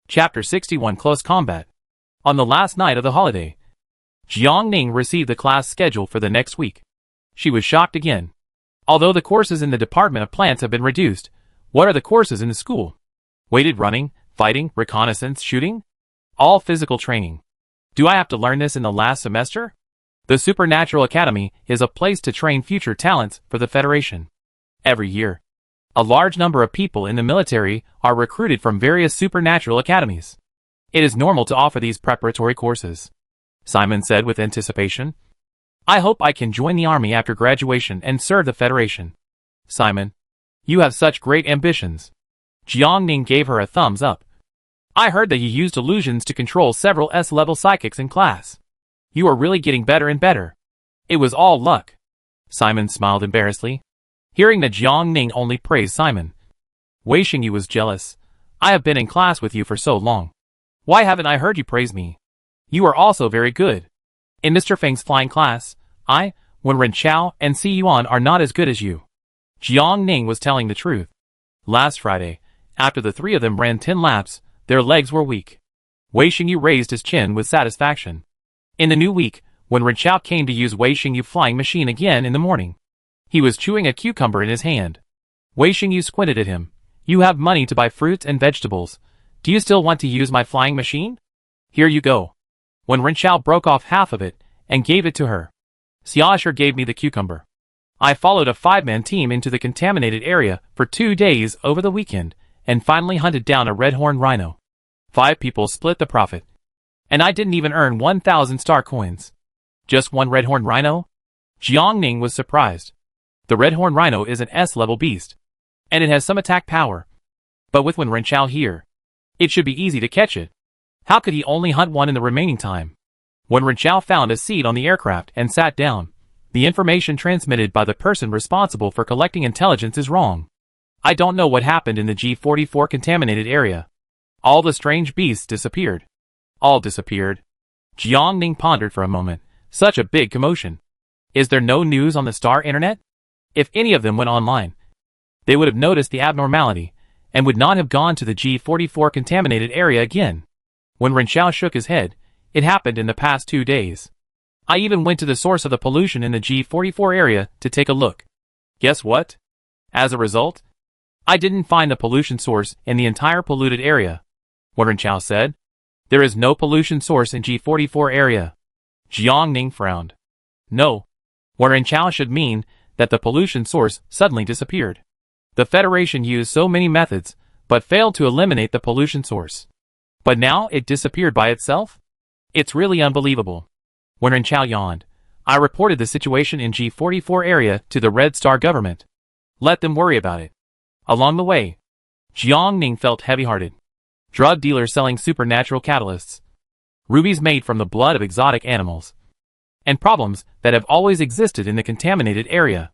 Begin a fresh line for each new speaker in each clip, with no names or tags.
Chapter 61 Close Combat. On the last night of the holiday, Jiang Ning received the class schedule for the next week. She was shocked again. Although the courses in the Department of Plants have been reduced, what are the courses in the school? Weighted running, fighting, reconnaissance, shooting? All physical training. Do I have to learn this in the last semester? The Supernatural Academy is a place to train future talents for the Federation. Every year, a large number of people in the military are recruited from various supernatural academies. It is normal to offer these preparatory courses, Simon said with anticipation. I hope I can join the army after graduation and serve the Federation. Simon, you have such great ambitions. Jiang Ning gave her a thumbs up. I heard that you used illusions to control several S-level psychics in class. You are really getting better and better. It was all luck. Simon smiled embarrassedly, hearing that Jiang Ning only praised Simon. Wei Xingyu was jealous. I have been in class with you for so long. Why haven't I heard you praise me? You are also very good. In Mr. Feng's flying class, Wen Ren Chao, and Si Yuan are not as good as you. Jiang Ning was telling the truth. Last Friday, after the three of them ran 10 laps, their legs were weak. Wei Xingyu raised his chin with satisfaction. In the new week, when Ren Chao came to use Wei Xingyu flying machine again in the morning, he was chewing a cucumber in his hand. Wei Xingyu squinted at him. You have money to buy fruits and vegetables. Do you still want to use my flying machine? Here you go. When Ren Chao broke off half of it and gave it to her, Xiaosher gave me the cucumber. I followed a 5-man team into the contaminated area for 2 days over the weekend and finally hunted down a red-horned rhino. 5 people split the profit. And I didn't even earn 1,000 star coins. Just one red-horned rhino? Jiang Ning was surprised. The red-horned rhino is an S-level beast, and it has some attack power. But with Wen Ren Chao here, it should be easy to catch it. How could he only hunt one in the remaining time? Wen Ren Chao found a seat on the aircraft and sat down. The information transmitted by the person responsible for collecting intelligence is wrong. I don't know what happened in the G44 contaminated area. All the strange beasts disappeared. All disappeared. Jiang Ning pondered for a moment. Such a big commotion. Is there no news on the Star Internet? If any of them went online, they would have noticed the abnormality and would not have gone to the G44 contaminated area again. When Ren Chao shook his head, it happened in the past 2 days. I even went to the source of the pollution in the G44 area to take a look. Guess what? As a result, I didn't find the pollution source in the entire polluted area. Wen Ren Chao said. There is no pollution source in G44 area. Jiang Ning frowned. No. Wen Ren Chao should mean that the pollution source suddenly disappeared. The Federation used so many methods, but failed to eliminate the pollution source. But now it disappeared by itself? It's really unbelievable. Wen Ren Chao yawned. I reported the situation in G44 area to the Red Star government. Let them worry about it. Along the way, Jiang Ning felt heavy-hearted. Drug dealers selling supernatural catalysts, rubies made from the blood of exotic animals, and problems that have always existed in the contaminated area.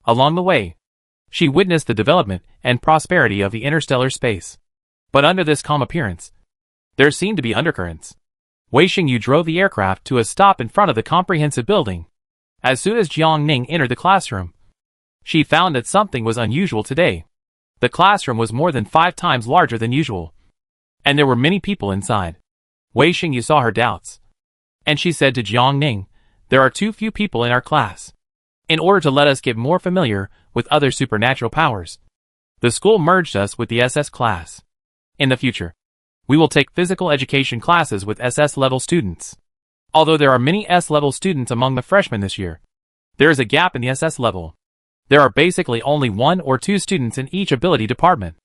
Along the way, she witnessed the development and prosperity of the interstellar space. But under this calm appearance, there seemed to be undercurrents. Wei Xingyu drove the aircraft to a stop in front of the comprehensive building. As soon as Jiang Ning entered the classroom, she found that something was unusual today. The classroom was more than 5 times larger than usual, and there were many people inside. Wei Xingyu saw her doubts, and she said to Jiang Ning, there are too few people in our class. In order to let us get more familiar with other supernatural powers, the school merged us with the SS class. In the future, we will take physical education classes with SS-level students. Although there are many S-level students among the freshmen this year, there is a gap in the SS level. There are basically only 1 or 2 students in each ability department,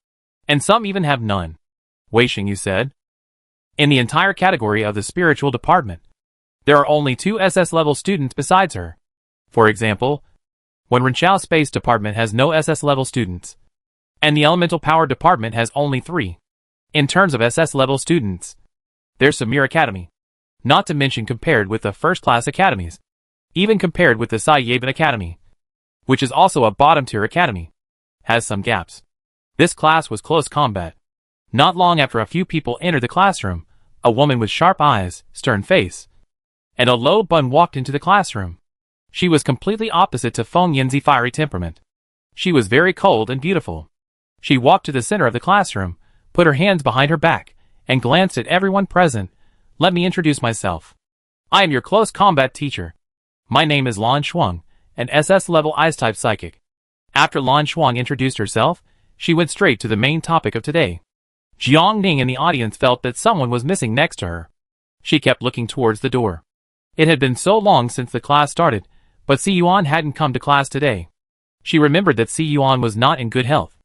and some even have none. Wei Xingyu said. In the entire category of the spiritual department, there are only 2 SS-level students besides her. For example, Wen Ren Chao Space Department has no SS-level students, and the Elemental Power Department has only 3. In terms of SS-level students, there's Samir Academy, not to mention compared with the first-class academies, even compared with the Sai Yaben Academy, which is also a bottom-tier academy, has some gaps. This class was close combat. Not long after a few people entered the classroom, a woman with sharp eyes, stern face, and a low bun walked into the classroom. She was completely opposite to Feng Yanzi's fiery temperament. She was very cold and beautiful. She walked to the center of the classroom, put her hands behind her back, and glanced at everyone present. Let me introduce myself. I am your close combat teacher. My name is Lan Shuang, an SS-level Ice-type psychic. After Lan Shuang introduced herself, she went straight to the main topic of today. Jiang Ning in the audience felt that someone was missing next to her. She kept looking towards the door. It had been so long since the class started, but Si Yuan hadn't come to class today. She remembered that Si Yuan was not in good health.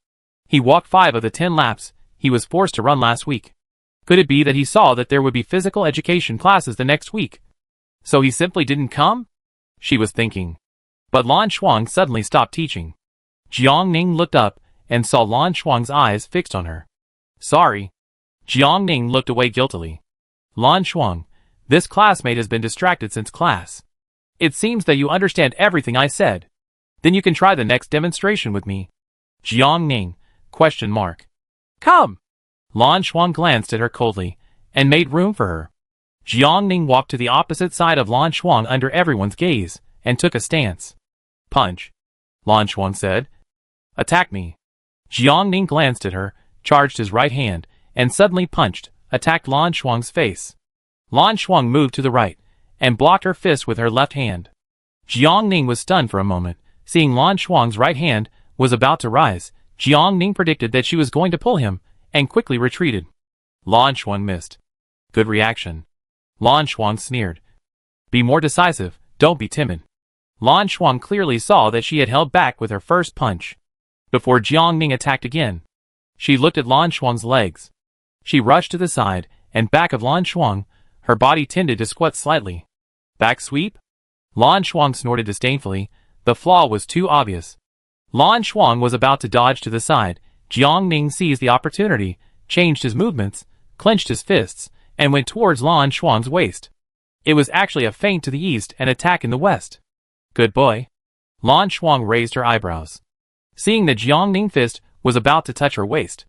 He walked 5 of the 10 laps he was forced to run last week. Could it be that he saw that there would be physical education classes the next week? So he simply didn't come? She was thinking. But Lan Shuang suddenly stopped teaching. Jiang Ning looked up and saw Lan Shuang's eyes fixed on her. Sorry. Jiang Ning looked away guiltily. Lan Shuang, this classmate has been distracted since class. It seems that you understand everything I said. Then you can try the next demonstration with me. Jiang Ning, ? Come! Lan Shuang glanced at her coldly and made room for her. Jiang Ning walked to the opposite side of Lan Shuang under everyone's gaze and took a stance. Punch. Lan Shuang said. Attack me. Jiang Ning glanced at her, charged his right hand, and suddenly punched, attacked Lan Shuang's face. Lan Shuang moved to the right and blocked her fist with her left hand. Jiang Ning was stunned for a moment, seeing Lan Shuang's right hand was about to rise. Jiang Ning predicted that she was going to pull him, and quickly retreated. Lan Shuang missed. Good reaction. Lan Shuang sneered. Be more decisive, don't be timid. Lan Shuang clearly saw that she had held back with her first punch. Before Jiang Ning attacked again, she looked at Lan Shuang's legs. She rushed to the side and back of Lan Shuang, her body tended to squat slightly. Back sweep? Lan Shuang snorted disdainfully, the flaw was too obvious. Lan Shuang was about to dodge to the side. Jiang Ning seized the opportunity, changed his movements, clenched his fists, and went towards Lan Shuang's waist. It was actually a feint to the east and attack in the west. Good boy. Lan Shuang raised her eyebrows. Seeing that Jiang Ning's fist was about to touch her waist,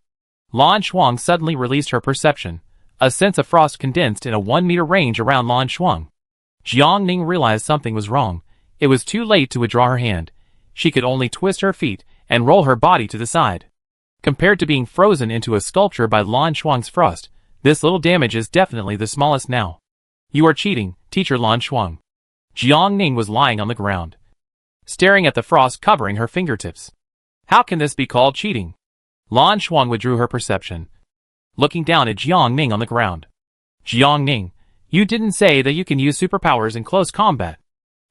Lan Shuang suddenly released her perception. A sense of frost condensed in a 1-meter range around Lan Shuang. Jiang Ning realized something was wrong. It was too late to withdraw her hand. She could only twist her feet and roll her body to the side. Compared to being frozen into a sculpture by Lan Shuang's frost, this little damage is definitely the smallest now. You are cheating, teacher Lan Shuang. Jiang Ning was lying on the ground, staring at the frost covering her fingertips. How can this be called cheating? Lan Shuang withdrew her perception, looking down at Jiang Ning on the ground. Jiang Ning, you didn't say that you can use superpowers in close combat.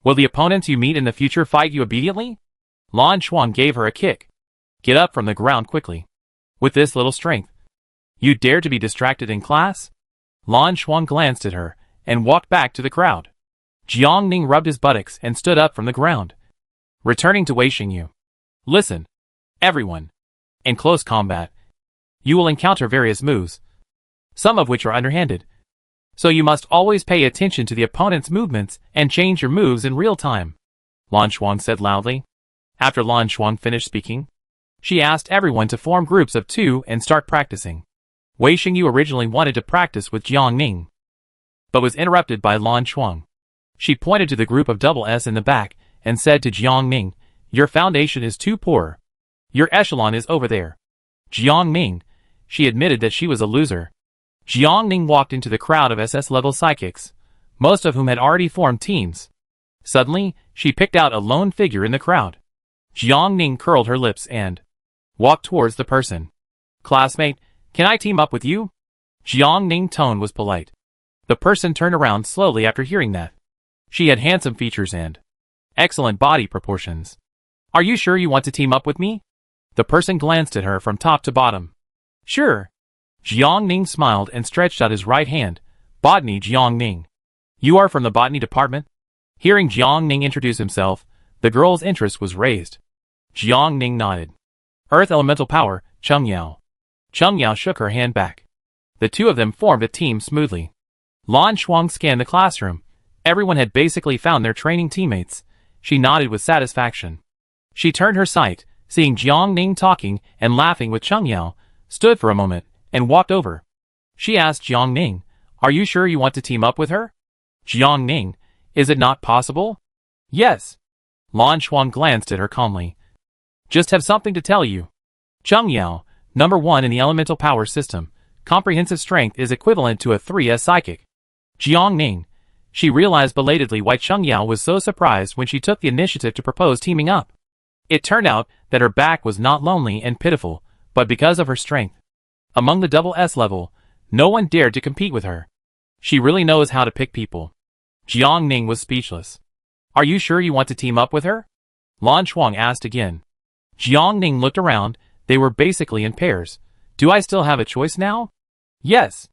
Will the opponents you meet in the future fight you obediently? Lan Shuang gave her a kick. Get up from the ground quickly. With this little strength, you dare to be distracted in class? Lan Shuang glanced at her and walked back to the crowd. Jiang Ning rubbed his buttocks and stood up from the ground. Returning to Wei Xingyu. Listen, everyone. In close combat, you will encounter various moves, some of which are underhanded. So you must always pay attention to the opponent's movements and change your moves in real time. Lan Shuang said loudly. After Lan Shuang finished speaking, she asked everyone to form groups of 2 and start practicing. Wei Xingyu originally wanted to practice with Jiang Ning, but was interrupted by Lan Shuang. She pointed to the group of SS in the back and said to Jiang Ning, your foundation is too poor. Your echelon is over there. Jiang Ning, she admitted that she was a loser. Jiang Ning walked into the crowd of SS-level psychics, most of whom had already formed teams. Suddenly, she picked out a lone figure in the crowd. Jiang Ning curled her lips and walked towards the person. Classmate, can I team up with you? Jiang Ning's tone was polite. The person turned around slowly after hearing that. She had handsome features and excellent body proportions. Are you sure you want to team up with me? The person glanced at her from top to bottom. Sure. Jiang Ning smiled and stretched out his right hand. Botany Jiang Ning. You are from the botany department? Hearing Jiang Ning introduce himself, the girl's interest was raised. Jiang Ning nodded. Earth elemental power, Cheng Yao. Cheng Yao shook her hand back. The two of them formed a team smoothly. Lan Shuang scanned the classroom. Everyone had basically found their training teammates. She nodded with satisfaction. She turned her sight, seeing Jiang Ning talking and laughing with Cheng Yao, stood for a moment, and walked over. She asked Jiang Ning, are you sure you want to team up with her? Jiang Ning, is it not possible? Yes. Lan Shuang glanced at her calmly. Just have something to tell you. Cheng Yao, number 1 in the elemental power system, comprehensive strength is equivalent to a 3S psychic. Jiang Ning. She realized belatedly why Cheng Yao was so surprised when she took the initiative to propose teaming up. It turned out that her back was not lonely and pitiful, but because of her strength. Among the double S level, no one dared to compete with her. She really knows how to pick people. Jiang Ning was speechless. Are you sure you want to team up with her? Lan Shuang asked again. Jiang Ning looked around. They were basically in pairs. Do I still have a choice now? Yes.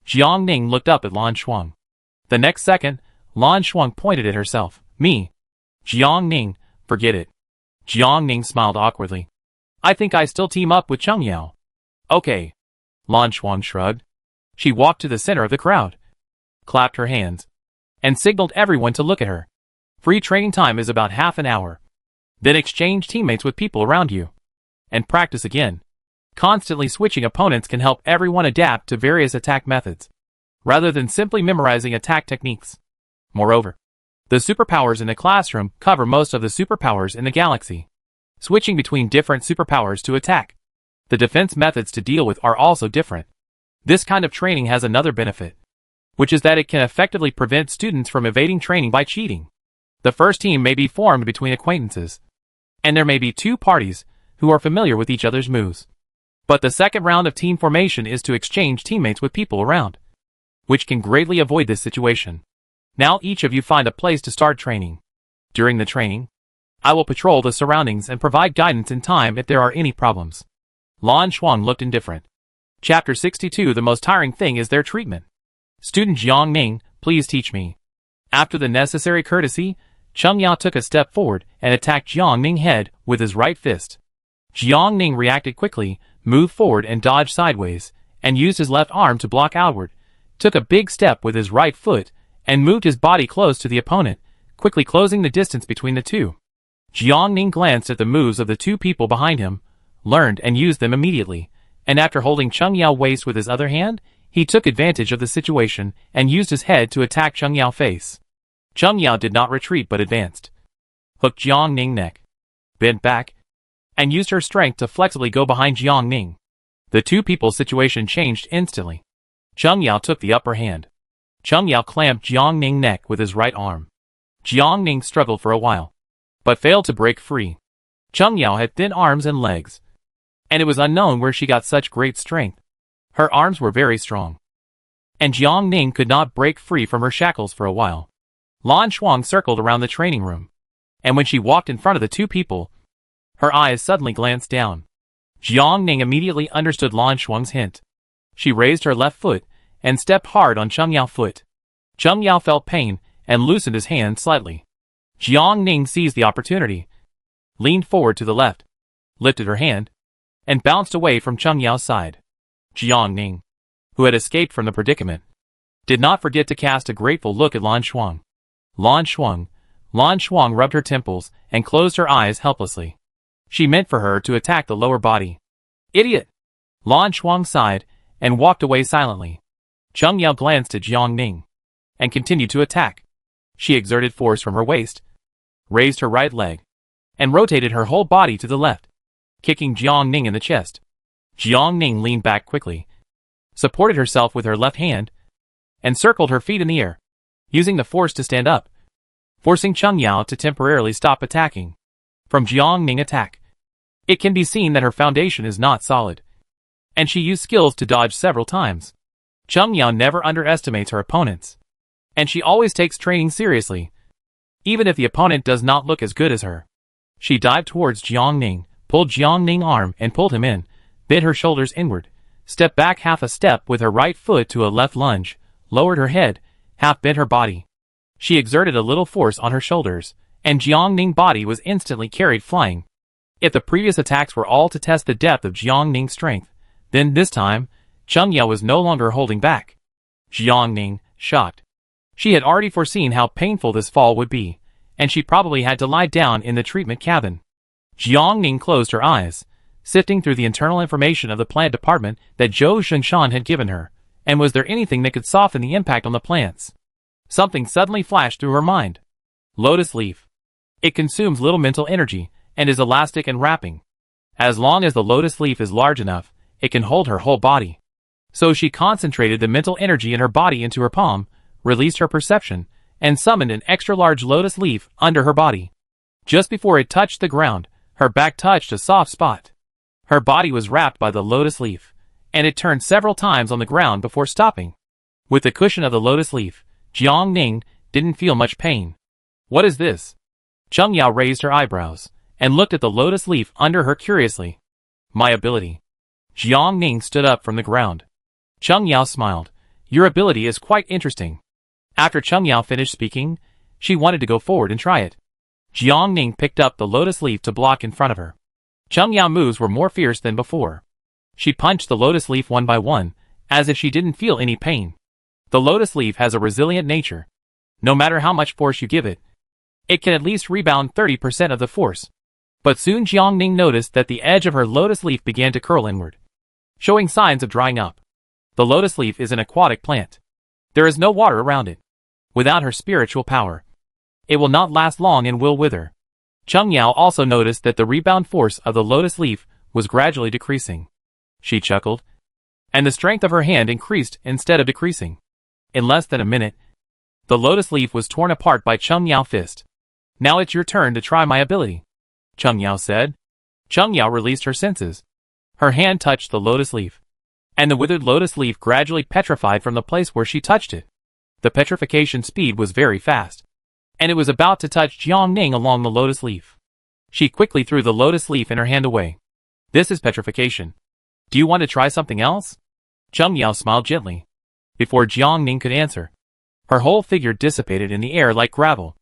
Jiang Ning looked up at Lan Shuang. The next second, Lan Shuang pointed at herself. Me. Jiang Ning, forget it. Jiang Ning smiled awkwardly. I think I still team up with Cheng Yao. Okay. Lan Shuang shrugged. She walked to the center of the crowd, clapped her hands, and signaled everyone to look at her. Free training time is about half an hour. Then exchange teammates with people around you. And practice again. Constantly switching opponents can help everyone adapt to various attack methods, rather than simply memorizing attack techniques. Moreover, the superpowers in the classroom cover most of the superpowers in the galaxy. Switching between different superpowers to attack. The defense methods to deal with are also different. This kind of training has another benefit, which is that it can effectively prevent students from evading training by cheating. The first team may be formed between acquaintances, and there may be two parties who are familiar with each other's moves. But the second round of team formation is to exchange teammates with people around, which can greatly avoid this situation. Now each of you find a place to start training. During the training, I will patrol the surroundings and provide guidance in time if there are any problems. Lan Shuang looked indifferent. Chapter 62. The most tiring thing is their treatment. Student Jiang Ning, please teach me. After the necessary courtesy, Cheng Yao took a step forward and attacked Jiang Ning's head with his right fist. Jiang Ning reacted quickly, moved forward and dodged sideways, and used his left arm to block outward, took a big step with his right foot, and moved his body close to the opponent, quickly closing the distance between the two. Jiang Ning glanced at the moves of the two people behind him, learned and used them immediately, and after holding Cheng Yao's waist with his other hand, he took advantage of the situation and used his head to attack Cheng Yao's face. Cheng Yao did not retreat but advanced, hooked Jiang Ning's neck, bent back, and used her strength to flexibly go behind Jiang Ning. The two people's situation changed instantly. Cheng Yao took the upper hand. Cheng Yao clamped Jiang Ning's neck with his right arm. Jiang Ning struggled for a while, but failed to break free. Cheng Yao had thin arms and legs, and it was unknown where she got such great strength. Her arms were very strong, and Jiang Ning could not break free from her shackles for a while. Lan Shuang circled around the training room, and when she walked in front of the two people, her eyes suddenly glanced down. Jiang Ning immediately understood Lan Shuang's hint. She raised her left foot and stepped hard on Cheng Yao's foot. Cheng Yao felt pain and loosened his hand slightly. Jiang Ning seized the opportunity, leaned forward to the left, lifted her hand, and bounced away from Cheng Yao's side. Jiang Ning, who had escaped from the predicament, did not forget to cast a grateful look at Lan Shuang. Lan Shuang rubbed her temples and closed her eyes helplessly. She meant for her to attack the lower body. Idiot! Lan Shuang sighed and walked away silently. Cheng Yao glanced at Jiang Ning and continued to attack. She exerted force from her waist, raised her right leg, and rotated her whole body to the left, kicking Jiang Ning in the chest. Jiang Ning leaned back quickly, supported herself with her left hand, and circled her feet in the air, using the force to stand up, forcing Cheng Yao to temporarily stop attacking. From Jiang Ning's attack, it can be seen that her foundation is not solid, and she used skills to dodge several times. Cheng Yao never underestimates her opponents, and she always takes training seriously, even if the opponent does not look as good as her. She dived towards Jiang Ning, pulled Jiang Ning's arm and pulled him in, bent her shoulders inward, stepped back half a step with her right foot to a left lunge, lowered her head, half bent her body. She exerted a little force on her shoulders, and Jiang Ning's body was instantly carried flying. If the previous attacks were all to test the depth of Jiang Ning's strength, then this time, Cheng Yao was no longer holding back. Jiang Ning, shocked. She had already foreseen how painful this fall would be, and she probably had to lie down in the treatment cabin. Jiang Ning closed her eyes, sifting through the internal information of the plant department that Zhou Zhengshan had given her, and was there anything that could soften the impact on the plants? Something suddenly flashed through her mind. Lotus leaf. It consumes little mental energy, and is elastic and wrapping. As long as the lotus leaf is large enough, it can hold her whole body. So she concentrated the mental energy in her body into her palm, released her perception, and summoned an extra-large lotus leaf under her body. Just before it touched the ground, her back touched a soft spot. Her body was wrapped by the lotus leaf, and it turned several times on the ground before stopping. With the cushion of the lotus leaf, Jiang Ning didn't feel much pain. What is this? Cheng Yao raised her eyebrows, and looked at the lotus leaf under her curiously. My ability. Jiang Ning stood up from the ground. Cheng Yao smiled. Your ability is quite interesting. After Cheng Yao finished speaking, she wanted to go forward and try it. Jiang Ning picked up the lotus leaf to block in front of her. Cheng Yao's moves were more fierce than before. She punched the lotus leaf one by one, as if she didn't feel any pain. The lotus leaf has a resilient nature. No matter how much force you give it, it can at least rebound 30% of the force. But soon Jiang Ning noticed that the edge of her lotus leaf began to curl inward, showing signs of drying up. The lotus leaf is an aquatic plant. There is no water around it. Without her spiritual power, it will not last long and will wither. Cheng Yao also noticed that the rebound force of the lotus leaf was gradually decreasing. She chuckled, and the strength of her hand increased instead of decreasing. In less than a minute, the lotus leaf was torn apart by Cheng Yao's fist. Now it's your turn to try my ability, Cheng Yao said. Cheng Yao released her senses. Her hand touched the lotus leaf, and the withered lotus leaf gradually petrified from the place where she touched it. The petrification speed was very fast, and it was about to touch Jiang Ning along the lotus leaf. She quickly threw the lotus leaf in her hand away. This is petrification. Do you want to try something else? Cheng Yao smiled gently. Before Jiang Ning could answer, her whole figure dissipated in the air like gravel.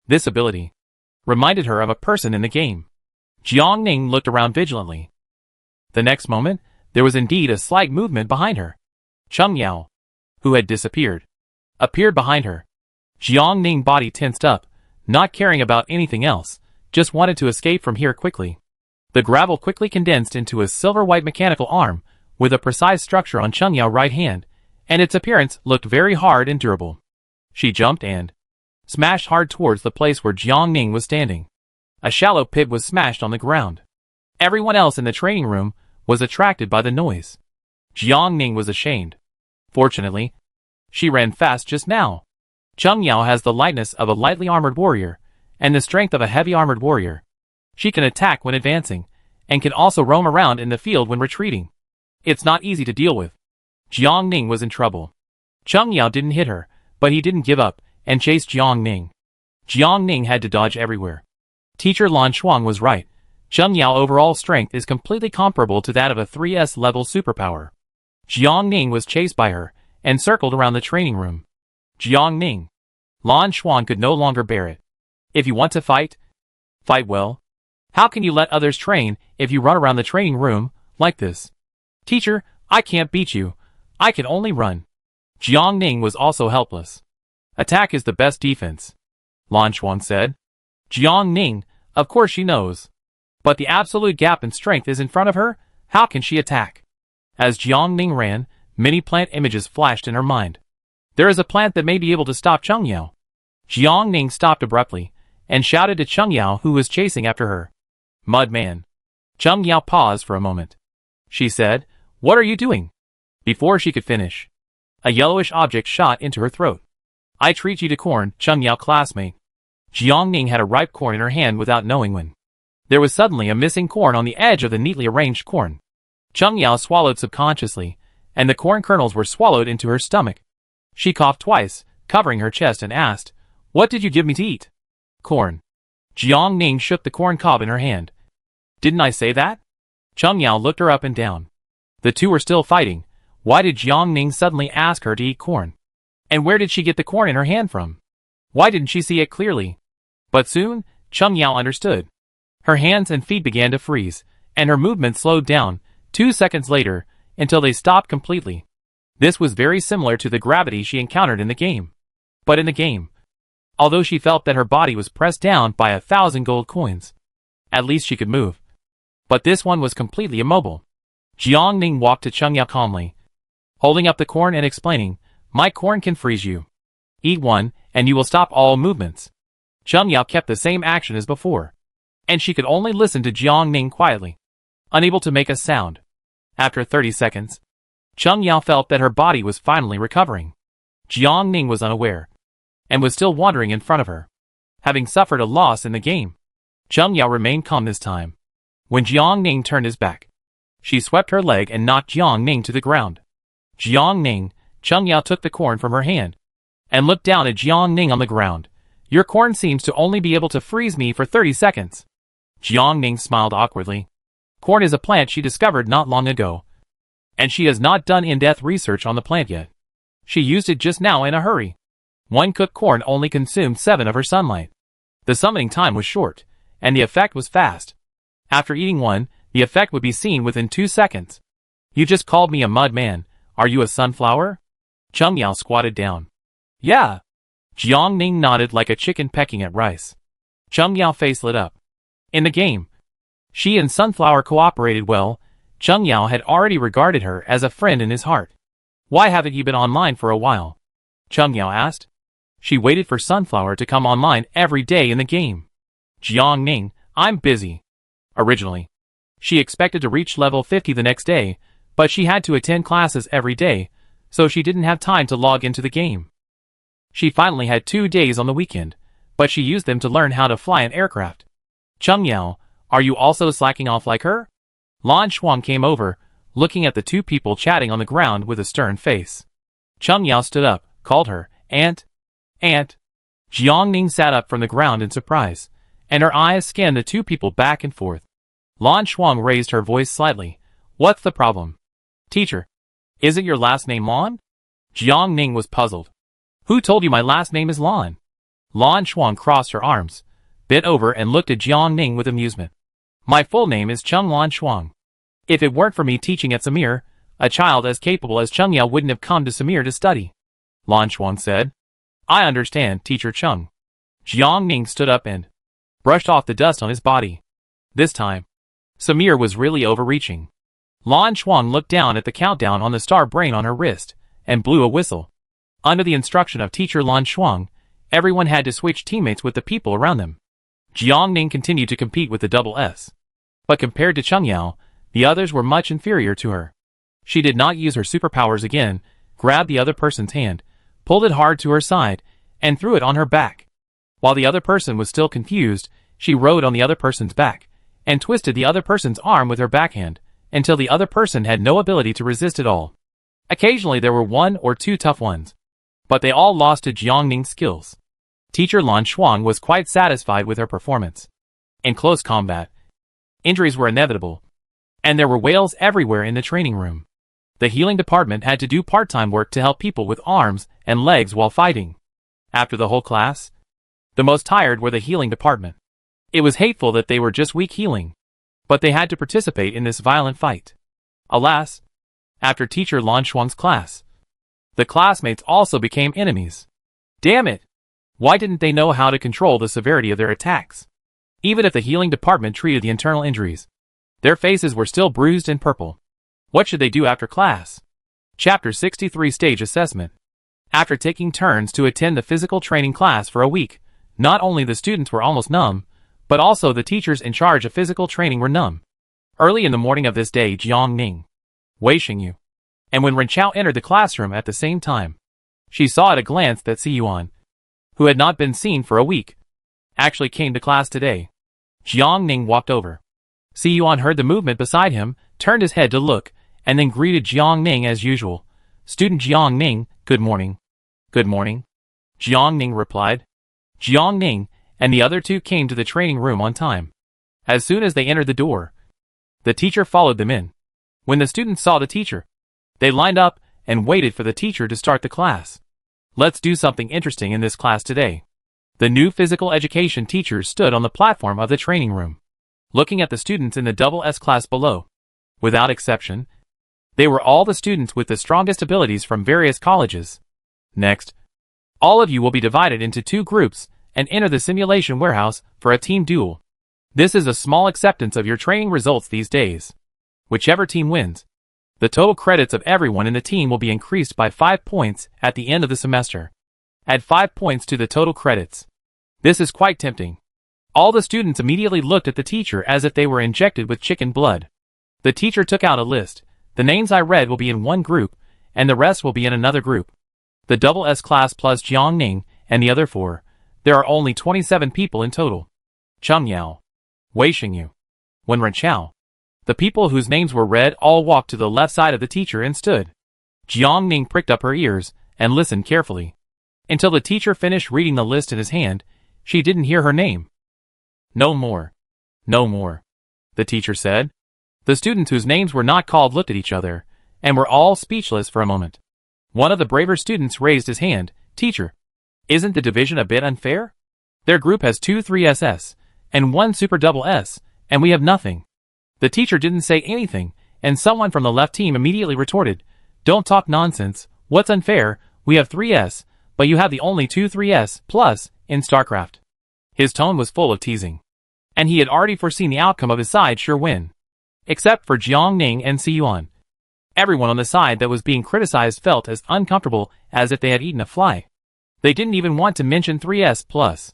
This ability reminded her of a person in the game. Jiang Ning looked around vigilantly. The next moment, there was indeed a slight movement behind her. Cheng Yao, who had disappeared, appeared behind her. Jiang Ning's body tensed up, not caring about anything else, just wanted to escape from here quickly. The gravel quickly condensed into a silver-white mechanical arm, with a precise structure on Cheng Yao's right hand, and its appearance looked very hard and durable. She jumped and smashed hard towards the place where Jiang Ning was standing. A shallow pit was smashed on the ground. Everyone else in the training room was attracted by the noise. Jiang Ning was ashamed. Fortunately, she ran fast just now. Cheng Yao has the lightness of a lightly armored warrior, and the strength of a heavy armored warrior. She can attack when advancing, and can also roam around in the field when retreating. It's not easy to deal with. Jiang Ning was in trouble. Cheng Yao didn't hit her, but he didn't give up, and chased Jiang Ning. Jiang Ning had to dodge everywhere. Teacher Lan Shuang was right. Cheng Yao's overall strength is completely comparable to that of a 3S level superpower. Jiang Ning was chased by her, and circled around the training room. Jiang Ning. Lan Shuang could no longer bear it. If you want to fight, fight well. How can you let others train if you run around the training room like this? Teacher, I can't beat you. I can only run. Jiang Ning was also helpless. Attack is the best defense, Lan Shuang said. Jiang Ning, of course she knows. But the absolute gap in strength is in front of her. How can she attack? As Jiang Ning ran, many plant images flashed in her mind. There is a plant that may be able to stop Cheng Yao. Jiang Ning stopped abruptly, and shouted to Cheng Yao, who was chasing after her. Mud man. Cheng Yao paused for a moment. She said, What are you doing? Before she could finish, a yellowish object shot into her throat. I treat you to corn, Cheng Yao classmate. Jiang Ning had a ripe corn in her hand without knowing when. There was suddenly a missing corn on the edge of the neatly arranged corn. Cheng Yao swallowed subconsciously, and the corn kernels were swallowed into her stomach. She coughed twice, covering her chest, and asked, What did you give me to eat? Corn. Jiang Ning shook the corn cob in her hand. Didn't I say that? Cheng Yao looked her up and down. The two were still fighting. Why did Jiang Ning suddenly ask her to eat corn? And where did she get the corn in her hand from? Why didn't she see it clearly? But soon, Cheng Yao understood. Her hands and feet began to freeze, and her movement slowed down, 2 seconds later, until they stopped completely. This was very similar to the gravity she encountered in the game. But in the game, although she felt that her body was pressed down by 1,000 gold coins, at least she could move. But this one was completely immobile. Jiang Ning walked to Cheng Yao calmly, holding up the corn and explaining, My corn can freeze you. Eat one, and you will stop all movements. Cheng Yao kept the same action as before, and she could only listen to Jiang Ning quietly, unable to make a sound. After 30 seconds, Cheng Yao felt that her body was finally recovering. Jiang Ning was unaware, and was still wandering in front of her, having suffered a loss in the game. Cheng Yao remained calm this time. When Jiang Ning turned his back, she swept her leg and knocked Jiang Ning to the ground. Jiang Ning, Cheng Yao took the corn from her hand, and looked down at Jiang Ning on the ground. Your corn seems to only be able to freeze me for 30 seconds. Jiang Ning smiled awkwardly. Corn is a plant she discovered not long ago, and she has not done in-depth research on the plant yet. She used it just now in a hurry. One cooked corn only consumed 7 of her sunlight. The summoning time was short, and the effect was fast. After eating one, the effect would be seen within 2 seconds. You just called me a mud man. Are you a sunflower? Cheng Yao squatted down. Yeah. Jiang Ning nodded like a chicken pecking at rice. Cheng Yao's face lit up. In the game, she and Sunflower cooperated well. Cheng Yao had already regarded her as a friend in his heart. Why haven't you been online for a while? Cheng Yao asked. She waited for Sunflower to come online every day in the game. Jiang Ning, I'm busy. Originally, she expected to reach level 50 the next day, but she had to attend classes every day, so she didn't have time to log into the game. She finally had 2 days on the weekend, but she used them to learn how to fly an aircraft. Cheng Yao, are you also slacking off like her? Lan Shuang came over, looking at the two people chatting on the ground with a stern face. Cheng Yao stood up, called her, Aunt. Aunt. Jiang Ning sat up from the ground in surprise, and her eyes scanned the two people back and forth. Lan Shuang raised her voice slightly. What's the problem? Teacher. Is it your last name Lan? Jiang Ning was puzzled. Who told you my last name is Lan? Lan Shuang crossed her arms, bent over and looked at Jiang Ning with amusement. My full name is Cheng Lan Shuang. If it weren't for me teaching at Samir, a child as capable as Cheng Yao wouldn't have come to Samir to study. Lan Shuang said. I understand, Teacher Cheng. Jiang Ning stood up and brushed off the dust on his body. This time, Samir was really overreaching. Lan Shuang looked down at the countdown on the star brain on her wrist, and blew a whistle. Under the instruction of Teacher Lan Shuang, everyone had to switch teammates with the people around them. Jiang Ning continued to compete with the double S. But compared to Cheng Yao, the others were much inferior to her. She did not use her superpowers again, grabbed the other person's hand, pulled it hard to her side, and threw it on her back. While the other person was still confused, she rode on the other person's back, and twisted the other person's arm with her backhand, until the other person had no ability to resist at all. Occasionally there were 1 or 2 tough ones, but they all lost to Jiang Ning's skills. Teacher Lan Shuang was quite satisfied with her performance. In close combat, injuries were inevitable, and there were whales everywhere in the training room. The healing department had to do part-time work to help people with arms and legs while fighting. After the whole class, the most tired were the healing department. It was hateful that they were just weak healing, but they had to participate in this violent fight. Alas, after Teacher Lan Shuang's class, the classmates also became enemies. Damn it! Why didn't they know how to control the severity of their attacks? Even if the healing department treated the internal injuries, their faces were still bruised and purple. What should they do after class? Chapter 63 Stage Assessment. After taking turns to attend the physical training class for a week, not only the students were almost numb, but also the teachers in charge of physical training were numb. Early in the morning of this day, Jiang Ning, Wei Xingyu, and when Ren Chao entered the classroom at the same time, she saw at a glance that Si Yuan, who had not been seen for a week, actually came to class today. Jiang Ning walked over. Si Yuan heard the movement beside him, turned his head to look, and then greeted Jiang Ning as usual. Student Jiang Ning, good morning. Good morning. Jiang Ning replied. Jiang Ning and the other two came to the training room on time. As soon as they entered the door, the teacher followed them in. When the students saw the teacher, they lined up and waited for the teacher to start the class. Let's do something interesting in this class today. The new physical education teachers stood on the platform of the training room, looking at the students in the double S class below. Without exception, they were all the students with the strongest abilities from various colleges. Next, all of you will be divided into 2 groups and enter the simulation warehouse for a team duel. This is a small acceptance of your training results these days. Whichever team wins, the total credits of everyone in the team will be increased by 5 points at the end of the semester. Add 5 points to the total credits. This is quite tempting. All the students immediately looked at the teacher as if they were injected with chicken blood. The teacher took out a list, The names I read will be in one group, and the rest will be in another group. The double S class plus Jiang Ning and the other 4. There are only 27 people in total. Cheng Yao, Wei Xingyu, Wen Renqiao. The people whose names were read all walked to the left side of the teacher and stood. Jiang Ning pricked up her ears and listened carefully. Until the teacher finished reading the list in his hand, she didn't hear her name. No more. No more, the teacher said. The students whose names were not called looked at each other, and were all speechless for a moment. One of the braver students raised his hand. Teacher, isn't the division a bit unfair? Their group has 2 3SS, and 1 Super Double S, and we have nothing. The teacher didn't say anything, and someone from the left team immediately retorted, Don't talk nonsense, what's unfair? We have 3S, but you have the only 2 3S plus in StarCraft. His tone was full of teasing. And he had already foreseen the outcome of his side sure win. Except for Jiang Ning and Siyuan. Everyone on the side that was being criticized felt as uncomfortable as if they had eaten a fly. They didn't even want to mention 3S plus.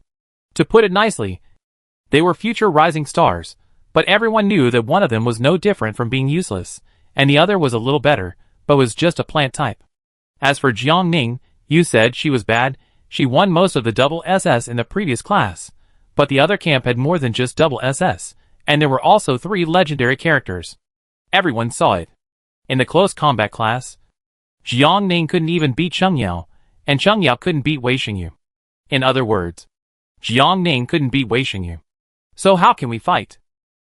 To put it nicely, they were future rising stars, but everyone knew that one of them was no different from being useless, and the other was a little better, but was just a plant type. As for Jiang Ning, you said she was bad. She won most of the double SS in the previous class, but the other camp had more than just double SS, and there were also 3 legendary characters. Everyone saw it. In the close combat class, Jiang Ning couldn't even beat Cheng Yao, and Cheng Yao couldn't beat Wei Xingyu. In other words, Jiang Ning couldn't beat Wei Xingyu. So how can we fight?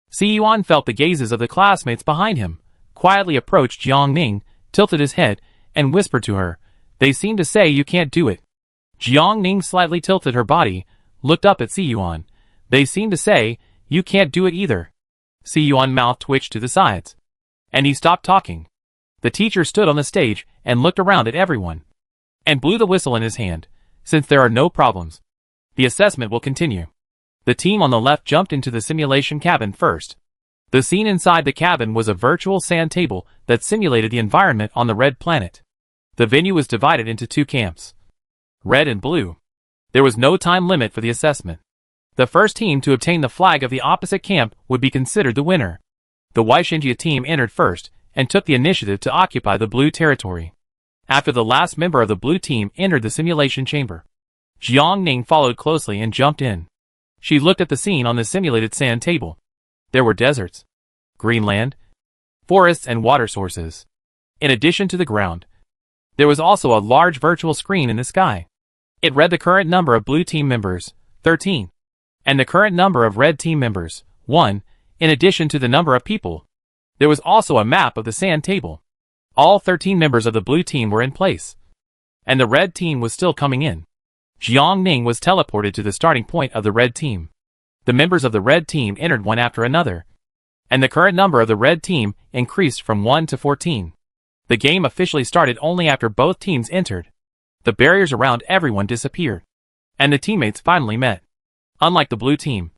Siyuan felt the gazes of the classmates behind him, quietly approached Jiang Ning, tilted his head, and whispered to her, They seem to say you can't do it. Jiang Ning slightly tilted her body, looked up at Siyuan. They seem to say, you can't do it either. Siyuan's mouth twitched to the sides. And he stopped talking. The teacher stood on the stage and looked around at everyone. And blew the whistle in his hand. Since there are no problems, the assessment will continue. The team on the left jumped into the simulation cabin first. The scene inside the cabin was a virtual sand table that simulated the environment on the red planet. The venue was divided into 2 camps. Red and blue. There was no time limit for the assessment. The first team to obtain the flag of the opposite camp would be considered the winner. The Wei Xingyu team entered first and took the initiative to occupy the blue territory. After the last member of the blue team entered the simulation chamber, Jiang Ning followed closely and jumped in. She looked at the scene on the simulated sand table. There were deserts, green land, forests and water sources. In addition to the ground, there was also a large virtual screen in the sky. It read the current number of blue team members, 13, and the current number of red team members, 1, in addition to the number of people. There was also a map of the sand table. All 13 members of the blue team were in place, and the red team was still coming in. Jiang Ning was teleported to the starting point of the red team. The members of the red team entered one after another, and the current number of the red team increased from 1 to 14. The game officially started only after both teams entered. The barriers around everyone disappeared, and the teammates finally met. Unlike the blue team,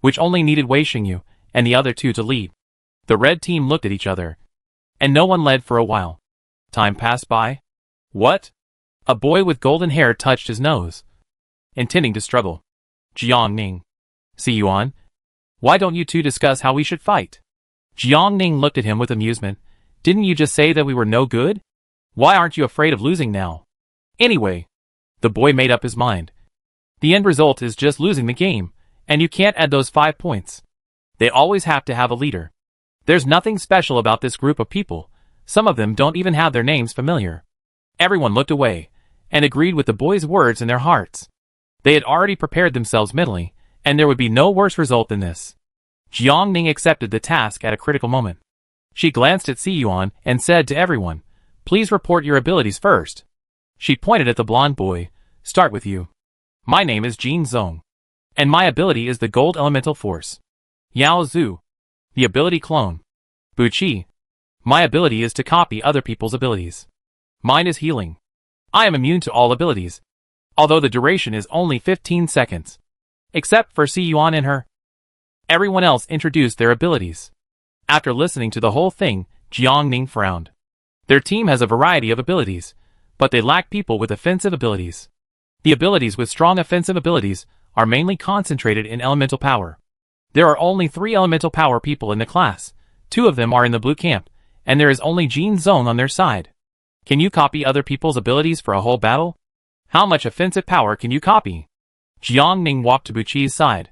which only needed Wei Xingyu and the other 2 to lead, the red team looked at each other, and no one led for a while. Time passed by. What? A boy with golden hair touched his nose, intending to struggle. Jiang Ning. Siyuan, why don't you 2 discuss how we should fight? Jiang Ning looked at him with amusement. Didn't you just say that we were no good? Why aren't you afraid of losing now? Anyway, the boy made up his mind. The end result is just losing the game, and you can't add those 5 points. They always have to have a leader. There's nothing special about this group of people. Some of them don't even have their names familiar. Everyone looked away, and agreed with the boy's words in their hearts. They had already prepared themselves mentally, and there would be no worse result than this. Jiang Ning accepted the task at a critical moment. She glanced at Siyuan and said to everyone, Please report your abilities first. She pointed at the blonde boy. Start with you. My name is Jin Zong, and my ability is the Gold Elemental Force. Yao Zhu, the ability clone. Bu Qi, my ability is to copy other people's abilities. Mine is healing. I am immune to all abilities, although the duration is only 15 seconds. Except for Siyuan and her. Everyone else introduced their abilities. After listening to the whole thing, Jiang Ning frowned. Their team has a variety of abilities, but they lack people with offensive abilities. The abilities with strong offensive abilities are mainly concentrated in elemental power. There are only 3 elemental power people in the class. 2 of them are in the blue camp, and there is only Jin Zong on their side. Can you copy other people's abilities for a whole battle? How much offensive power can you copy? Jiang Ning walked to Buqi's side.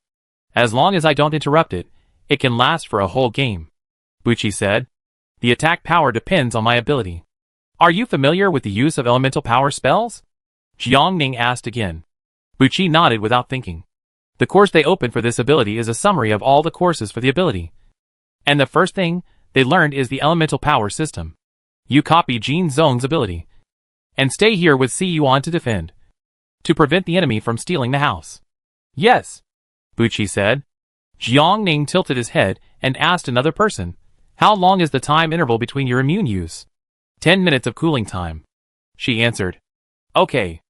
As long as I don't interrupt it, it can last for a whole game. Buqi said. The attack power depends on my ability. Are you familiar with the use of elemental power spells? Jiang Ning asked again. Buqi nodded without thinking. The course they opened for this ability is a summary of all the courses for the ability. And the first thing they learned is the elemental power system. You copy Jin Zong's ability. And stay here with Si Yuan to defend. To prevent the enemy from stealing the house. Yes, Buqi said. Jiang Ning tilted his head and asked another person, how long is the time interval between your immune use? 10 minutes of cooling time. She answered. Okay.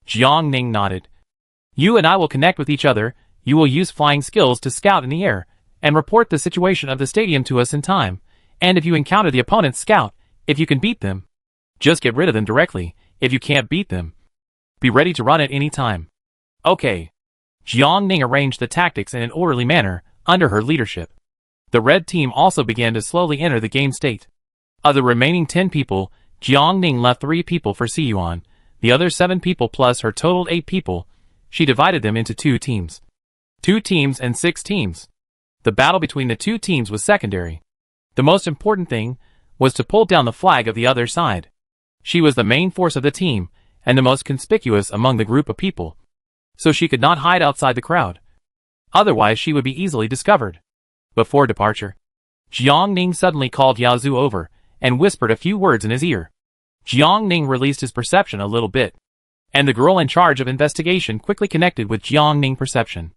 Jiang Ning nodded. You and I will connect with each other. You will use flying skills to scout in the air and report the situation of the stadium to us in time. And if you encounter the opponent's scout, if you can beat them, just get rid of them directly. If you can't beat them, be ready to run at any time. Okay. Jiang Ning arranged the tactics in an orderly manner under her leadership. The red team also began to slowly enter the game state. Of the remaining 10 people, Jiang Ning left 3 people for Si Yuan, the other 7 people plus her totaled 8 people. She divided them into 2 teams. 2 teams and 6 teams. The battle between the 2 teams was secondary. The most important thing was to pull down the flag of the other side. She was the main force of the team, and the most conspicuous among the group of people. So she could not hide outside the crowd. Otherwise she would be easily discovered. Before departure, Jiang Ning suddenly called Yao Zhu over, and whispered a few words in his ear. Jiang Ning released his perception a little bit. And the girl in charge of investigation quickly connected with Jiang Ning perception.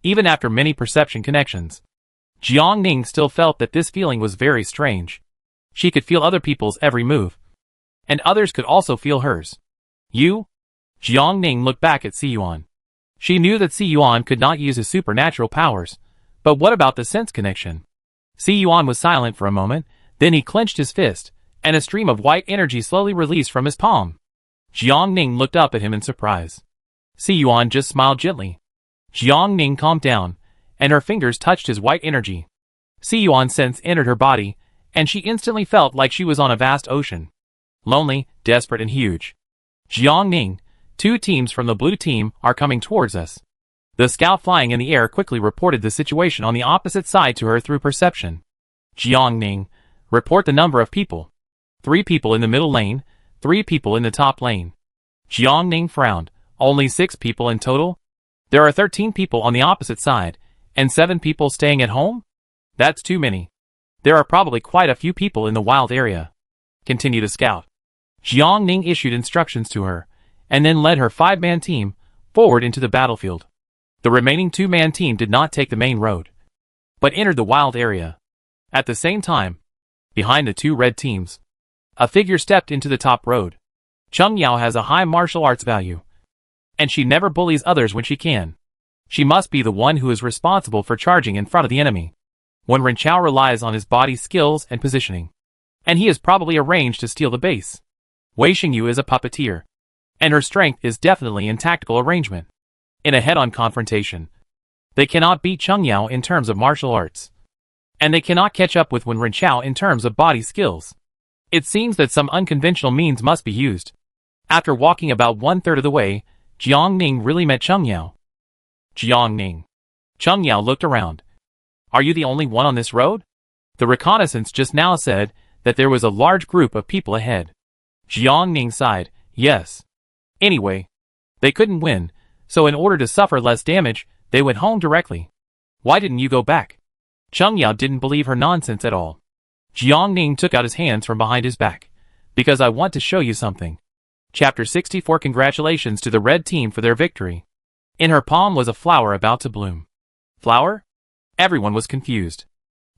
Even after many perception connections, Jiang Ning still felt that this feeling was very strange. She could feel other people's every move. And others could also feel hers. You? Jiang Ning looked back at Si Yuan. She knew that Si Yuan could not use his supernatural powers. But what about the sense connection? Si Yuan was silent for a moment, then he clenched his fist, and a stream of white energy slowly released from his palm. Jiang Ning looked up at him in surprise. Si Yuan just smiled gently. Jiang Ning calmed down, and her fingers touched his white energy. Si Yuan's sense entered her body, and she instantly felt like she was on a vast ocean. Lonely, desperate and huge. Jiang Ning, 2 teams from the blue team are coming towards us. The scout flying in the air quickly reported the situation on the opposite side to her through perception. Jiang Ning, report the number of people. 3 people in the middle lane, 3 people in the top lane. Jiang Ning frowned. Only 6 people in total? There are 13 people on the opposite side, and 7 people staying at home? That's too many. There are probably quite a few people in the wild area. Continued a scout. Jiang Ning issued instructions to her, and then led her 5-man team forward into the battlefield. The remaining 2-man team did not take the main road, but entered the wild area. At the same time, behind the 2 red teams, a figure stepped into the top road. Cheng Yao has a high martial arts value, and she never bullies others when she can. She must be the one who is responsible for charging in front of the enemy. When Ren Chao relies on his body skills and positioning, and he is probably arranged to steal the base. Wei Xingyu is a puppeteer, and her strength is definitely in tactical arrangement. In a head-on confrontation, they cannot beat Cheng Yao in terms of martial arts, and they cannot catch up with Ren Chao in terms of body skills. It seems that some unconventional means must be used. After walking about 1/3 of the way, Jiang Ning really met Cheng Yao. Jiang Ning. Cheng Yao looked around. Are you the only one on this road? The reconnaissance just now said that there was a large group of people ahead. Jiang Ning sighed. Yes. Anyway, they couldn't win, so in order to suffer less damage, they went home directly. Why didn't you go back? Cheng Yao didn't believe her nonsense at all. Jiang Ning took out his hands from behind his back. Because I want to show you something. Chapter 64. Congratulations to the red team for their victory. In her palm was a flower about to bloom. Flower? Everyone was confused.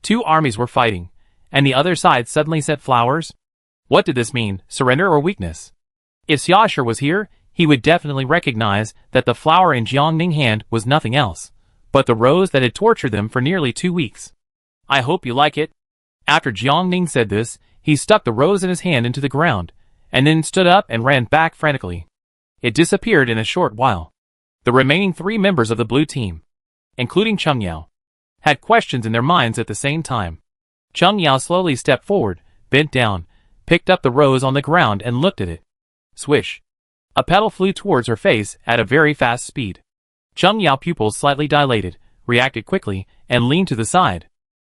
2 armies were fighting, and the other side suddenly set flowers? What did this mean, surrender or weakness? If Xiaosher was here, he would definitely recognize that the flower in Jiang Ning's hand was nothing else but the rose that had tortured them for nearly 2 weeks. I hope you like it. After Jiang Ning said this, he stuck the rose in his hand into the ground, and then stood up and ran back frantically. It disappeared in a short while. The remaining 3 members of the blue team, including Cheng Yao, had questions in their minds at the same time. Cheng Yao slowly stepped forward, bent down, picked up the rose on the ground and looked at it. Swish! A petal flew towards her face at a very fast speed. Chung Yao's pupils slightly dilated, reacted quickly, and leaned to the side.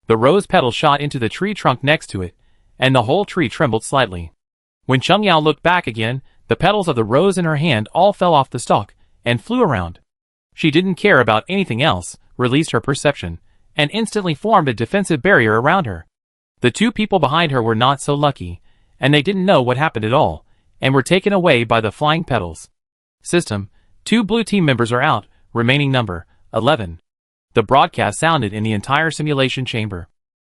The rose petal shot into the tree trunk next to it, and the whole tree trembled slightly. When Chung Yao looked back again, the petals of the rose in her hand all fell off the stalk, and flew around. She didn't care about anything else, released her perception, and instantly formed a defensive barrier around her. The two people behind her were not so lucky, and they didn't know what happened at all, and were taken away by the flying petals. System, 2 blue team members are out, remaining number, 11. The broadcast sounded in the entire simulation chamber.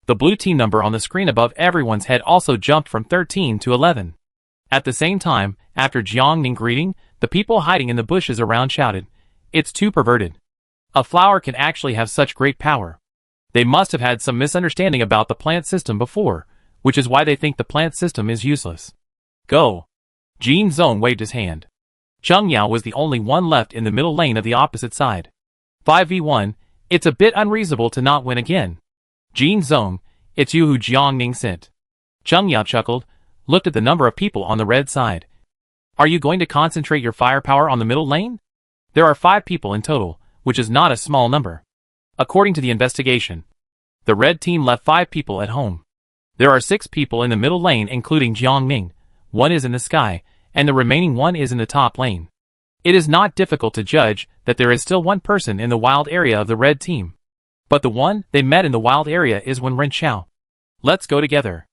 The blue team number on the screen above everyone's head also jumped from 13 to 11. At the same time, after Jiang Ning greeting, the people hiding in the bushes around shouted, "It's too perverted. A flower can actually have such great power." They must have had some misunderstanding about the plant system before, which is why they think the plant system is useless. Go! Jin Zong waved his hand. Chung Yao was the only one left in the middle lane of the opposite side. 5v1, it's a bit unreasonable to not win again. Jin Zong, it's you who Jiang Ning sent. Chung Yao chuckled, looked at the number of people on the red side. Are you going to concentrate your firepower on the middle lane? There are 5 people in total, which is not a small number. According to the investigation, the red team left 5 people at home. There are 6 people in the middle lane including Jiang Ning, 1 is in the sky, and the remaining 1 is in the top lane. It is not difficult to judge that there is still 1 person in the wild area of the red team. But the one they met in the wild area is Wen Ren Chao. Let's go together.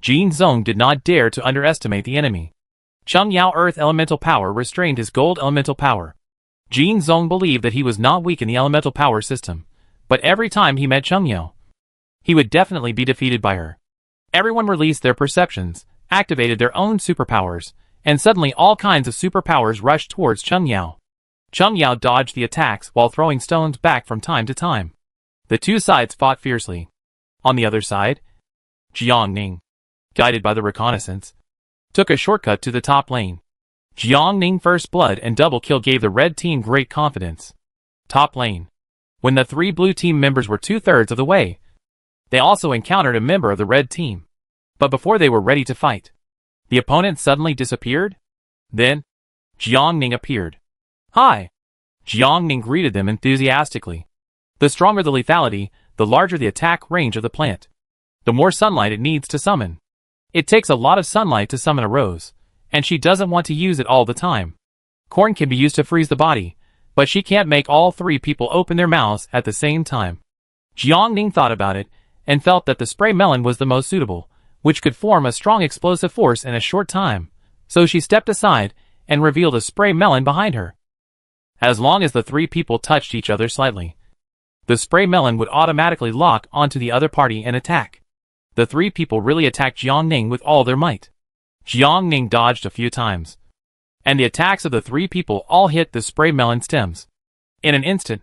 Jin Zong did not dare to underestimate the enemy. Chung Yao Earth Elemental Power restrained his Gold Elemental Power. Jin Zong believed that he was not weak in the elemental power system, but every time he met Chung Yao, he would definitely be defeated by her. Everyone released their perceptions, activated their own superpowers, and suddenly all kinds of superpowers rushed towards Chung Yao. Chung Yao dodged the attacks while throwing stones back from time to time. The two sides fought fiercely. On the other side, Jiang Ning, guided by the reconnaissance, took a shortcut to the top lane. Jiang Ning first blood and double kill gave the red team great confidence. Top lane. When the 3 blue team members were 2/3 of the way, they also encountered a member of the red team. But before they were ready to fight, the opponent suddenly disappeared. Then, Jiang Ning appeared. Hi! Jiang Ning greeted them enthusiastically. The stronger the lethality, the larger the attack range of the plant. The more sunlight it needs to summon. It takes a lot of sunlight to summon a rose, and she doesn't want to use it all the time. Corn can be used to freeze the body, but she can't make all 3 people open their mouths at the same time. Jiang Ning thought about it, and felt that the spray melon was the most suitable, which could form a strong explosive force in a short time, so she stepped aside and revealed a spray melon behind her. As long as the 3 people touched each other slightly, the spray melon would automatically lock onto the other party and attack. The 3 people really attacked Jiang Ning with all their might. Jiang Ning dodged a few times, and the attacks of the 3 people all hit the spray melon stems. In an instant,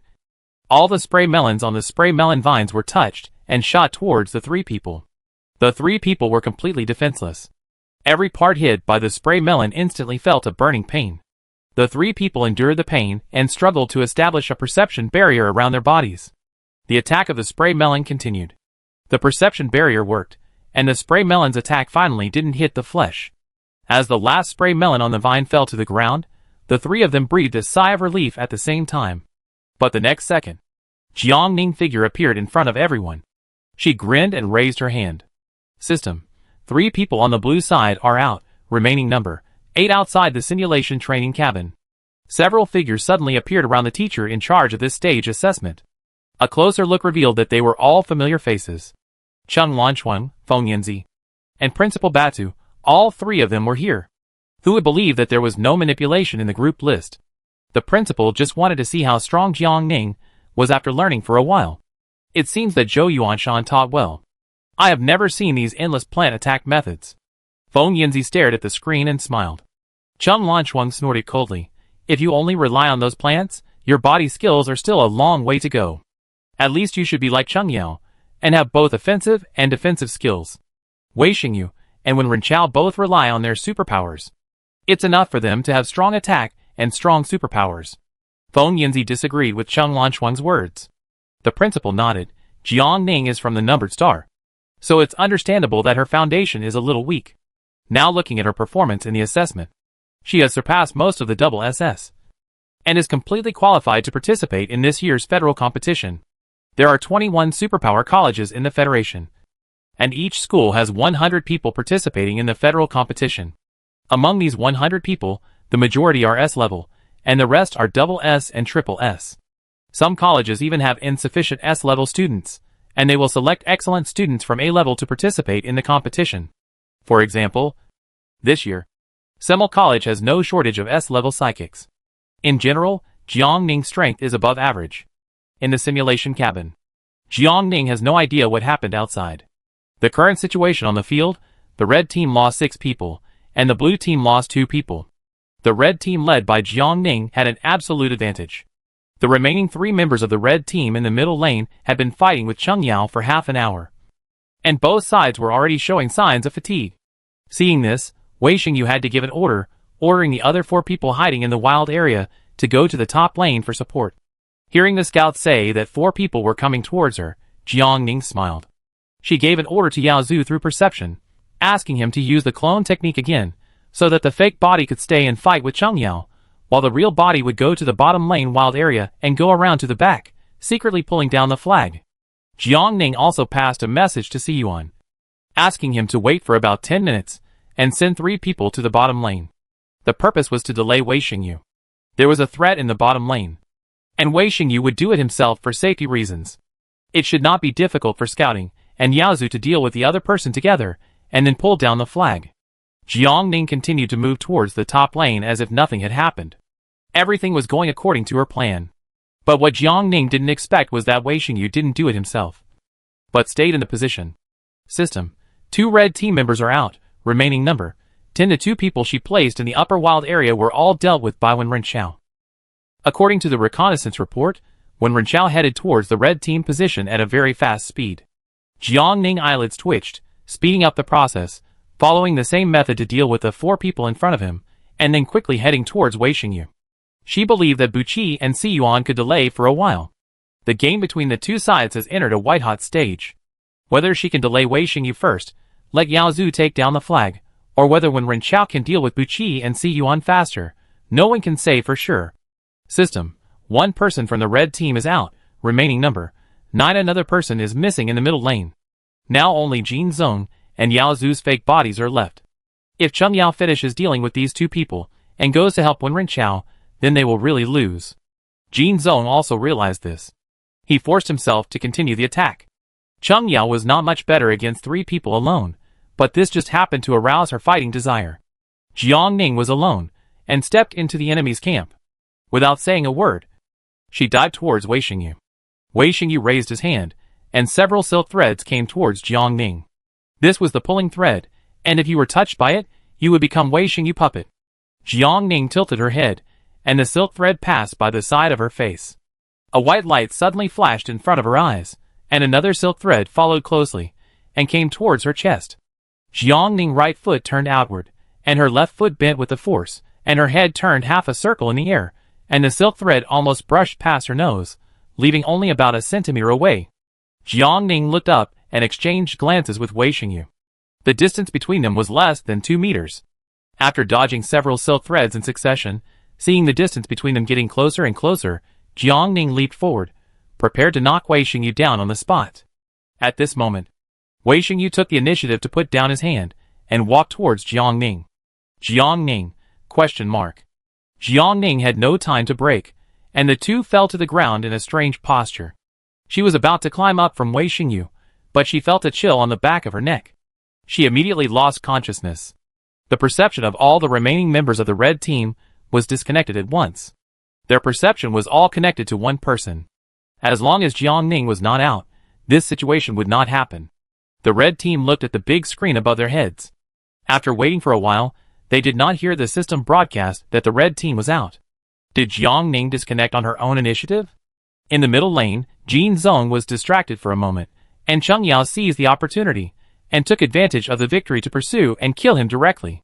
all the spray melons on the spray melon vines were touched and shot towards the 3 people. The 3 people were completely defenseless. Every part hit by the spray melon instantly felt a burning pain. The 3 people endured the pain and struggled to establish a perception barrier around their bodies. The attack of the spray melon continued. The perception barrier worked, and the spray melon's attack finally didn't hit the flesh. As the last spray melon on the vine fell to the ground, the 3 of them breathed a sigh of relief at the same time. But the next second, Jiang Ning's figure appeared in front of everyone. She grinned and raised her hand. System. 3 people on the blue side are out, remaining number 8 outside the simulation training cabin. Several figures suddenly appeared around the teacher in charge of this stage assessment. A closer look revealed that they were all familiar faces. Chung Lanchuan, Feng Yanzi, and Principal Batu, all 3 of them were here. Who would believe that there was no manipulation in the group list? The principal just wanted to see how strong Jiang Ning was after learning for a while. It seems that Zhou Yuanshan taught well. I have never seen these endless plant attack methods. Feng Yanzi stared at the screen and smiled. Chung Lanchuan snorted coldly. If you only rely on those plants, your body skills are still a long way to go. At least you should be like Chung Yao, and have both offensive and defensive skills. Wei Xingyu and Wen Renchao both rely on their superpowers. It's enough for them to have strong attack and strong superpowers. Feng Yanzi disagreed with Chung Lanchuan's words. The principal nodded. Jiang Ning is from the numbered star. so it's understandable that her foundation is a little weak. Now looking at her performance in the assessment, she has surpassed most of the double SS and is completely qualified to participate in this year's federal competition. There are 21 superpower colleges in the Federation, and each school has 100 people participating in the federal competition. Among these 100 people, the majority are S-level, and the rest are double S and triple S. Some colleges even have insufficient S-level students, and they will select excellent students from A-level to participate in the competition. For example, this year, Semel College has no shortage of S-level psychics. In general, Jiangning's strength is above average. In the simulation cabin, Jiangning has no idea what happened outside. The current situation on the field, the red team lost 6 people, and the blue team lost 2 people. The red team led by Jiangning had an absolute advantage. The remaining 3 members of the red team in the middle lane had been fighting with Cheng Yao for half an hour, and both sides were already showing signs of fatigue. Seeing this, Wei Xingyu had to give an order, ordering the other 4 people hiding in the wild area to go to the top lane for support. Hearing the scouts say that 4 people were coming towards her, Jiangning smiled. She gave an order to Yao Zhu through perception, asking him to use the clone technique again, so that the fake body could stay and fight with Cheng Yao, while the real body would go to the bottom lane wild area and go around to the back, secretly pulling down the flag. Jiangning also passed a message to Siyuan, asking him to wait for about 10 minutes, and send 3 people to the bottom lane. The purpose was to delay Wei Xingyu. There was a threat in the bottom lane, and Wei Xingyu would do it himself for safety reasons. It should not be difficult for scouting and Yao Zhu to deal with the other person together, and then pull down the flag. Jiangning continued to move towards the top lane as if nothing had happened. Everything was going according to her plan. But what Jiangning didn't expect was that Wei Xingyu didn't do it himself, but stayed in the position. System: 2 red team members are out, remaining number 10 to 2 people she placed in the upper wild area were all dealt with by Wen Renqiao. According to the reconnaissance report, Wen Renqiao headed towards the red team position at a very fast speed. Jiangning eyelids twitched, speeding up the process, following the same method to deal with the 4 people in front of him, and then quickly heading towards Wei Xingyu. She believed that Buqi and Siyuan could delay for a while. The game between the 2 sides has entered a white-hot stage. Whether she can delay Wei Xingyu first, let Yao Zhu take down the flag, or whether Wen Renqiao can deal with Buqi and Siyuan faster, no one can say for sure. System: 1 person from the red team is out, remaining number 9. Another person is missing in the middle lane. Now only Jin Zong and Yao Zhu's fake bodies are left. If Cheng Yao finishes dealing with these 2 people and goes to help Wen Renqiao, then they will really lose. Jin Zong also realized this. He forced himself to continue the attack. Cheng Yao was not much better against 3 people alone, but this just happened to arouse her fighting desire. Jiangning was alone, and stepped into the enemy's camp. Without saying a word, she dived towards Wei Xingyu. Wei Xingyu raised his hand, and several silk threads came towards Jiangning. This was the pulling thread, and if you were touched by it, you would become Wei Xingyu puppet. Jiangning tilted her head, and the silk thread passed by the side of her face. A white light suddenly flashed in front of her eyes, and another silk thread followed closely, and came towards her chest. Jiangning's right foot turned outward, and her left foot bent with the force, and her head turned half a circle in the air, and the silk thread almost brushed past her nose, leaving only about a centimeter away. Jiangning looked up and exchanged glances with Wei Xingyu. The distance between them was less than 2 meters. After dodging several silk threads in succession, seeing the distance between them getting closer and closer, Jiangning leaped forward, prepared to knock Wei Xingyu down on the spot. At this moment, Wei Xingyu took the initiative to put down his hand and walked towards Jiangning. Jiangning? Jiangning had no time to break, and the 2 fell to the ground in a strange posture. She was about to climb up from Wei Xingyu, but she felt a chill on the back of her neck. She immediately lost consciousness. The perception of all the remaining members of the red team was disconnected at once. Their perception was all connected to 1 person. As long as Jiangning was not out, this situation would not happen. The red team looked at the big screen above their heads. After waiting for a while, they did not hear the system broadcast that the red team was out. Did Jiangning disconnect on her own initiative? In the middle lane, Jin Zong was distracted for a moment, and Cheng Yao seized the opportunity, and took advantage of the victory to pursue and kill him directly.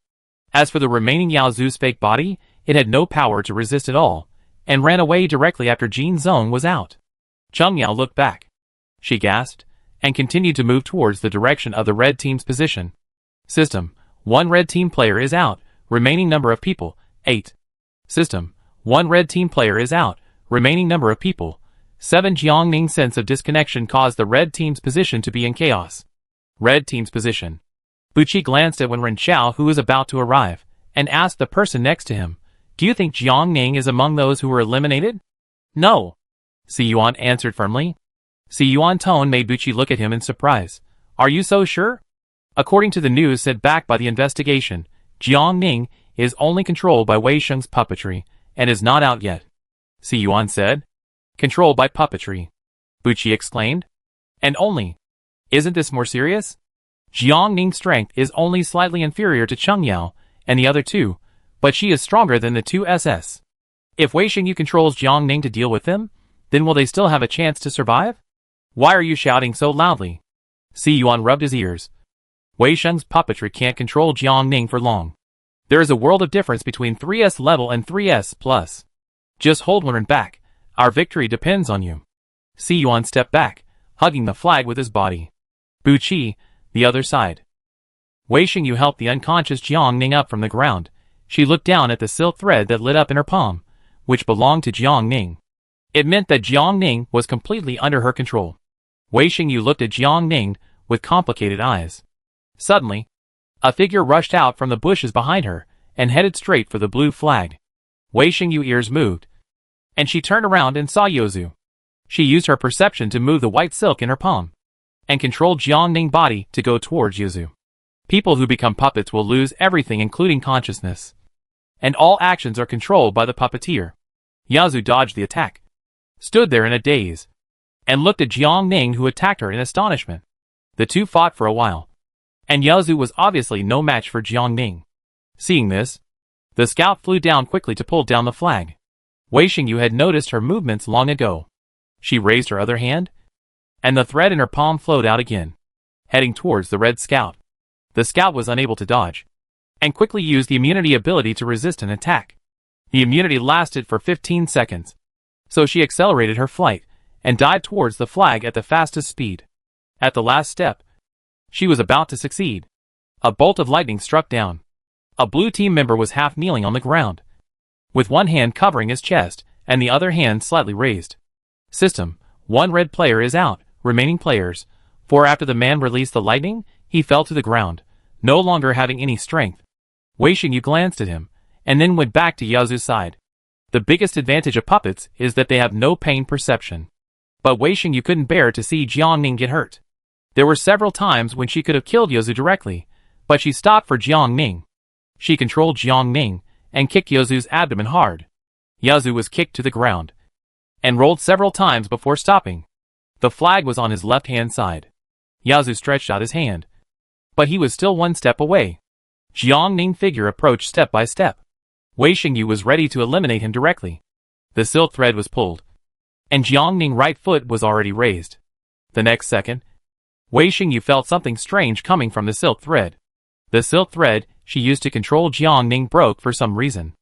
As for the remaining Yao Zhu's fake body, it had no power to resist at all, and ran away directly after Jin Zong was out. Cheng Yao looked back. She gasped, and continued to move towards the direction of the red team's position. System: 1 red team player is out, remaining number of people, 8. System: 1 red team player is out, remaining number of people, 7. Jiangning's sense of disconnection caused the red team's position to be in chaos. Red team's position. Buqi glanced at Wen Renqiao, who was about to arrive, and asked the person next to him, "Do you think Jiangning is among those who were eliminated?" "No," Si Yuan answered firmly. Si Yuan's tone made Buqi look at him in surprise. "Are you so sure?" According to the news sent back by the investigation, Jiangning is only controlled by Wei Sheng's puppetry, and is not out yet. Si Yuan said. "Controlled by puppetry," Buqi exclaimed. "And only. Isn't this more serious? Jiangning's strength is only slightly inferior to Cheng Yao and the other two, but she is stronger than the two SS. If Wei Shengyu controls Jiangning to deal with them, then will they still have a chance to survive? Why are you shouting so loudly?" Si Yuan rubbed his ears. Wei Sheng's puppetry can't control Jiangning for long. There is a world of difference between 3S level and 3S plus. Just hold Wen back. Our victory depends on you. Si Yuan stepped back, hugging the flag with his body. Buqi, the other side. Wei Shengyu helped the unconscious Jiangning up from the ground. She looked down at the silk thread that lit up in her palm, which belonged to Jiangning. It meant that Jiangning was completely under her control. Wei Shengyu looked at Jiangning with complicated eyes. Suddenly, a figure rushed out from the bushes behind her and headed straight for the blue flag. Wei Shengyu's ears moved, and she turned around and saw Yozu. She used her perception to move the white silk in her palm and controlled Jiangning's body to go towards Yozu. People who become puppets will lose everything including consciousness, and all actions are controlled by the puppeteer. Yazu dodged the attack, stood there in a daze, and looked at Jiangning, who attacked her in astonishment. The two fought for a while, and Yazu was obviously no match for Jiangning. Seeing this, the scout flew down quickly to pull down the flag. Wei Shengyu had noticed her movements long ago. She raised her other hand, and the thread in her palm flowed out again, heading towards the red scout. The scout was unable to dodge, and quickly used the immunity ability to resist an attack. The immunity lasted for 15 seconds, so she accelerated her flight and dived towards the flag at the fastest speed. At the last step, she was about to succeed. A bolt of lightning struck down. A blue team member was half kneeling on the ground, with one hand covering his chest and the other hand slightly raised. System: 1 red player is out, remaining players 4. After the man released the lightning, he fell to the ground, no longer having any strength. Wei Shengyu glanced at him, and then went back to Yazu's side. The biggest advantage of puppets is that they have no pain perception. But Wei Shengyu couldn't bear to see Jiangning get hurt. There were several times when she could have killed Yazu directly, but she stopped for Jiangning. She controlled Jiangning and kicked Yazu's abdomen hard. Yazu was kicked to the ground and rolled several times before stopping. The flag was on his left-hand side. Yazu stretched out his hand, but he was still one step away. Jiangning's figure approached step by step. Wei Shengyu was ready to eliminate him directly. The silk thread was pulled, and Jiangning's right foot was already raised. The next second, Wei Shengyu felt something strange coming from the silk thread. The silk thread she used to control Jiangning broke for some reason.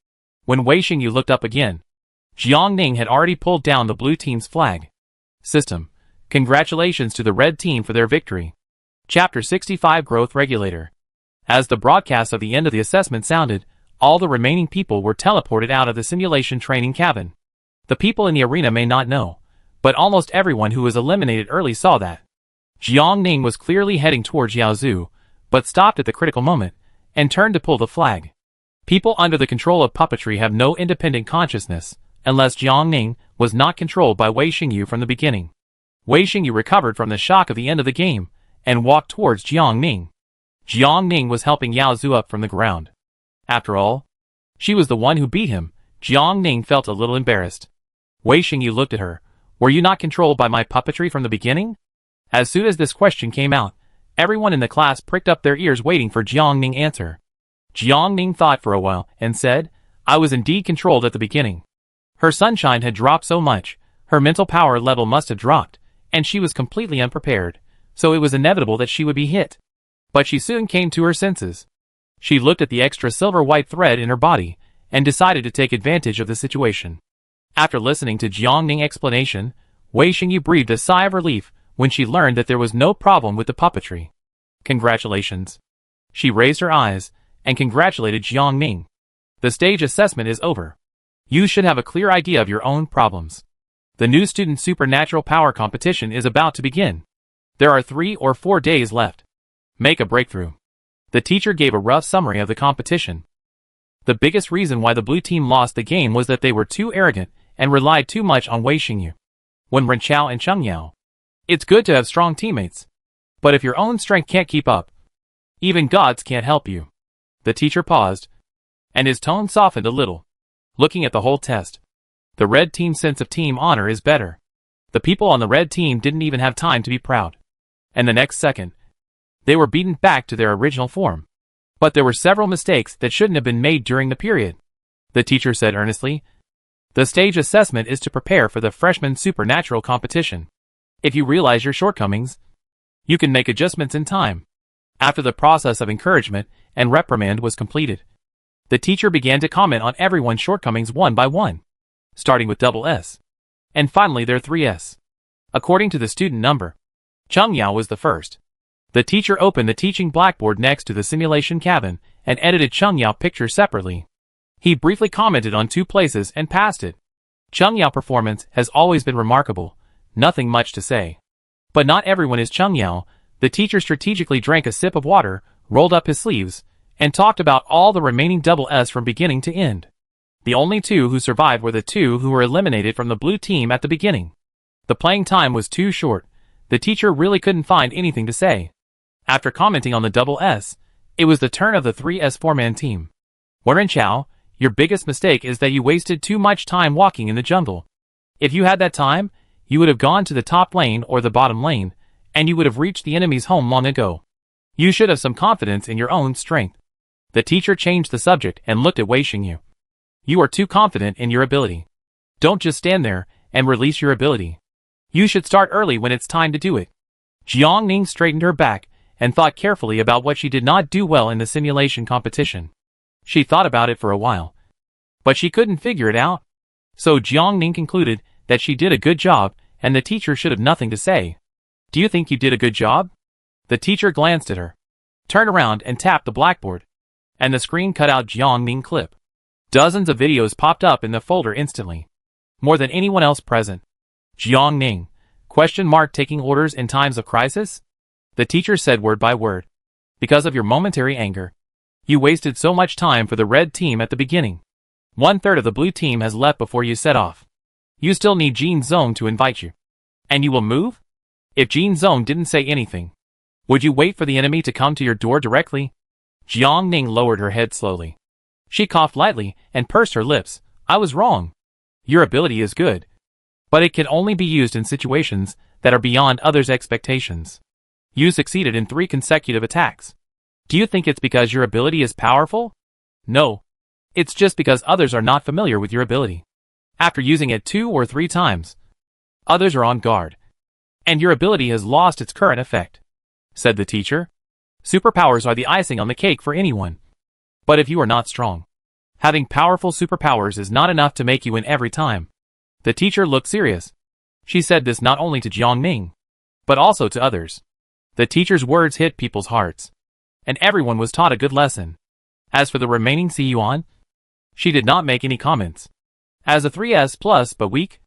When Wei Shengyu looked up again, Jiangning had already pulled down the blue team's flag. System: congratulations to the red team for their victory. Chapter 65 Growth Regulator. As the broadcast of the end of the assessment sounded, all the remaining people were teleported out of the simulation training cabin. The people in the arena may not know, but almost everyone who was eliminated early saw that. Jiangning was clearly heading towards Yaozu, but stopped at the critical moment, and turned to pull the flag. People under the control of puppetry have no independent consciousness, unless Jiangning was not controlled by Wei Shengyu from the beginning. Wei Shengyu recovered from the shock of the end of the game, and walked towards Jiangning. Jiangning was helping Yaozu up from the ground. After all, she was the one who beat him. Jiangning felt a little embarrassed. Wei Shengyu looked at her. "Were you not controlled by my puppetry from the beginning?" As soon as this question came out, everyone in the class pricked up their ears waiting for Jiangning's answer. Jiangning thought for a while and said, "I was indeed controlled at the beginning." Her sunshine had dropped so much, her mental power level must have dropped, and she was completely unprepared, so it was inevitable that she would be hit. But she soon came to her senses. She looked at the extra silver white thread in her body, and decided to take advantage of the situation. After listening to Jiangning's explanation, Wei Shengyu breathed a sigh of relief when she learned that there was no problem with the puppetry. Congratulations. She raised her eyes and congratulated Jiang Ning. The stage assessment is over. You should have a clear idea of your own problems. The new student supernatural power competition is about to begin. There are 3 or 4 days left. Make a breakthrough. The teacher gave a rough summary of the competition. The biggest reason why the blue team lost the game was that they were too arrogant and relied too much on Wei Xingyu, Wen Renqiao and Cheng Yao. It's good to have strong teammates. But if your own strength can't keep up, even gods can't help you. The teacher paused, and his tone softened a little. Looking at the whole test, the red team's sense of team honor is better. The people on the red team didn't even have time to be proud. And the next second, they were beaten back to their original form. But there were several mistakes that shouldn't have been made during the period. The teacher said earnestly, the stage assessment is to prepare for the freshman supernatural competition. If you realize your shortcomings, you can make adjustments in time. After the process of encouragement and reprimand was completed, the teacher began to comment on everyone's shortcomings one by one, starting with double S, and finally their 3S. According to the student number, Cheng Yao was the first. The teacher opened the teaching blackboard next to the simulation cabin and edited Cheng Yao picture separately. He briefly commented on 2 places and passed it. Cheng Yao performance has always been remarkable, nothing much to say. But not everyone is Cheng Yao. The teacher strategically drank a sip of water, rolled up his sleeves, and talked about all the remaining double S from beginning to end. The only 2 who survived were the 2 who were eliminated from the blue team at the beginning. The playing time was too short. The teacher really couldn't find anything to say. After commenting on the double S, it was the turn of the 3S 4-man team. Wen Renqiao, your biggest mistake is that you wasted too much time walking in the jungle. If you had that time, you would have gone to the top lane or the bottom lane, and you would have reached the enemy's home long ago. You should have some confidence in your own strength. The teacher changed the subject and looked at Wei Xingyu. You are too confident in your ability. Don't just stand there and release your ability. You should start early when it's time to do it. Jiang Ning straightened her back and thought carefully about what she did not do well in the simulation competition. She thought about it for a while, but she couldn't figure it out. So Jiang Ning concluded that she did a good job and the teacher should have nothing to say. Do you think you did a good job? The teacher glanced at her, turned around and tapped the blackboard, and the screen cut out Jiang Ning clip. Dozens of videos popped up in the folder instantly. More than anyone else present. Jiang Ning, ? Taking orders in times of crisis? The teacher said word by word. Because of your momentary anger, you wasted so much time for the red team at the beginning. 1/3 of the blue team has left before you set off. You still need Jin Zong to invite you. And you will move? If Jin Zong didn't say anything, would you wait for the enemy to come to your door directly? Jiang Ning lowered her head slowly. She coughed lightly and pursed her lips. I was wrong. Your ability is good, but it can only be used in situations that are beyond others' expectations. You succeeded in 3 consecutive attacks. Do you think it's because your ability is powerful? No. It's just because others are not familiar with your ability. After using it 2 or 3 times, others are on guard, and your ability has lost its current effect, said the teacher. Superpowers are the icing on the cake for anyone. But if you are not strong, having powerful superpowers is not enough to make you win every time. The teacher looked serious. She said this not only to Jiang Ning, but also to others. The teacher's words hit people's hearts, and everyone was taught a good lesson. As for the remaining Yuan, she did not make any comments. As a 3S plus but weak,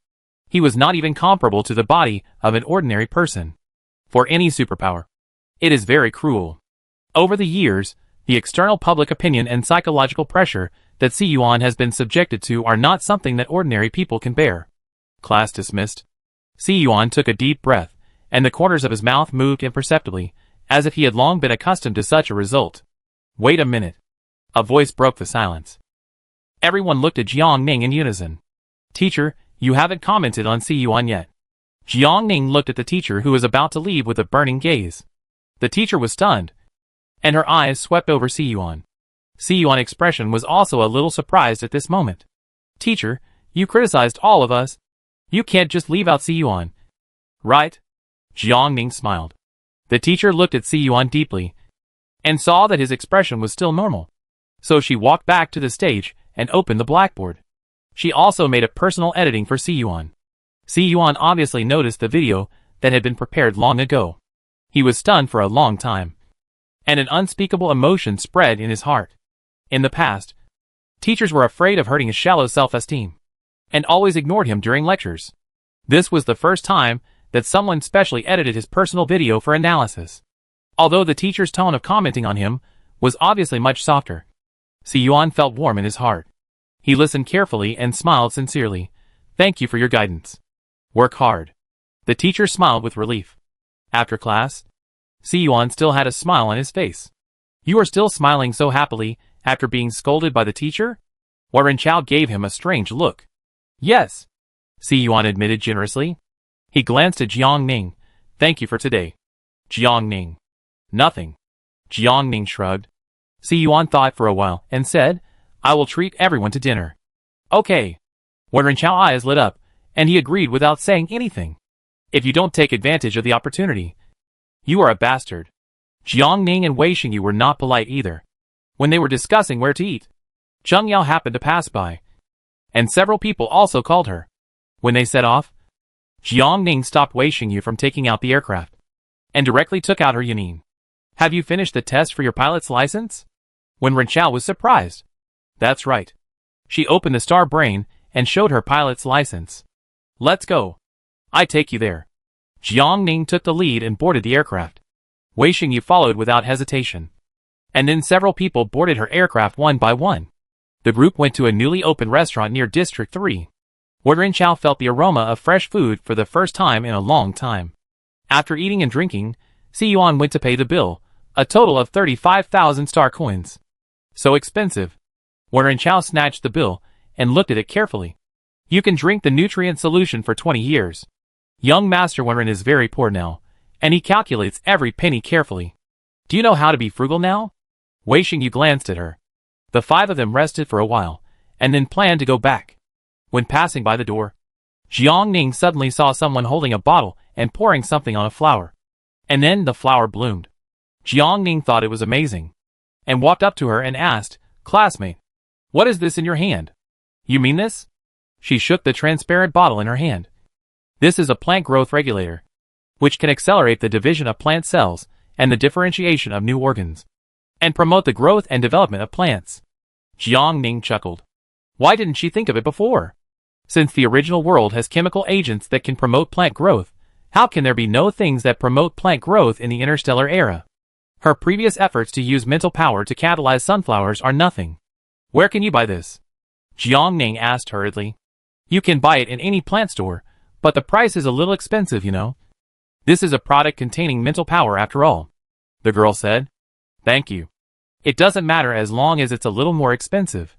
he was not even comparable to the body of an ordinary person. For any superpower, it is very cruel. Over the years, the external public opinion and psychological pressure that Yuan has been subjected to are not something that ordinary people can bear. Class dismissed. Yuan took a deep breath, and the corners of his mouth moved imperceptibly, as if he had long been accustomed to such a result. Wait a minute. A voice broke the silence. Everyone looked at Jiang Ning in unison. Teacher, you haven't commented on Yuan yet. Jiang Ning looked at the teacher who was about to leave with a burning gaze. The teacher was stunned, and her eyes swept over Yuan. Yuan's expression was also a little surprised at this moment. Teacher, you criticized all of us. You can't just leave out Yuan. Right? Jiang Ning smiled. The teacher looked at Yuan deeply, and saw that his expression was still normal. So she walked back to the stage and opened the blackboard. She also made a personal editing for Yuan. Yuan obviously noticed the video that had been prepared long ago. He was stunned for a long time, and an unspeakable emotion spread in his heart. In the past, teachers were afraid of hurting his shallow self-esteem, and always ignored him during lectures. This was the first time that someone specially edited his personal video for analysis. Although the teacher's tone of commenting on him was obviously much softer, Si-Yuan felt warm in his heart. He listened carefully and smiled sincerely. "Thank you for your guidance. Work hard." The teacher smiled with relief. After class, Si-Yuan still had a smile on his face. "You are still smiling so happily after being scolded by the teacher?" Warren Chow gave him a strange look. "Yes," Si-Yuan admitted generously. He glanced at Jiang Ning. "Thank you for today." Jiang Ning. "Nothing." Jiang Ning shrugged. Si-Yuan thought for a while and said, "I will treat everyone to dinner." "Okay." Warren Chow's eyes lit up, and he agreed without saying anything. "If you don't take advantage of the opportunity, you are a bastard." Jiang Ning and Wei Xingyu were not polite either. When they were discussing where to eat, Cheng Yao happened to pass by, and several people also called her. When they set off, Jiang Ning stopped Wei Xingyu from taking out the aircraft, and directly took out her Yunin. "Have you finished the test for your pilot's license?" When Ren Chao was surprised. "That's right." She opened the star brain and showed her pilot's license. "Let's go. I take you there." Jiang Ning took the lead and boarded the aircraft. Wei Xingyu followed without hesitation. And then several people boarded her aircraft one by one. The group went to a newly opened restaurant near District 3. Where Ren Chao felt the aroma of fresh food for the first time in a long time. After eating and drinking, Si-Yuan went to pay the bill, a total of 35,000 star coins. "So expensive." Ren Chao snatched the bill and looked at it carefully. "You can drink the nutrient solution for 20 years. Young Master Wen is very poor now, and he calculates every penny carefully. Do you know how to be frugal now?" Wei Xingyu glanced at her. The five of them rested for a while, and then planned to go back. When passing by the door, Jiang Ning suddenly saw someone holding a bottle and pouring something on a flower. And then the flower bloomed. Jiang Ning thought it was amazing, and walked up to her and asked, "Classmate, what is this in your hand? You mean this?" She shook the transparent bottle in her hand. "This is a plant growth regulator, which can accelerate the division of plant cells and the differentiation of new organs, and promote the growth and development of plants." Jiang Ning chuckled. Why didn't she think of it before? Since the original world has chemical agents that can promote plant growth, how can there be no things that promote plant growth in the interstellar era? Her previous efforts to use mental power to catalyze sunflowers are nothing. "Where can you buy this?" Jiang Ning asked hurriedly. "You can buy it in any plant store, but the price is a little expensive, you know. This is a product containing mental power after all," the girl said. "Thank you. It doesn't matter as long as it's a little more expensive."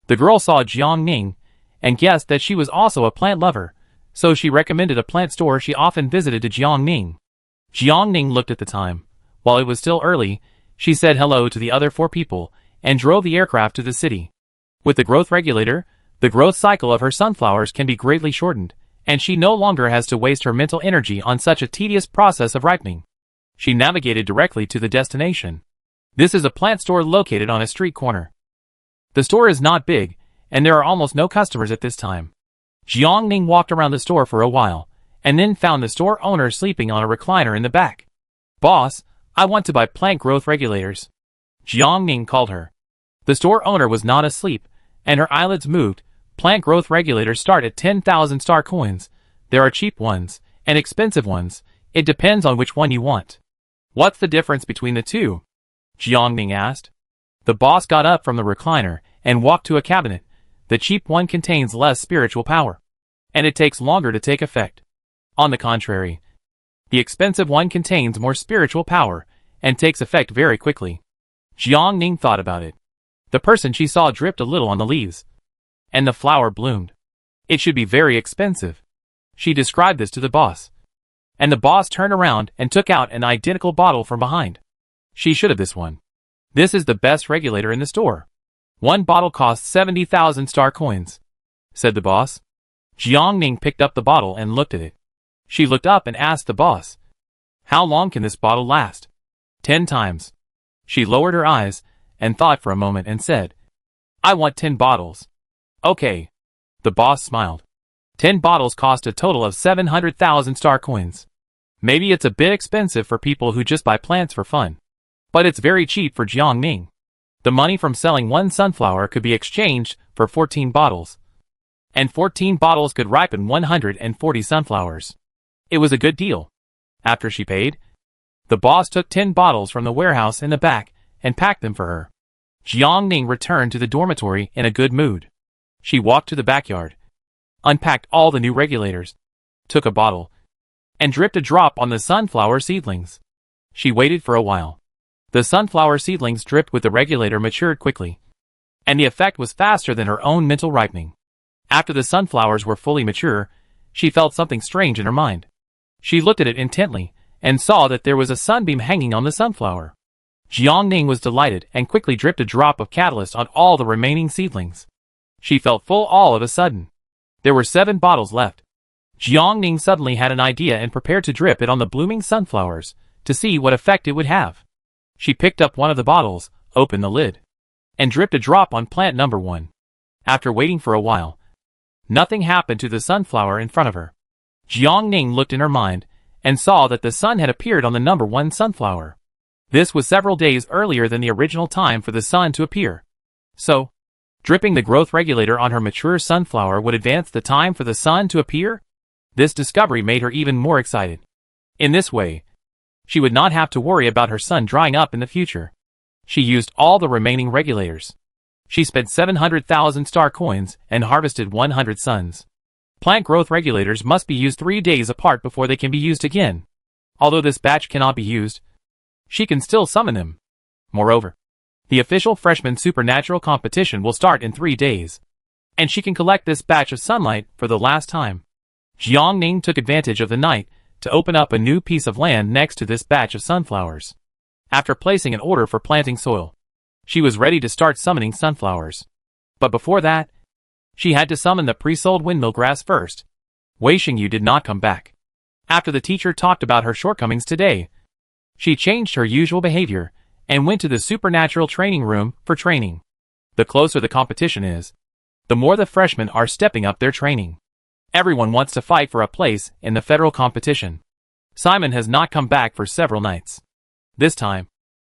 The girl saw Jiang Ning and guessed that she was also a plant lover, so she recommended a plant store she often visited to Jiang Ning. Jiang Ning looked at the time. While it was still early, she said hello to the other 4 people and drove the aircraft to the city. With the growth regulator, the growth cycle of her sunflowers can be greatly shortened, and she no longer has to waste her mental energy on such a tedious process of ripening. She navigated directly to the destination. This is a plant store located on a street corner. The store is not big, and there are almost no customers at this time. Jiang Ning walked around the store for a while, and then found the store owner sleeping on a recliner in the back. "Boss, I want to buy plant growth regulators," Jiang Ning called her. The store owner was not asleep, and her eyelids moved. "Plant growth regulators start at 10,000 star coins. There are cheap ones, and expensive ones. It depends on which one you want." "What's the difference between the two?" Jiang Ning asked. The boss got up from the recliner and walked to a cabinet. "The cheap one contains less spiritual power, and it takes longer to take effect. On the contrary, the expensive one contains more spiritual power and takes effect very quickly." Jiang Ning thought about it. The person she saw dripped a little on the leaves, and the flower bloomed. It should be very expensive. She described this to the boss, and the boss turned around and took out an identical bottle from behind. She should have this one. "This is the best regulator in the store. One bottle costs 70,000 star coins," said the boss. Jiang Ning picked up the bottle and looked at it. She looked up and asked the boss, "How long can this bottle last?" 10 times. She lowered her eyes and thought for a moment and said, "I want 10 bottles." "Okay." The boss smiled. 10 bottles cost a total of 700,000 star coins. Maybe it's a bit expensive for people who just buy plants for fun. But it's very cheap for Jiang Ning. The money from selling one sunflower could be exchanged for 14 bottles. And 14 bottles could ripen 140 sunflowers. It was a good deal. After she paid, the boss took 10 bottles from the warehouse in the back and packed them for her. Jiang Ning returned to the dormitory in a good mood. She walked to the backyard, unpacked all the new regulators, took a bottle, and dripped a drop on the sunflower seedlings. She waited for a while. The sunflower seedlings dripped with the regulator matured quickly, and the effect was faster than her own mental ripening. After the sunflowers were fully mature, she felt something strange in her mind. She looked at it intently, and saw that there was a sunbeam hanging on the sunflower. Jiang Ning was delighted and quickly dripped a drop of catalyst on all the remaining seedlings. She felt full all of a sudden. There were 7 bottles left. Jiang Ning suddenly had an idea and prepared to drip it on the blooming sunflowers, to see what effect it would have. She picked up one of the bottles, opened the lid, and dripped a drop on plant number 1. After waiting for a while, nothing happened to the sunflower in front of her. Jiang Ning looked in her mind, and saw that the sun had appeared on the number 1 sunflower. This was several days earlier than the original time for the sun to appear. So, dripping the growth regulator on her mature sunflower would advance the time for the sun to appear? This discovery made her even more excited. In this way, she would not have to worry about her sun drying up in the future. She used all the remaining regulators. She spent 700,000 star coins and harvested 100 suns. Plant growth regulators must be used 3 days apart before they can be used again. Although this batch cannot be used, she can still summon them. Moreover, the official freshman supernatural competition will start in 3 days, and she can collect this batch of sunlight for the last time. Jiang Ning took advantage of the night to open up a new piece of land next to this batch of sunflowers. After placing an order for planting soil, she was ready to start summoning sunflowers. But before that, she had to summon the pre-sold windmill grass first. Wei Xingyu did not come back. After the teacher talked about her shortcomings today, she changed her usual behavior and went to the supernatural training room for training. The closer the competition is, the more the freshmen are stepping up their training. Everyone wants to fight for a place in the federal competition. Simon has not come back for several nights. This time,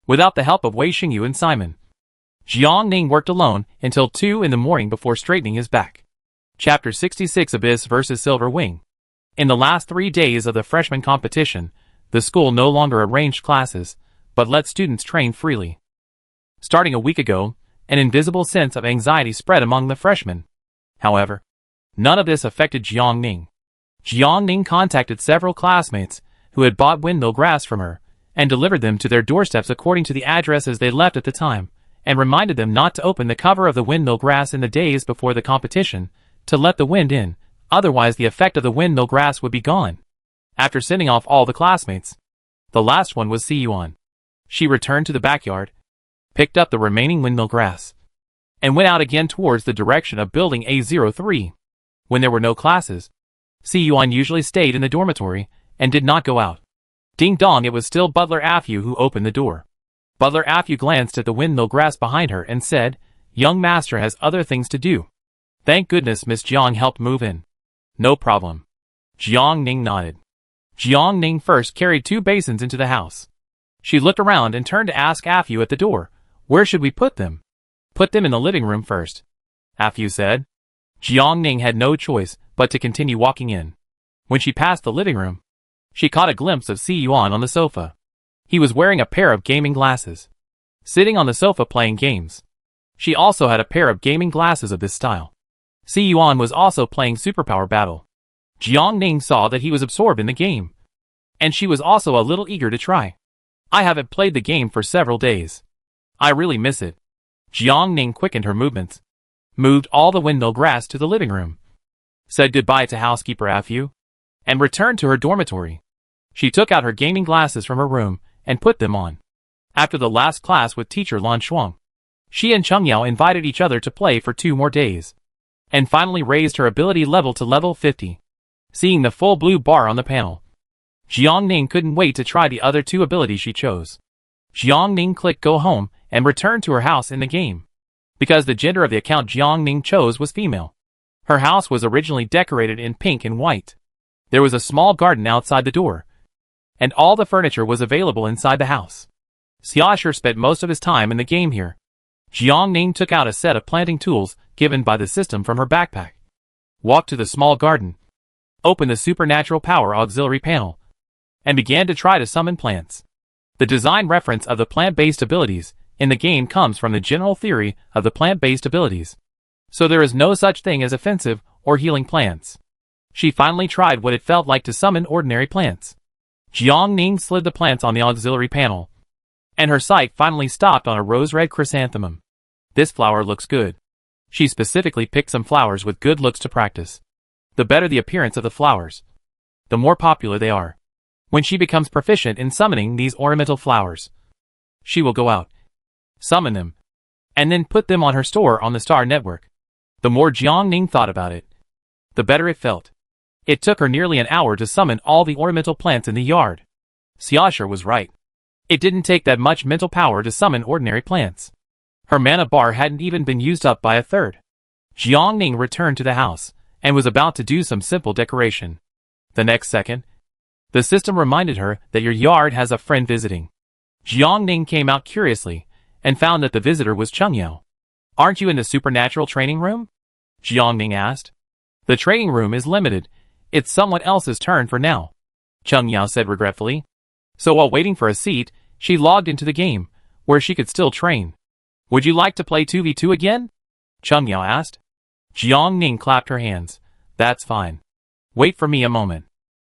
without the help of Wei Xingyu and Simon, Jiang Ning worked alone until 2 in the morning before straightening his back. Chapter 66 Abyss vs. Silver Wing. In the last 3 days of the freshman competition, the school no longer arranged classes, but let students train freely. Starting a week ago, an invisible sense of anxiety spread among the freshmen. However, none of this affected Jiang Ning. Jiang Ning contacted several classmates who had bought windmill grass from her, and delivered them to their doorsteps according to the addresses they left at the time, and reminded them not to open the cover of the windmill grass in the days before the competition, to let the wind in, otherwise the effect of the windmill grass would be gone. After sending off all the classmates, the last one was Siyuan. She returned to the backyard, picked up the remaining windmill grass, and went out again towards the direction of building A03. When there were no classes, Siyuan usually stayed in the dormitory and did not go out. Ding dong, it was still Butler Afu who opened the door. Butler Afu glanced at the windmill grass behind her and said, "Young master has other things to do." Thank goodness Miss Jiang helped move in. No problem. Jiang Ning nodded. Jiang Ning first carried 2 basins into the house. She looked around and turned to ask Afu at the door, "Where should we put them?" "Put them in the living room first," Afu said. Jiang Ning had no choice but to continue walking in. When she passed the living room, she caught a glimpse of Siyuan on the sofa. He was wearing a pair of gaming glasses, sitting on the sofa playing games. She also had a pair of gaming glasses of this style. Siyuan was also playing Superpower Battle. Jiang Ning saw that he was absorbed in the game, and she was also a little eager to try. "I haven't played the game for several days. I really miss it." Jiang Ning quickened her movements, moved all the windmill grass to the living room, said goodbye to housekeeper Afu, and returned to her dormitory. She took out her gaming glasses from her room and put them on. After the last class with teacher Lan Shuang, she and Cheng Yao invited each other to play for 2 more days, and finally raised her ability level to level 50. Seeing the full blue bar on the panel, Jiang Ning couldn't wait to try the other 2 abilities she chose. Jiang Ning clicked go home and returned to her house in the game. Because the gender of the account Jiang Ning chose was female, her house was originally decorated in pink and white. There was a small garden outside the door, and all the furniture was available inside the house. Xiaoshu spent most of his time in the game here. Jiangning took out a set of planting tools given by the system from her backpack, walked to the small garden, opened the supernatural power auxiliary panel, and began to try to summon plants. The design reference of the plant-based abilities in the game comes from the general theory of the plant-based abilities. So there is no such thing as offensive or healing plants. She finally tried what it felt like to summon ordinary plants. Jiangning slid the plants on the auxiliary panel, and her sight finally stopped on a rose-red chrysanthemum. This flower looks good. She specifically picked some flowers with good looks to practice. The better the appearance of the flowers, the more popular they are. When she becomes proficient in summoning these ornamental flowers, she will go out, summon them, and then put them on her store on the Star Network. The more Jiangning thought about it, the better it felt. It took her nearly an hour to summon all the ornamental plants in the yard. Xiaoshu was right. It didn't take that much mental power to summon ordinary plants. Her mana bar hadn't even been used up by a third. Jiangning returned to the house, and was about to do some simple decoration. The next second, the system reminded her that your yard has a friend visiting. Jiangning came out curiously, and found that the visitor was Chungyao. Aren't you in the supernatural training room? Jiangning asked. The training room is limited. It's someone else's turn for now, Chungyao said regretfully. So while waiting for a seat, she logged into the game, where she could still train. Would you like to play 2v2 again? Chungyao asked. Jiangning clapped her hands. That's fine. Wait for me a moment.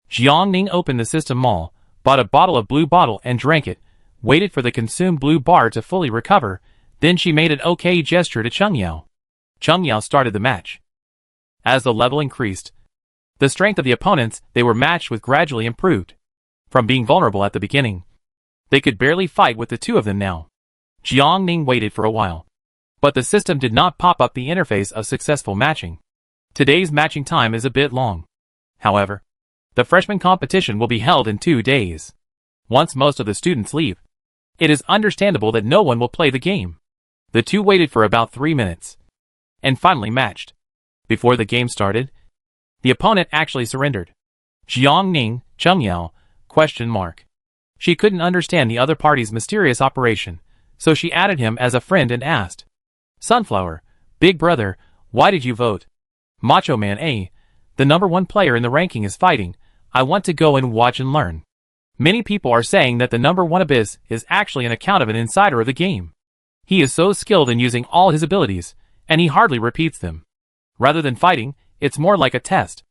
Jiangning opened the system mall, bought a bottle of blue bottle and drank it, waited for the consumed blue bar to fully recover, then she made an okay gesture to Chungyao. Chungyao started the match. As the level increased, the strength of the opponents they were matched with gradually improved. From being vulnerable at the beginning, they could barely fight with the two of them now. Jiangning waited for a while, but the system did not pop up the interface of successful matching. Today's matching time is a bit long. However, the freshman competition will be held in 2 days. Once most of the students leave, it is understandable that no one will play the game. The two waited for about 3 minutes, and finally matched. Before the game started, the opponent actually surrendered. Jiangning, Chungyao, ? She couldn't understand the other party's mysterious operation, so she added him as a friend and asked, Sunflower, big brother, why did you vote? Macho Man A, the #1 player in the ranking is fighting. I want to go and watch and learn. Many people are saying that the #1 Abyss is actually an account of an insider of the game. He is so skilled in using all his abilities, and he hardly repeats them. Rather than fighting, it's more like a test.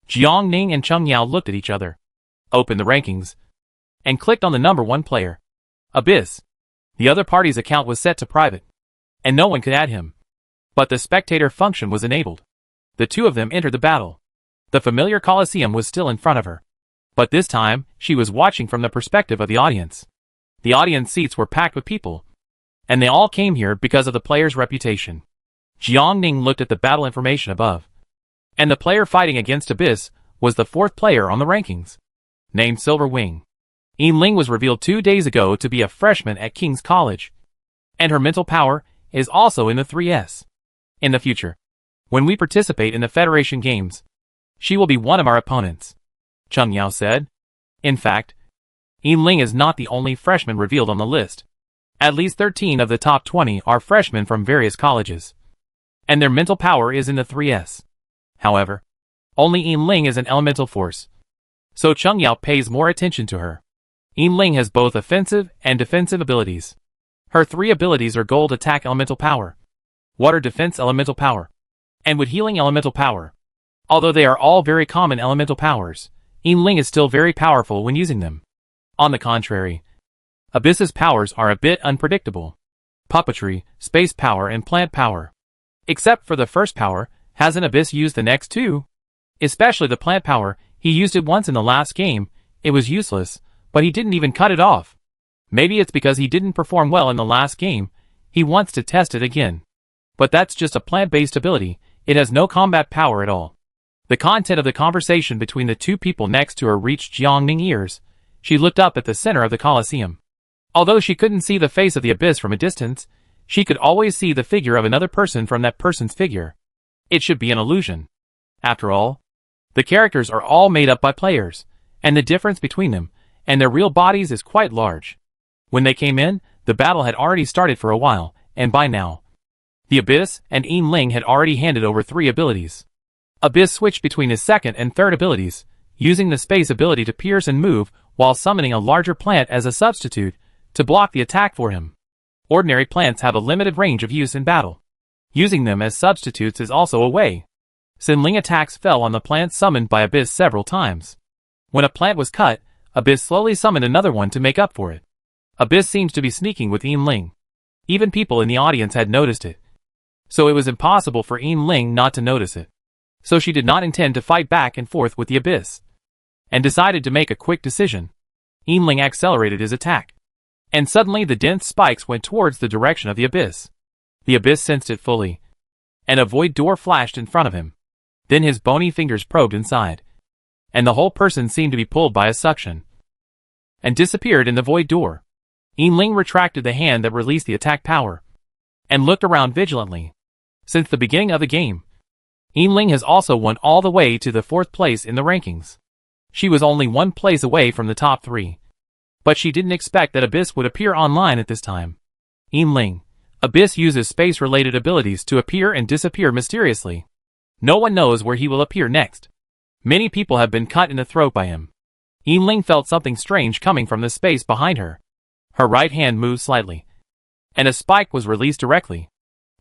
Jiangning and Chungyao looked at each other, opened the rankings, and clicked on the #1 player. Abyss. The other party's account was set to private, and no one could add him. But the spectator function was enabled. The two of them entered the battle. The familiar Colosseum was still in front of her. But this time, she was watching from the perspective of the audience. The audience seats were packed with people, and they all came here because of the player's reputation. Jiangning looked at the battle information above, and the player fighting against Abyss was the 4th player on the rankings, named Silver Wing. Ling was revealed 2 days ago to be a freshman at King's College, and her mental power is also in the 3S. In the future, when we participate in the Federation Games, she will be one of our opponents, Chungyao said. In fact, Ling is not the only freshman revealed on the list. At least 13 of the top 20 are freshmen from various colleges, and their mental power is in the 3S. However, only Ling is an elemental force, so Chungyao pays more attention to her. Ling has both offensive and defensive abilities. Her 3 abilities are Gold Attack Elemental Power, Water Defense Elemental Power, and Wood Healing Elemental Power. Although they are all very common elemental powers, Ling is still very powerful when using them. On the contrary, Abyss's powers are a bit unpredictable. Puppetry, Space Power, and Plant Power. Except for the first power, hasn't Abyss used the next 2? Especially the Plant Power, he used it once in the last game. It was useless, but he didn't even cut it off. Maybe it's because he didn't perform well in the last game. He wants to test it again. But that's just a plant-based ability. It has no combat power at all. The content of the conversation between the two people next to her reached Jiangning's ears. She looked up at the center of the Colosseum. Although she couldn't see the face of the Abyss from a distance, she could always see the figure of another person from that person's figure. It should be an illusion. After all, the characters are all made up by players, and the difference between them, and their real bodies is quite large. When they came in, the battle had already started for a while, and by now, the Abyss and Ling had already handed over 3 abilities. Abyss switched between his second and third abilities, using the space ability to pierce and move while summoning a larger plant as a substitute to block the attack for him. Ordinary plants have a limited range of use in battle. Using them as substitutes is also a way. Ling attacks fell on the plant summoned by Abyss several times. When a plant was cut, Abyss slowly summoned another one to make up for it. Abyss seems to be sneaking with Ling. Even people in the audience had noticed it. So it was impossible for Ling not to notice it. So she did not intend to fight back and forth with the Abyss, and decided to make a quick decision. Ling accelerated his attack, and suddenly the dense spikes went towards the direction of the Abyss. The Abyss sensed it fully, and a void door flashed in front of him. Then his bony fingers probed inside, and the whole person seemed to be pulled by a suction, and disappeared in the void door. Ling retracted the hand that released the attack power, and looked around vigilantly. Since the beginning of the game, Ling has also won all the way to the 4th place in the rankings. She was only 1 place away from the top 3. But she didn't expect that Abyss would appear online at this time. Ling. Abyss uses space-related abilities to appear and disappear mysteriously. No one knows where he will appear next. Many people have been cut in the throat by him. Ling felt something strange coming from the space behind her. Her right hand moved slightly, and a spike was released directly.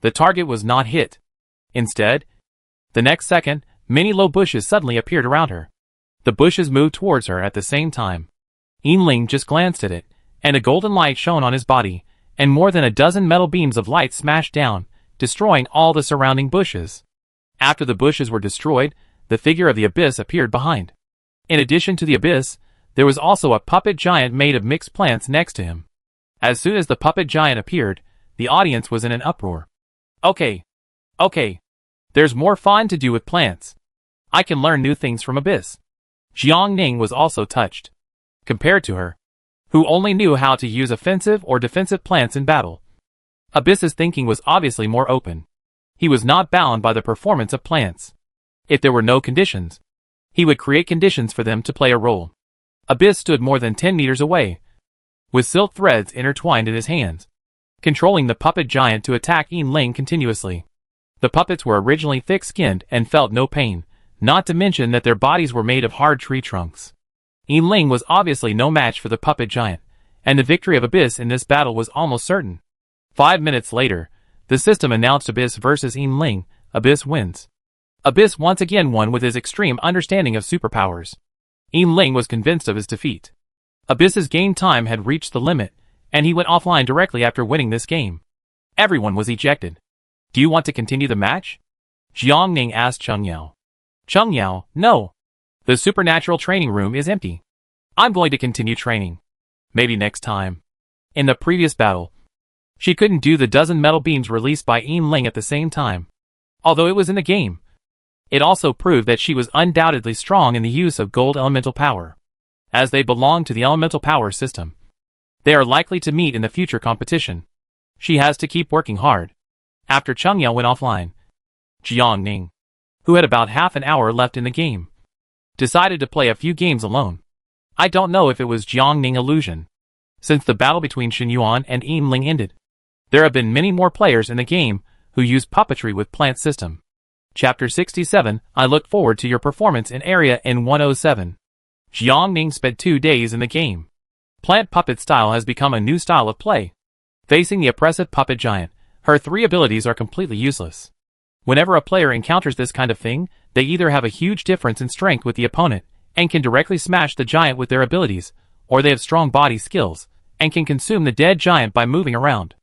The target was not hit. Instead, the next second, many low bushes suddenly appeared around her. The bushes moved towards her at the same time. Ling just glanced at it, and a golden light shone on his body, and more than a dozen metal beams of light smashed down, destroying all the surrounding bushes. After the bushes were destroyed, the figure of the Abyss appeared behind. In addition to the Abyss, there was also a puppet giant made of mixed plants next to him. As soon as the puppet giant appeared, the audience was in an uproar. Okay. There's more fun to do with plants. I can learn new things from Abyss. Ning was also touched. Compared to her, who only knew how to use offensive or defensive plants in battle, Abyss's thinking was obviously more open. He was not bound by the performance of plants. If there were no conditions, he would create conditions for them to play a role. Abyss stood more than 10 meters away, with silk threads intertwined in his hands, controlling the puppet giant to attack Ling continuously. The puppets were originally thick-skinned and felt no pain, not to mention that their bodies were made of hard tree trunks. Ling was obviously no match for the puppet giant, and the victory of Abyss in this battle was almost certain. 5 minutes later, the system announced Abyss versus Ling. Abyss wins. Abyss once again won with his extreme understanding of superpowers. Ling was convinced of his defeat. Abyss's game time had reached the limit, and he went offline directly after winning this game. Everyone was ejected. Do you want to continue the match? Ning asked Cheng Yao. Cheng Yao, no. The supernatural training room is empty. I'm going to continue training. Maybe next time. In the previous battle, she couldn't do the dozen metal beams released by Ling at the same time. Although it was in the game, it also proved that she was undoubtedly strong in the use of gold elemental power. As they belong to the elemental power system, they are likely to meet in the future competition. She has to keep working hard. After Cheng Yao went offline, Ning, who had about half an hour left in the game, decided to play a few games alone. I don't know if it was Ning illusion. Since the battle between Shen Yuan and Ling ended, there have been many more players in the game who use puppetry with plant system. Chapter 67, I look forward to your performance in Area N107. Ning spent 2 days in the game. Plant puppet style has become a new style of play. Facing the oppressive puppet giant, her 3 abilities are completely useless. Whenever a player encounters this kind of thing, they either have a huge difference in strength with the opponent, and can directly smash the giant with their abilities, or they have strong body skills, and can consume the dead giant by moving around.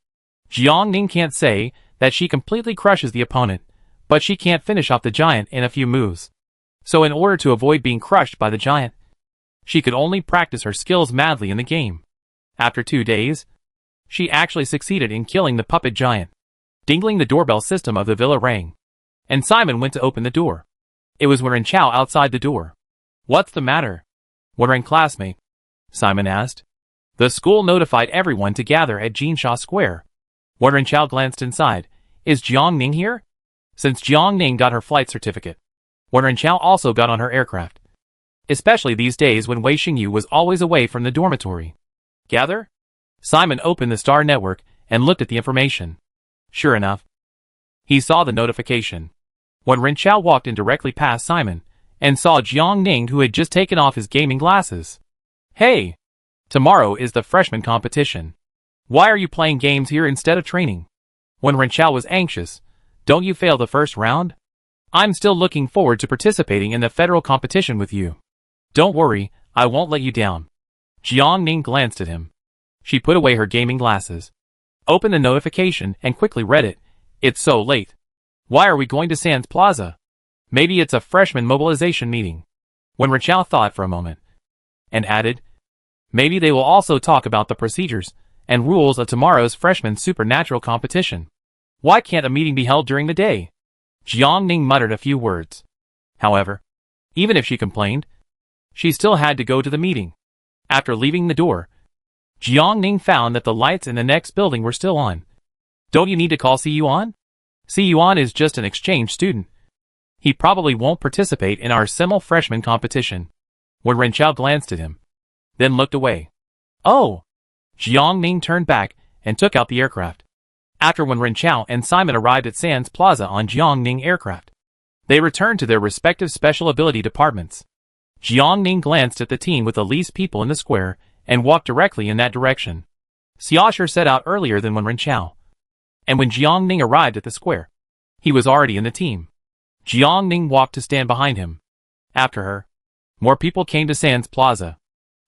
Ning can't say that she completely crushes the opponent, but she can't finish off the giant in a few moves. So in order to avoid being crushed by the giant, she could only practice her skills madly in the game. After 2 days, she actually succeeded in killing the puppet giant. Dingling the doorbell system of the villa rang, and Simon went to open the door. It was Wen Chao outside the door. What's the matter? Wen classmate? Simon asked. The school notified everyone to gather at Jinsha Square. Wen Chao glanced inside. Is Ning here? Since Ning got her flight certificate, Wen Chao also got on her aircraft. especially these days when Wei Xingyu was always away from the dormitory. Gather? Simon opened the Star Network and looked at the information. Sure enough, he saw the notification. When Ren Chao walked in directly past Simon and saw Jiang Ning, who had just taken off his gaming glasses. Hey! Tomorrow is the freshman competition. Why are you playing games here instead of training? When Ren Chao was anxious, don't you fail the first round? I'm still looking forward to participating in the federal competition with you. Don't worry, I won't let you down. Jiang Ning glanced at him. She put away her gaming glasses, opened the notification and quickly read it. It's so late. Why are we going to Sands Plaza? Maybe it's a freshman mobilization meeting. When Ren Chao thought for a moment, and added, maybe they will also talk about the procedures and rules of tomorrow's freshman supernatural competition. Why can't a meeting be held during the day? Jiang Ning muttered a few words. However, even if she complained, she still had to go to the meeting. After leaving the door, Jiang Ning found that the lights in the next building were still on. Don't you need to call Si Yuan? Si Yuan is just an exchange student. He probably won't participate in our freshman competition. When Ren Chao glanced at him, then looked away. Oh! Jiang Ning turned back and took out the aircraft. After when Ren Chao and Simon arrived at Sands Plaza on Jiang Ning aircraft, they returned to their respective special ability departments. Jiang Ning glanced at the team with the least people in the square and walked directly in that direction. Xiaosher set out earlier than when Ren Chao. And when Jiang Ning arrived at the square, he was already in the team. Jiang Ning walked to stand behind him. After her, more people came to Sands Plaza.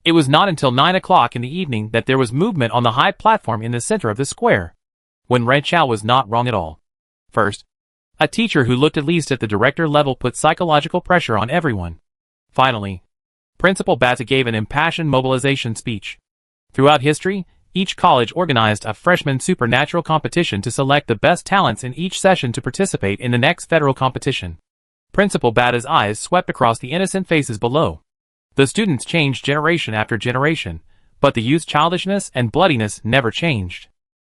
It was not until 9 o'clock in the evening that there was movement on the high platform in the center of the square. When Ren Chao was not wrong at all. First, a teacher who looked at least at the director level put psychological pressure on everyone. Finally, Principal Bata gave an impassioned mobilization speech. Throughout history, each college organized a freshman supernatural competition to select the best talents in each session to participate in the next federal competition. Principal Bata's eyes swept across the innocent faces below. The students changed generation after generation, but the youth's childishness and bloodiness never changed.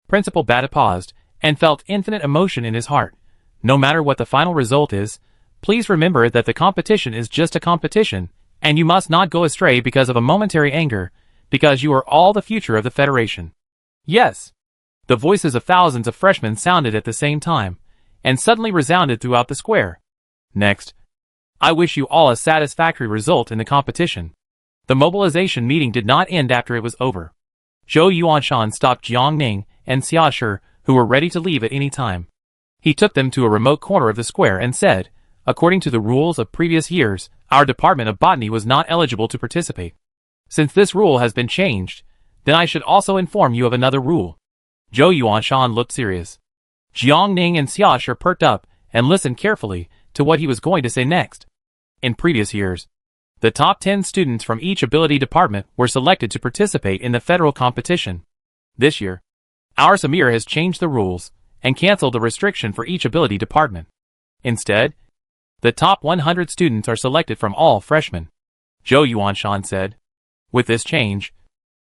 Principal Bata paused and felt infinite emotion in his heart. No matter what the final result is, please remember that the competition is just a competition, and you must not go astray because of a momentary anger, because you are all the future of the Federation. Yes! The voices of thousands of freshmen sounded at the same time, and suddenly resounded throughout the square. Next, I wish you all a satisfactory result in the competition. The mobilization meeting did not end after it was over. Zhou Yuanshan stopped Jiang Ning and Xiaosher, who were ready to leave at any time. He took them to a remote corner of the square and said, according to the rules of previous years, our Department of Botany was not eligible to participate. Since this rule has been changed, then I should also inform you of another rule. Zhou Yuanshan looked serious. Jiang Ning and Xiaosher perked up and listened carefully to what he was going to say next. In previous years, the top 10 students from each ability department were selected to participate in the federal competition. This year, our Samir has changed the rules and canceled the restriction for each ability department. Instead, the top 100 students are selected from all freshmen. Zhou Yuanshan said. With this change,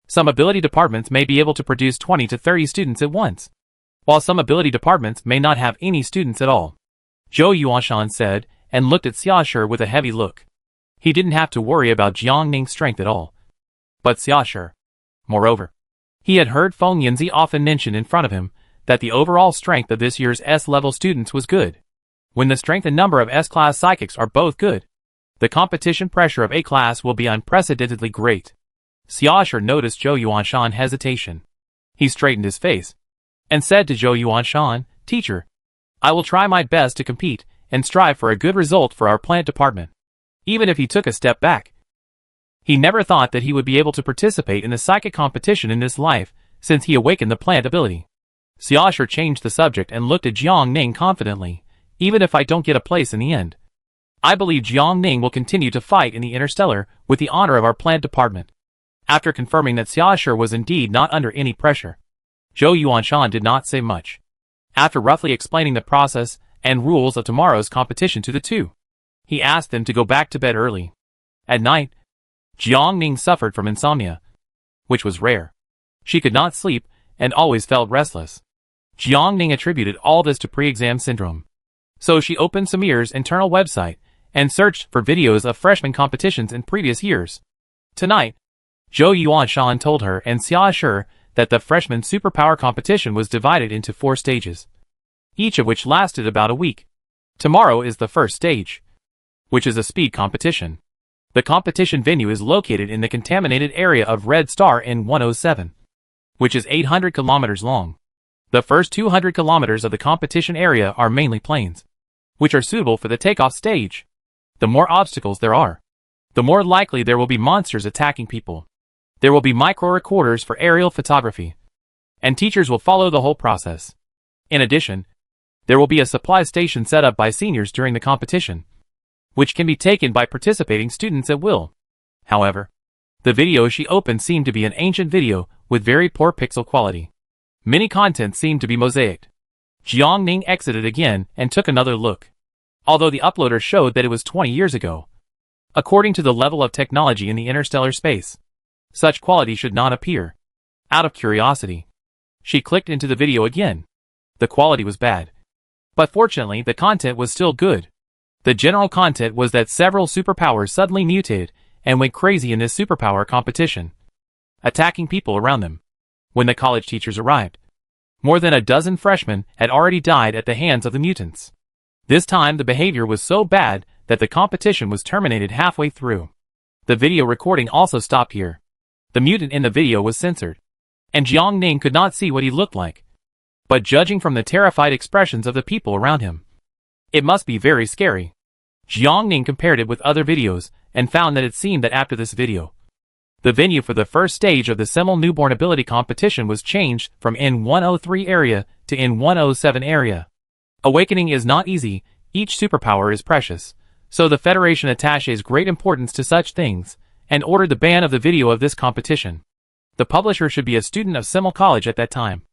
some ability departments may be able to produce 20 to 30 students at once, while some ability departments may not have any students at all. Zhou Yuanshan said, and looked at Xiaosher with a heavy look. He didn't have to worry about Jiang Ning's strength at all. But Xiaosher. Moreover, he had heard Feng Yanzi often mention in front of him that the overall strength of this year's S-level students was good. When the strength and number of S-class psychics are both good, the competition pressure of A-class will be unprecedentedly great. Xiaosher noticed Zhou Yuanshan hesitation. He straightened his face and said to Zhou Yuanshan, Teacher, I will try my best to compete and strive for a good result for our plant department. Even if he took a step back, he never thought that he would be able to participate in the psychic competition in this life since he awakened the plant ability. Xiaosher changed the subject and looked at Jiang Ning confidently. Even if I don't get a place in the end, I believe Jiang Ning will continue to fight in the Interstellar with the honor of our plant department. After confirming that Xiaosher was indeed not under any pressure, Zhou Yuanshan did not say much. After roughly explaining the process and rules of tomorrow's competition to the two, he asked them to go back to bed early. At night, Jiang Ning suffered from insomnia, which was rare. She could not sleep and always felt restless. Jiang Ning attributed all this to pre-exam syndrome. So she opened Samir's internal website and searched for videos of freshman competitions in previous years. Tonight, Zhou Yuanshan told her and Xia Shi that the freshman superpower competition was divided into 4 stages, each of which lasted about a week. Tomorrow is the first stage, which is a speed competition. The competition venue is located in the contaminated area of Red Star in 107, which is 800 kilometers long. The first 200 kilometers of the competition area are mainly plains, which are suitable for the takeoff stage. The more obstacles there are, the more likely there will be monsters attacking people. There will be micro-recorders for aerial photography, and teachers will follow the whole process. In addition, there will be a supply station set up by seniors during the competition, which can be taken by participating students at will. However, the video she opened seemed to be an ancient video with very poor pixel quality. Many content seemed to be mosaicked. Jiang Ning exited again and took another look, although the uploader showed that it was 20 years ago. According to the level of technology in the interstellar space, such quality should not appear. Out of curiosity, she clicked into the video again. The quality was bad, but fortunately the content was still good. The general content was that several superpowers suddenly mutated and went crazy in this superpower competition, attacking people around them. When the college teachers arrived, more than a dozen freshmen had already died at the hands of the mutants. This time the behavior was so bad that the competition was terminated halfway through. The video recording also stopped here. The mutant in the video was censored, and Jiang Ning could not see what he looked like. But judging from the terrified expressions of the people around him, it must be very scary. Jiang Ning compared it with other videos and found that it seemed that after this video, the venue for the first stage of the Semel Newborn Ability Competition was changed from N103 area to N107 area. Awakening is not easy, each superpower is precious, so the Federation attaches great importance to such things, and ordered the ban of the video of this competition. The publisher should be a student of Semel College at that time.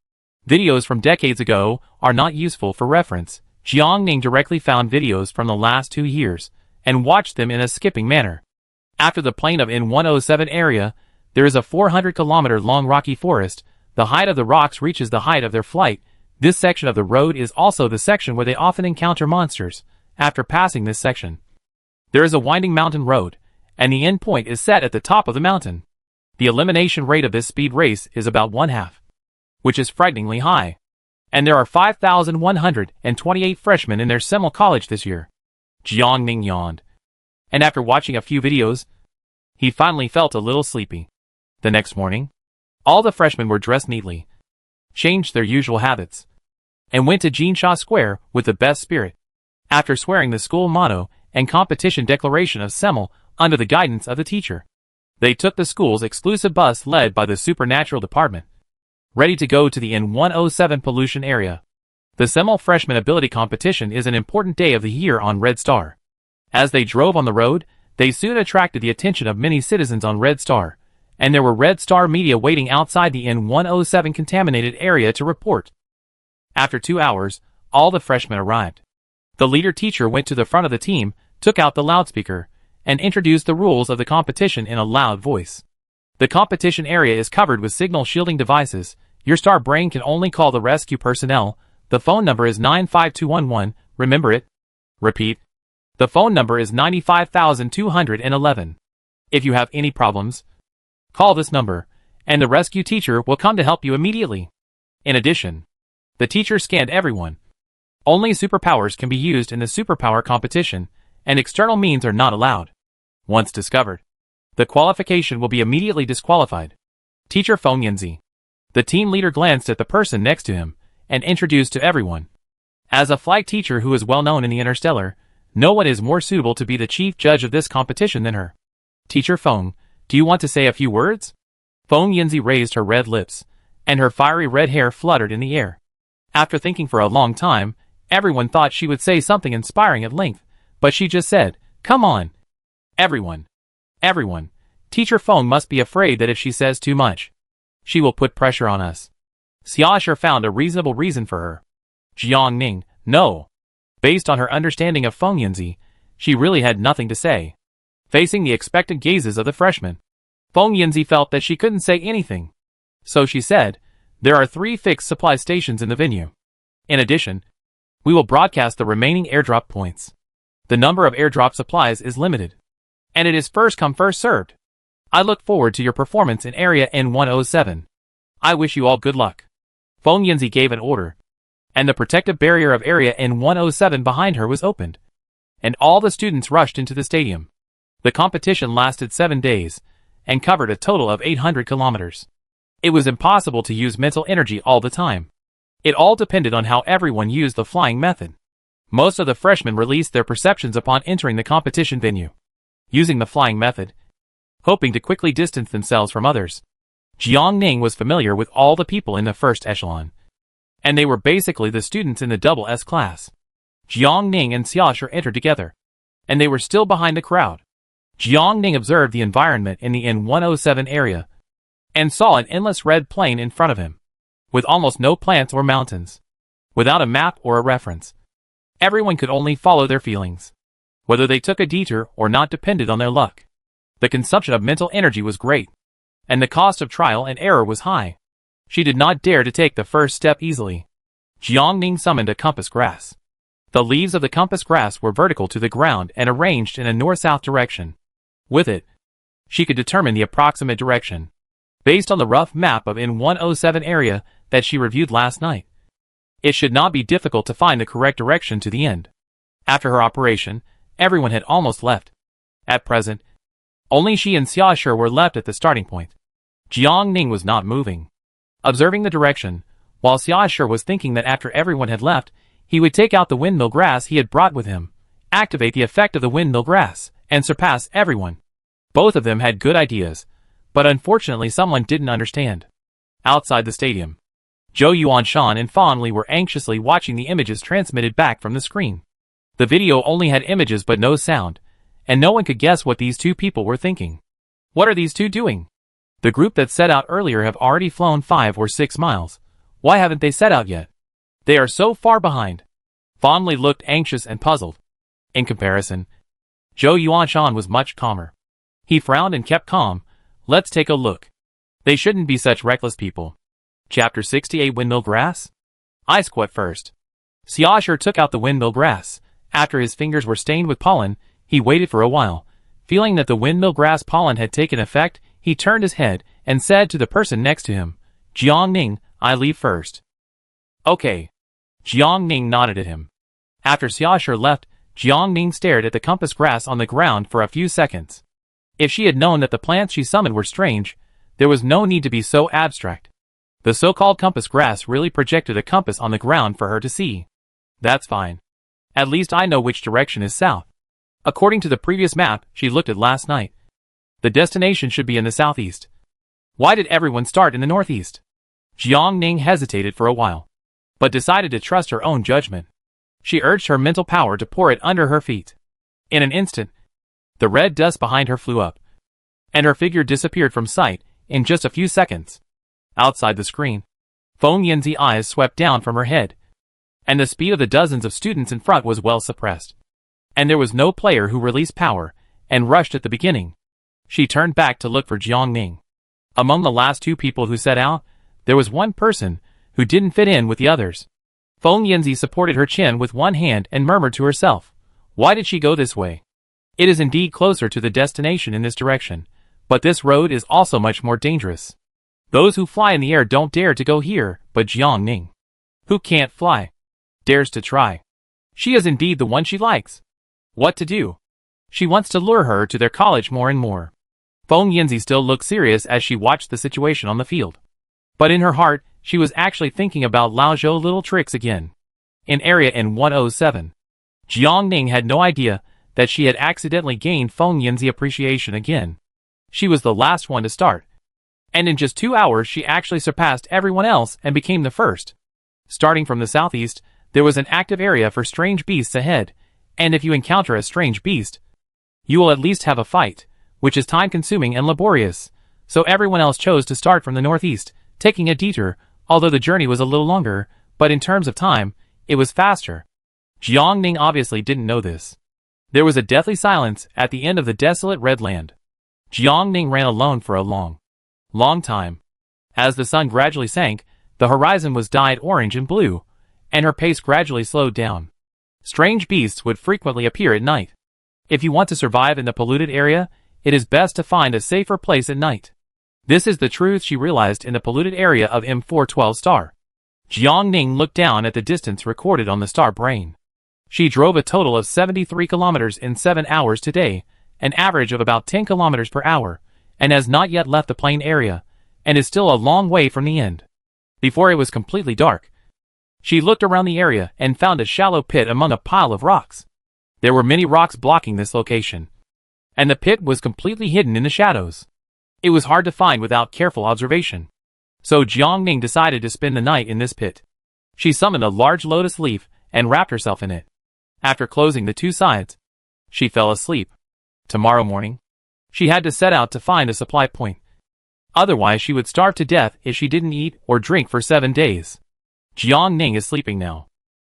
Videos from decades ago are not useful for reference. Jiang Ning directly found videos from the last 2 years, and watched them in a skipping manner. After the plain of N107 area, there is a 400-kilometer long rocky forest. The height of the rocks reaches the height of their flight. This section of the road is also the section where they often encounter monsters. After passing this section, there is a winding mountain road, and the end point is set at the top of the mountain. The elimination rate of this speed race is about 1/2, which is frighteningly high. And there are 5,128 freshmen in their Semel College this year. Jiang Ning yawned, and after watching a few videos, he finally felt a little sleepy. The next morning, all the freshmen were dressed neatly, changed their usual habits, and went to Jinsha Square with the best spirit. After swearing the school motto and competition declaration of Semel under the guidance of the teacher, they took the school's exclusive bus led by the Supernatural Department, ready to go to the N107 pollution area. The Semel Freshman Ability Competition is an important day of the year on Red Star. As they drove on the road, they soon attracted the attention of many citizens on Red Star, and there were Red Star media waiting outside the N107 contaminated area to report. After 2 hours, all the freshmen arrived. The leader teacher went to the front of the team, took out the loudspeaker, and introduced the rules of the competition in a loud voice. The competition area is covered with signal shielding devices. Your star brain can only call the rescue personnel. The phone number is 95211, remember it? Repeat. The phone number is 95211. If you have any problems, call this number, and the rescue teacher will come to help you immediately. In addition, the teacher scanned everyone. Only superpowers can be used in the superpower competition, and external means are not allowed. Once discovered, the qualification will be immediately disqualified. Teacher Feng Yanzi. The team leader glanced at the person next to him, and introduced to everyone. As a flight teacher who is well known in the Interstellar, no one is more suitable to be the chief judge of this competition than her. Teacher Feng, do you want to say a few words? Feng Yanzi raised her red lips, and her fiery red hair fluttered in the air. After thinking for a long time, everyone thought she would say something inspiring at length, but she just said, "Come on. Everyone. Everyone. Teacher Feng must be afraid that if she says too much, she will put pressure on us." Xia Shi found a reasonable reason for her. Jiang Ning, no. Based on her understanding of Feng Yanzi, she really had nothing to say. Facing the expectant gazes of the freshmen, Feng Yanzi felt that she couldn't say anything. So she said, "There are 3 fixed supply stations in the venue. In addition, we will broadcast the remaining airdrop points. The number of airdrop supplies is limited, and it is first come first served. I look forward to your performance in Area N107. I wish you all good luck. Feng Yanzi gave an order, and the protective barrier of Area N107 behind her was opened, and all the students rushed into the stadium. The competition lasted 7 days, and covered a total of 800 kilometers. It was impossible to use mental energy all the time. It all depended on how everyone used the flying method. Most of the freshmen released their perceptions upon entering the competition venue, using the flying method, hoping to quickly distance themselves from others. Jiang Ning was familiar with all the people in the first echelon, and they were basically the students in the double S class. Jiang Ning and Xiaoshu entered together, and they were still behind the crowd. Jiang Ning observed the environment in the N107 area, and saw an endless red plain in front of him, with almost no plants or mountains, without a map or a reference. Everyone could only follow their feelings. Whether they took a detour or not depended on their luck. The consumption of mental energy was great, and the cost of trial and error was high. She did not dare to take the first step easily. Jiang Ning summoned a compass grass. The leaves of the compass grass were vertical to the ground and arranged in a north-south direction. With it, she could determine the approximate direction, based on the rough map of N107 area that she reviewed last night. It should not be difficult to find the correct direction to the end. After her operation, everyone had almost left. At present, only she and Xiaoshu were left at the starting point. Jiang Ning was not moving, observing the direction, while Xiaoshu was thinking that after everyone had left, he would take out the windmill grass he had brought with him, activate the effect of the windmill grass, and surpass everyone. Both of them had good ideas, but unfortunately someone didn't understand. Outside the stadium, Zhou Yuanshan and Fan Li were anxiously watching the images transmitted back from the screen. The video only had images but no sound, and no one could guess what these two people were thinking. What are these two doing? The group that set out earlier have already flown 5 or 6 miles. Why haven't they set out yet? They are so far behind. Fan Li looked anxious and puzzled. In comparison, Zhou Yuanshan was much calmer. He frowned and kept calm. Let's take a look. They shouldn't be such reckless people. Chapter 68 Windmill Grass? I squat first. Xiaoshu took out the windmill grass. After his fingers were stained with pollen, he waited for a while. Feeling that the windmill grass pollen had taken effect, he turned his head and said to the person next to him, Jiang Ning, I leave first. Okay. Jiang Ning nodded at him. After Xiaoshu left, Jiang Ning stared at the compass grass on the ground for a few seconds. If she had known that the plants she summoned were strange, there was no need to be so abstract. The so-called compass grass really projected a compass on the ground for her to see. That's fine. At least I know which direction is south. According to the previous map she looked at last night, the destination should be in the southeast. Why did everyone start in the northeast? Jiang Ning hesitated for a while, but decided to trust her own judgment. She urged her mental power to pour it under her feet. In an instant, the red dust behind her flew up, and her figure disappeared from sight in just a few seconds. Outside the screen, Feng Yanzi's eyes swept down from her head, and the speed of the dozens of students in front was well suppressed. And there was no player who released power and rushed at the beginning. She turned back to look for Jiang Ning. Among the last 2 people who set out, there was one person who didn't fit in with the others. Feng Yanzi supported her chin with one hand and murmured to herself, why did she go this way? It is indeed closer to the destination in this direction, but this road is also much more dangerous. Those who fly in the air don't dare to go here, but Jiang Ning, who can't fly, dares to try. She is indeed the one she likes. What to do? She wants to lure her to their college more and more. Feng Yanzi still looked serious as she watched the situation on the field. But in her heart, she was actually thinking about Lao Zhou's little tricks again. In Area N107, Jiang Ning had no idea that she had accidentally gained Feng Yanzi's appreciation again. She was the last one to start, and in just 2 hours she actually surpassed everyone else and became the first. Starting from the southeast, there was an active area for strange beasts ahead, and if you encounter a strange beast, you will at least have a fight, which is time-consuming and laborious, so everyone else chose to start from the northeast, taking a detour, although the journey was a little longer, but in terms of time, it was faster. Jiang Ning obviously didn't know this. There was a deathly silence at the end of the desolate red land. Jiang Ning ran alone for a long time. As the sun gradually sank, the horizon was dyed orange and blue, and her pace gradually slowed down. Strange beasts would frequently appear at night. If you want to survive in the polluted area, it is best to find a safer place at night. This is the truth she realized in the polluted area of M412 star. Jiang Ning looked down at the distance recorded on the star brain. She drove a total of 73 kilometers in 7 hours today, an average of about 10 kilometers per hour, and has not yet left the plain area, and is still a long way from the end. Before it was completely dark, she looked around the area and found a shallow pit among a pile of rocks. There were many rocks blocking this location, and the pit was completely hidden in the shadows. It was hard to find without careful observation. So Jiang Ning decided to spend the night in this pit. She summoned a large lotus leaf and wrapped herself in it. After closing the two sides, she fell asleep. Tomorrow morning, she had to set out to find a supply point. Otherwise she would starve to death if she didn't eat or drink for 7 days. Jiang Ning is sleeping now.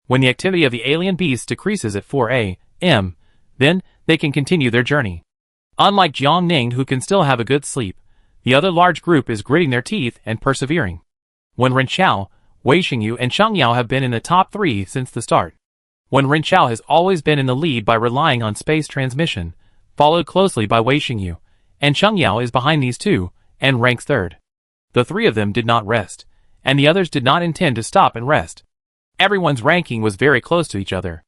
When the activity of the alien beasts decreases at 4 a.m., then they can continue their journey. Unlike Jiang Ning, who can still have a good sleep, the other large group is gritting their teeth and persevering. When Ren Chao, Wei Xingyu and Cheng Yao have been in the top 3 since the start. When Ren Chao has always been in the lead by relying on space transmission, followed closely by Wei Xingyu, and Cheng Yao is behind these two, and ranks 3rd. The 3 of them did not rest, and the others did not intend to stop and rest. Everyone's ranking was very close to each other.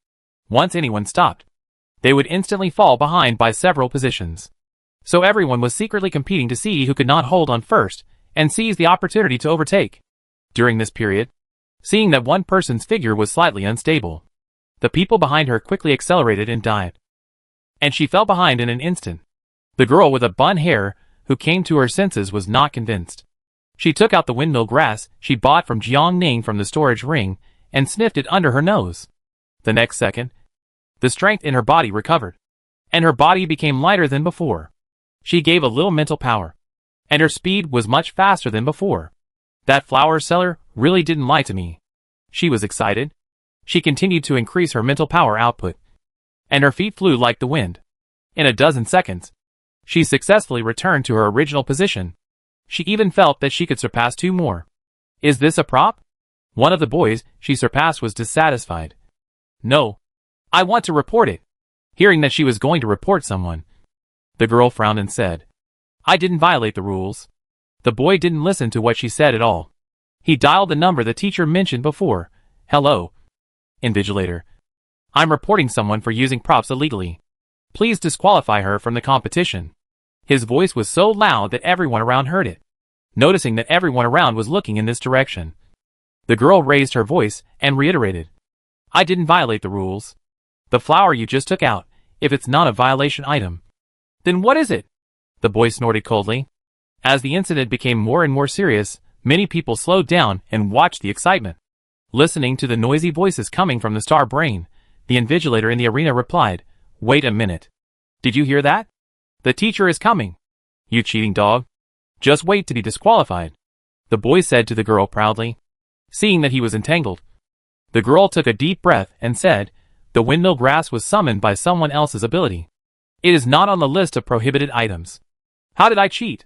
Once anyone stopped, they would instantly fall behind by several positions. So everyone was secretly competing to see who could not hold on first, and seize the opportunity to overtake. During this period, seeing that one person's figure was slightly unstable, the people behind her quickly accelerated and died. And she fell behind in an instant. The girl with a bun hair, who came to her senses, was not convinced. She took out the windmill grass she bought from Jiang Ning from the storage ring, and sniffed it under her nose. The next second, the strength in her body recovered, and her body became lighter than before. She gave a little mental power, and her speed was much faster than before. That flower seller really didn't lie to me. She was excited. She continued to increase her mental power output, and her feet flew like the wind. In a dozen seconds, she successfully returned to her original position. She even felt that she could surpass 2 more. Is this a prop? One of the boys she surpassed was dissatisfied. No. I want to report it. Hearing that she was going to report someone, the girl frowned and said, I didn't violate the rules. The boy didn't listen to what she said at all. He dialed the number the teacher mentioned before. Hello. Invigilator. I'm reporting someone for using props illegally. Please disqualify her from the competition. His voice was so loud that everyone around heard it. Noticing that everyone around was looking in this direction, the girl raised her voice and reiterated, I didn't violate the rules. The flower you just took out, if it's not a violation item, then what is it? The boy snorted coldly. As the incident became more and more serious, many people slowed down and watched the excitement. Listening to the noisy voices coming from the star brain, the invigilator in the arena replied, Wait a minute. Did you hear that? The teacher is coming. You cheating dog. Just wait to be disqualified. The boy said to the girl proudly. Seeing that he was entangled, the girl took a deep breath and said, The windmill grass was summoned by someone else's ability. It is not on the list of prohibited items. How did I cheat?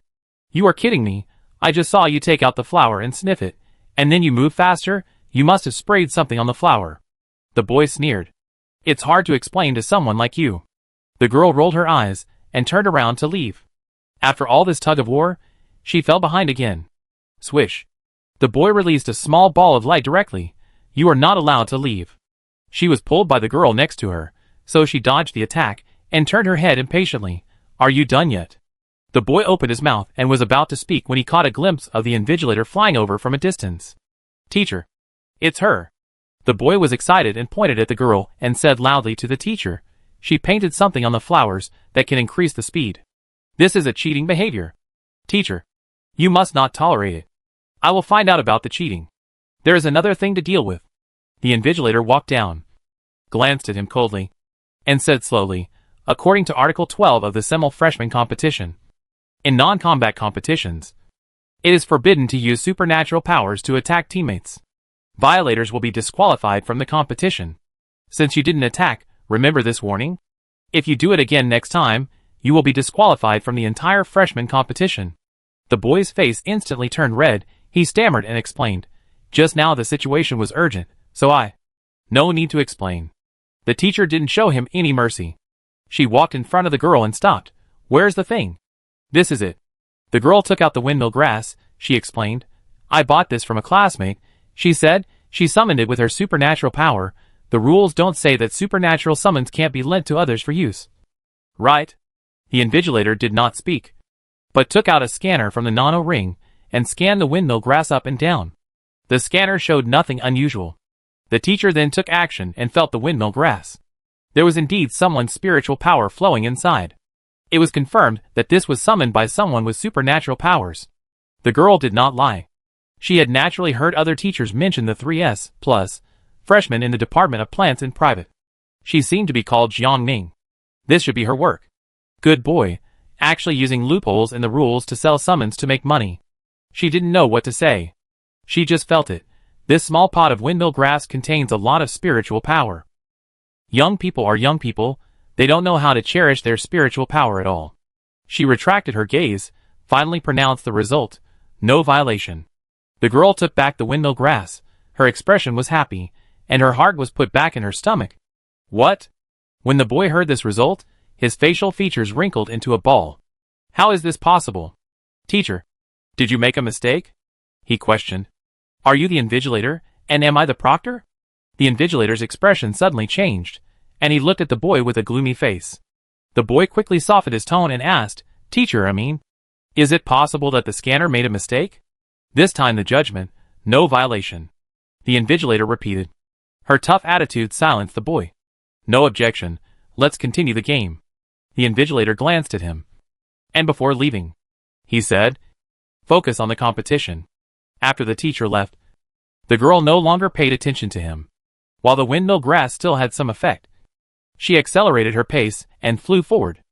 You are kidding me. I just saw you take out the flower and sniff it, and then you move faster. You must have sprayed something on the flower. The boy sneered. It's hard to explain to someone like you. The girl rolled her eyes and turned around to leave. After all this tug of war, she fell behind again. Swish. The boy released a small ball of light directly. You are not allowed to leave. She was pulled by the girl next to her, so she dodged the attack and turned her head impatiently. Are you done yet? The boy opened his mouth and was about to speak when he caught a glimpse of the invigilator flying over from a distance. Teacher. It's her. The boy was excited and pointed at the girl and said loudly to the teacher, She painted something on the flowers that can increase the speed. This is a cheating behavior. Teacher. You must not tolerate it. I will find out about the cheating. There is another thing to deal with. The invigilator walked down, glanced at him coldly, and said slowly, According to Article 12 of the Semi-Freshman Competition, in non-combat competitions, it is forbidden to use supernatural powers to attack teammates. Violators will be disqualified from the competition. Since you didn't attack, remember this warning? If you do it again next time, you will be disqualified from the entire freshman competition. The boy's face instantly turned red. He stammered and explained, Just now the situation was urgent, so I... No need to explain. The teacher didn't show him any mercy. She walked in front of the girl and stopped. "Where's the thing?" "This is it." The girl took out the windmill grass, she explained. "I bought this from a classmate," she said. "She summoned it with her supernatural power. The rules don't say that supernatural summons can't be lent to others for use." "Right." The invigilator did not speak, but took out a scanner from the nano ring and scanned the windmill grass up and down. The scanner showed nothing unusual. The teacher then took action and felt the windmill grass. There was indeed someone's spiritual power flowing inside. It was confirmed that this was summoned by someone with supernatural powers. The girl did not lie. She had naturally heard other teachers mention the 3S plus freshman in the Department of Plants in private. She seemed to be called Jiang Ning. This should be her work. Good boy, actually using loopholes in the rules to sell summons to make money. She didn't know what to say. She just felt it. This small pot of windmill grass contains a lot of spiritual power. Young people are young people. They don't know how to cherish their spiritual power at all. She retracted her gaze, finally pronounced the result. No violation. The girl took back the windmill grass. Her expression was happy, and her heart was put back in her stomach. What? When the boy heard this result, his facial features wrinkled into a ball. How is this possible? "Teacher, did you make a mistake?" he questioned. "Are you the invigilator, and am I the proctor?" The invigilator's expression suddenly changed, and he looked at the boy with a gloomy face. The boy quickly softened his tone and asked, "Teacher, is it possible that the scanner made a mistake?" This time the judgment, "No violation." The invigilator repeated. Her tough attitude silenced the boy. "No objection. Let's continue the game." The invigilator glanced at him. "And before leaving," he said, "focus on the competition." After the teacher left, the girl no longer paid attention to him. While the windmill grass still had some effect, she accelerated her pace and flew forward.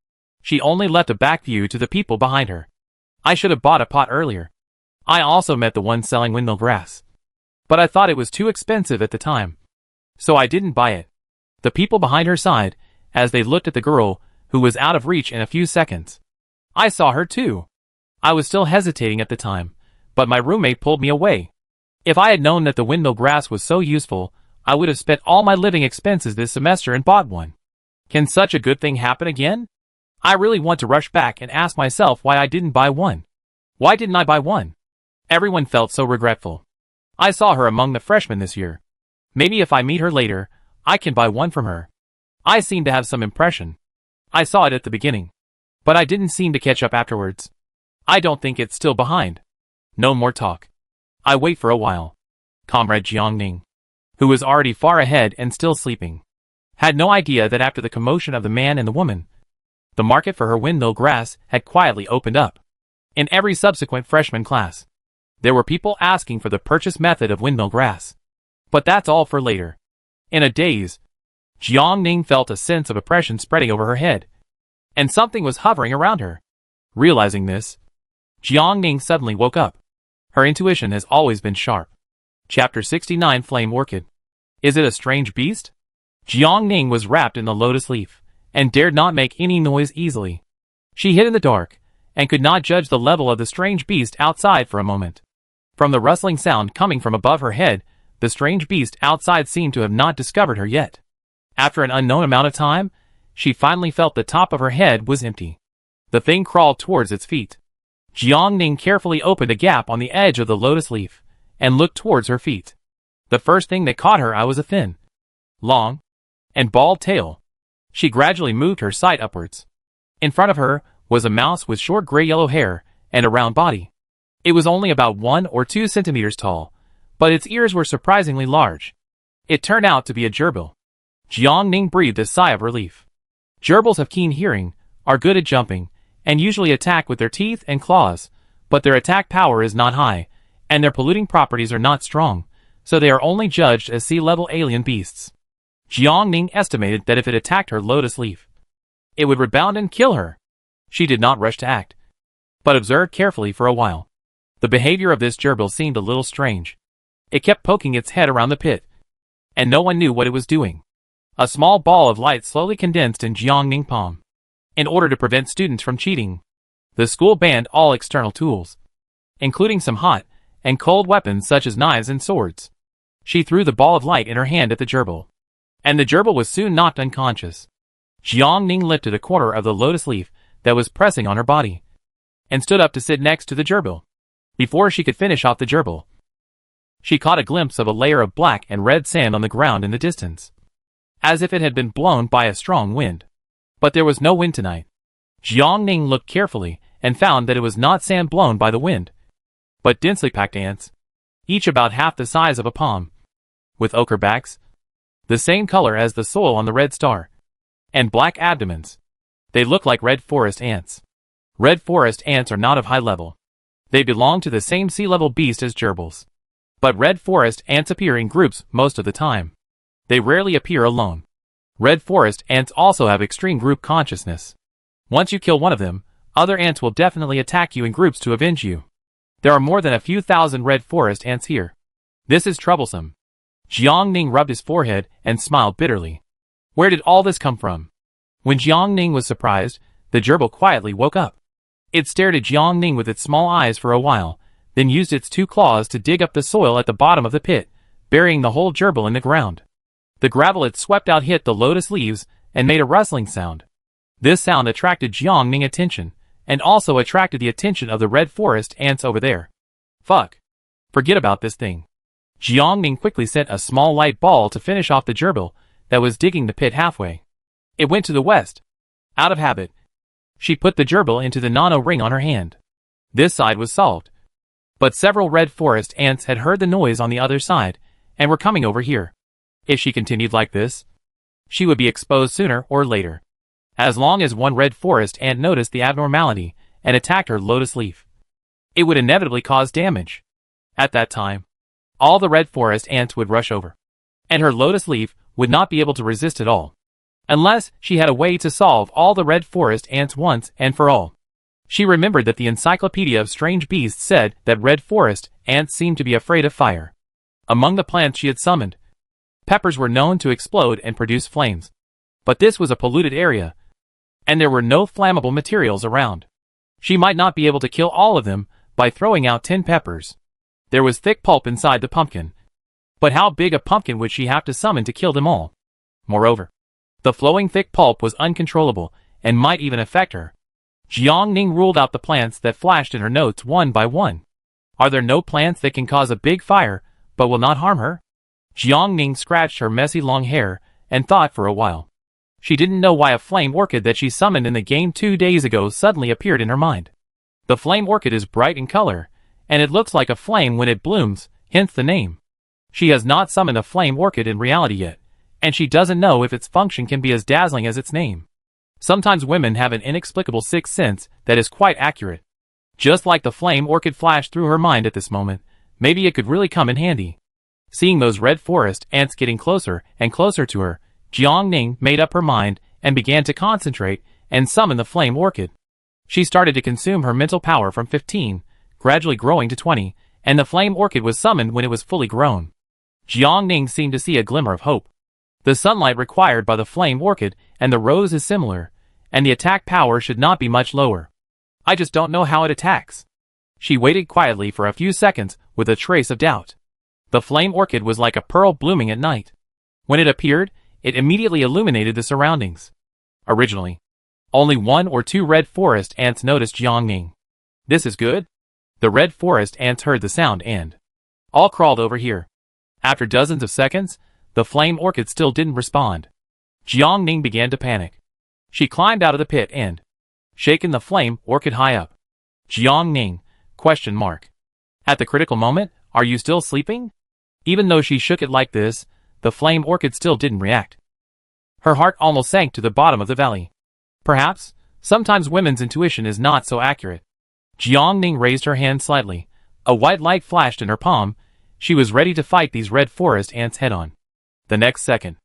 She only left a back view to the people behind her. "I should have bought a pot earlier. I also met the one selling windmill grass. But I thought it was too expensive at the time. So I didn't buy it." The people behind her sighed as they looked at the girl, who was out of reach in a few seconds. "I saw her too. I was still hesitating at the time, but my roommate pulled me away. If I had known that the windmill grass was so useful, I would have spent all my living expenses this semester and bought one. Can such a good thing happen again? I really want to rush back and ask myself why I didn't buy one. Why didn't I buy one?" Everyone felt so regretful. "I saw her among the freshmen this year. Maybe if I meet her later, I can buy one from her. I seem to have some impression. I saw it at the beginning, but I didn't seem to catch up afterwards. I don't think it's still behind." No more talk. I wait for a while. Comrade Jiang Ning, who was already far ahead and still sleeping, had no idea that after the commotion of the man and the woman, the market for her windmill grass had quietly opened up. In every subsequent freshman class, there were people asking for the purchase method of windmill grass. But that's all for later. In a daze, Jiang Ning felt a sense of oppression spreading over her head, and something was hovering around her. Realizing this, Jiang Ning suddenly woke up. Her intuition has always been sharp. Chapter 69 Flame Orchid. Is it a strange beast? Jiang Ning was wrapped in the lotus leaf, and dared not make any noise easily. She hid in the dark, and could not judge the level of the strange beast outside for a moment. From the rustling sound coming from above her head, the strange beast outside seemed to have not discovered her yet. After an unknown amount of time, she finally felt the top of her head was empty. The thing crawled towards its feet. Jiang Ning carefully opened a gap on the edge of the lotus leaf, and looked towards her feet. The first thing that caught her eye was a thin, long, and bald tail. She gradually moved her sight upwards. In front of her was a mouse with short gray-yellow hair and a round body. It was only about 1 or 2 centimeters tall, but its ears were surprisingly large. It turned out to be a gerbil. Jiang Ning breathed a sigh of relief. Gerbils have keen hearing, are good at jumping, and usually attack with their teeth and claws, but their attack power is not high, and their polluting properties are not strong, so they are only judged as sea-level alien beasts. Jiang Ning estimated that if it attacked her lotus leaf, it would rebound and kill her. She did not rush to act, but observed carefully for a while. The behavior of this gerbil seemed a little strange. It kept poking its head around the pit, and no one knew what it was doing. A small ball of light slowly condensed in Jiang Ning's palm. In order to prevent students from cheating, the school banned all external tools, including some hot and cold weapons such as knives and swords. She threw the ball of light in her hand at the gerbil, and the gerbil was soon knocked unconscious. Jiang Ning lifted a corner of the lotus leaf that was pressing on her body, and stood up to sit next to the gerbil. Before she could finish off the gerbil, she caught a glimpse of a layer of black and red sand on the ground in the distance, as if it had been blown by a strong wind. But there was no wind tonight. Jiang Ning looked carefully and found that it was not sand blown by the wind, but densely packed ants, each about half the size of a palm, with ochre backs, the same color as the soil on the red star, and black abdomens. They look like red forest ants. Red forest ants are not of high level. They belong to the same sea-level beast as gerbils. But red forest ants appear in groups most of the time. They rarely appear alone. Red forest ants also have extreme group consciousness. Once you kill one of them, other ants will definitely attack you in groups to avenge you. There are more than a few thousand red forest ants here. This is troublesome. Jiang Ning rubbed his forehead and smiled bitterly. Where did all this come from? When Jiang Ning was surprised, the gerbil quietly woke up. It stared at Jiang Ning with its small eyes for a while, then used its 2 claws to dig up the soil at the bottom of the pit, burying the whole gerbil in the ground. The gravel it swept out hit the lotus leaves and made a rustling sound. This sound attracted Jiang Ning's attention, and also attracted the attention of the red forest ants over there. Fuck. Forget about this thing. Jiang Ning quickly sent a small light ball to finish off the gerbil that was digging the pit halfway. It went to the west. Out of habit, she put the gerbil into the nano ring on her hand. This side was solved. But several red forest ants had heard the noise on the other side, and were coming over here. If she continued like this, she would be exposed sooner or later. As long as one red forest ant noticed the abnormality and attacked her lotus leaf, it would inevitably cause damage. At that time, all the red forest ants would rush over, and her lotus leaf would not be able to resist at all, unless she had a way to solve all the red forest ants once and for all. She remembered that the Encyclopedia of Strange Beasts said that red forest ants seemed to be afraid of fire. Among the plants she had summoned, peppers were known to explode and produce flames. But this was a polluted area, and there were no flammable materials around. She might not be able to kill all of them by throwing out 10 peppers. There was thick pulp inside the pumpkin. But how big a pumpkin would she have to summon to kill them all? Moreover, the flowing thick pulp was uncontrollable and might even affect her. Jiang Ning ruled out the plants that flashed in her notes one by one. Are there no plants that can cause a big fire, but will not harm her? Jiang Ning scratched her messy long hair and thought for a while. She didn't know why a flame orchid that she summoned in the game 2 days ago suddenly appeared in her mind. The flame orchid is bright in color, and it looks like a flame when it blooms, hence the name. She has not summoned a flame orchid in reality yet, and she doesn't know if its function can be as dazzling as its name. Sometimes women have an inexplicable sixth sense that is quite accurate. Just like the flame orchid flashed through her mind at this moment, maybe it could really come in handy. Seeing those red forest ants getting closer and closer to her, Jiang Ning made up her mind and began to concentrate and summon the flame orchid. She started to consume her mental power from 15, gradually growing to 20, and the flame orchid was summoned when it was fully grown. Jiang Ning seemed to see a glimmer of hope. The sunlight required by the flame orchid and the rose is similar, and the attack power should not be much lower. I just don't know how it attacks. She waited quietly for a few seconds with a trace of doubt. The flame orchid was like a pearl blooming at night. When it appeared, it immediately illuminated the surroundings. Originally, only 1 or 2 red forest ants noticed Jiang Ning. This is good? The red forest ants heard the sound and all crawled over here. After dozens of seconds, the flame orchid still didn't respond. Jiang Ning began to panic. She climbed out of the pit and shaken the flame orchid high up. Jiang Ning, ? At the critical moment, are you still sleeping? Even though she shook it like this, the flame orchid still didn't react. Her heart almost sank to the bottom of the valley. Perhaps, sometimes women's intuition is not so accurate. Jiang Ning raised her hand slightly. A white light flashed in her palm. She was ready to fight these red forest ants head-on. The next second,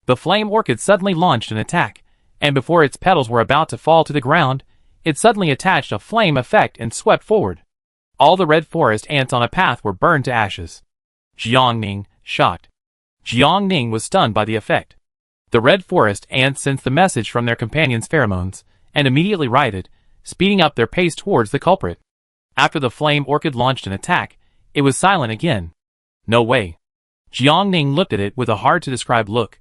the flame orchid suddenly launched an attack, and before its petals were about to fall to the ground, it suddenly attached a flame effect and swept forward. All the red forest ants on a path were burned to ashes. Jiang Ning, shocked. Jiang Ning was stunned by the effect. The red forest ants sensed the message from their companions' pheromones, and immediately rioted, speeding up their pace towards the culprit. After the flame orchid launched an attack, it was silent again. No way. Jiang Ning looked at it with a hard-to-describe look.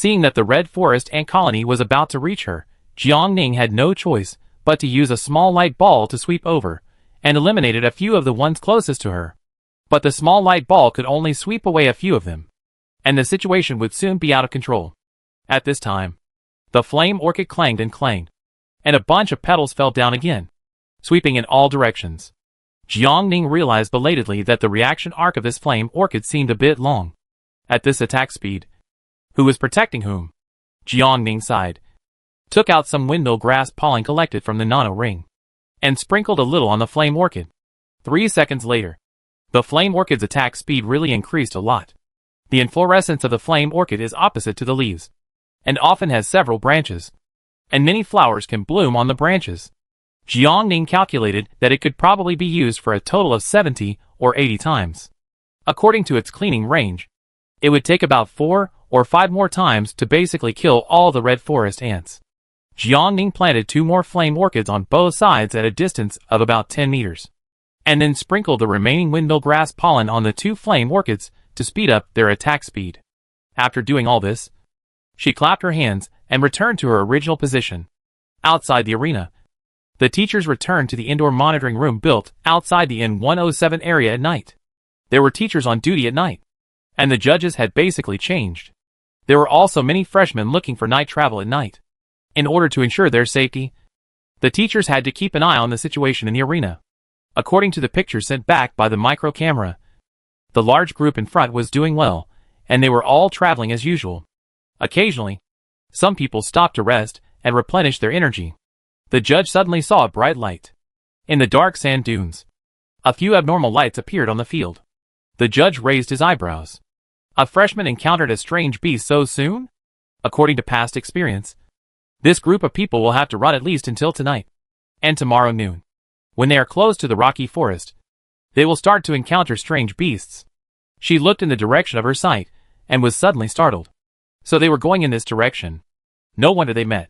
Seeing that the red forest ant colony was about to reach her, Jiangning had no choice but to use a small light ball to sweep over, and eliminated a few of the ones closest to her. But the small light ball could only sweep away a few of them, and the situation would soon be out of control. At this time, the flame orchid clanged, and a bunch of petals fell down again, sweeping in all directions. Jiangning realized belatedly that the reaction arc of this flame orchid seemed a bit long. At this attack speed, who was protecting whom? Jiangning sighed, took out some windmill grass pollen collected from the nano ring, and sprinkled a little on the flame orchid. 3 seconds later, the flame orchid's attack speed really increased a lot. The inflorescence of the flame orchid is opposite to the leaves, and often has several branches, and many flowers can bloom on the branches. Jiangning calculated that it could probably be used for a total of 70 or 80 times. According to its cleaning range, it would take about 4 or 5 more times to basically kill all the red forest ants. Jiangning planted 2 more flame orchids on both sides at a distance of about 10 meters, and then sprinkled the remaining windmill grass pollen on the 2 flame orchids to speed up their attack speed. After doing all this, she clapped her hands and returned to her original position. Outside the arena, the teachers returned to the indoor monitoring room built outside the N107 area at night. There were teachers on duty at night, and the judges had basically changed. There were also many freshmen looking for night travel at night. In order to ensure their safety, the teachers had to keep an eye on the situation in the arena. According to the pictures sent back by the micro camera, the large group in front was doing well, and they were all traveling as usual. Occasionally, some people stopped to rest and replenish their energy. The judge suddenly saw a bright light in the dark sand dunes. A few abnormal lights appeared on the field. The judge raised his eyebrows. A freshman encountered a strange beast so soon? According to past experience, this group of people will have to run at least until tonight and tomorrow noon. When they are close to the rocky forest, they will start to encounter strange beasts. She looked in the direction of her sight and was suddenly startled. So they were going in this direction. No wonder they met.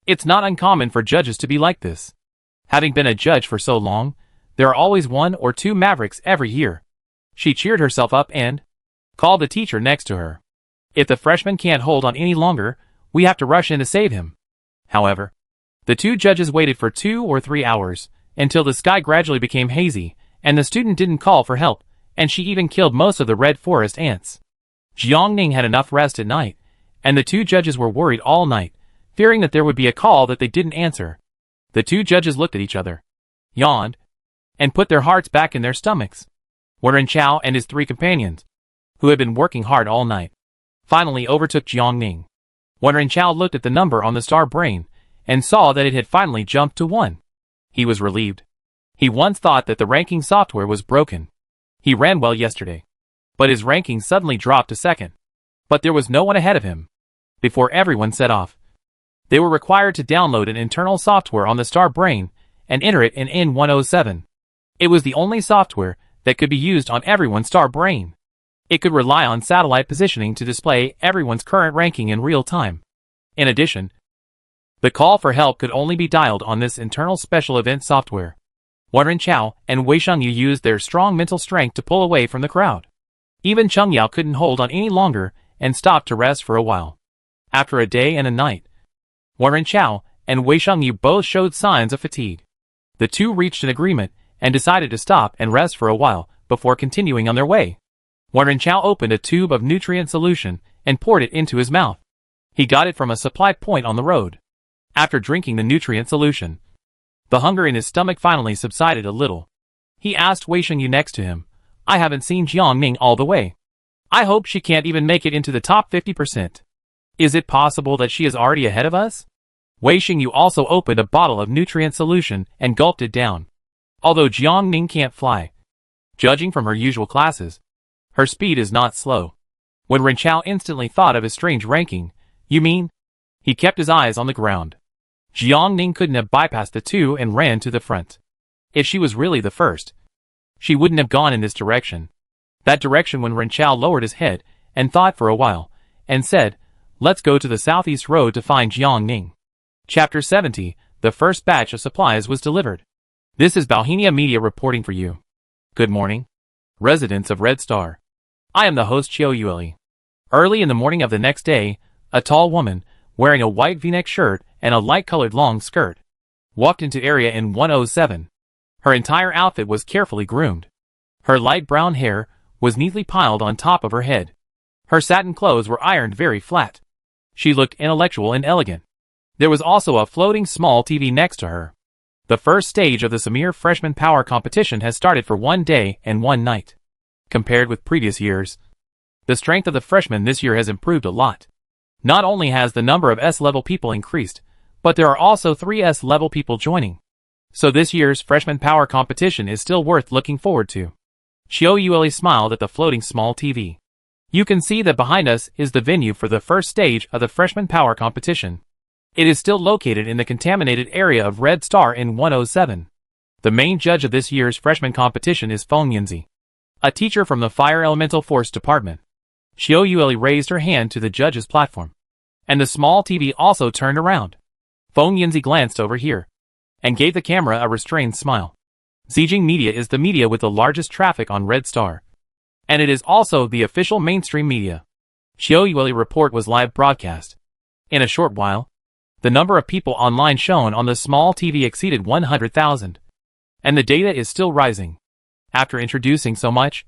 It's not uncommon for judges to be like this. Having been a judge for so long, there are always 1 or 2 mavericks every year. She cheered herself up and called the teacher next to her. If the freshman can't hold on any longer, we have to rush in to save him. However, the 2 judges waited for 2 or 3 hours, until the sky gradually became hazy, and the student didn't call for help, and she even killed most of the red forest ants. Jiangning had enough rest at night, and the 2 judges were worried all night, fearing that there would be a call that they didn't answer. The 2 judges looked at each other, yawned, and put their hearts back in their stomachs. Wen Chao and his 3 companions, who had been working hard all night, finally overtook Jiangning. Wen Chao looked at the number on the star brain, and saw that it had finally jumped to 1. He was relieved. He once thought that the ranking software was broken. He ran well yesterday, but his ranking suddenly dropped to 2nd. But there was no one ahead of him. Before everyone set off, they were required to download an internal software on the star brain and enter it in N107. It was the only software that could be used on everyone's star brain. It could rely on satellite positioning to display everyone's current ranking in real time. In addition, the call for help could only be dialed on this internal special event software. Wen Chao and Wei Shengyu used their strong mental strength to pull away from the crowd. Even Cheng Yao couldn't hold on any longer and stopped to rest for a while. After a day and a night, Wen Chao and Wei Shengyu both showed signs of fatigue. The 2 reached an agreement and decided to stop and rest for a while before continuing on their way. Wen Chao opened a tube of nutrient solution and poured it into his mouth. He got it from a supply point on the road. After drinking the nutrient solution, the hunger in his stomach finally subsided a little. He asked Wei Shengyu next to him, "I haven't seen Jiangning all the way. I hope she can't even make it into the top 50%. Is it possible that she is already ahead of us?" Wei Shengyu also opened a bottle of nutrient solution and gulped it down. Although Jiangning can't fly, judging from her usual classes, her speed is not slow. When Wen Chao instantly thought of his strange ranking. "You mean?" He kept his eyes on the ground. Jiangning couldn't have bypassed the 2 and ran to the front. If she was really the first, she wouldn't have gone in this direction. That direction. When Wen Chao lowered his head and thought for a while, and said, "Let's go to the southeast road to find Jiangning." Chapter 70, the first batch of supplies was delivered. This is Bohemia Media reporting for you. Good morning, residents of Red Star. I am the host Chiu Yuli. Early in the morning of the next day, A tall woman, wearing a white v-neck shirt and a light-colored long skirt, walked into area in 107. Her entire outfit was carefully groomed. Her light brown hair was neatly piled on top of her head. Her satin clothes were ironed very flat. She looked intellectual and elegant. There was also a floating small TV next to her. The first stage of the Samir Freshman Power Competition has started for 1 day and 1 night. Compared with previous years, the strength of the freshmen this year has improved a lot. Not only has the number of S-level people increased, but there are also 3 S-level people joining. So this year's Freshman Power Competition is still worth looking forward to. Xiao Yueli smiled at the floating small TV. You can see that behind us is the venue for the first stage of the Freshman Power Competition. It is still located in the contaminated area of Red Star in 107. The main judge of this year's freshman competition is Feng Yinzi, a teacher from the Fire Elemental Force Department. Xiao Yueli raised her hand to the judge's platform, and the small TV also turned around. Feng Yinzi glanced over here, and gave the camera a restrained smile. Zijing Media is the media with the largest traffic on Red Star, and it is also the official mainstream media. Xiao Yueli report was live broadcast. In a short while, the number of people online shown on the small TV exceeded 100,000. And the data is still rising. After introducing so much,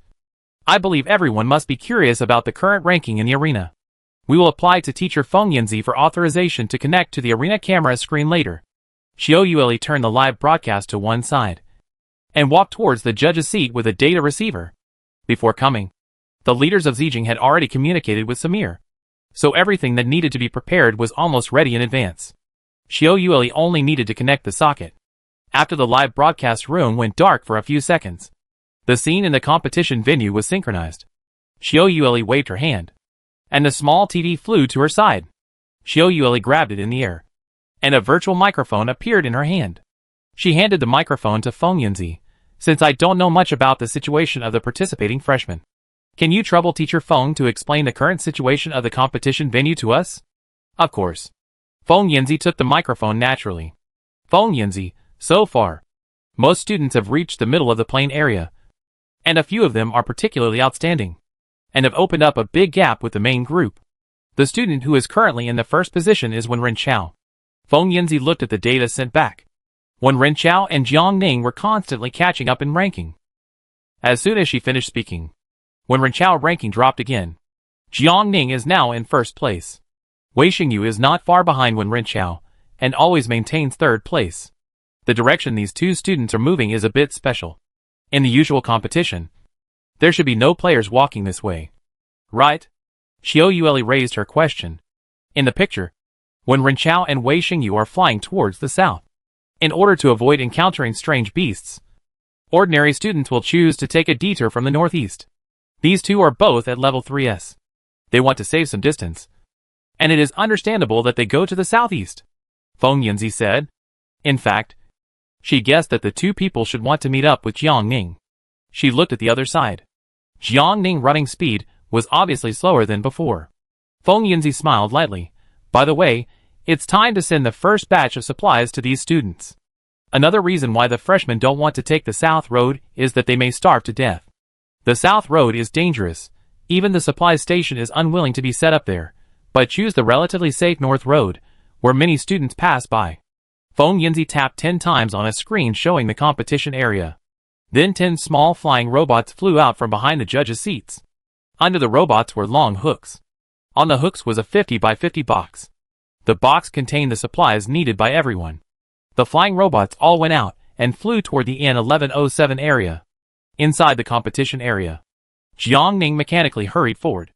I believe everyone must be curious about the current ranking in the arena. We will apply to teacher Feng Yinzi for authorization to connect to the arena camera screen later. Xiao Yueli turned the live broadcast to one side and walked towards the judge's seat with a data receiver. Before coming, the leaders of Zijing had already communicated with Samir, so everything that needed to be prepared was almost ready in advance. Xiao Yueli only needed to connect the socket. After the live broadcast room went dark for a few seconds, the scene in the competition venue was synchronized. Xiao Yueli waved her hand, and the small TV flew to her side. Xiao Yueli grabbed it in the air, and a virtual microphone appeared in her hand. She handed the microphone to Feng Yinzi. Since I don't know much about the situation of the participating freshmen, can you trouble teacher Feng to explain the current situation of the competition venue to us? Of course. Feng Yinzi took the microphone naturally. Feng Yinzi, so far, most students have reached the middle of the plain area, and a few of them are particularly outstanding, and have opened up a big gap with the main group. The student who is currently in the first position is Wenren Chao. Feng Yinzi looked at the data sent back. Wenren Chao and Jiang Ning were constantly catching up in ranking. As soon as she finished speaking, Wenren Chao's ranking dropped again. Jiang Ning is now in first place. Wei Xingyu is not far behind Wenren Chao, and always maintains third place. The direction these two students are moving is a bit special. In the usual competition, there should be no players walking this way. Right? Xiao Yueli raised her question. In the picture, Wenren Chao and Wei Xingyu are flying towards the south. In order to avoid encountering strange beasts, ordinary students will choose to take a detour from the northeast. These two are both at level 3S. They want to save some distance, and it is understandable that they go to the southeast, Feng Yinzi said. In fact, she guessed that the two people should want to meet up with Jiang Ning. She looked at the other side. Jiang Ning running speed was obviously slower than before. Feng Yinzi smiled lightly. By the way, it's time to send the first batch of supplies to these students. Another reason why the freshmen don't want to take the south road is that they may starve to death. The south road is dangerous. Even the supply station is unwilling to be set up there, but choose the relatively safe north road, where many students pass by. Feng Yinzi tapped 10 times on a screen showing the competition area. Then 10 small flying robots flew out from behind the judges' seats. Under the robots were long hooks. On the hooks was a 50 by 50 box. The box contained the supplies needed by everyone. The flying robots all went out and flew toward the N1107 area. Inside the competition area, Jiang Ning mechanically hurried forward.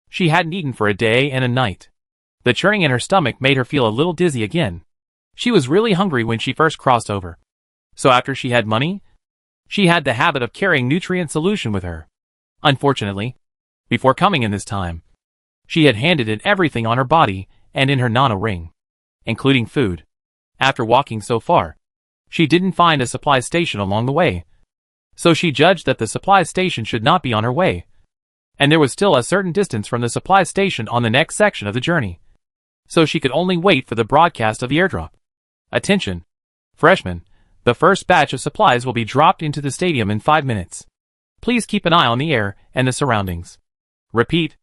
She hadn't eaten for a day and a night. The churning in her stomach made her feel a little dizzy again. She was really hungry when she first crossed over. So after she had money, she had the habit of carrying nutrient solution with her. Unfortunately, before coming in this time, she had handed in everything on her body and in her nano ring, including food. After walking so far, she didn't find a supply station along the way. So she judged that the supply station should not be on her way, and there was still a certain distance from the supply station on the next section of the journey. So she could only wait for the broadcast of the airdrop. Attention, freshmen, the first batch of supplies will be dropped into the stadium in 5 minutes. Please keep an eye on the air and the surroundings. Repeat.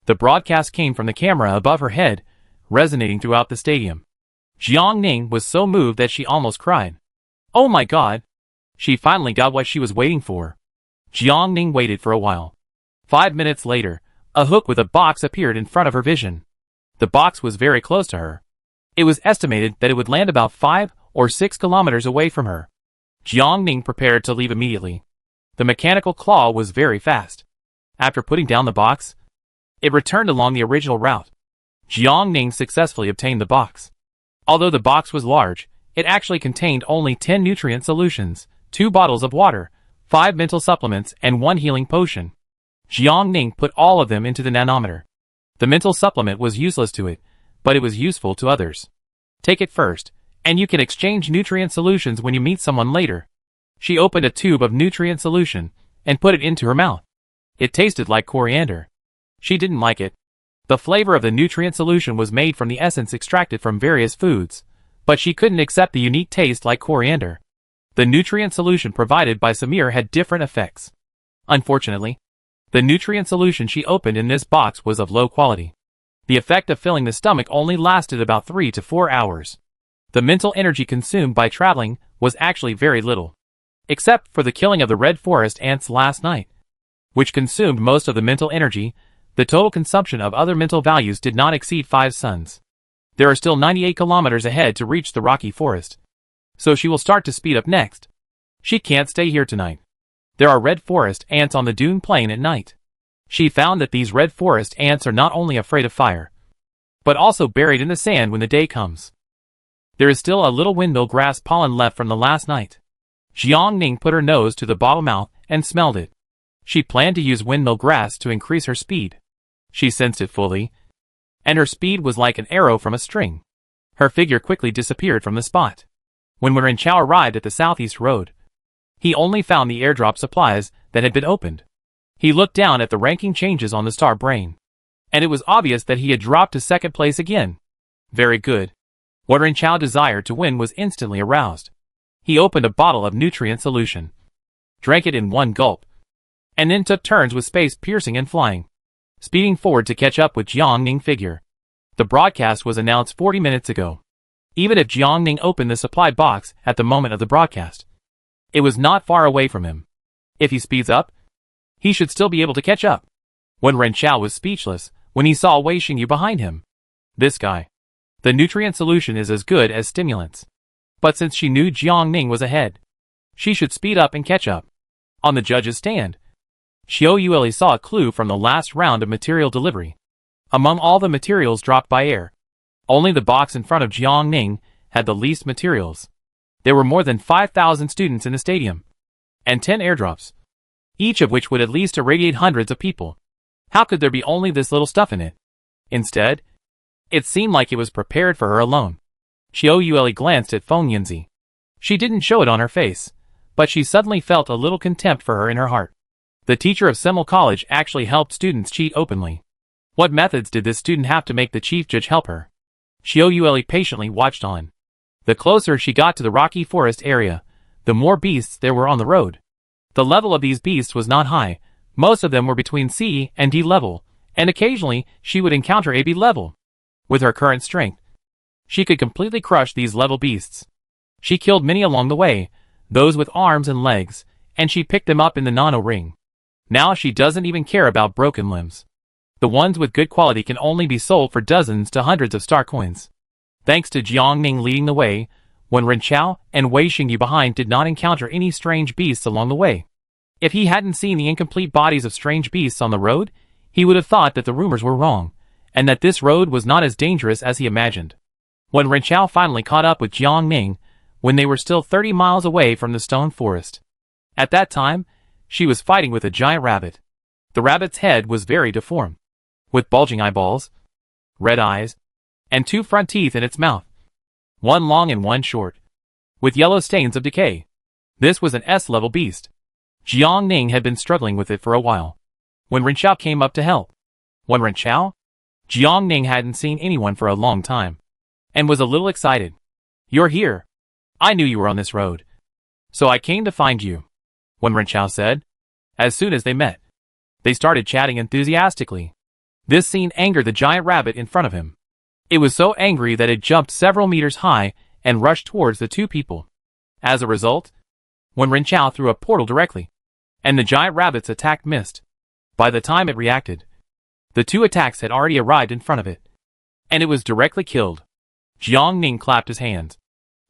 The broadcast came from the camera above her head, resonating throughout the stadium. Jiang Ning was so moved that she almost cried. Oh my god! She finally got what she was waiting for. Jiang Ning waited for a while. 5 minutes later, a hook with a box appeared in front of her vision. The box was very close to her. It was estimated that it would land about 5 or 6 kilometers away from her. Jiang Ning prepared to leave immediately. The mechanical claw was very fast. After putting down the box, it returned along the original route. Jiang Ning successfully obtained the box. Although the box was large, it actually contained only 10 nutrient solutions, 2 bottles of water, 5 mental supplements, and 1 healing potion. Jiang Ning put all of them into the nanometer. The mental supplement was useless to it, but it was useful to others. Take it first, and you can exchange nutrient solutions when you meet someone later. She opened a tube of nutrient solution and put it into her mouth. It tasted like coriander. She didn't like it. The flavor of the nutrient solution was made from the essence extracted from various foods, but she couldn't accept the unique taste like coriander. The nutrient solution provided by Samir had different effects. Unfortunately, the nutrient solution she opened in this box was of low quality. The effect of filling the stomach only lasted about 3 to 4 hours. The mental energy consumed by traveling was actually very little, except for the killing of the red forest ants last night, which consumed most of the mental energy. The total consumption of other mental values did not exceed 5 suns. There are still 98 kilometers ahead to reach the rocky forest, so she will start to speed up next. She can't stay here tonight. There are red forest ants on the dune plain at night. She found that these red forest ants are not only afraid of fire, but also buried in the sand when the day comes. There is still a little windmill grass pollen left from the last night. Jiang Ning put her nose to the bottle mouth and smelled it. She planned to use windmill grass to increase her speed. She sensed it fully, and her speed was like an arrow from a string. Her figure quickly disappeared from the spot. When Ren Chao arrived at the southeast road, he only found the airdrop supplies that had been opened. He looked down at the ranking changes on the star brain, and it was obvious that he had dropped to second place again. Very good. What Ren Chao desired to win was instantly aroused. He opened a bottle of nutrient solution, drank it in one gulp, and then took turns with space piercing and flying, speeding forward to catch up with Jiang Ning figure. The broadcast was announced 40 minutes ago. Even if Jiang Ning opened the supply box at the moment of the broadcast, it was not far away from him. If he speeds up, he should still be able to catch up. When Ren Chao was speechless when he saw Wei Xingyu behind him. This guy. The nutrient solution is as good as stimulants. But since she knew Jiang Ning was ahead, she should speed up and catch up. On the judge's stand, Xiao Yueli saw a clue from the last round of material delivery. Among all the materials dropped by air, only the box in front of Jiang Ning had the least materials. There were more than 5,000 students in the stadium, and 10 airdrops, each of which would at least irradiate hundreds of people. How could there be only this little stuff in it? Instead, it seemed like it was prepared for her alone. Xiao Yueli glanced at Feng Yinzi. She didn't show it on her face, but she suddenly felt a little contempt for her in her heart. The teacher of Semel College actually helped students cheat openly. What methods did this student have to make the chief judge help her? Xiao Yueli patiently watched on. The closer she got to the rocky forest area, the more beasts there were on the road. The level of these beasts was not high. Most of them were between C and D level, and occasionally she would encounter AB level. With her current strength, she could completely crush these level beasts. She killed many along the way, those with arms and legs, and she picked them up in the nano ring. Now she doesn't even care about broken limbs. The ones with good quality can only be sold for dozens to hundreds of star coins. Thanks to Jiang Ning leading the way, when Ren Chao and Wei Xingyu behind did not encounter any strange beasts along the way. If he hadn't seen the incomplete bodies of strange beasts on the road, he would have thought that the rumors were wrong, and that this road was not as dangerous as he imagined. When Ren Chao finally caught up with Jiang Ning, when they were still 30 miles away from the stone forest. At that time, she was fighting with a giant rabbit. The rabbit's head was very deformed, with bulging eyeballs, red eyes, and 2 front teeth in its mouth, one long and one short, with yellow stains of decay. This was an S-level beast. Jiang Ning had been struggling with it for a while, when Ren Chao came up to help. When Ren Chao? Jiang Ning hadn't seen anyone for a long time, and was a little excited. "You're here. I knew you were on this road, so I came to find you," when Ren Chao said. As soon as they met, they started chatting enthusiastically. This scene angered the giant rabbit in front of him. It was so angry that it jumped several meters high and rushed towards the two people. As a result, Wen Renqiao threw a portal directly, and the giant rabbit's attack missed. By the time it reacted, the two attacks had already arrived in front of it, and it was directly killed. Jiang Ning clapped his hands,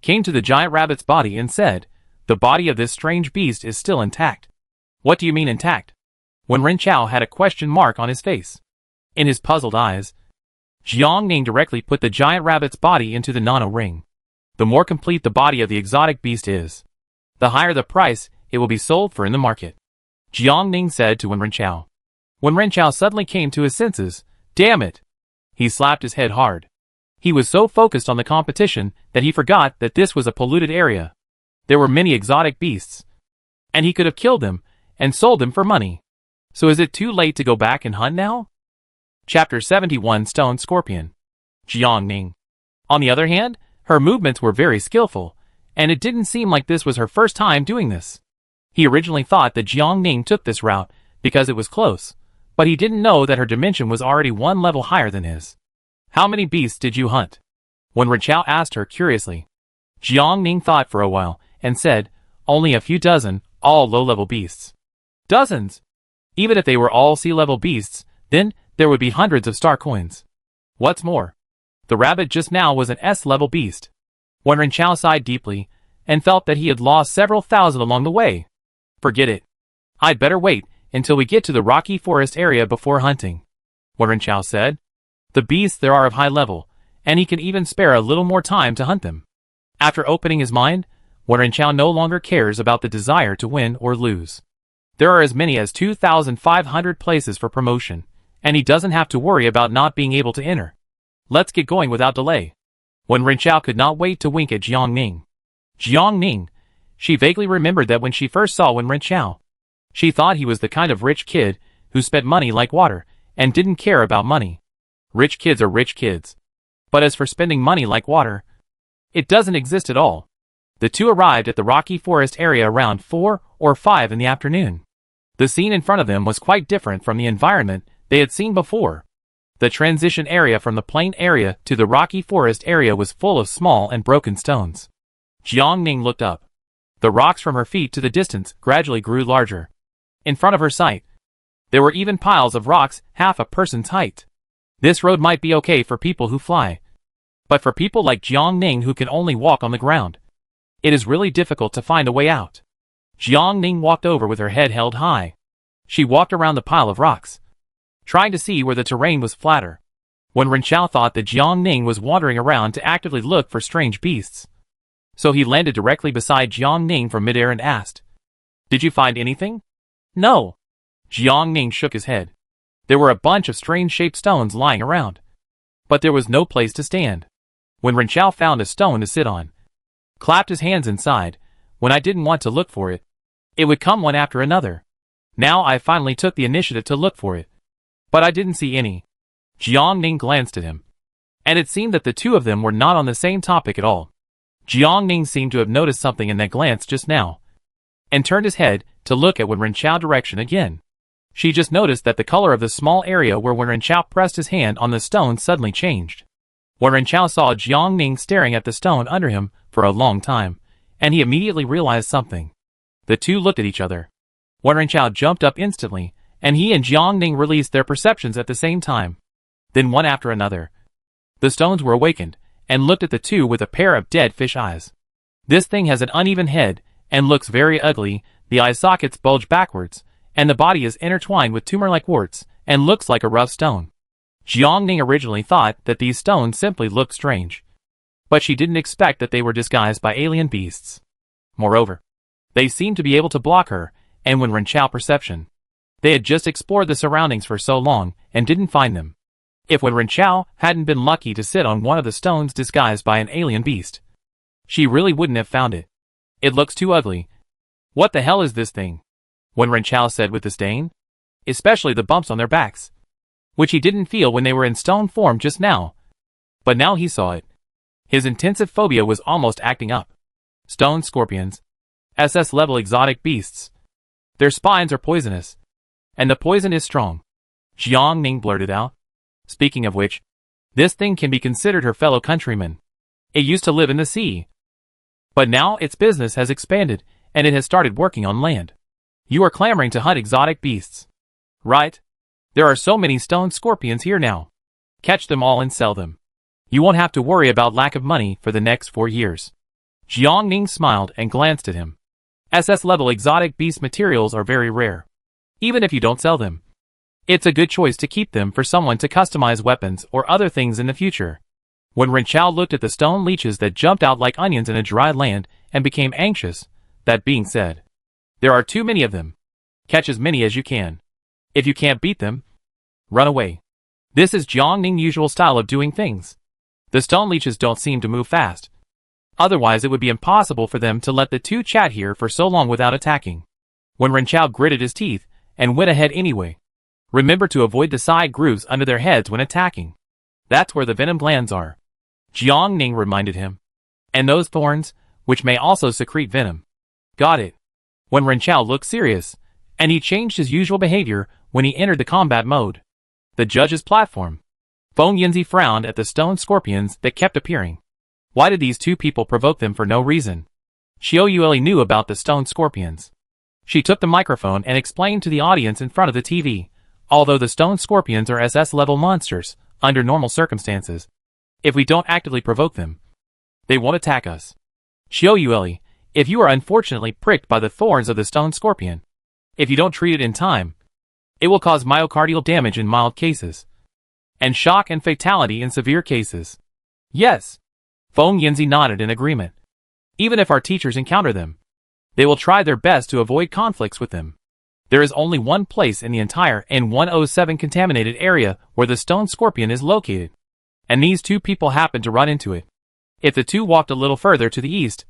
came to the giant rabbit's body and said, "The body of this strange beast is still intact." "What do you mean intact?" Wen Renqiao had a question mark on his face. In his puzzled eyes, Jiang Ning directly put the giant rabbit's body into the nano ring. The more complete the body of the exotic beast is, the higher the price it will be sold for in the market, Jiang Ning said to Wen Renqiao. Wen Renqiao suddenly came to his senses. Damn it! He slapped his head hard. He was so focused on the competition that he forgot that this was a polluted area. There were many exotic beasts, and he could have killed them and sold them for money. So is it too late to go back and hunt now? Chapter 71 Stone Scorpion. Jiang Ning, on the other hand, her movements were very skillful, and it didn't seem like this was her first time doing this. He originally thought that Jiang Ning took this route because it was close, but he didn't know that her dimension was already one level higher than his. "How many beasts did you hunt?" Wen Renqiao asked her curiously. Jiang Ning thought for a while and said, "Only a few dozen, all low-level beasts." "Dozens? Even if they were all sea-level beasts, then there would be hundreds of star coins. What's more, the rabbit just now was an S-level beast." Wen Renqiao sighed deeply and felt that he had lost several thousand along the way. "Forget it. I'd better wait until we get to the rocky forest area before hunting," Wen Renqiao said. "The beasts there are of high level, and he can even spare a little more time to hunt them." After opening his mind, Wen Renqiao no longer cares about the desire to win or lose. There are as many as 2,500 places for promotion, and he doesn't have to worry about not being able to enter. Let's get going without delay. Wen Renqiao could not wait to wink at Jiang Ning. Jiang Ning, she vaguely remembered that when she first saw Wen Renqiao, she thought he was the kind of rich kid who spent money like water and didn't care about money. Rich kids are rich kids. But as for spending money like water, it doesn't exist at all. The two arrived at the rocky forest area around 4 or 5 in the afternoon. The scene in front of them was quite different from the environment they had seen before. The transition area from the plain area to the rocky forest area was full of small and broken stones. Jiang Ning looked up. The rocks from her feet to the distance gradually grew larger. In front of her sight, there were even piles of rocks half a person's height. This road might be okay for people who fly, but for people like Jiang Ning who can only walk on the ground, it is really difficult to find a way out. Jiang Ning walked over with her head held high. She walked around the pile of rocks, trying to see where the terrain was flatter. Wen Renqiao thought that Jiang Ning was wandering around to actively look for strange beasts. So he landed directly beside Jiang Ning from midair and asked, "Did you find anything?" "No." Jiang Ning shook his head. There were a bunch of strange-shaped stones lying around, but there was no place to stand. Wen Renqiao found a stone to sit on, clapped his hands inside. When I didn't want to look for it, it would come one after another. Now I finally took the initiative to look for it, but I didn't see any. Jiang Ning glanced at him, and it seemed that the two of them were not on the same topic at all. Jiang Ning seemed to have noticed something in that glance just now, and turned his head to look at Wen Renqiao's direction again. She just noticed that the color of the small area where Wen Renqiao pressed his hand on the stone suddenly changed. Wen Renqiao saw Jiang Ning staring at the stone under him for a long time, and he immediately realized something. The two looked at each other. Wen Renqiao jumped up instantly, and he and Jiang Ning released their perceptions at the same time. Then one after another, the stones were awakened, and looked at the two with a pair of dead fish eyes. "This thing has an uneven head, and looks very ugly. The eye sockets bulge backwards, and the body is intertwined with tumor-like warts, and looks like a rough stone." Jiang Ning originally thought that these stones simply looked strange, but she didn't expect that they were disguised by alien beasts. Moreover, they seemed to be able to block her and Wen Renqiao perception. They had just explored the surroundings for so long and didn't find them. If Wen Renqiao hadn't been lucky to sit on one of the stones disguised by an alien beast, she really wouldn't have found it. "It looks too ugly. What the hell is this thing?" Wen Renqiao said with disdain. Especially the bumps on their backs, which he didn't feel when they were in stone form just now. But now he saw it. His intensive phobia was almost acting up. Stone scorpions. SS-level exotic beasts. Their spines are poisonous, and the poison is strong. Jiang Ning blurted out. "Speaking of which, This thing can be considered her fellow countryman. It used to live in the sea. But now its business has expanded, and it has started working on land. You are clamoring to hunt exotic beasts. Right? There are so many stone scorpions here now. Catch them all and sell them. You won't have to worry about lack of money for the next 4 years. Jiang Ning smiled and glanced at him. SS-level exotic beast materials are very rare. Even if you don't sell them, it's a good choice to keep them for someone to customize weapons or other things in the future. When Ren Chao looked at the stone leeches that jumped out like onions in a dry land and became anxious, that being said, there are too many of them. Catch as many as you can. If you can't beat them, run away. This is Jiang Ning's usual style of doing things. The stone leeches don't seem to move fast. Otherwise it would be impossible for them to let the two chat here for so long without attacking. When Ren Chao gritted his teeth and went ahead anyway. Remember to avoid the side grooves under their heads when attacking. That's where the venom glands are. Jiang Ning reminded him. And those thorns, which may also secrete venom. Got it. When Ren Chao looked serious, and he changed his usual behavior when he entered the combat mode. The judge's platform. Feng Yinzi frowned at the stone scorpions that kept appearing. Why did these two people provoke them for no reason? Xiao Yueli knew about the stone scorpions. She took the microphone and explained to the audience in front of the TV. Although the stone scorpions are SS-level monsters, under normal circumstances, if we don't actively provoke them, they won't attack us. Xiao Yueli, if you are unfortunately pricked by the thorns of the stone scorpion, if you don't treat it in time, it will cause myocardial damage in mild cases, and shock and fatality in severe cases. Yes. Feng Yinzi nodded in agreement. Even if our teachers encounter them, they will try their best to avoid conflicts with them. There is only one place in the entire N107 contaminated area where the stone scorpion is located, and these two people happened to run into it. If the two walked a little further to the east,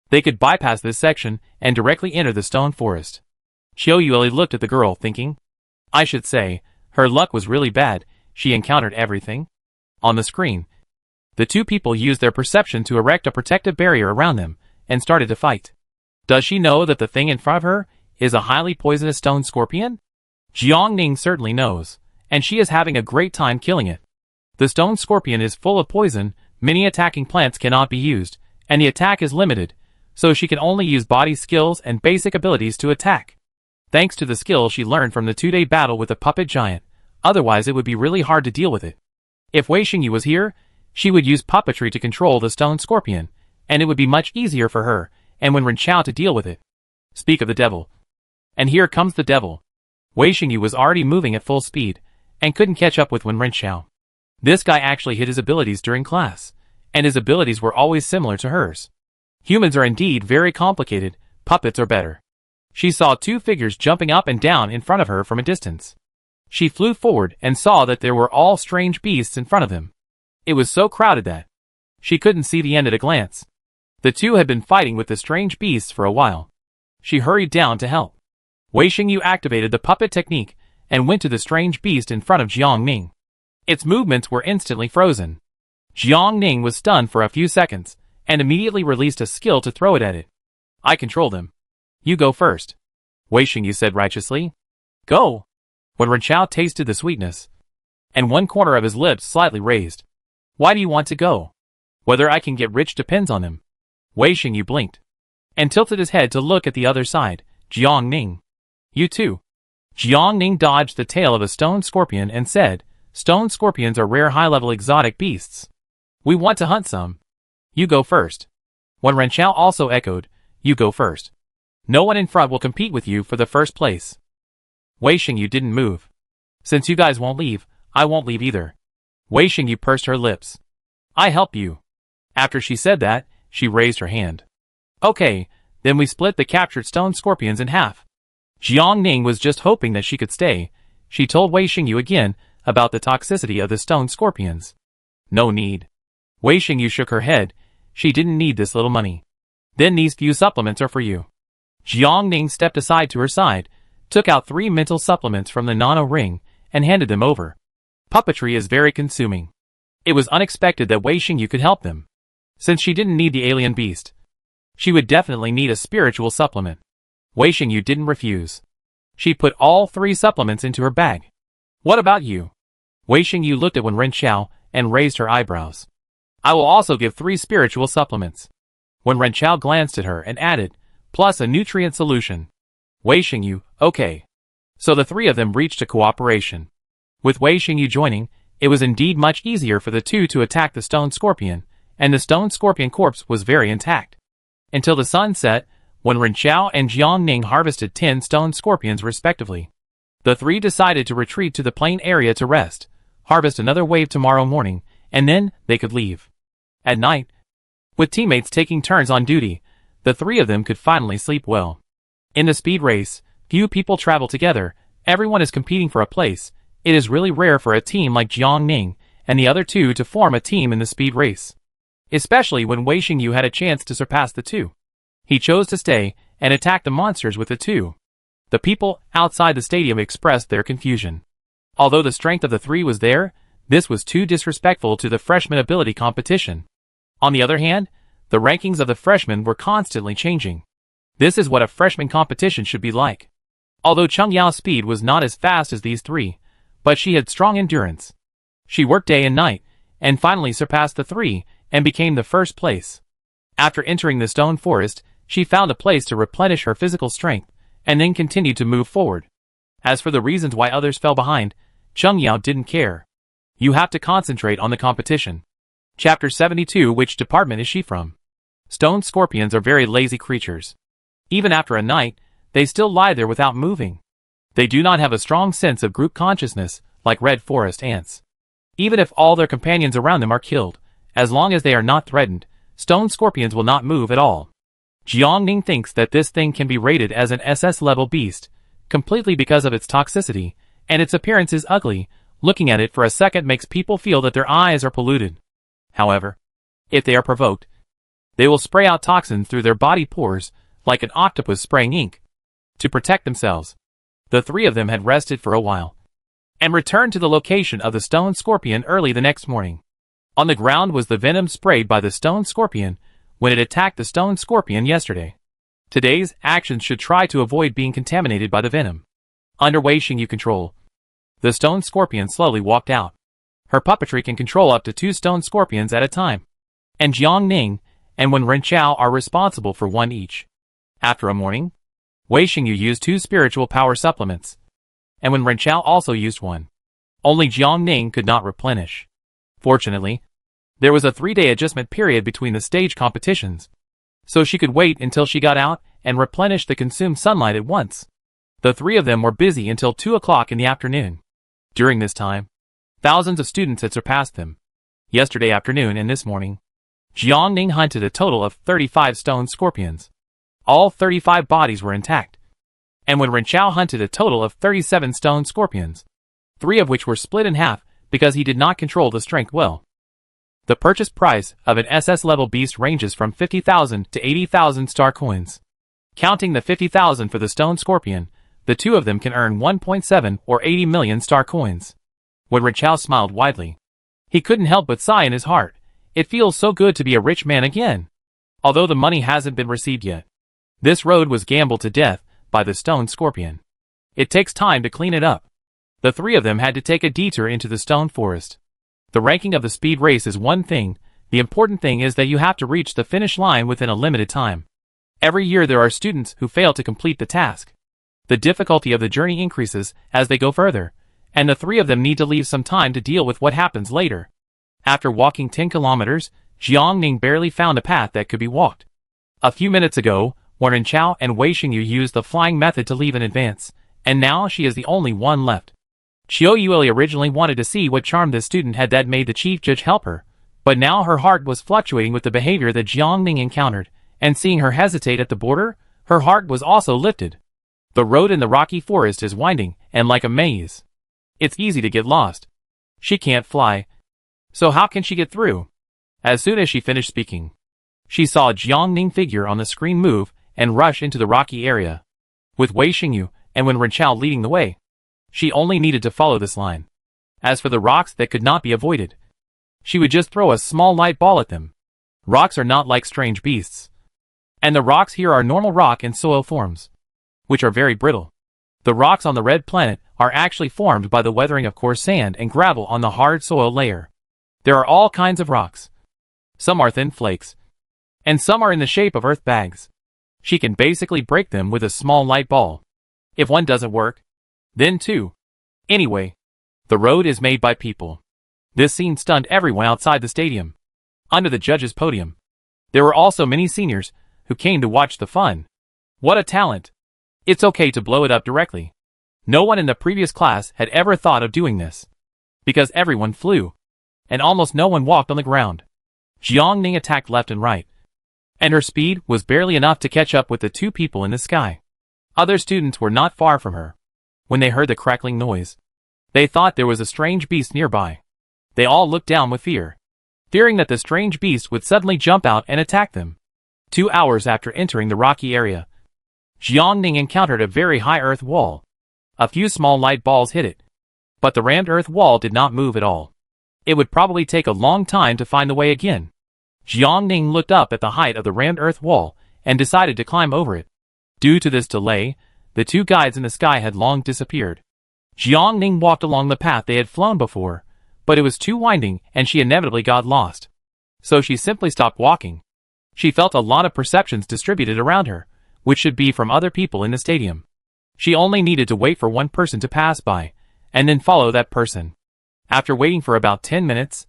they could bypass this section and directly enter the stone forest. Xiao Yueli looked at the girl, thinking, I should say, her luck was really bad. She encountered everything. On the screen, the two people used their perception to erect a protective barrier around them and started to fight. Does she know that the thing in front of her is a highly poisonous stone scorpion? Jiang Ning certainly knows, and she is having a great time killing it. The stone scorpion is full of poison, many attacking plants cannot be used, and the attack is limited, so she can only use body skills and basic abilities to attack. Thanks to the skill she learned from the 2-day battle with the puppet giant, otherwise it would be really hard to deal with it. If Wei Xingyu was here, she would use puppetry to control the stone scorpion, and it would be much easier for her, and when Ren Chao to deal with it. Speak of the devil. And here comes the devil. Wei Xingyu was already moving at full speed, and couldn't catch up with Ren Chao. This guy actually hid his abilities during class, and his abilities were always similar to hers. Humans are indeed very complicated, puppets are better. She saw two figures jumping up and down in front of her from a distance. She flew forward and saw that there were all strange beasts in front of them. It was so crowded that she couldn't see the end at a glance. The two had been fighting with the strange beasts for a while. She hurried down to help. Wei Xingyu activated the puppet technique and went to the strange beast in front of Jiang Ning. Its movements were instantly frozen. Jiang Ning was stunned for a few seconds and immediately released a skill to throw it at it. I control them. You go first. Wei Xingyu said righteously. Go. When Ren Chao tasted the sweetness, and one corner of his lips slightly raised. Why do you want to go? Whether I can get rich depends on him. Wei Xingyu blinked, and tilted his head to look at the other side. Jiang Ning. You too. Jiang Ning dodged the tail of a stone scorpion and said, Stone scorpions are rare high-level exotic beasts. We want to hunt some. You go first. When Ren Chao also echoed, You go first. No one in front will compete with you for the first place. Wei Xingyu didn't move. Since you guys won't leave, I won't leave either. Wei Xingyu pursed her lips. I help you. After she said that, she raised her hand. Okay, then we split the captured stone scorpions in half. Jiang Ning was just hoping that she could stay. She told Wei Xingyu again about the toxicity of the stone scorpions. No need. Wei Xingyu shook her head. She didn't need this little money. Then these few supplements are for you. Jiang Ning stepped aside to her side, took out 3 mental supplements from the nano ring, and handed them over. Puppetry is very consuming. It was unexpected that Wei Xingyu could help them. Since she didn't need the alien beast, she would definitely need a spiritual supplement. Wei Xingyu didn't refuse. She put all 3 supplements into her bag. What about you? Wei Xingyu looked at Ren Chao and raised her eyebrows. I will also give 3 spiritual supplements. When Ren Chao glanced at her and added, plus a nutrient solution. Wei Xingyu, okay. So the 3 of them reached a cooperation. With Wei Xingyu joining, it was indeed much easier for the 2 to attack the stone scorpion, and the stone scorpion corpse was very intact. Until the sun set, when Ren Chao and Jiang Ning harvested 10 stone scorpions respectively. The 3 decided to retreat to the plain area to rest, harvest another wave tomorrow morning, and then they could leave. At night, with teammates taking turns on duty, the 3 of them could finally sleep well. In the speed race, few people travel together, everyone is competing for a place. It is really rare for a team like Jiang Ning and the other 2 to form a team in the speed race. Especially when Wei Xingyu had a chance to surpass the 2. He chose to stay and attack the monsters with the 2. The people outside the stadium expressed their confusion. Although the strength of the 3 was there, this was too disrespectful to the freshman ability competition. On the other hand, the rankings of the freshmen were constantly changing. This is what a freshman competition should be like. Although Cheng Yao's speed was not as fast as these 3, but she had strong endurance. She worked day and night, and finally surpassed the 3, and became the first place. After entering the stone forest, she found a place to replenish her physical strength, and then continued to move forward. As for the reasons why others fell behind, Cheng Yao didn't care. You have to concentrate on the competition. Chapter 72. Which department is she from? Stone scorpions are very lazy creatures. Even after a night, they still lie there without moving. They do not have a strong sense of group consciousness, like red forest ants. Even if all their companions around them are killed, as long as they are not threatened, stone scorpions will not move at all. Jiang Ning thinks that this thing can be rated as an SS-level beast, completely because of its toxicity, and its appearance is ugly. Looking at it for a second makes people feel that their eyes are polluted. However, if they are provoked, they will spray out toxins through their body pores, like an octopus spraying ink. To protect themselves, the 3 of them had rested for a while, and returned to the location of the stone scorpion early the next morning. On the ground was the venom sprayed by the stone scorpion when it attacked the stone scorpion yesterday. Today's actions should try to avoid being contaminated by the venom. Under Wei Xingyu control, the stone scorpion slowly walked out. Her puppetry can control up to 2 stone scorpions at a time. And Jiang Ning and Ren Chao are responsible for 1 each. After a morning, Wei Xingyu used 2 spiritual power supplements. And Ren Chao also used 1. Only Jiang Ning could not replenish. Fortunately, there was a 3-day adjustment period between the stage competitions, so she could wait until she got out and replenish the consumed sunlight at once. The 3 of them were busy until 2 o'clock in the afternoon. During this time, thousands of students had surpassed them. Yesterday afternoon and this morning, Jiang Ning hunted a total of 35 stone scorpions. All 35 bodies were intact. And Ren Chao hunted a total of 37 stone scorpions, 3 of which were split in half because he did not control the strength well. The purchase price of an SS-level beast ranges from 50,000 to 80,000 star coins. Counting the 50,000 for the stone scorpion, the 2 of them can earn 1.7 or 80 million star coins. When Ren Chao smiled widely, he couldn't help but sigh in his heart. It feels so good to be a rich man again. Although the money hasn't been received yet. This road was gambled to death by the stone scorpion. It takes time to clean it up. The 3 of them had to take a detour into the stone forest. The ranking of the speed race is one thing. The important thing is that you have to reach the finish line within a limited time. Every year there are students who fail to complete the task. The difficulty of the journey increases as they go further, and the 3 of them need to leave some time to deal with what happens later. After walking 10 kilometers, Jiang Ning barely found a path that could be walked. A few minutes ago, Ren Chao and Wei Xingyu used the flying method to leave in advance, and now she is the only one left. Qiu Yueli originally wanted to see what charm this student had that made the chief judge help her, but now her heart was fluctuating with the behavior that Jiang Ning encountered, and seeing her hesitate at the border, her heart was also lifted. The road in the rocky forest is winding and like a maze. It's easy to get lost. She can't fly. So how can she get through? As soon as she finished speaking, she saw Jiang Ning figure on the screen move and rush into the rocky area. With Wei Xingyu and Ren Chao leading the way, she only needed to follow this line. As for the rocks that could not be avoided, she would just throw a small light ball at them. Rocks are not like strange beasts. And the rocks here are normal rock and soil forms, which are very brittle. The rocks on the red planet are actually formed by the weathering of coarse sand and gravel on the hard soil layer. There are all kinds of rocks. Some are thin flakes, and some are in the shape of earth bags. She can basically break them with a small light ball. If one doesn't work, then two. Anyway, the road is made by people. This scene stunned everyone outside the stadium. Under the judges' podium, there were also many seniors who came to watch the fun. What a talent! It's okay to blow it up directly. No one in the previous class had ever thought of doing this, because everyone flew, and almost no one walked on the ground. Jiangning attacked left and right, and her speed was barely enough to catch up with the two people in the sky. Other students were not far from her. When they heard the crackling noise, they thought there was a strange beast nearby. They all looked down with fear, fearing that the strange beast would suddenly jump out and attack them. 2 hours after entering the rocky area, Jiangning encountered a very high earth wall. A few small light balls hit it, but the rammed earth wall did not move at all. It would probably take a long time to find the way again. Jiangning looked up at the height of the rammed earth wall and decided to climb over it. Due to this delay, the two guides in the sky had long disappeared. Jiangning walked along the path they had flown before, but it was too winding and she inevitably got lost. So she simply stopped walking. She felt a lot of perceptions distributed around her, which should be from other people in the stadium. She only needed to wait for one person to pass by, and then follow that person. After waiting for about 10 minutes,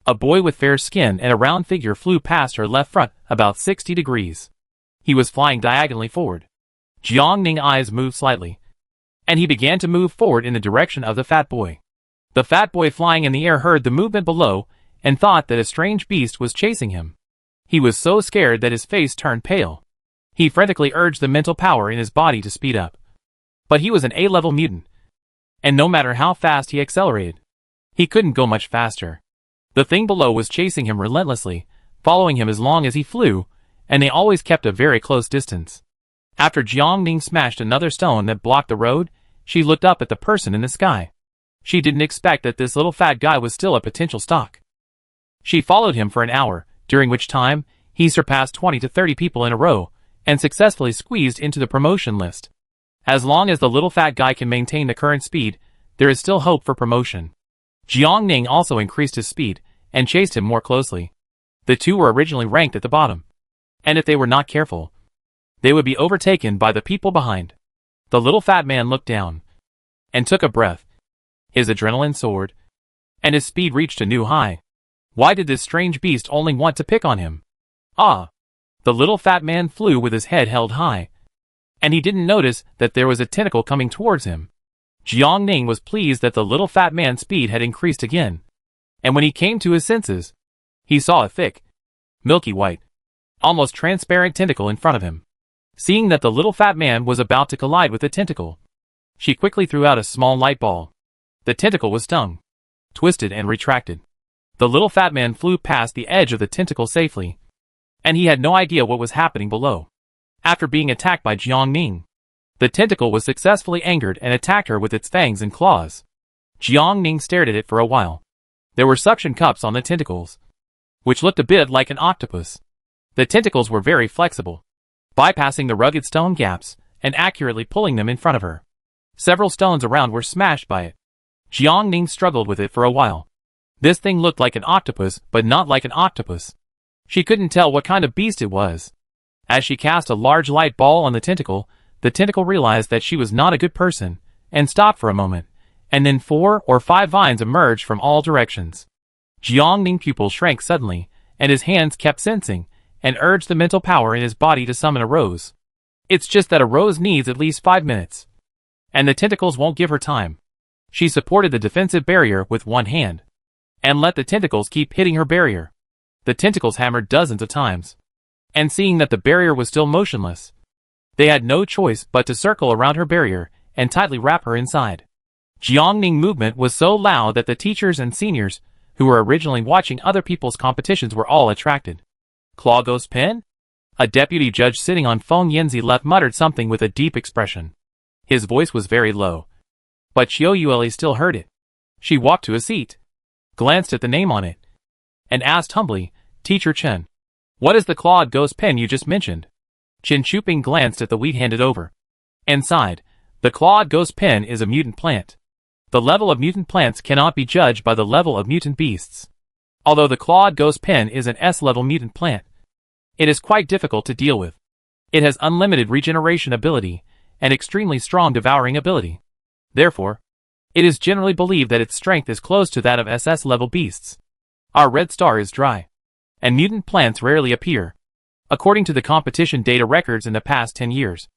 a boy with fair skin and a round figure flew past her left front about 60 degrees. He was flying diagonally forward. Jiangning's eyes moved slightly, and he began to move forward in the direction of the fat boy. The fat boy flying in the air heard the movement below and thought that a strange beast was chasing him. He was so scared that his face turned pale. He frantically urged the mental power in his body to speed up. But he was an A-level mutant, and no matter how fast he accelerated, he couldn't go much faster. The thing below was chasing him relentlessly, following him as long as he flew, and they always kept a very close distance. After Jiangning smashed another stone that blocked the road, she looked up at the person in the sky. She didn't expect that this little fat guy was still a potential stock. She followed him for an hour, during which time, he surpassed 20 to 30 people in a row, and successfully squeezed into the promotion list. As long as the little fat guy can maintain the current speed, there is still hope for promotion. Jiangning also increased his speed, and chased him more closely. The two were originally ranked at the bottom, and if they were not careful, they would be overtaken by the people behind. The little fat man looked down, and took a breath. His adrenaline soared, and his speed reached a new high. Why did this strange beast only want to pick on him? Ah! The little fat man flew with his head held high, and he didn't notice that there was a tentacle coming towards him. Jiangning was pleased that the little fat man's speed had increased again, and when he came to his senses, he saw a thick, milky white, almost transparent tentacle in front of him. Seeing that the little fat man was about to collide with the tentacle, she quickly threw out a small light ball. The tentacle was stung, twisted and retracted. The little fat man flew past the edge of the tentacle safely, and he had no idea what was happening below. After being attacked by Jiangning, the tentacle was successfully angered and attacked her with its fangs and claws. Jiangning stared at it for a while. There were suction cups on the tentacles, which looked a bit like an octopus. The tentacles were very flexible, bypassing the rugged stone gaps and accurately pulling them in front of her. Several stones around were smashed by it. Jiangning struggled with it for a while. This thing looked like an octopus, but not like an octopus. She couldn't tell what kind of beast it was. As she cast a large light ball on the tentacle realized that she was not a good person, and stopped for a moment, and then 4 or 5 vines emerged from all directions. Jiangning's pupil shrank suddenly, and his hands kept sensing, and urged the mental power in his body to summon a rose. It's just that a rose needs at least 5 minutes, and the tentacles won't give her time. She supported the defensive barrier with one hand, and let the tentacles keep hitting her barrier. The tentacles hammered dozens of times, and seeing that the barrier was still motionless, they had no choice but to circle around her barrier and tightly wrap her inside. Jiangning's movement was so loud that the teachers and seniors who were originally watching other people's competitions were all attracted. Claw Ghost Pen? A deputy judge sitting on Feng Yanzi left muttered something with a deep expression. His voice was very low, but Qiu Yuli still heard it. She walked to a seat, glanced at the name on it, and asked humbly, "Teacher Chen, what is the clawed ghost pen you just mentioned?" Chen Shuping glanced at the wheat handed over, and sighed. The clawed ghost pen is a mutant plant. The level of mutant plants cannot be judged by the level of mutant beasts. Although the clawed ghost pen is an S-level mutant plant, it is quite difficult to deal with. It has unlimited regeneration ability and extremely strong devouring ability. Therefore, it is generally believed that its strength is close to that of SS-level beasts. Our red star is dry, and mutant plants rarely appear. According to the competition data records in the past 10 years,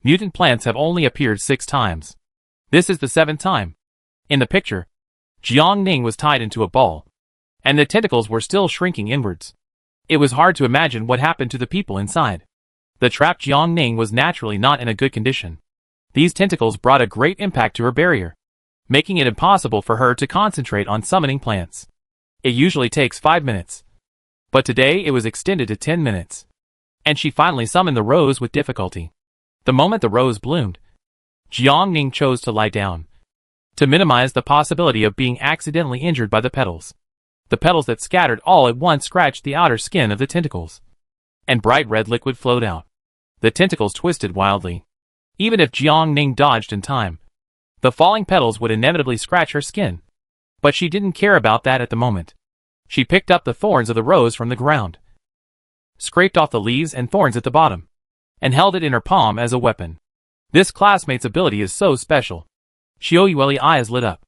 mutant plants have only appeared 6 times. This is the 7th time. In the picture, Jiang Ning was tied into a ball, and the tentacles were still shrinking inwards. It was hard to imagine what happened to the people inside. The trapped Jiang Ning was naturally not in a good condition. These tentacles brought a great impact to her barrier, making it impossible for her to concentrate on summoning plants. It usually takes 5 minutes, but today it was extended to 10 minutes. And she finally summoned the rose with difficulty. The moment the rose bloomed, Jiang Ning chose to lie down, to minimize the possibility of being accidentally injured by the petals. The petals that scattered all at once scratched the outer skin of the tentacles, and bright red liquid flowed out. The tentacles twisted wildly. Even if Jiang Ning dodged in time, the falling petals would inevitably scratch her skin. But she didn't care about that at the moment. She picked up the thorns of the rose from the ground, scraped off the leaves and thorns at the bottom, and held it in her palm as a weapon. This classmate's ability is so special. Xiao Yueli's eyes lit up.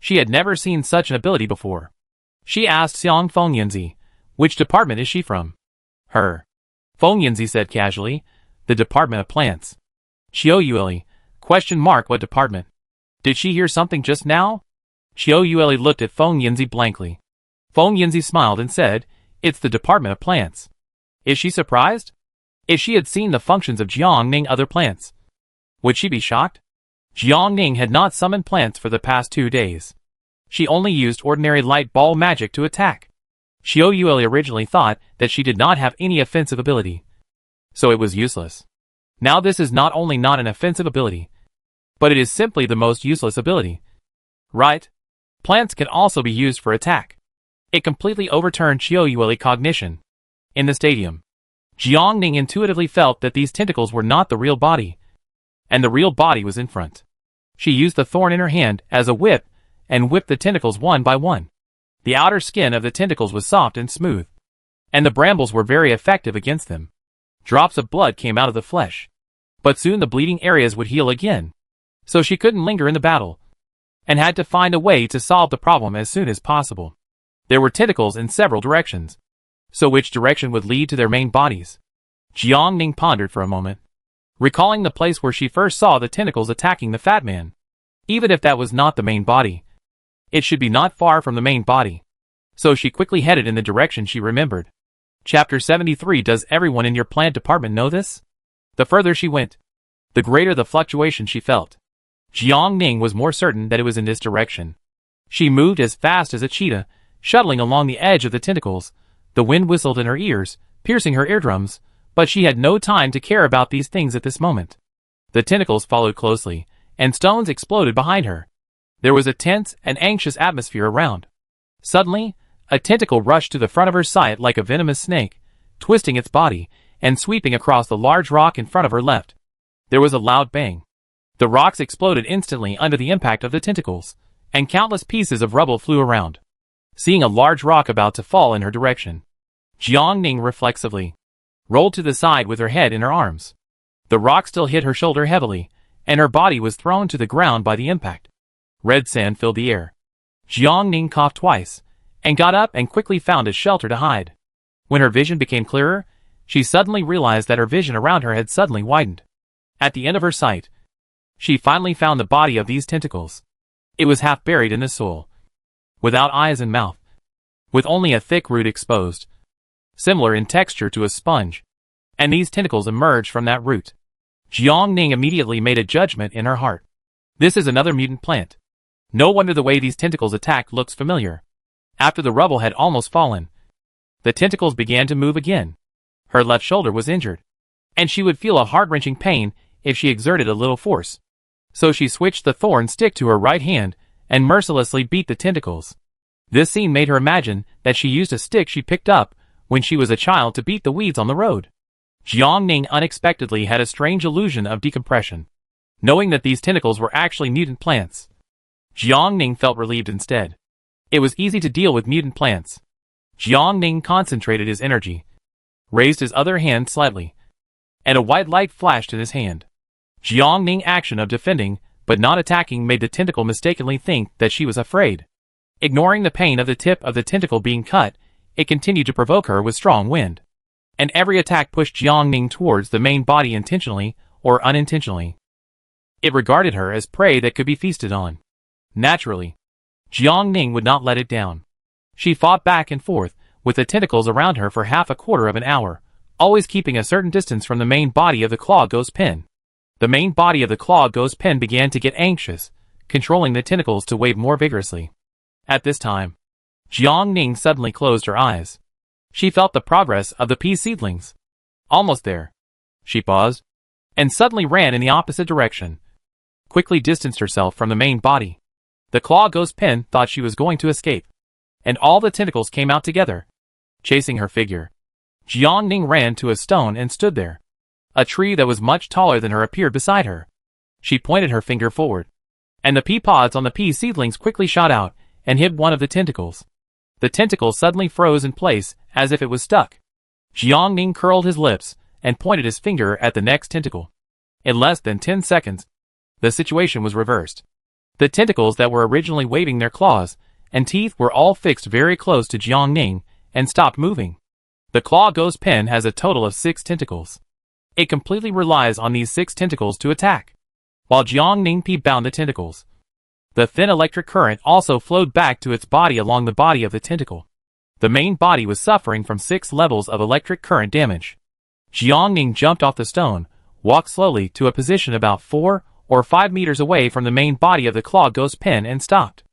She had never seen such an ability before. She asked Xiang Fengyanzi, which department is she from? Her. Fengyanzi said casually, the Department of Plants. Xiao Yueli, what department? Did she hear something just now? Xiao Yueli looked at Fengyanzi blankly. Fengyanzi smiled and said, it's the Department of Plants. Is she surprised? If she had seen the functions of Jiang Ning other plants, would she be shocked? Jiang Ning had not summoned plants for the past 2 days. She only used ordinary light ball magic to attack. Xiao Yueli originally thought that she did not have any offensive ability, so it was useless. Now this is not only not an offensive ability, but it is simply the most useless ability. Right? Plants can also be used for attack. It completely overturned Xiao Yueli's cognition. In the stadium, Jiang Ning intuitively felt that these tentacles were not the real body, and the real body was in front. She used the thorn in her hand as a whip and whipped the tentacles one by one. The outer skin of the tentacles was soft and smooth, and the brambles were very effective against them. Drops of blood came out of the flesh, but soon the bleeding areas would heal again. So she couldn't linger in the battle, and had to find a way to solve the problem as soon as possible. There were tentacles in several directions, so which direction would lead to their main bodies? Jiang Ning pondered for a moment, recalling the place where she first saw the tentacles attacking the fat man. Even if that was not the main body, it should be not far from the main body. So she quickly headed in the direction she remembered. Chapter 73. Does everyone in your plant department know this? The further she went, the greater the fluctuation she felt. Jiang Ning was more certain that it was in this direction. She moved as fast as a cheetah, shuttling along the edge of the tentacles. The wind whistled in her ears, piercing her eardrums, but she had no time to care about these things at this moment. The tentacles followed closely, and stones exploded behind her. There was a tense and anxious atmosphere around. Suddenly, a tentacle rushed to the front of her sight like a venomous snake, twisting its body and sweeping across the large rock in front of her left. There was a loud bang. The rocks exploded instantly under the impact of the tentacles, and countless pieces of rubble flew around. Seeing a large rock about to fall in her direction, Jiang Ning reflexively rolled to the side with her head in her arms. The rock still hit her shoulder heavily, and her body was thrown to the ground by the impact. Red sand filled the air. Jiang Ning coughed twice, and got up and quickly found a shelter to hide. When her vision became clearer, she suddenly realized that her vision around her had suddenly widened. At the end of her sight, she finally found the body of these tentacles. It was half buried in the soil, without eyes and mouth, with only a thick root exposed, similar in texture to a sponge, and these tentacles emerged from that root. Jiang Ning immediately made a judgment in her heart. This is another mutant plant. No wonder the way these tentacles attack looks familiar. After the rubble had almost fallen, the tentacles began to move again. Her left shoulder was injured, and she would feel a heart-wrenching pain if she exerted a little force. So she switched the thorn stick to her right hand and mercilessly beat the tentacles. This scene made her imagine that she used a stick she picked up when she was a child to beat the weeds on the road. Jiang Ning unexpectedly had a strange illusion of decompression, knowing that these tentacles were actually mutant plants. Jiang Ning felt relieved instead. It was easy to deal with mutant plants. Jiang Ning concentrated his energy, raised his other hand slightly, and a white light flashed in his hand. Jiang Ning's action of defending, but not attacking made the tentacle mistakenly think that she was afraid. Ignoring the pain of the tip of the tentacle being cut, it continued to provoke her with strong wind. And every attack pushed Jiang Ning towards the main body intentionally or unintentionally. It regarded her as prey that could be feasted on. Naturally, Jiang Ning would not let it down. She fought back and forth, with the tentacles around her for half a quarter of an hour, always keeping a certain distance from the main body of the claw ghost pin. The main body of the claw ghost pin began to get anxious, controlling the tentacles to wave more vigorously. At this time, Jiang Ning suddenly closed her eyes. She felt the progress of the pea seedlings. Almost there. She paused, and suddenly ran in the opposite direction. Quickly distanced herself from the main body. The claw ghost pin thought she was going to escape, and all the tentacles came out together, chasing her figure. Jiang Ning ran to a stone and stood there. A tree that was much taller than her appeared beside her. She pointed her finger forward, and the pea pods on the pea seedlings quickly shot out and hit one of the tentacles. The tentacle suddenly froze in place as if it was stuck. Jiang Ning curled his lips and pointed his finger at the next tentacle. In less than 10 seconds, the situation was reversed. The tentacles that were originally waving their claws and teeth were all fixed very close to Jiang Ning and stopped moving. The claw ghost pin has a total of 6 tentacles. It completely relies on these 6 tentacles to attack. While Jiang Ning bound the tentacles, the thin electric current also flowed back to its body along the body of the tentacle. The main body was suffering from 6 levels of electric current damage. Jiang Ning jumped off the stone, walked slowly to a position about 4 or 5 meters away from the main body of the claw ghost pin and stopped.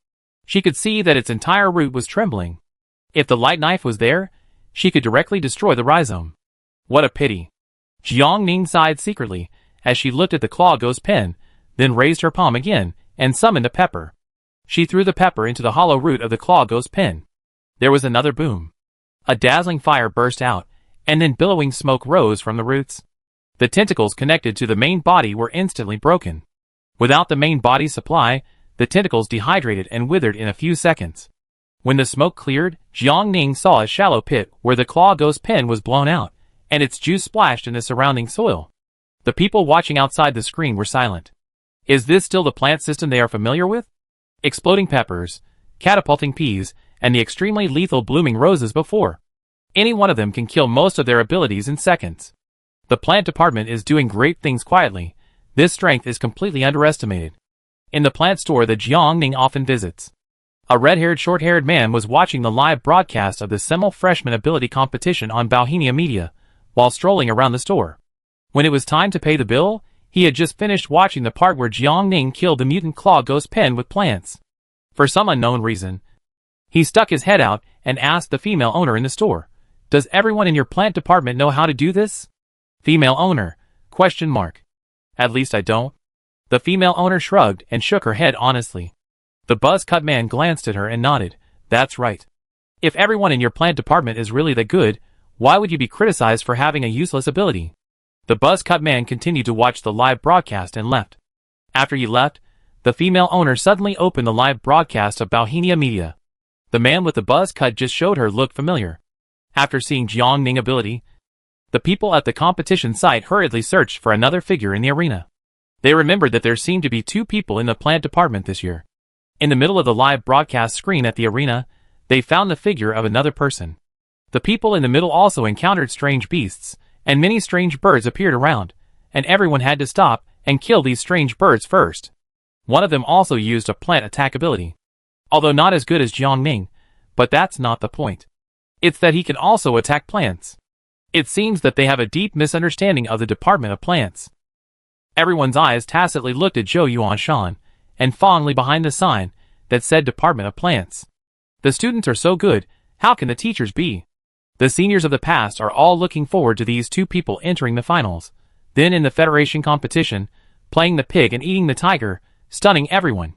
She could see that its entire root was trembling. If the light knife was there, she could directly destroy the rhizome. What a pity. Jiang Ning sighed secretly as she looked at the claw ghost pin, then raised her palm again and summoned a pepper. She threw the pepper into the hollow root of the claw ghost pin. There was another boom. A dazzling fire burst out, and then billowing smoke rose from the roots. The tentacles connected to the main body were instantly broken. Without the main body's supply, the tentacles dehydrated and withered in a few seconds. When the smoke cleared, Jiang Ning saw a shallow pit where the claw ghost pin was blown out, and its juice splashed in the surrounding soil. The people watching outside the screen were silent. Is this still the plant system they are familiar with? Exploding peppers, catapulting peas, and the extremely lethal blooming roses before. Any one of them can kill most of their abilities in seconds. The plant department is doing great things quietly. This strength is completely underestimated. In the plant store that Jiang Ning often visits, a red-haired, short-haired man was watching the live broadcast of the Semel Freshman Ability Competition on Bohemia Media while strolling around the store. When it was time to pay the bill, he had just finished watching the part where Jiang Ning killed the mutant claw ghost pin with plants. For some unknown reason, he stuck his head out and asked the female owner in the store, "Does everyone in your plant department know how to do this?" Female owner, ? At least I don't. The female owner shrugged and shook her head honestly. The buzz-cut man glanced at her and nodded. That's right. If everyone in your plant department is really that good, why would you be criticized for having a useless ability? The buzz-cut man continued to watch the live broadcast and left. After he left, the female owner suddenly opened the live broadcast of Bohemia Media. The man with the buzz cut just showed her looked familiar. After seeing Jiang Ning ability, the people at the competition site hurriedly searched for another figure in the arena. They remembered that there seemed to be 2 people in the plant department this year. In the middle of the live broadcast screen at the arena, they found the figure of another person. The people in the middle also encountered strange beasts, and many strange birds appeared around, and everyone had to stop and kill these strange birds first. One of them also used a plant attack ability. Although not as good as Jiang Ning, but that's not the point. It's that he can also attack plants. It seems that they have a deep misunderstanding of the Department of Plants. Everyone's eyes tacitly looked at Zhou Yuanshan, and fondly behind the sign that said Department of Plants. The students are so good, how can the teachers be? The seniors of the past are all looking forward to these 2 people entering the finals. Then in the Federation competition, playing the pig and eating the tiger, stunning everyone.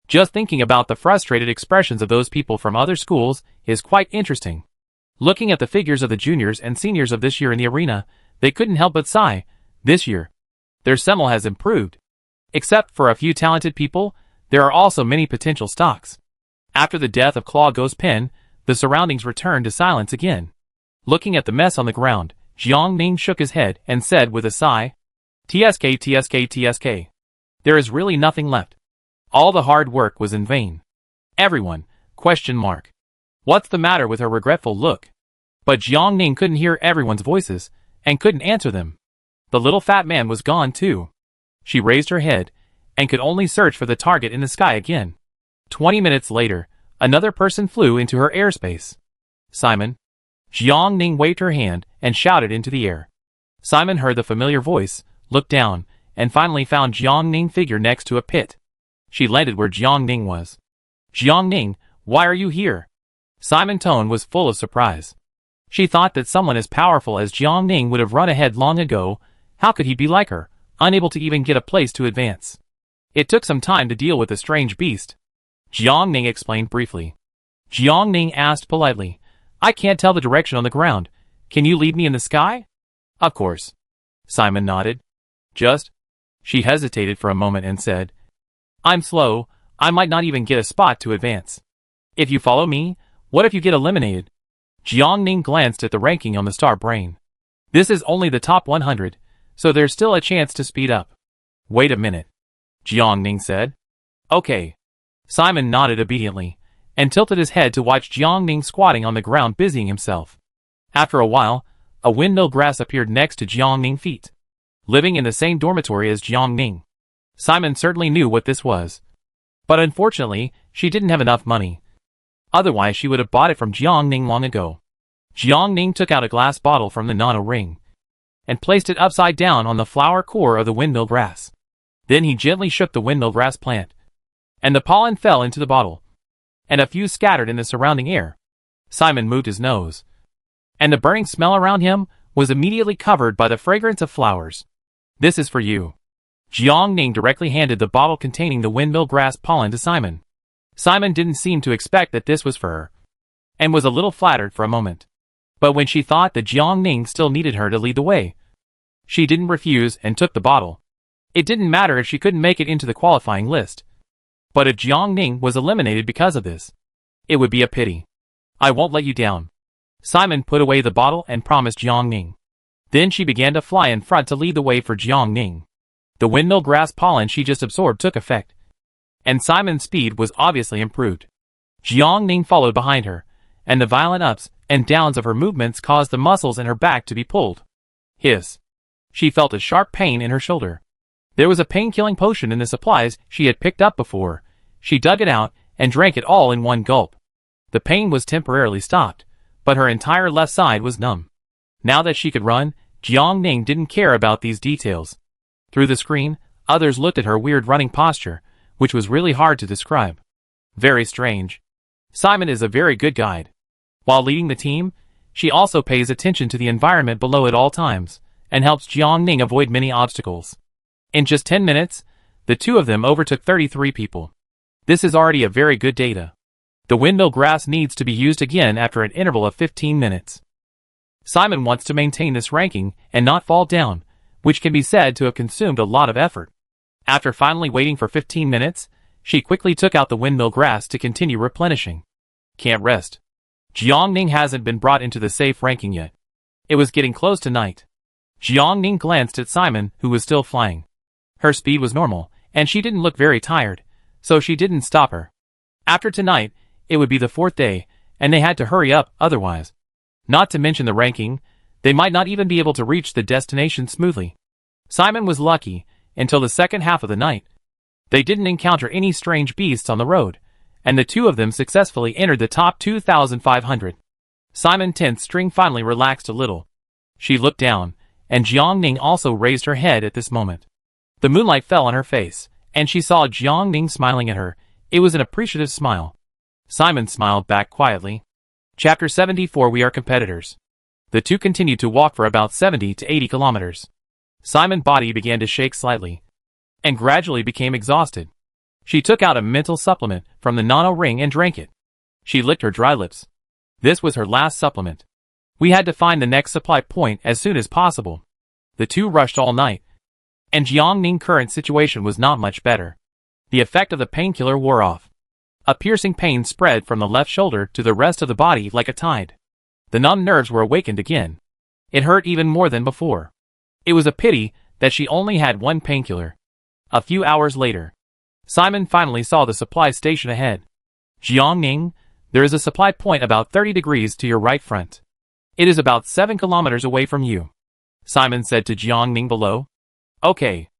Just thinking about the frustrated expressions of those people from other schools is quite interesting. Looking at the figures of the juniors and seniors of this year in the arena, they couldn't help but sigh. This year, their Semel has improved. Except for a few talented people, there are also many potential stocks. After the death of Claw Ghost Pen, The surroundings returned to silence again. Looking at the mess on the ground, Jiang Ning shook his head and said with a sigh, "TSK, TSK, TSK. There is really nothing left. All the hard work was in vain." Everyone, ? What's the matter with her regretful look? But Jiang Ning couldn't hear everyone's voices, and couldn't answer them. The little fat man was gone too. She raised her head, and could only search for the target in the sky again. 20 minutes later, another person flew into her airspace. "Simon." Jiang Ning waved her hand and shouted into the air. Simon heard the familiar voice, looked down, and finally found Jiang Ning's figure next to a pit. She landed where Jiang Ning was. "Jiang Ning, why are you here?" Simon's tone was full of surprise. She thought that someone as powerful as Jiang Ning would have run ahead long ago. How could he be like her, unable to even get a place to advance? It took some time to deal with the strange beast. Jiang Ning explained briefly. Jiang Ning asked politely, "I can't tell the direction on the ground. Can you lead me in the sky?" "Of course." Simon nodded. "Just..." She hesitated for a moment and said, "I'm slow. I might not even get a spot to advance. If you follow me, what if you get eliminated?" Jiang Ning glanced at the ranking on the star brain. "This is only the top 100, so there's still a chance to speed up." "Wait a minute," Jiang Ning said. "Okay." Simon nodded obediently, and tilted his head to watch Jiang Ning squatting on the ground busying himself. After a while, a windmill grass appeared next to Jiang Ning's feet. Living in the same dormitory as Jiang Ning, Simon certainly knew what this was. But unfortunately, she didn't have enough money. Otherwise she would have bought it from Jiang Ning long ago. Jiang Ning took out a glass bottle from the nano ring, and placed it upside down on the flower core of the windmill grass. Then he gently shook the windmill grass plant, and the pollen fell into the bottle, and a few scattered in the surrounding air. Simon moved his nose, and the burning smell around him was immediately covered by the fragrance of flowers. "This is for you." Jiang Ning directly handed the bottle containing the windmill grass pollen to Simon. Simon didn't seem to expect that this was for her, and was a little flattered for a moment. But when she thought that Jiang Ning still needed her to lead the way, she didn't refuse and took the bottle. It didn't matter if she couldn't make it into the qualifying list. But if Jiang Ning was eliminated because of this, it would be a pity. "I won't let you down." Simon put away the bottle and promised Jiang Ning. Then she began to fly in front to lead the way for Jiang Ning. The windmill grass pollen she just absorbed took effect, and Simon's speed was obviously improved. Jiang Ning followed behind her, and the violent ups and downs of her movements caused the muscles in her back to be pulled. Hiss. She felt a sharp pain in her shoulder. There was a pain-killing potion in the supplies she had picked up before. She dug it out and drank it all in one gulp. The pain was temporarily stopped, but her entire left side was numb. Now that she could run, Jiang Ning didn't care about these details. Through the screen, others looked at her weird running posture, which was really hard to describe. Very strange. Simon is a very good guide. While leading the team, she also pays attention to the environment below at all times, and helps Jiang Ning avoid many obstacles. In just 10 minutes, the two of them overtook 33 people. This is already a very good data. The windmill grass needs to be used again after an interval of 15 minutes. Simon wants to maintain this ranking and not fall down, which can be said to have consumed a lot of effort. After finally waiting for 15 minutes, she quickly took out the windmill grass to continue replenishing. Can't rest. Jiang Ning hasn't been brought into the safe ranking yet. It was getting close to night. Jiang Ning glanced at Simon, who was still flying. Her speed was normal, and she didn't look very tired, so she didn't stop her. After tonight, it would be the 4th day, and they had to hurry up otherwise. Not to mention the ranking, they might not even be able to reach the destination smoothly. Simon was lucky until the second half of the night. They didn't encounter any strange beasts on the road, and the two of them successfully entered the top 2,500. Simon's tense string finally relaxed a little. She looked down, and Jiang Ning also raised her head at this moment. The moonlight fell on her face, and she saw Jiang Ning smiling at her. It was an appreciative smile. Simon smiled back quietly. Chapter 74. We are competitors. The two continued to walk for about 70 to 80 kilometers. Simon's body began to shake slightly, and gradually became exhausted. She took out a mental supplement from the nano ring and drank it. She licked her dry lips. This was her last supplement. We had to find the next supply point as soon as possible. The two rushed all night, and Jiang Ning's current situation was not much better. The effect of the painkiller wore off. A piercing pain spread from the left shoulder to the rest of the body like a tide. The numb nerves were awakened again. It hurt even more than before. It was a pity that she only had one painkiller. A few hours later, Simon finally saw the supply station ahead. Jiangning, there is a supply point about 30 degrees to your right front. It is about 7 kilometers away from you, Simon said to Jiangning below. Okay.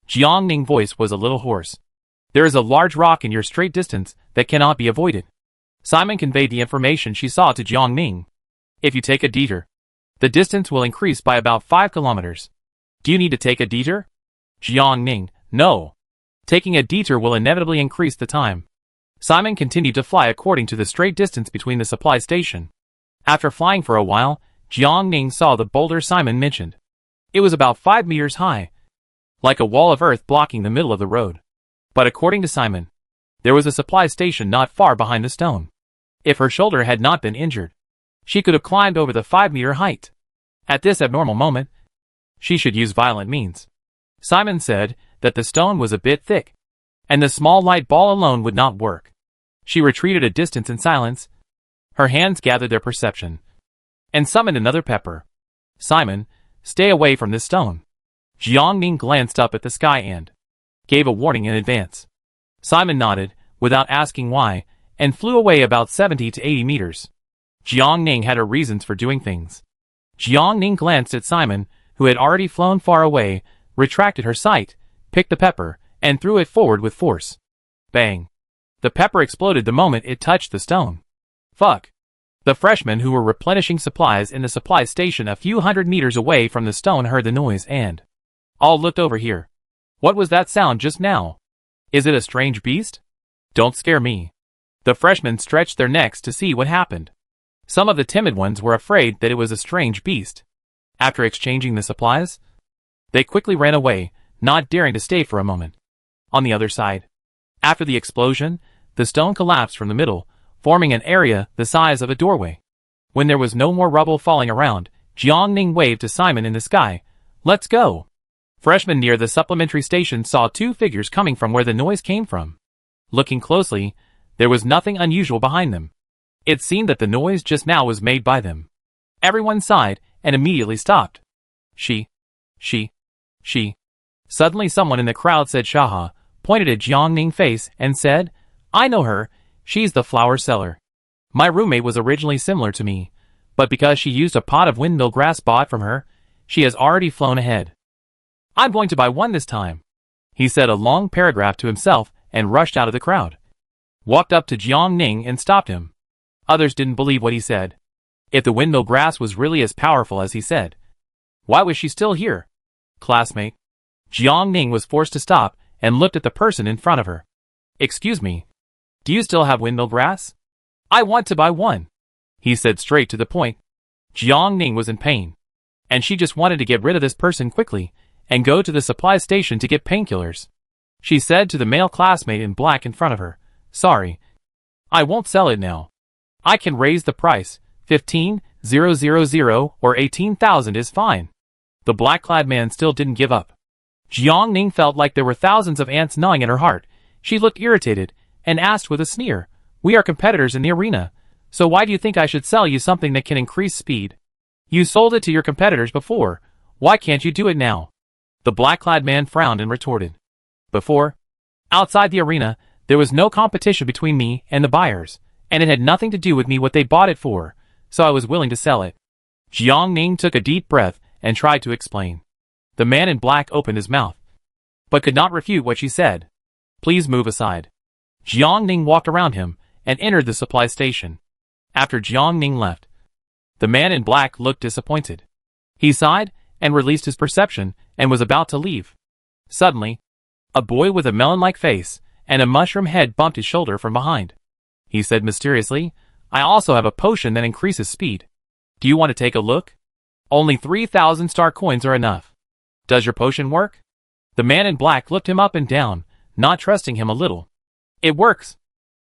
Jiangning's voice was a little hoarse. There is a large rock in your straight distance that cannot be avoided. Simon conveyed the information she saw to Jiangning. If you take a detour, the distance will increase by about 5 kilometers. Do you need to take a detour? Jiangning, no. Taking a detour will inevitably increase the time. Simon continued to fly according to the straight distance between the supply station. After flying for a while, Jiangning saw the boulder Simon mentioned. It was about 5 meters high, like a wall of earth blocking the middle of the road. But according to Simon, there was a supply station not far behind the stone. If her shoulder had not been injured, she could have climbed over the 5-meter height. At this abnormal moment, she should use violent means. Simon said that the stone was a bit thick, and the small light ball alone would not work. She retreated a distance in silence. Her hands gathered their perception, and summoned another pepper. Simon, stay away from this stone. Jiangning glanced up at the sky and gave a warning in advance. Simon nodded, without asking why, and flew away about 70 to 80 meters. Jiangning had her reasons for doing things. Jiangning glanced at Simon, who had already flown far away, retracted her sight, picked the pepper, and threw it forward with force. Bang! The pepper exploded the moment it touched the stone. Fuck! The freshmen who were replenishing supplies in the supply station a few hundred meters away from the stone heard the noise and all looked over here. What was that sound just now? Is it a strange beast? Don't scare me. The freshmen stretched their necks to see what happened. Some of the timid ones were afraid that it was a strange beast. After exchanging the supplies, they quickly ran away, not daring to stay for a moment. On the other side, after the explosion, the stone collapsed from the middle, forming an area the size of a doorway. When there was no more rubble falling around, Jiangning waved to Simon in the sky. Let's go! Freshmen near the supplementary station saw 2 figures coming from where the noise came from. Looking closely, there was nothing unusual behind them. It seemed that the noise just now was made by them. Everyone sighed and immediately stopped. She. Suddenly someone in the crowd said Shaha, pointed at Jiangning's face, and said, I know her, she's the flower seller. My roommate was originally similar to me, but because she used a pot of windmill grass bought from her, she has already flown ahead. I'm going to buy one this time. He said a long paragraph to himself and rushed out of the crowd. Walked up to Jiangning and stopped him. Others didn't believe what he said. If the windmill grass was really as powerful as he said, why was she still here? Classmate. Jiangning was forced to stop and looked at the person in front of her. Excuse me. Do you still have windmill grass? I want to buy one. He said straight to the point. Jiangning was in pain, and she just wanted to get rid of this person quickly and go to the supply station to get painkillers. She said to the male classmate in black in front of her, Sorry. I won't sell it now. I can raise the price. 15,000 or 18,000 is fine. The black-clad man still didn't give up. Jiangning felt like there were thousands of ants gnawing at her heart. She looked irritated and asked with a sneer, We are competitors in the arena, so why do you think I should sell you something that can increase speed? You sold it to your competitors before. Why can't you do it now? The black-clad man frowned and retorted. Before, outside the arena, there was no competition between me and the buyers, and it had nothing to do with me what they bought it for, so I was willing to sell it. Jiangning took a deep breath and tried to explain. The man in black opened his mouth, but could not refute what she said. Please move aside. Jiangning walked around him and entered the supply station. After Jiangning left, the man in black looked disappointed. He sighed and released his perception and was about to leave. Suddenly, a boy with a melon-like face and a mushroom head bumped his shoulder from behind. He said mysteriously, I also have a potion that increases speed. Do you want to take a look? Only 3,000 star coins are enough. Does your potion work? The man in black looked him up and down, not trusting him a little. It works.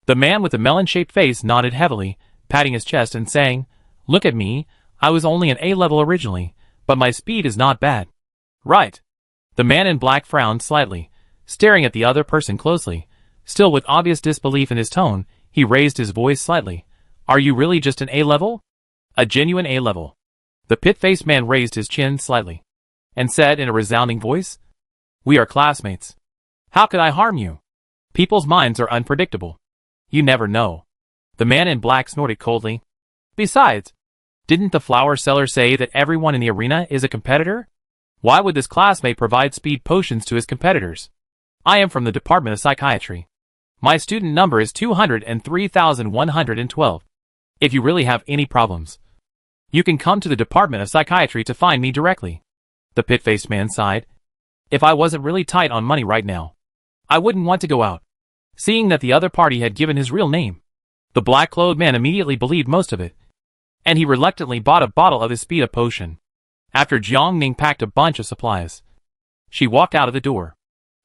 The man with the melon-shaped face nodded heavily, patting his chest and saying, Look at me, I was only an A level originally, but my speed is not bad. Right. The man in black frowned slightly, staring at the other person closely. Still with obvious disbelief in his tone, He raised his voice slightly. Are you really just an A-level? A genuine A-level. The pit-faced man raised his chin slightly and said in a resounding voice, We are classmates. How could I harm you? People's minds are unpredictable. You never know. The man in black snorted coldly. Besides, didn't the flower seller say that everyone in the arena is a competitor? Why would this classmate provide speed potions to his competitors? I am from the Department of Psychiatry. My student number is 203,112. If you really have any problems, you can come to the Department of Psychiatry to find me directly. The pit-faced man sighed. If I wasn't really tight on money right now, I wouldn't want to go out. Seeing that the other party had given his real name, the black-clothed man immediately believed most of it, and he reluctantly bought a bottle of his speed-up potion. After Jiang Ning packed a bunch of supplies, she walked out of the door.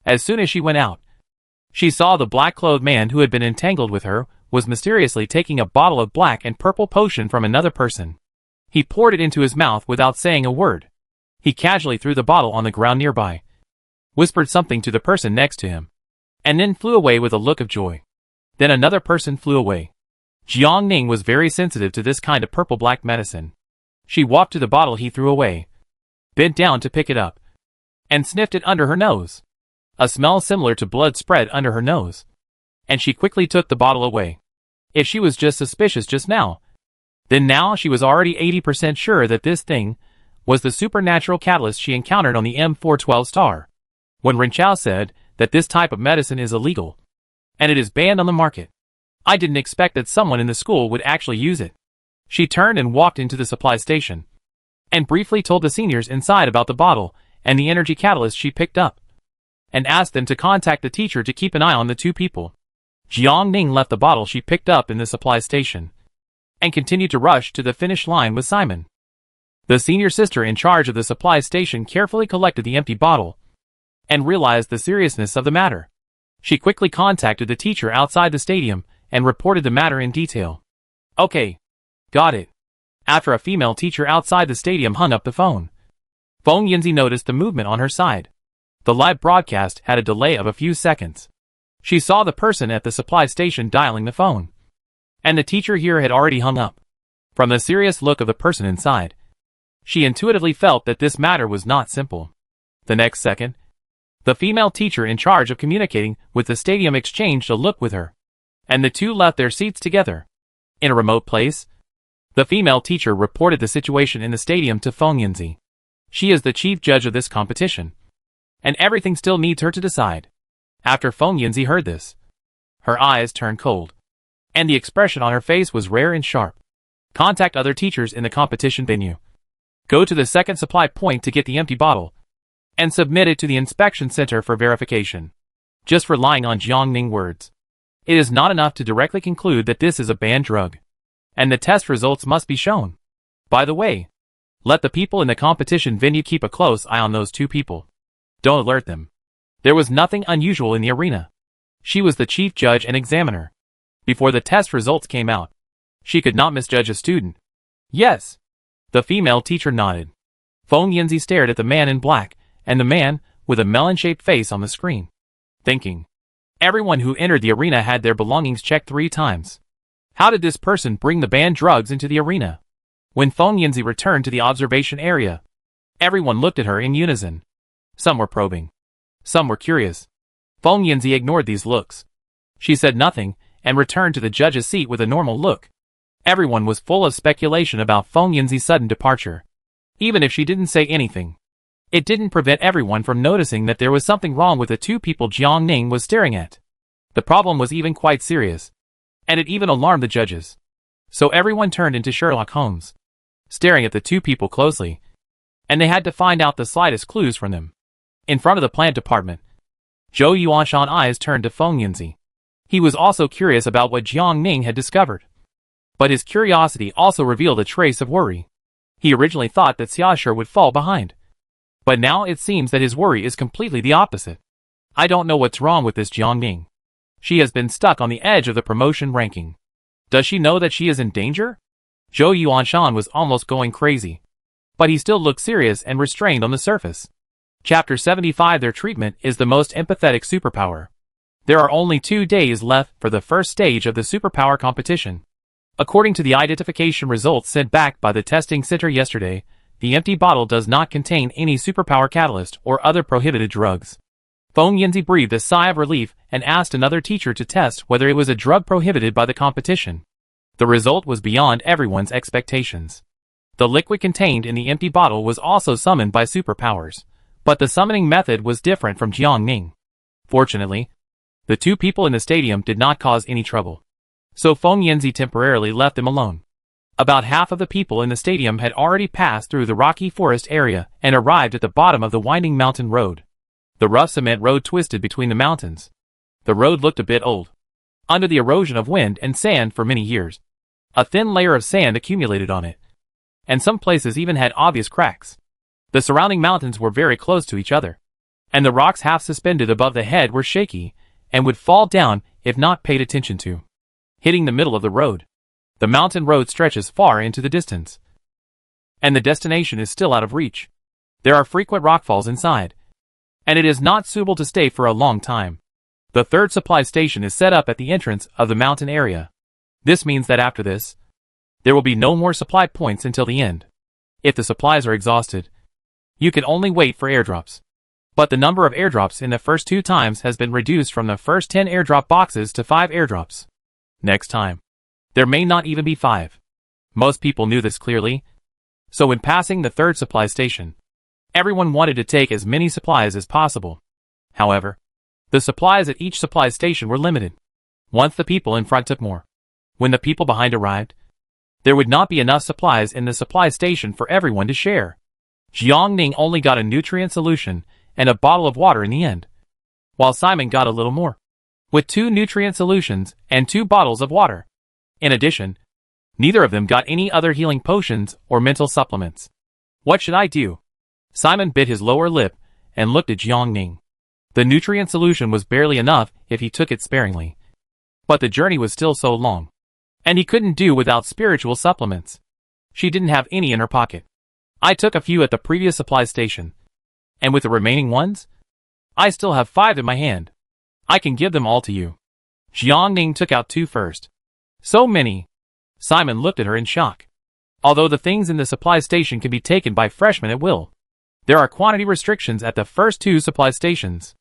As soon as she went out, she saw the black-clothed man who had been entangled with her was mysteriously taking a bottle of black and purple potion from another person. He poured it into his mouth without saying a word. He casually threw the bottle on the ground nearby, whispered something to the person next to him, and then flew away with a look of joy. Then another person flew away. Jiang Ning was very sensitive to this kind of purple-black medicine. She walked to the bottle he threw away, bent down to pick it up, and sniffed it under her nose. A smell similar to blood spread under her nose, and she quickly took the bottle away. If she was just suspicious just now, then now she was already 80% sure that this thing was the supernatural catalyst she encountered on the M412 star. When Ren Chao said that this type of medicine is illegal, and it is banned on the market, I didn't expect that someone in the school would actually use it. She turned and walked into the supply station, and briefly told the seniors inside about the bottle and the energy catalyst she picked up, and asked them to contact the teacher to keep an eye on the two people. Jiang Ning left the bottle she picked up in the supply station, and continued to rush to the finish line with Simon. The senior sister in charge of the supply station carefully collected the empty bottle, and realized the seriousness of the matter. She quickly contacted the teacher outside the stadium, and reported the matter in detail. Okay. Got it. After a female teacher outside the stadium hung up the phone, Feng Yinzi noticed the movement on her side. The live broadcast had a delay of a few seconds. She saw the person at the supply station dialing the phone, and the teacher here had already hung up. From the serious look of the person inside, she intuitively felt that this matter was not simple. The next second, the female teacher in charge of communicating with the stadium exchanged a look with her, and the two left their seats together. In a remote place, the female teacher reported the situation in the stadium to Feng Yinzi. She is the chief judge of this competition, and everything still needs her to decide. After Feng Yinzi heard this, her eyes turned cold, and the expression on her face was rare and sharp. Contact other teachers in the competition venue. Go to the second supply point to get the empty bottle, and submit it to the inspection center for verification. Just relying on Jiang Ning words, it is not enough to directly conclude that this is a banned drug, and the test results must be shown. By the way, let the people in the competition venue keep a close eye on those two people. Don't alert them. There was nothing unusual in the arena. She was the chief judge and examiner. Before the test results came out, she could not misjudge a student. Yes. The female teacher nodded. Feng Yinzi stared at the man in black, and the man with a melon-shaped face on the screen, thinking, everyone who entered the arena had their belongings checked 3 times. How did this person bring the banned drugs into the arena? When Feng Yinzi returned to the observation area, everyone looked at her in unison. Some were probing. Some were curious. Feng Yinzi ignored these looks. She said nothing, and returned to the judge's seat with a normal look. Everyone was full of speculation about Feng Yinzi's sudden departure. Even if she didn't say anything, it didn't prevent everyone from noticing that there was something wrong with the two people Jiang Ning was staring at. The problem was even quite serious, and it even alarmed the judges. So everyone turned into Sherlock Holmes, staring at the two people closely, and they had to find out the slightest clues from them. In front of the plant department, Zhou Yuanshan's eyes turned to Feng Yinzi. He was also curious about what Jiang Ning had discovered, but his curiosity also revealed a trace of worry. He originally thought that Xiaoshe would fall behind, but now it seems that his worry is completely the opposite. I don't know what's wrong with this Jiang Ning. She has been stuck on the edge of the promotion ranking. Does she know that she is in danger? Zhou Yuanshan was almost going crazy, but he still looked serious and restrained on the surface. Chapter 75. Their treatment is the most empathetic superpower. There are only 2 days left for the first stage of the superpower competition. According to the identification results sent back by the testing center yesterday, the empty bottle does not contain any superpower catalyst or other prohibited drugs. Feng Yanzi breathed a sigh of relief and asked another teacher to test whether it was a drug prohibited by the competition. The result was beyond everyone's expectations. The liquid contained in the empty bottle was also summoned by superpowers, but the summoning method was different from Jiangning. Fortunately, the 2 people in the stadium did not cause any trouble, so Feng Yanzi temporarily left them alone. About half of the people in the stadium had already passed through the rocky forest area and arrived at the bottom of the winding mountain road. The rough cement road twisted between the mountains. The road looked a bit old, under the erosion of wind and sand for many years. A thin layer of sand accumulated on it, and some places even had obvious cracks. The surrounding mountains were very close to each other, and the rocks half suspended above the head were shaky and would fall down if not paid attention to. Hitting the middle of the road, the mountain road stretches far into the distance, and the destination is still out of reach. There are frequent rockfalls inside, and it is not suitable to stay for a long time. The 3rd supply station is set up at the entrance of the mountain area. This means that after this, there will be no more supply points until the end. If the supplies are exhausted, you can only wait for airdrops. But the number of airdrops in the first 2 times has been reduced from the first 10 airdrop boxes to 5 airdrops. Next time, there may not even be 5. Most people knew this clearly, so when passing the 3rd supply station, everyone wanted to take as many supplies as possible. However, the supplies at each supply station were limited. Once the people in front took more, when the people behind arrived, there would not be enough supplies in the supply station for everyone to share. Jiangning only got a nutrient solution and a bottle of water in the end, while Simon got a little more, with 2 nutrient solutions and 2 bottles of water. In addition, neither of them got any other healing potions or mental supplements. What should I do? Simon bit his lower lip and looked at Jiangning. The nutrient solution was barely enough if he took it sparingly, but the journey was still so long, and he couldn't do without spiritual supplements. She didn't have any in her pocket. I took a few at the previous supply station, and with the remaining ones, I still have 5 in my hand. I can give them all to you. Jiangning took out 2 first. So many. Simon looked at her in shock. Although the things in the supply station can be taken by freshmen at will, there are quantity restrictions at the first 2 supply stations.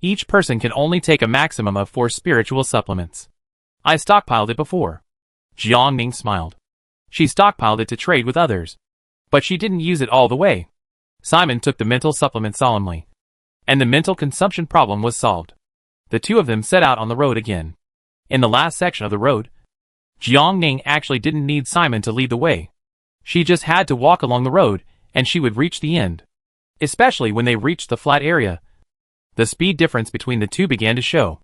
Each person can only take a maximum of 4 spiritual supplements. I stockpiled it before. Jiangning smiled. She stockpiled it to trade with others, but she didn't use it all the way. Simon took the mental supplement solemnly, and the mental consumption problem was solved. The 2 of them set out on the road again. In the last section of the road, Jiangning actually didn't need Simon to lead the way. She just had to walk along the road, and she would reach the end. Especially when they reached the flat area, the speed difference between the 2 began to show.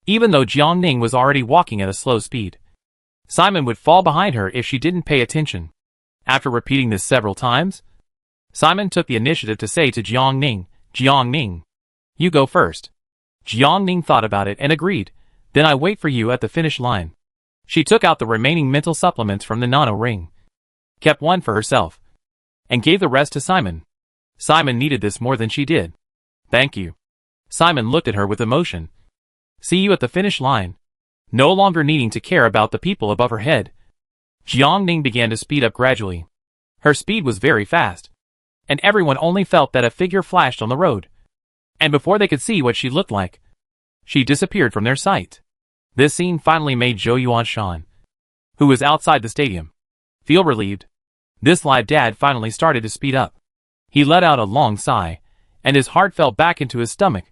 Even though Jiangning was already walking at a slow speed, Simon would fall behind her if she didn't pay attention. After repeating this several times, Simon took the initiative to say to Jiangning, "Jiangning, you go first." Jiangning thought about it and agreed. "Then I wait for you at the finish line." She took out the remaining mental supplements from the nano ring, kept 1 for herself, and gave the rest to Simon. Simon needed this more than she did. "Thank you." Simon looked at her with emotion. "See you at the finish line." No longer needing to care about the people above her head, Jiangning began to speed up gradually. Her speed was very fast, and everyone only felt that a figure flashed on the road. And before they could see what she looked like, she disappeared from their sight. This scene finally made Zhou Yuanshan, who was outside the stadium, feel relieved. This live dad finally started to speed up. He let out a long sigh, and his heart fell back into his stomach.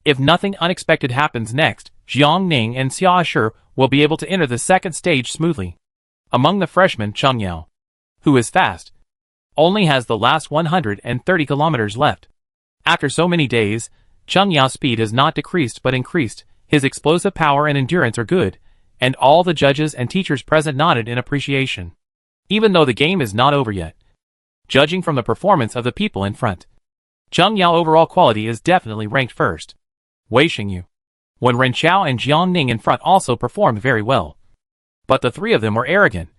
If nothing unexpected happens next, Jiangning and Xia Shi will be able to enter the 2nd stage smoothly. Among the freshmen, Cheng Yao, who is fast, only has the last 130 kilometers left. After so many days, Cheng Yao's speed has not decreased but increased. His explosive power and endurance are good, and all the judges and teachers present nodded in appreciation. Even though the game is not over yet, judging from the performance of the people in front, Cheng Yao overall quality is definitely ranked first. Wei Xingyu, Wen Renqiao and Jiangning in front also performed very well. But the 3 of them were arrogant,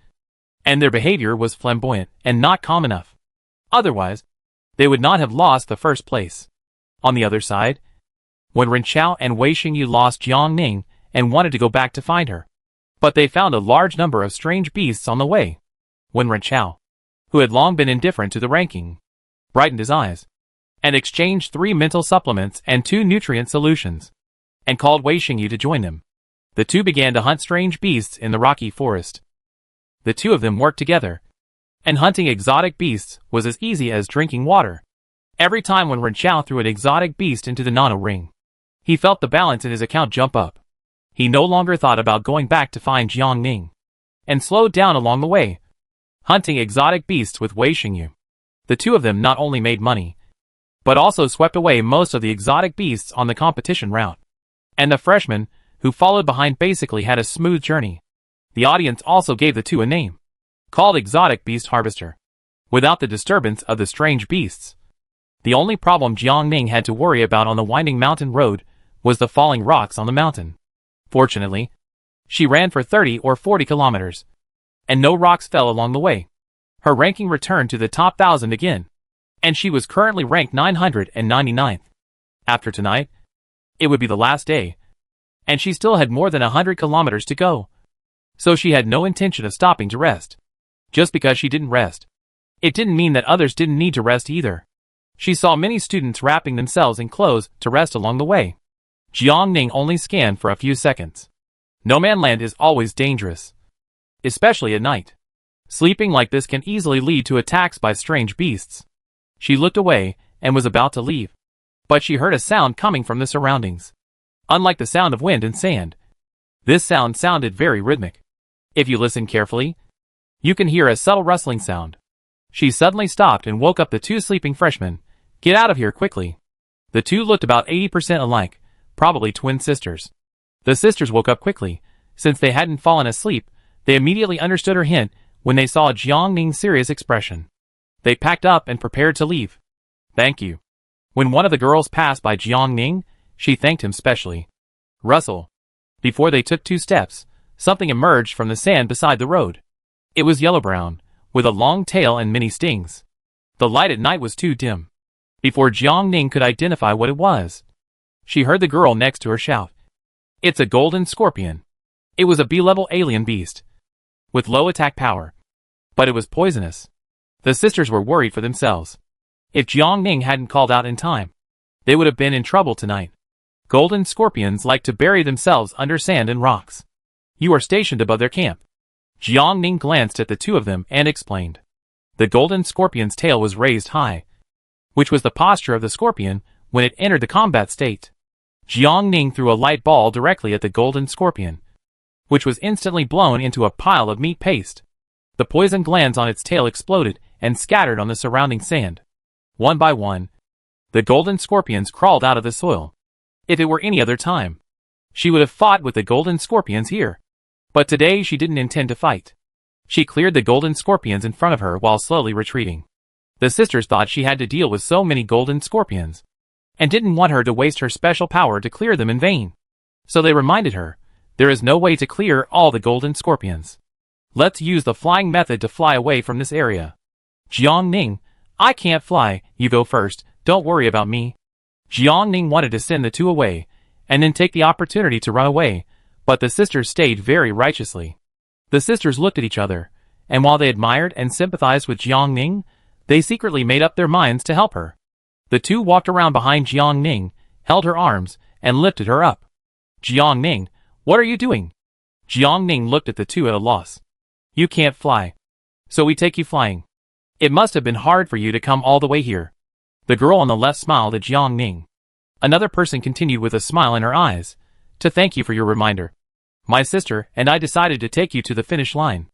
and their behavior was flamboyant and not calm enough. Otherwise, they would not have lost the first place. On the other side, when Ren Chao and Wei Xingyu lost Jiang Ning and wanted to go back to find her. But they found a large number of strange beasts on the way. When Ren Chao, who had long been indifferent to the ranking, brightened his eyes, and exchanged 3 mental supplements and 2 nutrient solutions, and called Wei Xingyu to join them. The two began to hunt strange beasts in the rocky forest. The two of them worked together, and hunting exotic beasts was as easy as drinking water. Every time when Ren Chao threw an exotic beast into the nano ring, he felt the balance in his account jump up. He no longer thought about going back to find Jiang Ning, and slowed down along the way, hunting exotic beasts with Wei Xingyu. The two of them not only made money, but also swept away most of the exotic beasts on the competition route. And the freshman, who followed behind, basically had a smooth journey. The audience also gave the two a name, called Exotic Beast Harvester, without the disturbance of the strange beasts. The only problem Jiang Ning had to worry about on the winding mountain road was the falling rocks on the mountain. Fortunately, she ran for 30 or 40 kilometers, and no rocks fell along the way. Her ranking returned to the top 1,000 again, and she was currently ranked 999th. After tonight, it would be the last day, and she still had more than 100 kilometers to go. So she had no intention of stopping to rest. Just because she didn't rest, it didn't mean that others didn't need to rest either. She saw many students wrapping themselves in clothes to rest along the way. Jiang Ning only scanned for a few seconds. No Man Land is always dangerous, especially at night. Sleeping like this can easily lead to attacks by strange beasts. She looked away and was about to leave, but she heard a sound coming from the surroundings. Unlike the sound of wind and sand, this sound sounded very rhythmic. If you listen carefully, you can hear a subtle rustling sound. She suddenly stopped and woke up the two sleeping freshmen. Get out of here quickly. The two looked about 80% alike, probably twin sisters. The sisters woke up quickly. Since they hadn't fallen asleep, they immediately understood her hint when they saw Jiang Ning's serious expression. They packed up and prepared to leave. Thank you. When one of the girls passed by Jiang Ning, she thanked him specially. Rustle. Before they took 2 steps, something emerged from the sand beside the road. It was yellow-brown, with a long tail and many stings. The light at night was too dim. Before Jiang Ning could identify what it was, she heard the girl next to her shout, "It's a golden scorpion." It was a B-level alien beast, with low attack power, but it was poisonous. The sisters were worried for themselves. If Jiang Ning hadn't called out in time, they would have been in trouble tonight. Golden scorpions like to bury themselves under sand and rocks. You are stationed above their camp. Jiang Ning glanced at the two of them and explained. The golden scorpion's tail was raised high, which was the posture of the scorpion when it entered the combat state. Jiang Ning threw a light ball directly at the golden scorpion, which was instantly blown into a pile of meat paste. The poison glands on its tail exploded and scattered on the surrounding sand. One by one, the golden scorpions crawled out of the soil. If it were any other time, she would have fought with the golden scorpions here. But today she didn't intend to fight. She cleared the golden scorpions in front of her while slowly retreating. The sisters thought she had to deal with so many golden scorpions, and didn't want her to waste her special power to clear them in vain. So they reminded her, there is no way to clear all the golden scorpions. Let's use the flying method to fly away from this area. Jiang Ning, I can't fly, you go first, don't worry about me. Jiang Ning wanted to send the two away, and then take the opportunity to run away, but the sisters stayed very righteously. The sisters looked at each other, and while they admired and sympathized with Jiang Ning, they secretly made up their minds to help her. The two walked around behind Jiang Ning, held her arms, and lifted her up. Jiang Ning, what are you doing? Jiang Ning looked at the two at a loss. You can't fly, so we take you flying. It must have been hard for you to come all the way here. The girl on the left smiled at Jiang Ning. Another person continued with a smile in her eyes, to thank you for your reminder. My sister and I decided to take you to the finish line.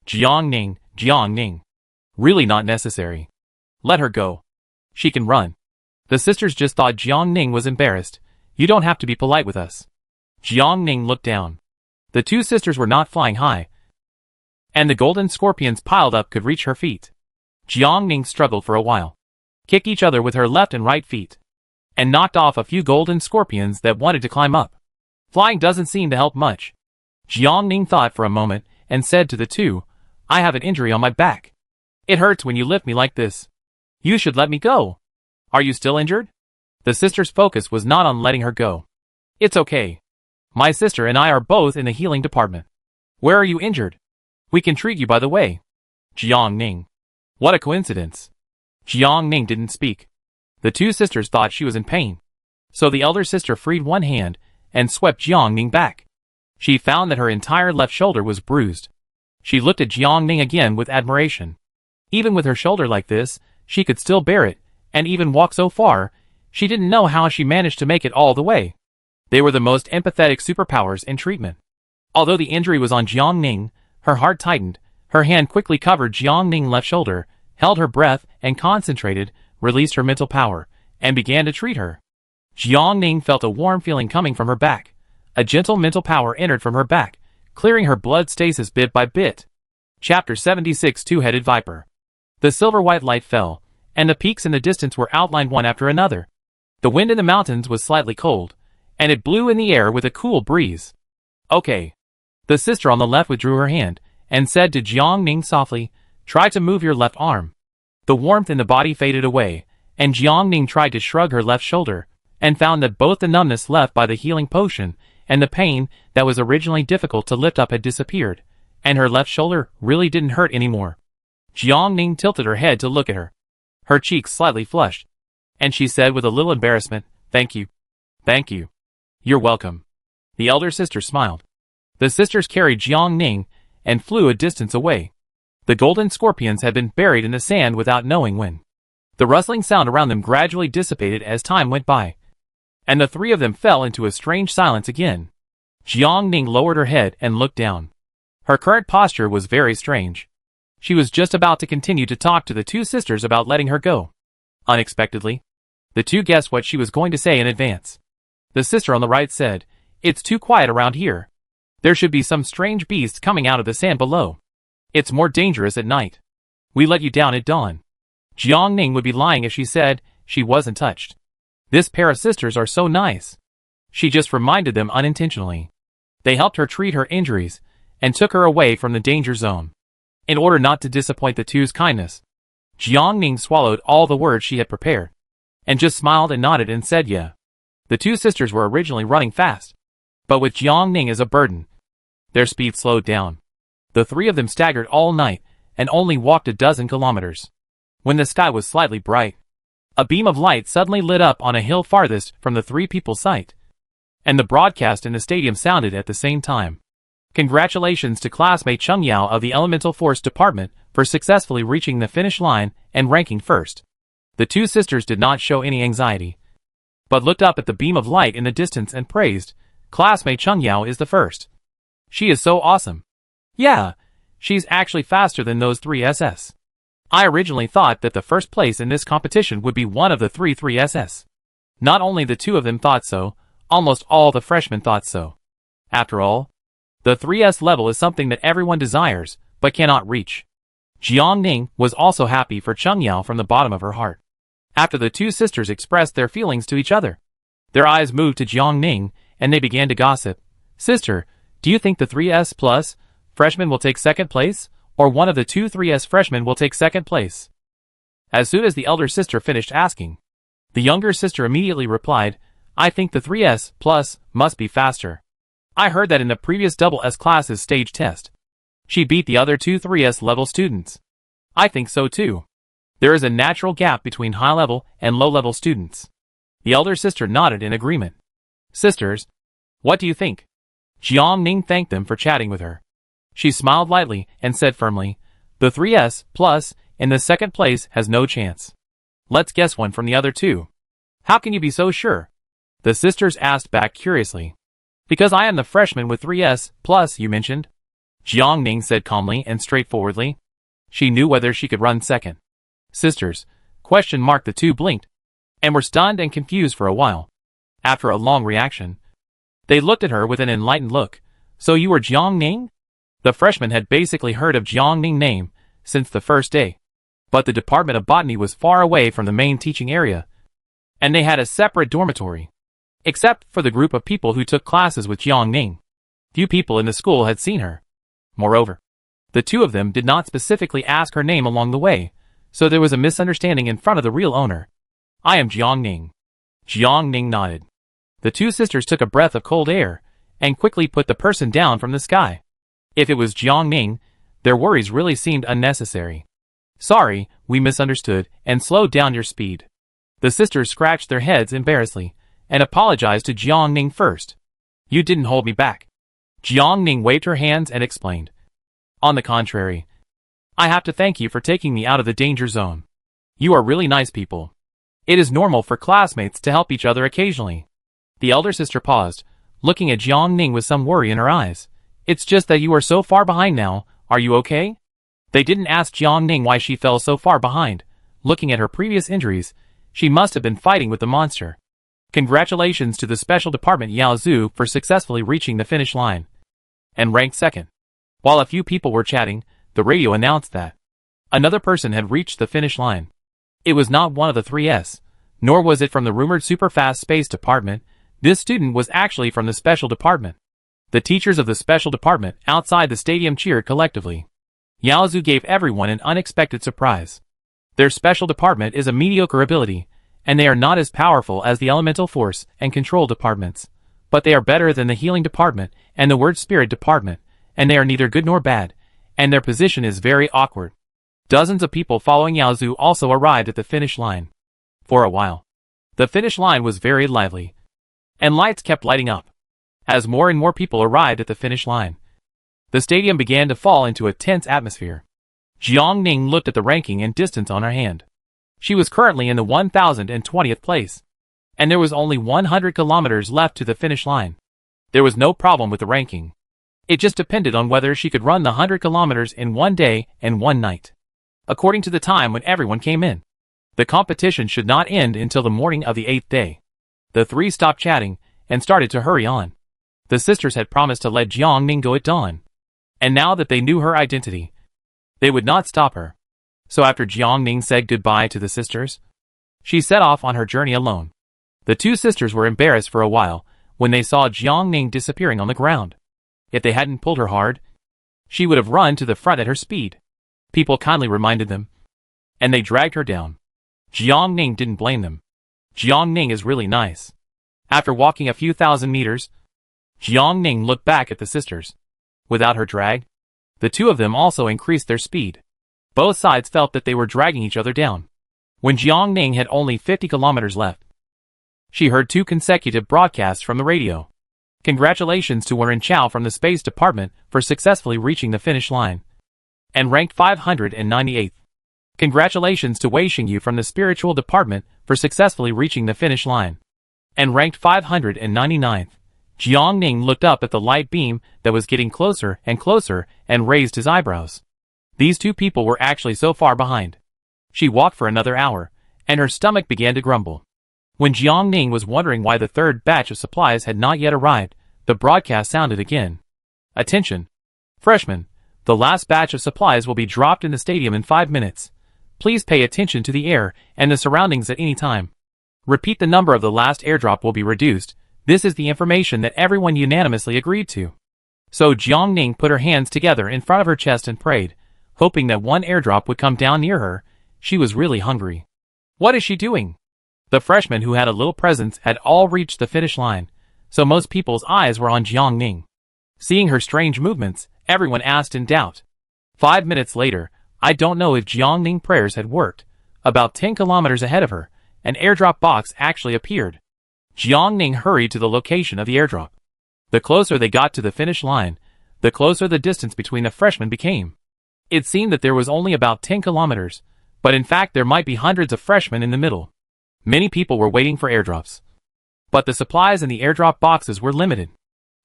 Jiang Ning. Really not necessary. Let her go. She can run. The sisters just thought Jiang Ning was embarrassed. You don't have to be polite with us. Jiang Ning looked down. The two sisters were not flying high, and the golden scorpions piled up could reach her feet. Jiang Ning struggled for a while, kicked each other with her left and right feet, and knocked off a few golden scorpions that wanted to climb up. Flying doesn't seem to help much. Jiang Ning thought for a moment and said to the two, I have an injury on my back. It hurts when you lift me like this. You should let me go. Are you still injured? The sister's focus was not on letting her go. It's okay. My sister and I are both in the healing department. Where are you injured? We can treat you by the way. Jiang Ning. What a coincidence. Jiang Ning didn't speak. The two sisters thought she was in pain. So the elder sister freed one hand and swept Jiang Ning back. She found that her entire left shoulder was bruised. She looked at Jiang Ning again with admiration. Even with her shoulder like this, she could still bear it, and even walk so far. She didn't know how she managed to make it all the way. They were the most empathetic superpowers in treatment. Although the injury was on Jiang Ning, her heart tightened. Her hand quickly covered Jiang Ning's left shoulder, held her breath, and concentrated, released her mental power, and began to treat her. Jiang Ning felt a warm feeling coming from her back. A gentle mental power entered from her back, clearing her blood stasis bit by bit. Chapter 76 Two-Headed Viper. The silver-white light fell, and the peaks in the distance were outlined one after another. The wind in the mountains was slightly cold, and it blew in the air with a cool breeze. Okay. The sister on the left withdrew her hand, and said to Jiang Ning softly, "Try to move your left arm." The warmth in the body faded away, and Jiang Ning tried to shrug her left shoulder, and found that both the numbness left by the healing potion and the pain that was originally difficult to lift up had disappeared, and her left shoulder really didn't hurt anymore. Jiang Ning tilted her head to look at her. Her cheeks slightly flushed, and she said with a little embarrassment, "Thank you. Thank you. You're welcome." The elder sister smiled. The sisters carried Jiang Ning and flew a distance away. The golden scorpions had been buried in the sand without knowing when. The rustling sound around them gradually dissipated as time went by, and the three of them fell into a strange silence again. Jiang Ning lowered her head and looked down. Her current posture was very strange. She was just about to continue to talk to the two sisters about letting her go. Unexpectedly, the two guessed what she was going to say in advance. The sister on the right said, "It's too quiet around here. There should be some strange beasts coming out of the sand below. It's more dangerous at night. We let you down at dawn." Jiang Ning would be lying if she said she wasn't touched. This pair of sisters are so nice. She just reminded them unintentionally. They helped her treat her injuries and took her away from the danger zone. In order not to disappoint the two's kindness, Jiang Ning swallowed all the words she had prepared, and just smiled and nodded and said yeah. The two sisters were originally running fast, but with Jiang Ning as a burden, their speed slowed down. The three of them staggered all night and only walked a dozen kilometers. When the sky was slightly bright, a beam of light suddenly lit up on a hill farthest from the three people's sight, and the broadcast in the stadium sounded at the same time. Congratulations to classmate Cheng Yao of the Elemental Force Department for successfully reaching the finish line and ranking first. The two sisters did not show any anxiety, but looked up at the beam of light in the distance and praised, "Classmate Cheng Yao is the first. She is so awesome. Yeah, she's actually faster than those three SS. I originally thought that the first place in this competition would be one of the three SS. Not only the two of them thought so, almost all the freshmen thought so. After all, the 3S level is something that everyone desires, but cannot reach." Jiang Ning was also happy for Cheng Yao from the bottom of her heart. After the two sisters expressed their feelings to each other, their eyes moved to Jiang Ning, and they began to gossip. "Sister, do you think the 3S plus freshman will take second place, or one of the two 3S freshmen will take second place?" As soon as the elder sister finished asking, the younger sister immediately replied, "I think the 3S plus must be faster. I heard that in the previous double S class's stage test, she beat the other two 3S level students. I think so too. There is a natural gap between high-level and low-level students." The elder sister nodded in agreement. "Sisters, what do you think?" Jiang Ning thanked them for chatting with her. She smiled lightly and said firmly, "The 3S plus in the second place has no chance. Let's guess one from the other two." "How can you be so sure?" the sisters asked back curiously. "Because I am the freshman with 3S plus you mentioned," Jiang Ning said calmly and straightforwardly. She knew whether she could run second. "Sisters?" The two blinked, and were stunned and confused for a while. After a long reaction, they looked at her with an enlightened look. "So you were Jiang Ning?" The freshmen had basically heard of Jiang Ning's name since the first day, but the Department of Botany was far away from the main teaching area, and they had a separate dormitory. Except for the group of people who took classes with Jiang Ning, few people in the school had seen her. Moreover, the two of them did not specifically ask her name along the way, so there was a misunderstanding in front of the real owner. "I am Jiang Ning. Jiang Ning nodded. The two sisters took a breath of cold air and quickly put the person down from the sky. If it was Jiang Ning, their worries really seemed unnecessary. Sorry, we misunderstood and slowed down your speed. The sisters scratched their heads embarrassedly and apologized to Jiang Ning first. You didn't hold me back. Jiang Ning waved her hands and explained. On the contrary, I have to thank you for taking me out of the danger zone. You are really nice people. It is normal for classmates to help each other occasionally. The elder sister paused, looking at Jiang Ning with some worry in her eyes. It's just that you are so far behind now, are you okay? They didn't ask Jiang Ning why she fell so far behind. Looking at her previous injuries, she must have been fighting with the monster. Congratulations to the Special Department Yao Zhu for successfully reaching the finish line. And ranked second. While a few people were chatting, the radio announced that another person had reached the finish line. It was not one of the 3S, nor was it from the rumored super-fast space department. This student was actually from the special department. The teachers of the special department outside the stadium cheered collectively. Yao Zhu gave everyone an unexpected surprise. Their special department is a mediocre ability, and they are not as powerful as the elemental force and control departments. But they are better than the healing department and the word spirit department, and they are neither good nor bad, and their position is very awkward. Dozens of people following Yao Zhu also arrived at the finish line. For a while, the finish line was very lively, and lights kept lighting up. As more and more people arrived at the finish line, the stadium began to fall into a tense atmosphere. Jiang Ning looked at the ranking and distance on her hand. She was currently in the 1020th place, and there was only 100 kilometers left to the finish line. There was no problem with the ranking. It just depended on whether she could run the 100 kilometers in one day and one night, according to the time when everyone came in. The competition should not end until the morning of the 8th day. The three stopped chatting and started to hurry on. The sisters had promised to let Jiang Ning go at dawn, and now that they knew her identity, they would not stop her. So after Jiang Ning said goodbye to the sisters, she set off on her journey alone. The two sisters were embarrassed for a while when they saw Jiang Ning disappearing on the ground. If they hadn't pulled her hard, she would have run to the front at her speed. People kindly reminded them, and they dragged her down. Jiang Ning didn't blame them. Jiang Ning is really nice. After walking a few thousand meters, Jiang Ning looked back at the sisters. Without her drag, the two of them also increased their speed. Both sides felt that they were dragging each other down. When Jiang Ning had only 50 kilometers left, she heard two consecutive broadcasts from the radio. Congratulations to Wen Chao from the Space Department for successfully reaching the finish line, and ranked 598th. Congratulations to Wei Xingyu from the Spiritual Department for successfully reaching the finish line, and ranked 599th. Jiang Ning looked up at the light beam that was getting closer and closer and raised his eyebrows. These two people were actually so far behind. She walked for another hour, and her stomach began to grumble. When Jiang Ning was wondering why the third batch of supplies had not yet arrived, the broadcast sounded again. Attention! Freshmen, the last batch of supplies will be dropped in the stadium in 5 minutes. Please pay attention to the air and the surroundings at any time. Repeat, the number of the last airdrop will be reduced. This is the information that everyone unanimously agreed to. So Jiang Ning put her hands together in front of her chest and prayed, hoping that one airdrop would come down near her. She was really hungry. What is she doing? The freshmen who had a little presence had all reached the finish line, so most people's eyes were on Jiang Ning. Seeing her strange movements, everyone asked in doubt. 5 minutes later, I don't know if Jiang Ning's prayers had worked. About 10 kilometers ahead of her, an airdrop box actually appeared. Jiang Ning hurried to the location of the airdrop. The closer they got to the finish line, the closer the distance between the freshmen became. It seemed that there was only about 10 kilometers, but in fact there might be hundreds of freshmen in the middle. Many people were waiting for airdrops, but the supplies in the airdrop boxes were limited.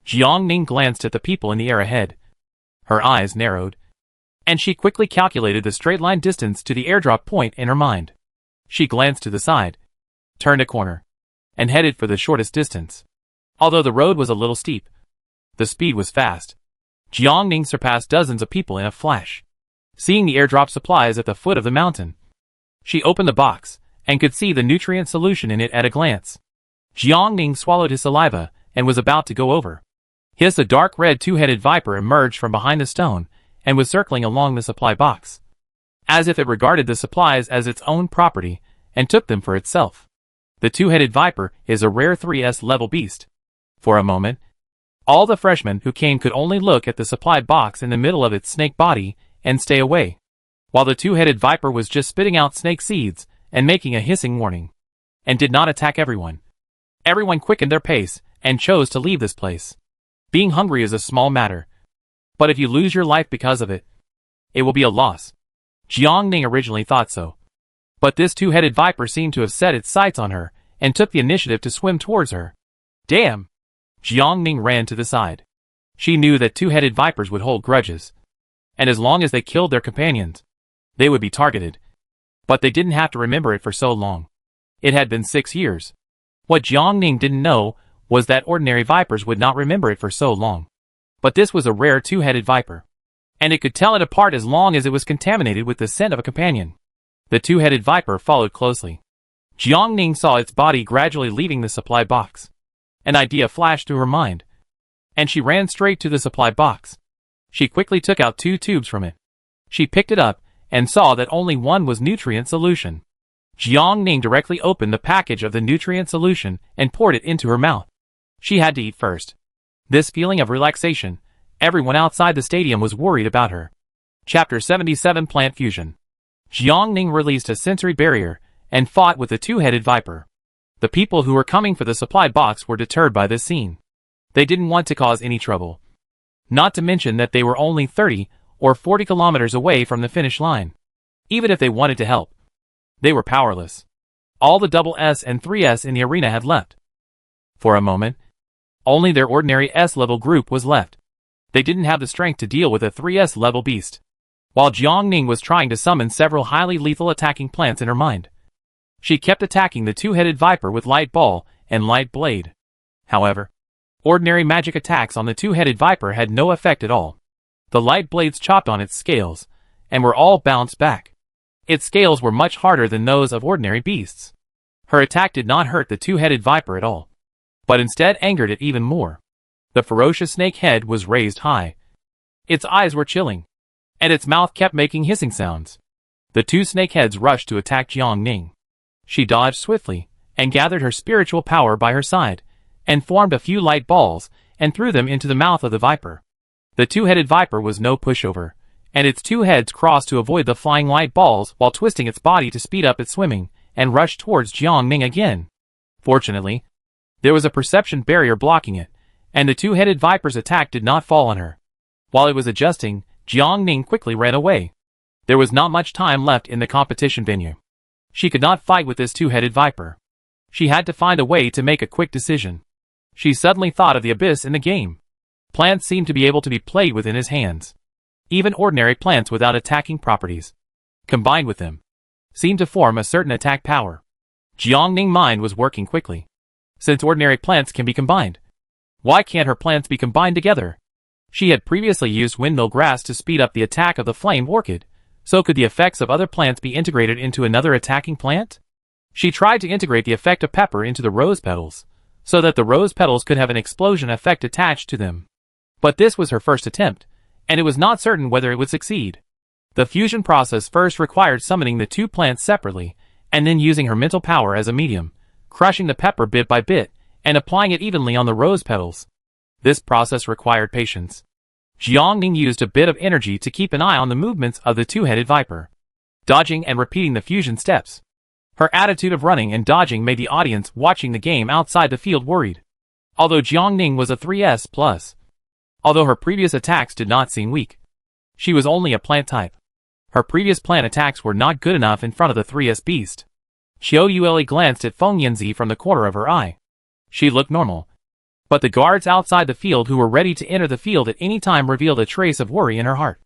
Jiang Ning glanced at the people in the air ahead. Her eyes narrowed, and she quickly calculated the straight-line distance to the airdrop point in her mind. She glanced to the side, turned a corner, and headed for the shortest distance. Although the road was a little steep, the speed was fast. Jiang Ning surpassed dozens of people in a flash. Seeing the airdrop supplies at the foot of the mountain, she opened the box and could see the nutrient solution in it at a glance. Jiang Ning swallowed his saliva and was about to go over. Hiss, a dark red two-headed viper emerged from behind the stone and was circling along the supply box, as if it regarded the supplies as its own property and took them for itself. The two-headed viper is a rare 3S level beast. For a moment, all the freshmen who came could only look at the supply box in the middle of its snake body and stay away, while the two-headed viper was just spitting out snake seeds and making a hissing warning, and did not attack everyone. Everyone quickened their pace and chose to leave this place. Being hungry is a small matter, but if you lose your life because of it, it will be a loss. Jiang Ning originally thought so, but this two-headed viper seemed to have set its sights on her and took the initiative to swim towards her. Damn! Jiang Ning ran to the side. She knew that two-headed vipers would hold grudges, and as long as they killed their companions, they would be targeted. But they didn't have to remember it for so long. It had been 6 years. What Jiang Ning didn't know was that ordinary vipers would not remember it for so long. But this was a rare two-headed viper, and it could tell it apart as long as it was contaminated with the scent of a companion. The two-headed viper followed closely. Jiang Ning saw its body gradually leaving the supply box. An idea flashed through her mind, and she ran straight to the supply box. She quickly took out 2 tubes from it. She picked it up and saw that only one was nutrient solution. Jiang Ning directly opened the package of the nutrient solution and poured it into her mouth. She had to eat first. This feeling of relaxation, everyone outside the stadium was worried about her. Chapter 77 Plant Fusion. Jiang Ning released a sensory barrier and fought with the two-headed viper. The people who were coming for the supply box were deterred by this scene. They didn't want to cause any trouble. Not to mention that they were only 30 or 40 kilometers away from the finish line. Even if they wanted to help, they were powerless. All the SS and 3S in the arena had left. For a moment, only their ordinary S-level group was left. They didn't have the strength to deal with a 3S level beast. While Jiang Ning was trying to summon several highly lethal attacking plants in her mind, she kept attacking the two-headed viper with light ball and light blade. However, ordinary magic attacks on the two-headed viper had no effect at all. The light blades chopped on its scales, and were all bounced back. Its scales were much harder than those of ordinary beasts. Her attack did not hurt the two-headed viper at all, but instead angered it even more. The ferocious snake head was raised high. Its eyes were chilling, and its mouth kept making hissing sounds. The 2 snake heads rushed to attack Jiang Ning. She dodged swiftly, and gathered her spiritual power by her side, and formed a few light balls, and threw them into the mouth of the viper. The two-headed viper was no pushover, and its 2 heads crossed to avoid the flying light balls while twisting its body to speed up its swimming, and rushed towards Jiang Ning again. Fortunately, there was a perception barrier blocking it, and the two-headed viper's attack did not fall on her. While it was adjusting, Jiang Ning quickly ran away. There was not much time left in the competition venue. She could not fight with this two-headed viper. She had to find a way to make a quick decision. She suddenly thought of the abyss in the game. Plants seemed to be able to be played within his hands. Even ordinary plants without attacking properties, combined with them, seemed to form a certain attack power. Jiang Ning's mind was working quickly. Since ordinary plants can be combined, why can't her plants be combined together? She had previously used windmill grass to speed up the attack of the flamed orchid, so could the effects of other plants be integrated into another attacking plant? She tried to integrate the effect of pepper into the rose petals, so that the rose petals could have an explosion effect attached to them. But this was her first attempt, and it was not certain whether it would succeed. The fusion process first required summoning the 2 plants separately, and then using her mental power as a medium, crushing the pepper bit by bit, and applying it evenly on the rose petals. This process required patience. Jiang Ning used a bit of energy to keep an eye on the movements of the two-headed viper, dodging and repeating the fusion steps. Her attitude of running and dodging made the audience watching the game outside the field worried. Although Jiang Ning was a 3S+, although her previous attacks did not seem weak, she was only a plant type. Her previous plant attacks were not good enough in front of the 3S beast. Xiao Yue glanced at Feng Yanzi from the corner of her eye. She looked normal, but the guards outside the field who were ready to enter the field at any time revealed a trace of worry in her heart.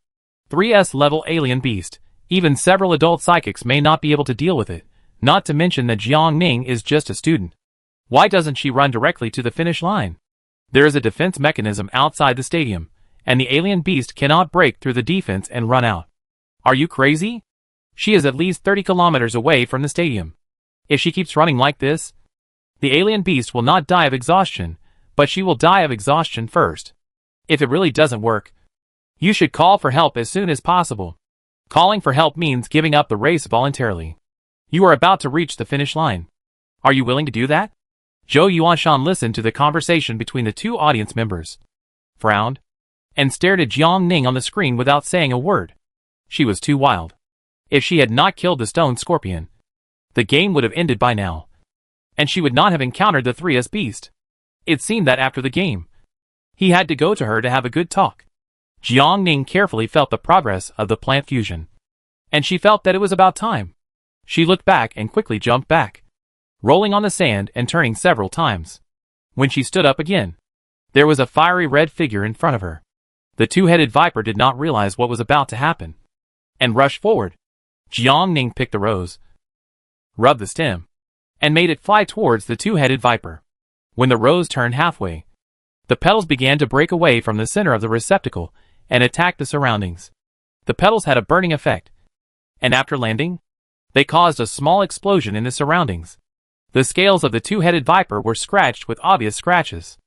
3S level alien beast, even several adult psychics may not be able to deal with it, not to mention that Jiang Ning is just a student. Why doesn't she run directly to the finish line? There is a defense mechanism outside the stadium, and the alien beast cannot break through the defense and run out. Are you crazy? She is at least 30 kilometers away from the stadium. If she keeps running like this, the alien beast will not die of exhaustion, but she will die of exhaustion first. If it really doesn't work, you should call for help as soon as possible. Calling for help means giving up the race voluntarily. You are about to reach the finish line. Are you willing to do that? Zhou Yuanshan listened to the conversation between the two audience members, frowned, and stared at Jiang Ning on the screen without saying a word. She was too wild. If she had not killed the stone scorpion, the game would have ended by now, and she would not have encountered the 3S beast. It seemed that after the game, he had to go to her to have a good talk. Jiang Ning carefully felt the progress of the plant fusion, and she felt that it was about time. She looked back and quickly jumped back, rolling on the sand and turning several times. When she stood up again, there was a fiery red figure in front of her. The two-headed viper did not realize what was about to happen, and rushed forward. Jiang Ning picked the rose, rubbed the stem, and made it fly towards the two-headed viper. When the rose turned halfway, the petals began to break away from the center of the receptacle and attack the surroundings. The petals had a burning effect, and after landing, they caused a small explosion in the surroundings. The scales of the two-headed viper were scratched with obvious scratches.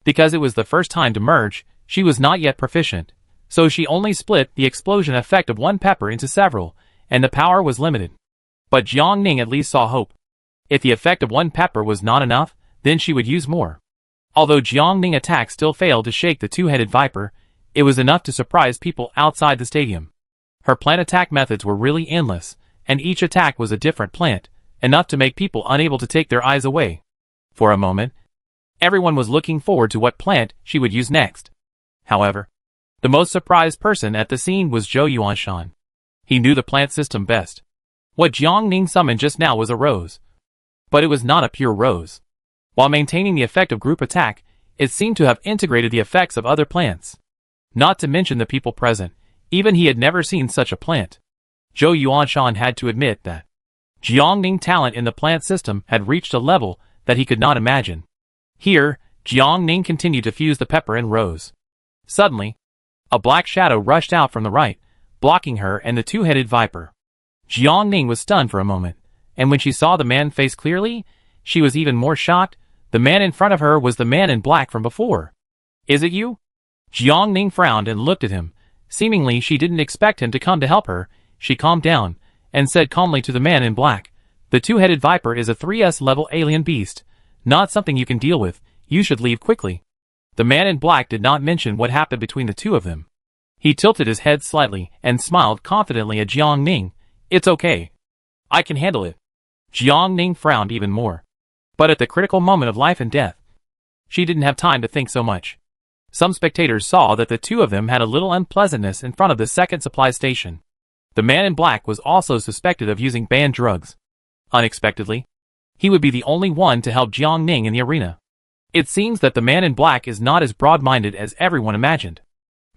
Because it was the first time to merge, she was not yet proficient, so she only split the explosion effect of one pepper into several, and the power was limited. But Jiang Ning at least saw hope. If the effect of one pepper was not enough, then she would use more. Although Jiang Ning's attack still failed to shake the two-headed viper, it was enough to surprise people outside the stadium. Her plant attack methods were really endless, and each attack was a different plant, enough to make people unable to take their eyes away. For a moment, everyone was looking forward to what plant she would use next. However, the most surprised person at the scene was Zhou Yuanshan. He knew the plant system best. What Jiang Ning summoned just now was a rose. But it was not a pure rose. While maintaining the effect of group attack, it seemed to have integrated the effects of other plants. Not to mention the people present, even he had never seen such a plant. Zhou Yuanshan had to admit that Jiang Ning's talent in the plant system had reached a level that he could not imagine. Here, Jiang Ning continued to fuse the pepper and rose. Suddenly, a black shadow rushed out from the right, blocking her and the two-headed viper. Jiang Ning was stunned for a moment, and when she saw the man's face clearly, she was even more shocked. The man in front of her was the man in black from before. "Is it you?" Jiang Ning frowned and looked at him. Seemingly she didn't expect him to come to help her. She calmed down, and said calmly to the man in black, "The two-headed viper is a 3S level alien beast, not something you can deal with. You should leave quickly." The man in black did not mention what happened between the two of them. He tilted his head slightly and smiled confidently at Jiang Ning. "It's okay. I can handle it." Jiang Ning frowned even more. But at the critical moment of life and death, she didn't have time to think so much. Some spectators saw that the two of them had a little unpleasantness in front of the second supply station. The man in black was also suspected of using banned drugs. Unexpectedly, he would be the only one to help Jiang Ning in the arena. It seems that the man in black is not as broad-minded as everyone imagined.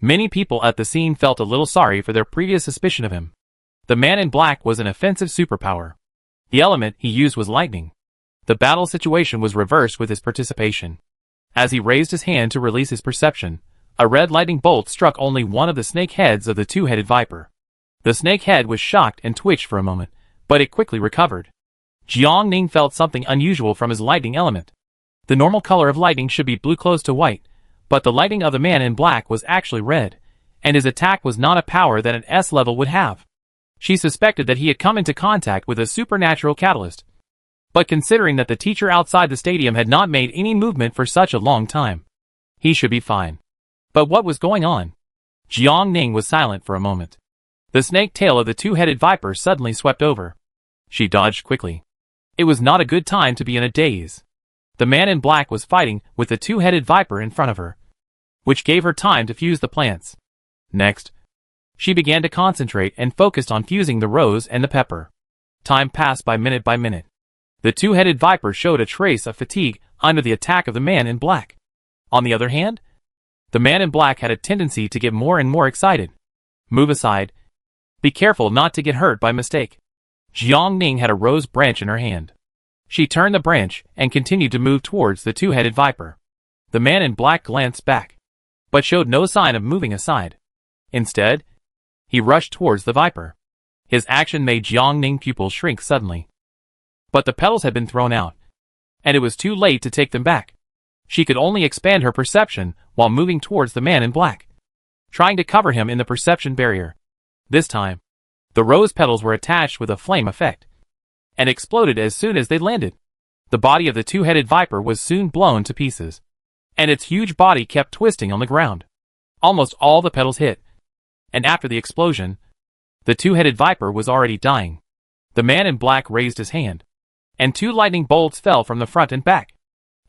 Many people at the scene felt a little sorry for their previous suspicion of him. The man in black was an offensive superpower. The element he used was lightning. The battle situation was reversed with his participation. As he raised his hand to release his perception, a red lightning bolt struck only one of the snake heads of the two-headed viper. The snake head was shocked and twitched for a moment, but it quickly recovered. Jiang Ning felt something unusual from his lightning element. The normal color of lightning should be blue close to white, but the lightning of the man in black was actually red, and his attack was not a power that an S level would have. She suspected that he had come into contact with a supernatural catalyst. But considering that the teacher outside the stadium had not made any movement for such a long time, he should be fine. But what was going on? Jiang Ning was silent for a moment. The snake tail of the two-headed viper suddenly swept over. She dodged quickly. It was not a good time to be in a daze. The man in black was fighting with the two-headed viper in front of her, which gave her time to fuse the plants. Next, she began to concentrate and focused on fusing the rose and the pepper. Time passed by minute. The two-headed viper showed a trace of fatigue under the attack of the man in black. On the other hand, the man in black had a tendency to get more and more excited. "Move aside. Be careful not to get hurt by mistake." Jiang Ning had a rose branch in her hand. She turned the branch and continued to move towards the two-headed viper. The man in black glanced back, but showed no sign of moving aside. Instead, he rushed towards the viper. His action made Jiang Ning's pupils shrink suddenly. But the petals had been thrown out, and it was too late to take them back. She could only expand her perception while moving towards the man in black, trying to cover him in the perception barrier. This time, the rose petals were attached with a flame effect, and exploded as soon as they landed. The body of the two-headed viper was soon blown to pieces, and its huge body kept twisting on the ground. Almost all the petals hit, and after the explosion, the two-headed viper was already dying. The man in black raised his hand, and 2 lightning bolts fell from the front and back,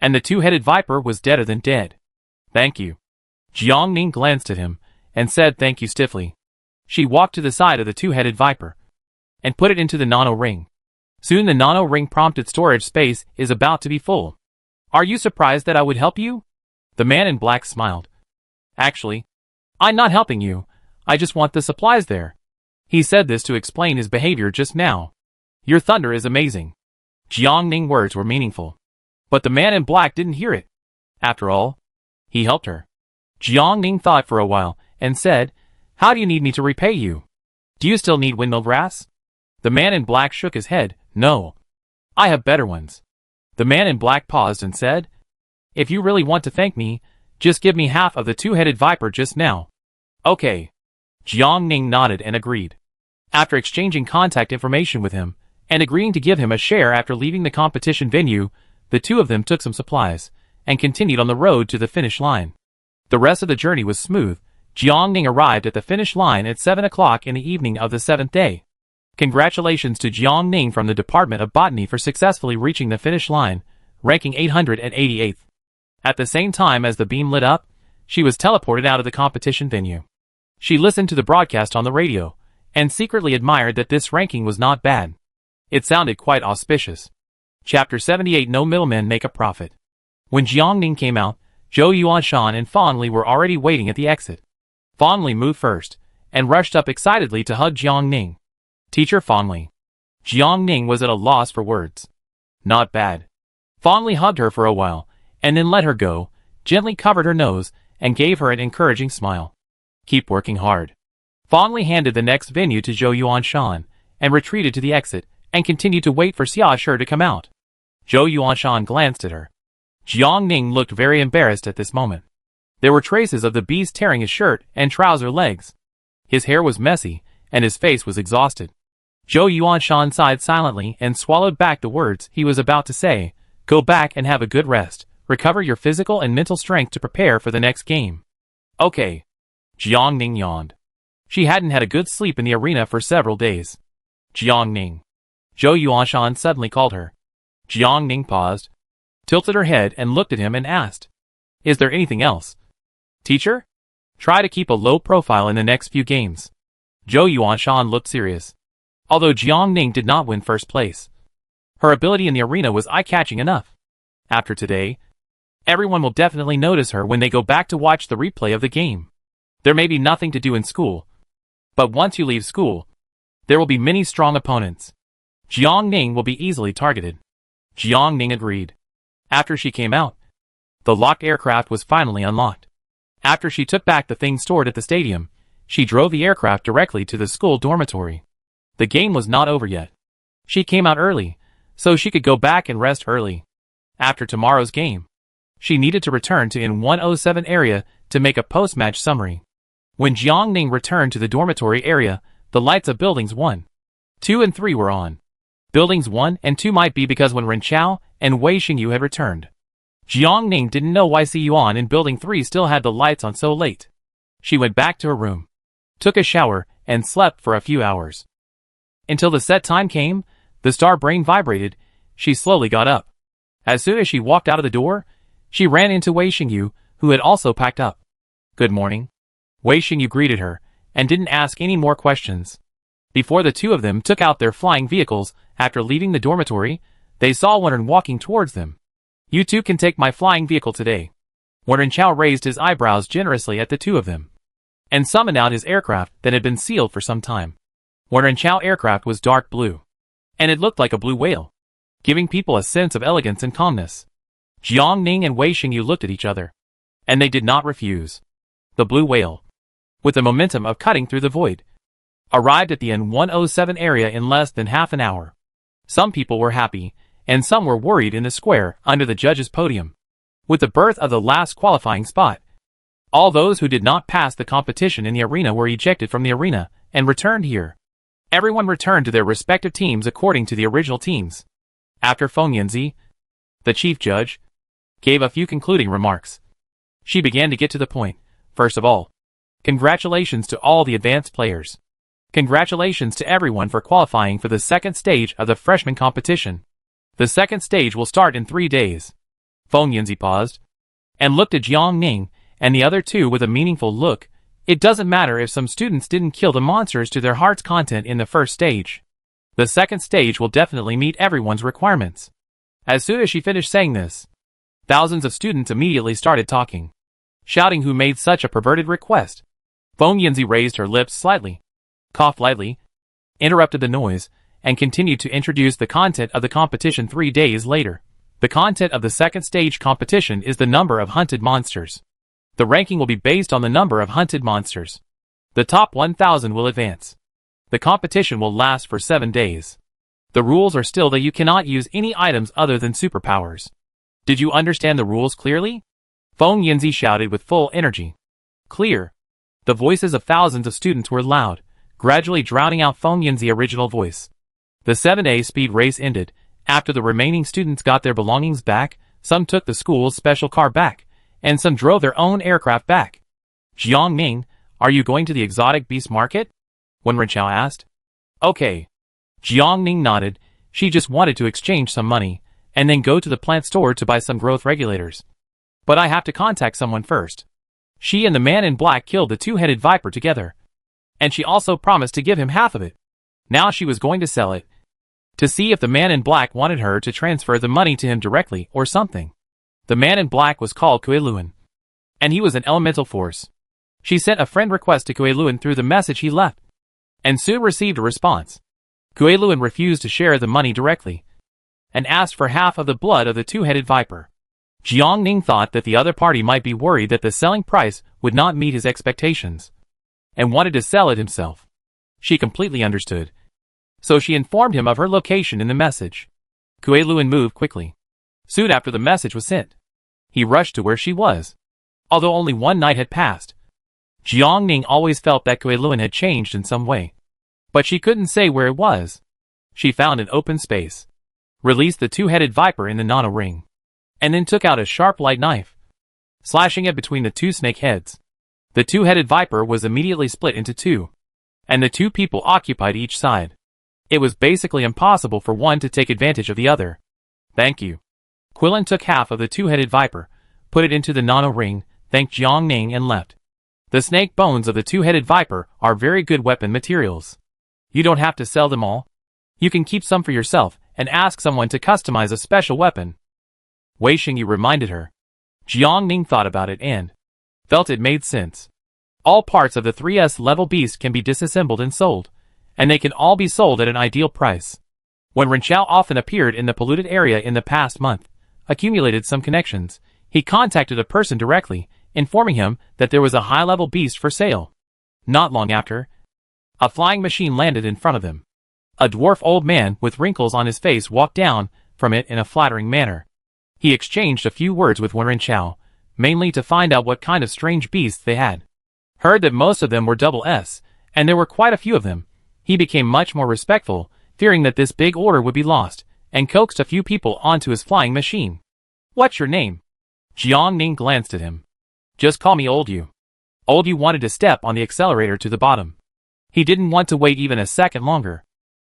and the two-headed viper was deader than dead. Thank you. Jiang Ning glanced at him, and said thank you stiffly. She walked to the side of the two-headed viper, and put it into the nano ring. Soon the nano ring prompted storage space is about to be full. Are you surprised that I would help you? The man in black smiled. Actually, I'm not helping you, I just want the supplies there. He said this to explain his behavior just now. Your thunder is amazing. Jiang Ning's words were meaningful. But the man in black didn't hear it. After all, he helped her. Jiang Ning thought for a while, and said, how do you need me to repay you? Do you still need windmill grass? The man in black shook his head. No. I have better ones. The man in black paused and said, if you really want to thank me, just give me half of the two-headed viper just now. Okay. Jiang Ning nodded and agreed. After exchanging contact information with him, and agreeing to give him a share after leaving the competition venue, the two of them took some supplies, and continued on the road to the finish line. The rest of the journey was smooth. Jiang Ning arrived at the finish line at 7 o'clock in the evening of the 7th day. Congratulations to Jiang Ning from the Department of Botany for successfully reaching the finish line, ranking 888th. At the same time as the beam lit up, she was teleported out of the competition venue. She listened to the broadcast on the radio, and secretly admired that this ranking was not bad. It sounded quite auspicious. Chapter 78 No Middlemen Make a Profit. When Jiang Ning came out, Zhou Yuanshan and Fan Li were already waiting at the exit. Fan Li moved first, and rushed up excitedly to hug Jiang Ning. Teacher Fan Li. Jiang Ning was at a loss for words. Not bad. Fan Li hugged her for a while, and then let her go, gently covered her nose, and gave her an encouraging smile. Keep working hard. Fan Li handed the next venue to Zhou Yuanshan, and retreated to the exit, and continued to wait for Xia Shi to come out. Zhou Yuanshan glanced at her. Jiang Ning looked very embarrassed at this moment. There were traces of the beast tearing his shirt and trouser legs. His hair was messy, and his face was exhausted. Zhou Yuanshan sighed silently and swallowed back the words he was about to say. Go back and have a good rest. Recover your physical and mental strength to prepare for the next game. Okay. Jiang Ning yawned. She hadn't had a good sleep in the arena for several days. Jiang Ning. Zhou Yuanshan suddenly called her. Jiang Ning paused, tilted her head and looked at him and asked, is there anything else? Teacher? Try to keep a low profile in the next few games. Zhou Yuanshan looked serious. Although Jiang Ning did not win first place, her ability in the arena was eye-catching enough. After today, everyone will definitely notice her when they go back to watch the replay of the game. There may be nothing to do in school, but once you leave school, there will be many strong opponents. Jiang Ning will be easily targeted. Jiang Ning agreed. After she came out, the locked aircraft was finally unlocked. After she took back the things stored at the stadium, she drove the aircraft directly to the school dormitory. The game was not over yet. She came out early, so she could go back and rest early. After tomorrow's game, she needed to return to In-107 area to make a post-match summary. When Jiang Ning returned to the dormitory area, the lights of buildings 1, 2 and 3 were on. Buildings 1 and 2 might be because when Ren Chao and Wei Xingyu had returned. Jiang Ning didn't know why Si Yuan in Building 3 still had the lights on so late. She went back to her room, took a shower, and slept for a few hours. Until the set time came, the star brain vibrated, she slowly got up. As soon as she walked out of the door, she ran into Wei Xingyu, who had also packed up. Good morning. Wei Xingyu greeted her, and didn't ask any more questions. Before the two of them took out their flying vehicles, after leaving the dormitory, they saw Wen walking towards them. You two can take my flying vehicle today. Wen Chao raised his eyebrows generously at the two of them, and summoned out his aircraft that had been sealed for some time. Wen Chao aircraft was dark blue, and it looked like a blue whale, giving people a sense of elegance and calmness. Jiang Ning and Wei Xingyu looked at each other, and they did not refuse. The blue whale, with the momentum of cutting through the void, arrived at the In-107 area in less than half an hour. Some people were happy, and some were worried in the square under the judges' podium. With the birth of the last qualifying spot, all those who did not pass the competition in the arena were ejected from the arena and returned here. Everyone returned to their respective teams according to the original teams. After Feng Yanzi, The chief judge gave a few concluding remarks. She began to get to the point. First of all, congratulations to all the advanced players. Congratulations to everyone for qualifying for the second stage of the freshman competition. The second stage will start in 3 days. Feng Yanzi paused and looked at Jiang Ning and the other two with a meaningful look. It doesn't matter if some students didn't kill the monsters to their heart's content in the first stage. The second stage will definitely meet everyone's requirements. As soon as she finished saying this, thousands of students immediately started talking, shouting who made such a perverted request. Feng Yanzi raised her lips slightly, coughed lightly, interrupted the noise, and continued to introduce the content of the competition 3 days later. The content of the second stage competition is the number of hunted monsters. The ranking will be based on the number of hunted monsters. The top 1,000 will advance. The competition will last for 7 days. The rules are still that you cannot use any items other than superpowers. Did you understand the rules clearly? Feng Yanzi shouted with full energy. Clear. The voices of thousands of students were loud, gradually drowning out Feng Yanzi's original voice. The 7-day speed race ended. After the remaining students got their belongings back, some took the school's special car back, and some drove their own aircraft back. Jiang Ning, are you going to the exotic beast market? Wen Renqiao asked. Okay. Jiang Ning nodded. She just wanted to exchange some money, and then go to the plant store to buy some growth regulators. But I have to contact someone first. She and the man in black killed the two-headed viper together. And she also promised to give him half of it. Now she was going to sell it, to see if the man in black wanted her to transfer the money to him directly or something. The man in black was called Kuei-Luan, and he was an elemental force. She sent a friend request to Kuei-Luan through the message he left, and soon received a response. Kuei-Luan refused to share the money directly, and asked for half of the blood of the two-headed viper. Jiang Ning thought that the other party might be worried that the selling price would not meet his expectations, and wanted to sell it himself. She completely understood, so she informed him of her location in the message. Kuei-Luan moved quickly. Soon after the message was sent, he rushed to where she was. Although only 1 night had passed, Jiang Ning always felt that Kuei-Luan had changed in some way. But she couldn't say where it was. She found an open space, released the two-headed viper in the nano ring, and then took out a sharp light knife, slashing it between the 2 snake heads. The two-headed viper was immediately split into 2, and the 2 people occupied each side. It was basically impossible for one to take advantage of the other. Thank you. Quillen took half of the two-headed viper, put it into the nano ring, thanked Jiang Ning and left. The snake bones of the two-headed viper are very good weapon materials. You don't have to sell them all. You can keep some for yourself and ask someone to customize a special weapon. Wei Xingyu reminded her. Jiang Ning thought about it and felt it made sense. All parts of the 3S level beast can be disassembled and sold, and they can all be sold at an ideal price. When Renqiao often appeared in the polluted area in the past month, accumulated some connections, he contacted a person directly, informing him that there was a high-level beast for sale. Not long after, a flying machine landed in front of them. A dwarf old man with wrinkles on his face walked down from it in a flattering manner. He exchanged a few words with Wen Renqiao, mainly to find out what kind of strange beasts they had. Heard that most of them were double S, and there were quite a few of them. He became much more respectful, fearing that this big order would be lost, and coaxed a few people onto his flying machine. What's your name? Jiang Ning glanced at him. Just call me Old Yu. Old Yu wanted to step on the accelerator to the bottom. He didn't want to wait even a second longer.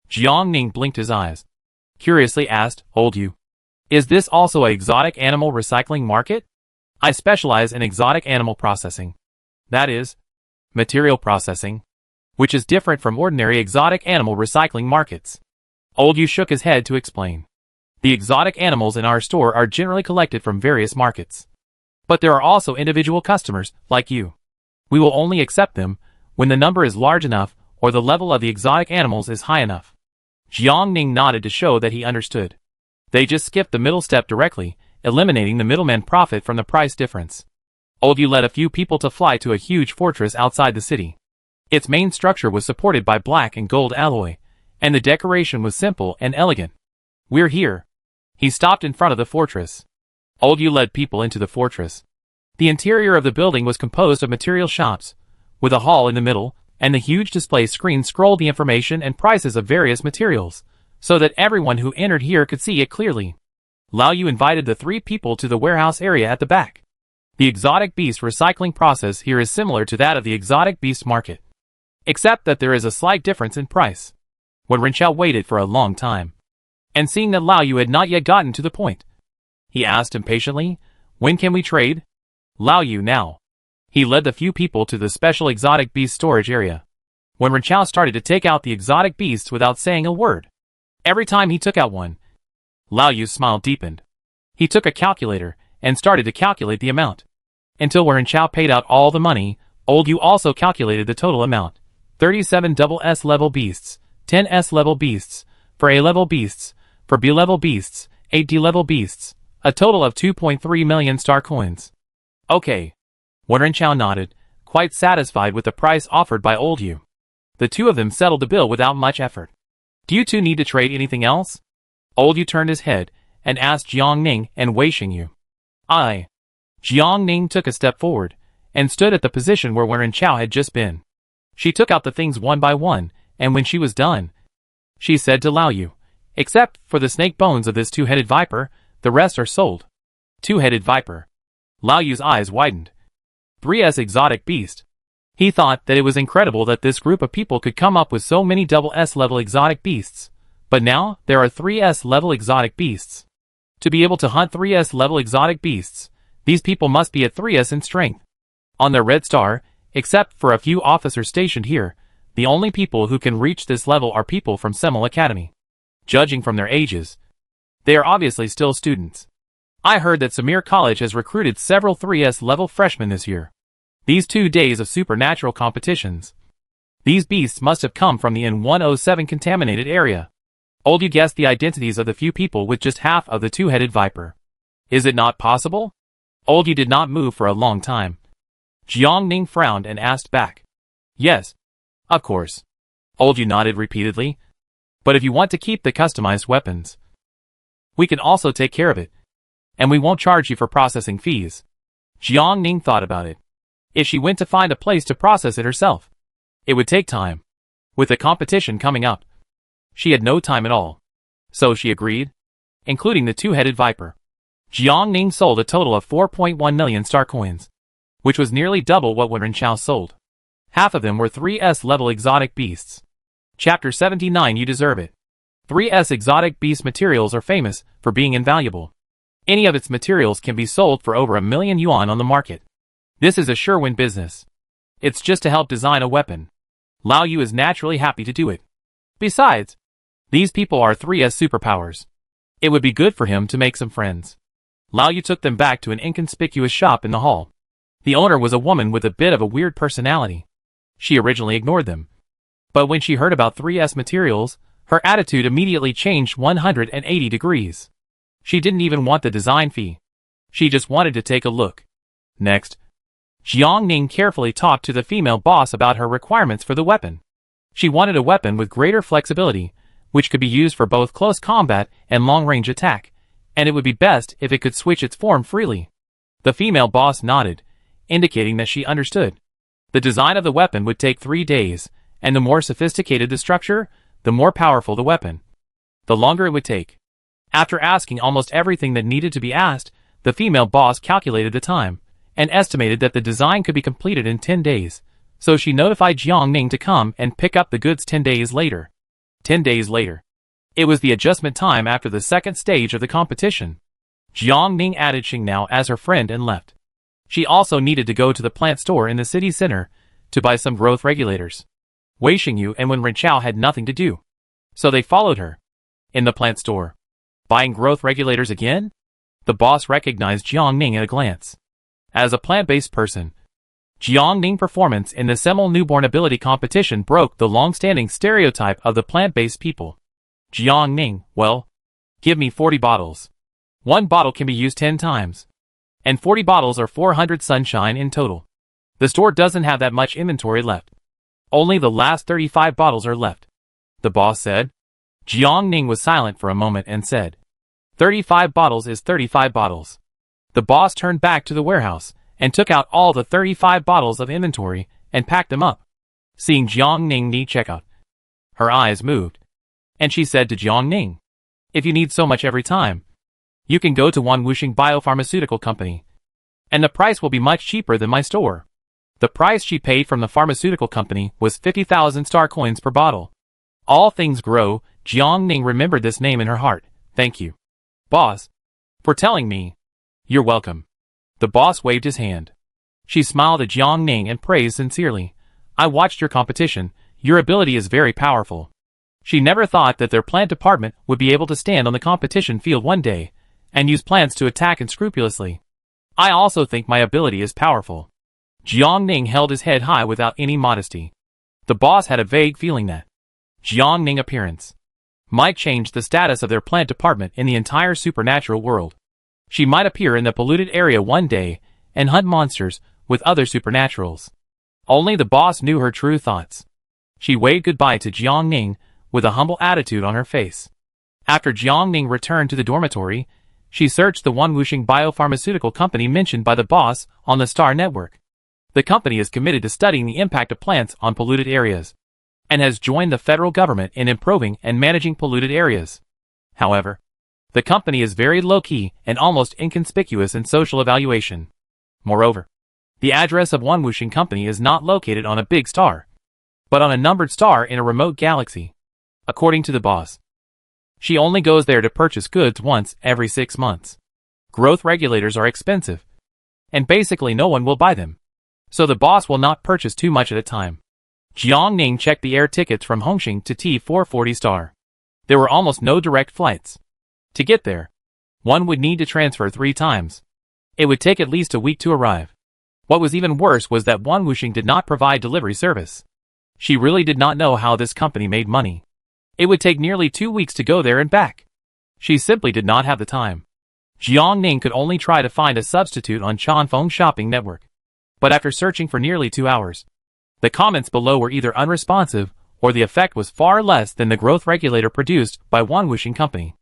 Jiang Ning blinked his eyes. Curiously asked, Old Yu, is this also an exotic animal recycling market? I specialize in exotic animal processing. That is, material processing, which is different from ordinary exotic animal recycling markets. Old Yu shook his head to explain. The exotic animals in our store are generally collected from various markets. But there are also individual customers, like you. We will only accept them when the number is large enough or the level of the exotic animals is high enough. Jiang Ning nodded to show that he understood. They just skipped the middle step directly, eliminating the middleman profit from the price difference. Old Yu led a few people to fly to a huge fortress outside the city. Its main structure was supported by black and gold alloy, and the decoration was simple and elegant. We're here. He stopped in front of the fortress. Old Yu led people into the fortress. The interior of the building was composed of material shops, with a hall in the middle, and the huge display screen scrolled the information and prices of various materials, so that everyone who entered here could see it clearly. Lao Yu invited the three people to the warehouse area at the back. The exotic beast recycling process here is similar to that of the exotic beast market, except that there is a slight difference in price. When Renchao waited for a long time, and seeing that Lao Yu had not yet gotten to the point, he asked impatiently, "When can we trade?" Lao Yu now. He led the few people to the special exotic beast storage area. When Renchao started to take out the exotic beasts without saying a word, every time he took out one, Lao Yu's smile deepened. He took a calculator and started to calculate the amount. Until when Renchao paid out all the money, Old Yu also calculated the total amount. 37 double S level beasts, 10 S level beasts, for A level beasts, for B level beasts, 8 D level beasts, a total of 2.3 million star coins. Okay. When Renchao nodded, quite satisfied with the price offered by Old Yu. The two of them settled the bill without much effort. Do you two need to trade anything else? Old Yu turned his head and asked Jiang Ning and Wei Xingyu. I. Jiang Ning took a step forward and stood at the position where Renchao had just been. She took out the things one by one, and when she was done, she said to Lao Yu, "Except for the snake bones of this two-headed viper, the rest are sold." Two-headed viper. Lao Yu's eyes widened. 3S exotic beast. He thought that it was incredible that this group of people could come up with so many double S level exotic beasts. But now, there are 3S level exotic beasts. To be able to hunt 3S level exotic beasts, these people must be at 3S in strength. On their red star, except for a few officers stationed here, the only people who can reach this level are people from Semel Academy. Judging from their ages, they are obviously still students. I heard that Samir College has recruited several 3S level freshmen this year. These 2 days of supernatural competitions. These beasts must have come from the N107 contaminated area. Old Yu guessed the identities of the few people with just half of the two-headed viper. Is it not possible? Old Yu did not move for a long time. Jiang Ning frowned and asked back. Yes. Of course. Old Yu nodded repeatedly. But if you want to keep the customized weapons, we can also take care of it. And we won't charge you for processing fees. Jiang Ning thought about it. If she went to find a place to process it herself, it would take time. With the competition coming up, she had no time at all. So she agreed, including the two-headed viper. Jiang Ning sold a total of 4.1 million star coins, which was nearly double what Renchao sold. Half of them were 3S level exotic beasts. Chapter 79. You deserve it. 3S exotic beast materials are famous for being invaluable. Any of its materials can be sold for over 1 million yuan on the market. This is a sure win business. It's just to help design a weapon. Lao Yu is naturally happy to do it. Besides, these people are 3S superpowers. It would be good for him to make some friends. Lao Yu took them back to an inconspicuous shop in the hall. The owner was a woman with a bit of a weird personality. She originally ignored them. But when she heard about 3S materials, her attitude immediately changed 180 degrees. She didn't even want the design fee. She just wanted to take a look. Next, Jiang Ning carefully talked to the female boss about her requirements for the weapon. She wanted a weapon with greater flexibility, which could be used for both close combat and long-range attack, and it would be best if it could switch its form freely. The female boss nodded, indicating that she understood. The design of the weapon would take 3 days, and the more sophisticated the structure, the more powerful the weapon, the longer it would take. After asking almost everything that needed to be asked, the female boss calculated the time, and estimated that the design could be completed in 10 days, so she notified Jiang Ning to come and pick up the goods 10 days later. 10 days later. It was the adjustment time after the second stage of the competition. Jiang Ning added Xingnao as her friend and left. She also needed to go to the plant store in the city center to buy some growth regulators. Wei Xingyu and Renchao had nothing to do, so they followed her. In the plant store, buying growth regulators again? The boss recognized Jiang Ning at a glance. As a plant-based person, Jiang Ning's performance in the Semel Newborn Ability Competition broke the long-standing stereotype of the plant-based people. Jiang Ning, well, give me 40 bottles. 1 bottle can be used 10 times. And 40 bottles are 400 sunshine in total. The store doesn't have that much inventory left. Only the last 35 bottles are left, the boss said. Jiang Ning was silent for a moment and said, 35 bottles is 35 bottles. The boss turned back to the warehouse and took out all the 35 bottles of inventory and packed them up. Seeing Jiang Ning need checkout, her eyes moved, and she said to Jiang Ning, if you need so much every time, You can go to one Wuxing biopharmaceutical company, and the price will be much cheaper than my store. The price she paid from the pharmaceutical company was 50,000 star coins per bottle. All things grow. Jiang Ning remembered this name in her heart. Thank you, boss, for telling me. You're welcome. The boss waved his hand. She smiled at Jiang Ning and praised sincerely. I watched your competition. Your ability is very powerful. She never thought that their plant department would be able to stand on the competition field one day and use plants to attack unscrupulously. I also think my ability is powerful. Jiang Ning held his head high without any modesty. The boss had a vague feeling that Jiang Ning appearance might change the status of their plant department in the entire supernatural world. She might appear in the polluted area one day and hunt monsters with other supernaturals. Only the boss knew her true thoughts. She waved goodbye to Jiang Ning with a humble attitude on her face. After Jiang Ning returned to the dormitory, she searched the one Wuxing biopharmaceutical company mentioned by the boss on the Star Network. The company is committed to studying the impact of plants on polluted areas, and has joined the federal government in improving and managing polluted areas. However, the company is very low-key and almost inconspicuous in social evaluation. Moreover, the address of one Wuxing company is not located on a big star, but on a numbered star in a remote galaxy. According to the boss, she only goes there to purchase goods once every 6 months. Growth regulators are expensive, and basically no one will buy them, so the boss will not purchase too much at a time. Jiang Ning checked the air tickets from Hongqing to T440 Star. There were almost no direct flights. To get there, one would need to transfer 3 times. It would take at least a week to arrive. What was even worse was that one Wuxing did not provide delivery service. She really did not know how this company made money. It would take nearly 2 weeks to go there and back. She simply did not have the time. Jiang Ning could only try to find a substitute on Chanfeng Shopping Network. But after searching for nearly 2 hours, the comments below were either unresponsive, or the effect was far less than the growth regulator produced by one Wuxing company.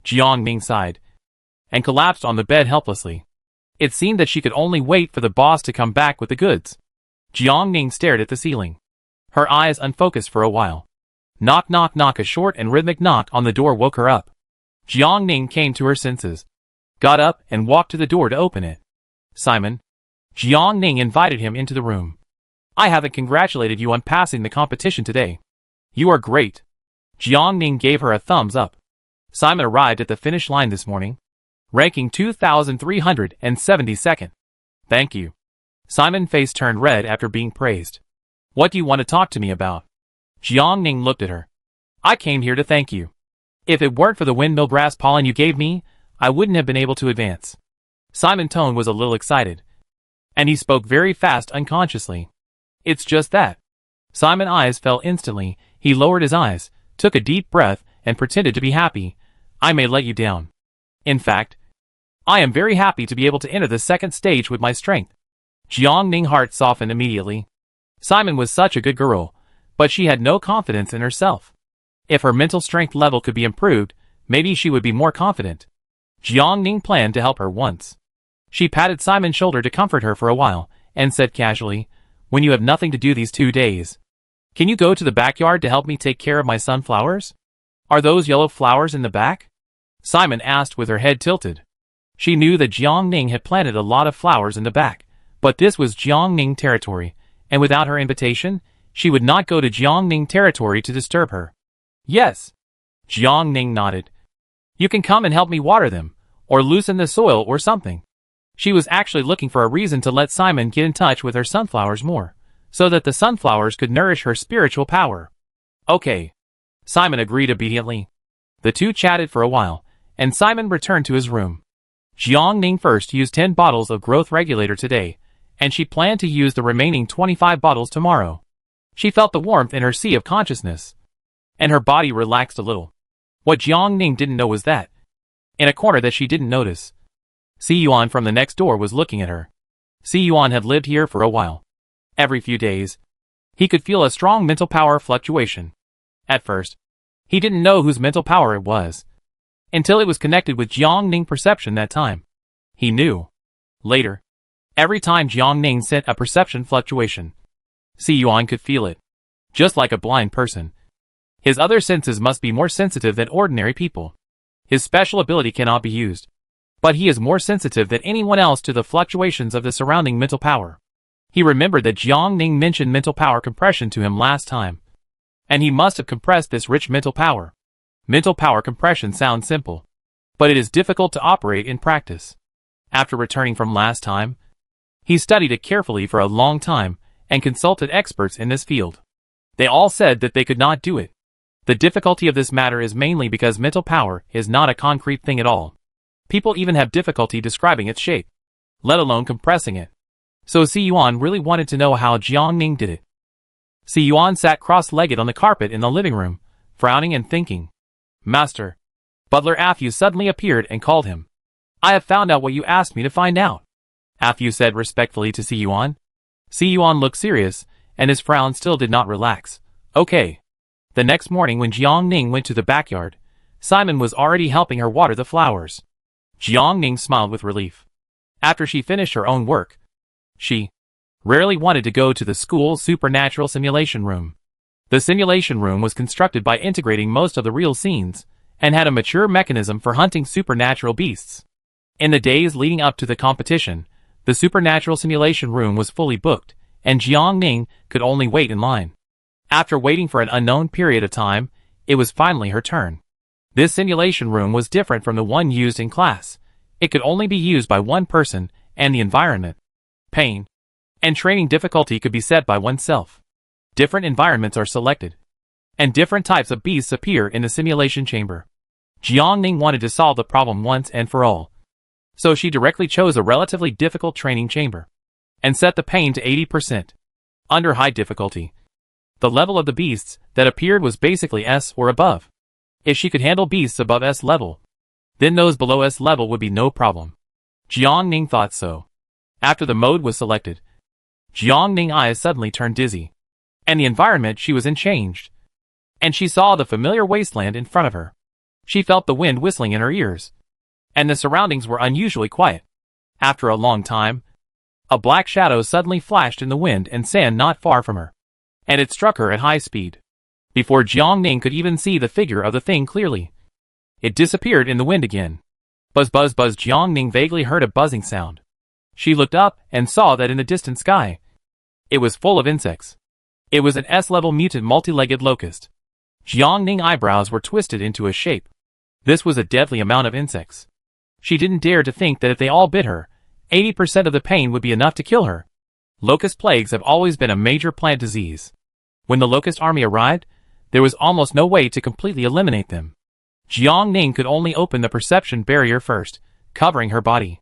Jiang Ning sighed and collapsed on the bed helplessly. It seemed that she could only wait for the boss to come back with the goods. Jiang Ning stared at the ceiling, her eyes unfocused for a while. Knock knock knock. A short and rhythmic knock on the door woke her up. Jiang Ning came to her senses, got up and walked to the door to open it. Simon. Jiang Ning invited him into the room. I haven't congratulated you on passing the competition today. You are great. Jiang Ning gave her a thumbs up. Simon arrived at the finish line this morning, ranking 2,372nd. Thank you. Simon's face turned red after being praised. What do you want to talk to me about? Jiang Ning looked at her. I came here to thank you. If it weren't for the windmill grass pollen you gave me, I wouldn't have been able to advance. Simon's tone was a little excited, and he spoke very fast unconsciously. It's just that. Simon's eyes fell instantly. He lowered his eyes, took a deep breath, and pretended to be happy. I may let you down. In fact, I am very happy to be able to enter the second stage with my strength. Jiang Ning's heart softened immediately. Simon was such a good girl, but she had no confidence in herself. If her mental strength level could be improved, maybe she would be more confident. Jiang Ning planned to help her once. She patted Simon's shoulder to comfort her for a while, and said casually, when you have nothing to do these 2 days, can you go to the backyard to help me take care of my sunflowers? Are those yellow flowers in the back? Simon asked with her head tilted. She knew that Jiang Ning had planted a lot of flowers in the back, but this was Jiang Ning territory, and without her invitation, she would not go to Jiang Ning territory to disturb her. Yes. Jiang Ning nodded. You can come and help me water them, or loosen the soil or something. She was actually looking for a reason to let Simon get in touch with her sunflowers more, so that the sunflowers could nourish her spiritual power. Okay. Simon agreed obediently. The two chatted for a while, and Simon returned to his room. Jiang Ning first used 10 bottles of growth regulator today, and she planned to use the remaining 25 bottles tomorrow. She felt the warmth in her sea of consciousness, and her body relaxed a little. What Jiang Ning didn't know was that, in a corner that she didn't notice, Si Yuan from the next door was looking at her. Si Yuan had lived here for a while. Every few days, he could feel a strong mental power fluctuation. At first, he didn't know whose mental power it was, until it was connected with Jiang Ning perception that time. He knew. Later, every time Jiang Ning sent a perception fluctuation, Si Yuan could feel it. Just like a blind person, his other senses must be more sensitive than ordinary people. His special ability cannot be used. but he is more sensitive than anyone else to the fluctuations of the surrounding mental power. He remembered that Jiang Ning mentioned mental power compression to him last time, and he must have compressed this rich mental power. Mental power compression sounds simple, but it is difficult to operate in practice. After returning from last time, he studied it carefully for a long time and consulted experts in this field. They all said that they could not do it. The difficulty of this matter is mainly because mental power is not a concrete thing at all. People even have difficulty describing its shape, let alone compressing it. So Si Yuan really wanted to know how Jiang Ning did it. Si Yuan sat cross-legged on the carpet in the living room, frowning and thinking. Master. Butler Afu suddenly appeared and called him. I have found out what you asked me to find out, Afu said respectfully to Si Yuan. Si Yuan looked serious, and his frown still did not relax. Okay. The next morning when Jiang Ning went to the backyard, Simon was already helping her water the flowers. Jiang Ning smiled with relief. After she finished her own work, she rarely wanted to go to the school's supernatural simulation room. The simulation room was constructed by integrating most of the real scenes, and had a mature mechanism for hunting supernatural beasts. In the days leading up to the competition, the supernatural simulation room was fully booked, and Jiang Ning could only wait in line. After waiting for an unknown period of time, it was finally her turn. This simulation room was different from the one used in class. It could only be used by one person, and the environment, pain, and training difficulty could be set by oneself. Different environments are selected, and different types of beasts appear in the simulation chamber. Jiang Ning wanted to solve the problem once and for all, so she directly chose a relatively difficult training chamber, and set the pain to 80%. Under high difficulty, the level of the beasts that appeared was basically S or above. If she could handle beasts above S level, then those below S level would be no problem. Jiang Ning thought so. After the mode was selected, Jiang Ning's eyes suddenly turned dizzy, and the environment she was in changed, and she saw the familiar wasteland in front of her. She felt the wind whistling in her ears, and the surroundings were unusually quiet. After a long time, a black shadow suddenly flashed in the wind and sand not far from her, and it struck her at high speed. Before Jiang Ning could even see the figure of the thing clearly, it disappeared in the wind again. Buzz buzz buzz. Jiang Ning vaguely heard a buzzing sound. She looked up and saw that in the distant sky, it was full of insects. It was an S-level mutant multi-legged locust. Jiang Ning's eyebrows were twisted into a shape. This was a deadly amount of insects. She didn't dare to think that if they all bit her, 80% of the pain would be enough to kill her. Locust plagues have always been a major plant disease. When the locust army arrived, there was almost no way to completely eliminate them. Jiang Ning could only open the perception barrier first, covering her body.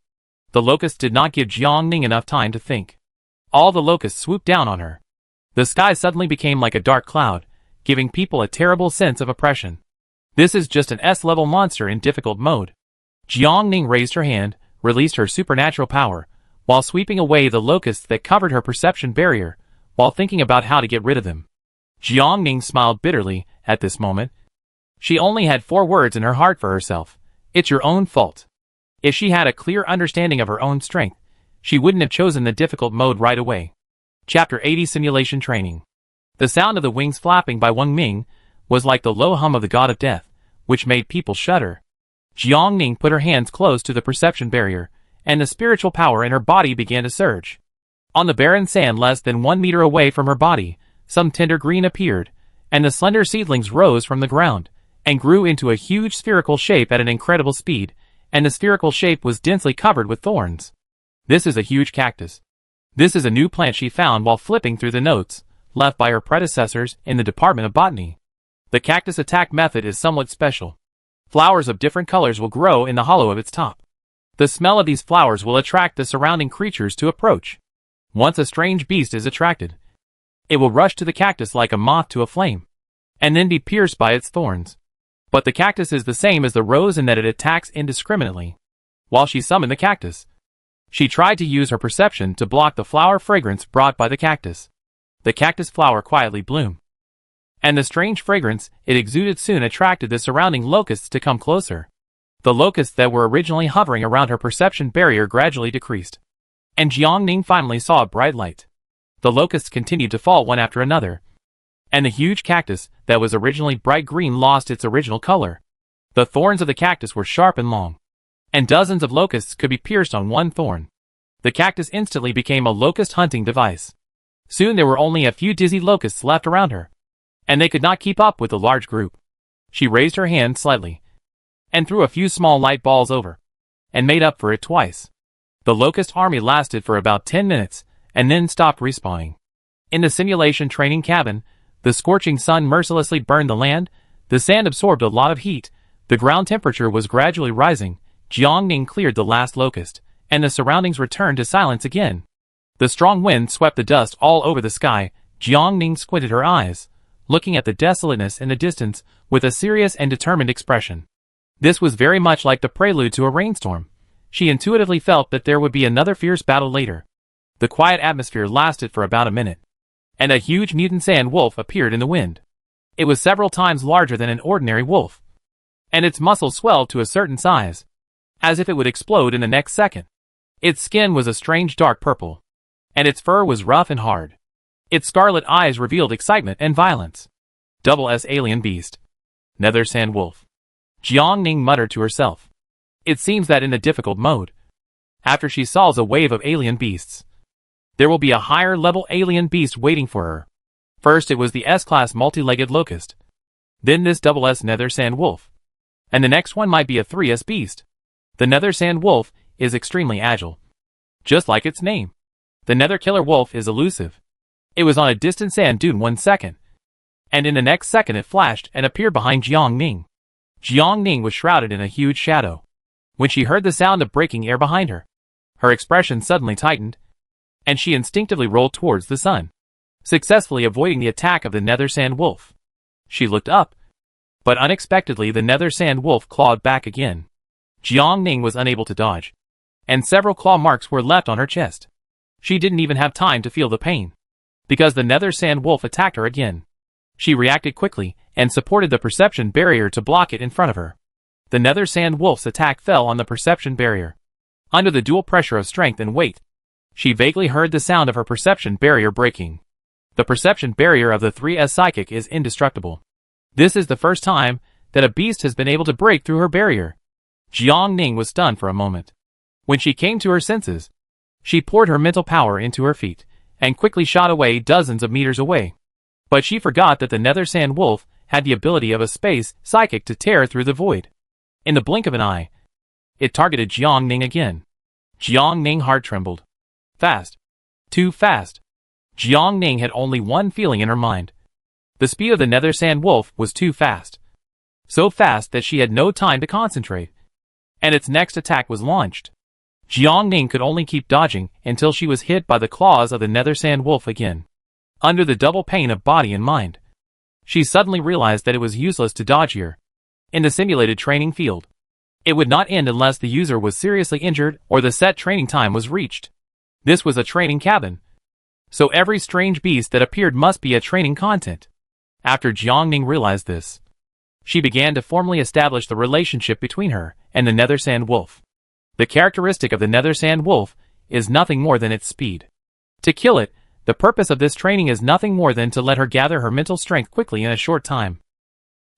The locusts did not give Jiang Ning enough time to think. All the locusts swooped down on her. The sky suddenly became like a dark cloud, giving people a terrible sense of oppression. This is just an S-level monster in difficult mode. Jiang Ning raised her hand, released her supernatural power, while sweeping away the locusts that covered her perception barrier, while thinking about how to get rid of them. Jiang Ning smiled bitterly at this moment. She only had 4 words in her heart for herself. It's your own fault. If she had a clear understanding of her own strength, she wouldn't have chosen the difficult mode right away. Chapter 80 Simulation Training. The sound of the wings flapping by Wang Ming was like the low hum of the god of death, which made people shudder. Jiang Ning put her hands close to the perception barrier, and the spiritual power in her body began to surge. On the barren sand less than 1 meter away from her body, some tender green appeared, and the slender seedlings rose from the ground, and grew into a huge spherical shape at an incredible speed, and the spherical shape was densely covered with thorns. This is a huge cactus. This is a new plant she found while flipping through the notes left by her predecessors in the Department of Botany. The cactus attack method is somewhat special. Flowers of different colors will grow in the hollow of its top. The smell of these flowers will attract the surrounding creatures to approach. Once a strange beast is attracted, it will rush to the cactus like a moth to a flame, and then be pierced by its thorns. But the cactus is the same as the rose in that it attacks indiscriminately. While she summoned the cactus, she tried to use her perception to block the flower fragrance brought by the cactus. The cactus flower quietly bloomed, and the strange fragrance it exuded soon attracted the surrounding locusts to come closer. The locusts that were originally hovering around her perception barrier gradually decreased, and Jiang Ning finally saw a bright light. The locusts continued to fall one after another, and the huge cactus that was originally bright green lost its original color. The thorns of the cactus were sharp and long. and dozens of locusts could be pierced on one thorn. The cactus instantly became a locust hunting device. Soon there were only a few dizzy locusts left around her, and they could not keep up with the large group. She raised her hand slightly, and threw a few small light balls over, and made up for it twice. The locust army lasted for about 10 minutes, and then stopped respawning. In the simulation training cabin, the scorching sun mercilessly burned the land, the sand absorbed a lot of heat, the ground temperature was gradually rising. Jiangning cleared the last locust, and the surroundings returned to silence again. The strong wind swept the dust all over the sky. Jiangning squinted her eyes, looking at the desolateness in the distance with a serious and determined expression. This was very much like the prelude to a rainstorm. She intuitively felt that there would be another fierce battle later. The quiet atmosphere lasted for about a minute, and a huge mutant sand wolf appeared in the wind. It was several times larger than an ordinary wolf, and its muscles swelled to a certain size, as if it would explode in the next second. Its skin was a strange dark purple, and its fur was rough and hard. Its scarlet eyes revealed excitement and violence. Double S alien beast. Nether sand wolf. Jiangning muttered to herself. It seems that in the difficult mode, after she solves a wave of alien beasts, there will be a higher level alien beast waiting for her. First it was the S-class multi-legged locust, then this double S nether sand wolf, and the next one might be a 3S beast. The nether sand wolf is extremely agile, just like its name. The nether killer wolf is elusive. It was on a distant sand dune 1 second, and in the next second it flashed and appeared behind Jiangning. Jiangning was shrouded in a huge shadow. When she heard the sound of breaking air behind her, her expression suddenly tightened, and she instinctively rolled towards the sun, successfully avoiding the attack of the nether sand wolf. She looked up, but unexpectedly the nether sand wolf clawed back again. Jiangning was unable to dodge, and several claw marks were left on her chest. She didn't even have time to feel the pain, because the nether sand wolf attacked her again. She reacted quickly and supported the perception barrier to block it in front of her. The nether sand wolf's attack fell on the perception barrier. Under the dual pressure of strength and weight, she vaguely heard the sound of her perception barrier breaking. The perception barrier of the 3S psychic is indestructible. This is the first time that a beast has been able to break through her barrier. Jiangning was stunned for a moment. When she came to her senses, she poured her mental power into her feet, and quickly shot away dozens of meters away. But she forgot that the nether sand wolf had the ability of a space psychic to tear through the void. In the blink of an eye, it targeted Jiangning again. Jiangning's heart trembled. Fast. Too fast. Jiangning had only one feeling in her mind. The speed of the nether sand wolf was too fast. So fast that she had no time to concentrate, and its next attack was launched. Jiangning could only keep dodging until she was hit by the claws of the nether sand wolf again. Under the double pain of body and mind, she suddenly realized that it was useless to dodge here. In the simulated training field, it would not end unless the user was seriously injured or the set training time was reached. This was a training cabin, so every strange beast that appeared must be a training content. After Jiangning realized this, she began to formally establish the relationship between her and the nether sand wolf. The characteristic of the nether sand wolf is nothing more than its speed. To kill it, the purpose of this training is nothing more than to let her gather her mental strength quickly in a short time.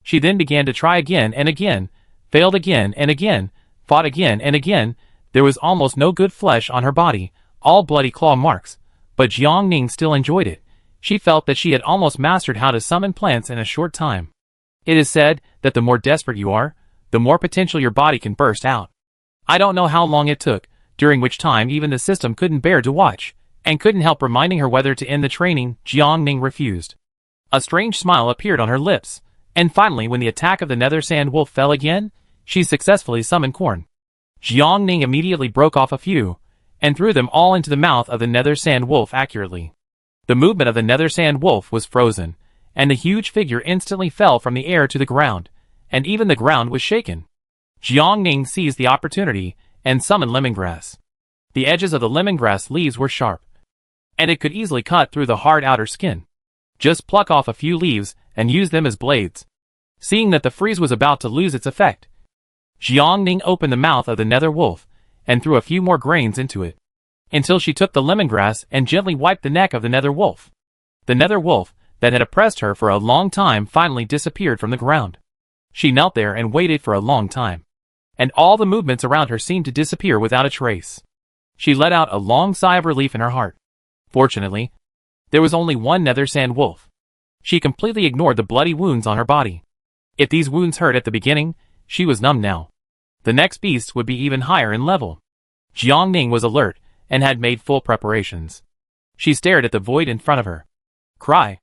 She then began to try again and again, failed again and again, fought again and again. There was almost no good flesh on her body, all bloody claw marks, but Jiangning still enjoyed it. She felt that she had almost mastered how to summon plants in a short time. It is said that the more desperate you are, the more potential your body can burst out. I don't know how long it took, during which time even the system couldn't bear to watch, and couldn't help reminding her whether to end the training. Jiangning refused. A strange smile appeared on her lips, and finally when the attack of the nether sand wolf fell again, she successfully summoned corn. Jiangning immediately broke off a few, and threw them all into the mouth of the nether sand wolf accurately. The movement of the nether sand wolf was frozen, and the huge figure instantly fell from the air to the ground, and even the ground was shaken. Jiangning seized the opportunity and summoned lemongrass. The edges of the lemongrass leaves were sharp, and it could easily cut through the hard outer skin. Just pluck off a few leaves and use them as blades. Seeing that the freeze was about to lose its effect, Jiangning opened the mouth of the nether wolf and threw a few more grains into it, until she took the lemongrass and gently wiped the neck of the nether wolf. The nether wolf, that had oppressed her for a long time, finally disappeared from the ground. She knelt there and waited for a long time, and all the movements around her seemed to disappear without a trace. She let out a long sigh of relief in her heart. Fortunately, there was only one nether sand wolf. She completely ignored the bloody wounds on her body. If these wounds hurt at the beginning, she was numb now. The next beast would be even higher in level. Jiangning was alert and had made full preparations. She stared at the void in front of her. Cry.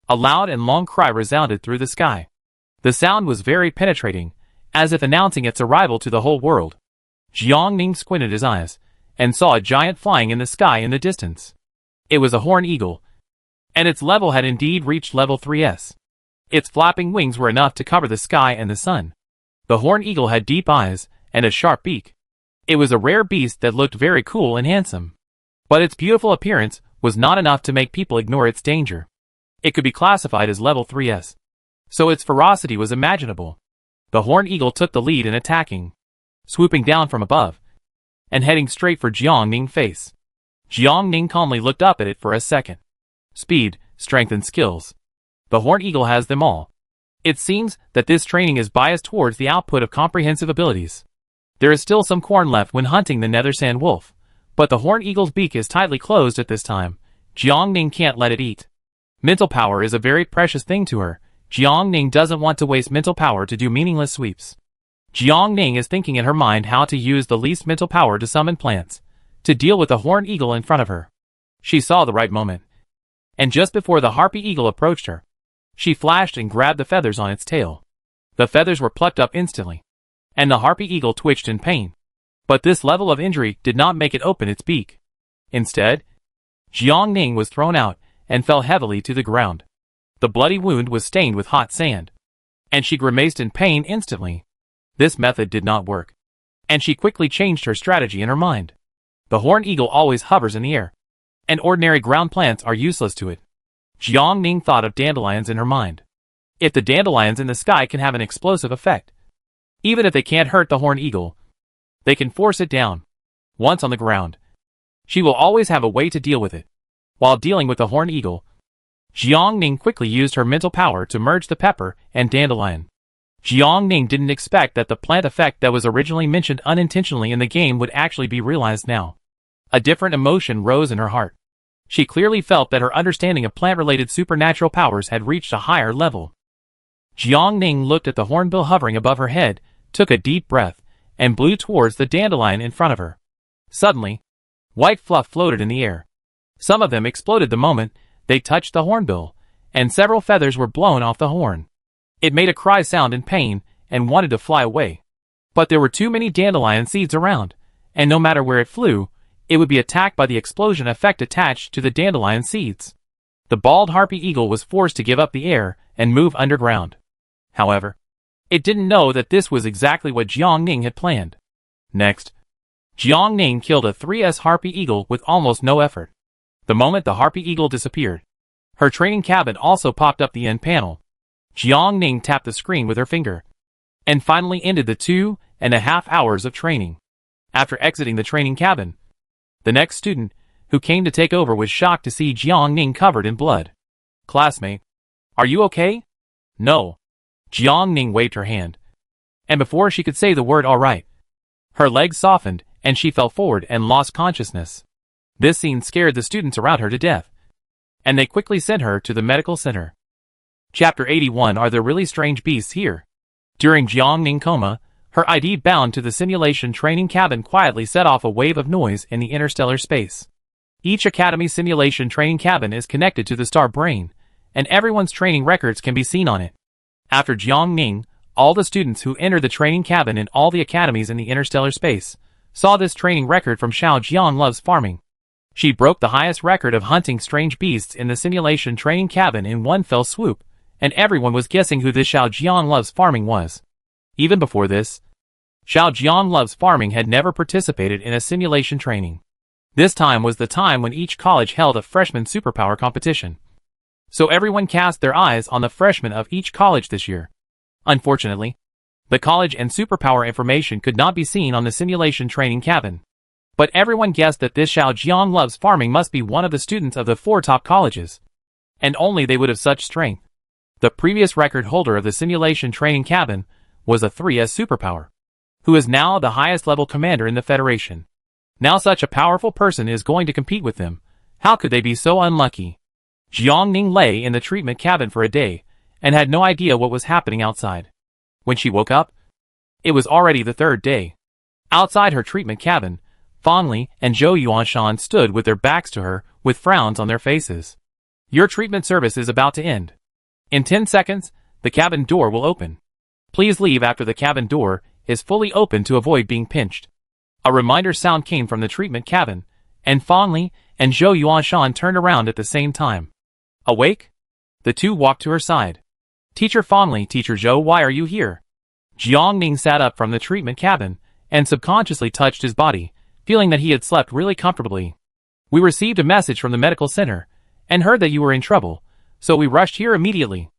A loud and long cry resounded through the sky. The sound was very penetrating, as if announcing its arrival to the whole world. Jiangning squinted his eyes, and saw a giant flying in the sky in the distance. It was a horned eagle, and its level had indeed reached level 3S. Its flapping wings were enough to cover the sky and the sun. The horned eagle had deep eyes and a sharp beak. It was a rare beast that looked very cool and handsome. But its beautiful appearance was not enough to make people ignore its danger. It could be classified as level 3S, so its ferocity was imaginable. The horned eagle took the lead in attacking, swooping down from above, and heading straight for Jiangning's face. Jiangning calmly looked up at it for a second. Speed, strength and skills. The horned eagle has them all. It seems that this training is biased towards the output of comprehensive abilities. There is still some corn left when hunting the nether sand wolf, but the horned eagle's beak is tightly closed at this time. Jiangning can't let it eat. Mental power is a very precious thing to her. Jiangning doesn't want to waste mental power to do meaningless sweeps. Jiangning is thinking in her mind how to use the least mental power to summon plants, to deal with the horned eagle in front of her. She saw the right moment, and just before the harpy eagle approached her, she flashed and grabbed the feathers on its tail. The feathers were plucked up instantly, and the harpy eagle twitched in pain. But this level of injury did not make it open its beak. Instead, Jiangning was thrown out and fell heavily to the ground. The bloody wound was stained with hot sand, and she grimaced in pain instantly. This method did not work, and she quickly changed her strategy in her mind. The horned eagle always hovers in the air, and ordinary ground plants are useless to it. Jiangning thought of dandelions in her mind. If the dandelions in the sky can have an explosive effect, even if they can't hurt the horned eagle, they can force it down. Once on the ground, she will always have a way to deal with it. While dealing with the horned eagle, Jiangning quickly used her mental power to merge the pepper and dandelion. Jiangning didn't expect that the plant effect that was originally mentioned unintentionally in the game would actually be realized now. A different emotion rose in her heart. She clearly felt that her understanding of plant-related supernatural powers had reached a higher level. Jiangning looked at the hornbill hovering above her head, took a deep breath, and blew towards the dandelion in front of her. Suddenly, white fluff floated in the air. Some of them exploded the moment they touched the hornbill, and several feathers were blown off the horn. It made a cry sound in pain and wanted to fly away. But there were too many dandelion seeds around, and no matter where it flew, it would be attacked by the explosion effect attached to the dandelion seeds. The bald harpy eagle was forced to give up the air and move underground. However, it didn't know that this was exactly what Jiangning had planned. Next, Jiangning killed a 3S harpy eagle with almost no effort. The moment the harpy eagle disappeared, her training cabin also popped up the end panel. Jiangning tapped the screen with her finger, and finally ended the 2.5 hours of training. After exiting the training cabin, the next student who came to take over was shocked to see Jiangning covered in blood. "Classmate, are you okay?" "No." Jiangning waved her hand, and before she could say the word "all right," her legs softened and she fell forward and lost consciousness. This scene scared the students around her to death, and they quickly sent her to the medical center. Chapter 81. Are there really strange beasts here? During Jiangning's coma, her ID bound to the simulation training cabin quietly set off a wave of noise in the interstellar space. Each academy simulation training cabin is connected to the star brain, and everyone's training records can be seen on it. After Jiangning, all the students who entered the training cabin in all the academies in the interstellar space saw this training record from Xiao Jiang loves farming. She broke the highest record of hunting strange beasts in the simulation training cabin in one fell swoop, and everyone was guessing who this Xiao Jiang loves farming was. Even before this, Xiao Jiang loves farming had never participated in a simulation training. This time was the time when each college held a freshman superpower competition. So everyone cast their eyes on the freshmen of each college this year. Unfortunately, the college and superpower information could not be seen on the simulation training cabin. But everyone guessed that this Xiao Jiang loves farming must be one of the students of the 4 top colleges. And only they would have such strength. The previous record holder of the simulation training cabin was a 3S superpower. who is now the highest level commander in the Federation. Now such a powerful person is going to compete with them. How could they be so unlucky? Jiang Ning lay in the treatment cabin for a day, and had no idea what was happening outside. When she woke up, it was already the third day. Outside her treatment cabin, Fang Li and Zhou Yuanshan stood with their backs to her, with frowns on their faces. Your treatment service is about to end. In 10 seconds, the cabin door will open. Please leave after the cabin door is fully open to avoid being pinched. A reminder sound came from the treatment cabin, and Fang Li and Zhou Yuanshan turned around at the same time. Awake? The two walked to her side. Teacher Fang Li, Teacher Zhou, why are you here? Jiang Ning sat up from the treatment cabin, and subconsciously touched his body, feeling that he had slept really comfortably. We received a message from the medical center, and heard that you were in trouble, so we rushed here immediately,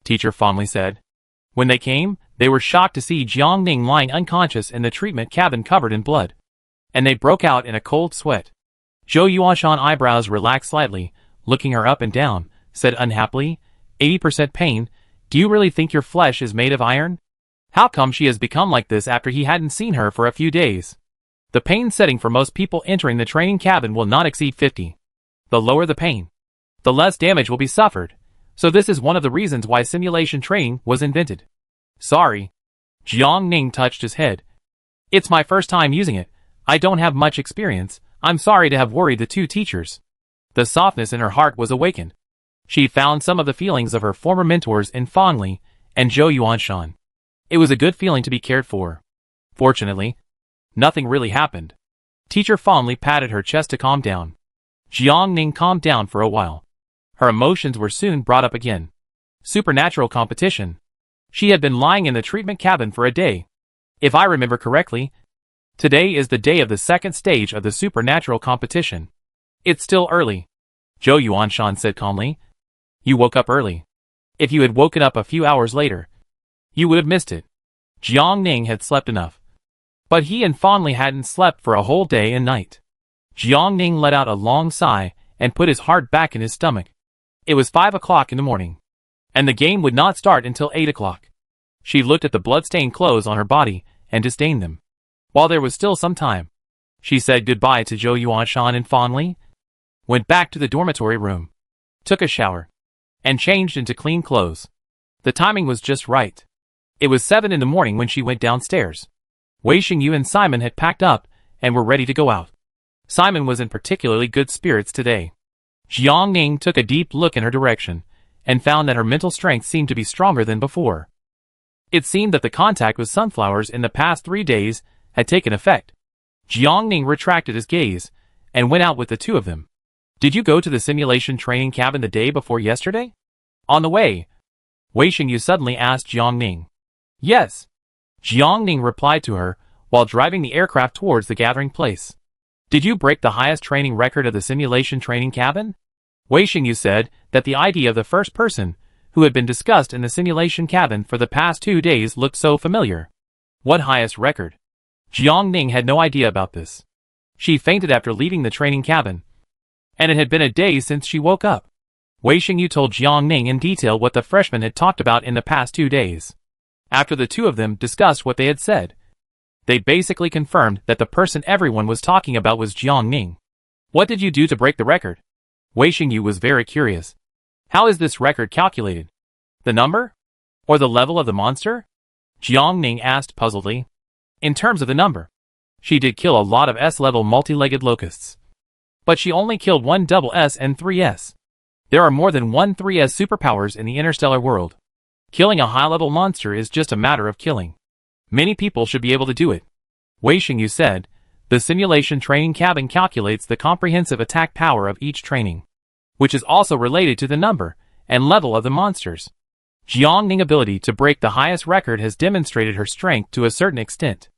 Teacher Fang Li said. When they came, they were shocked to see Jiang Ning lying unconscious in the treatment cabin covered in blood. And they broke out in a cold sweat. Zhou Yuanshan eyebrows relaxed slightly, looking her up and down, said unhappily, 80% pain, do you really think your flesh is made of iron? How come she has become like this after he hadn't seen her for a few days? The pain setting for most people entering the training cabin will not exceed 50. The lower the pain, the less damage will be suffered, so this is one of the reasons why simulation training was invented. Sorry. Jiang Ning touched his head. It's my first time using it. I don't have much experience. I'm sorry to have worried the two teachers. The softness in her heart was awakened. She found some of the feelings of her former mentors in Fang Li and Zhou Yuanshan. It was a good feeling to be cared for. Fortunately, nothing really happened. Teacher Fang Li patted her chest to calm down. Jiang Ning calmed down for a while. Her emotions were soon brought up again. Supernatural competition. She had been lying in the treatment cabin for a day. If I remember correctly, today is the day of the second stage of the supernatural competition. It's still early, Zhou Yuanshan said calmly. You woke up early. If you had woken up a few hours later, you would have missed it. Jiang Ning had slept enough. But he and Fang Li hadn't slept for a whole day and night. Jiang Ning let out a long sigh and put his heart back in his stomach. It was 5 o'clock in the morning, and the game would not start until 8 o'clock. She looked at the blood-stained clothes on her body and disdained them. While there was still some time, she said goodbye to Zhou Yuanshan and Fang Li, went back to the dormitory room, took a shower, and changed into clean clothes. The timing was just right. It was 7 in the morning when she went downstairs. Wei Xingyu and Simon had packed up and were ready to go out. Simon was in particularly good spirits today. Jiang Ning took a deep look in her direction, and found that her mental strength seemed to be stronger than before. It seemed that the contact with sunflowers in the past 3 days had taken effect. Jiang Ning retracted his gaze, and went out with the two of them. Did you go to the simulation training cabin the day before yesterday? On the way, Wei Xingyu suddenly asked Jiang Ning. Yes. Jiang Ning replied to her, while driving the aircraft towards the gathering place. Did you break the highest training record of the simulation training cabin? Wei Xingyu said that the idea of the first person, who had been discussed in the simulation cabin for the past 2 days, looked so familiar. What highest record? Jiang Ning had no idea about this. She fainted after leaving the training cabin, and it had been a day since she woke up. Wei Xingyu told Jiang Ning in detail what the freshmen had talked about in the past 2 days. After the two of them discussed what they had said, they basically confirmed that the person everyone was talking about was Jiang Ning. What did you do to break the record? Wei Xingyu was very curious. How is this record calculated? The number? Or the level of the monster? Jiang Ning asked puzzledly. In terms of the number, she did kill a lot of S-level multi-legged locusts. But she only killed 1 double S and 3S. There are more than 1 3S superpowers in the interstellar world. Killing a high-level monster is just a matter of killing. Many people should be able to do it. Wei Xingyu said, the simulation training cabin calculates the comprehensive attack power of each training, which is also related to the number and level of the monsters. Jiang Ning's ability to break the highest record has demonstrated her strength to a certain extent.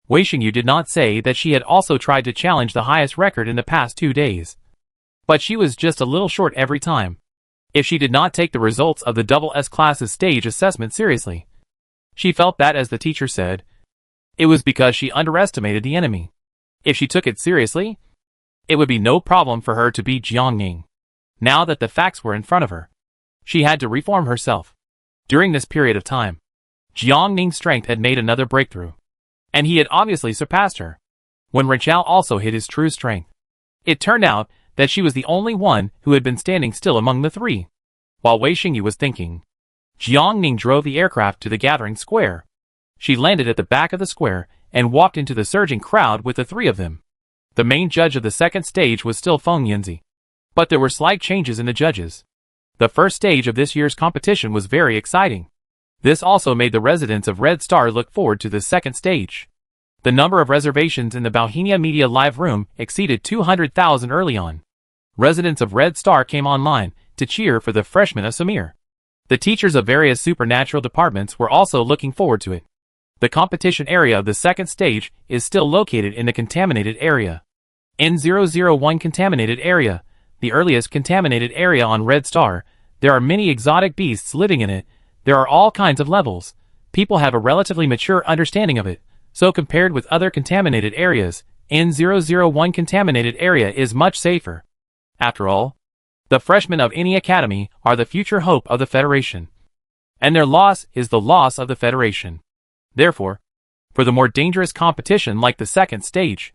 Wei Xingyu did not say that she had also tried to challenge the highest record in the past 2 days. But she was just a little short every time. If she did not take the results of the double S class's stage assessment seriously, she felt that, as the teacher said, it was because she underestimated the enemy. If she took it seriously, it would be no problem for her to beat Jiang Ning. Now that the facts were in front of her, she had to reform herself. During this period of time, Jiang Ning's strength had made another breakthrough. and he had obviously surpassed her. When Rachel also hit his true strength, it turned out that she was the only one who had been standing still among the three. While Wei Xingyi was thinking, Jiang Ning drove the aircraft to the gathering square. She landed at the back of the square and walked into the surging crowd with the three of them. The main judge of the second stage was still Feng Yanzi, but there were slight changes in the judges. The first stage of this year's competition was very exciting. This also made the residents of Red Star look forward to the second stage. The number of reservations in the Bohemia Media Live Room exceeded 200,000 early on. Residents of Red Star came online to cheer for the freshmen of Samir. The teachers of various supernatural departments were also looking forward to it. The competition area of the second stage is still located in the contaminated area. N001 contaminated area, the earliest contaminated area on Red Star. There are many exotic beasts living in it. There are all kinds of levels. People have a relatively mature understanding of it, so compared with other contaminated areas, N001 contaminated area is much safer. After all, the freshmen of any academy are the future hope of the Federation, and their loss is the loss of the Federation. Therefore, for the more dangerous competition like the second stage,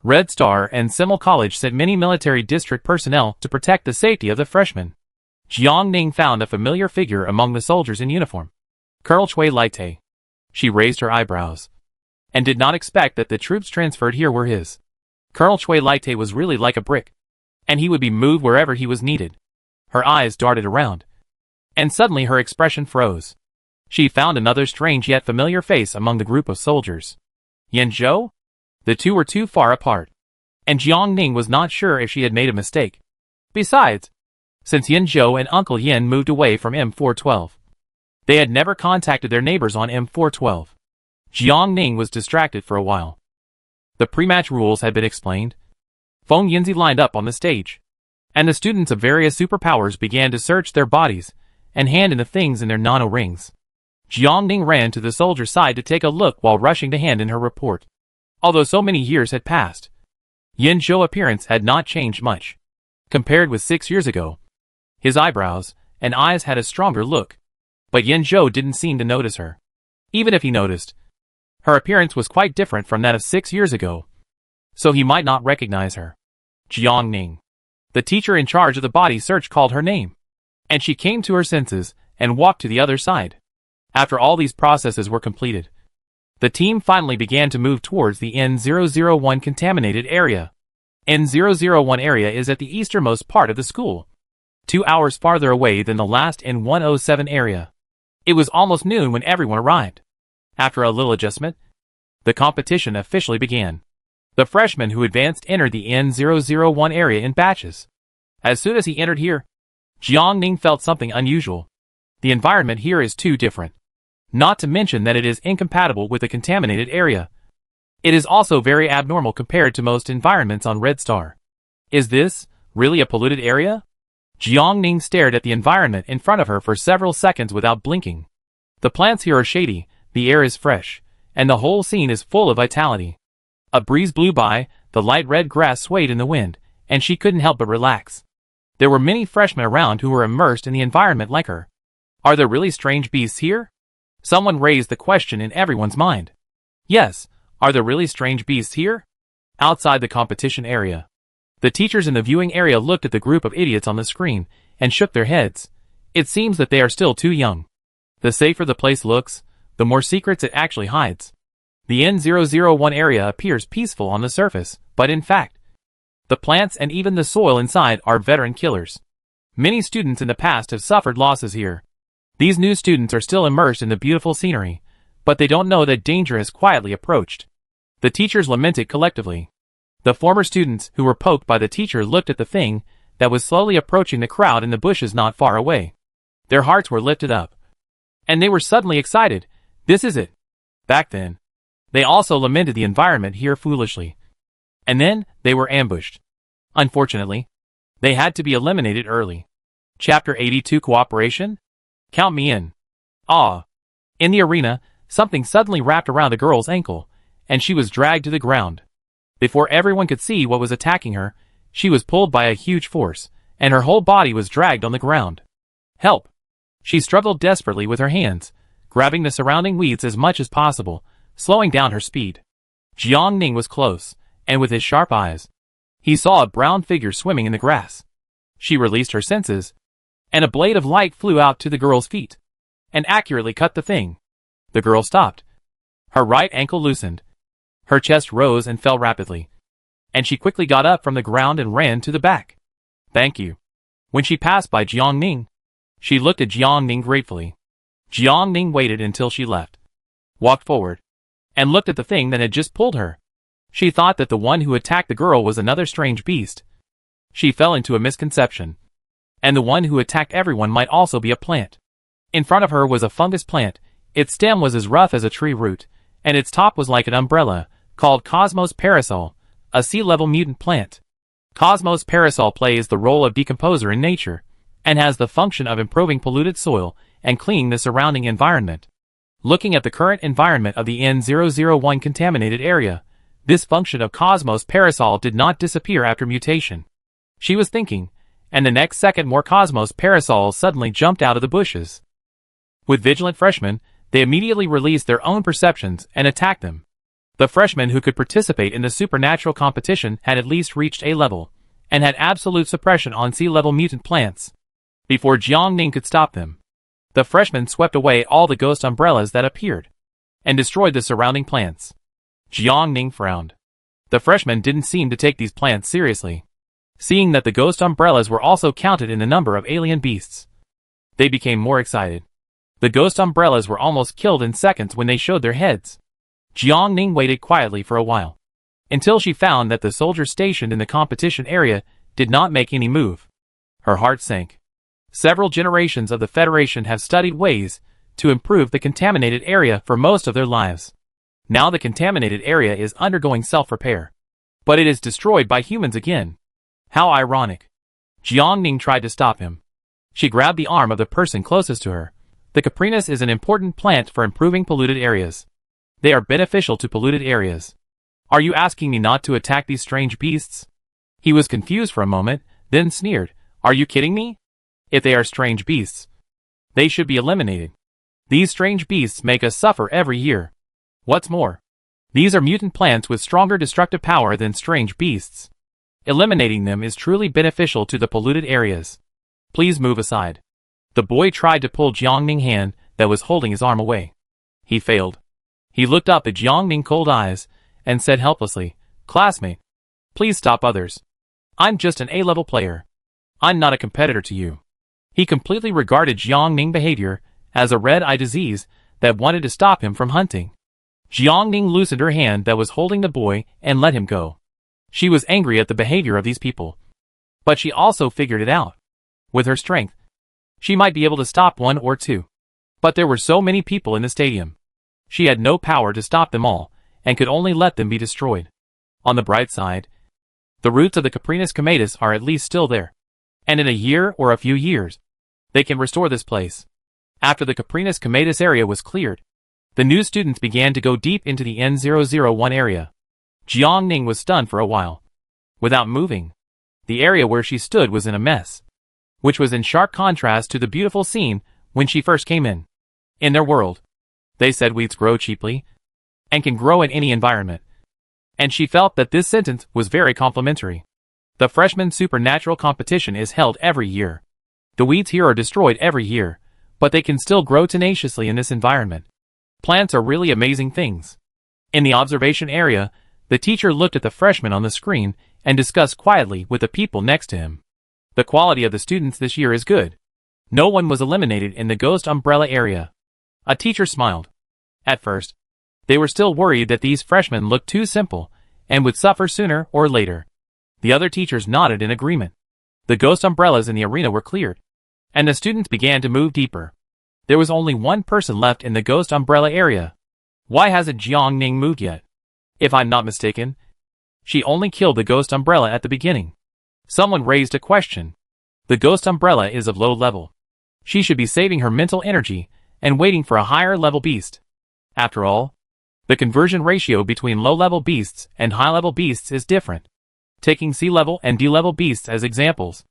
Red Star and Simmel College sent many military district personnel to protect the safety of the freshmen. Jiang Ning found a familiar figure among the soldiers in uniform. Colonel Chui Laite. She raised her eyebrows, and did not expect that the troops transferred here were his. Colonel Chui Laite was really like a brick, and he would be moved wherever he was needed. Her eyes darted around, and suddenly her expression froze. She found another strange yet familiar face among the group of soldiers. Yan Zhou? The two were too far apart, and Jiang Ning was not sure if she had made a mistake. Besides, since Yan Zhou and Uncle Yin moved away from M412, they had never contacted their neighbors on M412. Jiang Ning was distracted for a while. The pre-match rules had been explained. Feng Yanzi lined up on the stage, and the students of various superpowers began to search their bodies and hand in the things in their nano rings. Jiang Ning ran to the soldier's side to take a look while rushing to hand in her report. Although so many years had passed, Yan Zhou's appearance had not changed much. Compared with 6 years ago, his eyebrows and eyes had a stronger look, but Yan Zhou didn't seem to notice her. Even if he noticed, her appearance was quite different from that of 6 years ago, so he might not recognize her. Jiang Ning. The teacher in charge of the body search called her name, and she came to her senses and walked to the other side. After all these processes were completed, the team finally began to move towards the N001 contaminated area. N001 area is at the easternmost part of the school, 2 hours farther away than the last N107 area. It was almost noon when everyone arrived. After a little adjustment, the competition officially began. The freshmen who advanced entered the N001 area in batches. As soon as he entered here, Jiang Ning felt something unusual. The environment here is too different. Not to mention that it is incompatible with the contaminated area. It is also very abnormal compared to most environments on Red Star. Is this really a polluted area? Jiang Ning stared at the environment in front of her for several seconds without blinking. The plants here are shady, the air is fresh, and the whole scene is full of vitality. A breeze blew by, the light red grass swayed in the wind, and she couldn't help but relax. There were many freshmen around who were immersed in the environment like her. Are there really strange beasts here? Someone raised the question in everyone's mind. Yes, are there really strange beasts here? Outside the competition area, the teachers in the viewing area looked at the group of idiots on the screen and shook their heads. It seems that they are still too young. The safer the place looks, the more secrets it actually hides. The N001 area appears peaceful on the surface, but in fact, the plants and even the soil inside are veteran killers. Many students in the past have suffered losses here. These new students are still immersed in the beautiful scenery, but they don't know that danger has quietly approached. The teachers lamented collectively. The former students who were poked by the teacher looked at the thing that was slowly approaching the crowd in the bushes not far away. Their hearts were lifted up, and they were suddenly excited. This is it. Back then, they also lamented the environment here foolishly. And then, they were ambushed. Unfortunately, they had to be eliminated early. Chapter 82 Cooperation? Count me in. Ah. In the arena, something suddenly wrapped around a girl's ankle, and she was dragged to the ground. Before everyone could see what was attacking her, she was pulled by a huge force, and her whole body was dragged on the ground. Help! She struggled desperately with her hands, grabbing the surrounding weeds as much as possible, slowing down her speed. Jiang Ning was close, and with his sharp eyes, he saw a brown figure swimming in the grass. She released her senses, and a blade of light flew out to the girl's feet, and accurately cut the thing. The girl stopped. Her right ankle loosened. Her chest rose and fell rapidly, and she quickly got up from the ground and ran to the back. Thank you. When she passed by Jiang Ning, she looked at Jiang Ning gratefully. Jiang Ning waited until she left, walked forward, and looked at the thing that had just pulled her. She thought that the one who attacked the girl was another strange beast. She fell into a misconception, and the one who attacked everyone might also be a plant. In front of her was a fungus plant. Its stem was as rough as a tree root, and its top was like an umbrella, called Cosmos Parasol, a sea-level mutant plant. Cosmos Parasol plays the role of decomposer in nature, and has the function of improving polluted soil and cleaning the surrounding environment. Looking at the current environment of the N001 contaminated area, this function of Cosmos Parasol did not disappear after mutation. She was thinking, and the next second more Cosmos Parasols suddenly jumped out of the bushes. With vigilant freshmen, they immediately released their own perceptions and attacked them. The freshmen who could participate in the supernatural competition had at least reached A level, and had absolute suppression on sea-level mutant plants. Before Jiang Ning could stop them, the freshmen swept away all the ghost umbrellas that appeared, and destroyed the surrounding plants. Jiang Ning frowned. The freshmen didn't seem to take these plants seriously, seeing that the ghost umbrellas were also counted in the number of alien beasts. They became more excited. The ghost umbrellas were almost killed in seconds when they showed their heads. Jiang Ning waited quietly for a while, until she found that the soldiers stationed in the competition area did not make any move. Her heart sank. Several generations of the Federation have studied ways to improve the contaminated area for most of their lives. Now the contaminated area is undergoing self-repair, but it is destroyed by humans again. How ironic. Jiang Ning tried to stop him. She grabbed the arm of the person closest to her. The Caprinus is an important plant for improving polluted areas. They are beneficial to polluted areas. Are you asking me not to attack these strange beasts? He was confused for a moment, then sneered. Are you kidding me? If they are strange beasts, they should be eliminated. These strange beasts make us suffer every year. What's more, these are mutant plants with stronger destructive power than strange beasts. Eliminating them is truly beneficial to the polluted areas. Please move aside. The boy tried to pull Jiang Ning's hand that was holding his arm away. He failed. He looked up at Jiang Ning's cold eyes and said helplessly, Classmate, please stop others. I'm just an A-level player. I'm not a competitor to you. He completely regarded Jiang Ning's behavior as a red-eye disease that wanted to stop him from hunting. Jiang Ning loosened her hand that was holding the boy and let him go. She was angry at the behavior of these people, but she also figured it out. With her strength, she might be able to stop one or two. But there were so many people in the stadium. She had no power to stop them all, and could only let them be destroyed. On the bright side, the roots of the Caprinus comatus are at least still there. And in a year or a few years, they can restore this place. After the Caprinus comatus area was cleared, the new students began to go deep into the N001 area. Jiang Ning was stunned for a while. Without moving, the area where she stood was in a mess, which was in sharp contrast to the beautiful scene when she first came in. In their world, they said weeds grow cheaply, and can grow in any environment. And she felt that this sentence was very complimentary. The freshman supernatural competition is held every year. The weeds here are destroyed every year, but they can still grow tenaciously in this environment. Plants are really amazing things. In the observation area, the teacher looked at the freshman on the screen and discussed quietly with the people next to him. The quality of the students this year is good. No one was eliminated in the ghost umbrella area. A teacher smiled. At first, they were still worried that these freshmen looked too simple and would suffer sooner or later. The other teachers nodded in agreement. The ghost umbrellas in the arena were cleared, and the students began to move deeper. There was only one person left in the ghost umbrella area. Why hasn't Jiang Ning moved yet? If I'm not mistaken, she only killed the ghost umbrella at the beginning. Someone raised a question. The ghost umbrella is of low level. She should be saving her mental energy and waiting for a higher level beast. After all, the conversion ratio between low-level beasts and high-level beasts is different. Taking C-level and D-level beasts as examples,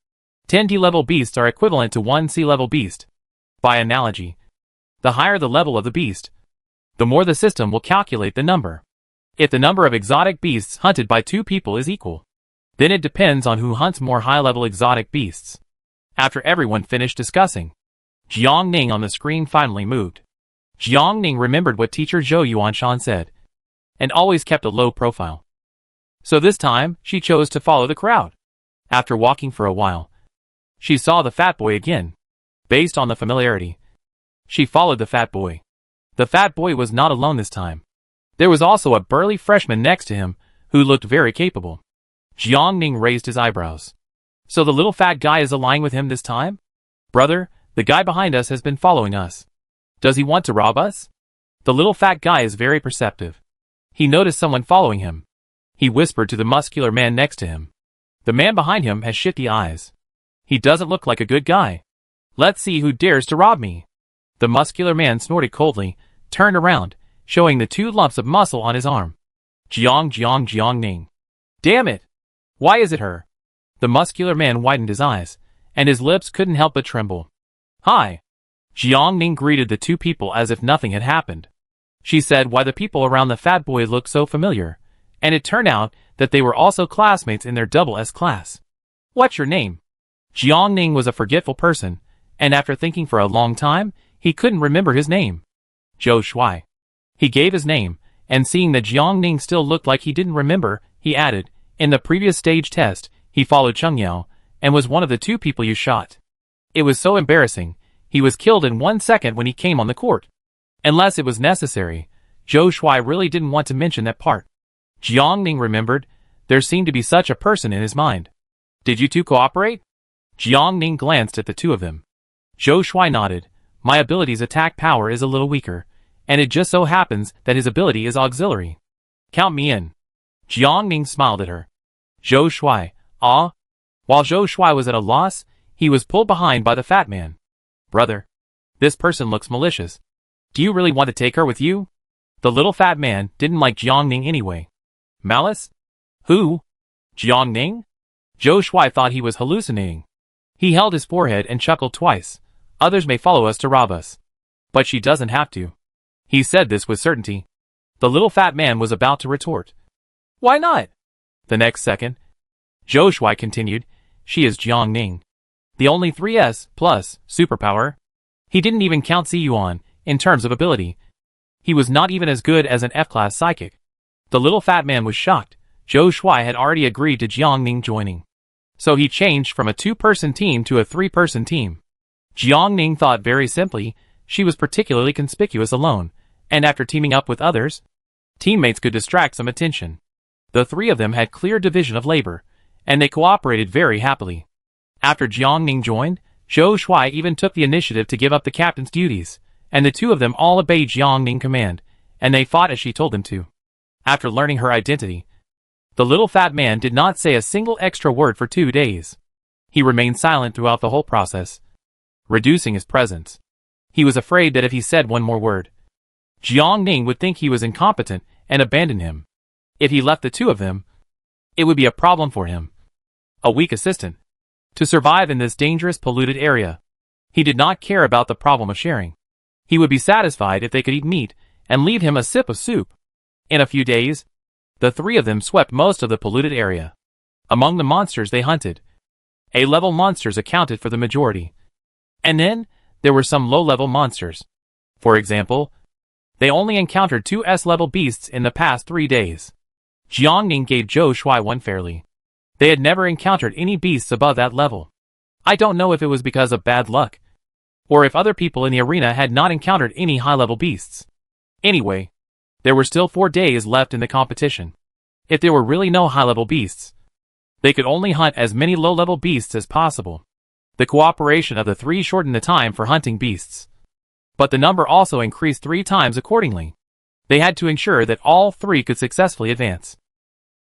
10 D-level beasts are equivalent to 1 C-level beast. By analogy, the higher the level of the beast, the more the system will calculate the number. If the number of exotic beasts hunted by 2 people is equal, then it depends on who hunts more high-level exotic beasts. After everyone finished discussing, Jiang Ning on the screen finally moved. Jiang Ning remembered what teacher Zhou Yuanshan said, and always kept a low profile. So this time, she chose to follow the crowd. After walking for a while, she saw the fat boy again. Based on the familiarity, she followed the fat boy. The fat boy was not alone this time. There was also a burly freshman next to him, who looked very capable. Jiang Ning raised his eyebrows. So the little fat guy is allying with him this time? Brother, the guy behind us has been following us. Does he want to rob us? The little fat guy is very perceptive. He noticed someone following him. He whispered to the muscular man next to him. The man behind him has shifty eyes. He doesn't look like a good guy. Let's see who dares to rob me. The muscular man snorted coldly, turned around, showing the 2 lumps of muscle on his arm. Jiang Ning. Damn it! Why is it her? The muscular man widened his eyes, and his lips couldn't help but tremble. Hi! Jiang Ning greeted the 2 people as if nothing had happened. She said why the people around the fat boy looked so familiar, and it turned out that they were also classmates in their double S class. What's your name? Jiang Ning was a forgetful person, and after thinking for a long time, he couldn't remember his name. Zhou Shuai. He gave his name, and seeing that Jiang Ning still looked like he didn't remember, he added, in the previous stage test, he followed Cheng Yao, and was one of the 2 people you shot. It was so embarrassing, he was killed in 1 second when he came on the court. Unless it was necessary, Zhou Shuai really didn't want to mention that part. Jiang Ning remembered, there seemed to be such a person in his mind. Did you 2 cooperate? Jiang Ning glanced at the 2 of them. Zhou Shuai nodded. My ability's attack power is a little weaker, and it just so happens that his ability is auxiliary. Count me in. Jiang Ning smiled at her. Zhou Shuai, ah? While Zhou Shuai was at a loss, he was pulled behind by the fat man. Brother, this person looks malicious. Do you really want to take her with you? The little fat man didn't like Jiang Ning anyway. Malice? Who? Jiang Ning? Zhou Shuai thought he was hallucinating. He held his forehead and chuckled twice. Others may follow us to rob us. But she doesn't have to. He said this with certainty. The little fat man was about to retort. Why not? The next second, Zhou Shuai continued, she is Jiang Ning. The only 3S plus superpower. He didn't even count Ziyuan in terms of ability. He was not even as good as an F-class psychic. The little fat man was shocked. Zhou Shuai had already agreed to Jiang Ning joining. So he changed from a 2-person team to a 3-person team. Jiang Ning thought very simply, she was particularly conspicuous alone, and after teaming up with others, teammates could distract some attention. The 3 of them had clear division of labor, and they cooperated very happily. After Jiang Ning joined, Zhou Shuai even took the initiative to give up the captain's duties, and the 2 of them all obeyed Jiang Ning's command, and they fought as she told them to. After learning her identity, the little fat man did not say a single extra word for 2 days. He remained silent throughout the whole process, reducing his presence. He was afraid that if he said one more word, Jiang Ning would think he was incompetent and abandon him. If he left the 2 of them, it would be a problem for him. A weak assistant. To survive in this dangerous polluted area, he did not care about the problem of sharing. He would be satisfied if they could eat meat and leave him a sip of soup. In a few days, the 3 of them swept most of the polluted area. Among the monsters they hunted, A-level monsters accounted for the majority. And then, there were some low-level monsters. For example, they only encountered 2 S-level beasts in the past 3 days. Jiang Ning gave Zhou Shuai one fairly. They had never encountered any beasts above that level. I don't know if it was because of bad luck, or if other people in the arena had not encountered any high-level beasts. Anyway, there were still 4 days left in the competition. If there were really no high-level beasts, they could only hunt as many low-level beasts as possible. The cooperation of the 3 shortened the time for hunting beasts. But the number also increased 3 times accordingly. They had to ensure that all 3 could successfully advance.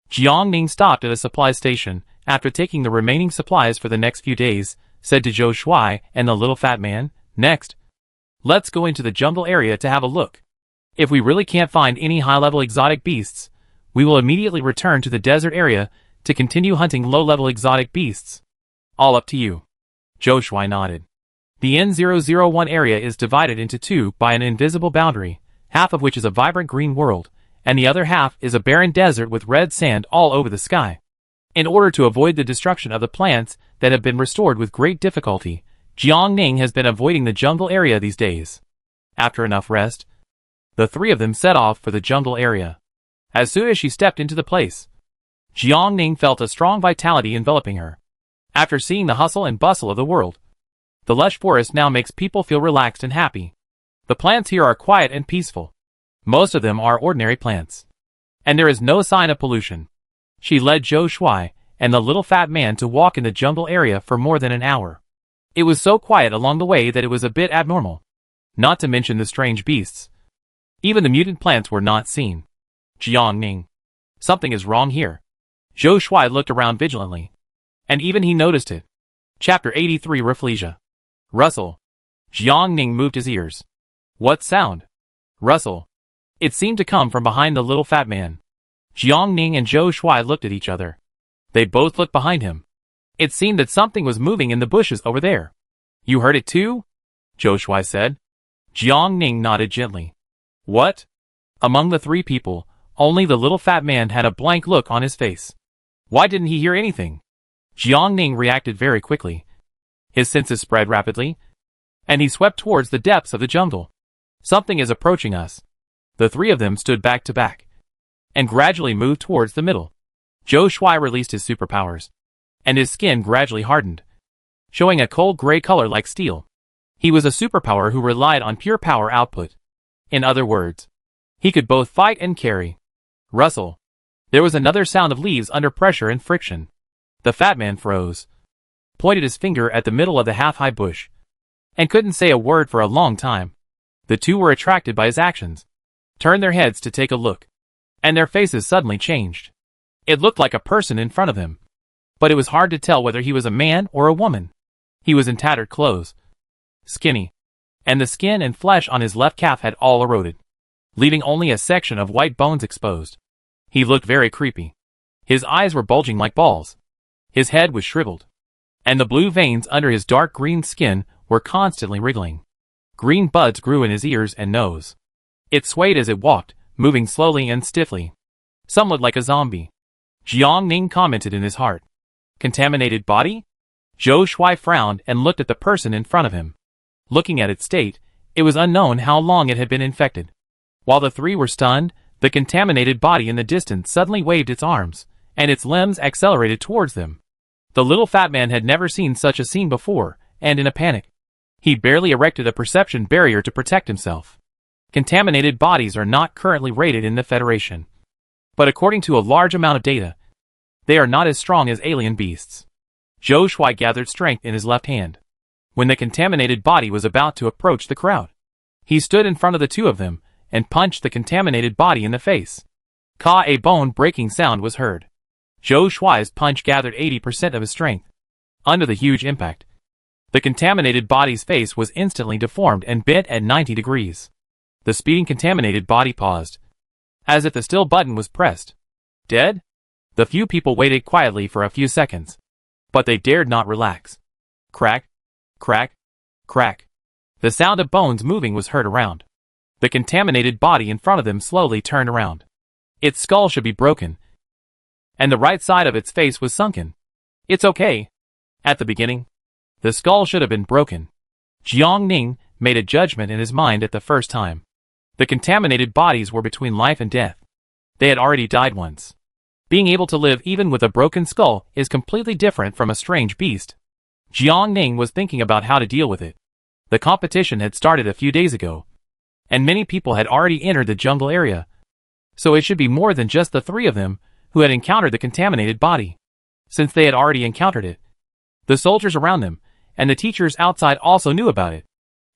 Jiang Ning stopped at a supply station, after taking the remaining supplies for the next few days, said to Zhou Shuai and the little fat man, next, let's go into the jungle area to have a look. If we really can't find any high-level exotic beasts, we will immediately return to the desert area to continue hunting low-level exotic beasts. All up to you. Zhou Shuai nodded. The N001 area is divided into 2 by an invisible boundary, half of which is a vibrant green world, and the other half is a barren desert with red sand all over the sky. In order to avoid the destruction of the plants that have been restored with great difficulty, Jiangning has been avoiding the jungle area these days. After enough rest, the three of them set off for the jungle area. As soon as she stepped into the place, Jiangning felt a strong vitality enveloping her. After seeing the hustle and bustle of the world, the lush forest now makes people feel relaxed and happy. The plants here are quiet and peaceful. Most of them are ordinary plants. And there is no sign of pollution. She led Zhou Shuai and the little fat man to walk in the jungle area for more than an hour. It was so quiet along the way that it was a bit abnormal. Not to mention the strange beasts. Even the mutant plants were not seen. Jiangning. Something is wrong here. Zhou Shuai looked around vigilantly. And even he noticed it. Chapter 83 Rafflesia. Rustle. Jiangning moved his ears. What sound? Rustle. It seemed to come from behind the little fat man. Jiangning and Zhou Shuai looked at each other. They both looked behind him. It seemed that something was moving in the bushes over there. You heard it too? Zhou Shuai said. Jiangning nodded gently. What? Among the three people, only the little fat man had a blank look on his face. Why didn't he hear anything? Jiangning reacted very quickly. His senses spread rapidly, and he swept towards the depths of the jungle. Something is approaching us. The three of them stood back to back, and gradually moved towards the middle. Zhou Shuai released his superpowers, and his skin gradually hardened, showing a cold gray color like steel. He was a superpower who relied on pure power output. In other words, he could both fight and carry. Rustle. There was another sound of leaves under pressure and friction. The fat man froze, pointed his finger at the middle of the half-high bush, and couldn't say a word for a long time. The two were attracted by his actions, turned their heads to take a look, and their faces suddenly changed. It looked like a person in front of him, but it was hard to tell whether he was a man or a woman. He was in tattered clothes, skinny, and the skin and flesh on his left calf had all eroded, leaving only a section of white bones exposed. He looked very creepy. His eyes were bulging like balls. His head was shriveled, and the blue veins under his dark green skin were constantly wriggling. Green buds grew in his ears and nose. It swayed as it walked, moving slowly and stiffly, somewhat like a zombie. Jiangning commented in his heart. Contaminated body? Zhou Shuai frowned and looked at the person in front of him. Looking at its state, it was unknown how long it had been infected. While the three were stunned, the contaminated body in the distance suddenly waved its arms, and its limbs accelerated towards them. The little fat man had never seen such a scene before, and in a panic, he barely erected a perception barrier to protect himself. Contaminated bodies are not currently rated in the Federation, but according to a large amount of data, they are not as strong as alien beasts. Zhou Shuai gathered strength in his left hand. When the contaminated body was about to approach the crowd, he stood in front of the two of them and punched the contaminated body in the face. A bone-breaking sound was heard. Zhou Shuai's punch gathered 80% of his strength. Under the huge impact, the contaminated body's face was instantly deformed and bent at 90 degrees. The speeding contaminated body paused, as if the still button was pressed. Dead? The few people waited quietly for a few seconds, but they dared not relax. Crack, crack, crack. The sound of bones moving was heard around. The contaminated body in front of them slowly turned around. Its skull should be broken, and the right side of its face was sunken. It's okay. At the beginning, the skull should have been broken. Jiangning made a judgment in his mind at the first time. The contaminated bodies were between life and death. They had already died once. Being able to live even with a broken skull is completely different from a strange beast. Jiangning was thinking about how to deal with it. The competition had started a few days ago, and many people had already entered the jungle area, so it should be more than just the three of them who had encountered the contaminated body. Since they had already encountered it, the soldiers around them and the teachers outside also knew about it.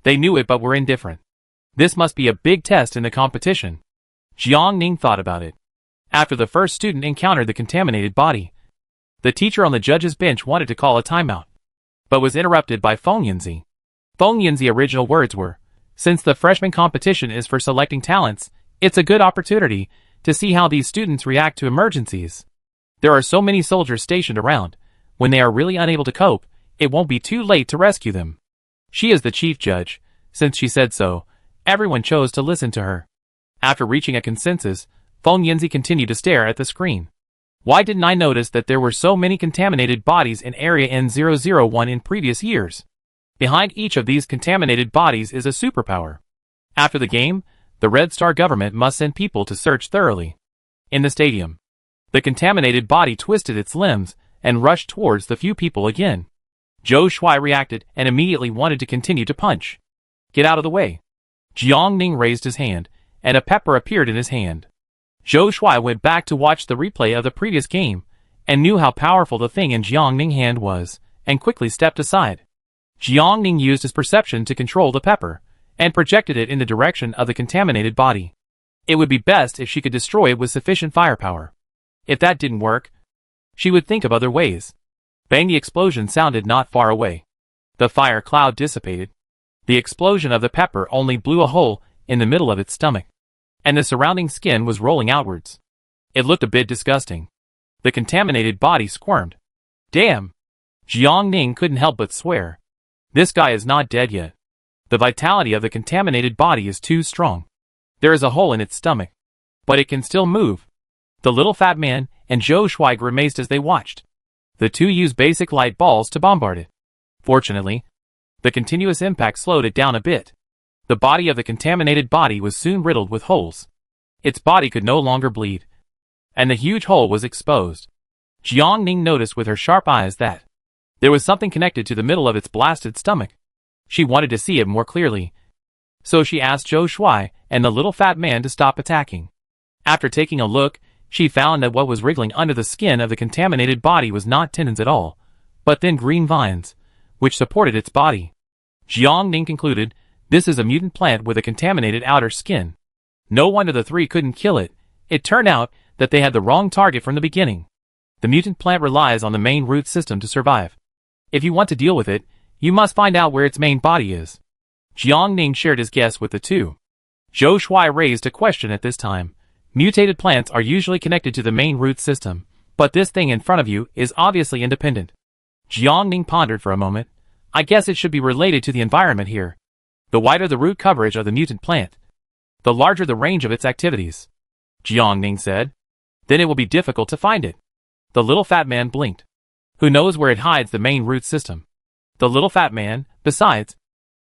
They knew it but were indifferent. This must be a big test in the competition. Jiangning thought about it. After the first student encountered the contaminated body, the teacher on the judge's bench wanted to call a timeout, but was interrupted by Feng Yinzi. Feng Yinzi's original words were, "Since the freshman competition is for selecting talents, it's a good opportunity to see how these students react to emergencies. There are so many soldiers stationed around. When they are really unable to cope, it won't be too late to rescue them." She is the chief judge. Since she said so, everyone chose to listen to her. After reaching a consensus, Feng Yinzi continued to stare at the screen. Why didn't I notice that there were so many contaminated bodies in Area N001 in previous years? Behind each of these contaminated bodies is a superpower. After the game, the Red Star government must send people to search thoroughly. In the stadium, the contaminated body twisted its limbs and rushed towards the few people again. Zhou Shuai reacted and immediately wanted to continue to punch. Get out of the way. Jiang Ning raised his hand, and a pepper appeared in his hand. Zhou Shuai went back to watch the replay of the previous game, and knew how powerful the thing in Jiang Ning's hand was, and quickly stepped aside. Jiang Ning used his perception to control the pepper, and projected it in the direction of the contaminated body. It would be best if she could destroy it with sufficient firepower. If that didn't work, she would think of other ways. Bang! The explosion sounded not far away. The fire cloud dissipated. The explosion of the pepper only blew a hole in the middle of its stomach, and the surrounding skin was rolling outwards. It looked a bit disgusting. The contaminated body squirmed. Damn! Jiang Ning couldn't help but swear. This guy is not dead yet. The vitality of the contaminated body is too strong. There is a hole in its stomach, but it can still move. The little fat man and Zhou Shuai grimaced as they watched. The two used basic light balls to bombard it. Fortunately, the continuous impact slowed it down a bit. The body of the contaminated body was soon riddled with holes. Its body could no longer bleed, and the huge hole was exposed. Jiang Ning noticed with her sharp eyes that there was something connected to the middle of its blasted stomach. She wanted to see it more clearly, so she asked Zhou Shuai and the little fat man to stop attacking. After taking a look, she found that what was wriggling under the skin of the contaminated body was not tendons at all, but thin green vines, which supported its body. Jiang Ning concluded, this is a mutant plant with a contaminated outer skin. No wonder the three couldn't kill it. It turned out that they had the wrong target from the beginning. The mutant plant relies on the main root system to survive. If you want to deal with it, you must find out where its main body is. Jiang Ning shared his guess with the two. Zhou Shuai raised a question at this time. Mutated plants are usually connected to the main root system, but this thing in front of you is obviously independent. Jiang Ning pondered for a moment. I guess it should be related to the environment here. The wider the root coverage of the mutant plant, the larger the range of its activities. Jiang Ning said. Then it will be difficult to find it. The little fat man blinked. Who knows where it hides the main root system? The little fat man, besides,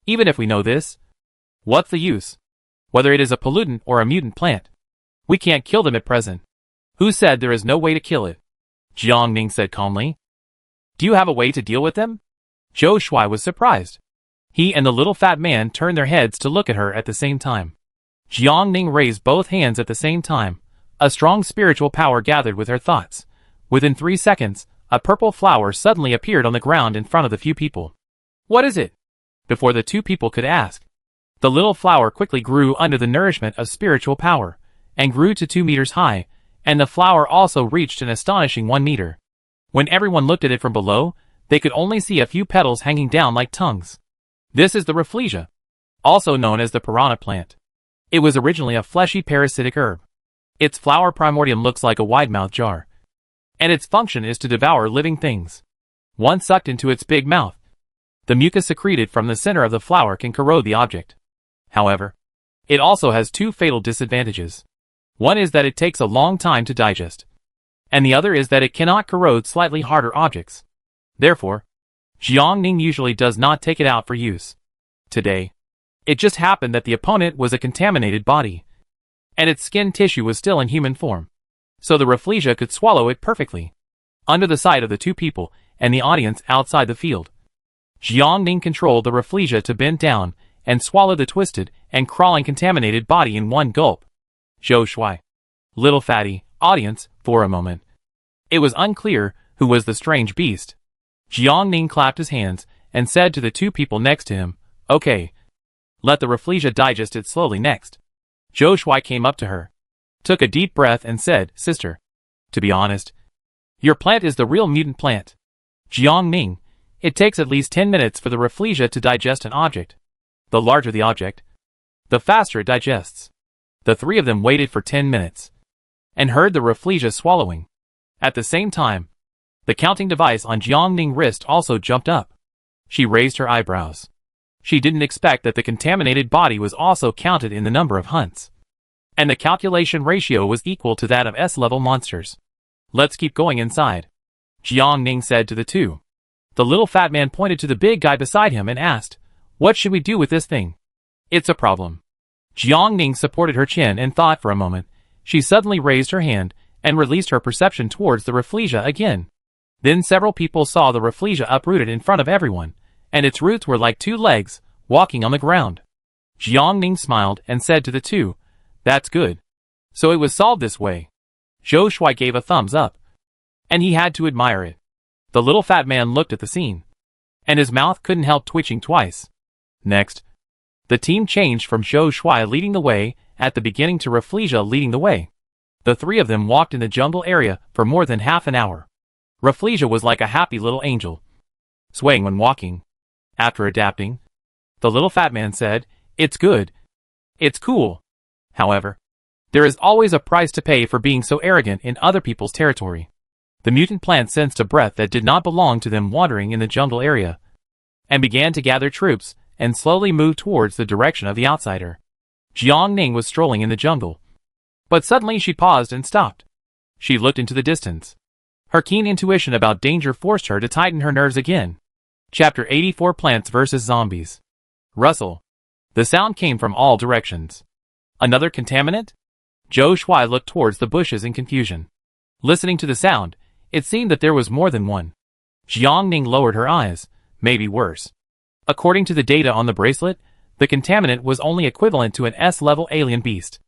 even if we know this, what's the use? Whether it is a pollutant or a mutant plant, we can't kill them at present. Who said there is no way to kill it? Jiang Ning said calmly. Do you have a way to deal with them? Zhou Shuai was surprised. He and the little fat man turned their heads to look at her at the same time. Jiang Ning raised both hands at the same time. A strong spiritual power gathered with her thoughts. Within 3 seconds, a purple flower suddenly appeared on the ground in front of the few people. What is it? Before the two people could ask, the little flower quickly grew under the nourishment of spiritual power, and grew to 2 meters high, and the flower also reached an astonishing 1 meter. When everyone looked at it from below, they could only see a few petals hanging down like tongues. This is the Rafflesia, also known as the piranha plant. It was originally a fleshy parasitic herb. Its flower primordium looks like a wide-mouthed jar, and its function is to devour living things. Once sucked into its big mouth, the mucus secreted from the center of the flower can corrode the object. However, it also has 2 fatal disadvantages. One is that it takes a long time to digest, and the other is that it cannot corrode slightly harder objects. Therefore, Jiang Ning usually does not take it out for use. Today, it just happened that the opponent was a contaminated body, and its skin tissue was still in human form, so the Rafflesia could swallow it perfectly. Under the sight of the 2 people and the audience outside the field, Jiang Ning controlled the Rafflesia to bend down and swallow the twisted and crawling contaminated body in 1 gulp. Zhou Shuai, little fatty, audience, for a moment. It was unclear who was the strange beast. Jiang Ning clapped his hands and said to the 2 people next to him, Okay, let the Rafflesia digest it slowly next. Zhou Shuai came up to her, took a deep breath and said, Sister, to be honest, your plant is the real mutant plant. Jiang Ning, it takes at least 10 minutes for the Rafflesia to digest an object. The larger the object, the faster it digests. The 3 of them waited for 10 minutes and heard the Rafflesia swallowing. At the same time, the counting device on Jiang Ning's wrist also jumped up. She raised her eyebrows. She didn't expect that the contaminated body was also counted in the number of hunts. and the calculation ratio was equal to that of S-level monsters. Let's keep going inside, Jiang Ning said to the two. The little fat man pointed to the big guy beside him and asked, "What should we do with this thing?" "It's a problem." Jiang Ning supported her chin and thought for a moment. She suddenly raised her hand and released her perception towards the rafflesia again. Then several people saw the rafflesia uprooted in front of everyone, and its roots were like two legs, walking on the ground. Jiang Ning smiled and said to the two, "That's good. So it was solved this way." Zhou Shuai gave a thumbs up, and he had to admire it. The little fat man looked at the scene, and his mouth couldn't help twitching twice. Next, the team changed from Zhou Shuai leading the way at the beginning to Rafflesia leading the way. The three of them walked in the jungle area for more than half an hour. Rafflesia was like a happy little angel, swaying when walking. After adapting, the little fat man said, "It's good. It's cool. However, there is always a price to pay for being so arrogant in other people's territory." The mutant plant sensed a breath that did not belong to them wandering in the jungle area, and began to gather troops and slowly move towards the direction of the outsider. Jiang Ning was strolling in the jungle, but suddenly she paused and stopped. She looked into the distance. Her keen intuition about danger forced her to tighten her nerves again. Chapter 84 Plants vs. Zombies. Rustle. The sound came from all directions. Another contaminant? Zhou Shuai looked towards the bushes in confusion. Listening to the sound, it seemed that there was more than one. Jiang Ning lowered her eyes. Maybe worse. According to the data on the bracelet, the contaminant was only equivalent to an S-level alien beast.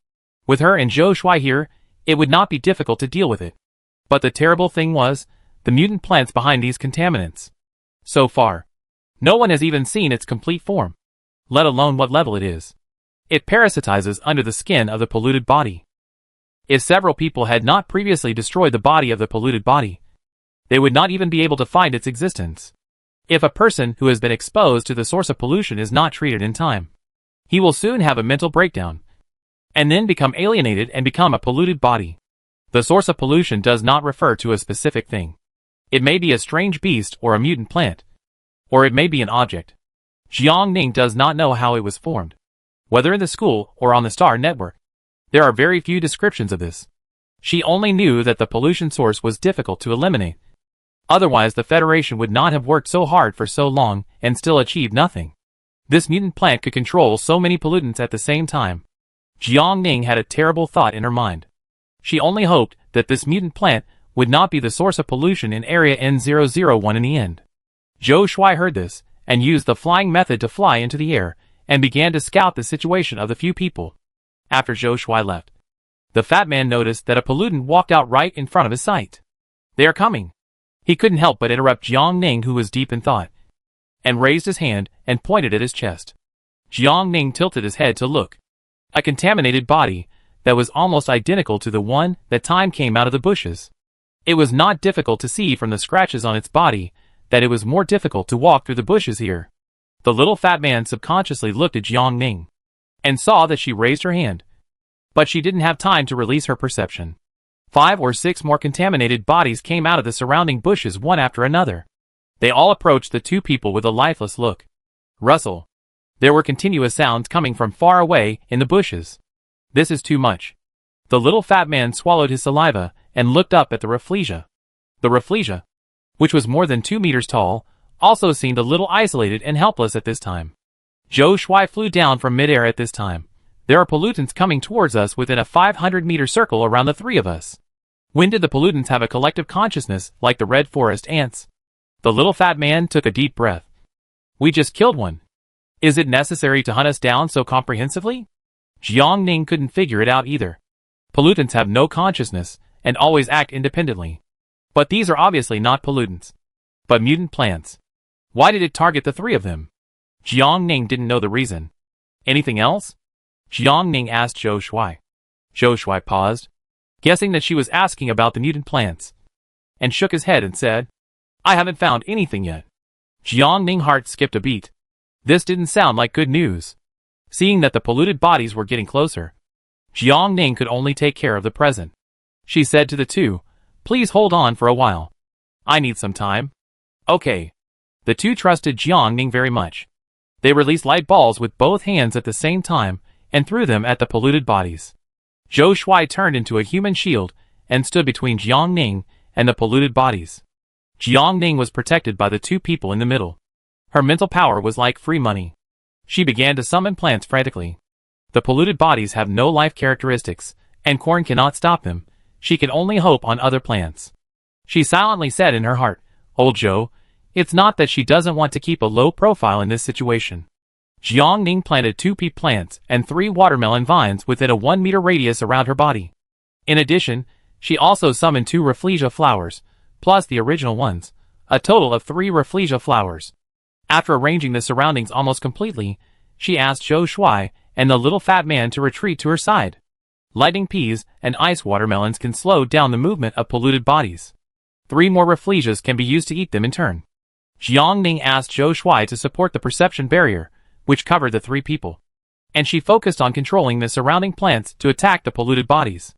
With her and Zhou Shuai here, it would not be difficult to deal with it. But the terrible thing was, the mutant plants behind these contaminants. So far, no one has even seen its complete form, let alone what level it is. It parasitizes under the skin of the polluted body. If several people had not previously destroyed the body of the polluted body, they would not even be able to find its existence. If a person who has been exposed to the source of pollution is not treated in time, he will soon have a mental breakdown, and then become alienated and become a polluted body. The source of pollution does not refer to a specific thing. It may be a strange beast or a mutant plant, or it may be an object. Jiang Ning does not know how it was formed, whether in the school or on the Star Network. There are very few descriptions of this. She only knew that the pollution source was difficult to eliminate. Otherwise the Federation would not have worked so hard for so long and still achieved nothing. This mutant plant could control so many pollutants at the same time. Jiang Ning had a terrible thought in her mind. She only hoped that this mutant plant would not be the source of pollution in Area N001 in the end. Zhou Shuai heard this, and used the flying method to fly into the air, and began to scout the situation of the few people. After Zhou Shuai left, the fat man noticed that a pollutant walked out right in front of his sight. "They are coming." He couldn't help but interrupt Jiang Ning, who was deep in thought, and raised his hand and pointed at his chest. Jiang Ning tilted his head to look. A contaminated body that was almost identical to the one that time came out of the bushes. It was not difficult to see from the scratches on its body that it was more difficult to walk through the bushes here. The little fat man subconsciously looked at Jiang Ning, and saw that she raised her hand. But she didn't have time to release her perception. 5 or 6 more contaminated bodies came out of the surrounding bushes one after another. They all approached the two people with a lifeless look. Rustle. There were continuous sounds coming from far away in the bushes. This is too much. The little fat man swallowed his saliva and looked up at the rafflesia. The rafflesia, which was more than 2 meters tall, also seemed a little isolated and helpless at this time. Zhou Shuai flew down from midair at this time. There are pollutants coming towards us within a 500-meter circle around the three of us. When did the pollutants have a collective consciousness like the red forest ants? The little fat man took a deep breath. We just killed one. Is it necessary to hunt us down so comprehensively? Jiang Ning couldn't figure it out either. Pollutants have no consciousness and always act independently. But these are obviously not pollutants, but mutant plants. Why did it target the three of them? Jiang Ning didn't know the reason. Anything else? Jiang Ning asked Zhou Shuai. Zhou Shuai paused, guessing that she was asking about the mutant plants, and shook his head and said, I haven't found anything yet. Jiang Ning's heart skipped a beat. This didn't sound like good news. Seeing that the polluted bodies were getting closer, Jiang Ning could only take care of the present. She said to the two, Please hold on for a while. I need some time. Okay. The two trusted Jiang Ning very much. They released light balls with both hands at the same time and threw them at the polluted bodies. Zhou Shuai turned into a human shield and stood between Jiang Ning and the polluted bodies. Jiang Ning was protected by the two people in the middle. Her mental power was like free money. She began to summon plants frantically. The polluted bodies have no life characteristics, and corn cannot stop them. She can only hope on other plants. She silently said in her heart, "Old Zhou, it's not that she doesn't want to keep a low profile in this situation." Jiang Ning planted 2 pea plants and 3 watermelon vines within a 1-meter radius around her body. In addition, she also summoned 2 rafflesia flowers, plus the original ones, a total of 3 rafflesia flowers. After arranging the surroundings almost completely, she asked Zhou Shuai and the little fat man to retreat to her side. Lightning peas and ice watermelons can slow down the movement of polluted bodies. 3 more rafflesias can be used to eat them in turn. Jiang Ning asked Zhou Shuai to support the perception barrier, which covered the 3 people. And she focused on controlling the surrounding plants to attack the polluted bodies.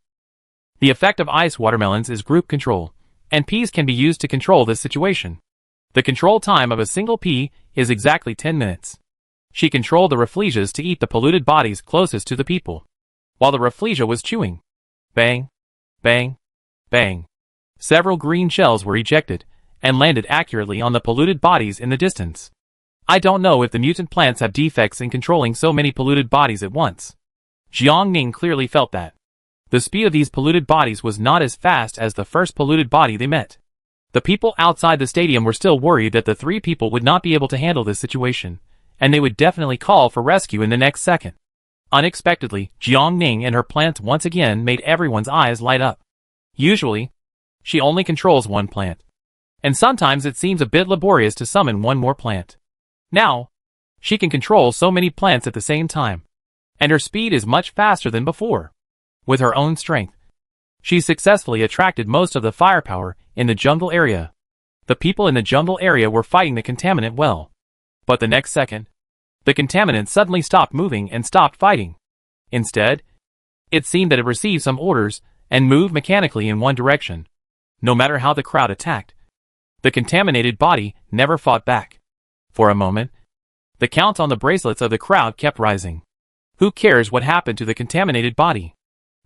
The effect of ice watermelons is group control, and peas can be used to control this situation. The control time of a single pea is exactly 10 minutes. She controlled the rafflesias to eat the polluted bodies closest to the people, while the rafflesia was chewing. Bang, bang, bang. Several green shells were ejected, and landed accurately on the polluted bodies in the distance. I don't know if the mutant plants have defects in controlling so many polluted bodies at once. Jiang Ning clearly felt that. The speed of these polluted bodies was not as fast as the first polluted body they met. The people outside the stadium were still worried that the 3 people would not be able to handle this situation, and they would definitely call for rescue in the next second. Unexpectedly, Jiang Ning and her plants once again made everyone's eyes light up. Usually, she only controls 1 plant, and sometimes it seems a bit laborious to summon 1 more plant. Now, she can control so many plants at the same time, and her speed is much faster than before. With her own strength, she successfully attracted most of the firepower in the jungle area. The people in the jungle area were fighting the contaminant well. But the next second, the contaminant suddenly stopped moving and stopped fighting. Instead, it seemed that it received some orders and moved mechanically in one direction. No matter how the crowd attacked, the contaminated body never fought back. For a moment, the count on the bracelets of the crowd kept rising. Who cares what happened to the contaminated body?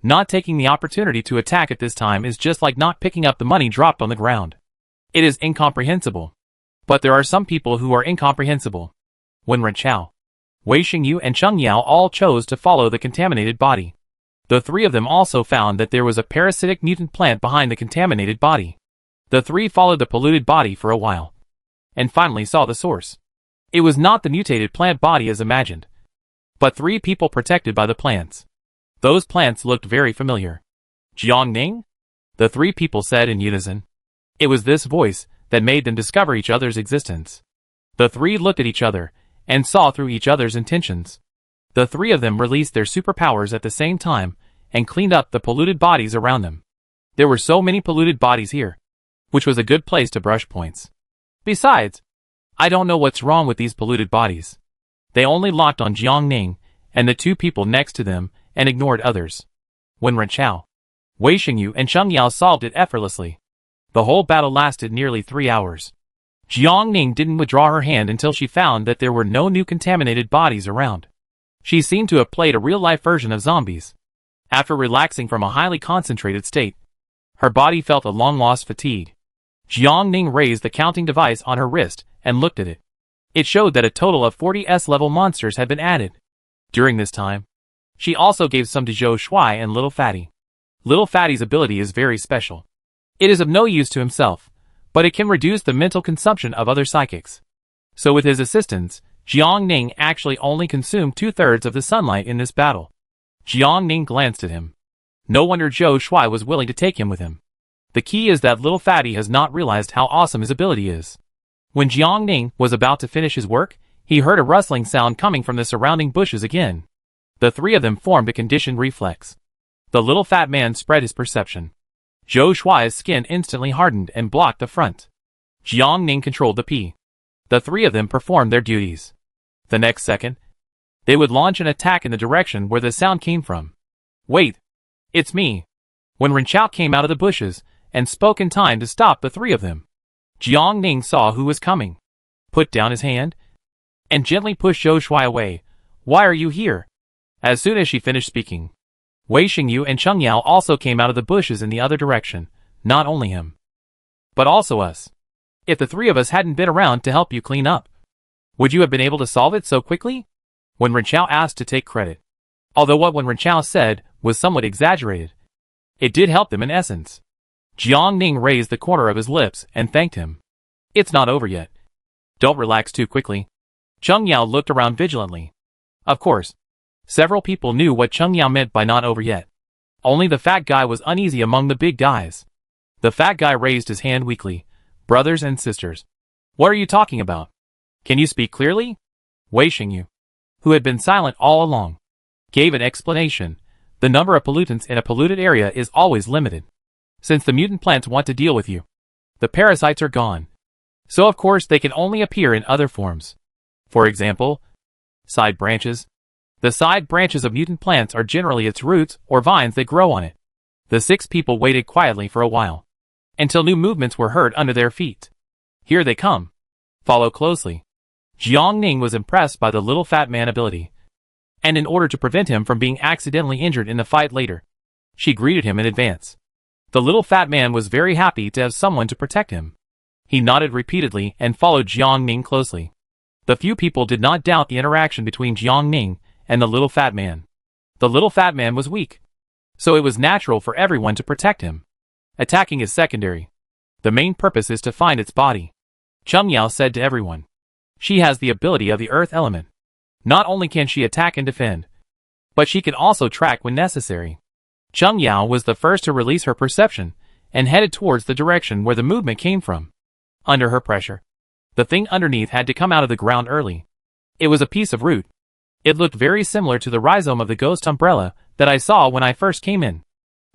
Not taking the opportunity to attack at this time is just like not picking up the money dropped on the ground. It is incomprehensible. But there are some people who are incomprehensible. Wen Renchao, Wei Xingyu and Cheng Yao all chose to follow the contaminated body. The 3 of them also found that there was a parasitic mutant plant behind the contaminated body. The 3 followed the polluted body for a while, and finally saw the source. It was not the mutated plant body as imagined, but 3 people protected by the plants. Those plants looked very familiar. Jiang Ning? The 3 people said in unison. It was this voice that made them discover each other's existence. The 3 looked at each other and saw through each other's intentions. The 3 of them released their superpowers at the same time and cleaned up the polluted bodies around them. There were so many polluted bodies here, which was a good place to brush points. Besides, I don't know what's wrong with these polluted bodies. They only locked on Jiang Ning and the 2 people next to them and ignored others. Wen Renchao, Wei Xingyu and Cheng Yao solved it effortlessly. The whole battle lasted nearly 3 hours. Jiang Ning didn't withdraw her hand until she found that there were no new contaminated bodies around. She seemed to have played a real-life version of zombies. After relaxing from a highly concentrated state, her body felt a long-lost fatigue. Jiang Ning raised the counting device on her wrist and looked at it. It showed that a total of 40 S-level monsters had been added. During this time, she also gave some to Zhou Shuai and Little Fatty. Little Fatty's ability is very special. It is of no use to himself, but it can reduce the mental consumption of other psychics. So with his assistance, Jiang Ning actually only consumed 2/3 of the sunlight in this battle. Jiang Ning glanced at him. No wonder Zhou Shuai was willing to take him with him. The key is that Little Fatty has not realized how awesome his ability is. When Jiang Ning was about to finish his work, he heard a rustling sound coming from the surrounding bushes again. The 3 of them formed a conditioned reflex. The little fat man spread his perception. Zhou Shuai's skin instantly hardened and blocked the front. Jiang Ning controlled the P. The 3 of them performed their duties. The next second, they would launch an attack in the direction where the sound came from. Wait! It's me! When Renchao came out of the bushes and spoke in time to stop the 3 of them, Jiang Ning saw who was coming, put down his hand, and gently pushed Zhou Shuai away. Why are you here? As soon as she finished speaking, Wei Xingyu and Cheng Yao also came out of the bushes in the other direction, not only him, but also us. If the three of us hadn't been around to help you clean up, would you have been able to solve it so quickly? Wen Renqiao asked to take credit. Although what Wen Renqiao said was somewhat exaggerated, it did help them in essence. Jiang Ning raised the corner of his lips and thanked him. It's not over yet. Don't relax too quickly. Cheng Yao looked around vigilantly. Of course, several people knew what Cheng Yao meant by not over yet. Only the fat guy was uneasy among the big guys. The fat guy raised his hand weakly. Brothers and sisters. What are you talking about? Can you speak clearly? Wei Xingyu, who had been silent all along, gave an explanation. The number of pollutants in a polluted area is always limited. Since the mutant plants want to deal with you, the parasites are gone. So of course they can only appear in other forms. For example, side branches. The side branches of mutant plants are generally its roots or vines that grow on it. The 6 people waited quietly for a while, until new movements were heard under their feet. Here they come. Follow closely. Jiang Ning was impressed by the little fat man's ability, and in order to prevent him from being accidentally injured in the fight later, she greeted him in advance. The little fat man was very happy to have someone to protect him. He nodded repeatedly and followed Jiang Ning closely. The few people did not doubt the interaction between Jiang Ning and the little fat man. The little fat man was weak, so it was natural for everyone to protect him. Attacking is secondary. The main purpose is to find its body. Cheng Yao said to everyone. She has the ability of the earth element. Not only can she attack and defend, but she can also track when necessary. Cheng Yao was the first to release her perception and headed towards the direction where the movement came from. Under her pressure, the thing underneath had to come out of the ground early. It was a piece of root. It looked very similar to the rhizome of the ghost umbrella that I saw when I first came in.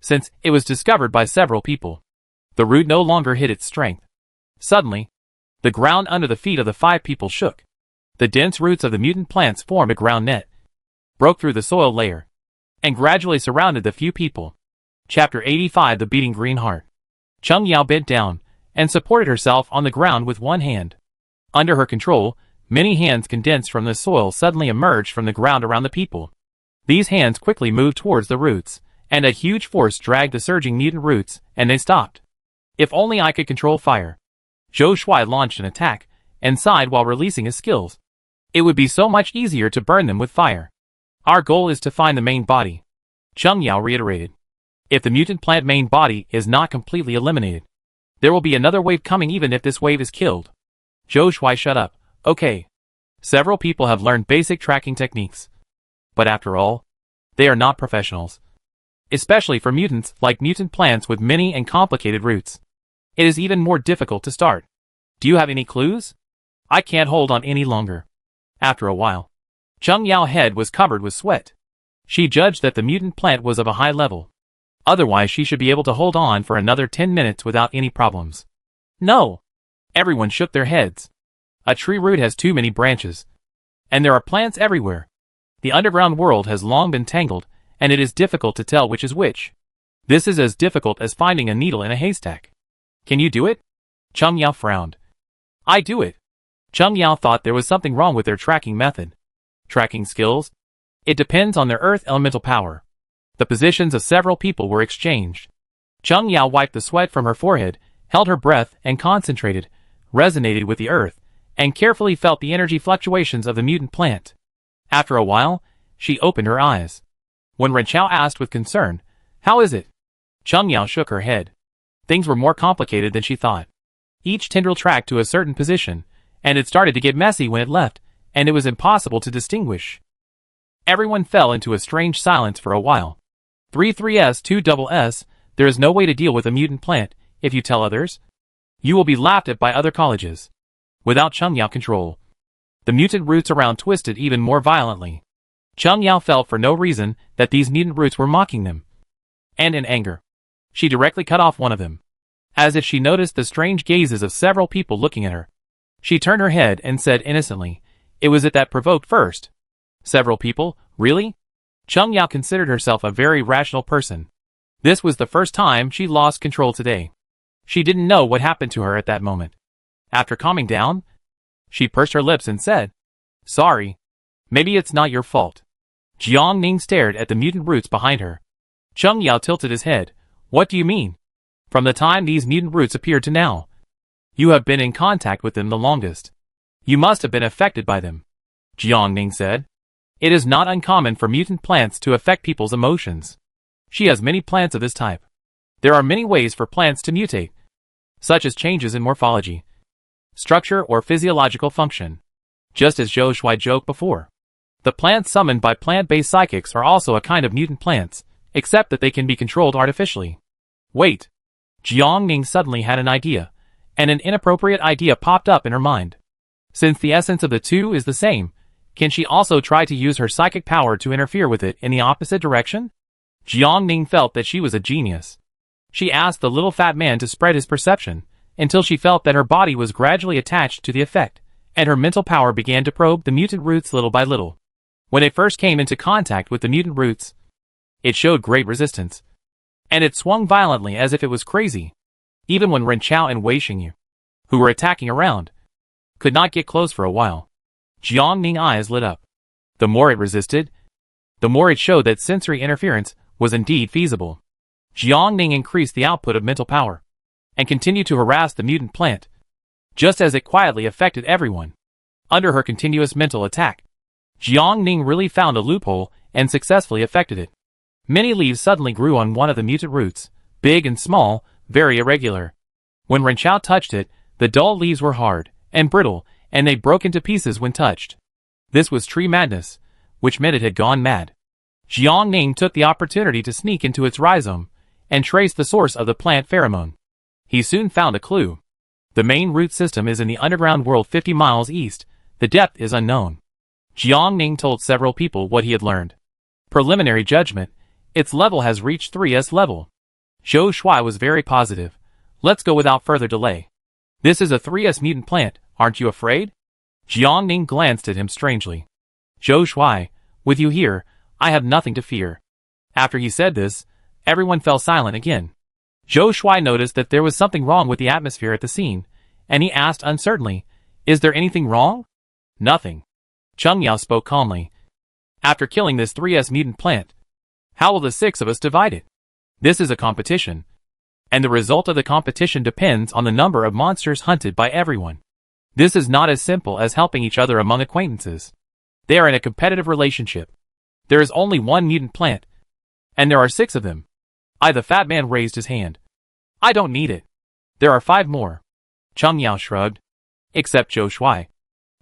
Since it was discovered by several people, the root no longer hid its strength. Suddenly, the ground under the feet of the 5 people shook. The dense roots of the mutant plants formed a ground net, broke through the soil layer, and gradually surrounded the few people. Chapter 85 The Beating Green Heart. Cheng Yao bent down and supported herself on the ground with one hand. Under her control, many hands condensed from the soil suddenly emerged from the ground around the people. These hands quickly moved towards the roots, and a huge force dragged the surging mutant roots, and they stopped. If only I could control fire. Zhou Shuai launched an attack, and sighed while releasing his skills. It would be so much easier to burn them with fire. Our goal is to find the main body. Cheng Yao reiterated. If the mutant plant main body is not completely eliminated, there will be another wave coming even if this wave is killed. Zhou Shuai shut up. Okay. Several people have learned basic tracking techniques. But after all, they are not professionals. Especially for mutants like mutant plants with many and complicated roots. It is even more difficult to start. Do you have any clues? I can't hold on any longer. After a while, Cheng Yao's head was covered with sweat. She judged that the mutant plant was of a high level. Otherwise she should be able to hold on for another 10 minutes without any problems. No! Everyone shook their heads. A tree root has too many branches. And there are plants everywhere. The underground world has long been tangled, and it is difficult to tell which is which. This is as difficult as finding a needle in a haystack. Can you do it? Cheng Yao frowned. I do it. Cheng Yao thought there was something wrong with their tracking method. Tracking skills? It depends on their earth elemental power. The positions of several people were exchanged. Cheng Yao wiped the sweat from her forehead, held her breath and concentrated, resonated with the earth, and carefully felt the energy fluctuations of the mutant plant. After a while, she opened her eyes. When Renqiao asked with concern, "How is it?" Cheng Yao shook her head. Things were more complicated than she thought. Each tendril tracked to a certain position, and it started to get messy when it left, and it was impossible to distinguish. Everyone fell into a strange silence for a while. 33S2SS, there is no way to deal with a mutant plant. If you tell others, you will be laughed at by other colleges. Without Cheng Yao control, the mutant roots around twisted even more violently. Cheng Yao felt for no reason that these mutant roots were mocking them. And in anger, she directly cut off one of them. As if she noticed the strange gazes of several people looking at her, she turned her head and said innocently, "It was it that provoked first." Several people? Really? Cheng Yao considered herself a very rational person. This was the first time she lost control today. She didn't know what happened to her at that moment. After calming down, she pursed her lips and said, "Sorry. Maybe it's not your fault." Jiang Ning stared at the mutant roots behind her. Chung Yao tilted his head. What do you mean? From the time these mutant roots appeared to now. You have been in contact with them the longest. You must have been affected by them. Jiang Ning said. It is not uncommon for mutant plants to affect people's emotions. She has many plants of this type. There are many ways for plants to mutate, such as changes in morphology, structure, or physiological function. Just as Zhou Shuai joked before. The plants summoned by plant-based psychics are also a kind of mutant plants, except that they can be controlled artificially. Wait. Jiang Ning suddenly had an idea, and an inappropriate idea popped up in her mind. Since the essence of the two is the same, can she also try to use her psychic power to interfere with it in the opposite direction? Jiang Ning felt that she was a genius. She asked the little fat man to spread his perception, until she felt that her body was gradually attached to the effect, and her mental power began to probe the mutant roots little by little. When it first came into contact with the mutant roots, it showed great resistance, and it swung violently as if it was crazy. Even when Ren Chao and Wei Xingyu, who were attacking around, could not get close for a while. Jiang Ning's eyes lit up. The more it resisted, the more it showed that sensory interference was indeed feasible. Jiang Ning increased the output of mental power, and continued to harass the mutant plant, just as it quietly affected everyone. Under her continuous mental attack, Jiang Ning really found a loophole and successfully affected it. Many leaves suddenly grew on one of the mutant roots, big and small, very irregular. When Ren Chao touched it, the dull leaves were hard and brittle, and they broke into pieces when touched. This was tree madness, which meant it had gone mad. Jiang Ning took the opportunity to sneak into its rhizome and trace the source of the plant pheromone. He soon found a clue. The main root system is in the underground world 50 miles east. The depth is unknown. Jiang Ning told several people what he had learned. Preliminary judgment. Its level has reached 3S level. Zhou Shuai was very positive. Let's go without further delay. This is a 3S mutant plant, aren't you afraid? Jiang Ning glanced at him strangely. Zhou Shuai, with you here, I have nothing to fear. After he said this, everyone fell silent again. Zhou Shuai noticed that there was something wrong with the atmosphere at the scene, and he asked uncertainly, is there anything wrong? Nothing. Chung Yao spoke calmly. After killing this 3S mutant plant, how will the 6 of us divide it? This is a competition, and the result of the competition depends on the number of monsters hunted by everyone. This is not as simple as helping each other among acquaintances. They are in a competitive relationship. There is only one mutant plant, and there are 6 of them. The fat man raised his hand. I don't need it. There are 5 more. Chung Yao shrugged. Except Zhou Shuai,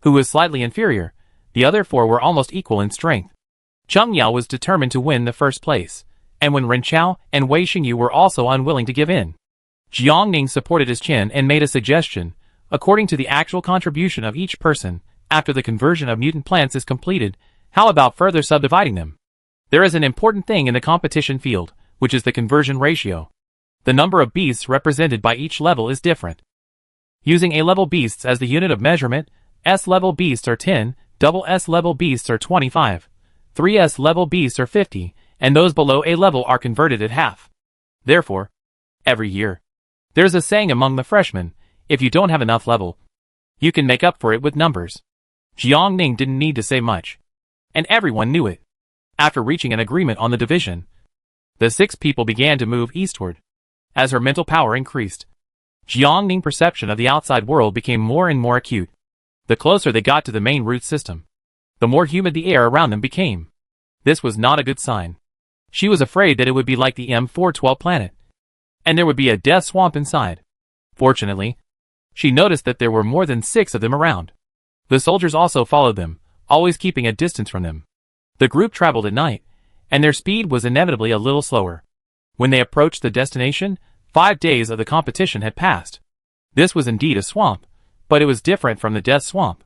who was slightly inferior. The other 4 were almost equal in strength. Chung Yao was determined to win the first place, and when Ren Chao and Wei Xingyu were also unwilling to give in, Jiang Ning supported his chin and made a suggestion. According to the actual contribution of each person, after the conversion of mutant plants is completed, how about further subdividing them? There is an important thing in the competition field, which is the conversion ratio. The number of beasts represented by each level is different. Using A-level beasts as the unit of measurement, S-level beasts are 10, double S-level beasts are 25, 3S-level beasts are 50, and those below A-level are converted at half. Therefore, every year, there's a saying among the freshmen, if you don't have enough level, you can make up for it with numbers. Jiang Ning didn't need to say much, and everyone knew it. After reaching an agreement on the division, the 6 people began to move eastward. As her mental power increased, Jiang Ning's perception of the outside world became more and more acute. The closer they got to the main root system, the more humid the air around them became. This was not a good sign. She was afraid that it would be like the M412 planet, and there would be a death swamp inside. Fortunately, she noticed that there were more than 6 of them around. The soldiers also followed them, always keeping a distance from them. The group traveled at night, and their speed was inevitably a little slower. When they approached the destination, 5 days of the competition had passed. This was indeed a swamp, but it was different from the death swamp.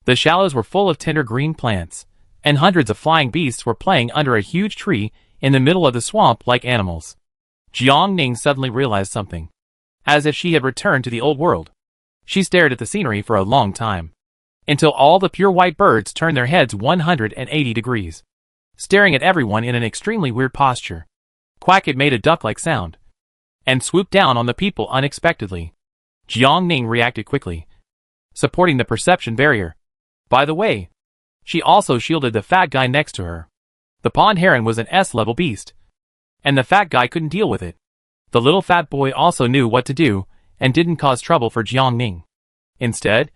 The shallows were full of tender green plants, and hundreds of flying beasts were playing under a huge tree in the middle of the swamp like animals. Jiang Ning suddenly realized something. As if she had returned to the old world. She stared at the scenery for a long time, until all the pure white birds turned their heads 180 degrees, staring at everyone in an extremely weird posture. Quack, it made a duck-like sound, and swooped down on the people unexpectedly. Jiang Ning reacted quickly, supporting the perception barrier. By the way, she also shielded the fat guy next to her. The pond heron was an S-level beast, and the fat guy couldn't deal with it. The little fat boy also knew what to do, and didn't cause trouble for Jiang Ning. Instead,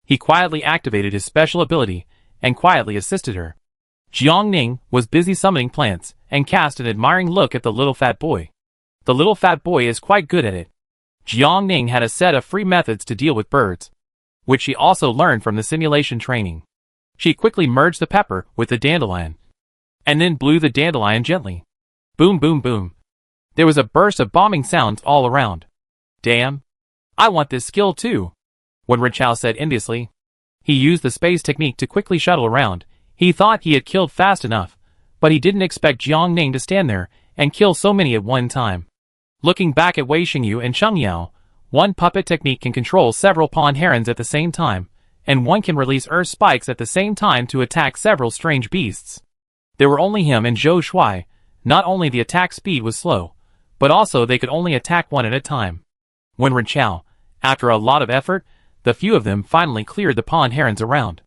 he quietly activated his special ability, and quietly assisted her. Jiang Ning was busy summoning plants, and cast an admiring look at the little fat boy. The little fat boy is quite good at it. Jiang Ning had a set of free methods to deal with birds, which she also learned from the simulation training. She quickly merged the pepper with the dandelion, and then blew the dandelion gently. Boom boom boom. There was a burst of bombing sounds all around. Damn. I want this skill too, Wen Renqiao said enviously. He used the space technique to quickly shuttle around. He thought he had killed fast enough, but he didn't expect Jiang Ning to stand there and kill so many at one time. Looking back at Wei Xingyu and Cheng Yao, one puppet technique can control several pawn herons at the same time, and one can release earth spikes at the same time to attack several strange beasts. There were only him and Zhou Shuai. Not only the attack speed was slow, but also they could only attack one at a time. Wen Renqiao, after a lot of effort, the few of them finally cleared the pawn herons around.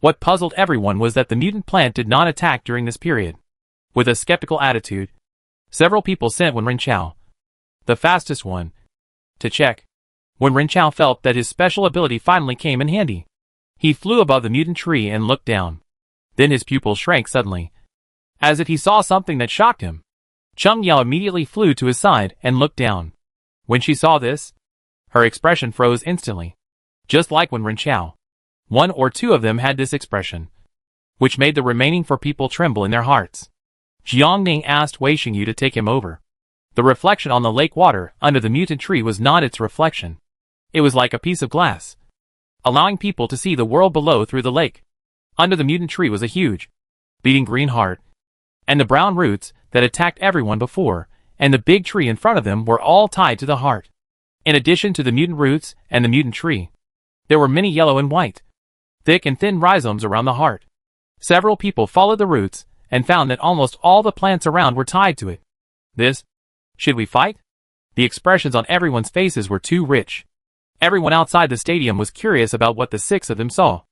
What puzzled everyone was that the mutant plant did not attack during this period. With a skeptical attitude, several people sent Wen Renqiao, the fastest one, to check. Wen Renqiao felt that his special ability finally came in handy. He flew above the mutant tree and looked down. Then his pupils shrank suddenly, as if he saw something that shocked him. Cheng Yao immediately flew to his side and looked down. When she saw this, her expression froze instantly. Just like Wen Renqiao, one or two of them had this expression, which made the remaining 4 people tremble in their hearts. Jiang Ning asked Wei Xingyu to take him over. The reflection on the lake water under the mutant tree was not its reflection. It was like a piece of glass, allowing people to see the world below through the lake. Under the mutant tree was a huge, beating green heart, and the brown roots that attacked everyone before, and the big tree in front of them were all tied to the heart. In addition to the mutant roots and the mutant tree, there were many yellow and white, thick and thin rhizomes around the heart. Several people followed the roots and found that almost all the plants around were tied to it. This, should we fight? The expressions on everyone's faces were too rich. Everyone outside the stadium was curious about what the 6 of them saw.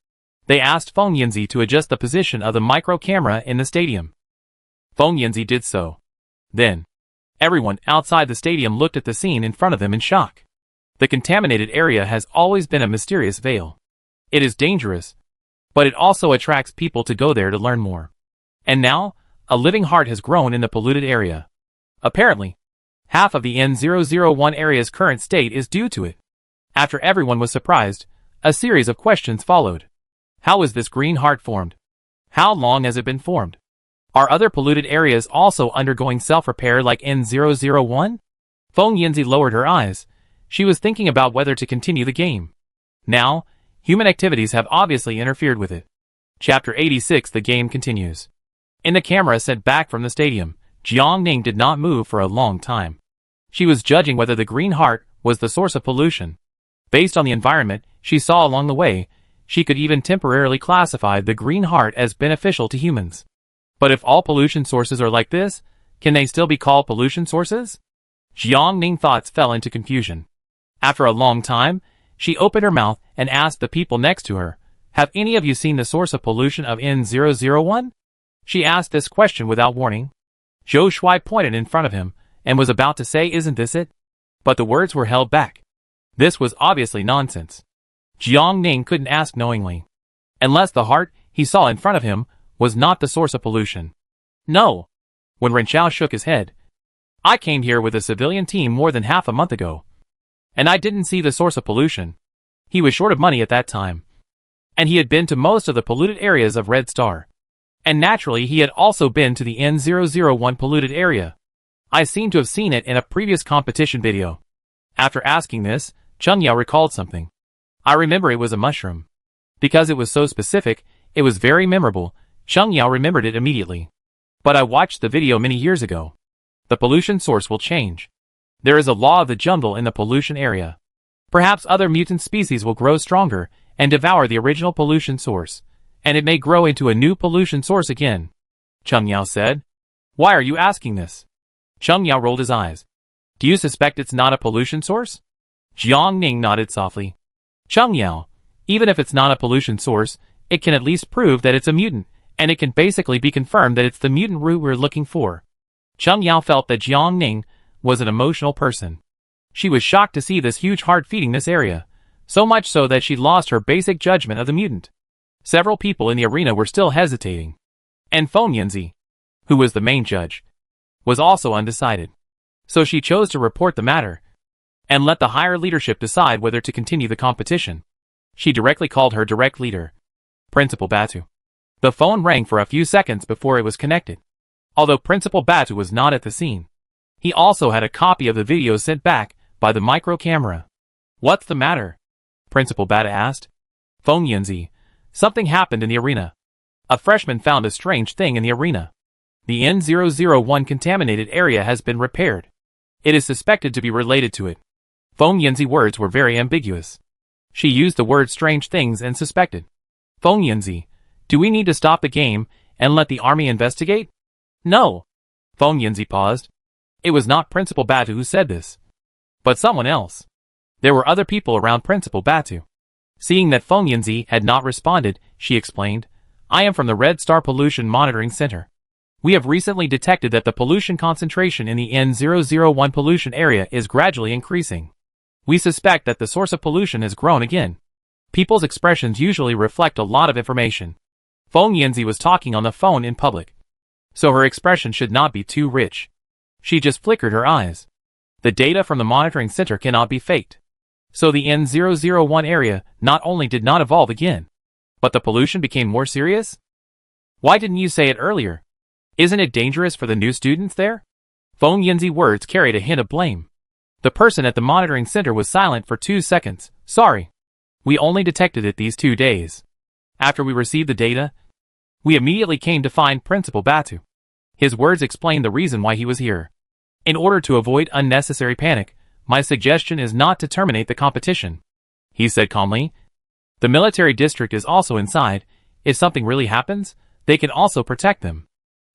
They asked Feng Yanzi to adjust the position of the micro camera in the stadium. Feng Yanzi did so. Then, everyone outside the stadium looked at the scene in front of them in shock. The contaminated area has always been a mysterious veil. It is dangerous, but it also attracts people to go there to learn more. And now, a living heart has grown in the polluted area. Apparently, half of the N001 area's current state is due to it. After everyone was surprised, a series of questions followed. How is this green heart formed? How long has it been formed? Are other polluted areas also undergoing self-repair like N001? Feng Yanzi lowered her eyes. She was thinking about whether to continue the game. Now, human activities have obviously interfered with it. Chapter 86. The game continues. In the camera sent back from the stadium, Jiang Ning did not move for a long time. She was judging whether the green heart was the source of pollution. Based on the environment she saw along the way, she could even temporarily classify the green heart as beneficial to humans. But if all pollution sources are like this, can they still be called pollution sources? Jiang Ning's thoughts fell into confusion. After a long time, she opened her mouth and asked the people next to her, "Have any of you seen the source of pollution of N001? She asked this question without warning. Zhou Shuai pointed in front of him, and was about to say, "Isn't this it?" But the words were held back. This was obviously nonsense. Jiang Ning couldn't ask knowingly. Unless the heart he saw in front of him was not the source of pollution. No. When Renqiao shook his head. I came here with a civilian team more than half a month ago, and I didn't see the source of pollution. He was short of money at that time, and he had been to most of the polluted areas of Red Star. And naturally he had also been to the N001 polluted area. I seem to have seen it in a previous competition video. After asking this, Cheng Yao recalled something. I remember it was a mushroom. Because it was so specific, it was very memorable. Cheng Yao remembered it immediately. But I watched the video many years ago. The pollution source will change. There is a law of the jungle in the pollution area. Perhaps other mutant species will grow stronger and devour the original pollution source, and it may grow into a new pollution source again. Cheng Yao said. Why are you asking this? Cheng Yao rolled his eyes. Do you suspect it's not a pollution source? Jiang Ning nodded softly. Cheng Yao, even if it's not a pollution source, it can at least prove that it's a mutant, and it can basically be confirmed that it's the mutant root we're looking for. Cheng Yao felt that Jiang Ning was an emotional person. She was shocked to see this huge heart feeding this area, so much so that she lost her basic judgment of the mutant. Several people in the arena were still hesitating. And Feng Yanzi, who was the main judge, was also undecided. So she chose to report the matter and let the higher leadership decide whether to continue the competition. She directly called her direct leader, Principal Batu. The phone rang for a few seconds before it was connected. Although Principal Batu was not at the scene, he also had a copy of the video sent back by the micro camera. What's the matter? Principal Batu asked. Feng Yanzi, something happened in the arena. A freshman found a strange thing in the arena. The N001 contaminated area has been repaired. It is suspected to be related to it. Feng Yanzi's words were very ambiguous. She used the word strange things and suspected. Feng Yanzi, do we need to stop the game and let the army investigate? No. Feng Yanzi paused. It was not Principal Batu who said this, but someone else. There were other people around Principal Batu. Seeing that Feng Yanzi had not responded, she explained, I am from the Red Star Pollution Monitoring Center. We have recently detected that the pollution concentration in the N001 pollution area is gradually increasing. We suspect that the source of pollution has grown again. People's expressions usually reflect a lot of information. Feng Yanzi was talking on the phone in public, so her expression should not be too rich. She just flickered her eyes. The data from the monitoring center cannot be faked. So the N001 area not only did not evolve again, but the pollution became more serious? Why didn't you say it earlier? Isn't it dangerous for the new students there? Feng Yanzi's words carried a hint of blame. The person at the monitoring center was silent for 2 seconds. Sorry. We only detected it these 2 days. After we received the data, we immediately came to find Principal Batu. His words explained the reason why he was here. In order to avoid unnecessary panic, my suggestion is not to terminate the competition, he said calmly. The military district is also inside. If something really happens, they can also protect them.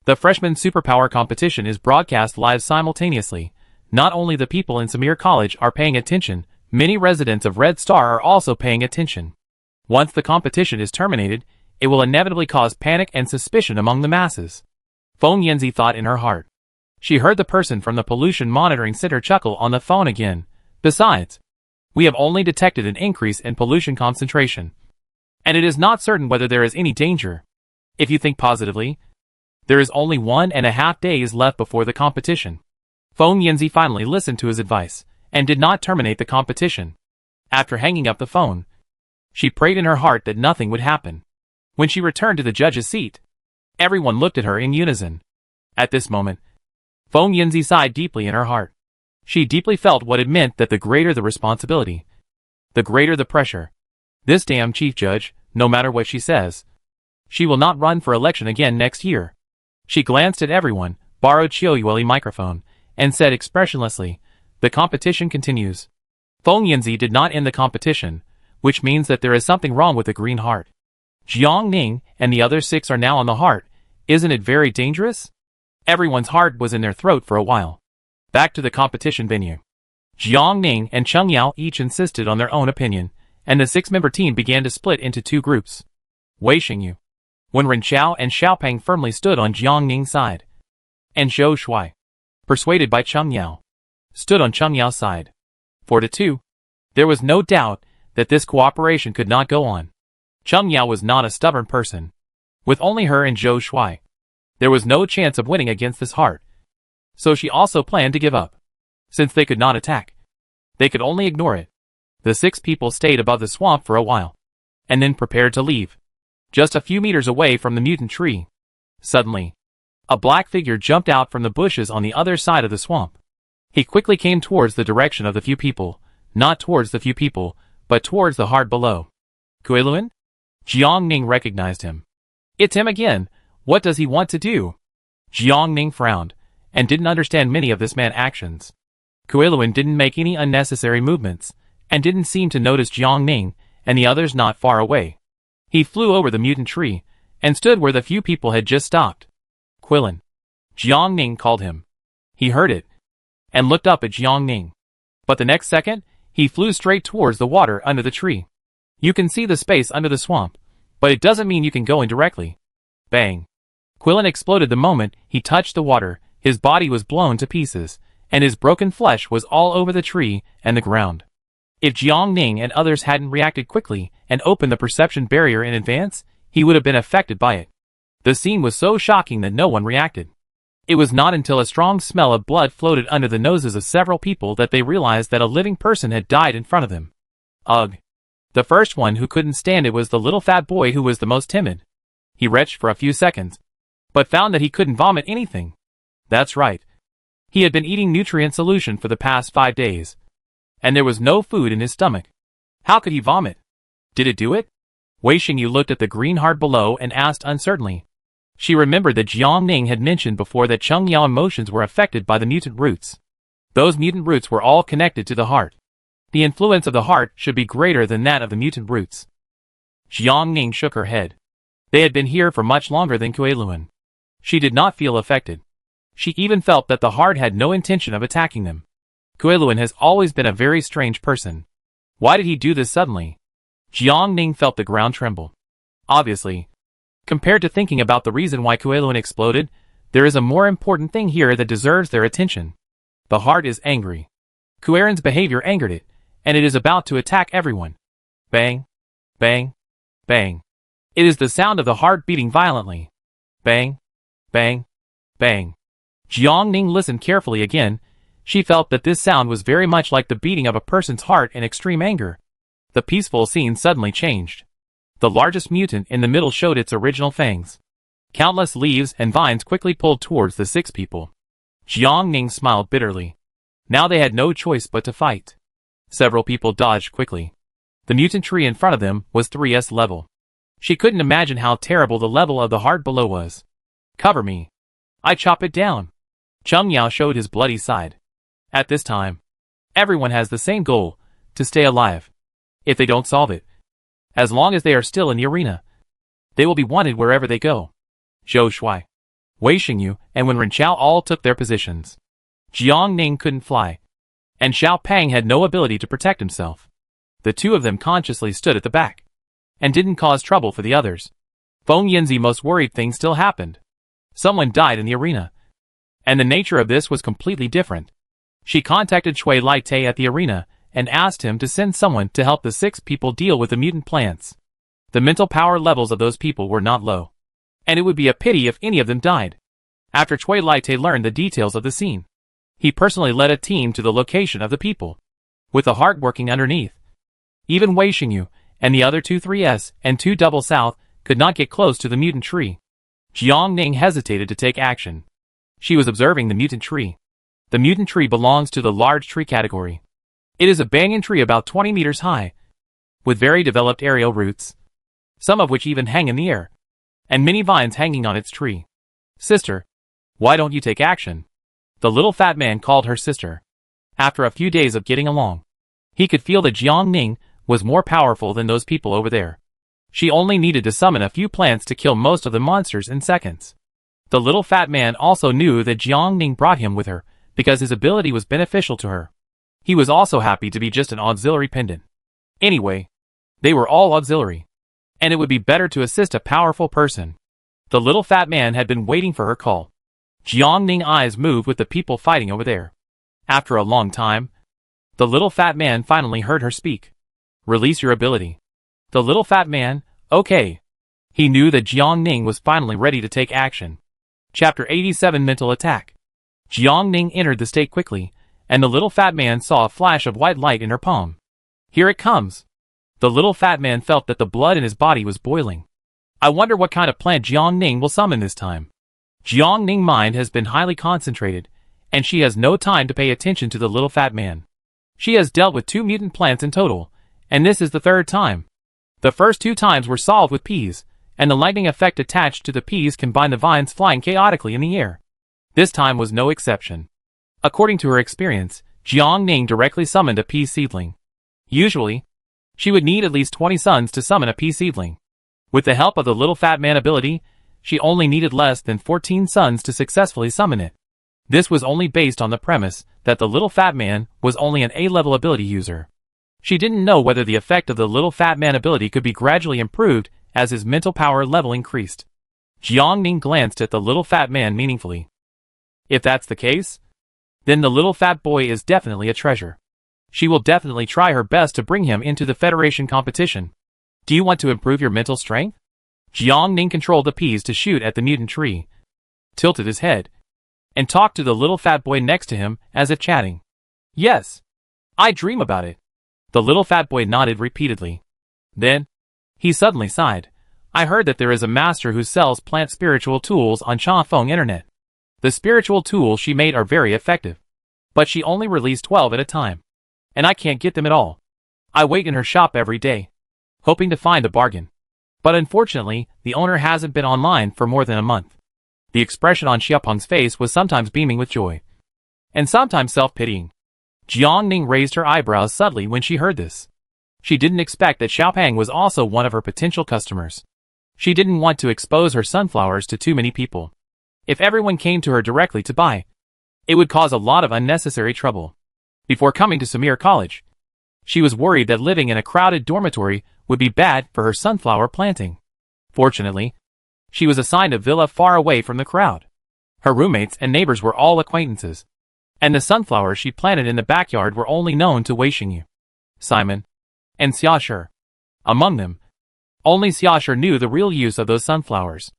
The freshman superpower competition is broadcast live simultaneously. Not only the people in Samir College are paying attention, many residents of Red Star are also paying attention. Once the competition is terminated, it will inevitably cause panic and suspicion among the masses. Feng Yanzi thought in her heart. She heard the person from the pollution monitoring center chuckle on the phone again. Besides, we have only detected an increase in pollution concentration, and it is not certain whether there is any danger. If you think positively, there is only 1.5 days left before the competition. Feng Yanzi finally listened to his advice, and did not terminate the competition. After hanging up the phone, she prayed in her heart that nothing would happen. When she returned to the judge's seat, everyone looked at her in unison. At this moment, Feng Yanzi sighed deeply in her heart. She deeply felt what it meant that the greater the responsibility, the greater the pressure. This damn chief judge, no matter what she says, she will not run for election again next year. She glanced at everyone, borrowed Xiaoyueli's microphone, and said expressionlessly, the competition continues. Feng Yanzi did not end the competition, which means that there is something wrong with the green heart. Jiang Ning and the other 6 are now on the heart. Isn't it very dangerous? Everyone's heart was in their throat for a while. Back to the competition venue. Jiang Ning and Cheng Yao each insisted on their own opinion, and the 6-member team began to split into 2 groups. Wei Xingyu, Wen Renqiao and Xiaopeng firmly stood on Jiang Ning's side, and Zhou Shuai, persuaded by Cheng Yao, stood on Cheng Yao's side. For the 2, there was no doubt that this cooperation could not go on. Cheng Yao was not a stubborn person. With only her and Zhou Shuai, there was no chance of winning against this heart. So she also planned to give up. Since they could not attack, they could only ignore it. The 6 people stayed above the swamp for a while, and then prepared to leave. Just a few meters away from the mutant tree, suddenly, a black figure jumped out from the bushes on the other side of the swamp. He quickly came towards the direction of the few people, not towards the few people, but towards the heart below. Kuiluan? Jiang Ning recognized him. It's him again. What does he want to do? Jiang Ning frowned, and didn't understand many of this man's actions. Kuiluan didn't make any unnecessary movements, and didn't seem to notice Jiang Ning and the others not far away. He flew over the mutant tree, and stood where the few people had just stopped. Quillen. Jiang Ning called him. He heard it, and looked up at Jiang Ning. But the next second, he flew straight towards the water under the tree. You can see the space under the swamp, but it doesn't mean you can go in directly. Bang. Quillen exploded the moment he touched the water, His body was blown to pieces, and his broken flesh was all over the tree and the ground. If Jiang Ning and others hadn't reacted quickly and opened the perception barrier in advance, he would have been affected by it. The scene was so shocking that no one reacted. It was not until a strong smell of blood floated under the noses of several people that they realized that a living person had died in front of them. Ugh. The first one who couldn't stand it was the little fat boy who was the most timid. He retched for a few seconds, but found that he couldn't vomit anything. That's right. He had been eating nutrient solution for the past 5 days, and there was no food in his stomach. How could he vomit? Did it do it? Wei Xingyu looked at the green heart below and asked uncertainly. She remembered that Jiang Ning had mentioned before that Cheng Yao emotions were affected by the mutant roots. Those mutant roots were all connected to the heart. The influence of the heart should be greater than that of the mutant roots. Jiang Ning shook her head. They had been here for much longer than Kuei-Luan. She did not feel affected. She even felt that the heart had no intention of attacking them. Kuei-Luan has always been a very strange person. Why did he do this suddenly? Jiang Ning felt the ground tremble. Obviously, compared to thinking about the reason why Kuei-Luan exploded, there is a more important thing here that deserves their attention. The heart is angry. Kuei-Luan's behavior angered it, and it is about to attack everyone. Bang, bang, bang. It is the sound of the heart beating violently. Bang, bang, bang. Jiang Ning listened carefully again. She felt that this sound was very much like the beating of a person's heart in extreme anger. The peaceful scene suddenly changed. The largest mutant in the middle showed its original fangs. Countless leaves and vines quickly pulled towards the 6 people. Jiang Ning smiled bitterly. Now they had no choice but to fight. Several people dodged quickly. The mutant tree in front of them was 3S level. She couldn't imagine how terrible the level of the heart below was. Cover me. I chop it down. Cheng Yao showed his bloody side. At this time, everyone has the same goal, to stay alive. If they don't solve it, as long as they are still in the arena, they will be wanted wherever they go. Zhou Shuai, Wei Xingyu, and Wen Renqiao all took their positions. Jiang Ning couldn't fly, and Xiao Pang had no ability to protect himself. The 2 of them consciously stood at the back, and didn't cause trouble for the others. Feng Yanzi most worried thing still happened. Someone died in the arena, and the nature of this was completely different. She contacted Shui Laite at the arena, and asked him to send someone to help the 6 people deal with the mutant plants. The mental power levels of those people were not low, and it would be a pity if any of them died. After Shui Laite learned the details of the scene, he personally led a team to the location of the people, with the heart working underneath. Even Wei Xingyu, and the other 2 3S and 2 double south, could not get close to the mutant tree. Jiang Ning hesitated to take action. She was observing the mutant tree. The mutant tree belongs to the large tree category. It is a banyan tree about 20 meters high, with very developed aerial roots, some of which even hang in the air, and many vines hanging on its tree. Sister, why don't you take action? The little fat man called her sister. After a few days of getting along, he could feel that Jiang Ning was more powerful than those people over there. She only needed to summon a few plants to kill most of the monsters in seconds. The little fat man also knew that Jiang Ning brought him with her, because his ability was beneficial to her. He was also happy to be just an auxiliary pendant. Anyway, they were all auxiliary, and it would be better to assist a powerful person. The little fat man had been waiting for her call. Jiang Ning's eyes moved with the people fighting over there. After a long time, the little fat man finally heard her speak. Release your ability. The little fat man, okay. He knew that Jiang Ning was finally ready to take action. Chapter 87 Mental Attack. Jiang Ning entered the state quickly, and the little fat man saw a flash of white light in her palm. Here it comes. The little fat man felt that the blood in his body was boiling. I wonder what kind of plant Jiang Ning will summon this time. Jiang Ning's mind has been highly concentrated, and she has no time to pay attention to the little fat man. She has dealt with 2 mutant plants in total, and this is the 3rd time. The first 2 times were solved with peas, and the lightning effect attached to the peas combined the vines flying chaotically in the air. This time was no exception. According to her experience, Jiang Ning directly summoned a pea seedling. Usually, she would need at least 20 suns to summon a pea seedling. With the help of the little fat man ability, she only needed less than 14 suns to successfully summon it. This was only based on the premise that the little fat man was only an A-level ability user. She didn't know whether the effect of the little fat man ability could be gradually improved as his mental power level increased. Jiang Ning glanced at the little fat man meaningfully. If that's the case, then the little fat boy is definitely a treasure. She will definitely try her best to bring him into the Federation competition. Do you want to improve your mental strength? Jiang Ning controlled the peas to shoot at the mutant tree, tilted his head, and talked to the little fat boy next to him as if chatting. Yes. I dream about it. The little fat boy nodded repeatedly. Then, he suddenly sighed. I heard that there is a master who sells plant spiritual tools on Chafeng internet. The spiritual tools she made are very effective. But she only released 12 at a time. And I can't get them at all. I wait in her shop every day, hoping to find a bargain. But unfortunately, the owner hasn't been online for more than a month. The expression on Xiaopeng's face was sometimes beaming with joy, and sometimes self-pitying. Jiang Ning raised her eyebrows subtly when she heard this. She didn't expect that Xiaopeng was also one of her potential customers. She didn't want to expose her sunflowers to too many people. If everyone came to her directly to buy, it would cause a lot of unnecessary trouble. Before coming to Samir College, she was worried that living in a crowded dormitory would be bad for her sunflower planting. Fortunately, she was assigned a villa far away from the crowd. Her roommates and neighbors were all acquaintances, and the sunflowers she planted in the backyard were only known to Wei Xingyu, Simon, and Xiaoshi. Among them, only Xiaoshi knew the real use of those sunflowers.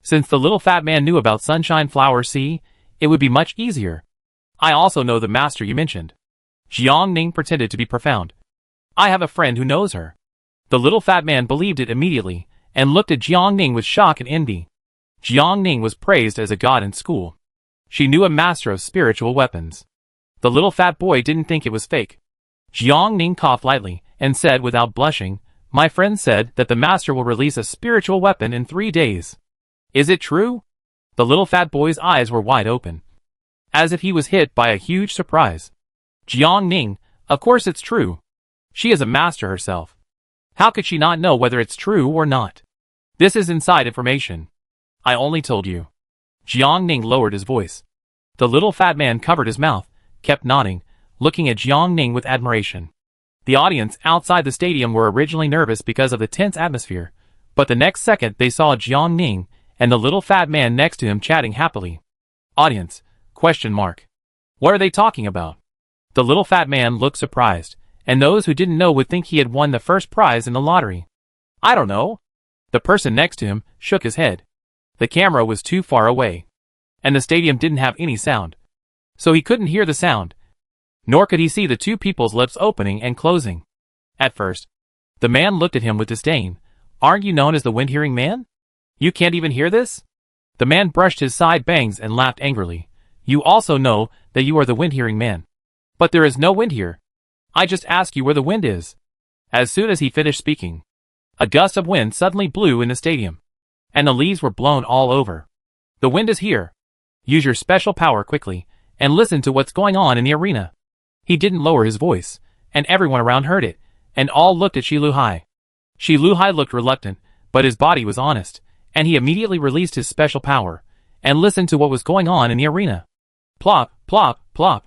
Since the little fat man knew about sunshine flower seed, it would be much easier. I also know the master you mentioned. Jiang Ning pretended to be profound. I have a friend who knows her. The little fat man believed it immediately, and looked at Jiang Ning with shock and envy. Jiang Ning was praised as a god in school. She knew a master of spiritual weapons. The little fat boy didn't think it was fake. Jiang Ning coughed lightly, and said without blushing, my friend said that the master will release a spiritual weapon in 3 days. Is it true? The little fat boy's eyes were wide open, as if he was hit by a huge surprise. Jiang Ning, of course it's true. She is a master herself. How could she not know whether it's true or not? This is inside information. I only told you. Jiang Ning lowered his voice. The little fat man covered his mouth, kept nodding, looking at Jiang Ning with admiration. The audience outside the stadium were originally nervous because of the tense atmosphere, but the next second they saw Jiang Ning and the little fat man next to him chatting happily. Audience, ? What are they talking about? The little fat man looked surprised, and those who didn't know would think he had won the first prize in the lottery. I don't know. The person next to him shook his head. The camera was too far away, and the stadium didn't have any sound, so he couldn't hear the sound, nor could he see the two people's lips opening and closing. At first, the man looked at him with disdain. Aren't you known as the wind-hearing man? You can't even hear this? The man brushed his side bangs and laughed angrily. You also know that you are the wind-hearing man. But there is no wind here. I just ask you where the wind is. As soon as he finished speaking, a gust of wind suddenly blew in the stadium, and the leaves were blown all over. The wind is here. Use your special power quickly, and listen to what's going on in the arena. He didn't lower his voice, and everyone around heard it, and all looked at Shi Luhai. Shi Luhai looked reluctant, but his body was honest, and he immediately released his special power, and listened to what was going on in the arena. Plop, plop, plop.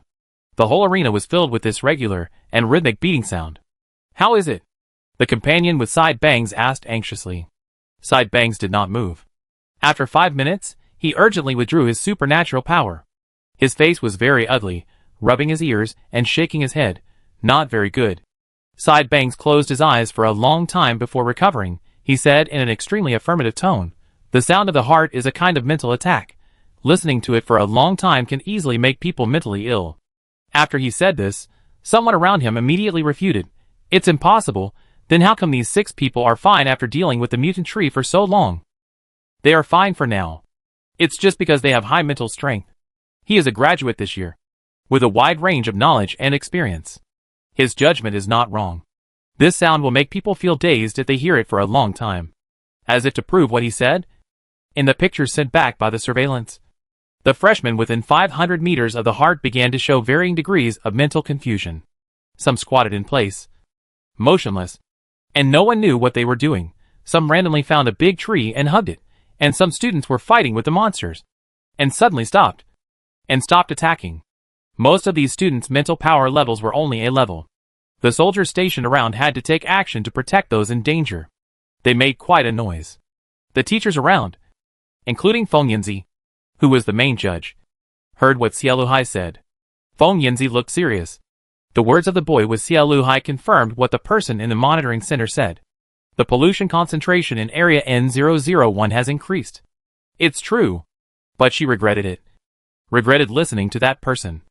The whole arena was filled with this regular and rhythmic beating sound. How is it? The companion with side bangs asked anxiously. Side bangs did not move. After 5 minutes, he urgently withdrew his supernatural power. His face was very ugly, rubbing his ears and shaking his head. Not very good. Side bangs closed his eyes for a long time before recovering. He said in an extremely affirmative tone, the sound of the heart is a kind of mental attack. Listening to it for a long time can easily make people mentally ill. After he said this, someone around him immediately refuted. It's impossible. Then how come these 6 people are fine after dealing with the mutant tree for so long? They are fine for now. It's just because they have high mental strength. He is a graduate this year, with a wide range of knowledge and experience. His judgment is not wrong. This sound will make people feel dazed if they hear it for a long time. As if to prove what he said, in the pictures sent back by the surveillance, the freshmen within 500 meters of the heart began to show varying degrees of mental confusion. Some squatted in place, motionless, and no one knew what they were doing. Some randomly found a big tree and hugged it, and some students were fighting with the monsters, and suddenly stopped attacking. Most of these students' mental power levels were only A level. The soldiers stationed around had to take action to protect those in danger. They made quite a noise. The teachers around, including Feng Yanzi, who was the main judge, Heard what Xie said. Feng Yinzi looked serious. The words of the boy with Xie confirmed what the person in the monitoring center said. The pollution concentration in area N001 has increased. It's true. But she regretted it. Regretted listening to that person.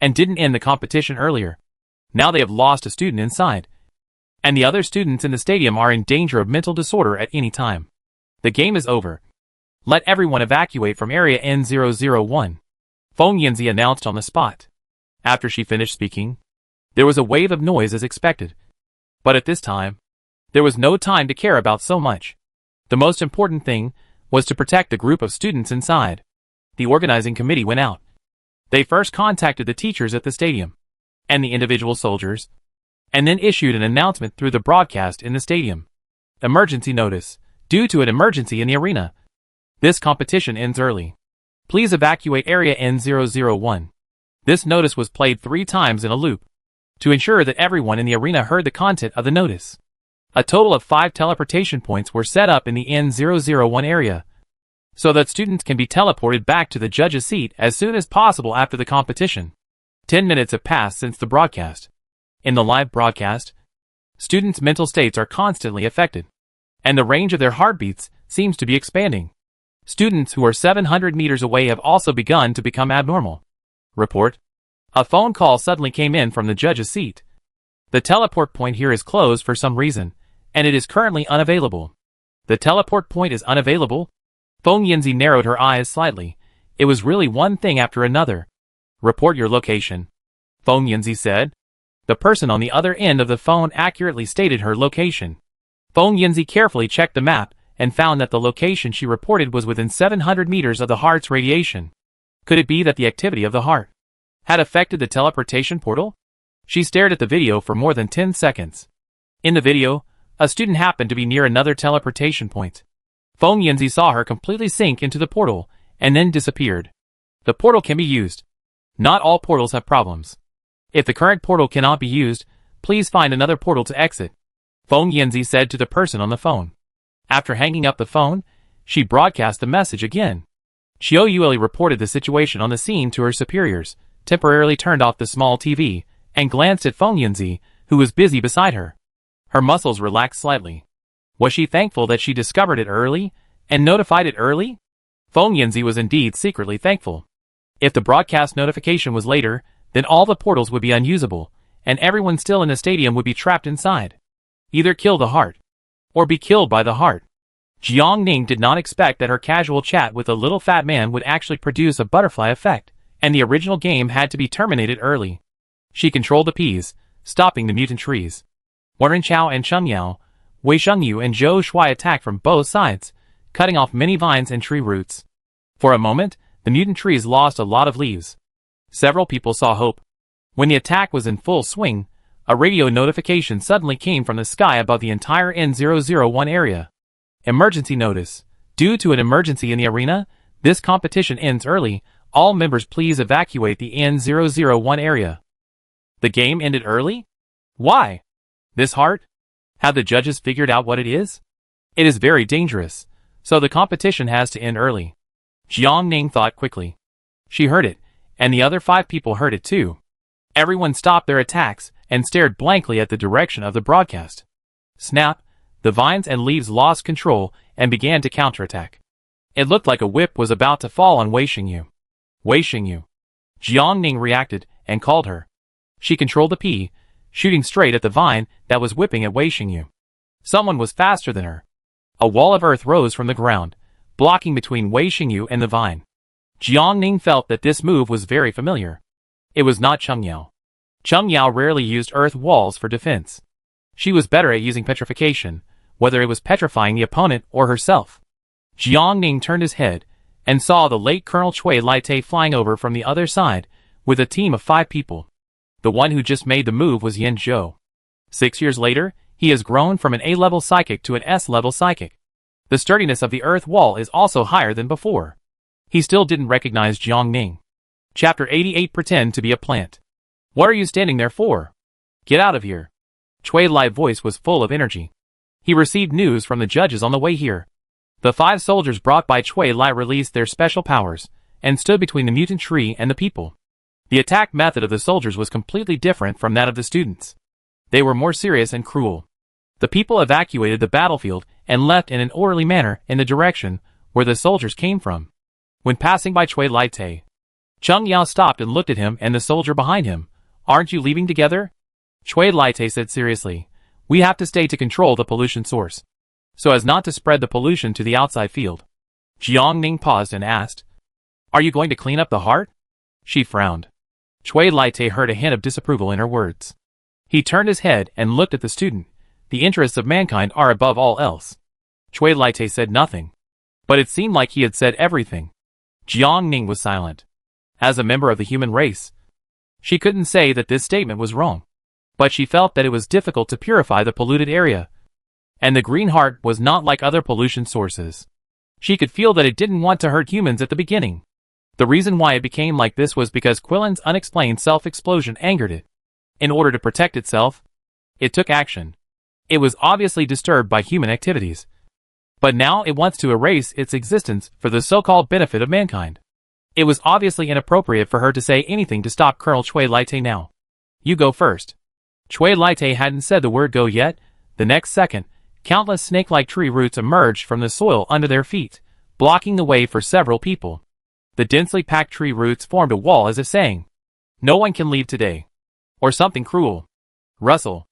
And didn't end the competition earlier. Now they have lost a student inside. And the other students in the stadium are in danger of mental disorder at any time. The game is over. Let everyone evacuate from area N001. Feng Yinzi announced on the spot. After she finished speaking, there was a wave of noise as expected. But at this time, there was no time to care about so much. The most important thing was to protect the group of students inside. The organizing committee went out. They first contacted the teachers at the stadium, and the individual soldiers, and then issued an announcement through the broadcast in the stadium. Emergency notice. Due to an emergency in the arena, this competition ends early. Please evacuate area N001. This notice was played 3 times in a loop, to ensure that everyone in the arena heard the content of the notice. A total of 5 teleportation points were set up in the N001 area, so that students can be teleported back to the judge's seat as soon as possible after the competition. 10 minutes have passed since the broadcast. In the live broadcast, students' mental states are constantly affected, and the range of their heartbeats seems to be expanding. Students who are 700 meters away have also begun to become abnormal. Report. A phone call suddenly came in from the judge's seat. The teleport point here is closed for some reason, and it is currently unavailable. The teleport point is unavailable? Feng Yinzi narrowed her eyes slightly. It was really one thing after another. Report your location, Feng Yinzi said. The person on the other end of the phone accurately stated her location. Feng Yinzi carefully checked the map and found that the location she reported was within 700 meters of the heart's radiation. Could it be that the activity of the heart had affected the teleportation portal? She stared at the video for more than 10 seconds. In the video, a student happened to be near another teleportation point. Feng Yinzi saw her completely sink into the portal and then disappeared. The portal can be used. Not all portals have problems. If the current portal cannot be used, please find another portal to exit, Feng Yinzi said to the person on the phone. After hanging up the phone, she broadcast the message again. Qiu Yueli reported the situation on the scene to her superiors, temporarily turned off the small TV, and glanced at Feng Yinzi, who was busy beside her. Her muscles relaxed slightly. Was she thankful that she discovered it early, and notified it early? Feng Yinzi was indeed secretly thankful. If the broadcast notification was later, then all the portals would be unusable, and everyone still in the stadium would be trapped inside. Either kill the heart, or be killed by the heart. Jiang Ning did not expect that her casual chat with the little fat man would actually produce a butterfly effect, and the original game had to be terminated early. She controlled the peas, stopping the mutant trees. Wen Chao and Cheng Yao, Wei Shengyu and Zhou Shuai attacked from both sides, cutting off many vines and tree roots. For a moment, the mutant trees lost a lot of leaves. Several people saw hope. When the attack was in full swing, a radio notification suddenly came from the sky above the entire N001 area. Emergency notice. Due to an emergency in the arena, this competition ends early. All members please evacuate the N001 area. The game ended early? Why? This heart? Have the judges figured out what it is? It is very dangerous, so the competition has to end early. Jiang Ning thought quickly. She heard it, and the other 5 people heard it too. Everyone stopped their attacks and stared blankly at the direction of the broadcast. Snap! The vines and leaves lost control and began to counterattack. It looked like a whip was about to fall on Wei Shengyu. Wei Shengyu. Jiang Ning reacted and called her. She controlled the pea, shooting straight at the vine that was whipping at Wei Shengyu. Someone was faster than her. A wall of earth rose from the ground, blocking between Wei Shengyu and the vine. Jiang Ning felt that this move was very familiar. It was not Cheng Yao. Cheng Yao rarely used earth walls for defense. She was better at using petrification, whether it was petrifying the opponent or herself. Jiang Ning turned his head and saw the late Colonel Cui Laite flying over from the other side with a team of 5 people. The one who just made the move was Yan Zhou. 6 years later, he has grown from an A-level psychic to an S-level psychic. The sturdiness of the earth wall is also higher than before. He still didn't recognize Jiang Ning. Chapter 88. Pretend to be a plant. What are you standing there for? Get out of here. Cui Lai's voice was full of energy. He received news from the judges on the way here. The 5 soldiers brought by Cui Lai released their special powers, and stood between the mutant tree and the people. The attack method of the soldiers was completely different from that of the students. They were more serious and cruel. The people evacuated the battlefield and left in an orderly manner in the direction where the soldiers came from. When passing by Chui Lai-te, Chung Yao stopped and looked at him and the soldier behind him. "Aren't you leaving together?" Chui Lai-te said seriously. "We have to stay to control the pollution source, so as not to spread the pollution to the outside field." Jiang Ning paused and asked, "Are you going to clean up the heart?" She frowned. Chui Lai-te heard a hint of disapproval in her words. He turned his head and looked at the student. "The interests of mankind are above all else." Chui Lai-te said nothing, but it seemed like he had said everything. Jiang Ning was silent. As a member of the human race, she couldn't say that this statement was wrong, but she felt that it was difficult to purify the polluted area, and the green heart was not like other pollution sources. She could feel that it didn't want to hurt humans at the beginning. The reason why it became like this was because Quillen's unexplained self-explosion angered it. In order to protect itself, it took action. It was obviously disturbed by human activities, but now it wants to erase its existence for the so-called benefit of mankind. It was obviously inappropriate for her to say anything to stop Colonel Chui Lai-te now. "You go first." Chui Lai-te hadn't said the word go yet. The next second, countless snake-like tree roots emerged from the soil under their feet, blocking the way for several people. The densely packed tree roots formed a wall as if saying, "No one can leave today." Or something cruel. Rustle.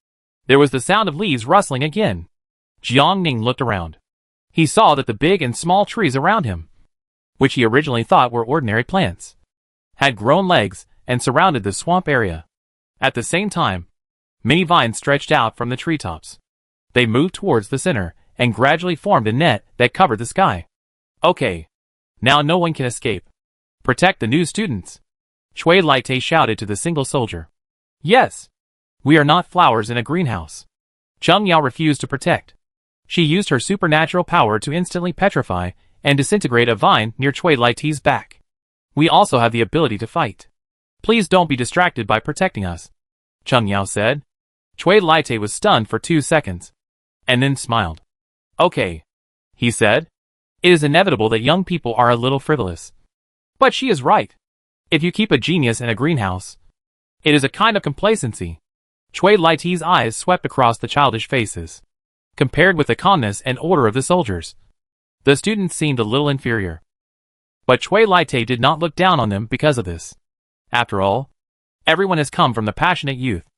There was the sound of leaves rustling again. Jiang Ning looked around. He saw that the big and small trees around him, which he originally thought were ordinary plants, had grown legs and surrounded the swamp area. At the same time, many vines stretched out from the treetops. They moved towards the center and gradually formed a net that covered the sky. "Okay. Now no one can escape. Protect the new students." Chui Lai-te shouted to the single soldier. "Yes. We are not flowers in a greenhouse." Chung Yao refused to protect. She used her supernatural power to instantly petrify and disintegrate a vine near Chui Lai-te's back. "We also have the ability to fight. Please don't be distracted by protecting us," Chung Yao said. Chui Lai-te was stunned for 2 seconds, and then smiled. "Okay," he said. "It is inevitable that young people are a little frivolous. But she is right. If you keep a genius in a greenhouse, it is a kind of complacency." Chui Lai-te's eyes swept across the childish faces. Compared with the calmness and order of the soldiers, the students seemed a little inferior. But Chui Lai-te did not look down on them because of this. After all, everyone has come from the passionate youth.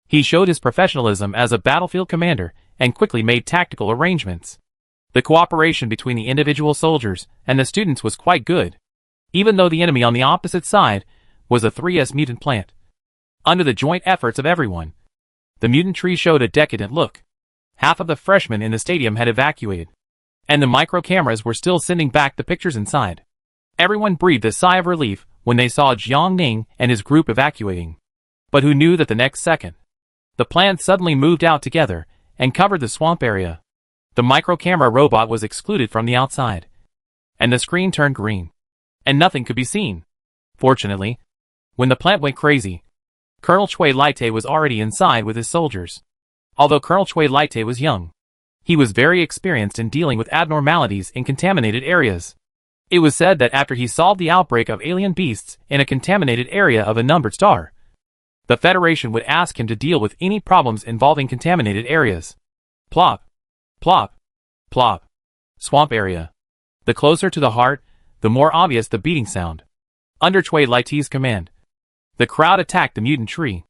He showed his professionalism as a battlefield commander and quickly made tactical arrangements. The cooperation between the individual soldiers and the students was quite good, even though the enemy on the opposite side was a 3S mutant plant. Under the joint efforts of everyone, the mutant tree showed a decadent look. Half of the freshmen in the stadium had evacuated, and the micro cameras were still sending back the pictures inside. Everyone breathed a sigh of relief when they saw Jiang Ning and his group evacuating. But who knew that the next second, the plants suddenly moved out together and covered the swamp area. The micro camera robot was excluded from the outside, and the screen turned green, and nothing could be seen. Fortunately, when the plant went crazy, Colonel Chui Lai-te was already inside with his soldiers. Although Colonel Chui Lai-te was young, he was very experienced in dealing with abnormalities in contaminated areas. It was said that after he solved the outbreak of alien beasts in a contaminated area of a numbered star, the Federation would ask him to deal with any problems involving contaminated areas. Plop, plop, plop. Swamp area. The closer to the heart, the more obvious the beating sound. Under Chui Lai-te's command, the crowd attacked the mutant tree.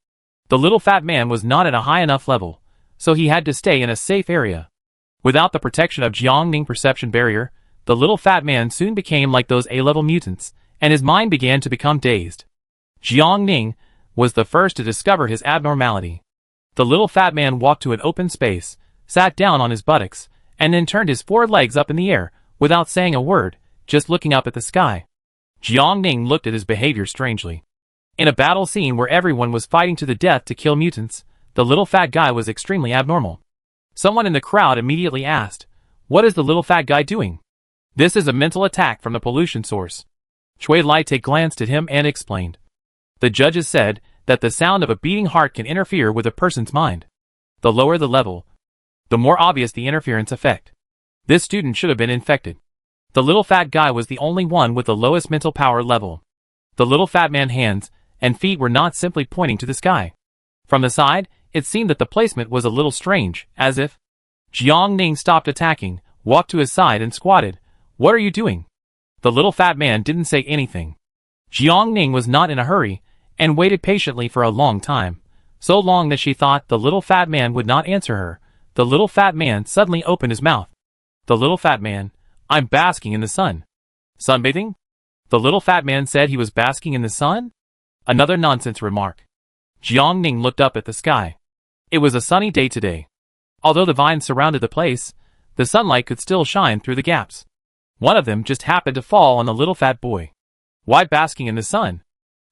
The little fat man was not at a high enough level, so he had to stay in a safe area. Without the protection of Jiang Ning perception barrier, the little fat man soon became like those A-level mutants, and his mind began to become dazed. Jiang Ning was the first to discover his abnormality. The little fat man walked to an open space, sat down on his buttocks, and then turned his 4 legs up in the air, without saying a word, just looking up at the sky. Jiang Ning looked at his behavior strangely. In a battle scene where everyone was fighting to the death to kill mutants, the little fat guy was extremely abnormal. Someone in the crowd immediately asked, "What is the little fat guy doing?" "This is a mental attack from the pollution source." Chui Lai-te glanced at him and explained. "The judges said that the sound of a beating heart can interfere with a person's mind. The lower the level, the more obvious the interference effect. This student should have been infected. The little fat guy was the only one with the lowest mental power level. The little fat man's hands and feet were not simply pointing to the sky. From the side, it seemed that the placement was a little strange, as if Jiang Ning stopped attacking, walked to his side and squatted. "What are you doing?" The little fat man didn't say anything. Jiang Ning was not in a hurry, and waited patiently for a long time, so long that she thought the little fat man would not answer her. The little fat man suddenly opened his mouth. The little fat man, "I'm basking in the sun." Sunbathing? The little fat man said he was basking in the sun? Another nonsense remark. Jiang Ning looked up at the sky. It was a sunny day today. Although the vines surrounded the place, the sunlight could still shine through the gaps. One of them just happened to fall on the little fat boy. "Why basking in the sun?"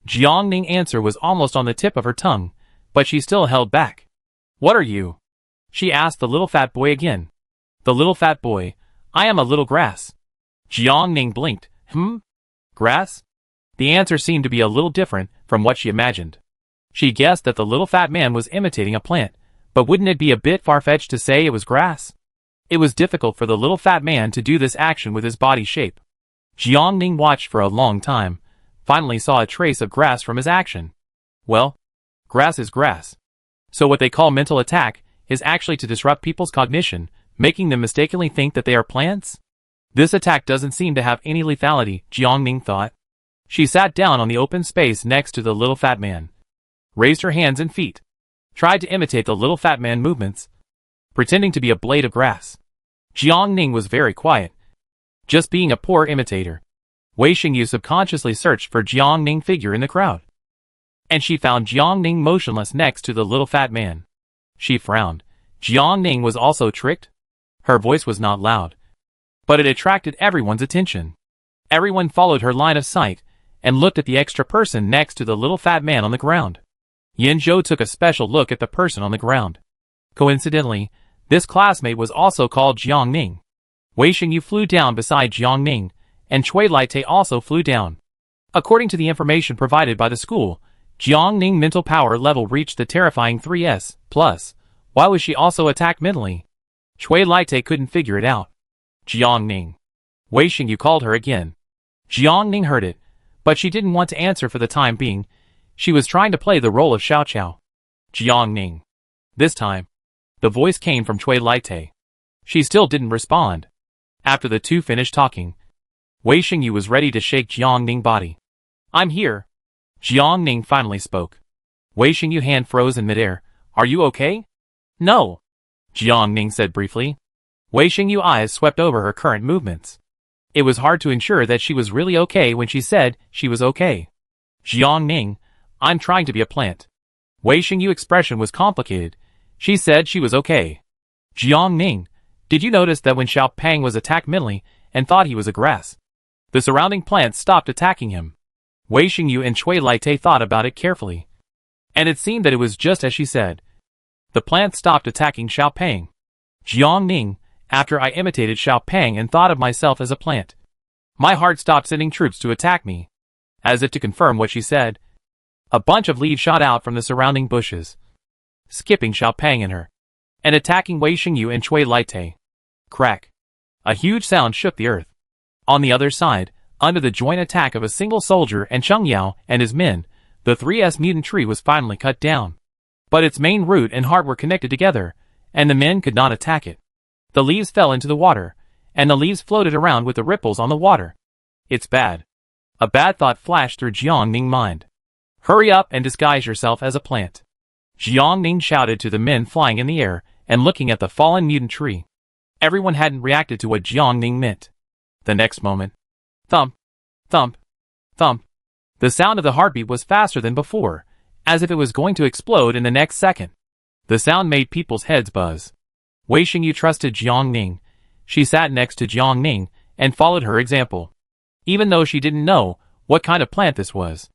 Jiang Ning's answer was almost on the tip of her tongue, but she still held back. "What are you?" she asked the little fat boy again. The little fat boy, "I am a little grass." Jiang Ning blinked. Grass? The answer seemed to be a little different from what she imagined. She guessed that the little fat man was imitating a plant, but wouldn't it be a bit far-fetched to say it was grass? It was difficult for the little fat man to do this action with his body shape. Jiang Ning watched for a long time, finally saw a trace of grass from his action. Well, grass is grass. So what they call mental attack is actually to disrupt people's cognition, making them mistakenly think that they are plants? This attack doesn't seem to have any lethality, Jiang Ning thought. She sat down on the open space next to the little fat man, raised her hands and feet, tried to imitate the little fat man's movements, pretending to be a blade of grass. Jiang Ning was very quiet, just being a poor imitator. Wei Xingyu subconsciously searched for Jiang Ning's figure in the crowd, and she found Jiang Ning motionless next to the little fat man. She frowned. Jiang Ning was also tricked? Her voice was not loud, but it attracted everyone's attention. Everyone followed her line of sight, and looked at the extra person next to the little fat man on the ground. Yin Zhou took a special look at the person on the ground. Coincidentally, this classmate was also called Jiang Ning. Wei Xingyu flew down beside Jiang Ning, and Cui Laite also flew down. According to the information provided by the school, Jiang Ning's mental power level reached the terrifying 3S+. Why was she also attacked mentally? Cui Laite couldn't figure it out. Jiang Ning. Wei Xingyu called her again. Jiang Ning heard it, but she didn't want to answer for the time being. She was trying to play the role of Xiao Qiao. Jiang Ning. This time, the voice came from Cui Laite. She still didn't respond. After the two finished talking, Wei Xingyu was ready to shake Jiang Ning's body. "I'm here." Jiang Ning finally spoke. Wei Xingyu's hand froze in midair. "Are you okay?" "No," Jiang Ning said briefly. Wei Xingyu's eyes swept over her current movements. It was hard to ensure that she was really okay when she said she was okay. "Jiang Ning, I'm trying to be a plant." Wei Xingyu's expression was complicated. She said she was okay. "Jiang Ning, did you notice that when Xiao Pang was attacked mentally and thought he was a grass, the surrounding plants stopped attacking him?" Wei Xingyu and Cui Laite thought about it carefully, and it seemed that it was just as she said. The plants stopped attacking Xiao Pang. "Jiang Ning, after I imitated Xiao Pang and thought of myself as a plant, my heart stopped sending troops to attack me." As if to confirm what she said, a bunch of leaves shot out from the surrounding bushes, skipping Xiao Pang and her, and attacking Wei Xingyu and Cui Laite. Crack. A huge sound shook the earth. On the other side, under the joint attack of a single soldier and Cheng Yao and his men, the 3S mutant tree was finally cut down. But its main root and heart were connected together, and the men could not attack it. The leaves fell into the water, and the leaves floated around with the ripples on the water. "It's bad." A bad thought flashed through Jiang Ning's mind. "Hurry up and disguise yourself as a plant." Jiang Ning shouted to the men flying in the air and looking at the fallen mutant tree. Everyone hadn't reacted to what Jiang Ning meant. The next moment, thump, thump, thump. The sound of the heartbeat was faster than before, as if it was going to explode in the next second. The sound made people's heads buzz. Wei Xingyu trusted Jiang Ning. She sat next to Jiang Ning and followed her example, even though she didn't know what kind of plant this was.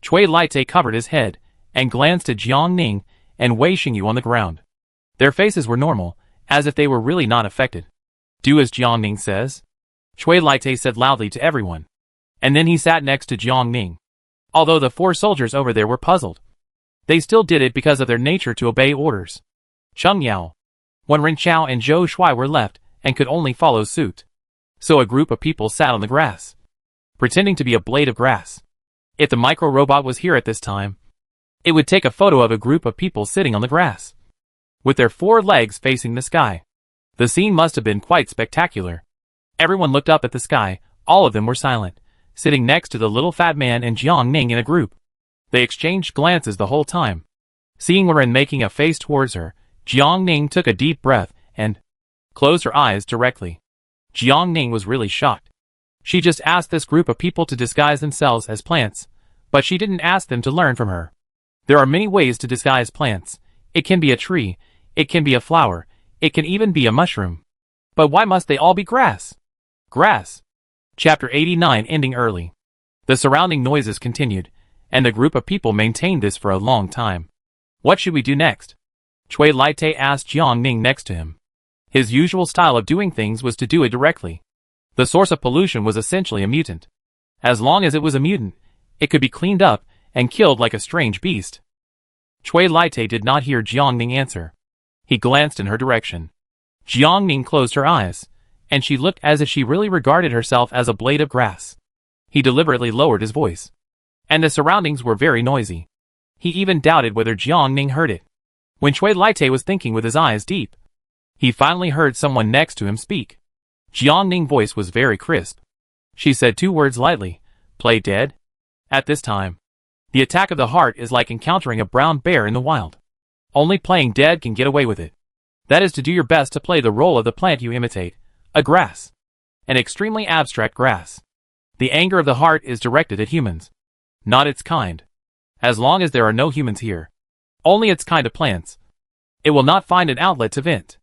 Cui Laite covered his head and glanced at Jiang Ning and Wei Xingyu on the ground. Their faces were normal, as if they were really not affected. "Do as Jiang Ning says," Cui Laite said loudly to everyone. And then he sat next to Jiang Ning. Although the 4 soldiers over there were puzzled, they still did it because of their nature to obey orders. Cheng Yao, Wen Renqiao and Zhou Shuai were left and could only follow suit. So a group of people sat on the grass, pretending to be a blade of grass. If the micro-robot was here at this time, it would take a photo of a group of people sitting on the grass, with their 4 legs facing the sky. The scene must have been quite spectacular. Everyone looked up at the sky, all of them were silent, sitting next to the little fat man and Jiang Ning in a group. They exchanged glances the whole time. Seeing Ren making a face towards her, Jiang Ning took a deep breath and closed her eyes directly. Jiang Ning was really shocked. She just asked this group of people to disguise themselves as plants, but she didn't ask them to learn from her. There are many ways to disguise plants. It can be a tree, it can be a flower, it can even be a mushroom. But why must they all be grass? Grass. Chapter 89 ending early. The surrounding noises continued, and the group of people maintained this for a long time. What should we do next? Chui Laite asked Jiang Ning next to him. His usual style of doing things was to do it directly. The source of pollution was essentially a mutant. As long as it was a mutant, it could be cleaned up and killed like a strange beast. Chui Laite did not hear Jiang Ning answer. He glanced in her direction. Jiang Ning closed her eyes, and she looked as if she really regarded herself as a blade of grass. He deliberately lowered his voice, and the surroundings were very noisy. He even doubted whether Jiang Ning heard it. When Chui Laite was thinking with his eyes deep, he finally heard someone next to him speak. Jiang Ning's voice was very crisp. She said 2 words lightly, "Play dead?" At this time, the attack of the heart is like encountering a brown bear in the wild. Only playing dead can get away with it. That is to do your best to play the role of the plant you imitate, a grass. An extremely abstract grass. The anger of the heart is directed at humans, not its kind. As long as there are no humans here, only its kind of plants, it will not find an outlet to vent.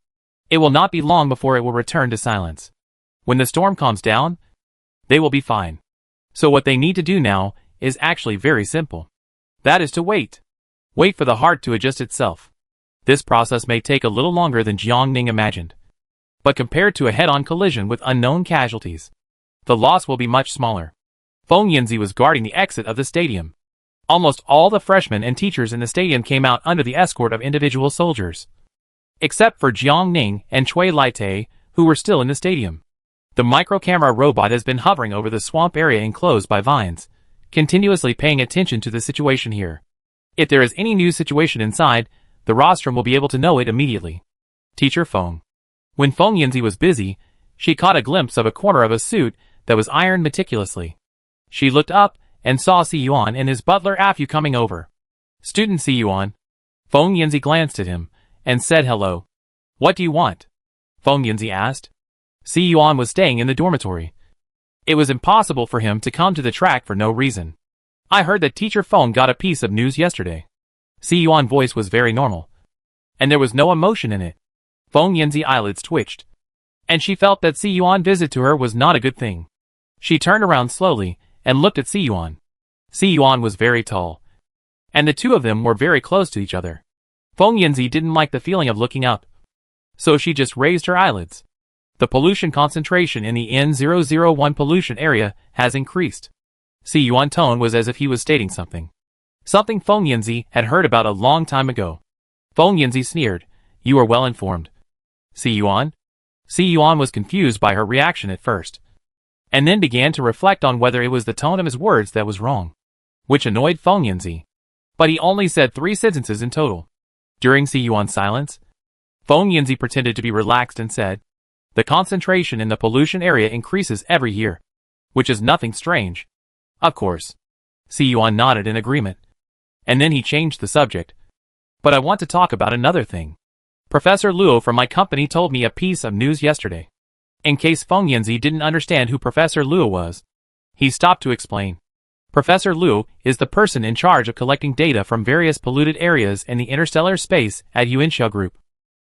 It will not be long before it will return to silence. When the storm calms down, they will be fine. So what they need to do now is actually very simple. That is to wait. Wait for the heart to adjust itself. This process may take a little longer than Jiang Ning imagined. But compared to a head-on collision with unknown casualties, the loss will be much smaller. Feng Yanzi was guarding the exit of the stadium. Almost all the freshmen and teachers in the stadium came out under the escort of individual soldiers, except for Jiang Ning and Chui Laite, who were still in the stadium. The micro-camera robot has been hovering over the swamp area enclosed by vines, continuously paying attention to the situation here. If there is any new situation inside, the rostrum will be able to know it immediately. Teacher Feng. When Feng Yanzi was busy, she caught a glimpse of a corner of a suit that was ironed meticulously. She looked up and saw Si Yuan and his butler Afu coming over. Student Si Yuan. Feng Yanzi glanced at him and said hello. What do you want? Feng Yanzi asked. Si Yuan was staying in the dormitory. It was impossible for him to come to the track for no reason. I heard that Teacher Feng got a piece of news yesterday. Si Yuan's voice was very normal, and there was no emotion in it. Feng Yanzi's eyelids twitched, and she felt that Si Yuan's visit to her was not a good thing. She turned around slowly and looked at Si Yuan. Si Yuan was very tall, and the two of them were very close to each other. Feng Yanzi didn't like the feeling of looking up, so she just raised her eyelids. The pollution concentration in the N001 pollution area has increased. Si Yuan's tone was as if he was stating something. Something Feng Yanzi had heard about a long time ago. Feng Yanzi sneered. You are well informed. Si Yuan? Si Yuan was confused by her reaction at first, and then began to reflect on whether it was the tone of his words that was wrong, which annoyed Feng Yanzi. But he only said 3 sentences in total. During Si Yuan's silence, Feng Yanzi pretended to be relaxed and said, the concentration in the pollution area increases every year, which is nothing strange. Of course. Si Yuan nodded in agreement, and then he changed the subject. But I want to talk about another thing. Professor Luo from my company told me a piece of news yesterday. In case Feng Yanzi didn't understand who Professor Luo was, he stopped to explain. Professor Luo is the person in charge of collecting data from various polluted areas in the interstellar space at Yuanxia Group.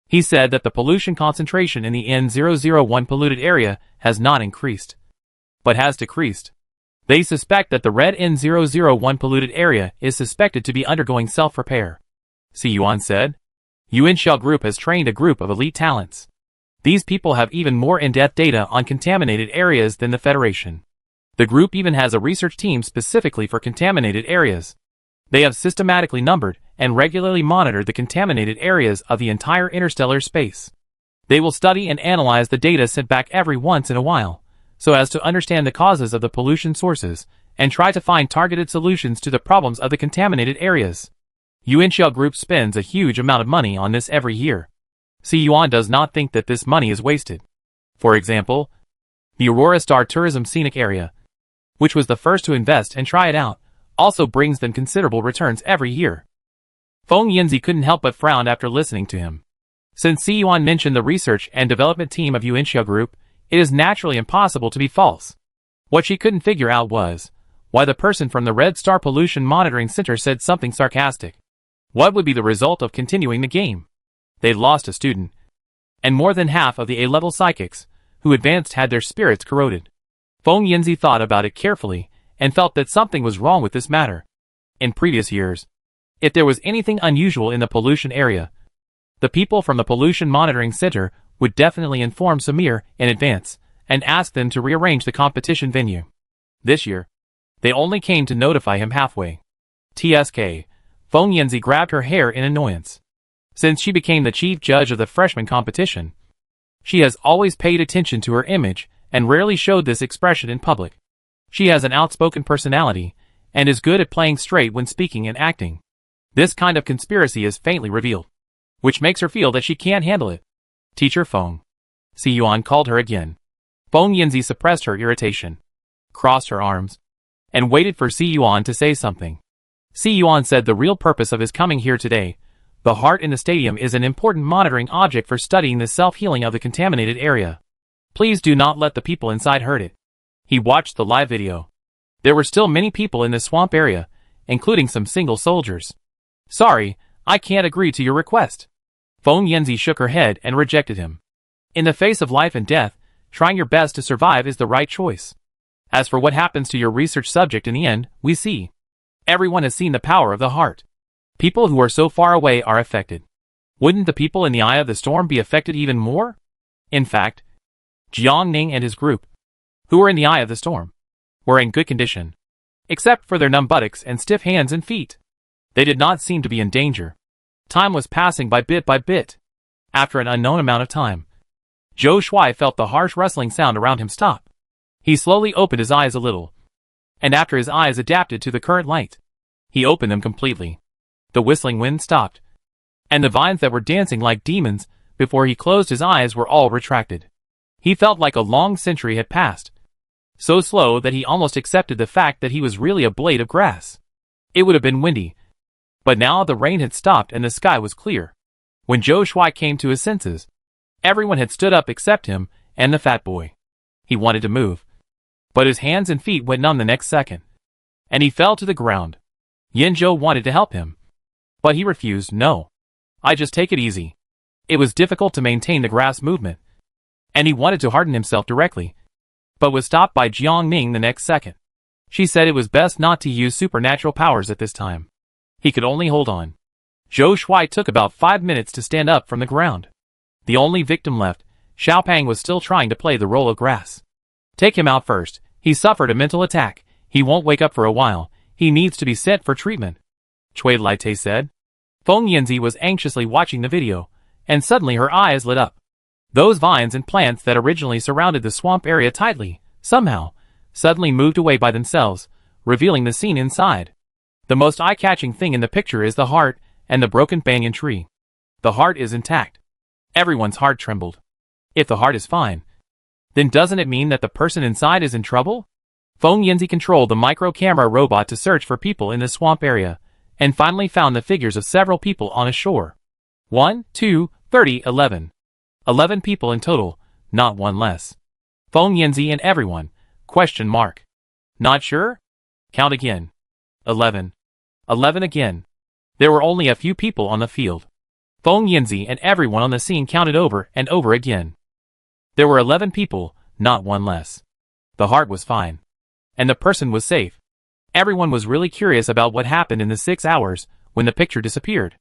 He said that the pollution concentration in the N001 polluted area has not increased, but has decreased. They suspect that the red N001 polluted area is suspected to be undergoing self-repair. Si Yuan said. Yuanxia Group has trained a group of elite talents. These people have even more in-depth data on contaminated areas than the Federation. The group even has a research team specifically for contaminated areas. They have systematically numbered and regularly monitored the contaminated areas of the entire interstellar space. They will study and analyze the data sent back every once in a while, so as to understand the causes of the pollution sources, and try to find targeted solutions to the problems of the contaminated areas. Yuanxiao Group spends a huge amount of money on this every year. Si Yuan does not think that this money is wasted. For example, the Aurora Star Tourism Scenic Area, which was the first to invest and try it out, also brings them considerable returns every year. Feng Yanzi couldn't help but frown after listening to him. Since Si Yuan mentioned the research and development team of Yuanxiao Group, it is naturally impossible to be false. What she couldn't figure out was why the person from the Red Star Pollution Monitoring Center said something sarcastic. What would be the result of continuing the game? They'd lost a student, and more than half of the A-level psychics who advanced had their spirits corroded. Feng Yanzi thought about it carefully and felt that something was wrong with this matter. In previous years, if there was anything unusual in the pollution area, the people from the Pollution Monitoring Center would definitely inform Samir in advance and ask them to rearrange the competition venue. This year, they only came to notify him halfway. TSK, Feng Yanzi grabbed her hair in annoyance. Since she became the chief judge of the freshman competition, she has always paid attention to her image and rarely showed this expression in public. She has an outspoken personality and is good at playing straight when speaking and acting. This kind of conspiracy is faintly revealed, which makes her feel that she can't handle it. Teacher Feng. Si Yuan called her again. Feng Yanzi suppressed her irritation, crossed her arms, and waited for Si Yuan to say something. Si Yuan said the real purpose of his coming here today, the heart in the stadium, is an important monitoring object for studying the self-healing of the contaminated area. Please do not let the people inside hurt it. He watched the live video. There were still many people in the swamp area, including some single soldiers. Sorry, I can't agree to your request. Feng Yanzi shook her head and rejected him. In the face of life and death, trying your best to survive is the right choice. As for what happens to your research subject in the end, we see. Everyone has seen the power of the heart. People who are so far away are affected. Wouldn't the people in the eye of the storm be affected even more? In fact, Jiang Ning and his group, who were in the eye of the storm, were in good condition, except for their numb buttocks and stiff hands and feet. They did not seem to be in danger. Time was passing by bit. After an unknown amount of time, Zhou Shuai felt the harsh rustling sound around him stop. He slowly opened his eyes a little, and after his eyes adapted to the current light, he opened them completely. The whistling wind stopped, and the vines that were dancing like demons before he closed his eyes were all retracted. He felt like a long century had passed, so slow that he almost accepted the fact that he was really a blade of grass. It would have been windy, but now the rain had stopped and the sky was clear. When Zhou Shuai came to his senses, everyone had stood up except him and the fat boy. He wanted to move, but his hands and feet went numb the next second, and he fell to the ground. Yin Zhou wanted to help him, but he refused. No. I just take it easy. It was difficult to maintain the grass movement, and he wanted to harden himself directly, but was stopped by Jiang Ning the next second. She said it was best not to use supernatural powers at this time. He could only hold on. Zhou Shuai took about 5 minutes to stand up from the ground. The only victim left, Xiaopang, was still trying to play the role of grass. Take him out first. He suffered a mental attack. He won't wake up for a while. He needs to be sent for treatment, Cui Laite said. Feng Yanzi was anxiously watching the video, and suddenly her eyes lit up. Those vines and plants that originally surrounded the swamp area tightly, somehow, suddenly moved away by themselves, revealing the scene inside. The most eye-catching thing in the picture is the heart and the broken banyan tree. The heart is intact. Everyone's heart trembled. If the heart is fine, then doesn't it mean that the person inside is in trouble? Feng Yanzi controlled the micro-camera robot to search for people in the swamp area, and finally found the figures of several people on a shore. 1, 2, 30, 11. 11 people in total, not one less. Feng Yanzi and everyone, ? Not sure? Count again. 11. 11 again. There were only a few people on the field. Feng Yanzi and everyone on the scene counted over and over again. There were 11 people, not one less. The heart was fine, and the person was safe. Everyone was really curious about what happened in the 6 hours when the picture disappeared.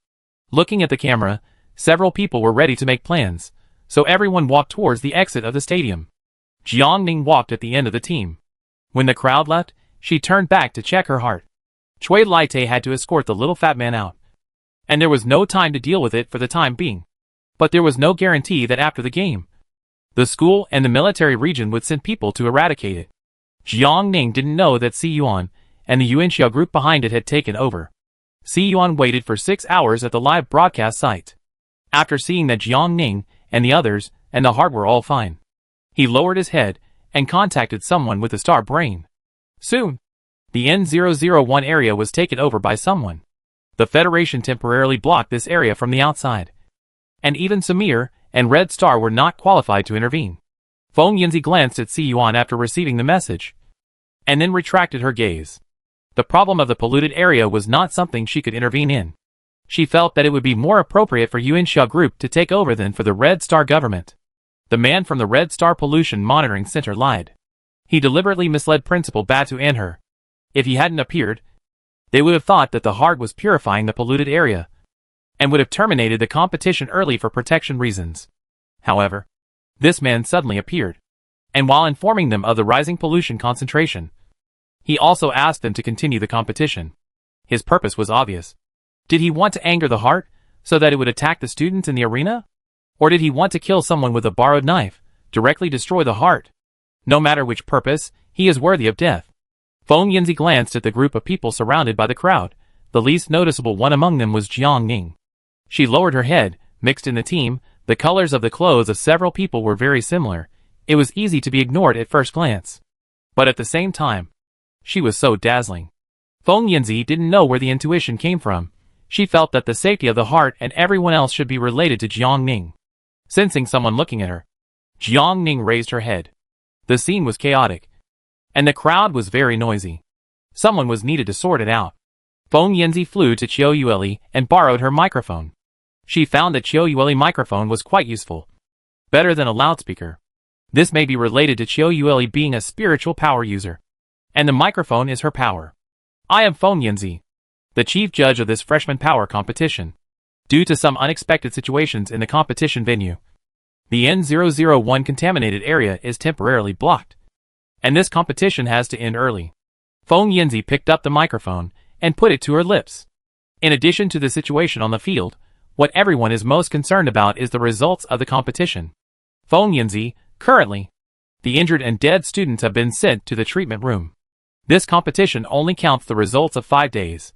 Looking at the camera, several people were ready to make plans, so everyone walked towards the exit of the stadium. Jiang Ning walked at the end of the team. When the crowd left, she turned back to check her heart. Cui Laite had to escort the little fat man out, and there was no time to deal with it for the time being. But there was no guarantee that after the game, The school and the military region would send people to eradicate it. Jiang Ning didn't know that Siyuan and the Yuanxia group behind it had taken over. Siyuan waited for 6 hours at the live broadcast site. After seeing that Jiang Ning and the others and the heart were all fine, he lowered his head and contacted someone with a star brain. Soon, the N001 area was taken over by someone. The Federation temporarily blocked this area from the outside. And even Samir and Red Star were not qualified to intervene. Feng Yinzi glanced at Siyuan after receiving the message, and then retracted her gaze. The problem of the polluted area was not something she could intervene in. She felt that it would be more appropriate for Yuanxia Group to take over than for the Red Star government. The man from the Red Star Pollution Monitoring Center lied. He deliberately misled Principal Batu and her. If he hadn't appeared, they would have thought that the heart was purifying the polluted area, and would have terminated the competition early for protection reasons. However, this man suddenly appeared, and while informing them of the rising pollution concentration, he also asked them to continue the competition. His purpose was obvious. Did he want to anger the heart, so that it would attack the students in the arena? Or did he want to kill someone with a borrowed knife, directly destroy the heart? No matter which purpose, he is worthy of death. Feng Yinzi glanced at the group of people surrounded by the crowd. The least noticeable one among them was Jiang Ning. She lowered her head. Mixed in the team, the colors of the clothes of several people were very similar. It was easy to be ignored at first glance. But at the same time, she was so dazzling. Feng Yinzi didn't know where the intuition came from. She felt that the safety of the heart and everyone else should be related to Jiang Ning. Sensing someone looking at her, Jiang Ning raised her head. The scene was chaotic, and the crowd was very noisy. Someone was needed to sort it out. Feng Yinzi flew to Qiu Yueli and borrowed her microphone. She found that Qiu Yueli microphone was quite useful. Better than a loudspeaker. This may be related to Qiu Yueli being a spiritual power user. And the microphone is her power. I am Feng Yinzi, the chief judge of this freshman power competition. Due to some unexpected situations in the competition venue, the N001 contaminated area is temporarily blocked, and this competition has to end early. Feng Yinzi picked up the microphone and put it to her lips. In addition to the situation on the field, what everyone is most concerned about is the results of the competition. Feng Yinzi, currently, the injured and dead students have been sent to the treatment room. This competition only counts the results of 5 days.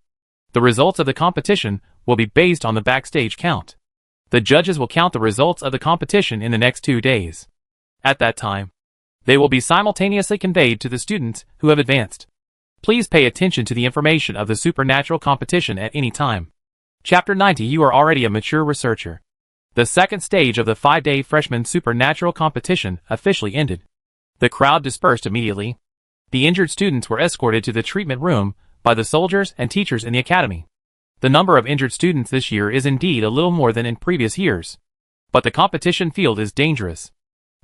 The results of the competition will be based on the backstage count. The judges will count the results of the competition in the next 2 days. At that time, they will be simultaneously conveyed to the students who have advanced. Please pay attention to the information of the supernatural competition at any time. Chapter 90. You are already a mature researcher. The second stage of the 5-day freshman supernatural competition officially ended. The crowd dispersed immediately. The injured students were escorted to the treatment room by the soldiers and teachers in the academy. The number of injured students this year is indeed a little more than in previous years. But the competition field is dangerous.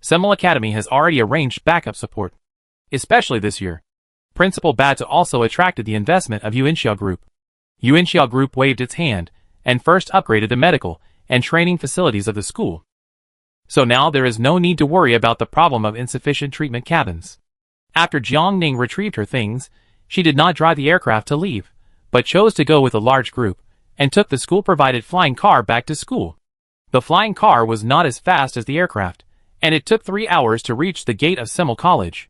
Semel Academy has already arranged backup support. Especially this year. Principal Batu also attracted the investment of Yuanxia Group. Yuanxia Group waved its hand and first upgraded the medical and training facilities of the school. So now there is no need to worry about the problem of insufficient treatment cabins. After Jiang Ning retrieved her things, she did not drive the aircraft to leave, but chose to go with a large group, and took the school-provided flying car back to school. The flying car was not as fast as the aircraft, and it took 3 hours to reach the gate of Semel College.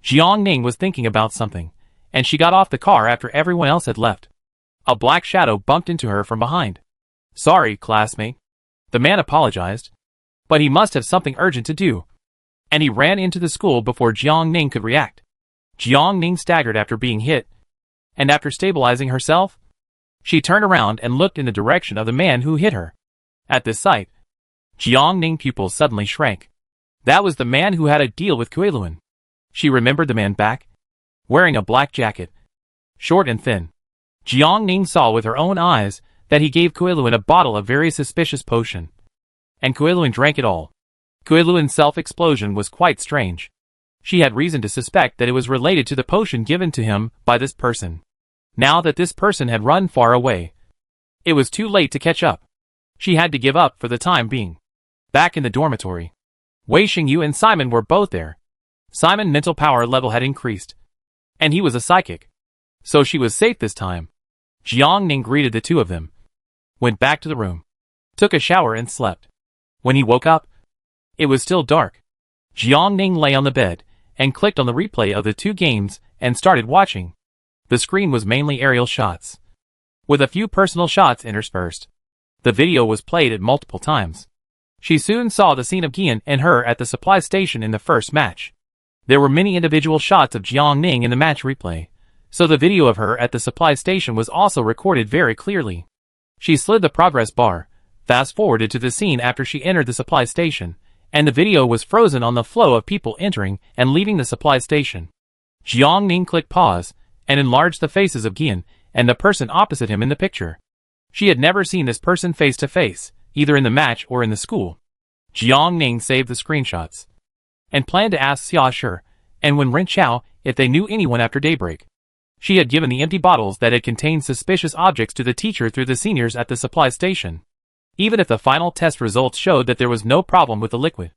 Jiang Ning was thinking about something, and she got off the car after everyone else had left. A black shadow bumped into her from behind. Sorry, classmate. The man apologized, but he must have something urgent to do, and he ran into the school before Jiang Ning could react. Jiang Ning staggered after being hit, and after stabilizing herself, she turned around and looked in the direction of the man who hit her. At this sight, Jiang Ning's pupils suddenly shrank. That was the man who had a deal with Kueluan. She remembered the man back, wearing a black jacket, short and thin. Jiang Ning saw with her own eyes that he gave Kueluan a bottle of very suspicious potion, and Kueluan drank it all. Kueluan's self-explosion was quite strange. She had reason to suspect that it was related to the potion given to him by this person. Now that this person had run far away, it was too late to catch up. She had to give up for the time being. Back in the dormitory, Wei Xingyu and Simon were both there. Simon's mental power level had increased, and he was a psychic, so she was safe this time. Jiang Ning greeted the two of them, went back to the room, took a shower and slept. When he woke up, it was still dark. Jiangning lay on the bed and clicked on the replay of the two games and started watching. The screen was mainly aerial shots, with a few personal shots interspersed. The video was played at multiple times. She soon saw the scene of Gian and her at the supply station in the first match. There were many individual shots of Jiangning in the match replay, so the video of her at the supply station was also recorded very clearly. She slid the progress bar, fast-forwarded to the scene after she entered the supply station, and the video was frozen on the flow of people entering and leaving the supply station. Jiangning clicked pause and enlarged the faces of Gian and the person opposite him in the picture. She had never seen this person face to face, either in the match or in the school. Jiangning saved the screenshots and planned to ask Xia Shi and Wen Renqiao if they knew anyone after daybreak. She had given the empty bottles that had contained suspicious objects to the teacher through the seniors at the supply station. Even if the final test results showed that there was no problem with the liquid,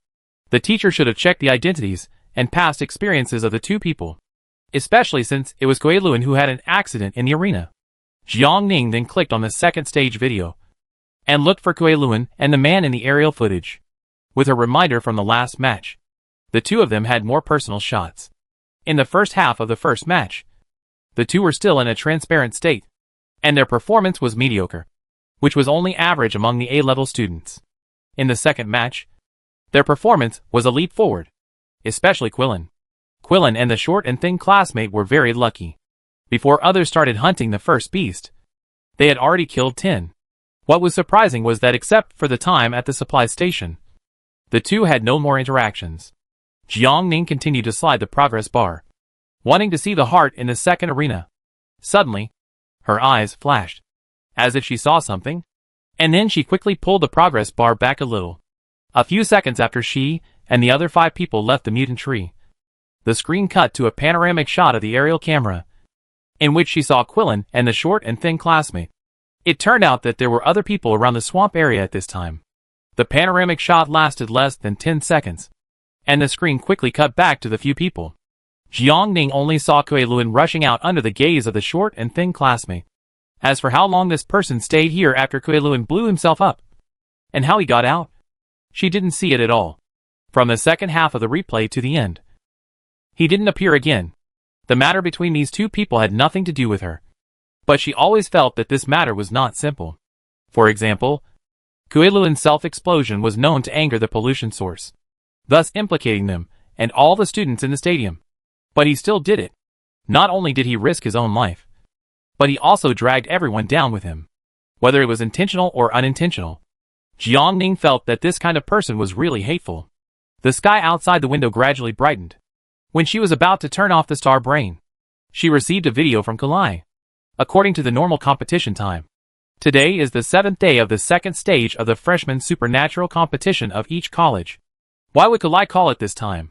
the teacher should have checked the identities and past experiences of the two people, especially since it was Kuei Luan who had an accident in the arena. Jiangning then clicked on the second stage video and looked for Kuei Luan and the man in the aerial footage. With her reminder from the last match, the two of them had more personal shots. In the first half of the first match, the two were still in a transparent state, and their performance was mediocre, which was only average among the A-level students. In the second match, their performance was a leap forward, especially Quillen. Quillen and the short and thin classmate were very lucky. Before others started hunting the first beast, they had already killed 10. What was surprising was that except for the time at the supply station, the two had no more interactions. Jiangning continued to slide the progress bar, wanting to see the heart in the second arena. Suddenly, her eyes flashed, as if she saw something, and then she quickly pulled the progress bar back a little. A few seconds after she and the other 5 people left the mutant tree, the screen cut to a panoramic shot of the aerial camera, in which she saw Quillen and the short and thin classmate. It turned out that there were other people around the swamp area at this time. The panoramic shot lasted less than 10 seconds, and the screen quickly cut back to the few people. Jiangning only saw Kuei Luan rushing out under the gaze of the short and thin classmate. As for how long this person stayed here after Kuei Luan blew himself up, and how he got out, she didn't see it at all. From the second half of the replay to the end, he didn't appear again. The matter between these two people had nothing to do with her. But she always felt that this matter was not simple. For example, Kuei Luan's self-explosion was known to anger the pollution source, thus implicating them and all the students in the stadium. But he still did it. Not only did he risk his own life, but he also dragged everyone down with him, whether it was intentional or unintentional. Jiangning felt that this kind of person was really hateful. The sky outside the window gradually brightened. When she was about to turn off the star brain, she received a video from Kalai. According to the normal competition time, today is the 7th day of the second stage of the freshman supernatural competition of each college. Why would Kalai call it this time?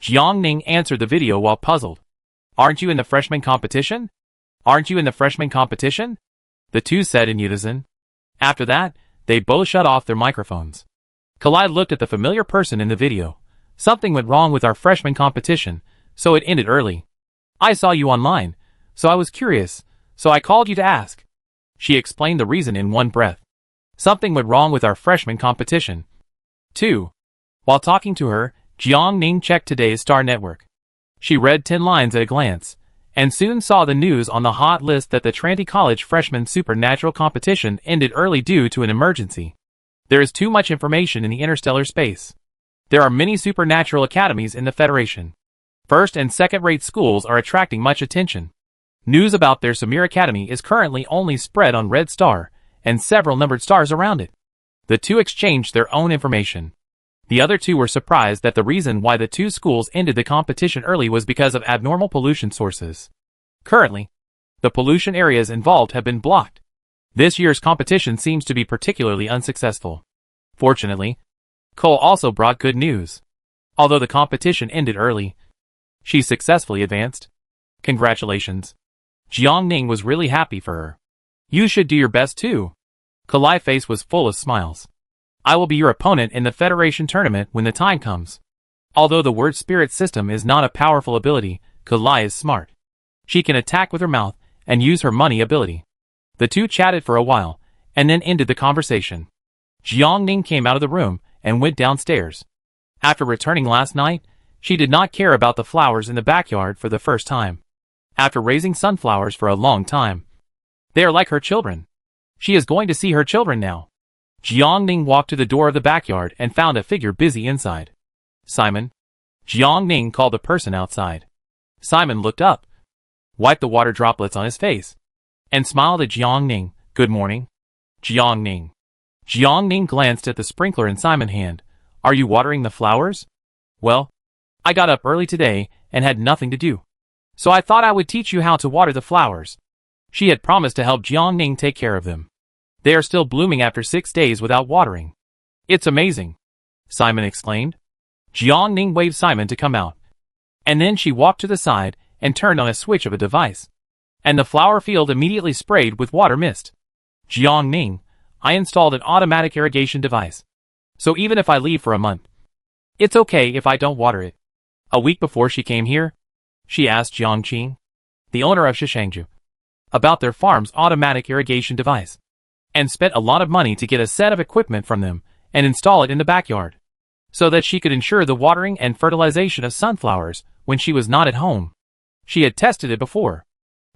Jiangning answered the video while puzzled. Aren't you in the freshman competition? Aren't you in the freshman competition? The two said in unison. After that, they both shut off their microphones. Kalai looked at the familiar person in the video. Something went wrong with our freshman competition, so it ended early. I saw you online, so I was curious, so I called you to ask. She explained the reason in one breath. Something went wrong with our freshman competition. 2. While talking to her, Jiangning checked today's Star Network. She read 10 lines at a glance, and soon saw the news on the hot list that the Trinity College freshman supernatural competition ended early due to an emergency. There is too much information in the interstellar space. There are many supernatural academies in the Federation. First and second-rate schools are attracting much attention. News about their Samir Academy is currently only spread on Red Star, and several numbered stars around it. The two exchanged their own information. The other two were surprised that the reason why the two schools ended the competition early was because of abnormal pollution sources. Currently, the pollution areas involved have been blocked. This year's competition seems to be particularly unsuccessful. Fortunately, Cole also brought good news. Although the competition ended early, she successfully advanced. Congratulations. Jiangning was really happy for her. You should do your best too. Kalai's face was full of smiles. I will be your opponent in the Federation tournament when the time comes. Although the word spirit system is not a powerful ability, Kalai is smart. She can attack with her mouth and use her money ability. The two chatted for a while, and then ended the conversation. Jiangning came out of the room and went downstairs. After returning last night, she did not care about the flowers in the backyard for the first time. After raising sunflowers for a long time, they are like her children. She is going to see her children now. Jiangning walked to the door of the backyard and found a figure busy inside. Simon. Jiangning called the person outside. Simon looked up, wiped the water droplets on his face, and smiled at Jiangning. Good morning. Jiangning. Jiangning glanced at the sprinkler in Simon's hand. Are you watering the flowers? Well, I got up early today and had nothing to do. So I thought I would teach you how to water the flowers. She had promised to help Jiangning take care of them. They are still blooming after 6 days without watering. It's amazing, Simon exclaimed. Jiangning waved Simon to come out. And then she walked to the side and turned on a switch of a device. And the flower field immediately sprayed with water mist. Jiangning, I installed an automatic irrigation device. So even if I leave for a month, it's okay if I don't water it. A week before she came here, she asked Jiangqing, the owner of Shishangju, about their farm's automatic irrigation device, and spent a lot of money to get a set of equipment from them and install it in the backyard, so that she could ensure the watering and fertilization of sunflowers when she was not at home. She had tested it before.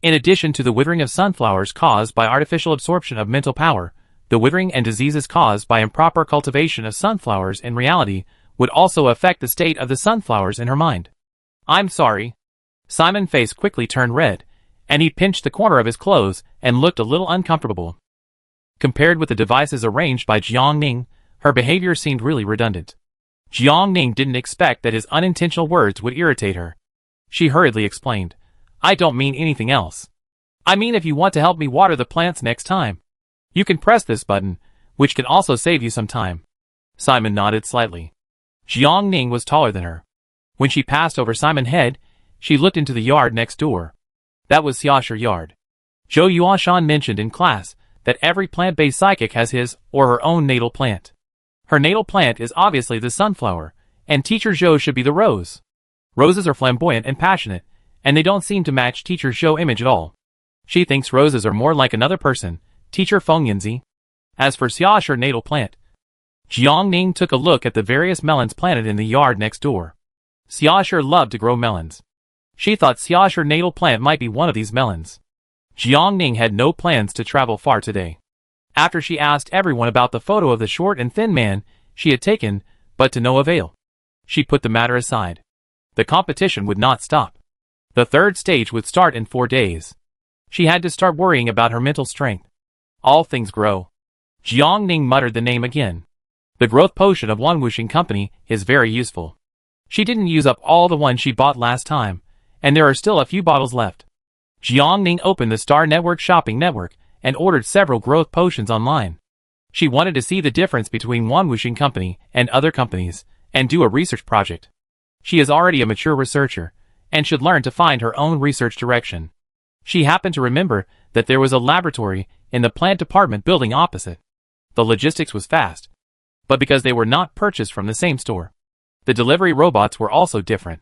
In addition to the withering of sunflowers caused by artificial absorption of mental power, the withering and diseases caused by improper cultivation of sunflowers in reality would also affect the state of the sunflowers in her mind. I'm sorry. Simon's face quickly turned red, and he pinched the corner of his clothes and looked a little uncomfortable. Compared with the devices arranged by Jiangning, her behavior seemed really redundant. Jiangning didn't expect that his unintentional words would irritate her. She hurriedly explained, I don't mean anything else. I mean if you want to help me water the plants next time, you can press this button, which can also save you some time. Simon nodded slightly. Jiangning was taller than her. When she passed over Simon's head, she looked into the yard next door. That was Xiaoshi's yard. Zhou Yuanshan mentioned in class that every plant-based psychic has his or her own natal plant. Her natal plant is obviously the sunflower, and Teacher Zhou should be the rose. Roses are flamboyant and passionate, and they don't seem to match Teacher Zhou's image at all. She thinks roses are more like another person, Teacher Feng Yanzi. As for Xiaoshi's natal plant, Jiangning took a look at the various melons planted in the yard next door. Xiaoshi loved to grow melons. She thought Xiaoshi's natal plant might be one of these melons. Jiangning had no plans to travel far today. After she asked everyone about the photo of the short and thin man she had taken, but to no avail. She put the matter aside. The competition would not stop. The third stage would start in 4 days. She had to start worrying about her mental strength. All things grow. Jiangning muttered the name again. The growth potion of Wanwuxing Company is very useful. She didn't use up all the one she bought last time, and there are still a few bottles left. Jiangning opened the Star Network shopping network and ordered several growth potions online. She wanted to see the difference between Wanwuxing Company and other companies, and do a research project. She is already a mature researcher, and should learn to find her own research direction. She happened to remember that there was a laboratory in the plant department building opposite. The logistics was fast, but because they were not purchased from the same store, the delivery robots were also different.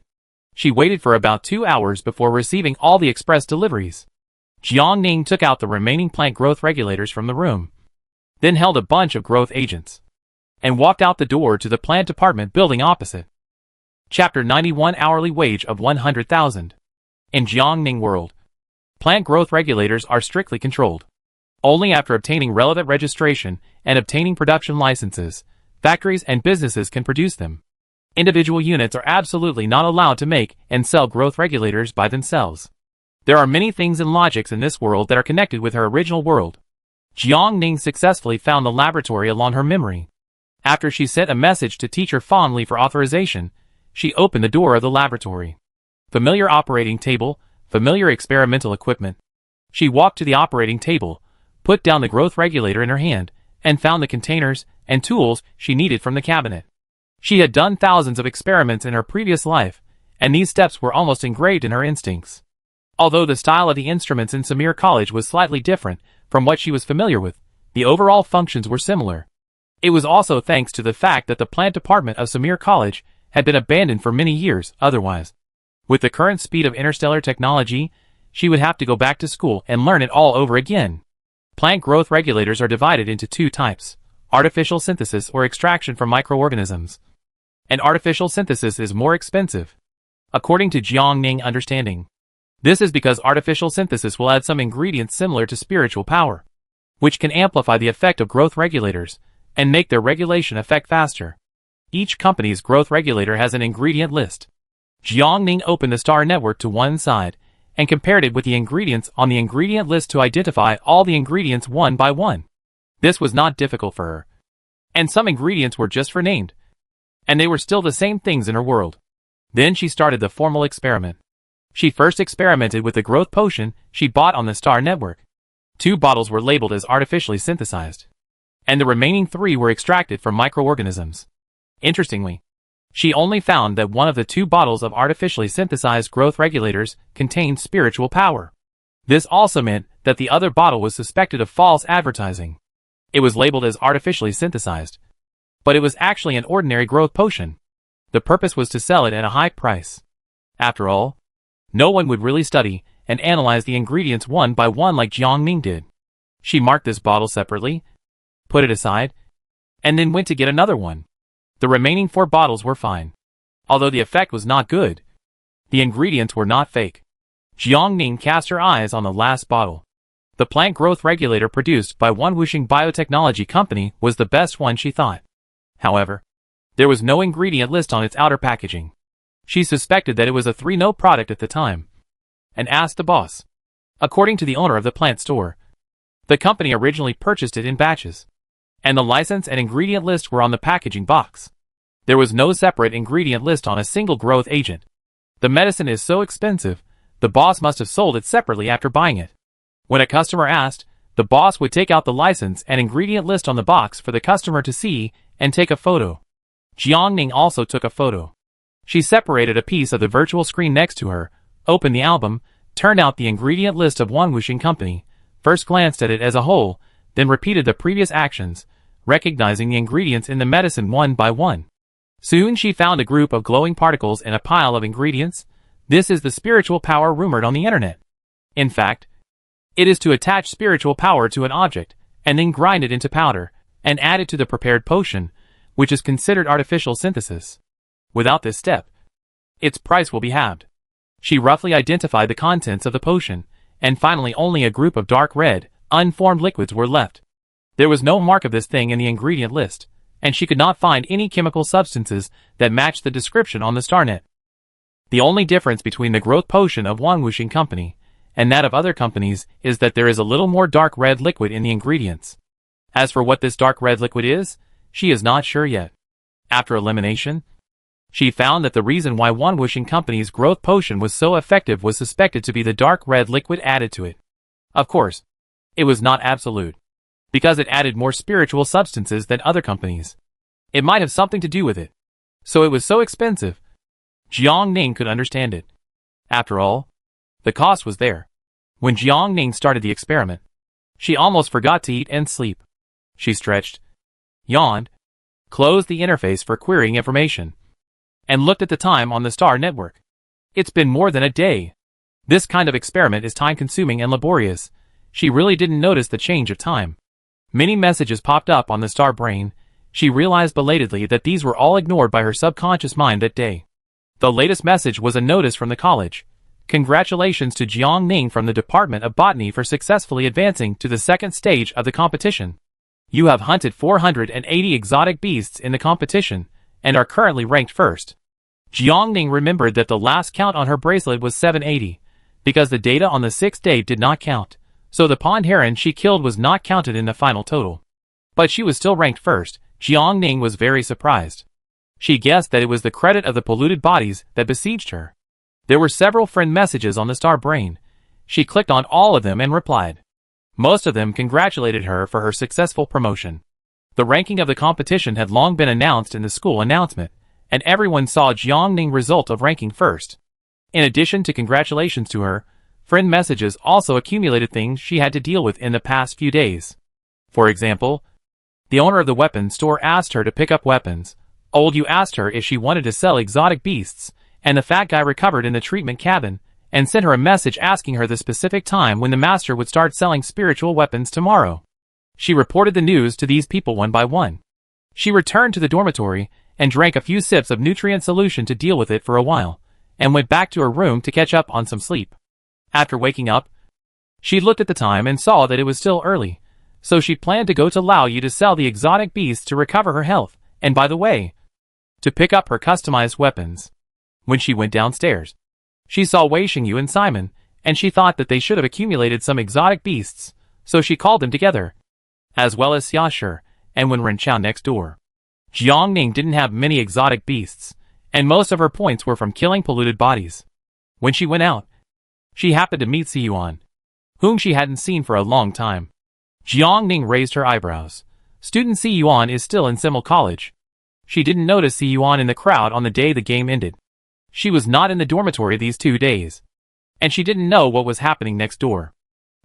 She waited for about 2 hours before receiving all the express deliveries. Jiangning took out the remaining plant growth regulators from the room, then held a bunch of growth agents, and walked out the door to the plant department building opposite. Chapter 91 Hourly Wage of 100,000. In Jiangning World, plant growth regulators are strictly controlled. Only after obtaining relevant registration and obtaining production licenses, factories and businesses can produce them. Individual units are absolutely not allowed to make and sell growth regulators by themselves. There are many things and logics in this world that are connected with her original world. Jiangning successfully found the laboratory along her memory. After she sent a message to Teacher Fondly for authorization, she opened the door of the laboratory. Familiar operating table, familiar experimental equipment. She walked to the operating table, put down the growth regulator in her hand, and found the containers and tools she needed from the cabinet. She had done thousands of experiments in her previous life, and these steps were almost engraved in her instincts. Although the style of the instruments in Samir College was slightly different from what she was familiar with, the overall functions were similar. It was also thanks to the fact that the plant department of Samir College had been abandoned for many years otherwise. With the current speed of interstellar technology, she would have to go back to school and learn it all over again. Plant growth regulators are divided into 2 types: artificial synthesis or extraction from microorganisms, and artificial synthesis is more expensive. According to Jiangning understanding, this is because artificial synthesis will add some ingredients similar to spiritual power, which can amplify the effect of growth regulators and make their regulation effect faster. Each company's growth regulator has an ingredient list. Jiangning opened the star network to one side and compared it with the ingredients on the ingredient list to identify all the ingredients one by one. This was not difficult for her, and some ingredients were just for named, and they were still the same things in her world. Then she started the formal experiment. She first experimented with the growth potion she bought on the star network. 2 bottles were labeled as artificially synthesized, and the remaining 3 were extracted from microorganisms. Interestingly, she only found that one of the 2 bottles of artificially synthesized growth regulators contained spiritual power. This also meant that the other bottle was suspected of false advertising. It was labeled as artificially synthesized, but it was actually an ordinary growth potion. The purpose was to sell it at a high price. After all, no one would really study and analyze the ingredients one by one like Jiangning did. She marked this bottle separately, put it aside, and then went to get another one. The remaining 4 bottles were fine. Although the effect was not good, the ingredients were not fake. Jiangning cast her eyes on the last bottle. The plant growth regulator produced by one Wuxing biotechnology company was the best one, she thought. However, there was no ingredient list on its outer packaging. She suspected that it was a 3-no product at the time, and asked the boss. According to the owner of the plant store, the company originally purchased it in batches, and the license and ingredient list were on the packaging box. There was no separate ingredient list on a single growth agent. The medicine is so expensive, the boss must have sold it separately after buying it. When a customer asked, the boss would take out the license and ingredient list on the box for the customer to see and take a photo. Jiangning also took a photo. She separated a piece of the virtual screen next to her, opened the album, turned out the ingredient list of one Wuxing company, first glanced at it as a whole, then repeated the previous actions, recognizing the ingredients in the medicine one by one. Soon she found a group of glowing particles in a pile of ingredients. This is the spiritual power rumored on the internet. In fact, it is to attach spiritual power to an object, and then grind it into powder, and add it to the prepared potion, which is considered artificial synthesis. Without this step, its price will be halved. She roughly identified the contents of the potion, and finally only a group of dark red, unformed liquids were left. There was no mark of this thing in the ingredient list, and she could not find any chemical substances that matched the description on the StarNet. The only difference between the growth potion of one Wuxing company and that of other companies is that there is a little more dark red liquid in the ingredients. As for what this dark red liquid is, she is not sure yet. After elimination, she found that the reason why one Wuxing company's growth potion was so effective was suspected to be the dark red liquid added to it. Of course, it was not absolute, because it added more spiritual substances than other companies. It might have something to do with it. So it was so expensive. Jiangning could understand it. After all, the cost was there. When Jiangning started the experiment, she almost forgot to eat and sleep. She stretched, yawned, closed the interface for querying information, and looked at the time on the Star Network. It's been more than a day. This kind of experiment is time-consuming and laborious. She really didn't notice the change of time. Many messages popped up on the Star Brain. She realized belatedly that these were all ignored by her subconscious mind that day. The latest message was a notice from the college. Congratulations to Jiangning from the Department of Botany for successfully advancing to the second stage of the competition. You have hunted 480 exotic beasts in the competition, and are currently ranked first. Jiangning remembered that the last count on her bracelet was 780, because the data on the 6th day did not count, so the pond heron she killed was not counted in the final total. But she was still ranked first. Jiangning was very surprised. She guessed that it was the credit of the polluted bodies that besieged her. There were several friend messages on the Star Brain. She clicked on all of them and replied. Most of them congratulated her for her successful promotion. The ranking of the competition had long been announced in the school announcement, and everyone saw Jiangning's result of ranking first. In addition to congratulations to her, friend messages also accumulated things she had to deal with in the past few days. For example, the owner of the weapons store asked her to pick up weapons. Old Yu asked her if she wanted to sell exotic beasts, and the fat guy recovered in the treatment cabin, and sent her a message asking her the specific time when the master would start selling spiritual weapons tomorrow. She reported the news to these people one by one. She returned to the dormitory and drank a few sips of nutrient solution to deal with it for a while, and went back to her room to catch up on some sleep. After waking up, she looked at the time and saw that it was still early, so she planned to go to Lao Yu to sell the exotic beasts to recover her health, and by the way, to pick up her customized weapons. When she went downstairs, she saw Wei Xingyu and Simon, and she thought that they should have accumulated some exotic beasts, so she called them together, as well as Xia Shi and Wen Renqiao next door. Jiang Ning didn't have many exotic beasts, and most of her points were from killing polluted bodies. When she went out, she happened to meet Si Yuan, whom she hadn't seen for a long time. Jiang Ning raised her eyebrows. Student Si Yuan is still in Simmel College. She didn't notice Si Yuan in the crowd on the day the game ended. She was not in the dormitory these 2 days, and she didn't know what was happening next door.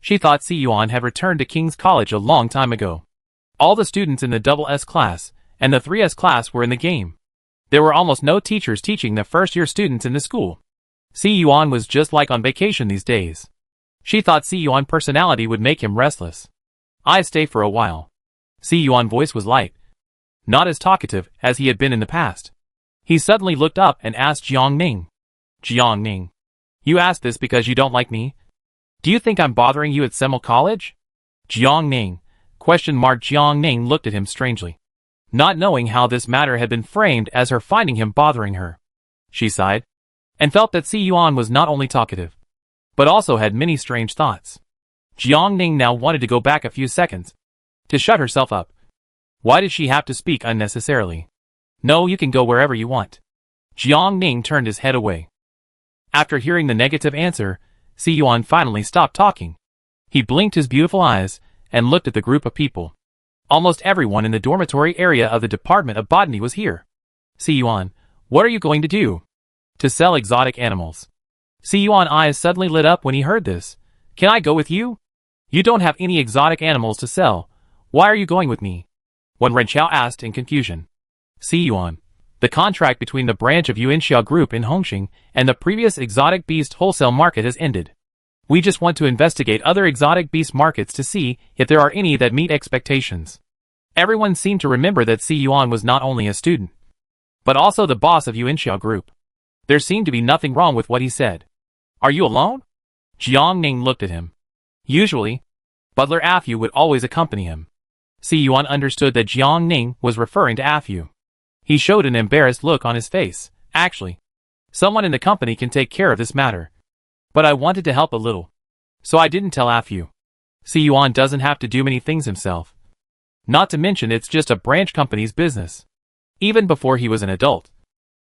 She thought Si Yuan had returned to King's College a long time ago. All the students in the SS class and the 3S class were in the game. There were almost no teachers teaching the first-year students in the school. Si Yuan was just like on vacation these days. She thought Si Yuan's personality would make him restless. "I stay for a while." Si Yuan's voice was light, not as talkative as he had been in the past. He suddenly looked up and asked Jiang Ning. "Jiang Ning, you asked this because you don't like me? Do you think I'm bothering you at Simmel College?" Jiang Ning, Jiang Ning looked at him strangely, not knowing how this matter had been framed as her finding him bothering her. She sighed, and felt that Si Yuan was not only talkative, but also had many strange thoughts. Jiang Ning now wanted to go back a few seconds, to shut herself up. Why did she have to speak unnecessarily? "No, you can go wherever you want." Jiang Ning turned his head away. After hearing the negative answer, Si Yuan finally stopped talking. He blinked his beautiful eyes, and looked at the group of people. Almost everyone in the dormitory area of the Department of Botany was here. "Si Yuan, what are you going to do?" "To sell exotic animals." Si Yuan's eyes suddenly lit up when he heard this. "Can I go with you? You don't have any exotic animals to sell. Why are you going with me?" Wen Renqiao asked in confusion. "Si Yuan, the contract between the branch of Yuanxiao Group in Hongqing and the previous exotic beast wholesale market has ended. We just want to investigate other exotic beast markets to see if there are any that meet expectations." Everyone seemed to remember that Si Yuan was not only a student, but also the boss of Yuanxiao Group. There seemed to be nothing wrong with what he said. "Are you alone?" Jiang Ning looked at him. Usually, Butler Afu would always accompany him. Si Yuan understood that Jiang Ning was referring to Afu. He showed an embarrassed look on his face. "Actually, someone in the company can take care of this matter. But I wanted to help a little, so I didn't tell Afu. Si Yuan doesn't have to do many things himself. Not to mention it's just a branch company's business. Even before he was an adult,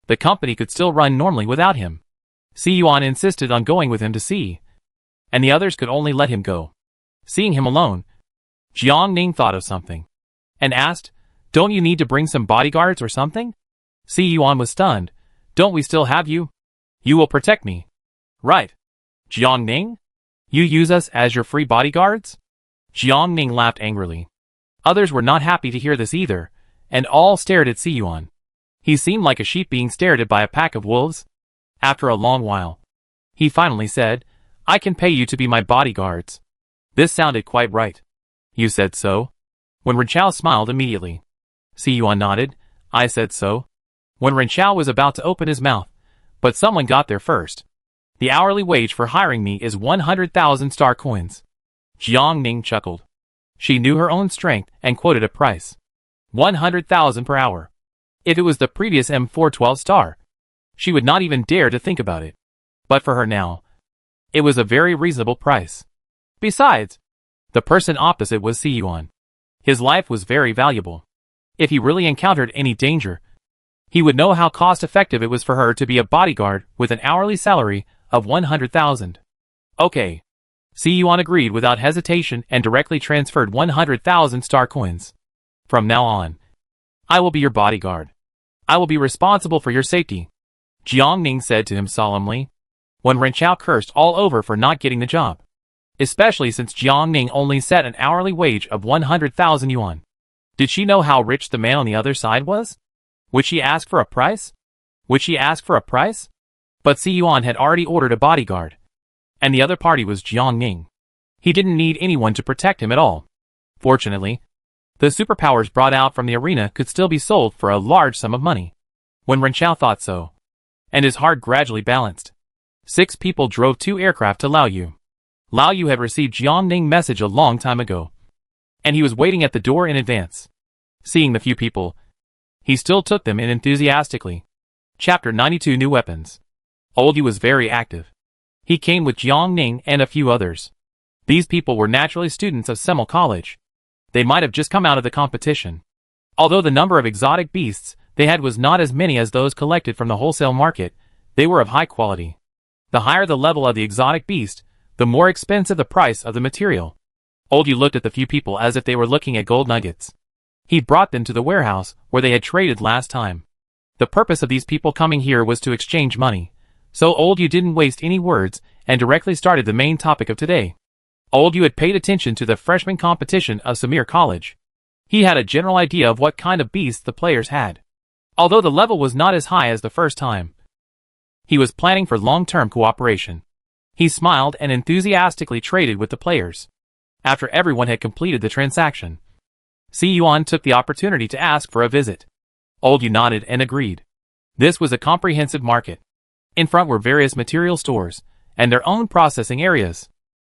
the company could still run normally without him." Si Yuan insisted on going with him to see, and the others could only let him go. Seeing him alone, Jiang Ning thought of something, and asked, "Don't you need to bring some bodyguards or something?" Si Yuan was stunned. "Don't we still have you? You will protect me, right? Jiang Ning? You use us as your free bodyguards?" Jiang Ning laughed angrily. Others were not happy to hear this either, and all stared at Si Yuan. He seemed like a sheep being stared at by a pack of wolves. After a long while, he finally said, "I can pay you to be my bodyguards." This sounded quite right. "You said so?" Wen Renqiao smiled immediately. Si Yuan nodded. "I said so." Wen Renqiao was about to open his mouth, but someone got there first. "The hourly wage for hiring me is 100,000 star coins." Jiang Ning chuckled. She knew her own strength and quoted a price. 100,000 per hour. If it was the previous M412 star, she would not even dare to think about it. But for her now, it was a very reasonable price. Besides, the person opposite was Si Yuan. His life was very valuable. If he really encountered any danger, he would know how cost-effective it was for her to be a bodyguard with an hourly salary of 100,000. "Okay." Si Yuan agreed without hesitation and directly transferred 100,000 star coins. "From now on, I will be your bodyguard. I will be responsible for your safety," Jiang Ning said to him solemnly. Wen Renqiao cursed all over for not getting the job, especially since Jiang Ning only set an hourly wage of 100,000 yuan. Did she know how rich the man on the other side was? Would she ask for a price? But Si Yuan had already ordered a bodyguard, and the other party was Jiang Ning. He didn't need anyone to protect him at all. Fortunately, The superpowers brought out from the arena could still be sold for a large sum of money. When Renchao thought so, and his heart gradually balanced, 6 people drove 2 aircraft to Laoyu. Laoyu had received Jiang Ning's message a long time ago, and he was waiting at the door in advance. Seeing the few people, he still took them in enthusiastically. Chapter 92 New Weapons. Old Yu was very active. He came with Jiang Ning and a few others. These people were naturally students of Semel College. They might have just come out of the competition. Although the number of exotic beasts they had was not as many as those collected from the wholesale market, they were of high quality. The higher the level of the exotic beast, the more expensive the price of the material. Old Yu looked at the few people as if they were looking at gold nuggets. He brought them to the warehouse where they had traded last time. The purpose of these people coming here was to exchange money. So Old Yu didn't waste any words and directly started the main topic of today. Old Yu had paid attention to the freshman competition of Samir College. He had a general idea of what kind of beasts the players had. Although the level was not as high as the first time, he was planning for long-term cooperation. He smiled and enthusiastically traded with the players. After everyone had completed the transaction, Si Yuan took the opportunity to ask for a visit. Old Yu nodded and agreed. This was a comprehensive market. In front were various material stores, and their own processing areas.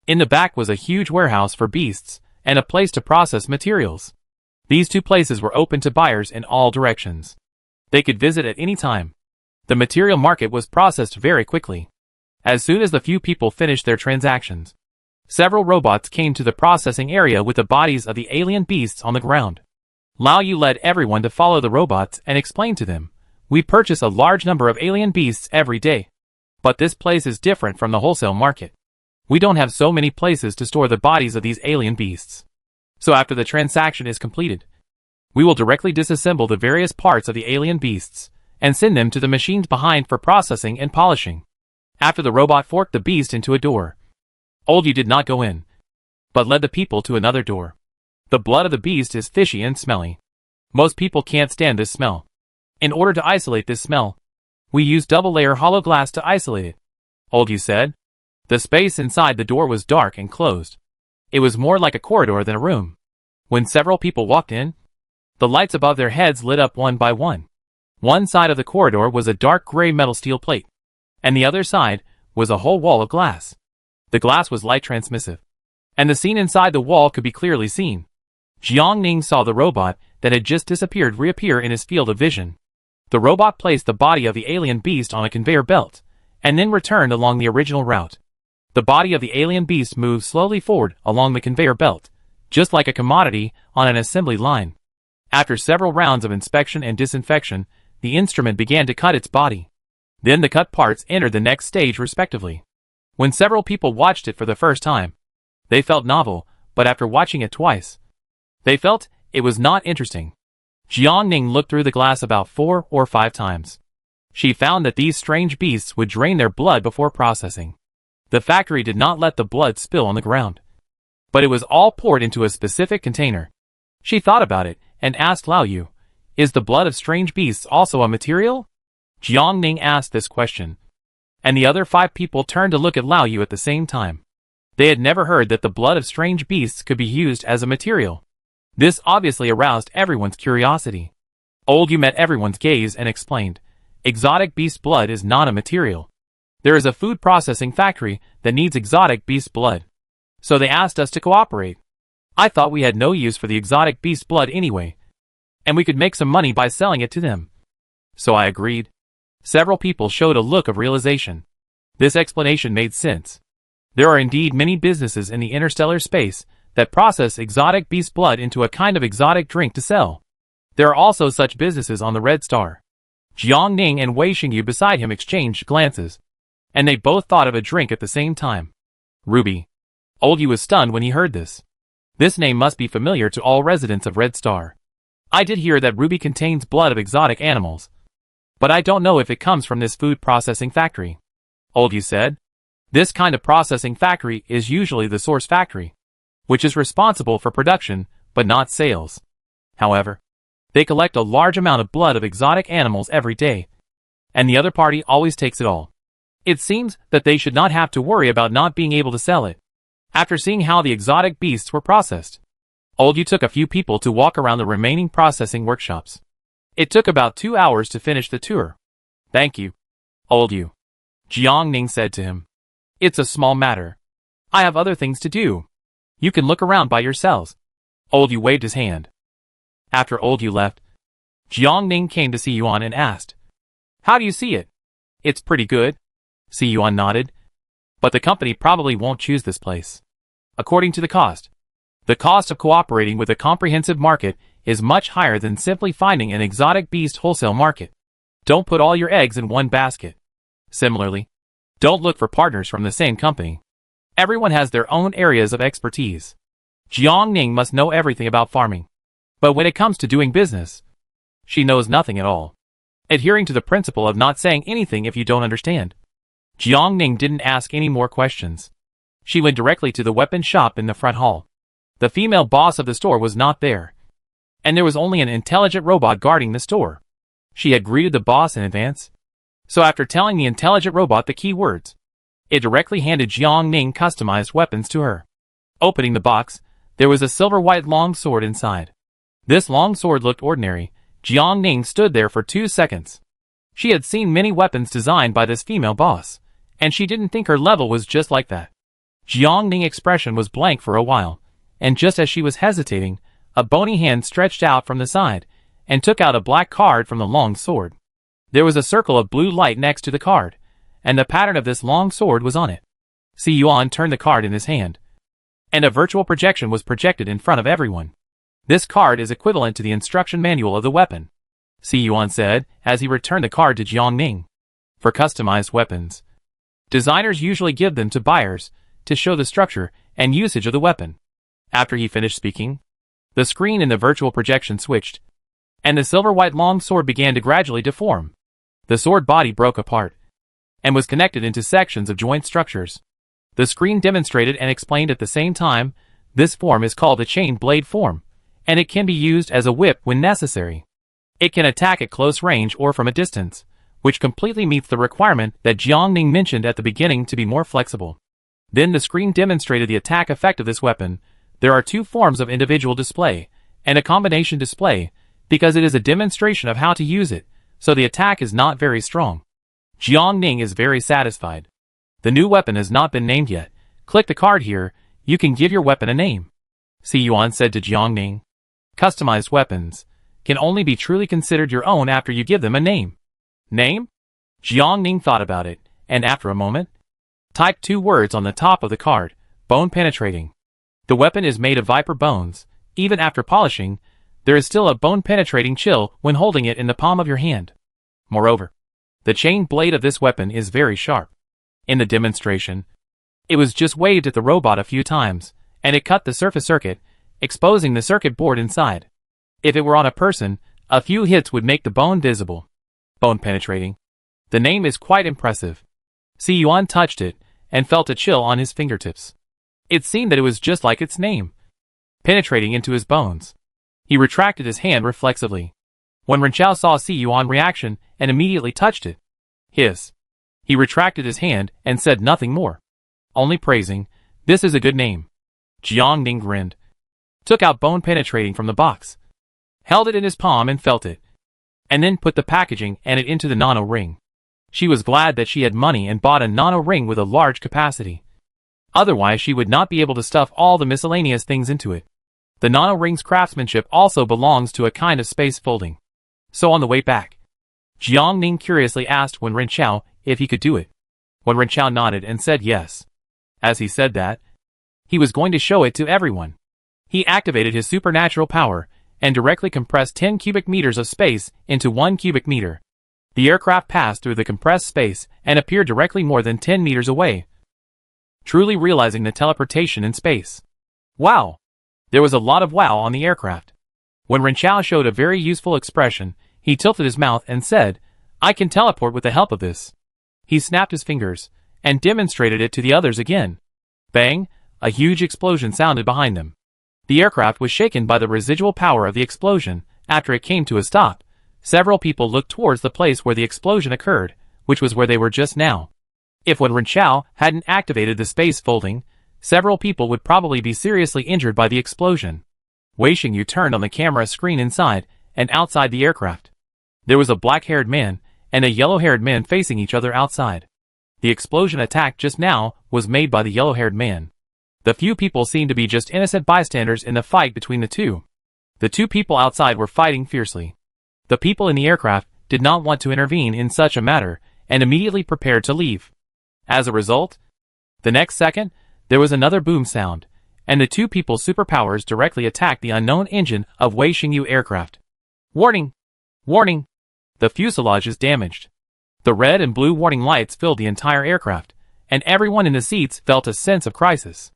In the back was a huge warehouse for beasts, and a place to process materials. These 2 places were open to buyers in all directions. They could visit at any time. The material market was processed very quickly. As soon as the few people finished their transactions, several robots came to the processing area with the bodies of the alien beasts on the ground. Laoyu led everyone to follow the robots and explained to them, "We purchase a large number of alien beasts every day. But this place is different from the wholesale market. We don't have so many places to store the bodies of these alien beasts. So after the transaction is completed, we will directly disassemble the various parts of the alien beasts and send them to the machines behind for processing and polishing." After the robot forked the beast into a door, Old Yu did not go in, but led the people to another door. The blood of the beast is fishy and smelly. Most people can't stand this smell. In order to isolate this smell, we use double-layer hollow glass to isolate it, Old Yu said. The space inside the door was dark and closed. It was more like a corridor than a room. When several people walked in, the lights above their heads lit up one by one. One side of the corridor was a dark gray metal steel plate, and the other side was a whole wall of glass. The glass was light transmissive, and the scene inside the wall could be clearly seen. Jiang Ning saw the robot that had just disappeared reappear in his field of vision. The robot placed the body of the alien beast on a conveyor belt, and then returned along the original route. The body of the alien beast moved slowly forward along the conveyor belt, just like a commodity on an assembly line. After several rounds of inspection and disinfection, the instrument began to cut its body. Then the cut parts entered the next stage respectively. When several people watched it for the first time, they felt novel, but after watching it twice, they felt it was not interesting. Jiang Ning looked through the glass about 4 or 5 times. She found that these strange beasts would drain their blood before processing. The factory did not let the blood spill on the ground, but it was all poured into a specific container. She thought about it and asked Laoyu, "Is the blood of strange beasts also a material?" Jiang Ning asked this question, and the other 5 people turned to look at Laoyu at the same time. They had never heard that the blood of strange beasts could be used as a material. This obviously aroused everyone's curiosity. Old Yu met everyone's gaze and explained, "Exotic beast blood is not a material. There is a food processing factory that needs exotic beast blood. So they asked us to cooperate. I thought we had no use for the exotic beast blood anyway, and we could make some money by selling it to them. So I agreed." Several people showed a look of realization. This explanation made sense. There are indeed many businesses in the interstellar space that process exotic beast blood into a kind of exotic drink to sell. There are also such businesses on the Red Star. Jiang Ning and Wei Xingyu beside him exchanged glances, and they both thought of a drink at the same time. Ruby. Old Yu was stunned when he heard this. This name must be familiar to all residents of Red Star. I did hear that ruby contains blood of exotic animals, but I don't know if it comes from this food processing factory, Old Yu said. This kind of processing factory is usually the source factory, which is responsible for production, but not sales. However, they collect a large amount of blood of exotic animals every day, and the other party always takes it all. It seems that they should not have to worry about not being able to sell it. After seeing how the exotic beasts were processed, Old Yu took a few people to walk around the remaining processing workshops. It took about 2 hours to finish the tour. Thank you, Old Yu, Jiang Ning said to him. It's a small matter. I have other things to do. You can look around by yourselves. Old Yu waved his hand. After Old Yu left, Jiang Ning came to Si Yuan and asked, How do you see it? It's pretty good. Si Yuan nodded. But the company probably won't choose this place. According to the cost of cooperating with a comprehensive market is much higher than simply finding an exotic beast wholesale market. Don't put all your eggs in one basket. Similarly, don't look for partners from the same company. Everyone has their own areas of expertise. Jiang Ning must know everything about farming. But when it comes to doing business, she knows nothing at all. Adhering to the principle of not saying anything if you don't understand, Jiang Ning didn't ask any more questions. She went directly to the weapon shop in the front hall. The female boss of the store was not there, and there was only an intelligent robot guarding the store. She had greeted the boss in advance, so after telling the intelligent robot the key words, it directly handed Jiang Ning customized weapons to her. Opening the box, there was a silver-white long sword inside. This long sword looked ordinary. Jiang Ning stood there for 2 seconds. She had seen many weapons designed by this female boss, and she didn't think her level was just like that. Jiang Ning's expression was blank for a while, and just as she was hesitating, a bony hand stretched out from the side and took out a black card from the long sword. There was a circle of blue light next to the card, and the pattern of this long sword was on it. Si Yuan turned the card in his hand, and a virtual projection was projected in front of everyone. This card is equivalent to the instruction manual of the weapon, Si Yuan said as he returned the card to Jiang Ning. For customized weapons, designers usually give them to buyers to show the structure and usage of the weapon. After he finished speaking, the screen in the virtual projection switched, and the silver-white long sword began to gradually deform. The sword body broke apart and was connected into sections of joint structures. The screen demonstrated and explained at the same time. This form is called a chain blade form, and it can be used as a whip when necessary. It can attack at close range or from a distance, which completely meets the requirement that Jiang Ning mentioned at the beginning to be more flexible. Then the screen demonstrated the attack effect of this weapon. There are 2 forms of individual display, and a combination display, because it is a demonstration of how to use it, so the attack is not very strong. Jiang Ning is very satisfied. The new weapon has not been named yet. Click the card here, you can give your weapon a name. Si Yuan said to Jiang Ning. Customized weapons can only be truly considered your own after you give them a name. Name? Jiang Ning thought about it, and after a moment, typed 2 words on the top of the card, bone penetrating. The weapon is made of viper bones. Even after polishing, there is still a bone-penetrating chill when holding it in the palm of your hand. Moreover, the chain blade of this weapon is very sharp. In the demonstration, it was just waved at the robot a few times, and it cut the surface circuit, exposing the circuit board inside. If it were on a person, a few hits would make the bone visible. Bone-penetrating. The name is quite impressive. Si Yuan touched it, and felt a chill on his fingertips. It seemed that it was just like its name, penetrating into his bones. He retracted his hand reflexively. When Renchao saw Si Yuan's reaction and immediately touched it, hiss. He retracted his hand and said nothing more, only praising, this is a good name. Jiang Ning grinned, took out bone penetrating from the box, held it in his palm and felt it, and then put the packaging and it into the nano ring. She was glad that she had money and bought a nano ring with a large capacity. Otherwise she would not be able to stuff all the miscellaneous things into it. The nano ring's craftsmanship also belongs to a kind of space folding. So on the way back, Jiang Ning curiously asked Wen Renchao if he could do it. Wen Renchao nodded and said yes. As he said that, he was going to show it to everyone. He activated his supernatural power and directly compressed 10 cubic meters of space into 1 cubic meter. The aircraft passed through the compressed space and appeared directly more than 10 meters away, truly realizing the teleportation in space. Wow! There was a lot of wow on the aircraft. When Renchao showed a very useful expression, he tilted his mouth and said, I can teleport with the help of this. He snapped his fingers and demonstrated it to the others again. Bang! A huge explosion sounded behind them. The aircraft was shaken by the residual power of the explosion. After it came to a stop, several people looked towards the place where the explosion occurred, which was where they were just now. If Wen Renchao hadn't activated the space folding, several people would probably be seriously injured by the explosion. Wei Xingyu turned on the camera screen inside and outside the aircraft. There was a black-haired man and a yellow-haired man facing each other outside. The explosion attack just now was made by the yellow-haired man. The few people seemed to be just innocent bystanders in the fight between the two. The two people outside were fighting fiercely. The people in the aircraft did not want to intervene in such a matter and immediately prepared to leave. As a result, the next second, there was another boom sound, and the two people's superpowers directly attacked the unknown engine of Wei Xingyu aircraft. Warning! Warning! The fuselage is damaged. The red and blue warning lights filled the entire aircraft, and everyone in the seats felt a sense of crisis.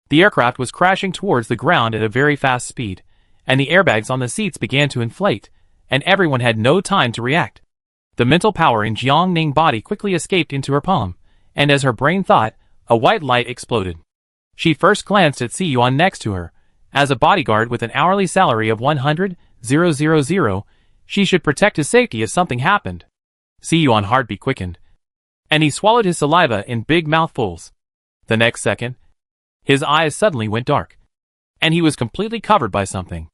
The aircraft was crashing towards the ground at a very fast speed, and the airbags on the seats began to inflate, and everyone had no time to react. The mental power in Jiang Ning's body quickly escaped into her palm, and as her brain thought, a white light exploded. She first glanced at Si Yuan next to her. As a bodyguard with an hourly salary of 100,000, she should protect his safety if something happened. Si Yuan's heartbeat quickened, and he swallowed his saliva in big mouthfuls. The next second, his eyes suddenly went dark, and he was completely covered by something.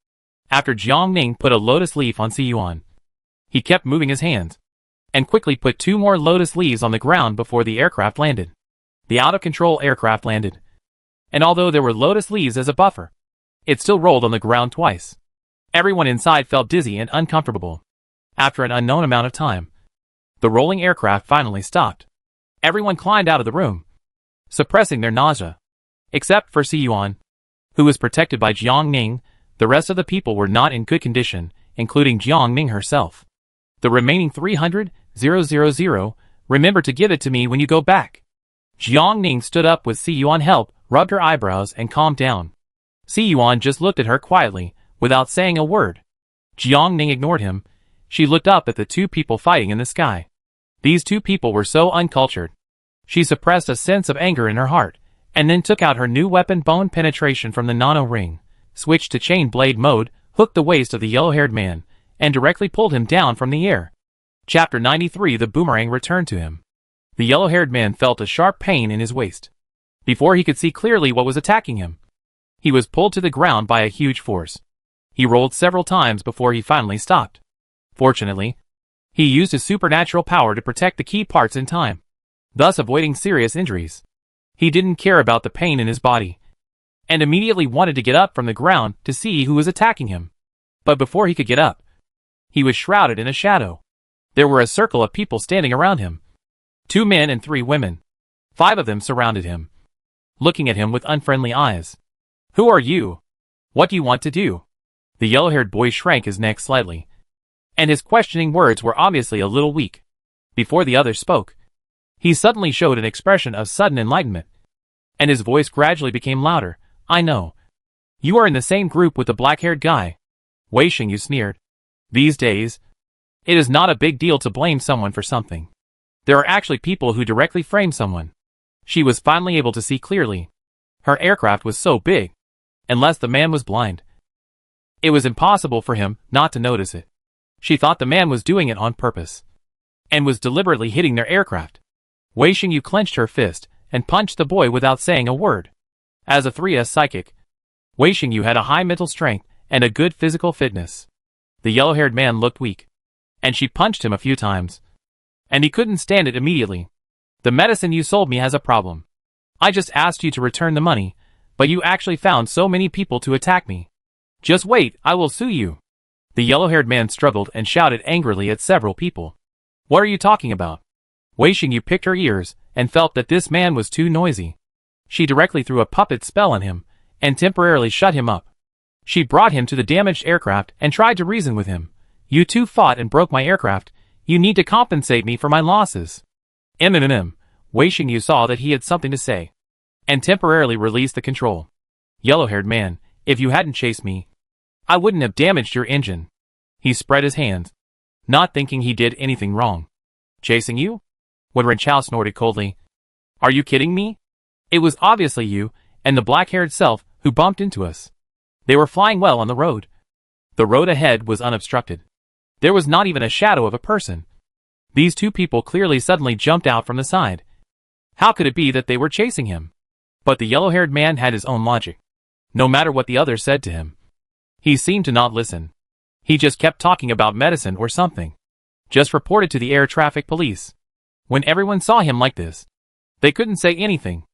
After Jiang Ning put a lotus leaf on Si Yuan, he kept moving his hands, and quickly put 2 more lotus leaves on the ground before the aircraft landed. The out-of-control aircraft landed, and although there were lotus leaves as a buffer, it still rolled on the ground twice. Everyone inside felt dizzy and uncomfortable. After an unknown amount of time, the rolling aircraft finally stopped. Everyone climbed out of the room, suppressing their nausea. Except for Si Yuan, who was protected by Jiang Ning, the rest of the people were not in good condition, including Jiang Ning herself. The remaining 300,000, remember to give it to me when you go back. Jiang Ning stood up with Si Yuan's help, rubbed her eyebrows and calmed down. Si Yuan just looked at her quietly, without saying a word. Jiang Ning ignored him. She looked up at the two people fighting in the sky. These two people were so uncultured. She suppressed a sense of anger in her heart, and then took out her new weapon bone penetration from the nano ring, switched to chain blade mode, hooked the waist of the yellow-haired man, and directly pulled him down from the air. Chapter 93. The boomerang returned to him. The yellow-haired man felt a sharp pain in his waist. Before he could see clearly what was attacking him, he was pulled to the ground by a huge force. He rolled several times before he finally stopped. Fortunately, he used his supernatural power to protect the key parts in time, thus avoiding serious injuries. He didn't care about the pain in his body, and immediately wanted to get up from the ground to see who was attacking him. But before he could get up, he was shrouded in a shadow. There were a circle of people standing around him. 2 men and 3 women. 5 of them surrounded him, looking at him with unfriendly eyes. Who are you? What do you want to do? The yellow-haired boy shrank his neck slightly, and his questioning words were obviously a little weak. Before the others spoke, he suddenly showed an expression of sudden enlightenment, and his voice gradually became louder. I know. You are in the same group with the black-haired guy. Wei Xingyu sneered. These days, it is not a big deal to blame someone for something. There are actually people who directly frame someone. She was finally able to see clearly. Her aircraft was so big. Unless the man was blind, it was impossible for him not to notice it. She thought the man was doing it on purpose, and was deliberately hitting their aircraft. Wei Xingyu clenched her fist, and punched the boy without saying a word. As a 3S psychic, Wei Xingyu had a high mental strength, and a good physical fitness. The yellow-haired man looked weak, and she punched him a few times, and he couldn't stand it immediately. The medicine you sold me has a problem. I just asked you to return the money, but you actually found so many people to attack me. Just wait, I will sue you. The yellow-haired man struggled and shouted angrily at several people. What are you talking about? Wei Xingyu picked her ears, and felt that this man was too noisy. She directly threw a puppet spell on him, and temporarily shut him up. She brought him to the damaged aircraft and tried to reason with him. You two fought and broke my aircraft. You need to compensate me for my losses. Wei Xingyu saw that he had something to say, and temporarily released the control. Yellow-haired man, if you hadn't chased me, I wouldn't have damaged your engine. He spread his hands, not thinking he did anything wrong. Chasing you? Wen Renchao snorted coldly. Are you kidding me? It was obviously you, and the black-haired self, who bumped into us. They were flying well on the road. The road ahead was unobstructed. There was not even a shadow of a person. These two people clearly suddenly jumped out from the side. How could it be that they were chasing him? But the yellow-haired man had his own logic. No matter what the others said to him, He seemed to not listen. He just kept talking about medicine or something. Just reported to the air traffic police. When everyone saw him like this, they couldn't say anything.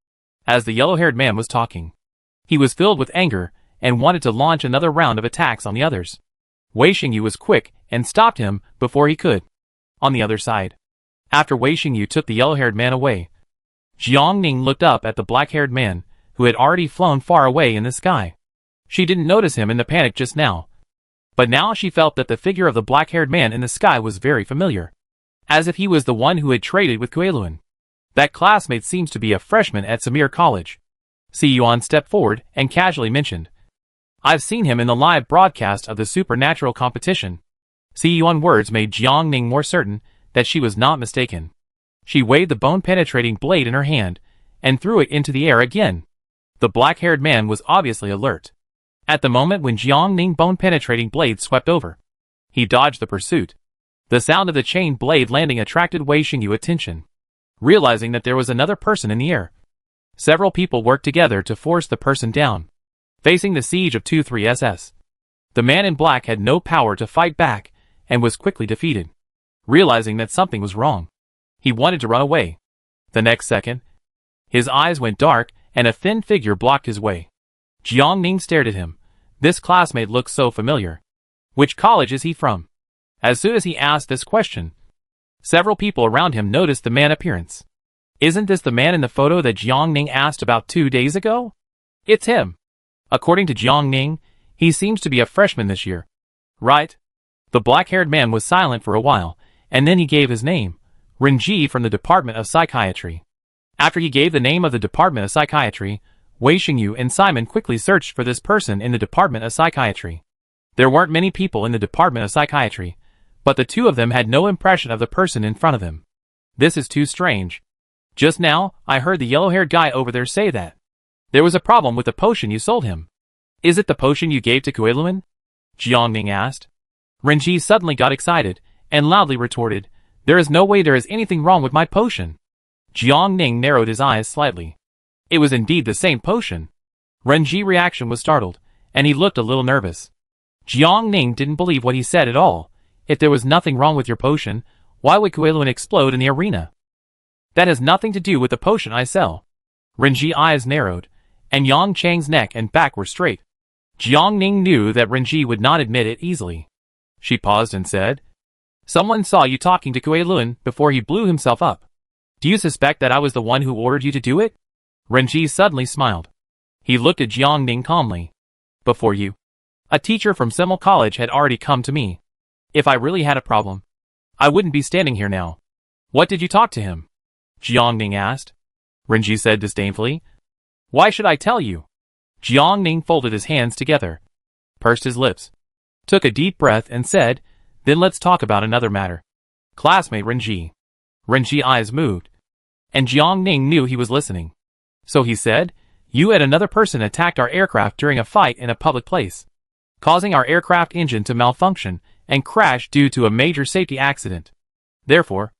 As the yellow-haired man was talking, he was filled with anger and wanted to launch another round of attacks on the others. Wei Xingyu was quick and stopped him before he could. On the other side, after Wei Xingyu took the yellow-haired man away, Jiang Ning looked up at the black-haired man, who had already flown far away in the sky. She didn't notice him in the panic just now, but now she felt that the figure of the black-haired man in the sky was very familiar, as if he was the one who had traded with Kuei-Luan. That classmate seems to be a freshman at Samir College. Si Yuan stepped forward and casually mentioned, I've seen him in the live broadcast of the supernatural competition. Si Yuan's words made Jiang Ning more certain that she was not mistaken. She waved the bone-penetrating blade in her hand and threw it into the air again. The black-haired man was obviously alert. At the moment when Jiang Ning's bone-penetrating blade swept over, he dodged the pursuit. The sound of the chain blade landing attracted Wei Xingyu's attention. Realizing that there was another person in the air, several people worked together to force the person down. Facing the siege of 2-3SS, the man in black had no power to fight back and was quickly defeated. Realizing that something was wrong, he wanted to run away. The next second, his eyes went dark and a thin figure blocked his way. Jiang Ning stared at him. This classmate looked so familiar. Which college is he from? As soon as he asked this question, several people around him noticed the man's appearance. Isn't this the man in the photo that Jiang Ning asked about 2 days ago? It's him. According to Jiang Ning, he seems to be a freshman this year. Right? The black-haired man was silent for a while, and then he gave his name, Renji from the Department of Psychiatry. After he gave the name of the Department of Psychiatry, Wei Xingyu and Simon quickly searched for this person in the Department of Psychiatry. There weren't many people in the Department of Psychiatry, but the two of them had no impression of the person in front of them. This is too strange. Just now, I heard the yellow-haired guy over there say that there was a problem with the potion you sold him. Is it the potion you gave to Kuei-Luan? Jiang Ning asked. Renji suddenly got excited and loudly retorted, there is no way there is anything wrong with my potion. Jiang Ning narrowed his eyes slightly. It was indeed the same potion. Renji's reaction was startled, and he looked a little nervous. Jiang Ning didn't believe what he said at all. If there was nothing wrong with your potion, why would Kuei-Luan explode in the arena? That has nothing to do with the potion I sell. Renji's eyes narrowed, and Yang Chang's neck and back were straight. Jiang Ning knew that Renji would not admit it easily. She paused and said, someone saw you talking to Kuei-Luan before he blew himself up. Do you suspect that I was the one who ordered you to do it? Renji suddenly smiled. He looked at Jiang Ning calmly. Before you, a teacher from Semel College had already come to me. If I really had a problem, I wouldn't be standing here now. What did you talk to him? Jiang Ning asked. Renji said disdainfully. Why should I tell you? Jiang Ning folded his hands together, pursed his lips, took a deep breath and said, then let's talk about another matter. Classmate Renji. Renji's eyes moved, and Jiang Ning knew he was listening. So he said, you and another person attacked our aircraft during a fight in a public place, causing our aircraft engine to malfunction and crash due to a major safety accident. Therefore,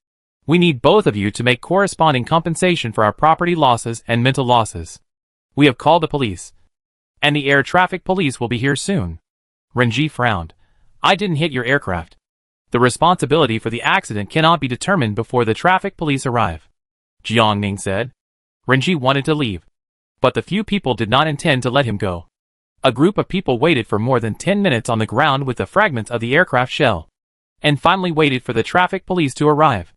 we need both of you to make corresponding compensation for our property losses and mental losses. We have called the police, and the air traffic police will be here soon. Renji frowned. I didn't hit your aircraft. The responsibility for the accident cannot be determined before the traffic police arrive. Jiang Ning said. Renji wanted to leave, but the few people did not intend to let him go. A group of people waited for more than 10 minutes on the ground with the fragments of the aircraft shell, and finally waited for the traffic police to arrive.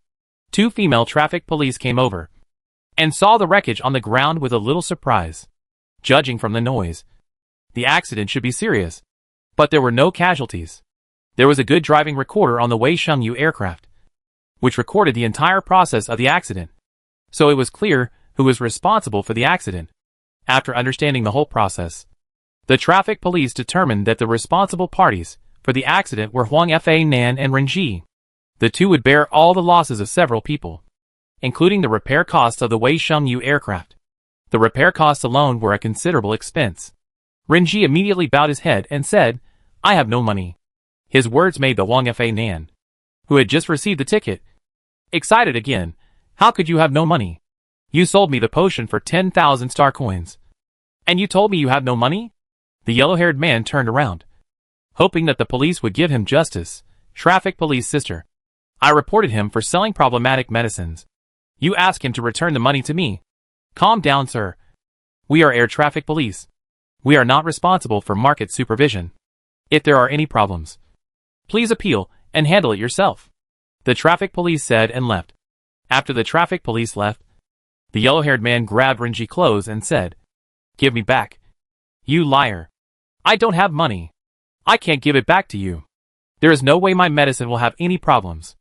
2 female traffic police came over, and saw the wreckage on the ground with a little surprise. Judging from the noise, the accident should be serious, but there were no casualties. There was a good driving recorder on the Wei Xingyu aircraft, which recorded the entire process of the accident, so it was clear who was responsible for the accident. After understanding the whole process, the traffic police determined that the responsible parties for the accident were Huang Fa Nan and Renji. The two would bear all the losses of several people, including the repair costs of the Wei Xingyu aircraft. The repair costs alone were a considerable expense. Renji immediately bowed his head and said, I have no money. His words made the Huang Fa Nan, who had just received the ticket, excited again. How could you have no money? You sold me the potion for 10,000 star coins, and you told me you have no money? The yellow-haired man turned around, hoping that the police would give him justice. Traffic police sister. I reported him for selling problematic medicines. You ask him to return the money to me. Calm down, sir. We are air traffic police. We are not responsible for market supervision. If there are any problems, please appeal and handle it yourself. The traffic police said and left. After the traffic police left, the yellow-haired man grabbed Renji's clothes and said, "Give me back. You liar. I don't have money. I can't give it back to you. There is no way my medicine will have any problems.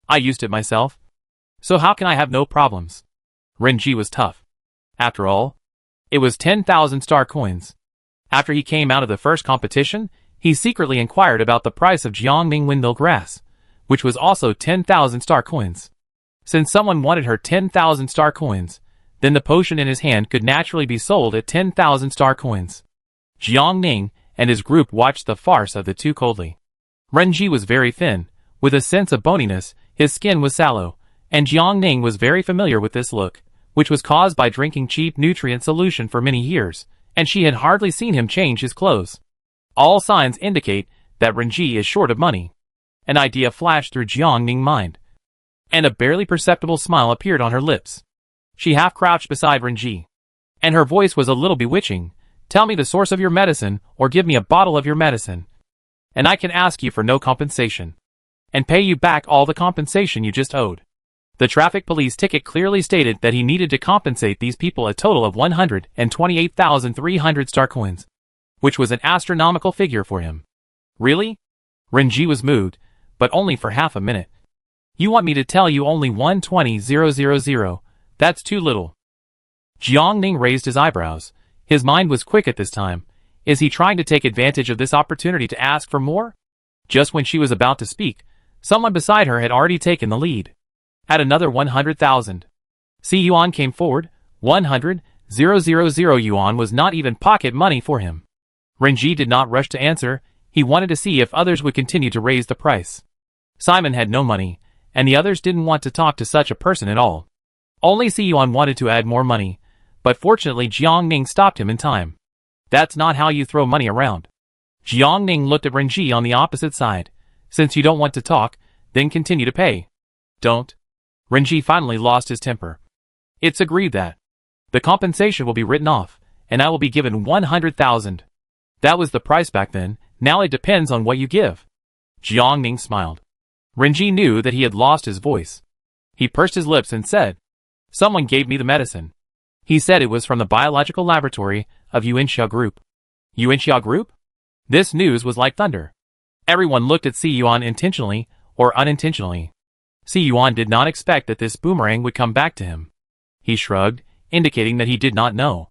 I used it myself. So how can I have no problems?" Renji was tough. After all, it was 10,000 star coins. After he came out of the first competition, he secretly inquired about the price of Jiangning windmill grass, which was also 10,000 star coins. Since someone wanted her 10,000 star coins, then the potion in his hand could naturally be sold at 10,000 star coins. Jiangning and his group watched the farce of the two coldly. Renji was very thin, with a sense of boniness, his skin was sallow, and Jiangning was very familiar with this look, which was caused by drinking cheap nutrient solution for many years, and she had hardly seen him change his clothes. All signs indicate that Renji is short of money. An idea flashed through Jiangning's mind, and a barely perceptible smile appeared on her lips. She half-crouched beside Renji, and her voice was a little bewitching. "Tell me the source of your medicine, or give me a bottle of your medicine, and I can ask you for no compensation, and pay you back all the compensation you just owed." The traffic police ticket clearly stated that he needed to compensate these people a total of 128,300 star coins, which was an astronomical figure for him. Really? Renji was moved, but only for half a minute. "You want me to tell you only 120,000? That's too little." Jiangning raised his eyebrows. His mind was quick at this time. Is he trying to take advantage of this opportunity to ask for more? Just when she was about to speak, someone beside her had already taken the lead. At another 100,000. Si Yuan came forward. 100,000 yuan was not even pocket money for him. Renji did not rush to answer. He wanted to see if others would continue to raise the price. Simon had no money, and the others didn't want to talk to such a person at all. Only Si Yuan wanted to add more money, but fortunately Jiangning stopped him in time. "That's not how you throw money around." Jiangning looked at Renji on the opposite side. "Since you don't want to talk, then continue to pay." "Don't." Renji finally lost his temper. "It's agreed that the compensation will be written off, and I will be given 100,000. That was the price back then, now it depends on what you give." Jiangning smiled. Renji knew that he had lost his voice. He pursed his lips and said, "Someone gave me the medicine. He said it was from the biological laboratory of Yuanxia Group." Yuanxia Group? This news was like thunder. Everyone looked at Si Yuan intentionally or unintentionally. Si Yuan did not expect that this boomerang would come back to him. He shrugged, indicating that he did not know.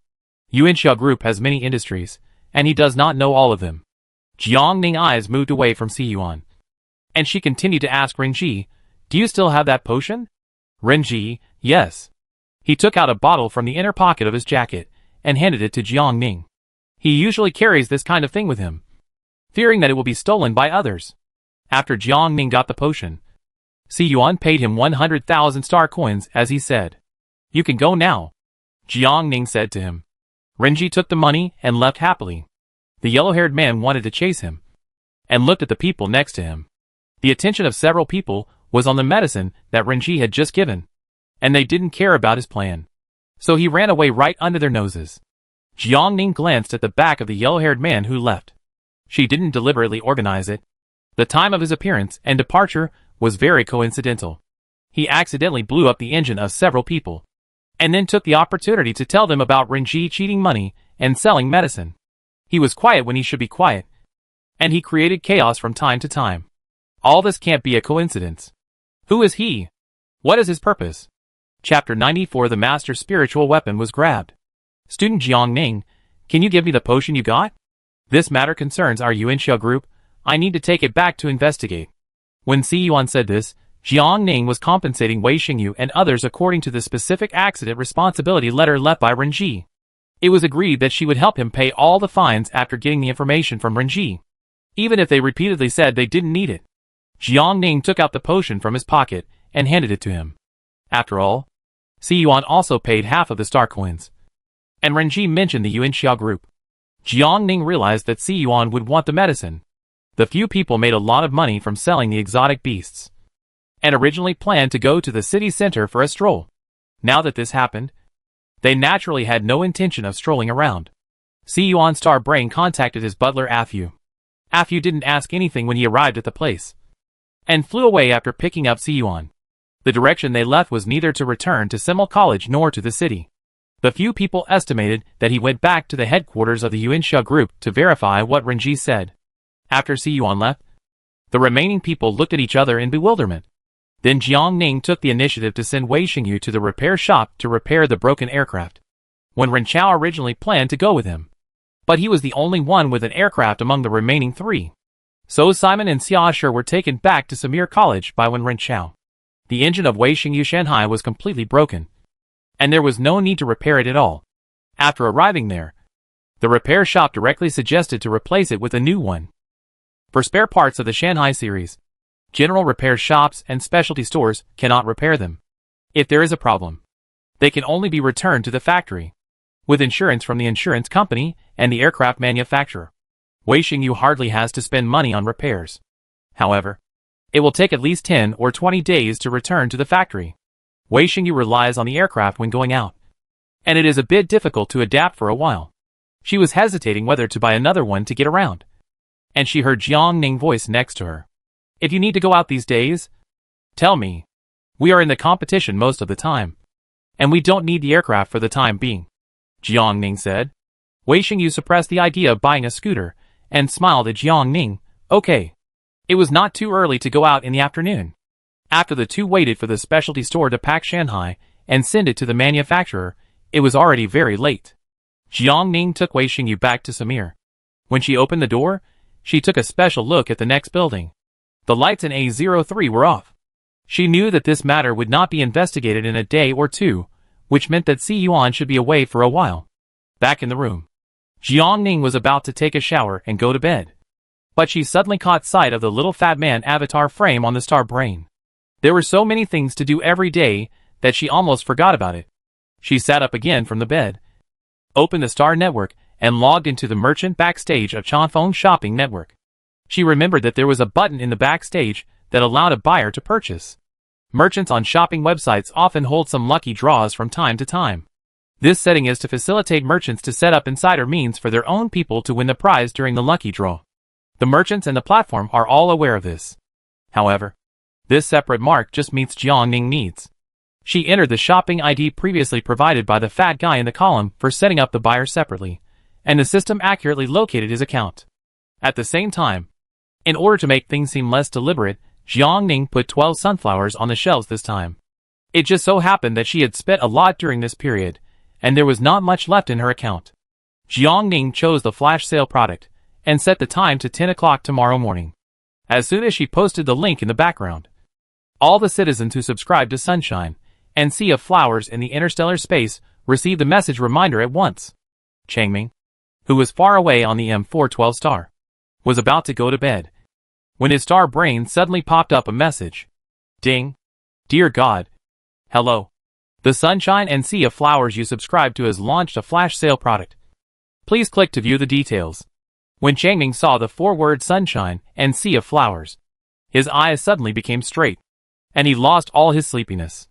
Yuanxia Group has many industries, and he does not know all of them. Jiangning's eyes moved away from Si Yuan, and she continued to ask Renji, "Do you still have that potion?" Renji, "Yes." He took out a bottle from the inner pocket of his jacket and handed it to Jiangning. He usually carries this kind of thing with him, fearing that it will be stolen by others. After Jiangning got the potion, Si Yuan paid him 100,000 star coins as he said, "You can go now," Jiangning said to him. Renji took the money and left happily. The yellow-haired man wanted to chase him, and looked at the people next to him. The attention of several people was on the medicine that Renji had just given, and they didn't care about his plan. So he ran away right under their noses. Jiangning glanced at the back of the yellow-haired man who left. She didn't deliberately organize it. The time of his appearance and departure was very coincidental. He accidentally blew up the engine of several people, and then took the opportunity to tell them about Renji cheating money and selling medicine. He was quiet when he should be quiet, and he created chaos from time to time. All this can't be a coincidence. Who is he? What is his purpose? Chapter 94. The Master's spiritual weapon was grabbed. Student Jiangning, can you give me the potion you got? This matter concerns our Yuanxia Group. I need to take it back to investigate. When Si Yuan said this, Jiangning was compensating Wei Xingyu and others according to the specific accident responsibility letter left by Renji. It was agreed that she would help him pay all the fines after getting the information from Renji, even if they repeatedly said they didn't need it. Jiangning took out the potion from his pocket and handed it to him. After all, Si Yuan also paid half of the star coins, and Renji mentioned the Yuanxia Group. Jiangning realized that Si Yuan would want the medicine. The few people made a lot of money from selling the exotic beasts, and originally planned to go to the city center for a stroll. Now that this happened, they naturally had no intention of strolling around. Si-Yuan Star Brain contacted his butler Afu. Afu didn't ask anything when he arrived at the place, and flew away after picking up Si-Yuan. The direction they left was neither to return to Simul College nor to the city. The few people estimated that he went back to the headquarters of the Yuansha group to verify what Renji said. After Si-Yuan left, the remaining people looked at each other in bewilderment. Then Jiang Ning took the initiative to send Wei Xingyu to the repair shop to repair the broken aircraft, when Ren Chao originally planned to go with him. But he was the only one with an aircraft among the remaining three. So Simon and Xia Shi were taken back to Samir College by Wen Ren Chao. The engine of Wei Xingyu Shanghai was completely broken, and there was no need to repair it at all. After arriving there, the repair shop directly suggested to replace it with a new one. For spare parts of the Shanghai series, general repair shops and specialty stores cannot repair them. If there is a problem, they can only be returned to the factory, with insurance from the insurance company and the aircraft manufacturer. Wei Xingyu hardly has to spend money on repairs. However, it will take at least 10 or 20 days to return to the factory. Wei Xingyu relies on the aircraft when going out, and it is a bit difficult to adapt for a while. She was hesitating whether to buy another one to get around, and she heard Jiang Ning's voice next to her. If you need to go out these days, tell me. We are in the competition most of the time, and we don't need the aircraft for the time being, Jiang Ning said. Wei Xingyu suppressed the idea of buying a scooter and smiled at Jiang Ning. Okay. It was not too early to go out in the afternoon. After the two waited for the specialty store to pack Shanghai and send it to the manufacturer, it was already very late. Jiang Ning took Wei Xingyu back to Samir. When she opened the door, she took a special look at the next building. The lights in A03 were off. She knew that this matter would not be investigated in a day or two, which meant that Si-Yuan should be away for a while. Back in the room, Jiang Ning was about to take a shower and go to bed, but she suddenly caught sight of the little fat man avatar frame on the Star Brain. There were so many things to do every day that she almost forgot about it. She sat up again from the bed, opened the Star Network, and logged into the merchant backstage of Chanfeng Shopping Network. She remembered that there was a button in the backstage that allowed a buyer to purchase. Merchants on shopping websites often hold some lucky draws from time to time. This setting is to facilitate merchants to set up insider means for their own people to win the prize during the lucky draw. The merchants and the platform are all aware of this. However, this separate mark just meets Jiang Ning needs. She entered the shopping ID previously provided by the fat guy in the column for setting up the buyer separately, and the system accurately located his account. At the same time, in order to make things seem less deliberate, Jiang Ning put 12 sunflowers on the shelves this time. It just so happened that she had spent a lot during this period, and there was not much left in her account. Jiang Ning chose the flash sale product, and set the time to 10 o'clock tomorrow morning. As soon as she posted the link in the background, all the citizens who subscribed to Sunshine and Sea of Flowers in the interstellar space received the message reminder at once. Changming, who was far away on the M412 star, was about to go to bed, when his star brain suddenly popped up a message. Ding! Dear God! Hello! The Sunshine and Sea of Flowers you subscribed to has launched a flash sale product. Please click to view the details. When Changming saw the four-word Sunshine and Sea of Flowers, his eyes suddenly became straight, and he lost all his sleepiness.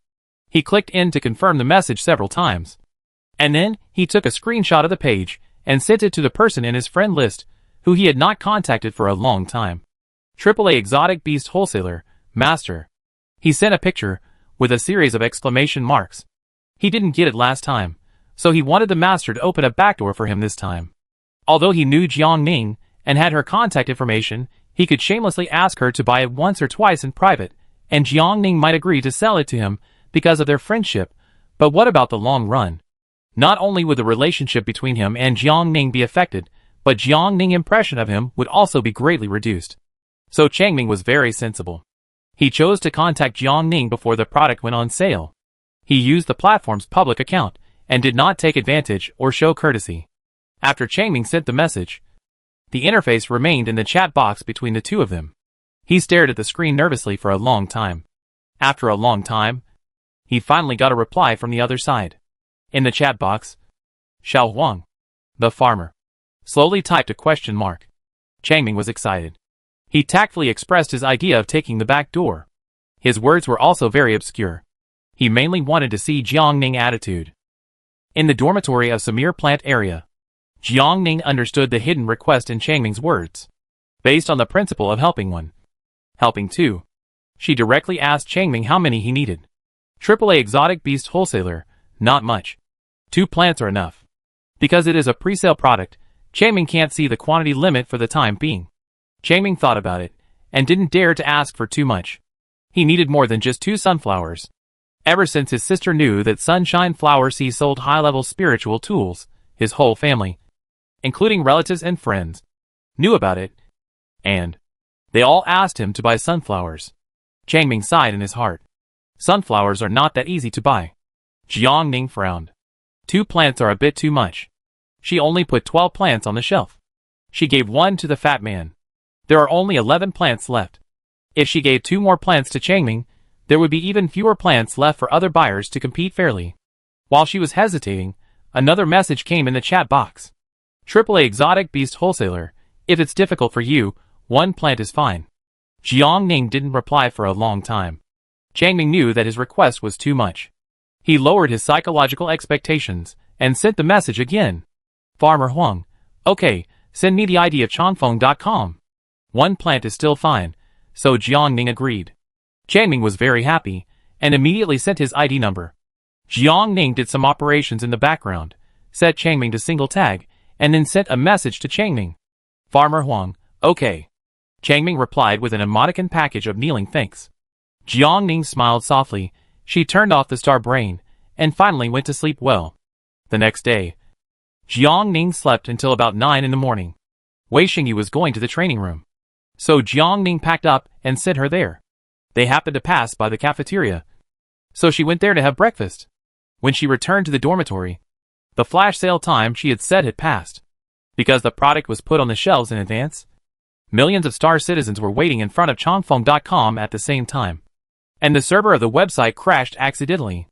He clicked in to confirm the message several times, and then he took a screenshot of the page and sent it to the person in his friend list who he had not contacted for a long time. AAA Exotic Beast Wholesaler, Master. He sent a picture with a series of exclamation marks. He didn't get it last time, so he wanted the master to open a backdoor for him this time. Although he knew Jiang Ning and had her contact information, he could shamelessly ask her to buy it once or twice in private, and Jiang Ning might agree to sell it to him because of their friendship. But what about the long run? Not only would the relationship between him and Jiang Ning be affected, but Jiang Ning's impression of him would also be greatly reduced. So Changming was very sensible. He chose to contact Jiang Ning before the product went on sale. He used the platform's public account and did not take advantage or show courtesy. After Changming sent the message, the interface remained in the chat box between the two of them. He stared at the screen nervously for a long time. After a long time, he finally got a reply from the other side. In the chat box, Xiao Huang, the farmer, slowly typed a question mark. Changming was excited. He tactfully expressed his idea of taking the back door. His words were also very obscure. He mainly wanted to see Jiangning attitude. In the dormitory of Samir plant area, Jiangning understood the hidden request in Changming's words. Based on the principle of helping one, helping two, she directly asked Changming how many he needed. AAA exotic beast wholesaler, not much. 2 plants are enough. Because it is a pre-sale product, Changming can't see the quantity limit for the time being. Changming thought about it, and didn't dare to ask for too much. He needed more than just 2 sunflowers. Ever since his sister knew that Sunshine Flower Sea sold high-level spiritual tools, his whole family, including relatives and friends, knew about it, and they all asked him to buy sunflowers. Changming sighed in his heart. Sunflowers are not that easy to buy. Jiangning frowned. 2 plants are a bit too much. She only put 12 plants on the shelf. She gave 1 to the fat man. There are only 11 plants left. If she gave 2 more plants to Changming, there would be even fewer plants left for other buyers to compete fairly. While she was hesitating, another message came in the chat box. AAA exotic beast wholesaler, if it's difficult for you, 1 plant is fine. Jiangning didn't reply for a long time. Changming knew that his request was too much. He lowered his psychological expectations and sent the message again. Farmer Huang, okay, send me the ID of changfeng.com. 1 plant is still fine, so Jiangning agreed. Changming was very happy, and immediately sent his ID number. Jiangning did some operations in the background, set Changming to single tag, and then sent a message to Changming. Farmer Huang, okay. Changming replied with an emoticon package of kneeling thanks. Jiangning smiled softly, she turned off the star brain, and finally went to sleep well. The next day, Jiangning slept until about 9 in the morning. Wei Xingyi was going to the training room. So Jiangning packed up and sent her there. They happened to pass by the cafeteria, so she went there to have breakfast. When she returned to the dormitory, the flash sale time she had said had passed. Because the product was put on the shelves in advance, millions of Star citizens were waiting in front of changfeng.com at the same time. And the server of the website crashed accidentally.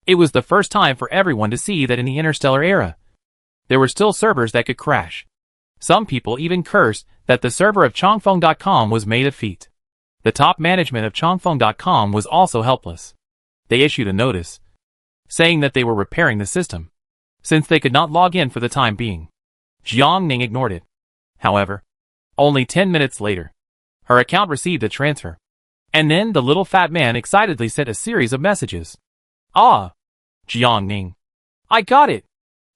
It was the first time for everyone to see that in the Interstellar era, there were still servers that could crash. Some people even cursed that the server of changfeng.com was made of feet. The top management of changfeng.com was also helpless. They issued a notice, saying that they were repairing the system, since they could not log in for the time being. Jiangning ignored it. However, only 10 minutes later, her account received a transfer. And then the little fat man excitedly sent a series of messages. Ah! Jiangning. I got it!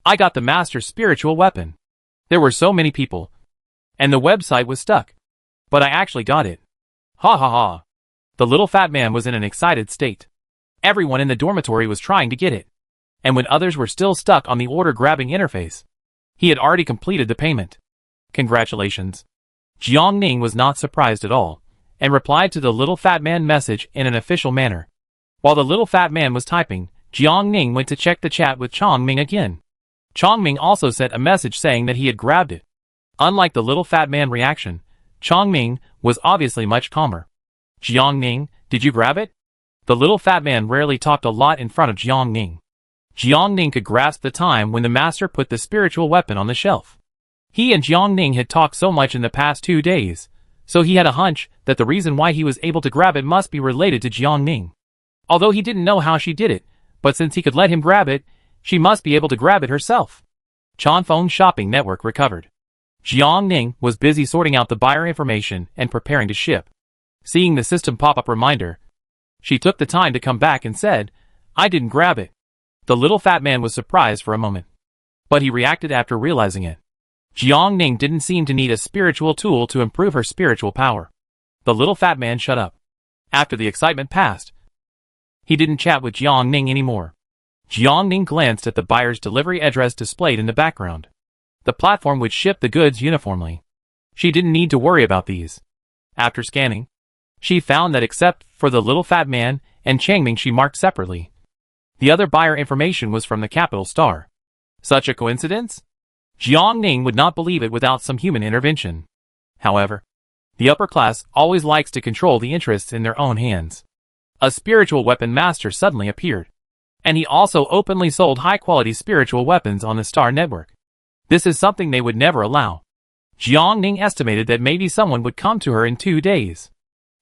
I got the master spiritual weapon. There were so many people, and the website was stuck. But I actually got it. Ha ha ha. The little fat man was in an excited state. Everyone in the dormitory was trying to get it. And when others were still stuck on the order-grabbing interface, he had already completed the payment. Congratulations. Jiangning was not surprised at all, and replied to the little fat man message in an official manner. While the little fat man was typing, Jiangning went to check the chat with Changming again. Changming also sent a message saying that he had grabbed it. Unlike the little fat man reaction, Changming was obviously much calmer. Jiangning, did you grab it? The little fat man rarely talked a lot in front of Jiangning. Jiangning could grasp the time when the master put the spiritual weapon on the shelf. He and Jiangning had talked so much in the past 2 days, so he had a hunch that the reason why he was able to grab it must be related to Jiangning. Although he didn't know how she did it, but since he could let him grab it, she must be able to grab it herself. Changfeng shopping network recovered. Jiangning was busy sorting out the buyer information and preparing to ship. Seeing the system pop-up reminder, she took the time to come back and said, I didn't grab it. The little fat man was surprised for a moment, but he reacted after realizing it. Jiangning didn't seem to need a spiritual tool to improve her spiritual power. The little fat man shut up. After the excitement passed, he didn't chat with Jiangning anymore. Jiangning glanced at the buyer's delivery address displayed in the background. The platform would ship the goods uniformly. She didn't need to worry about these. After scanning, she found that except for the little fat man and Changming she marked separately, the other buyer information was from the capital Star. Such a coincidence? Jiangning would not believe it without some human intervention. However, the upper class always likes to control the interests in their own hands. A spiritual weapon master suddenly appeared, and he also openly sold high-quality spiritual weapons on the Star network. This is something they would never allow. Jiang Ning estimated that maybe someone would come to her in 2 days.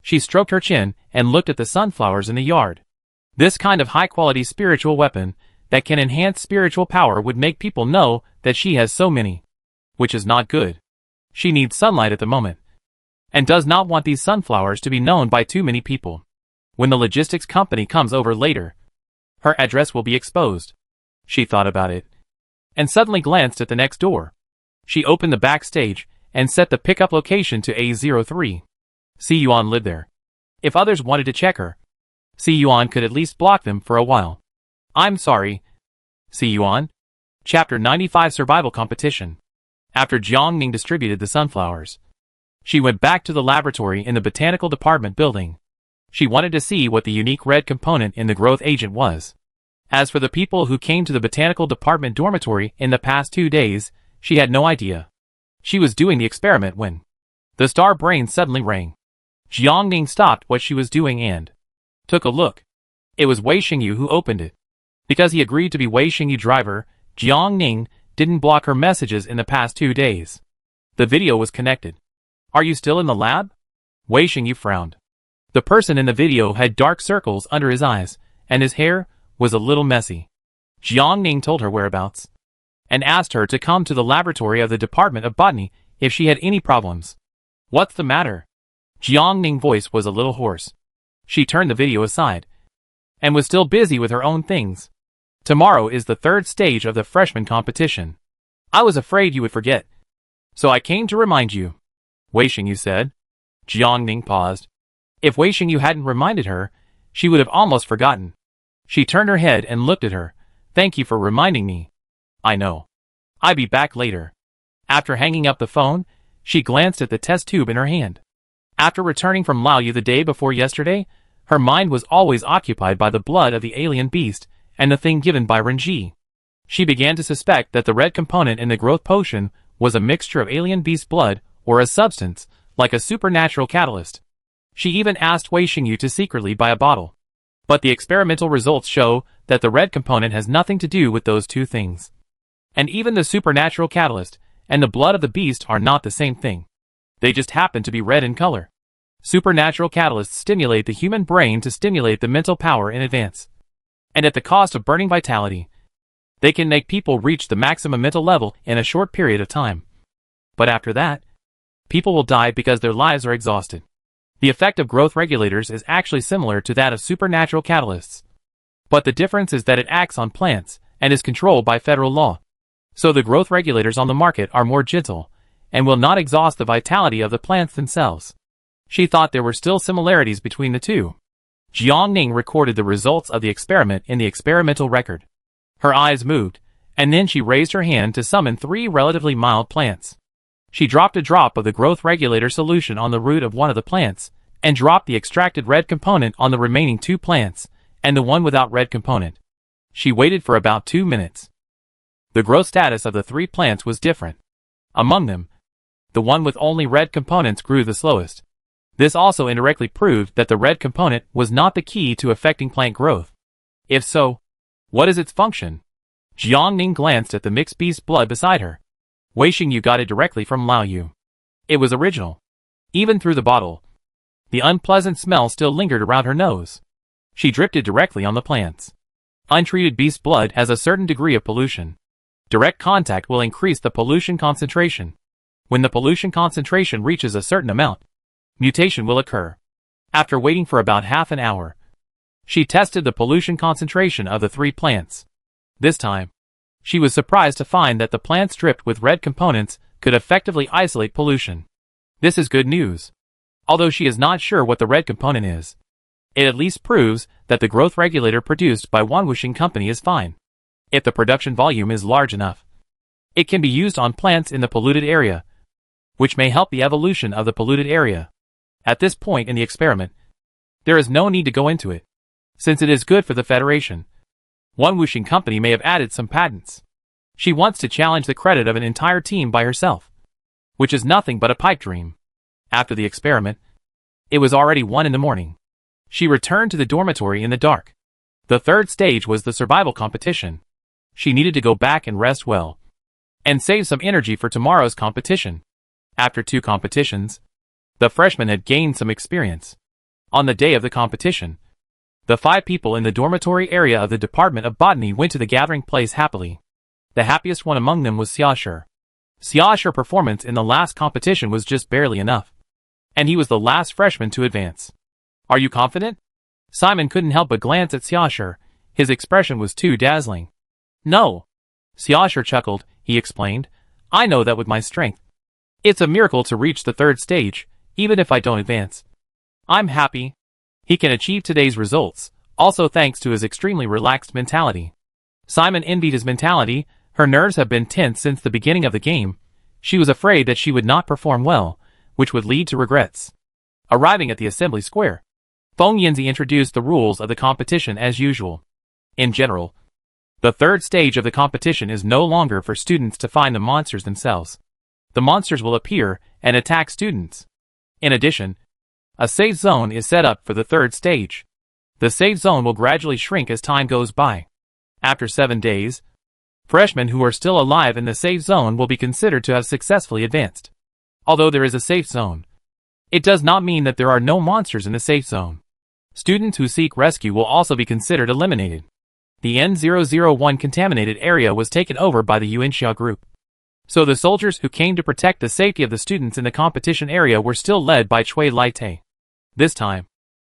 She stroked her chin and looked at the sunflowers in the yard. This kind of high-quality spiritual weapon that can enhance spiritual power would make people know that she has so many. Which is not good. She needs sunlight at the moment. And does not want these sunflowers to be known by too many people. When the logistics company comes over later, her address will be exposed. She thought about it. And suddenly glanced at the next door. She opened the backstage and set the pickup location to A03. Si Yuan lived there. If others wanted to check her, Si Yuan could at least block them for a while. I'm sorry. Si Yuan. Chapter 95 Survival Competition. After Jiang Ning distributed the sunflowers, she went back to the laboratory in the botanical department building. She wanted to see what the unique red component in the growth agent was. As for the people who came to the botanical department dormitory in the past 2 days, she had no idea. She was doing the experiment when the star brain suddenly rang. Jiang Ning stopped what she was doing and took a look. It was Wei Xingyu who opened it. Because he agreed to be Wei Xingyu driver, Jiang Ning didn't block her messages in the past 2 days. The video was connected. Are you still in the lab? Wei Xingyu frowned. The person in the video had dark circles under his eyes, and his hair was a little messy. Jiang Ning told her whereabouts and asked her to come to the laboratory of the Department of Botany if she had any problems. What's the matter? Jiang Ning's voice was a little hoarse. She turned the video aside and was still busy with her own things. Tomorrow is the 3rd stage of the freshman competition. I was afraid you would forget, so I came to remind you. Wei Xingyu said. Jiang Ning paused. If Wei Xingyu hadn't reminded her, she would have almost forgotten. She turned her head and looked at her. Thank you for reminding me. I know. I'll be back later. After hanging up the phone, she glanced at the test tube in her hand. After returning from Laoyu the day before yesterday, her mind was always occupied by the blood of the alien beast and the thing given by Renji. She began to suspect that the red component in the growth potion was a mixture of alien beast blood or a substance, like a supernatural catalyst. She even asked Wei Xingyu to secretly buy a bottle. But the experimental results show that the red component has nothing to do with those two things. And even the supernatural catalyst and the blood of the beast are not the same thing. They just happen to be red in color. Supernatural catalysts stimulate the human brain to stimulate the mental power in advance. And at the cost of burning vitality, they can make people reach the maximum mental level in a short period of time. But after that, people will die because their lives are exhausted. The effect of growth regulators is actually similar to that of supernatural catalysts. But the difference is that it acts on plants and is controlled by federal law. So the growth regulators on the market are more gentle and will not exhaust the vitality of the plants themselves. She thought there were still similarities between the two. Jiang Ning recorded the results of the experiment in the experimental record. Her eyes moved, and then she raised her hand to summon 3 relatively mild plants. She dropped a drop of the growth regulator solution on the root of one of the plants, and dropped the extracted red component on the remaining 2 plants, and the one without red component. She waited for about 2 minutes. The growth status of the 3 plants was different. Among them, the one with only red components grew the slowest. This also indirectly proved that the red component was not the key to affecting plant growth. If so, what is its function? Jiang Ning glanced at the mixed beast blood beside her. Wei Xingyu got it directly from Laoyu. It was original. Even through the bottle, the unpleasant smell still lingered around her nose. She dripped it directly on the plants. Untreated beast blood has a certain degree of pollution. Direct contact will increase the pollution concentration. When the pollution concentration reaches a certain amount, mutation will occur. After waiting for about half an hour, she tested the pollution concentration of the 3 plants. This time, she was surprised to find that the plants dripped with red components could effectively isolate pollution. This is good news. Although she is not sure what the red component is, it at least proves that the growth regulator produced by Wanwuxing Company is fine. If the production volume is large enough, it can be used on plants in the polluted area, which may help the evolution of the polluted area. At this point in the experiment, there is no need to go into it, since it is good for the Federation. Wanwuxing Company may have added some patents. She wants to challenge the credit of an entire team by herself, which is nothing but a pipe dream. After the experiment, it was already 1 in the morning. She returned to the dormitory in the dark. The 3rd stage was the survival competition. She needed to go back and rest well, and save some energy for tomorrow's competition. After 2 competitions, the freshmen had gained some experience. On the day of the competition, the 5 people in the dormitory area of the Department of Botany went to the gathering place happily. The happiest one among them was Xiaosher. Xiaosher's performance in the last competition was just barely enough, and he was the last freshman to advance. Are you confident? Simon couldn't help but glance at Xiaosher. His expression was too dazzling. No. Xiaosher chuckled. He explained, I know that with my strength. It's a miracle to reach the 3rd stage, even if I don't advance. I'm happy. He can achieve today's results, also thanks to his extremely relaxed mentality. Simon envied his mentality. Her nerves have been tense since the beginning of the game. She was afraid that she would not perform well, which would lead to regrets. Arriving at the assembly square, Feng Yanzi introduced the rules of the competition as usual. In general, the 3rd stage of the competition is no longer for students to find the monsters themselves. The monsters will appear and attack students. In addition, a safe zone is set up for the 3rd stage. The safe zone will gradually shrink as time goes by. After 7 days, freshmen who are still alive in the safe zone will be considered to have successfully advanced. Although there is a safe zone, it does not mean that there are no monsters in the safe zone. Students who seek rescue will also be considered eliminated. The N001 contaminated area was taken over by the Yuanxia group. So the soldiers who came to protect the safety of the students in the competition area were still led by Cui Laite. This time,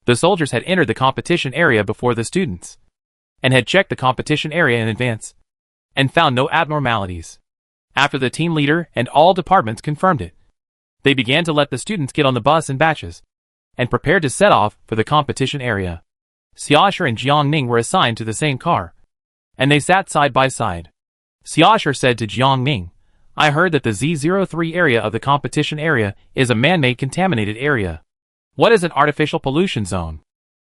the soldiers had entered the competition area before the students, and had checked the competition area in advance, and found no abnormalities. After the team leader and all departments confirmed it, they began to let the students get on the bus in batches, and prepared to set off for the competition area. Xiaosher and Jiangning were assigned to the same car, and they sat side by side. Xiaosher said to Jiangning, I heard that the Z03 area of the competition area is a man-made contaminated area. What is an artificial pollution zone?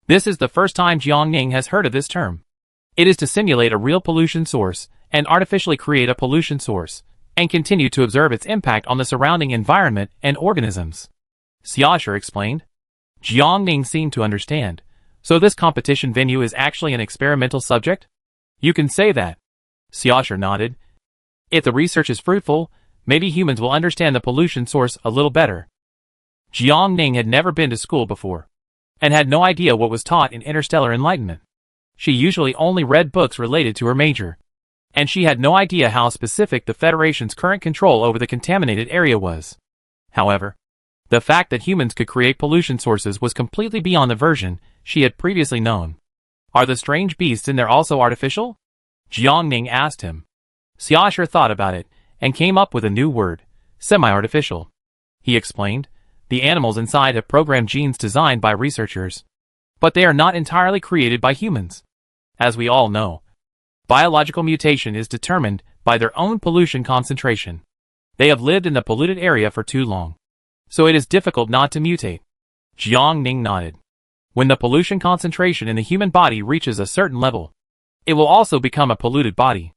This is the first time Jiangning has heard of this term. It is to simulate a real pollution source and artificially create a pollution source, and continue to observe its impact on the surrounding environment and organisms. Xiaosher explained. Jiangning seemed to understand. So this competition venue is actually an experimental subject? You can say that. Xiaosher nodded. If the research is fruitful, maybe humans will understand the pollution source a little better. Jiangning had never been to school before, and had no idea what was taught in Interstellar Enlightenment. She usually only read books related to her major, and she had no idea how specific the Federation's current control over the contaminated area was. However, the fact that humans could create pollution sources was completely beyond the version she had previously known. Are the strange beasts in there also artificial? Jiangning asked him. Xiaosher thought about it, and came up with a new word, semi-artificial. He explained, the animals inside have programmed genes designed by researchers, but they are not entirely created by humans. As we all know, biological mutation is determined by their own pollution concentration. They have lived in the polluted area for too long, so it is difficult not to mutate. Jiangning nodded. When the pollution concentration in the human body reaches a certain level, it will also become a polluted body.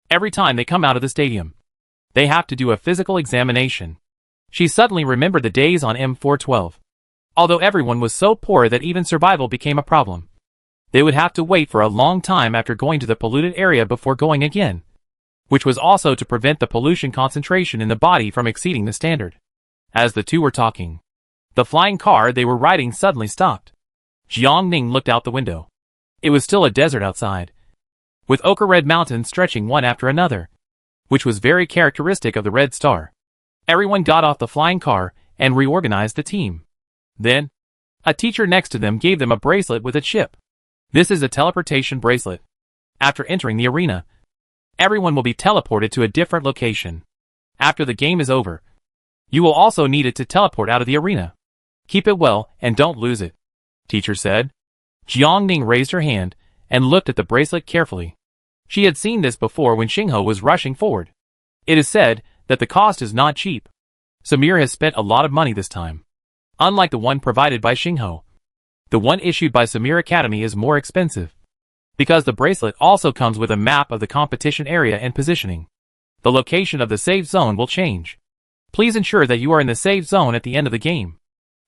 Every time they come out of the stadium, they have to do a physical examination. She suddenly remembered the days on M412. Although everyone was so poor that even survival became a problem, they would have to wait for a long time after going to the polluted area before going again, which was also to prevent the pollution concentration in the body from exceeding the standard. As the two were talking, the flying car they were riding suddenly stopped. Jiangning looked out the window. It was still a desert outside, with ochre-red mountains stretching one after another, which was very characteristic of the Red Star. Everyone got off the flying car and reorganized the team. Then, a teacher next to them gave them a bracelet with a chip. This is a teleportation bracelet. After entering the arena, everyone will be teleported to a different location. After the game is over, you will also need it to teleport out of the arena. Keep it well and don't lose it, teacher said. Jiangning raised her hand and looked at the bracelet carefully. She had seen this before when Xinghe was rushing forward. It is said that the cost is not cheap. Samir has spent a lot of money this time. Unlike the one provided by Xinghe, the one issued by Samir Academy is more expensive, because the bracelet also comes with a map of the competition area and positioning. The location of the save zone will change. Please ensure that you are in the save zone at the end of the game.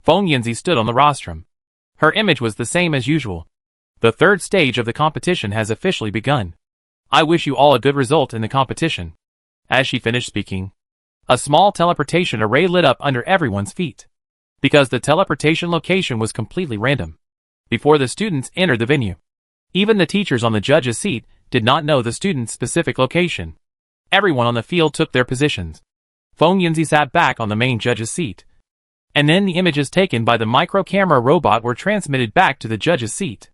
Feng Yanzi stood on the rostrum. Her image was the same as usual. The 3rd stage of the competition has officially begun. I wish you all a good result in the competition. As she finished speaking, A small teleportation array lit up under everyone's feet. Because the teleportation location was completely random. Before the students entered the venue. Even the teachers on the judge's seat did not know the student's specific location. Everyone on the field took their positions. Feng Yunzi sat back on the main judge's seat. And then the images taken by the micro-camera robot were transmitted back to the judge's seat.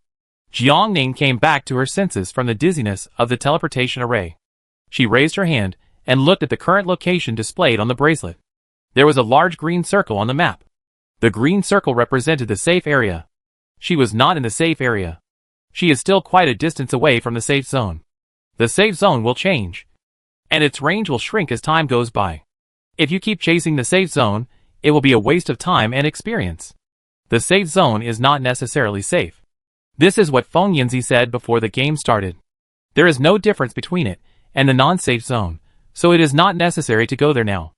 Jiang Ning came back to her senses from the dizziness of the teleportation array. She raised her hand and looked at the current location displayed on the bracelet. There was a large green circle on the map. The green circle represented the safe area. She was not in the safe area. She is still quite a distance away from the safe zone. The safe zone will change. And its range will shrink as time goes by. If you keep chasing the safe zone, it will be a waste of time and experience. The safe zone is not necessarily safe. This is what Feng Yunzi said before the game started. There is no difference between it and the non-safe zone, so it is not necessary to go there now.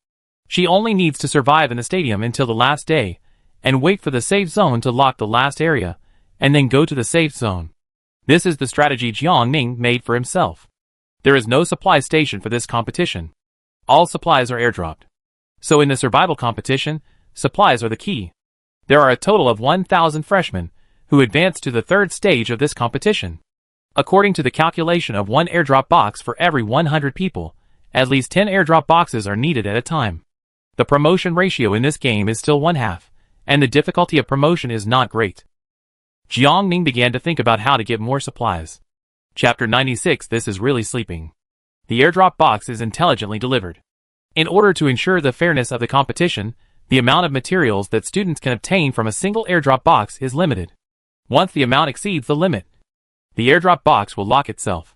She only needs to survive in the stadium until the last day, and wait for the safe zone to lock the last area, and then go to the safe zone. This is the strategy Jiang Ning made for himself. There is no supply station for this competition. All supplies are airdropped. So in the survival competition, supplies are the key. There are a total of 1,000 freshmen who advance to the third stage of this competition. According to the calculation of one airdrop box for every 100 people, at least 10 airdrop boxes are needed at a time. The promotion ratio in this game is still 1/2, and the difficulty of promotion is not great. Jiang Ning began to think about how to get more supplies. Chapter 96. This is really sleeping. The airdrop box is intelligently delivered. In order to ensure the fairness of the competition, the amount of materials that students can obtain from a single airdrop box is limited. Once the amount exceeds the limit, the airdrop box will lock itself.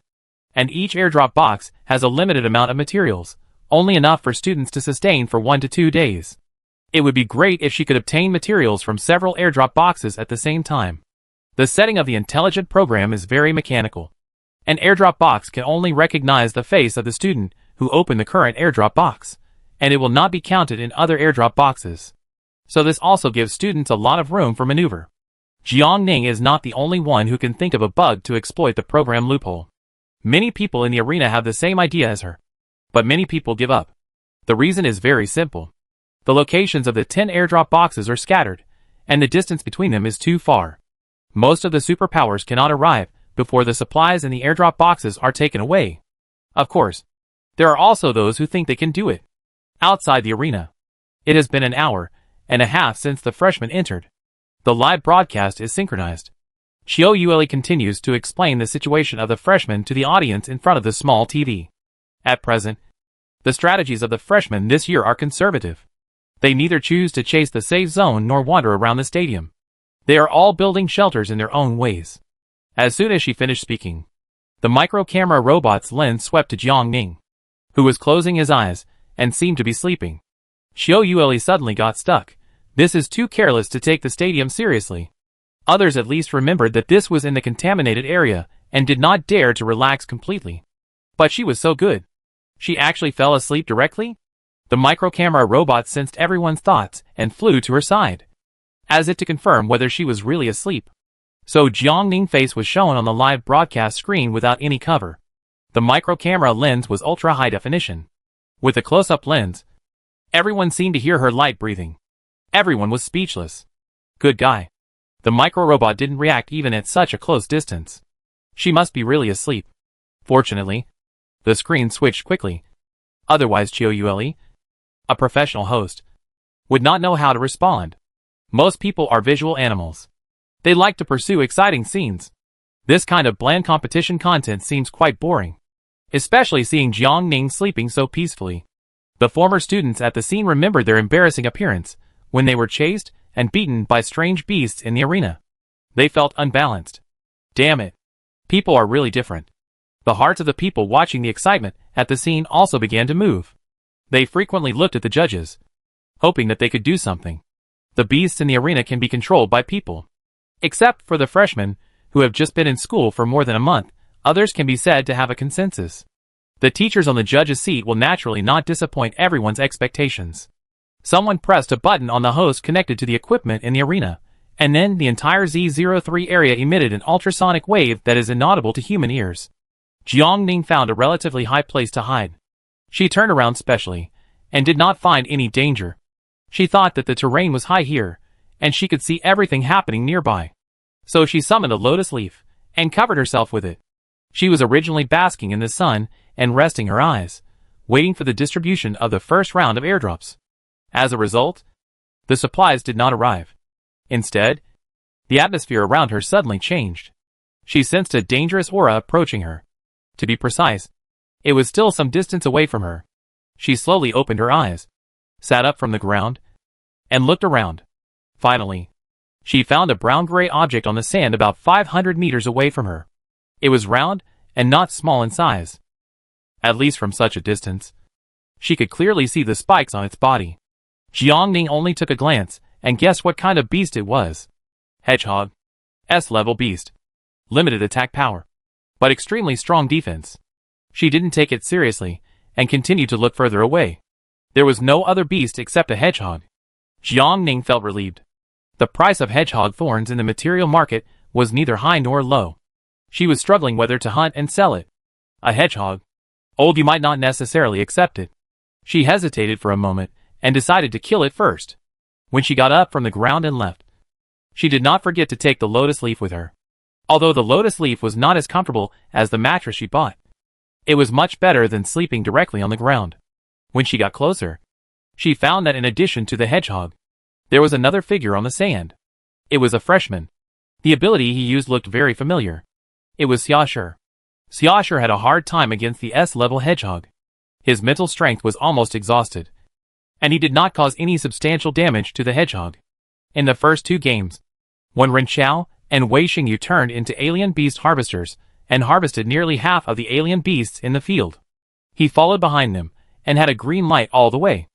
And each airdrop box has a limited amount of materials, only enough for students to sustain for 1 to 2 days. It would be great if she could obtain materials from several airdrop boxes at the same time. The setting of the intelligent program is very mechanical. An airdrop box can only recognize the face of the student who opened the current airdrop box, and it will not be counted in other airdrop boxes. So this also gives students a lot of room for maneuver. Jiang Ning is not the only one who can think of a bug to exploit the program loophole. Many people in the arena have the same idea as her. But many people give up. The reason is very simple. The locations of the 10 airdrop boxes are scattered, and the distance between them is too far. Most of the superpowers cannot arrive before the supplies in the airdrop boxes are taken away. Of course, there are also those who think they can do it. Outside the arena. It has been an hour and a half since the freshmen entered. The live broadcast is synchronized. Qiu Yueli continues to explain the situation of the freshmen to the audience in front of the small TV. At present, the strategies of the freshmen this year are conservative. They neither choose to chase the safe zone nor wander around the stadium. They are all building shelters in their own ways. As soon as she finished speaking, the micro-camera robot's lens swept to Jiang Ning, who was closing his eyes and seemed to be sleeping. Qiu Yueli suddenly got stuck. This is too careless to take the stadium seriously. Others at least remembered that this was in the contaminated area and did not dare to relax completely. But she was so good. She actually fell asleep directly? The micro-camera robot sensed everyone's thoughts and flew to her side, as if to confirm whether she was really asleep. So Jiang Ning's face was shown on the live broadcast screen without any cover. The micro-camera lens was ultra-high definition. With a close-up lens, everyone seemed to hear her light breathing. Everyone was speechless. Good guy. The micro-robot didn't react even at such a close distance. She must be really asleep. Fortunately, the screen switched quickly. Otherwise Qiu Yueli, a professional host, would not know how to respond. Most people are visual animals. They like to pursue exciting scenes. This kind of bland competition content seems quite boring. Especially seeing Jiang Ning sleeping so peacefully. The former students at the scene remembered their embarrassing appearance when they were chased and beaten by strange beasts in the arena. They felt unbalanced. Damn it. People are really different. The hearts of the people watching the excitement at the scene also began to move. They frequently looked at the judges, hoping that they could do something. The beasts in the arena can be controlled by people. Except for the freshmen, who have just been in school for more than a month, others can be said to have a consensus. The teachers on the judge's seat will naturally not disappoint everyone's expectations. Someone pressed a button on the host connected to the equipment in the arena, and then the entire Z03 area emitted an ultrasonic wave that is inaudible to human ears. Jiang Ning found a relatively high place to hide. She turned around specially, and did not find any danger. She thought that the terrain was high here, and she could see everything happening nearby. So she summoned a lotus leaf, and covered herself with it. She was originally basking in the sun and resting her eyes, waiting for the distribution of the first round of airdrops. As a result, the supplies did not arrive. Instead, the atmosphere around her suddenly changed. She sensed a dangerous aura approaching her. To be precise, it was still some distance away from her. She slowly opened her eyes, sat up from the ground, and looked around. Finally, she found a brown-gray object on the sand about 500 meters away from her. It was round and not small in size. At least from such a distance, she could clearly see the spikes on its body. Jiangning only took a glance and guessed what kind of beast it was. Hedgehog. S-level beast. Limited attack power, but extremely strong defense. She didn't take it seriously and continued to look further away. There was no other beast except a hedgehog. Jiangning felt relieved. The price of hedgehog thorns in the material market was neither high nor low. She was struggling whether to hunt and sell it. A hedgehog. Old, you might not necessarily accept it. She hesitated for a moment and decided to kill it first. When she got up from the ground and left, she did not forget to take the lotus leaf with her. Although the lotus leaf was not as comfortable as the mattress she bought, it was much better than sleeping directly on the ground. When she got closer, she found that in addition to the hedgehog, there was another figure on the sand. It was a freshman. The ability he used looked very familiar. It was Xiaoshi. Xiaoshi had a hard time against the S-level hedgehog. His mental strength was almost exhausted, and he did not cause any substantial damage to the hedgehog. In the first two games, when Ren Xiao and Wei Xingyu turned into alien beast harvesters and harvested nearly half of the alien beasts in the field, he followed behind them and had a green light all the way.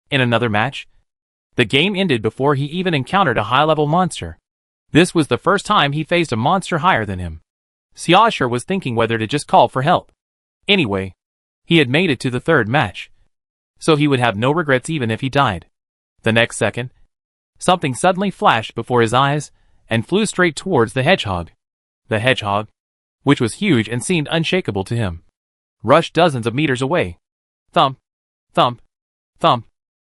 In another match, the game ended before he even encountered a high-level monster. This was the first time he faced a monster higher than him. Xiaoshi was thinking whether to just call for help. Anyway, he had made it to the third match, so he would have no regrets even if he died. The next second, something suddenly flashed before his eyes and flew straight towards the hedgehog. The hedgehog, which was huge and seemed unshakable to him, rushed dozens of meters away. Thump, thump, thump.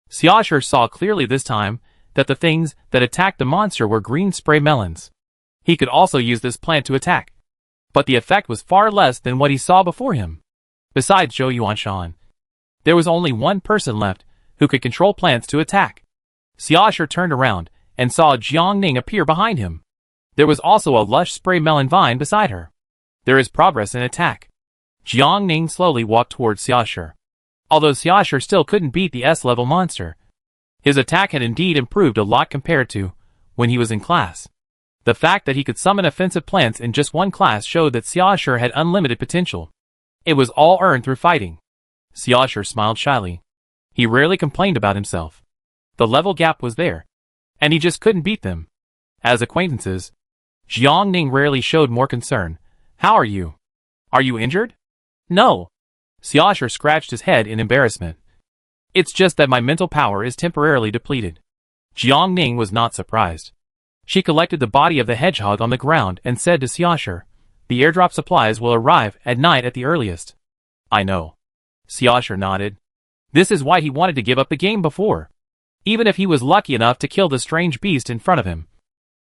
Xiaoshi saw clearly this time that the things that attacked the monster were green spray melons. He could also use this plant to attack, but the effect was far less than what he saw before him. Besides Zhou Yuanshan, there was only one person left who could control plants to attack. Xiaoshi turned around and saw Jiangning appear behind him. There was also a lush spray melon vine beside her. There is progress in attack. Jiangning slowly walked towards Xiaoshi. Although Xiaoshi still couldn't beat the S-level monster, his attack had indeed improved a lot compared to when he was in class. The fact that he could summon offensive plants in just one class showed that Xiaoshi had unlimited potential. It was all earned through fighting. Xiaoshi smiled shyly. He rarely complained about himself. The level gap was there, and he just couldn't beat them. As acquaintances, Jiangning rarely showed more concern. How are you? Are you injured? No. Xiaoshi scratched his head in embarrassment. It's just that my mental power is temporarily depleted. Jiangning was not surprised. She collected the body of the hedgehog on the ground and said to Xiaoshi, the airdrop supplies will arrive at night at the earliest. I know. Xiaoshi nodded. This is why he wanted to give up the game before, even if he was lucky enough to kill the strange beast in front of him.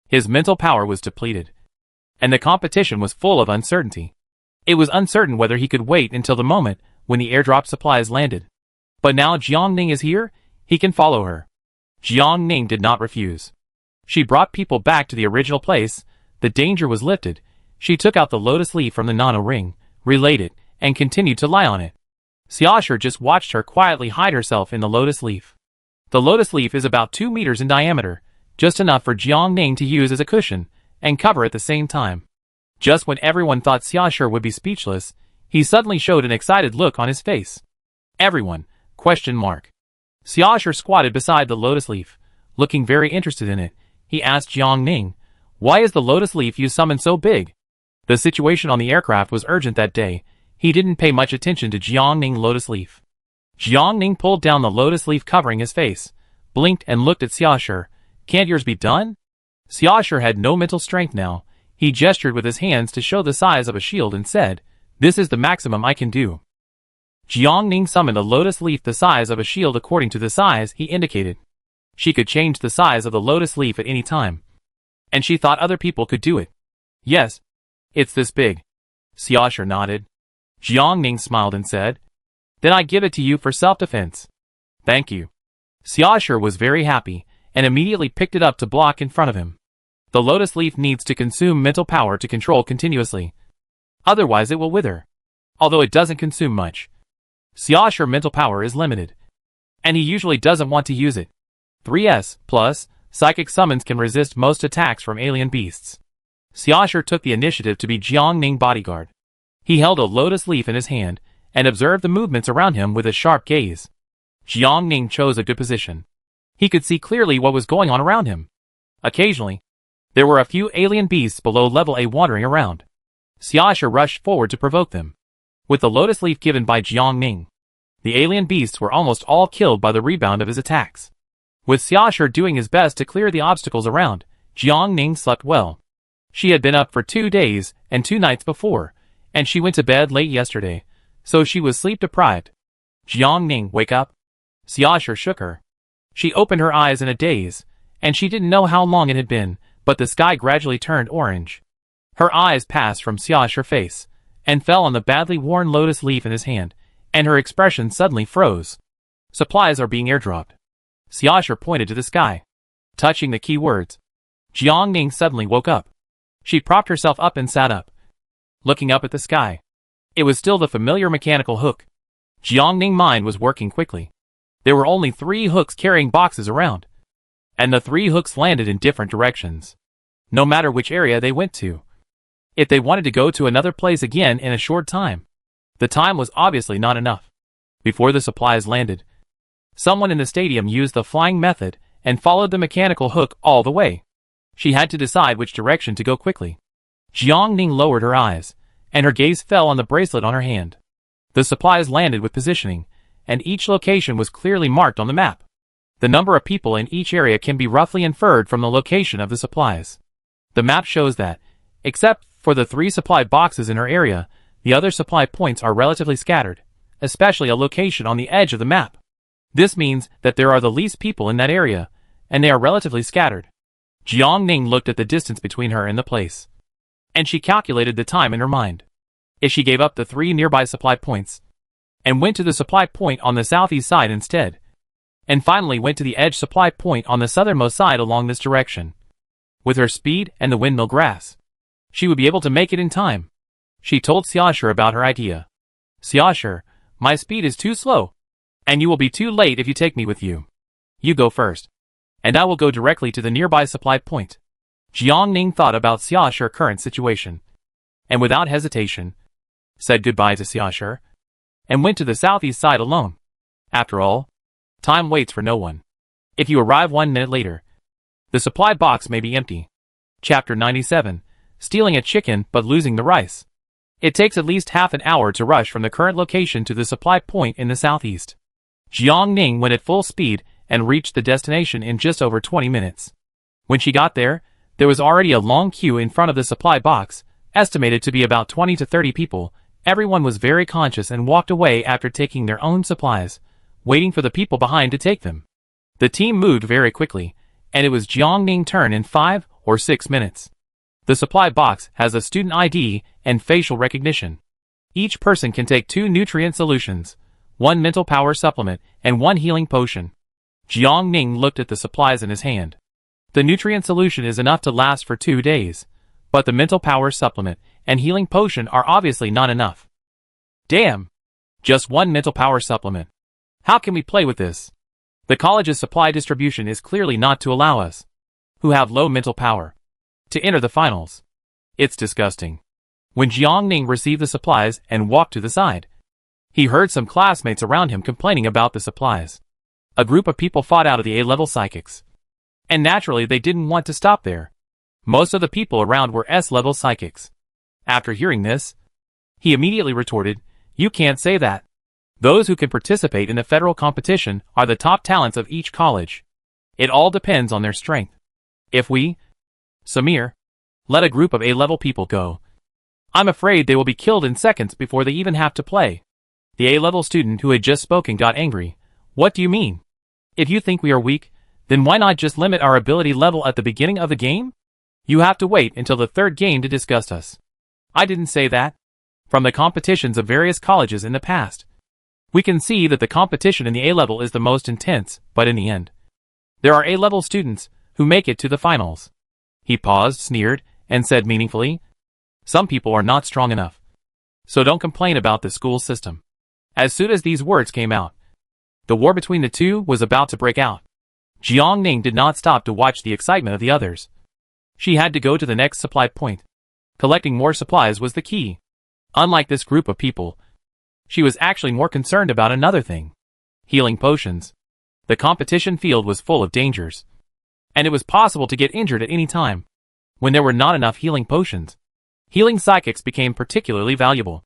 His mental power was depleted, and the competition was full of uncertainty. It was uncertain whether he could wait until the moment when the airdrop supplies landed. But now Jiangning is here, he can follow her. Jiangning did not refuse. She brought people back to the original place. The danger was lifted. She took out the lotus leaf from the nano ring, relayed it, and continued to lie on it. Xiaoshi just watched her quietly hide herself in the lotus leaf. The lotus leaf is about 2 meters in diameter, just enough for Jiangning to use as a cushion and cover at the same time. Just when everyone thought Xiaoshi would be speechless, he suddenly showed an excited look on his face. Everyone? ? Xiaoshi squatted beside the lotus leaf, looking very interested in it. He asked Jiangning, why is the lotus leaf you summoned so big? The situation on the aircraft was urgent that day. He didn't pay much attention to Jiangning lotus leaf. Jiangning pulled down the lotus leaf covering his face, blinked and looked at Xiaoshi. Can't yours be done? Xiaoshi had no mental strength now. He gestured with his hands to show the size of a shield and said, this is the maximum I can do. Jiangning summoned a lotus leaf the size of a shield according to the size he indicated. She could change the size of the lotus leaf at any time. And she thought other people could do it. Yes. It's this big. Xiaoshu nodded. Jiangning smiled and said, "Then I give it to you for self-defense." "Thank you." Xiaoshu was very happy, and immediately picked it up to block in front of him. The lotus leaf needs to consume mental power to control continuously. Otherwise it will wither. Although it doesn't consume much. Xiaoshu's mental power is limited. And he usually doesn't want to use it. 3S plus psychic summons can resist most attacks from alien beasts. Xiaoshu took the initiative to be Jiangning's bodyguard. He held a lotus leaf in his hand, and observed the movements around him with a sharp gaze. Jiangning chose a good position. He could see clearly what was going on around him. Occasionally, there were a few alien beasts below level A wandering around. Xiaoshu rushed forward to provoke them. With the lotus leaf given by Jiangning, the alien beasts were almost all killed by the rebound of his attacks. With Xiaoshu doing his best to clear the obstacles around, Jiangning slept well. She had been up for 2 days and 2 nights before, and she went to bed late yesterday, so she was sleep-deprived. "Jiangning, wake up." Xiaoshu shook her. She opened her eyes in a daze, and she didn't know how long it had been, but the sky gradually turned orange. Her eyes passed from Xiaoshu's face, and fell on the badly worn lotus leaf in his hand, and her expression suddenly froze. "Supplies are being airdropped." Xiaoshu pointed to the sky. Touching the key words, Jiangning suddenly woke up. She propped herself up and sat up, looking up at the sky. It was still the familiar mechanical hook. Jiangning's mind was working quickly. There were only 3 hooks carrying boxes around, and the 3 hooks landed in different directions, no matter which area they went to. If they wanted to go to another place again in a short time, the time was obviously not enough. Before the supplies landed, someone in the stadium used the flying method and followed the mechanical hook all the way. She had to decide which direction to go quickly. Jiangning lowered her eyes, and her gaze fell on the bracelet on her hand. The supplies landed with positioning, and each location was clearly marked on the map. The number of people in each area can be roughly inferred from the location of the supplies. The map shows that, except for the 3 supply boxes in her area, the other supply points are relatively scattered, especially a location on the edge of the map. This means that there are the least people in that area, and they are relatively scattered. Jiangning looked at the distance between her and the place, and she calculated the time in her mind. If she gave up the 3 nearby supply points, and went to the supply point on the southeast side instead, and finally went to the edge supply point on the southernmost side along this direction, with her speed and the windmill grass, she would be able to make it in time. She told Xiaoshu about her idea. "Xiaoshu, my speed is too slow, and you will be too late if you take me with you. You go first, and I will go directly to the nearby supply point." Jiangning thought about Xiaoshu's current situation, and without hesitation, said goodbye to Xiaoshu, and went to the southeast side alone. After all, time waits for no one. If you arrive 1 minute later, the supply box may be empty. Chapter 97, Stealing a Chicken but Losing the Rice. It takes at least half an hour to rush from the current location to the supply point in the southeast. Jiangning went at full speed and reached the destination in just over 20 minutes. When she got there, there was already a long queue in front of the supply box, estimated to be about 20 to 30 people. Everyone was very conscious and walked away after taking their own supplies, waiting for the people behind to take them. The team moved very quickly, and it was Jiangning's turn in 5 or 6 minutes. The supply box has a student ID and facial recognition. Each person can take 2 nutrient solutions, 1 mental power supplement, and 1 healing potion. Jiangning looked at the supplies in his hand. The nutrient solution is enough to last for 2 days, but the mental power supplement and healing potion are obviously not enough. Damn! Just 1 mental power supplement. How can we play with this? The college's supply distribution is clearly not to allow us, who have low mental power, to enter the finals. It's disgusting. When Jiangning received the supplies and walked to the side, he heard some classmates around him complaining about the supplies. A group of people fought out of the A-level psychics, and naturally they didn't want to stop there. Most of the people around were S-level psychics. After hearing this, he immediately retorted, "You can't say that. Those who can participate in the federal competition are the top talents of each college. It all depends on their strength. If we, Samir, let a group of A-level people go, I'm afraid they will be killed in seconds before they even have to play." The A-level student who had just spoken got angry. What do you mean? If you think we are weak, then why not just limit our ability level at the beginning of the game? You have to wait until the third game to discuss us. I didn't say that. From the competitions of various colleges in the past, we can see that the competition in the A-level is the most intense, but in the end, there are A-level students who make it to the finals. He paused, sneered, and said meaningfully, some people are not strong enough. So don't complain about the school system. As soon as these words came out, the war between the two was about to break out. Jiang Ning did not stop to watch the excitement of the others. She had to go to the next supply point. Collecting more supplies was the key. Unlike this group of people, she was actually more concerned about another thing. Healing potions. The competition field was full of dangers, and it was possible to get injured at any time. When there were not enough healing potions, healing psychics became particularly valuable.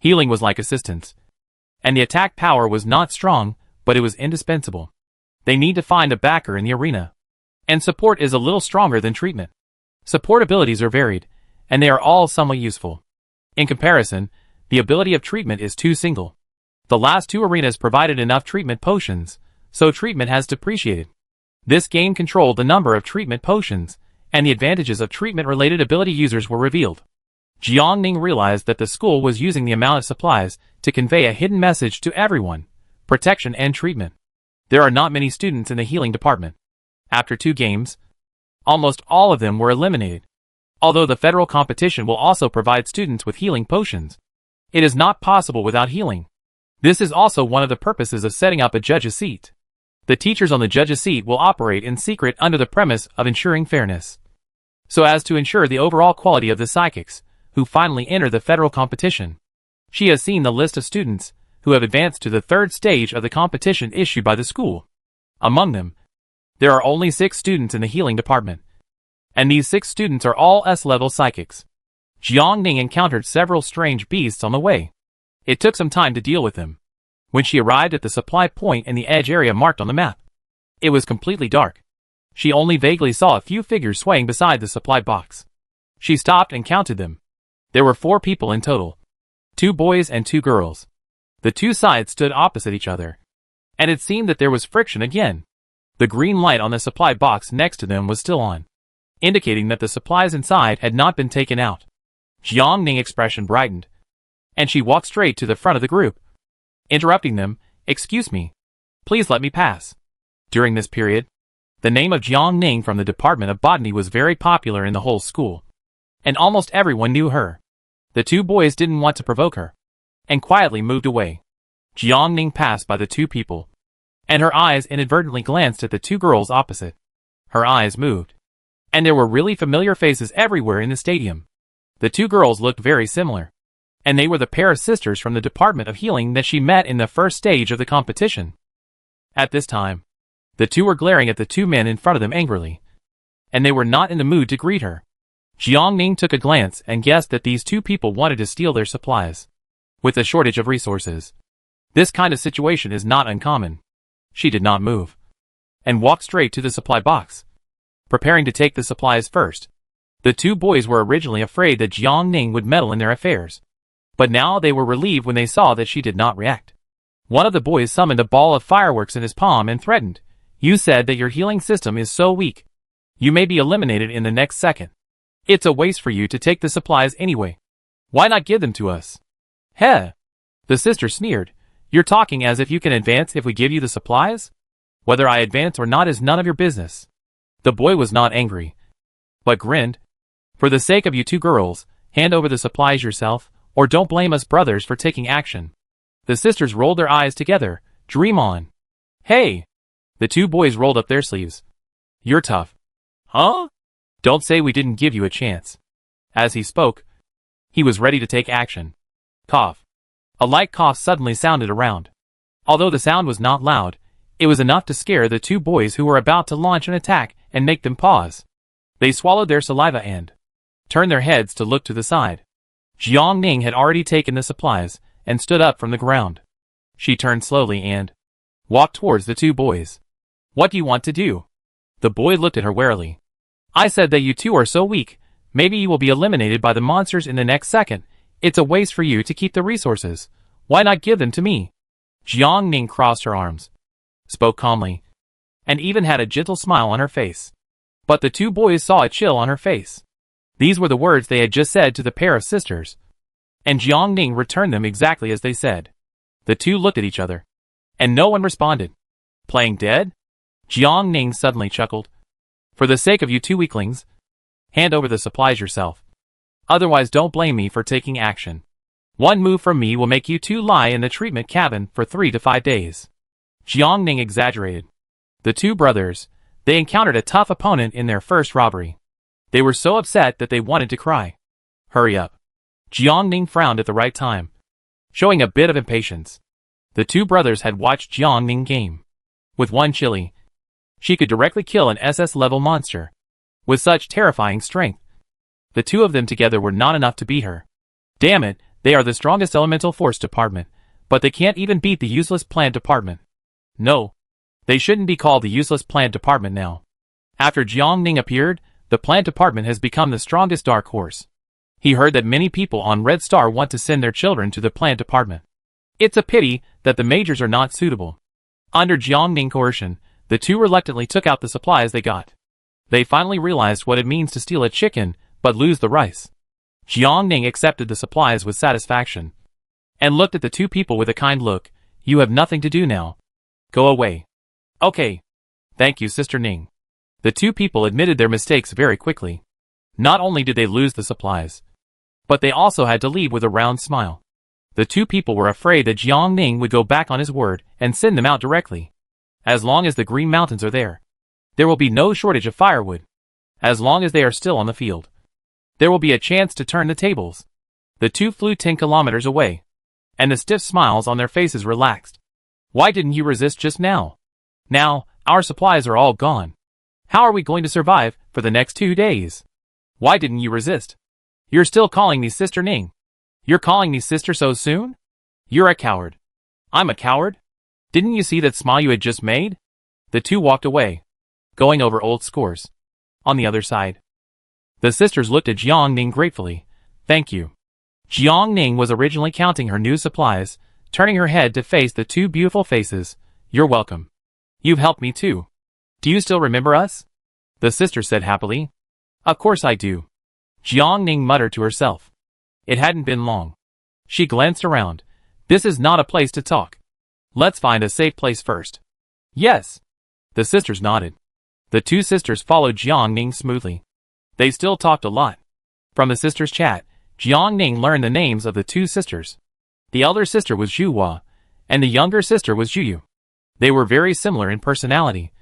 Healing was like assistance, and the attack power was not strong, but it was indispensable. They need to find a backer in the arena, and support is a little stronger than treatment. Support abilities are varied, and they are all somewhat useful. In comparison, the ability of treatment is too single. The last two arenas provided enough treatment potions, so treatment has depreciated. This game controlled the number of treatment potions, and the advantages of treatment-related ability users were revealed. Jiang Ning realized that the school was using the amount of supplies to convey a hidden message to everyone: protection and treatment. There are not many students in the healing department. After 2 games, almost all of them were eliminated. Although the federal competition will also provide students with healing potions, it is not possible without healing. This is also one of the purposes of setting up a judge's seat. The teachers on the judge's seat will operate in secret under the premise of ensuring fairness, so as to ensure the overall quality of the psychics who finally enter the federal competition. She has seen the list of students who have advanced to the 3rd stage of the competition issued by the school. Among them, there are only 6 students in the healing department, and these 6 students are all S-level psychics. Jiang Ning encountered several strange beasts on the way. It took some time to deal with them. When she arrived at the supply point in the edge area marked on the map, it was completely dark. She only vaguely saw a few figures swaying beside the supply box. She stopped and counted them. There were 4 people in total. 2 boys and 2 girls. The 2 sides stood opposite each other, and it seemed that there was friction again. The green light on the supply box next to them was still on, indicating that the supplies inside had not been taken out. Jiang Ning's expression brightened, and she walked straight to the front of the group, interrupting them. Excuse me. Please let me pass. During this period, the name of Jiang Ning from the Department of Botany was very popular in the whole school, and almost everyone knew her. The 2 boys didn't want to provoke her, and quietly moved away. Jiang Ning passed by the 2 people, and her eyes inadvertently glanced at the 2 girls opposite. Her eyes moved, and there were really familiar faces everywhere in the stadium. The 2 girls looked very similar, and they were the pair of sisters from the Department of Healing that she met in the 1st stage of the competition. At this time, the 2 were glaring at the 2 men in front of them angrily, and they were not in the mood to greet her. Jiang Ning took a glance and guessed that these 2 people wanted to steal their supplies. With a shortage of resources, this kind of situation is not uncommon. She did not move, and walked straight to the supply box, preparing to take the supplies first. The 2 boys were originally afraid that Jiang Ning would meddle in their affairs, but now they were relieved when they saw that she did not react. One of the boys summoned a ball of fireworks in his palm and threatened, "You said that your healing system is so weak. You may be eliminated in the next second. It's a waste for you to take the supplies anyway. Why not give them to us?" "Heh!" The sister sneered. "You're talking as if you can advance if we give you the supplies? Whether I advance or not is none of your business." The boy was not angry, but grinned. "For the sake of you 2 girls, hand over the supplies yourself, or don't blame us brothers for taking action." The sisters rolled their eyes together. "Dream on." "Hey!" The 2 boys rolled up their sleeves. "You're tough." "Huh? Don't say we didn't give you a chance." As he spoke, he was ready to take action. Cough. A light cough suddenly sounded around. Although the sound was not loud, it was enough to scare the 2 boys who were about to launch an attack and make them pause. They swallowed their saliva and turned their heads to look to the side. Jiang Ning had already taken the supplies and stood up from the ground. She turned slowly and walked towards the 2 boys. "What do you want to do?" The boy looked at her warily. "I said that you 2 are so weak, maybe you will be eliminated by the monsters in the next second. It's a waste for you to keep the resources. Why not give them to me? Jiang Ning crossed her arms, spoke calmly, and even had a gentle smile on her face. But the two boys saw a chill on her face. These were the words they had just said to the pair of sisters, and Jiang Ning returned them exactly as they said. The two looked at each other, and no one responded. Playing dead? Jiang Ning suddenly chuckled. For the sake of you two weaklings, hand over the supplies yourself. Otherwise don't blame me for taking action. One move from me will make you two lie in the treatment cabin for 3 to 5 days. Jiang Ning exaggerated. The two brothers, they encountered a tough opponent in their first robbery. They were so upset that they wanted to cry. Hurry up. Jiang Ning frowned at the right time, showing a bit of impatience. The two brothers had watched Jiang Ning game. With one chili, she could directly kill an SS-level monster. With such terrifying strength, the two of them together were not enough to beat her. Damn it, they are the strongest elemental force department, but they can't even beat the useless plant department. No, they shouldn't be called the useless plant department now. After Jiang Ning appeared, the plant department has become the strongest dark horse. He heard that many people on Red Star want to send their children to the plant department. It's a pity that the majors are not suitable. Under Jiang Ning coercion, the two reluctantly took out the supplies they got. They finally realized what it means to steal a chicken, but lose the rice. Jiang Ning accepted the supplies with satisfaction, and looked at the two people with a kind look. You have nothing to do now. Go away. Okay. Thank you, Sister Ning. The two people admitted their mistakes very quickly. Not only did they lose the supplies, but they also had to leave with a round smile. The two people were afraid that Jiang Ning would go back on his word and send them out directly. As long as the Green Mountains are there will be no shortage of firewood. As long as they are still on the field, there will be a chance to turn the tables. The two flew 10 kilometers away, and the stiff smiles on their faces relaxed. Why didn't you resist just now? Now, our supplies are all gone. How are we going to survive for the next 2 days? Why didn't you resist? You're still calling me Sister Ning. You're calling me sister so soon? You're a coward. I'm a coward? Didn't you see that smile you had just made? The two walked away, going over old scores. On the other side, the sisters looked at Jiang Ning gratefully. Thank you. Jiang Ning was originally counting her new supplies, turning her head to face the two beautiful faces. You're welcome. You've helped me too. Do you still remember us? The sister said happily. Of course I do. Jiang Ning muttered to herself. It hadn't been long. She glanced around. This is not a place to talk. Let's find a safe place first. Yes. The sisters nodded. The two sisters followed Jiang Ning smoothly. They still talked a lot. From the sisters' chat, Jiang Ning learned the names of the two sisters. The elder sister was Zhuhua, and the younger sister was Zhuyu. They were very similar in personality,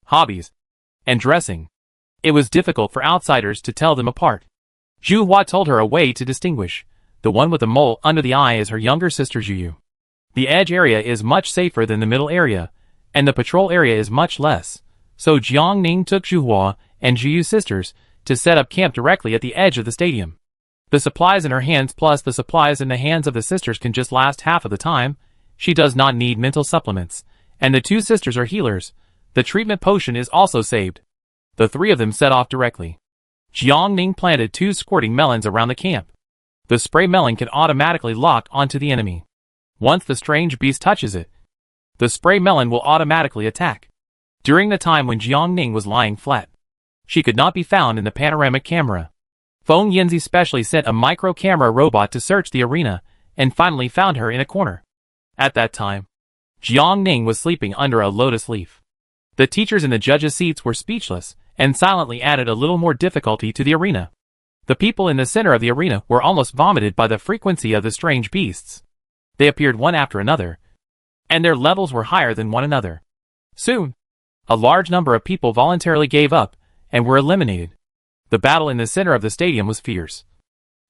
hobbies, and dressing. It was difficult for outsiders to tell them apart. Zhuhua told her a way to distinguish. The one with the mole under the eye is her younger sister Zhuyu. The edge area is much safer than the middle area, and the patrol area is much less. So Jiang Ning took Zhuhua and Zhuyu's sisters to set up camp directly at the edge of the stadium. The supplies in her hands plus the supplies in the hands of the sisters can just last half of the time. She does not need mental supplements, and the two sisters are healers. The treatment potion is also saved. The three of them set off directly. Jiang Ning planted 2 squirting melons around the camp. The spray melon can automatically lock onto the enemy. Once the strange beast touches it, the spray melon will automatically attack. During the time when Jiang Ning was lying flat, she could not be found in the panoramic camera. Feng Yanzi specially sent a micro-camera robot to search the arena, and finally found her in a corner. At that time, Jiang Ning was sleeping under a lotus leaf. The teachers in the judges' seats were speechless, and silently added a little more difficulty to the arena. The people in the center of the arena were almost vomited by the frequency of the strange beasts. They appeared one after another, and their levels were higher than one another. Soon, a large number of people voluntarily gave up, and were eliminated. The battle in the center of the stadium was fierce.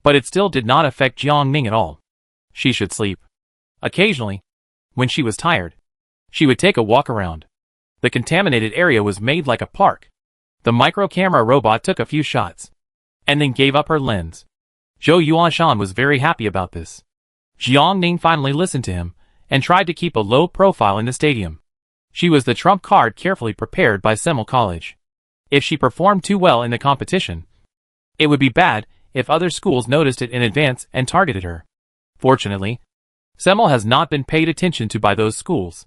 But it still did not affect Jiang Ning at all. She should sleep. Occasionally, when she was tired, she would take a walk around. The contaminated area was made like a park. The micro-camera robot took a few shots, and then gave up her lens. Zhou Yuanshan was very happy about this. Jiang Ning finally listened to him, and tried to keep a low profile in the stadium. She was the trump card carefully prepared by Semel College. If she performed too well in the competition, it would be bad if other schools noticed it in advance and targeted her. Fortunately, Semel has not been paid attention to by those schools.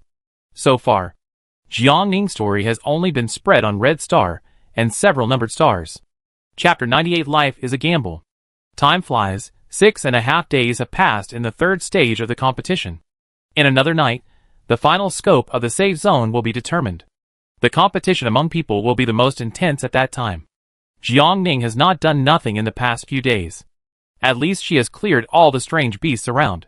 So far, Jiang Ning's story has only been spread on Red Star and several numbered stars. Chapter 98 Life is a Gamble. Time flies, 6.5 days have passed in the third stage of the competition. In another night, the final scope of the safe zone will be determined. The competition among people will be the most intense at that time. Jiang Ning has not done nothing in the past few days. At least she has cleared all the strange beasts around.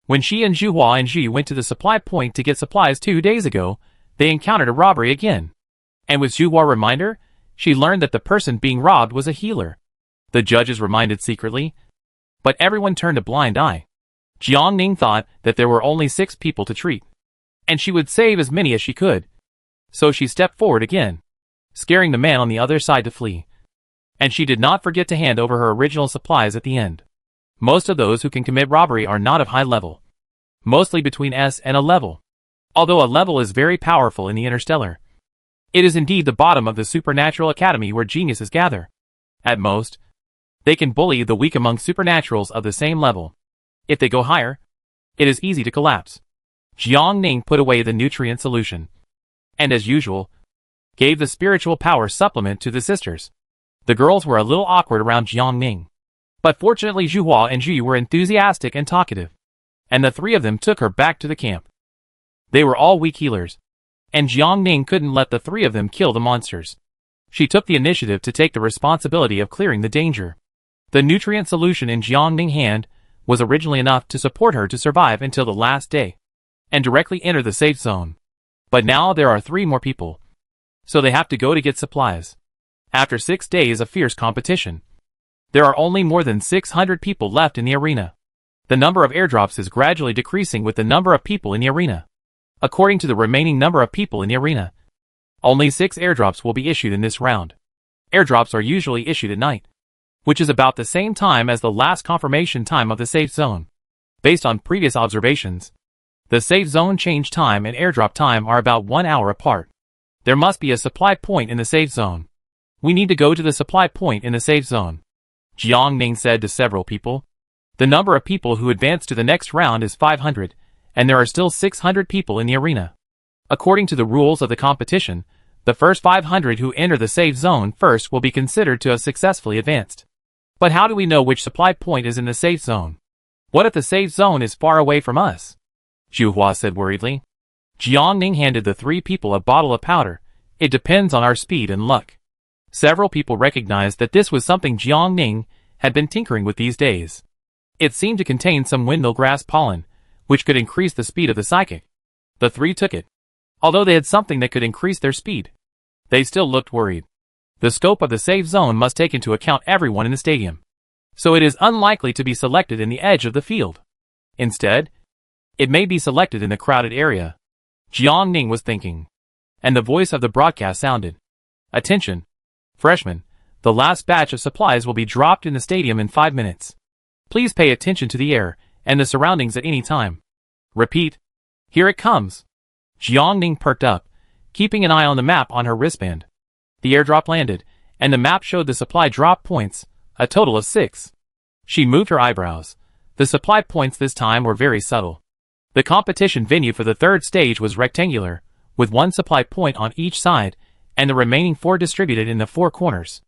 When she and Zhuhua and Ji went to the supply point to get supplies 2 days ago, they encountered a robbery again. And with Zhuhua's reminder, she learned that the person being robbed was a healer. The judges reminded secretly, but everyone turned a blind eye. Jiang Ning thought that there were only 6 people to treat, and she would save as many as she could. So she stepped forward again, scaring the man on the other side to flee. And she did not forget to hand over her original supplies at the end. Most of those who can commit robbery are not of high level, mostly between S and A level. Although A level is very powerful in the Interstellar, it is indeed the bottom of the supernatural academy where geniuses gather. At most, they can bully the weak among supernaturals of the same level. If they go higher, it is easy to collapse. Jiang Ning put away the nutrient solution, and as usual, gave the spiritual power supplement to the sisters. The girls were a little awkward around Jiang Ning, but fortunately Zhuhua and Ji were enthusiastic and talkative, and the 3 of them took her back to the camp. They were all weak healers, and Jiang Ning couldn't let the 3 of them kill the monsters. She took the initiative to take the responsibility of clearing the danger. The nutrient solution in Jiang Ning's hand was originally enough to support her to survive until the last day, and directly enter the safe zone. But now there are 3 more people, so they have to go to get supplies. After 6 days of fierce competition, there are only more than 600 people left in the arena. The number of airdrops is gradually decreasing with the number of people in the arena. According to the remaining number of people in the arena, only 6 airdrops will be issued in this round. Airdrops are usually issued at night, which is about the same time as the last confirmation time of the safe zone. Based on previous observations, the safe zone change time and airdrop time are about 1 hour apart. There must be a supply point in the safe zone. We need to go to the supply point in the safe zone, Jiang Ning said to several people. The number of people who advance to the next round is 500, and there are still 600 people in the arena. According to the rules of the competition, the first 500 who enter the safe zone first will be considered to have successfully advanced. But how do we know which supply point is in the safe zone? What if the safe zone is far away from us? Zhuhua said worriedly. Jiang Ning handed the 3 people a bottle of powder. It depends on our speed and luck. Several people recognized that this was something Jiang Ning had been tinkering with these days. It seemed to contain some windmill grass pollen, which could increase the speed of the psychic. The 3 took it. Although they had something that could increase their speed, they still looked worried. The scope of the safe zone must take into account everyone in the stadium, so it is unlikely to be selected in the edge of the field. Instead, it may be selected in the crowded area, Jiang Ning was thinking. And the voice of the broadcast sounded. Attention, freshmen, the last batch of supplies will be dropped in the stadium in 5 minutes. Please pay attention to the air and the surroundings at any time. Repeat. Here it comes. Jiang Ning perked up, keeping an eye on the map on her wristband. The airdrop landed, and the map showed the supply drop points, a total of 6. She moved her eyebrows. The supply points this time were very subtle. The competition venue for the third stage was rectangular, with 1 supply point on each side, and the remaining 4 distributed in the 4 corners.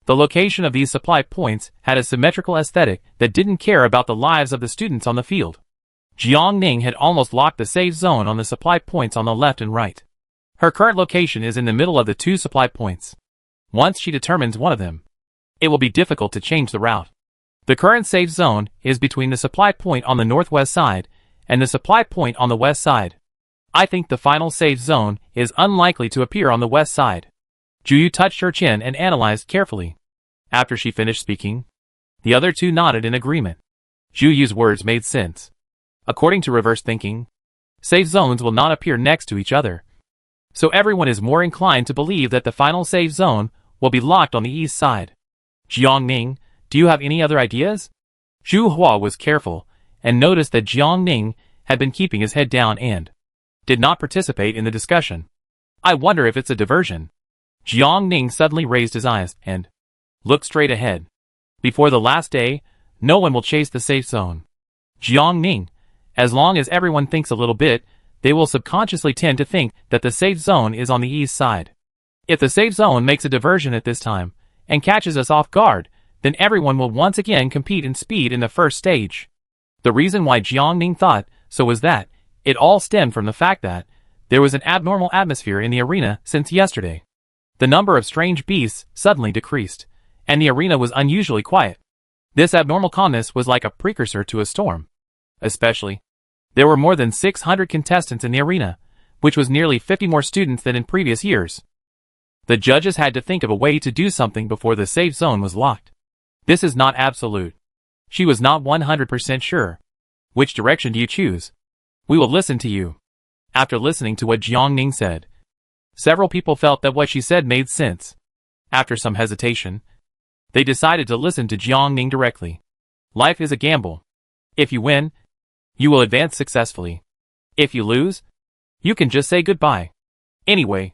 The location of these supply points had a symmetrical aesthetic that didn't care about the lives of the students on the field. Jiang Ning had almost locked the safe zone on the supply points on the left and right. Her current location is in the middle of the 2 supply points. Once she determines one of them, it will be difficult to change the route. The current safe zone is between the supply point on the northwest side and the supply point on the west side. I think the final safe zone is unlikely to appear on the west side. Juyu touched her chin and analyzed carefully. After she finished speaking, the other 2 nodded in agreement. Juyu's words made sense. According to reverse thinking, safe zones will not appear next to each other. So everyone is more inclined to believe that the final safe zone will be locked on the east side. Jiang Ning, do you have any other ideas? Zhuhua was careful and noticed that Jiang Ning had been keeping his head down and did not participate in the discussion. I wonder if it's a diversion. Jiang Ning suddenly raised his eyes and looked straight ahead. Before the last day, no one will chase the safe zone. Jiang Ning, As long as everyone thinks a little bit, they will subconsciously tend to think that the safe zone is on the east side. If the safe zone makes a diversion at this time, and catches us off guard, then everyone will once again compete in speed in the first stage. The reason why Jiangning thought so was that it all stemmed from the fact that there was an abnormal atmosphere in the arena since yesterday. The number of strange beasts suddenly decreased, and the arena was unusually quiet. This abnormal calmness was like a precursor to a storm. Especially, there were more than 600 contestants in the arena, which was nearly 50 more students than in previous years. The judges had to think of a way to do something before the safe zone was locked. This is not absolute. She was not 100% sure. Which direction do you choose? We will listen to you. After listening to what Jiangning said, several people felt that what she said made sense. After some hesitation, they decided to listen to Jiangning directly. Life is a gamble. If you win, you will advance successfully. If you lose, you can just say goodbye. Anyway,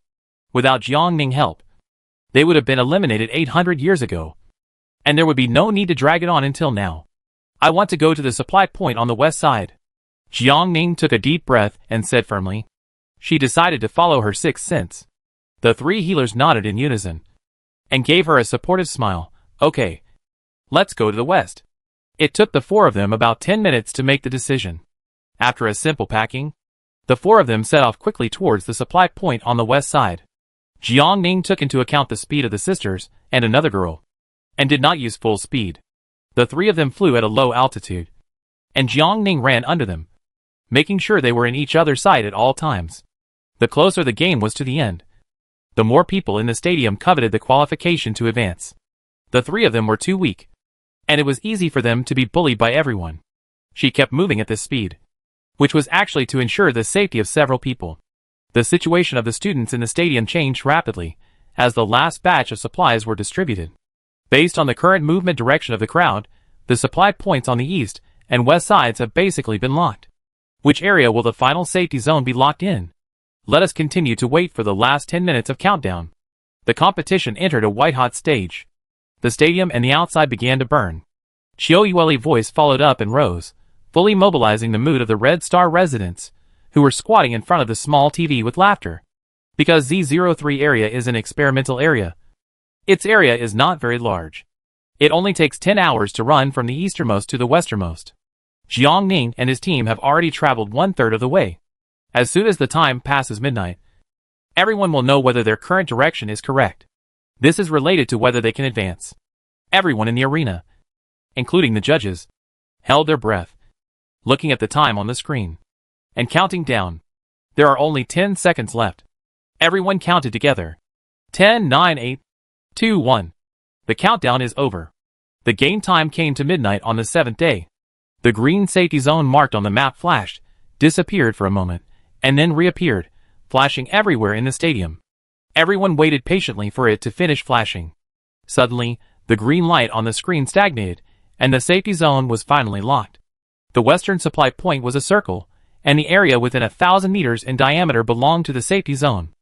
without Jiangning help, they would have been eliminated 800 years ago. And there would be no need to drag it on until now. I want to go to the supply point on the west side. Jiangning took a deep breath and said firmly. She decided to follow her sixth sense. The three healers nodded in unison and gave her a supportive smile. Okay, let's go to the west. It took the four of them about 10 minutes to make the decision. After a simple packing, the four of them set off quickly towards the supply point on the west side. Jiangning took into account the speed of the sisters and another girl, and did not use full speed. The three of them flew at a low altitude, and Jiangning ran under them, making sure they were in each other's sight at all times. The closer the game was to the end, the more people in the stadium coveted the qualification to advance. The three of them were too weak, and it was easy for them to be bullied by everyone. She kept moving at this speed, which was actually to ensure the safety of several people. The situation of the students in the stadium changed rapidly, as the last batch of supplies were distributed. Based on the current movement direction of the crowd, the supply points on the east and west sides have basically been locked. Which area will the final safety zone be locked in? Let us continue to wait for the last 10 minutes of countdown. The competition entered a white-hot stage. The stadium and the outside began to burn. Chiu Yueli's voice followed up and rose, fully mobilizing the mood of the Red Star residents, who were squatting in front of the small TV with laughter. Because Z03 area is an experimental area, its area is not very large. It only takes 10 hours to run from the easternmost to the westernmost. Jiangning and his team have already traveled 1/3 of the way. As soon as the time passes midnight, everyone will know whether their current direction is correct. This is related to whether they can advance. Everyone in the arena, including the judges, held their breath, looking at the time on the screen, and counting down. There are only 10 seconds left. Everyone counted together. 10, 9, 8, 2, 1. The countdown is over. The game time came to midnight on the 7th day. The green safety zone marked on the map flashed, disappeared for a moment, and then reappeared, flashing everywhere in the stadium. Everyone waited patiently for it to finish flashing. Suddenly, the green light on the screen stagnated, and the safety zone was finally locked. The western supply point was a circle, and the area within 1,000 meters in diameter belonged to the safety zone.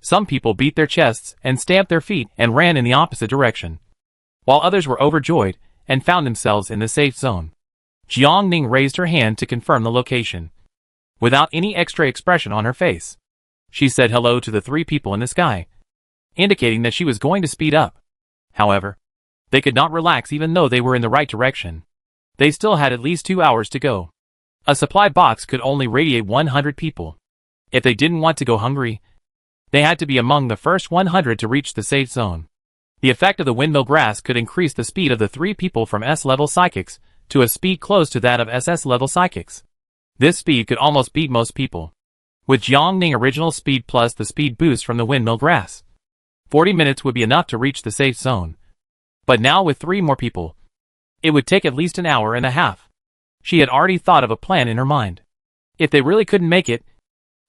Some people beat their chests and stamped their feet and ran in the opposite direction, while others were overjoyed and found themselves in the safe zone. Jiangning raised her hand to confirm the location. Without any extra expression on her face, she said hello to the three people in the sky, indicating that she was going to speed up. However, they could not relax even though they were in the right direction. They still had at least 2 hours to go. A supply box could only radiate 100 people. If they didn't want to go hungry, they had to be among the first 100 to reach the safe zone. The effect of the windmill grass could increase the speed of the three people from S-level psychics to a speed close to that of SS-level psychics. This speed could almost beat most people. With Jiangning original speed plus the speed boost from the windmill grass, 40 minutes would be enough to reach the safe zone. But now with 3 more people, it would take at least an hour and a half. She had already thought of a plan in her mind. If they really couldn't make it,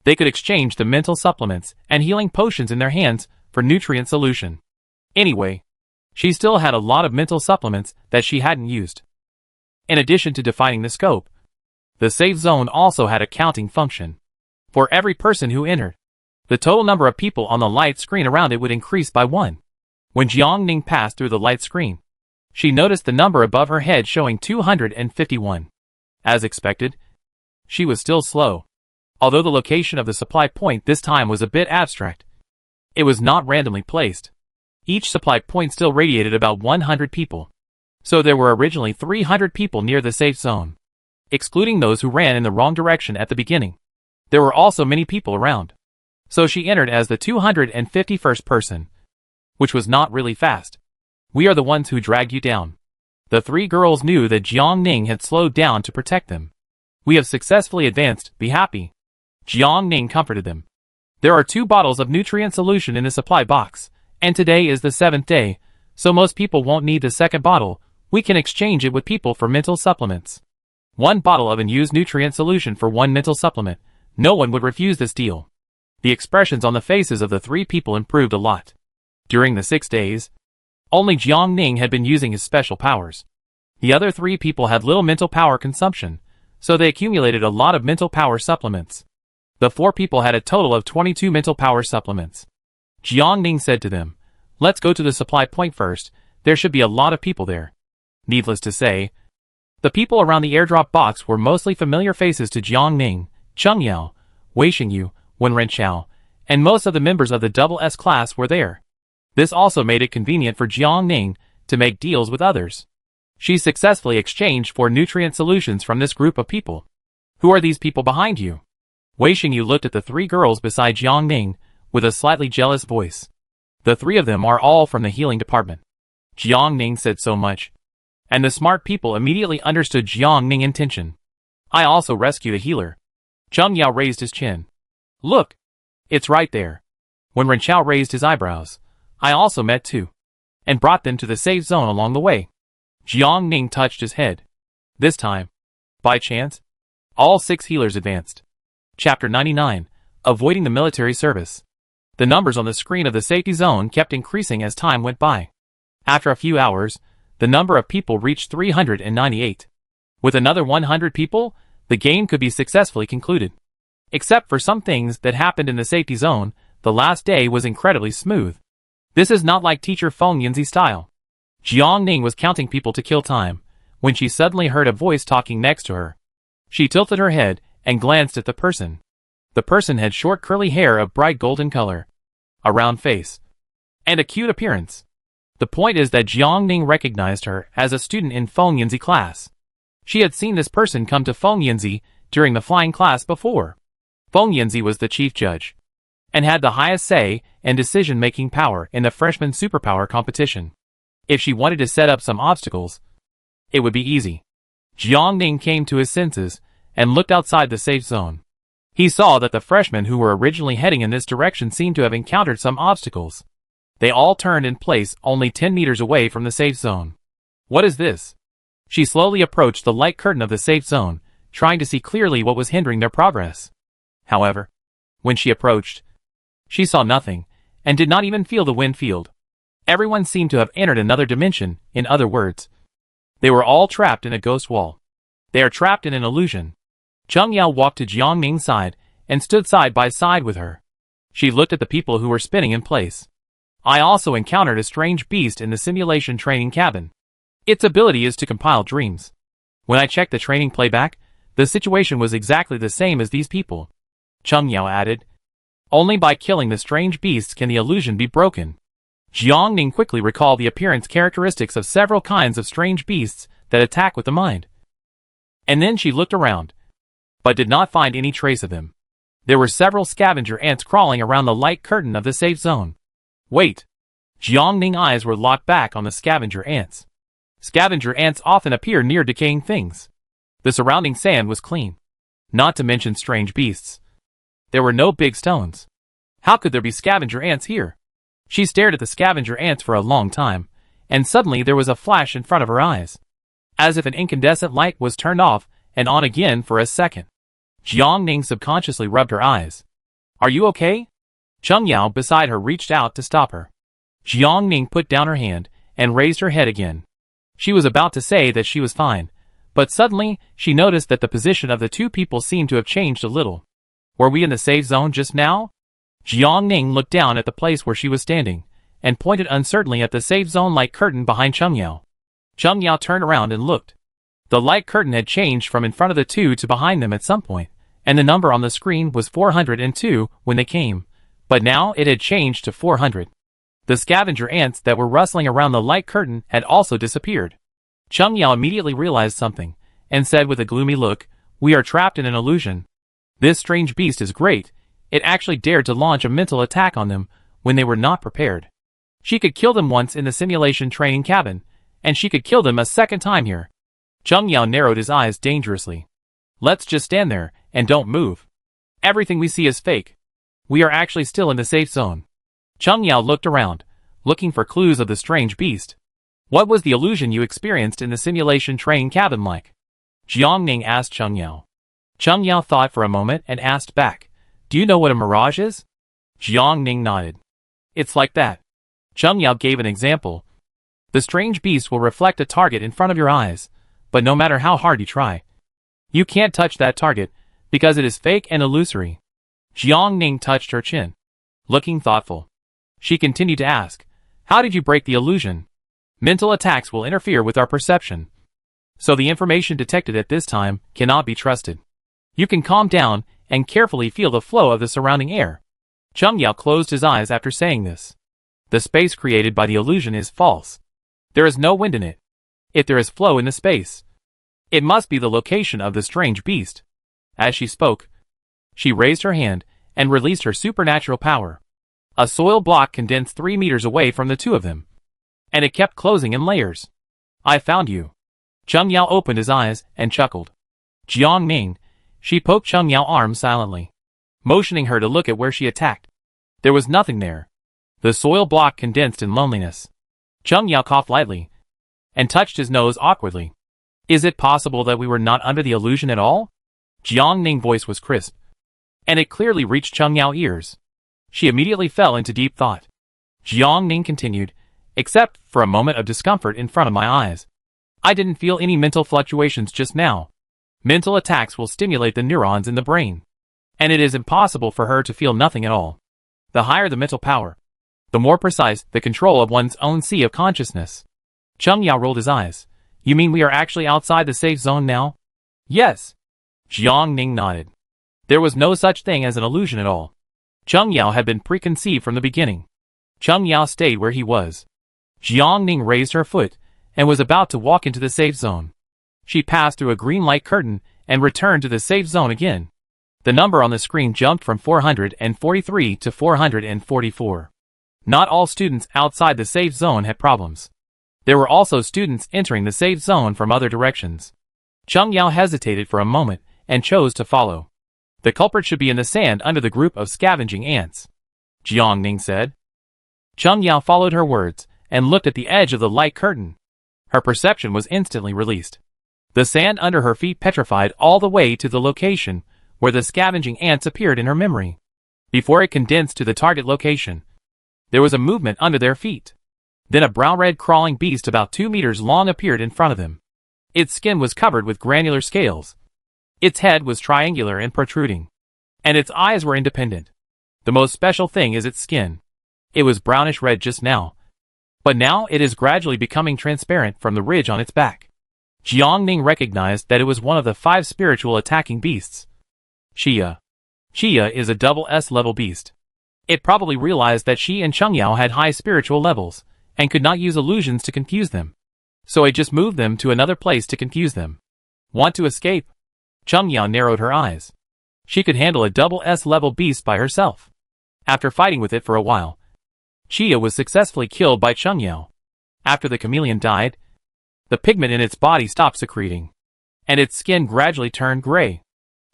they could exchange the mental supplements and healing potions in their hands for nutrient solution. Anyway, she still had a lot of mental supplements that she hadn't used. In addition to defining the scope, the safe zone also had a counting function. For every person who entered, the total number of people on the light screen around it would increase by 1. When Jiangning passed through the light screen, she noticed the number above her head showing 251. As expected, She was still slow. Although the location of the supply point this time was a bit abstract. It was not randomly placed. Each supply point still radiated about 100 people. So there were originally 300 people near the safe zone. Excluding those who ran in the wrong direction at the beginning. There were also many people around. So she entered as the 251st person. Which was not really fast. We are the ones who dragged you down. The three girls knew that Jiang Ning had slowed down to protect them. We have successfully advanced, be happy. Jiang Ning comforted them. There are 2 bottles of nutrient solution in the supply box, and today is the 7th day, so most people won't need the second bottle. We can exchange it with people for mental supplements. 1 bottle of unused nutrient solution for 1 mental supplement. No one would refuse this deal. The expressions on the faces of the 3 people improved a lot. During the 6 days, only Jiang Ning had been using his special powers. The other 3 people had little mental power consumption, so they accumulated a lot of mental power supplements. The 4 people had a total of 22 mental power supplements. Jiang Ning said to them, "Let's go to the supply point first. There should be a lot of people there." Needless to say, the people around the airdrop box were mostly familiar faces to Jiang Ning, Cheng Yao, Wei Xingyu, Wen Renqiao, and most of the members of the double S class were there. This also made it convenient for Jiang Ning to make deals with others. She successfully exchanged 4 nutrient solutions from this group of people. "Who are these people behind you?" Wei Xingyu looked at the 3 girls beside Jiang Ning with a slightly jealous voice. "The 3 of them are all from the healing department." Jiang Ning said so much, and the smart people immediately understood Jiang Ning's intention. "I also rescued a healer." Cheng Yao raised his chin. "Look! It's right there." When Renqiao raised his eyebrows, "I also met 2. And brought them to the safe zone along the way." Jiang Ning touched his head. This time, by chance, all 6 healers advanced. Chapter 99. Avoiding the military service. The numbers on the screen of the safety zone kept increasing as time went by. After a few hours, the number of people reached 398. With another 100 people, the game could be successfully concluded. Except for some things that happened in the safety zone, the last day was incredibly smooth. This is not like teacher Feng Yanzi style. Jiang Ning was counting people to kill time, when she suddenly heard a voice talking next to her. She tilted her head and glanced at the person. The person had short curly hair of bright golden color, a round face, and a cute appearance. The point is that Jiang Ning recognized her as a student in Feng Yanzi class. She had seen this person come to Feng Yanzi during the flying class before. Feng Yanzi was the chief judge, and had the highest say and decision-making power in the freshman superpower competition. If she wanted to set up some obstacles, it would be easy. Jiang Ning came to his senses and looked outside the safe zone. He saw that the freshmen who were originally heading in this direction seemed to have encountered some obstacles. They all turned in place only 10 meters away from the safe zone. What is this? She slowly approached the light curtain of the safe zone, trying to see clearly what was hindering their progress. However, when she approached, she saw nothing, and did not even feel the wind field. Everyone seemed to have entered another dimension, in other words. They were all trapped in a ghost wall. They are trapped in an illusion. Cheng Yao walked to Jiang Ning's side, and stood side by side with her. She looked at the people who were spinning in place. I also encountered a strange beast in the simulation training cabin. Its ability is to compile dreams. When I checked the training playback, the situation was exactly the same as these people. Cheng Yao added, "Only by killing the strange beasts can the illusion be broken." Jiang Ning quickly recalled the appearance characteristics of several kinds of strange beasts that attack with the mind. And then she looked around, but did not find any trace of them. There were several scavenger ants crawling around the light curtain of the safe zone. Wait! Jiang Ning's eyes were locked back on the scavenger ants. Scavenger ants often appear near decaying things. The surrounding sand was clean. Not to mention strange beasts. There were no big stones. How could there be scavenger ants here? She stared at the scavenger ants for a long time, and suddenly there was a flash in front of her eyes. As if an incandescent light was turned off and on again for a second. Jiang Ning subconsciously rubbed her eyes. "Are you okay?" Cheng Yao beside her reached out to stop her. Jiang Ning put down her hand and raised her head again. She was about to say that she was fine, but suddenly she noticed that the position of the 2 people seemed to have changed a little. Were we in the safe zone just now? Jiang Ning looked down at the place where she was standing, and pointed uncertainly at the safe zone light curtain behind Cheng Yao. Cheng Yao turned around and looked. The light curtain had changed from in front of the two to behind them at some point, and the number on the screen was 402 when they came, but now it had changed to 400. The scavenger ants that were rustling around the light curtain had also disappeared. Chung Yao immediately realized something, and said with a gloomy look, "We are trapped in an illusion. This strange beast is great. It actually dared to launch a mental attack on them when they were not prepared. She could kill them once in the simulation training cabin, and she could kill them a second time here." Chung Yao narrowed his eyes dangerously. "Let's just stand there, and don't move. Everything we see is fake. We are actually still in the safe zone." Chung Yao looked around, looking for clues of the strange beast. "What was the illusion you experienced in the simulation training cabin like?" Jiang Ning asked Chung Yao. Chung Yao thought for a moment and asked back, "Do you know what a mirage is?" Jiang Ning nodded. "It's like that." Chung Yao gave an example. "The strange beast will reflect a target in front of your eyes, but no matter how hard you try, you can't touch that target because it is fake and illusory." Jiang Ning touched her chin, looking thoughtful. She continued to ask, "How did you break the illusion?" "Mental attacks will interfere with our perception, so the information detected at this time cannot be trusted. You can calm down and carefully feel the flow of the surrounding air." Chung Yao closed his eyes after saying this. "The space created by the illusion is false. There is no wind in it. If there is flow in the space, it must be the location of the strange beast." As she spoke, she raised her hand and released her supernatural power. A soil block condensed 3 meters away from the two of them, and it kept closing in layers. "I found you." Chung Yao opened his eyes and chuckled. Jiang Ning, she poked Chung Yao's arm silently, motioning her to look at where she attacked. There was nothing there. The soil block condensed in loneliness. Chung Yao coughed lightly and touched his nose awkwardly. "Is it possible that we were not under the illusion at all?" Jiang Ning's voice was crisp, and it clearly reached Chung Yao's ears. She immediately fell into deep thought. Jiang Ning continued, "Except for a moment of discomfort in front of my eyes. I didn't feel any mental fluctuations just now. Mental attacks will stimulate the neurons in the brain, and it is impossible for her to feel nothing at all. The higher the mental power, the more precise the control of one's own sea of consciousness." Chung Yao rolled his eyes. "You mean we are actually outside the safe zone now?" "Yes." Jiang Ning nodded. There was no such thing as an illusion at all. Chung Yao had been preconceived from the beginning. Chung Yao stayed where he was. Jiang Ning raised her foot and was about to walk into the safe zone. She passed through a green light curtain and returned to the safe zone again. The number on the screen jumped from 443 to 444. Not all students outside the safe zone had problems. There were also students entering the safe zone from other directions. Chung Yao hesitated for a moment and chose to follow. "The culprit should be in the sand under the group of scavenging ants," Jiang Ning said. Chung Yao followed her words and looked at the edge of the light curtain. Her perception was instantly released. The sand under her feet petrified all the way to the location where the scavenging ants appeared in her memory. Before it condensed to the target location, there was a movement under their feet. Then a brown-red crawling beast about 2 meters long appeared in front of them. Its skin was covered with granular scales. Its head was triangular and protruding, and its eyes were independent. The most special thing is its skin. It was brownish-red just now, but now it is gradually becoming transparent from the ridge on its back. Jiang Ning recognized that it was one of the 5 spiritual attacking beasts. Chia. Chia is a double S-level beast. It probably realized that she and Chung Yao had high spiritual levels, and could not use illusions to confuse them. So it just moved them to another place to confuse them. "Want to escape?" Chung Yao narrowed her eyes. She could handle a double S-level beast by herself. After fighting with it for a while, Chia was successfully killed by Chung Yao. After the chameleon died, the pigment in its body stopped secreting, and its skin gradually turned gray.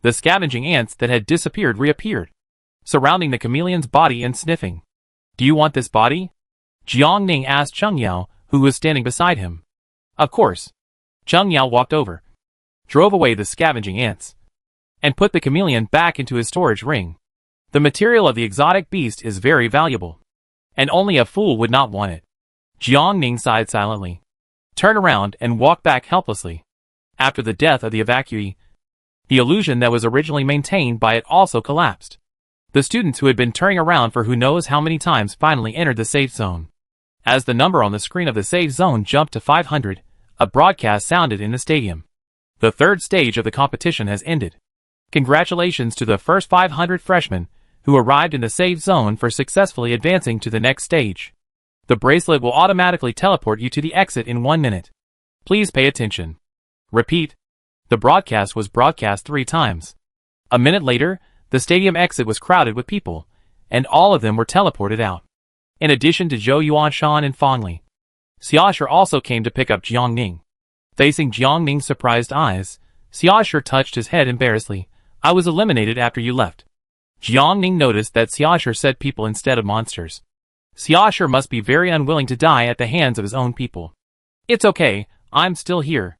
The scavenging ants that had disappeared reappeared, surrounding the chameleon's body and sniffing. "Do you want this body?" Jiang Ning asked Chung Yao, who was standing beside him. "Of course." Chung Yao walked over, drove away the scavenging ants, and put the chameleon back into his storage ring. The material of the exotic beast is very valuable, and only a fool would not want it. Jiang Ning sighed silently, turned around and walked back helplessly. After the death of the evacuee, the illusion that was originally maintained by it also collapsed. The students who had been turning around for who knows how many times finally entered the safe zone. As the number on the screen of the safe zone jumped to 500, a broadcast sounded in the stadium. The third stage of the competition has ended. Congratulations to the first 500 freshmen who arrived in the safe zone for successfully advancing to the next stage. The bracelet will automatically teleport you to the exit in 1 minute. Please pay attention. Repeat. The broadcast was broadcast 3 times. A minute later, the stadium exit was crowded with people, and all of them were teleported out. In addition to Zhou Yuanshan and Fang Li, Xiaoshi also came to pick up Jiang Ning. Facing Jiang Ning's surprised eyes, Xiaoshi touched his head embarrassedly. I was eliminated after you left. Jiang Ning noticed that Xiaoshi said people instead of monsters. Xiaoshi must be very unwilling to die at the hands of his own people. It's okay, I'm still here.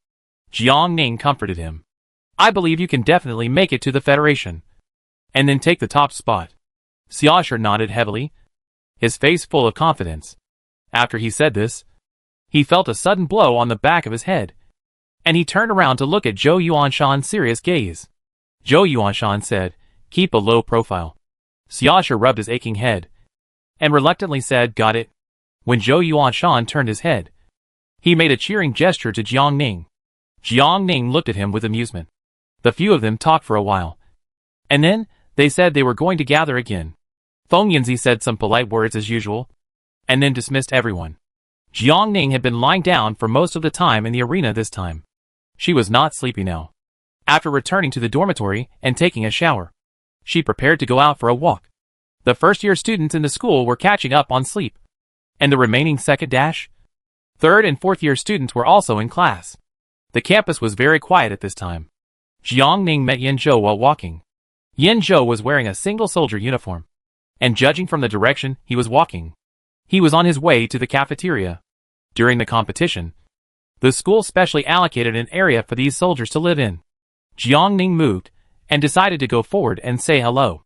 Jiang Ning comforted him. I believe you can definitely make it to the Federation. And then take the top spot. Xiaoshi nodded heavily, his face full of confidence. After he said this, he felt a sudden blow on the back of his head, and he turned around to look at Zhou Yuanshan's serious gaze. Zhou Yuanshan said, keep a low profile. Xiaoshi rubbed his aching head, and reluctantly said, got it. When Zhou Yuanshan turned his head, he made a cheering gesture to Jiang Ning. Jiang Ning looked at him with amusement. The few of them talked for a while, and then they said they were going to gather again. Feng Yanzi said some polite words as usual, and then dismissed everyone. Jiang Ning had been lying down for most of the time in the arena this time. She was not sleepy now. After returning to the dormitory and taking a shower, she prepared to go out for a walk. The first-year students in the school were catching up on sleep, and the remaining third and fourth-year students were also in class. The campus was very quiet at this time. Jiang Ning met Yin Zhou while walking. Yin Zhou was wearing a single soldier uniform, and judging from the direction he was walking, he was on his way to the cafeteria. During the competition, the school specially allocated an area for these soldiers to live in. Jiang Ning moved, and decided to go forward and say hello.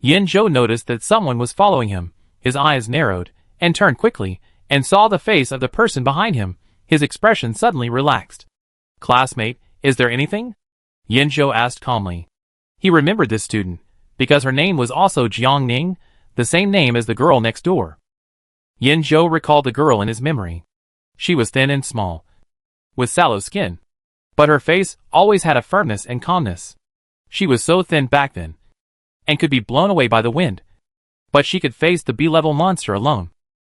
Yin Zhou noticed that someone was following him. His eyes narrowed, and turned quickly, and saw the face of the person behind him. His expression suddenly relaxed. Classmate, is there anything? Yin Zhou asked calmly. He remembered this student, because her name was also Jiang Ning, the same name as the girl next door. Yin Zhou recalled the girl in his memory. She was thin and small, with sallow skin, but her face always had a firmness and calmness. She was so thin back then, and could be blown away by the wind, but she could face the B-level monster alone.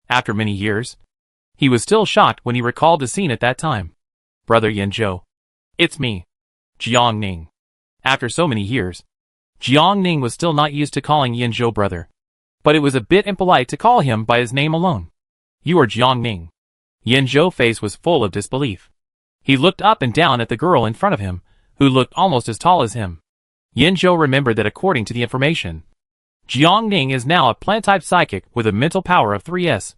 After many years, he was still shocked when he recalled the scene at that time. Brother Yin Zhou. It's me, Jiang Ning. After so many years, Jiang Ning was still not used to calling Yin Zhou brother, but it was a bit impolite to call him by his name alone. You are Jiang Ning. Yin Zhou's face was full of disbelief. He looked up and down at the girl in front of him, who looked almost as tall as him. Yin Zhou remembered that according to the information, Jiang Ning is now a plant-type psychic with a mental power of 3S+.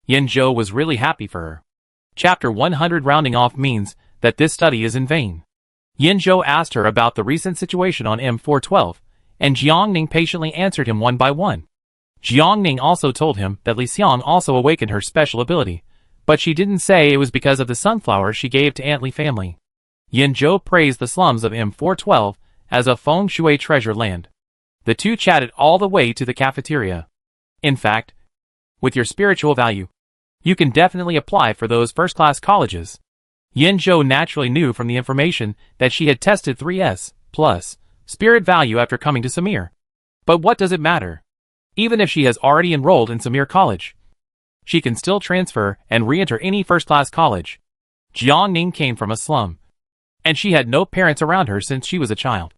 Yin Zhou was really happy for her. Chapter 100 rounding off means that this study is in vain. Yin Zhou asked her about the recent situation on M412, and Jiang Ning patiently answered him one by one. Jiang Ning also told him that Li Xiang also awakened her special ability, but she didn't say it was because of the sunflower she gave to Aunt Li family. Yin Zhou praised the slums of M412 as a feng shui treasure land. The two chatted all the way to the cafeteria. In fact, with your spiritual value, you can definitely apply for those first-class colleges. Yin Zhou naturally knew from the information that she had tested 3S+ spirit value after coming to Samir. But what does it matter? Even if she has already enrolled in Samir College, she can still transfer and re-enter any first-class college. Jiang Ning came from a slum, and she had no parents around her since she was a child.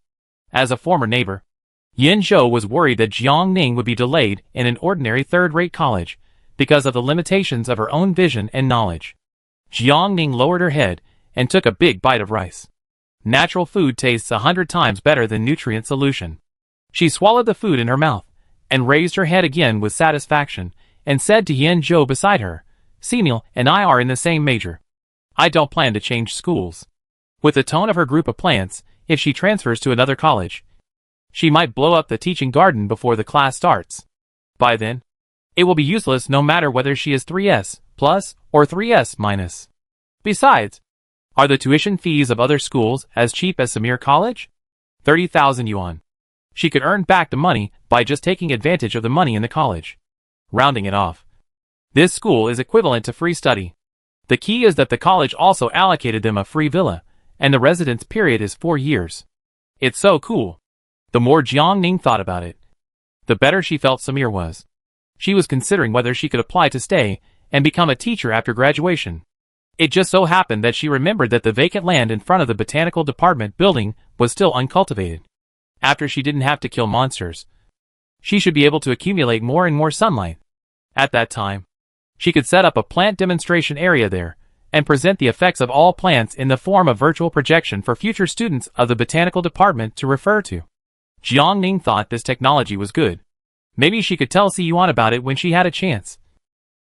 As a former neighbor, Yin Zhou was worried that Jiang Ning would be delayed in an ordinary third-rate college because of the limitations of her own vision and knowledge. Jiang Ning lowered her head and took a big bite of rice. Natural food tastes 100 times better than nutrient solution. She swallowed the food in her mouth and raised her head again with satisfaction and said to Yin Zhou beside her, Senil and I are in the same major. I don't plan to change schools. With the tone of her group of plants, if she transfers to another college, she might blow up the teaching garden before the class starts. By then, it will be useless no matter whether she is 3S+ or 3S-. Besides, are the tuition fees of other schools as cheap as Samir College? 30,000 yuan. She could earn back the money by just taking advantage of the money in the college. Rounding it off, this school is equivalent to free study. The key is that the college also allocated them a free villa, and the residence period is 4 years. It's so cool. The more Jiangning thought about it, the better she felt Samir was. She was considering whether she could apply to stay and become a teacher after graduation. It just so happened that she remembered that the vacant land in front of the botanical department building was still uncultivated. After she didn't have to kill monsters, she should be able to accumulate more and more sunlight. At that time, she could set up a plant demonstration area there and present the effects of all plants in the form of virtual projection for future students of the botanical department to refer to. Jiangning thought this technology was good. Maybe she could tell Si Yuan about it when she had a chance,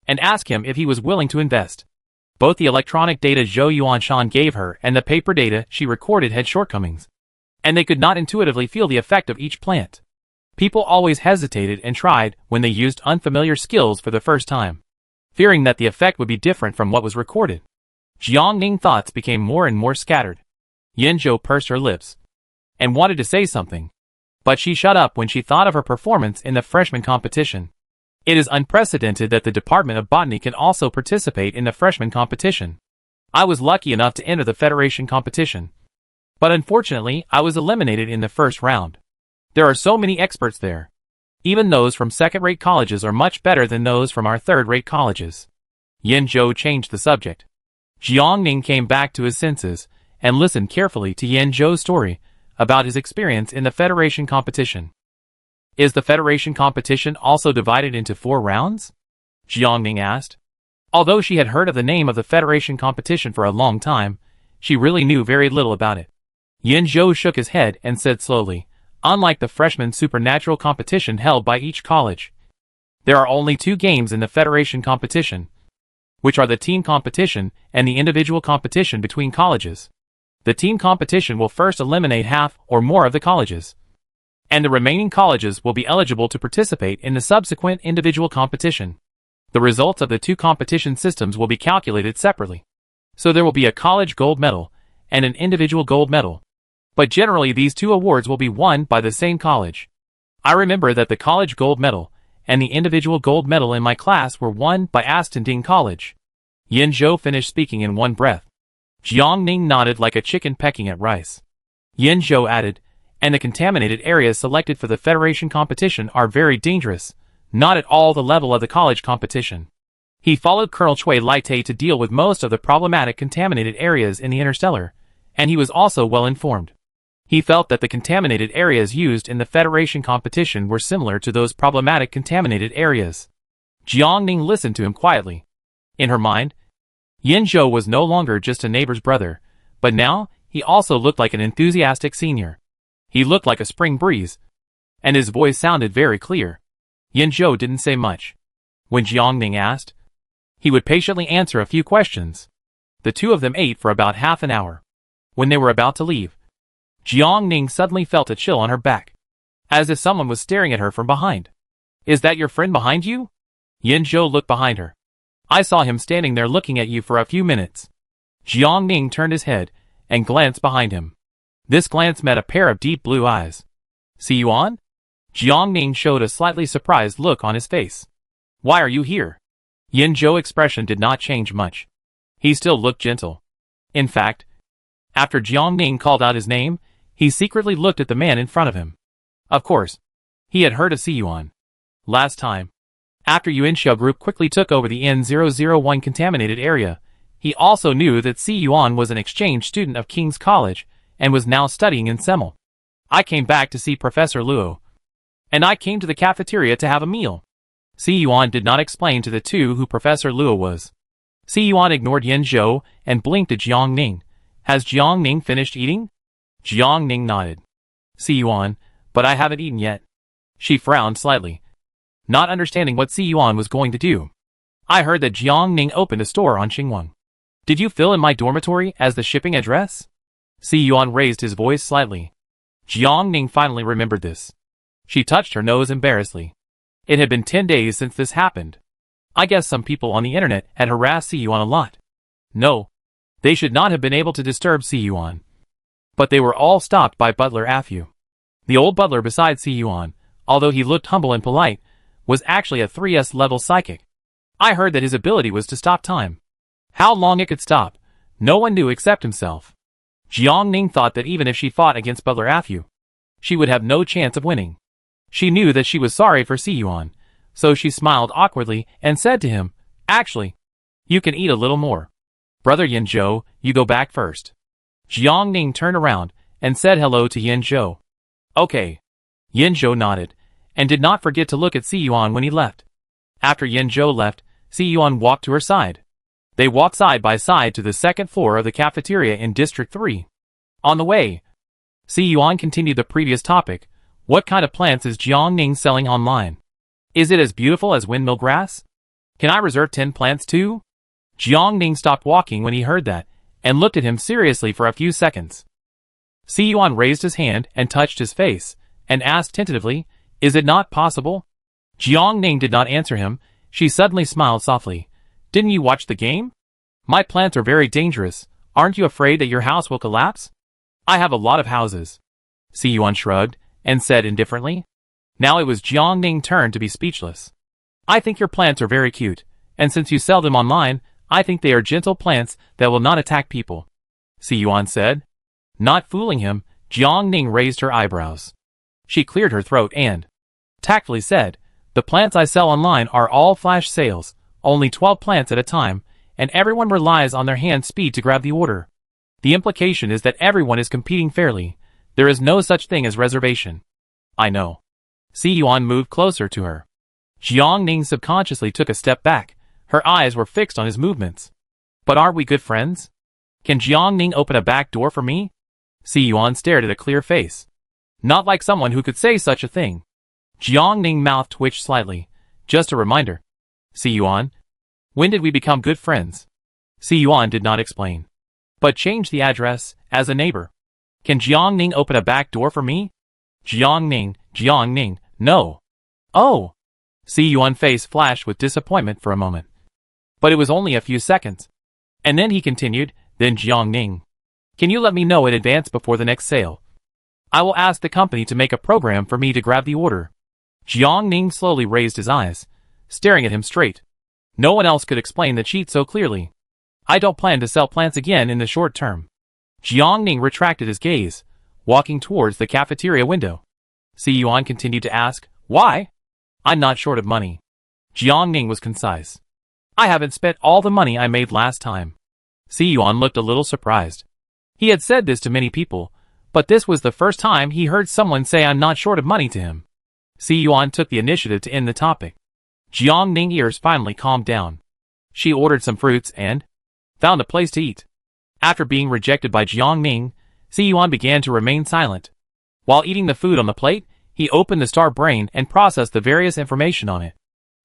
and ask him if he was willing to invest. Both the electronic data Zhou Yuanshan gave her and the paper data she recorded had shortcomings, and they could not intuitively feel the effect of each plant. People always hesitated and tried when they used unfamiliar skills for the first time, fearing that the effect would be different from what was recorded. Jiangning's thoughts became more and more scattered. Yinzhou pursed her lips and wanted to say something, but she shut up when she thought of her performance in the freshman competition. It is unprecedented that the Department of Botany can also participate in the freshman competition. I was lucky enough to enter the Federation competition, but unfortunately I was eliminated in the first round. There are so many experts there. Even those from second-rate colleges are much better than those from our third-rate colleges. Yinzhou changed the subject. Jiangning came back to his senses and listened carefully to Yinzhou's story about his experience in the Federation competition. Is the Federation competition also divided into 4 rounds? Jiangning asked. Although she had heard of the name of the Federation competition for a long time, she really knew very little about it. Yinzhou shook his head and said slowly, unlike the freshman supernatural competition held by each college, there are only 2 games in the Federation competition, which are the team competition and the individual competition between colleges. The team competition will first eliminate half or more of the colleges, and the remaining colleges will be eligible to participate in the subsequent individual competition. The results of the 2 competition systems will be calculated separately, so there will be a college gold medal and an individual gold medal. But generally these 2 awards will be won by the same college. I remember that the college gold medal and the individual gold medal in my class were won by Astonding College. Yinzhou finished speaking in one breath. Jiangning nodded like a chicken pecking at rice. Yinzhou added, and the contaminated areas selected for the Federation competition are very dangerous, not at all the level of the college competition. He followed Colonel Cui Laite to deal with most of the problematic contaminated areas in the Interstellar, and he was also well informed. He felt that the contaminated areas used in the Federation competition were similar to those problematic contaminated areas. Jiangning listened to him quietly. In her mind, Yinzhou was no longer just a neighbor's brother, but now he also looked like an enthusiastic senior. He looked like a spring breeze, and his voice sounded very clear. Yinzhou didn't say much. When Jiangning asked, he would patiently answer a few questions. The 2 of them ate for about half an hour. When they were about to leave, Jiangning suddenly felt a chill on her back, as if someone was staring at her from behind. Is that your friend behind you? Yinzhou looked behind her. I saw him standing there looking at you for a few minutes. Jiangning turned his head and glanced behind him. This glance met a pair of deep blue eyes. Si Yuan? Jiangning showed a slightly surprised look on his face. Why are you here? Yinzhou's expression did not change much. He still looked gentle. In fact, after Jiangning called out his name, he secretly looked at the man in front of him. Of course, he had heard of Si Yuan. Last time, after Yuanxiao Group quickly took over the N001 contaminated area, he also knew that Si Yuan was an exchange student of King's College and was now studying in Semel. I came back to see Professor Luo, and I came to the cafeteria to have a meal. Si Yuan did not explain to the 2 who Professor Luo was. Si Yuan ignored Yinzhou and blinked at Jiangning. Has Jiangning finished eating? Jiangning nodded. Si Yuan, but I haven't eaten yet. She frowned slightly, not understanding what Si Yuan was going to do. I heard that Jiangning opened a store on Xinguang. Did you fill in my dormitory as the shipping address? Si Yuan raised his voice slightly. Jiangning finally remembered this. She touched her nose embarrassedly. It had been 10 days since this happened. I guess some people on the internet had harassed Si Yuan a lot. No, they should not have been able to disturb Si Yuan. But they were all stopped by Butler Afu. The old butler beside Si Yuan, although he looked humble and polite, was actually a 3S level psychic. I heard that his ability was to stop time. How long it could stop, no one knew except himself. Jiang Ning thought that even if she fought against Butler Afu, she would have no chance of winning. She knew that she was sorry for Si Yuan, so she smiled awkwardly and said to him, "Actually, you can eat a little more. Brother Yin Zhou, you go back first." Jiang Ning turned around and said hello to Yin Zhou. "Okay." Yin Zhou nodded, and did not forget to look at Si Yuan when he left. After Yin Zhou left, Si Yuan walked to her side. They walked side by side to the second floor of the cafeteria in District 3. On the way, Si Yuan continued the previous topic. What kind of plants is Jiang Ning selling online? Is it as beautiful as windmill grass? Can I reserve 10 plants too? Jiang Ning stopped walking when he heard that, and looked at him seriously for a few seconds. Si Yuan raised his hand and touched his face, and asked tentatively, "Is it not possible?" Jiang Ning did not answer him. She suddenly smiled softly. "Didn't you watch the game? My plants are very dangerous. Aren't you afraid that your house will collapse?" "I have a lot of houses." Si Yuan shrugged, and said indifferently. Now it was Jiang Ning's turn to be speechless. "I think your plants are very cute, and since you sell them online, I think they are gentle plants that will not attack people," Si Yuan said. Not fooling him, Jiang Ning raised her eyebrows. She cleared her throat and tactfully said, "The plants I sell online are all flash sales, only 12 plants at a time, and everyone relies on their hand speed to grab the order. The implication is that everyone is competing fairly. There is no such thing as reservation." "I know." Si Yuan moved closer to her. Jiang Ning subconsciously took a step back. Her eyes were fixed on his movements. "But aren't we good friends? Can Jiang Ning open a back door for me?" Si Yuan stared at a clear face. Not like someone who could say such a thing. Jiang Ning's mouth twitched slightly. "Just a reminder." "Si Yuan, when did we become good friends?" Si Yuan did not explain, but changed the address as a neighbor. "Can Jiang Ning open a back door for me?" Jiang Ning, no. "Oh." Si Yuan's face flashed with disappointment for a moment. But it was only a few seconds. And then he continued, "Then Jiang Ning, can you let me know in advance before the next sale? I will ask the company to make a program for me to grab the order." Jiang Ning slowly raised his eyes, staring at him straight. No one else could explain the cheat so clearly. "I don't plan to sell plants again in the short term." Jiang Ning retracted his gaze, walking towards the cafeteria window. Si Yuan continued to ask, "Why?" "I'm not short of money." Jiang Ning was concise. "I haven't spent all the money I made last time." Si Yuan looked a little surprised. He had said this to many people, but this was the first time he heard someone say "I'm not short of money" to him. Si Yuan took the initiative to end the topic. Jiang Ning's ears finally calmed down. She ordered some fruits and found a place to eat. After being rejected by Jiang Ning, Si Yuan began to remain silent. While eating the food on the plate, he opened the star brain and processed the various information on it.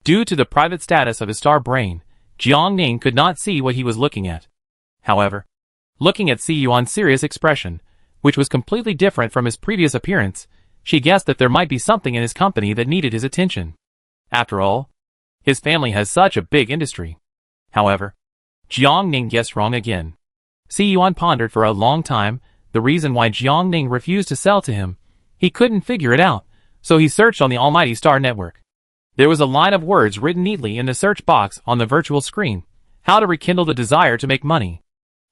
Due to the private status of his star brain, Jiang Ning could not see what he was looking at. However, looking at Si Yuan's serious expression, which was completely different from his previous appearance, she guessed that there might be something in his company that needed his attention. After all, his family has such a big industry. However, Jiang Ning guessed wrong again. Si Yuan pondered for a long time the reason why Jiang Ning refused to sell to him. He couldn't figure it out, so he searched on the Almighty Star Network. There was a line of words written neatly in the search box on the virtual screen: how to rekindle the desire to make money.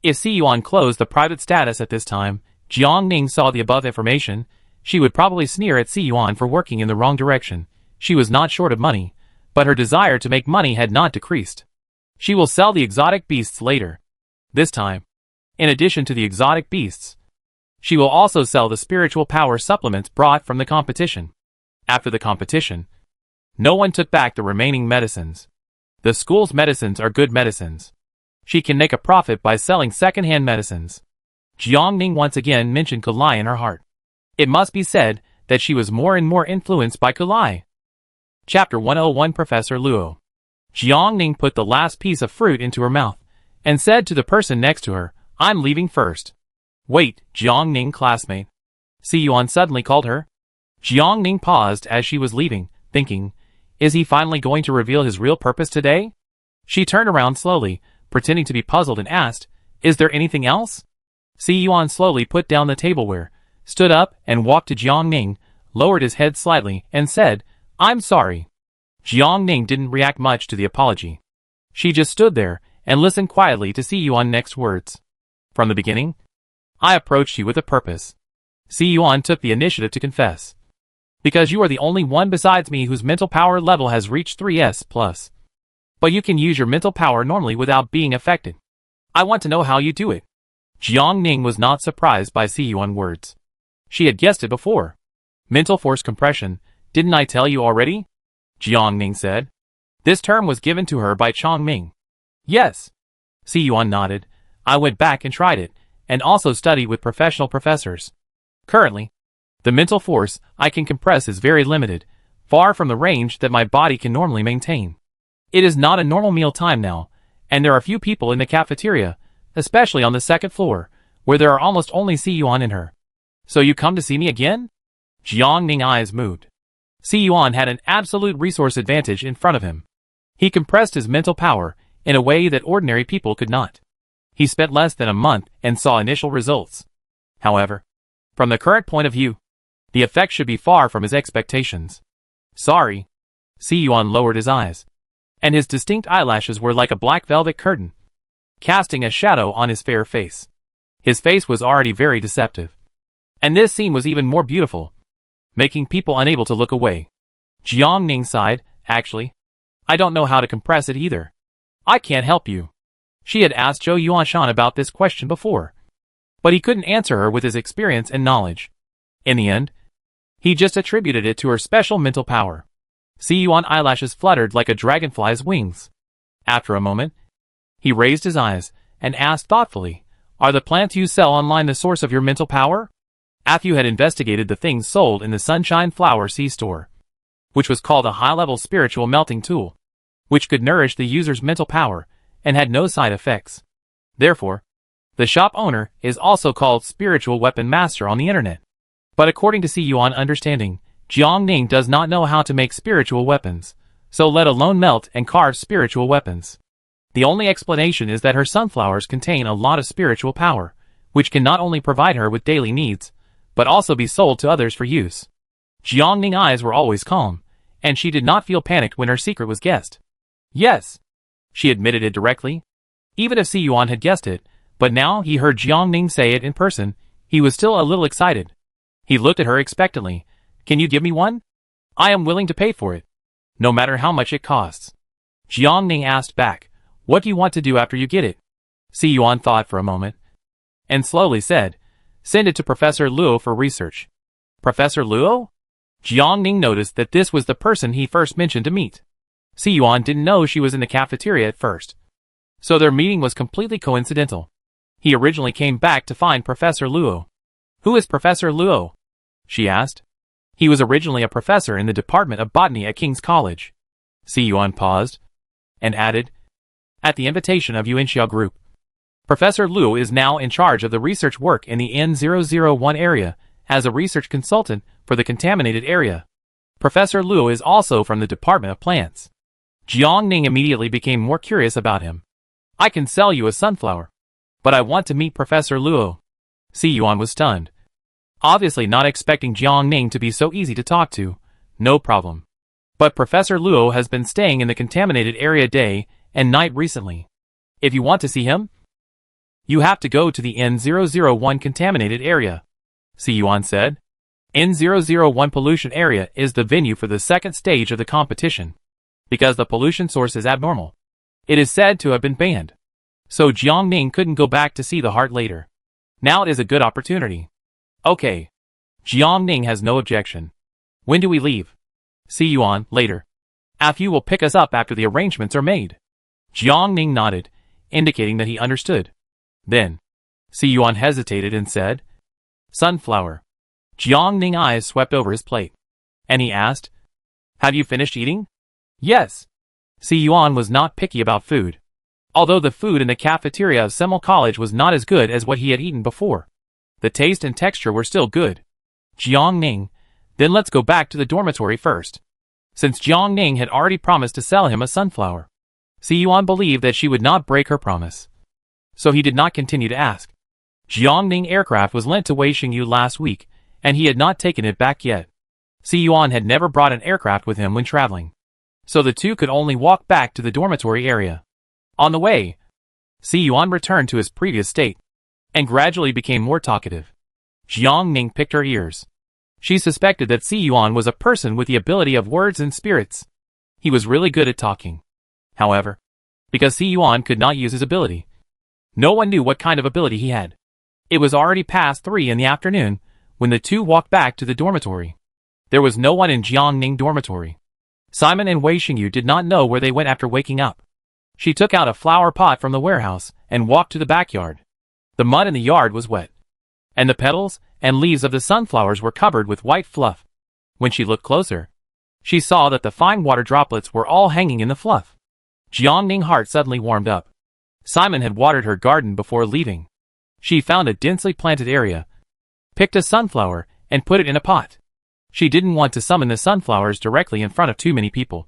If Si Yuan closed the private status at this time, Jiang Ning saw the above information, she would probably sneer at Si Yuan for working in the wrong direction. She was not short of money, but her desire to make money had not decreased. She will sell the exotic beasts later. This time, in addition to the exotic beasts, she will also sell the spiritual power supplements brought from the competition. After the competition, no one took back the remaining medicines. The school's medicines are good medicines. She can make a profit by selling second-hand medicines. Jiang Ning once again mentioned Kulai in her heart. It must be said that she was more and more influenced by Kulai. Chapter 101 Professor Luo. Jiang Ning put the last piece of fruit into her mouth, and said to the person next to her, "I'm leaving first." "Wait, Jiang Ning classmate." Si Yuan suddenly called her. Jiang Ning paused as she was leaving, thinking, is he finally going to reveal his real purpose today? She turned around slowly, pretending to be puzzled and asked, "Is there anything else?" Si Yuan slowly put down the tableware, stood up and walked to Jiang Ning, lowered his head slightly, and said, "I'm sorry." Jiang Ning didn't react much to the apology. She just stood there and listened quietly to Si Yuan's next words. From the beginning, I approached you with a purpose. Si Yuan took the initiative to confess. Because you are the only one besides me whose mental power level has reached 3S+. But you can use your mental power normally without being affected. I want to know how you do it. Jiang Ning was not surprised by Si Yuan's words. She had guessed it before. Mental force compression, didn't I tell you already? Jiang Ning said. This term was given to her by Chong Ming. Yes. Si Yuan nodded. I went back and tried it, and also studied with professional professors. Currently, the mental force I can compress is very limited, far from the range that my body can normally maintain. It is not a normal meal time now, and there are few people in the cafeteria, especially on the second floor, where there are almost only Si Yuan and her. So you come to see me again? Jiang Ning's eyes moved. Si Yuan had an absolute resource advantage in front of him. He compressed his mental power in a way that ordinary people could not. He spent less than a month and saw initial results. However, from the current point of view, the effect should be far from his expectations. Sorry. Si Yuan lowered his eyes, and his distinct eyelashes were like a black velvet curtain, casting a shadow on his fair face. His face was already very deceptive. And this scene was even more beautiful, making people unable to look away. Jiang Ning sighed. Actually, I don't know how to compress it either. I can't help you. She had asked Zhou Yuanshan about this question before, but he couldn't answer her with his experience and knowledge. In the end, he just attributed it to her special mental power. Si Yuan's eyelashes fluttered like a dragonfly's wings. After a moment, he raised his eyes and asked thoughtfully, Are the plants you sell online the source of your mental power? After you had investigated the things sold in the Sunshine Flower Sea store, which was called a high-level spiritual melting tool, which could nourish the user's mental power and had no side effects. Therefore, the shop owner is also called Spiritual Weapon Master on the internet. But according to Si Yuan's understanding, Jiang Ning does not know how to make spiritual weapons, so let alone melt and carve spiritual weapons. The only explanation is that her sunflowers contain a lot of spiritual power, which can not only provide her with daily needs, but also be sold to others for use. Jiang Ning's eyes were always calm, and she did not feel panicked when her secret was guessed. Yes. She admitted it directly. Even if Si Yuan had guessed it, but now he heard Jiang Ning say it in person, he was still a little excited. He looked at her expectantly. Can you give me one? I am willing to pay for it, no matter how much it costs. Jiang Ning asked back, What do you want to do after you get it? Si Yuan thought for a moment, and slowly said, Send it to Professor Luo for research. Professor Luo? Jiang Ning noticed that this was the person he first mentioned to meet. Si Yuan didn't know she was in the cafeteria at first, so their meeting was completely coincidental. He originally came back to find Professor Luo. Who is Professor Luo? She asked. He was originally a professor in the Department of Botany at King's College. Si Yuan paused, and added, At the invitation of Yuanxia Group. Professor Luo is now in charge of the research work in the N001 area as a research consultant for the contaminated area. Professor Luo is also from the Department of Plants. Jiang Ning immediately became more curious about him. I can sell you a sunflower, but I want to meet Professor Luo. Si Yuan was stunned, obviously not expecting Jiang Ning to be so easy to talk to. No problem. But Professor Luo has been staying in the contaminated area day and night recently. If you want to see him, you have to go to the N001 contaminated area, Si Yuan said. N001 pollution area is the venue for the second stage of the competition. Because the pollution source is abnormal, it is said to have been banned. So Jiang Ning couldn't go back to see the heart later. Now it is a good opportunity. Okay. Jiang Ning has no objection. When do we leave? Si Yuan, later. After you will pick us up after the arrangements are made. Jiang Ning nodded, indicating that he understood. Then, Si Yuan hesitated and said, Sunflower. Jiang Ning's eyes swept over his plate, and he asked, Have you finished eating? Yes. Si Yuan was not picky about food, although the food in the cafeteria of Semel College was not as good as what he had eaten before. The taste and texture were still good. Jiang Ning, then let's go back to the dormitory first. Since Jiang Ning had already promised to sell him a sunflower, Si Yuan believed that she would not break her promise. So he did not continue to ask. Jiang Ning aircraft was lent to Wei Xingyu last week, and he had not taken it back yet. Si Yuan had never brought an aircraft with him when traveling, so the two could only walk back to the dormitory area. On the way, Si Yuan returned to his previous state. and gradually became more talkative. Jiang Ning picked her ears. She suspected that Si Yuan was a person with the ability of words and spirits. He was really good at talking. However, because Si Yuan could not use his ability, no one knew what kind of ability he had. It was already past 3 in the afternoon when the two walked back to the dormitory. There was no one in Jiang Ning dormitory. Simon and Wei Xingyu did not know where they went after waking up. She took out a flower pot from the warehouse and walked to the backyard. The mud in the yard was wet, and the petals and leaves of the sunflowers were covered with white fluff. When she looked closer, she saw that the fine water droplets were all hanging in the fluff. Jiang Ning's heart suddenly warmed up. Simon had watered her garden before leaving. She found a densely planted area, picked a sunflower, and put it in a pot. She didn't want to summon the sunflowers directly in front of too many people,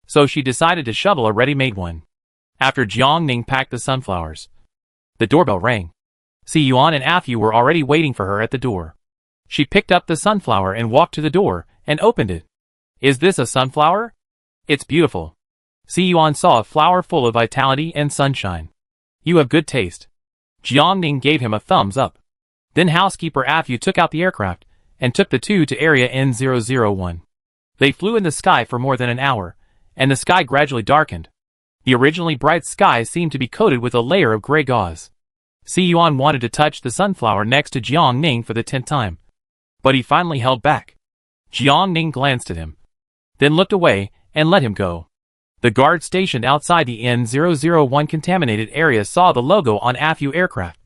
so she decided to shovel a ready-made one. After Jiang Ning packed the sunflowers, the doorbell rang. Si Yuan and Afu were already waiting for her at the door. She picked up the sunflower and walked to the door and opened it. Is this a sunflower? It's beautiful. Si Yuan saw a flower full of vitality and sunshine. You have good taste. Jiang Ning gave him a thumbs up. Then housekeeper Afu took out the aircraft and took the two to area N001. They flew in the sky for more than an hour, and the sky gradually darkened. The originally bright sky seemed to be coated with a layer of gray gauze. Si Yuan wanted to touch the sunflower next to Jiang Ning for the 10th time, but he finally held back. Jiang Ning glanced at him, then looked away and let him go. The guard stationed outside the N001 contaminated area saw the logo on Afu aircraft,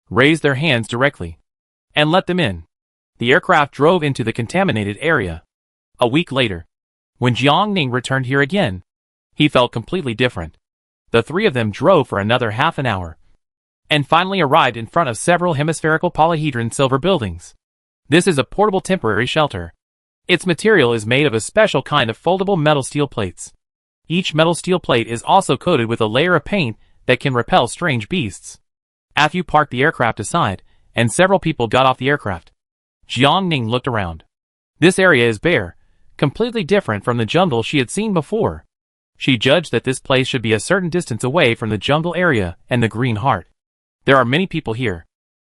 raised their hands directly, and let them in. The aircraft drove into the contaminated area. A week later, when Jiang Ning returned here again, he felt completely different. The three of them drove for another half an hour, and finally arrived in front of several hemispherical polyhedron silver buildings. This is a portable temporary shelter. Its material is made of a special kind of foldable metal steel plates. Each metal steel plate is also coated with a layer of paint that can repel strange beasts. Afu parked the aircraft aside, and several people got off the aircraft. Jiang Ning looked around. This area is bare, completely different from the jungle she had seen before. She judged that this place should be a certain distance away from the jungle area and the Green Heart. There are many people here.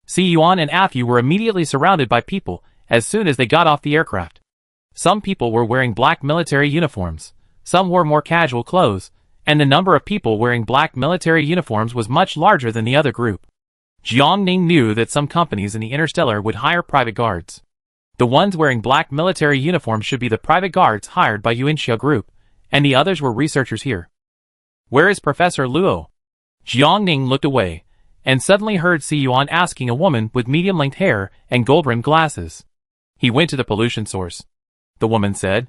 Si Yuan and Afu were immediately surrounded by people as soon as they got off the aircraft. Some people were wearing black military uniforms, some wore more casual clothes, and the number of people wearing black military uniforms was much larger than the other group. Jiang Ning knew that some companies in the Interstellar would hire private guards. The ones wearing black military uniforms should be the private guards hired by Yuanxia Group, and the others were researchers here. Where is Professor Luo? Jiang Ning looked away, and suddenly heard Si Yuan asking a woman with medium-length hair and gold-rimmed glasses. He went to the pollution source, the woman said.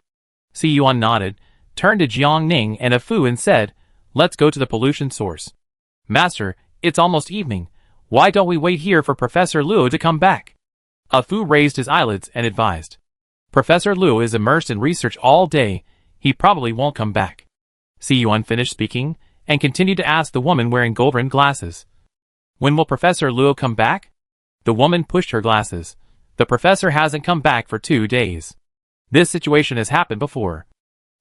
Si Yuan nodded, turned to Jiang Ning and Afu and said, Let's go to the pollution source. Master, it's almost evening. Why don't we wait here for Professor Luo to come back? Afu raised his eyelids and advised. Professor Luo is immersed in research all day. He probably won't come back. Si Yuan finished speaking and continued to ask the woman wearing gold-rimmed glasses. When will Professor Luo come back? The woman pushed her glasses. The professor hasn't come back for 2 days. This situation has happened before,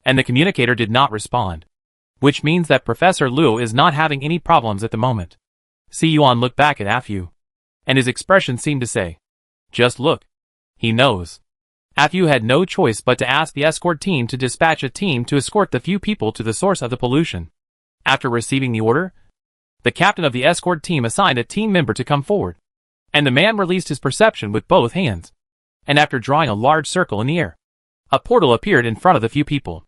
and the communicator did not respond, which means that Professor Luo is not having any problems at the moment. Si Yuan looked back at Afu, and his expression seemed to say, Just look. He knows. Afu had no choice but to ask the escort team to dispatch a team to escort the few people to the source of the pollution. After receiving the order, the captain of the escort team assigned a team member to come forward, and the man released his perception with both hands, and after drawing a large circle in the air, a portal appeared in front of the few people.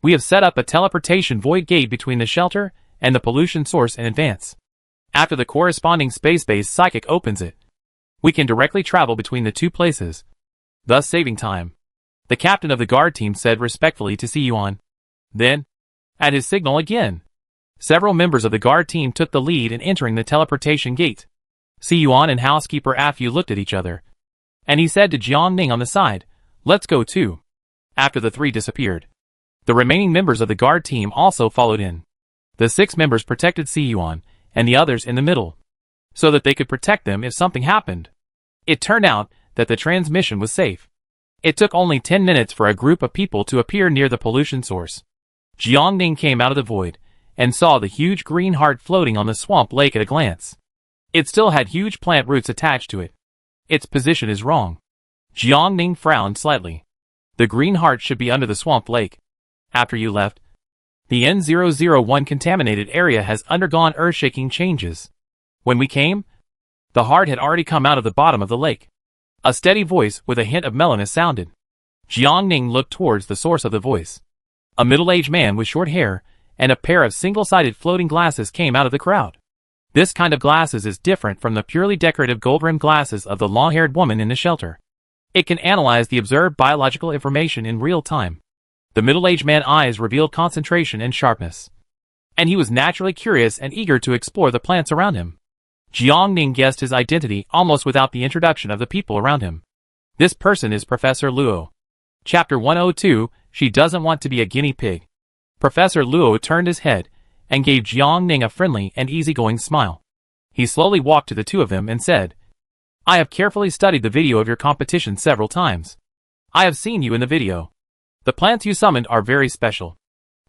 We have set up a teleportation void gate between the shelter and the pollution source in advance. After the corresponding space-based psychic opens it, we can directly travel between the two places, thus saving time. The captain of the guard team said respectfully to Si Yuan. Then, at his signal again, several members of the guard team took the lead in entering the teleportation gate. Si Yuan and housekeeper Afu looked at each other, and he said to Jiang Ning on the side, Let's go too. After the three disappeared, the remaining members of the guard team also followed in. The 6 members protected Si Yuan and the others in the middle, so that they could protect them if something happened. It turned out that the transmission was safe. It took only 10 minutes for a group of people to appear near the pollution source. Jiang Ning came out of the void and saw the huge green heart floating on the swamp lake at a glance. It still had huge plant roots attached to it. Its position is wrong. Jiangning frowned slightly. The green heart should be under the swamp lake. After you left, the N001 contaminated area has undergone earth-shaking changes. When we came, the heart had already come out of the bottom of the lake. A steady voice with a hint of mellowness sounded. Jiangning looked towards the source of the voice. A middle-aged man with short hair and a pair of single-sided floating glasses came out of the crowd. This kind of glasses is different from the purely decorative gold-rimmed glasses of the long-haired woman in the shelter. It can analyze the observed biological information in real time. The middle-aged man's eyes revealed concentration and sharpness. And he was naturally curious and eager to explore the plants around him. Jiangning guessed his identity almost without the introduction of the people around him. This person is Professor Luo. Chapter 102, She Doesn't Want to Be a Guinea Pig. Professor Luo turned his head and gave Jiangning a friendly and easygoing smile. He slowly walked to the two of them and said, I have carefully studied the video of your competition several times. I have seen you in the video. The plants you summoned are very special.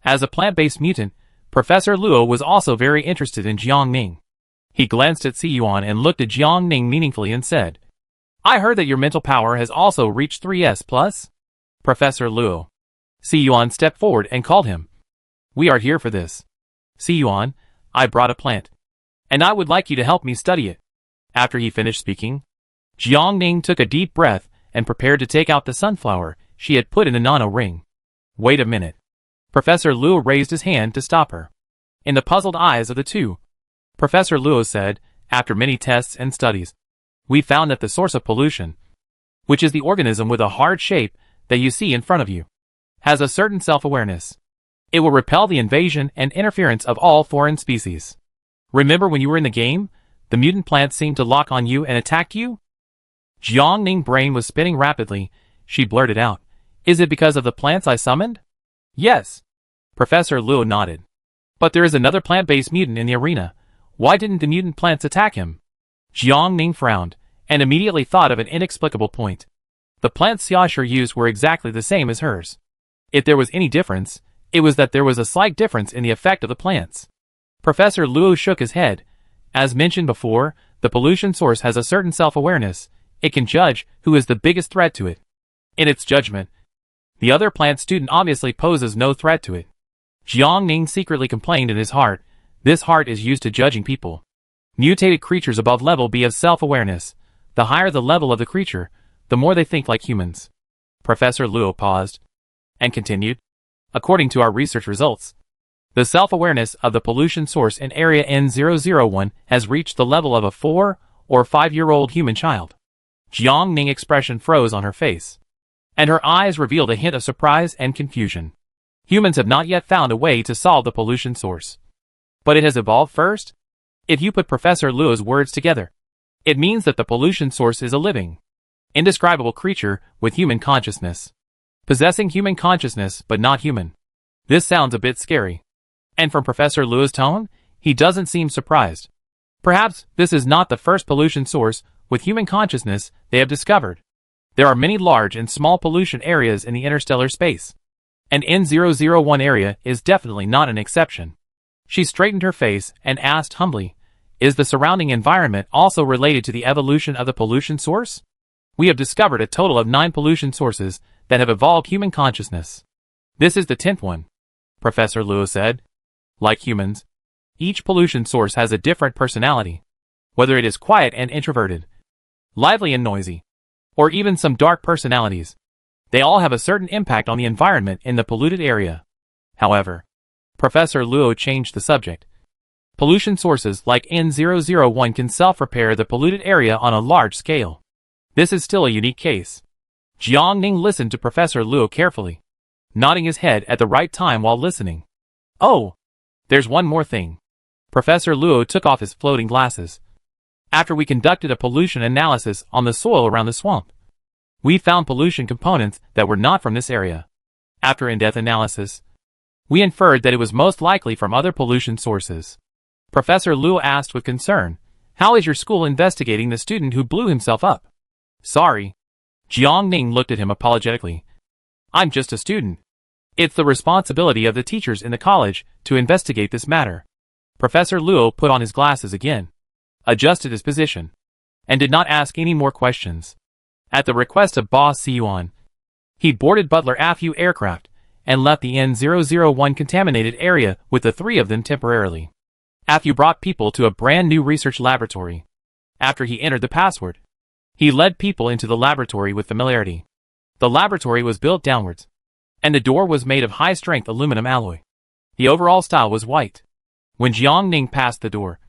As a plant-based mutant, Professor Luo was also very interested in Jiangning. He glanced at Siyuan and looked at Jiangning meaningfully and said, I heard that your mental power has also reached 3S+. Professor Luo. Siyuan stepped forward and called him. We are here for this. Siyuan, I brought a plant. And I would like you to help me study it. After he finished speaking, Jiangning took a deep breath and prepared to take out the sunflower she had put in the nano ring. Wait a minute. Professor Luo raised his hand to stop her. In the puzzled eyes of the two, Professor Luo said, after many tests and studies, we found that the source of pollution, which is the organism with a hard shape that you see in front of you, has a certain self-awareness. It will repel the invasion and interference of all foreign species. Remember when you were in the game, the mutant plants seemed to lock on you and attack you? Jiangning's brain was spinning rapidly. She blurted out, Is it because of the plants I summoned? Yes. Professor Luo nodded. But there is another plant-based mutant in the arena. Why didn't the mutant plants attack him? Jiangning frowned, and immediately thought of an inexplicable point. The plants Xiaoshu used were exactly the same as hers. If there was any difference, it was that there was a slight difference in the effect of the plants. Professor Luo shook his head. As mentioned before, the pollution source has a certain self-awareness. It can judge who is the biggest threat to it. In its judgment, the other plant student obviously poses no threat to it. Jiangning secretly complained in his heart. This heart is used to judging people. Mutated creatures above level B of self-awareness. The higher the level of the creature, the more they think like humans. Professor Luo paused and continued. According to our research results, the self-awareness of the pollution source in Area N001 has reached the level of a 4 or 5-year-old human child. Jiangning's expression froze on her face, and her eyes revealed a hint of surprise and confusion. Humans have not yet found a way to solve the pollution source. But it has evolved first? If you put Professor Luo's words together, it means that the pollution source is a living, indescribable creature with human consciousness. Possessing human consciousness but not human. This sounds a bit scary. And from Professor Luo's tone, he doesn't seem surprised. Perhaps this is not the first pollution source with human consciousness they have discovered. There are many large and small pollution areas in the interstellar space. And N001 area is definitely not an exception. She straightened her face and asked humbly, Is the surrounding environment also related to the evolution of the pollution source? We have discovered a total of 9 pollution sources that have evolved human consciousness. This is the 10th one, Professor Luo said. Like humans, each pollution source has a different personality. Whether it is quiet and introverted, lively and noisy, or even some dark personalities, they all have a certain impact on the environment in the polluted area. However, Professor Luo changed the subject. Pollution sources like N001 can self-repair the polluted area on a large scale. This is still a unique case. Jiangning listened to Professor Luo carefully, nodding his head at the right time while listening. Oh, there's one more thing. Professor Luo took off his floating glasses. After we conducted a pollution analysis on the soil around the swamp, we found pollution components that were not from this area. After in-depth analysis, we inferred that it was most likely from other pollution sources. Professor Luo asked with concern, How is your school investigating the student who blew himself up? Sorry. Jiangning looked at him apologetically. I'm just a student. It's the responsibility of the teachers in the college to investigate this matter. Professor Luo put on his glasses again. adjusted his position, and did not ask any more questions. At the request of Boss Siyuan, he boarded Butler Afu aircraft and left the N001 contaminated area with the three of them temporarily. Afu brought people to a brand new research laboratory. After he entered the password, he led people into the laboratory with familiarity. The laboratory was built downwards, and the door was made of high-strength aluminum alloy. The overall style was white. When Jiang Ning passed the door,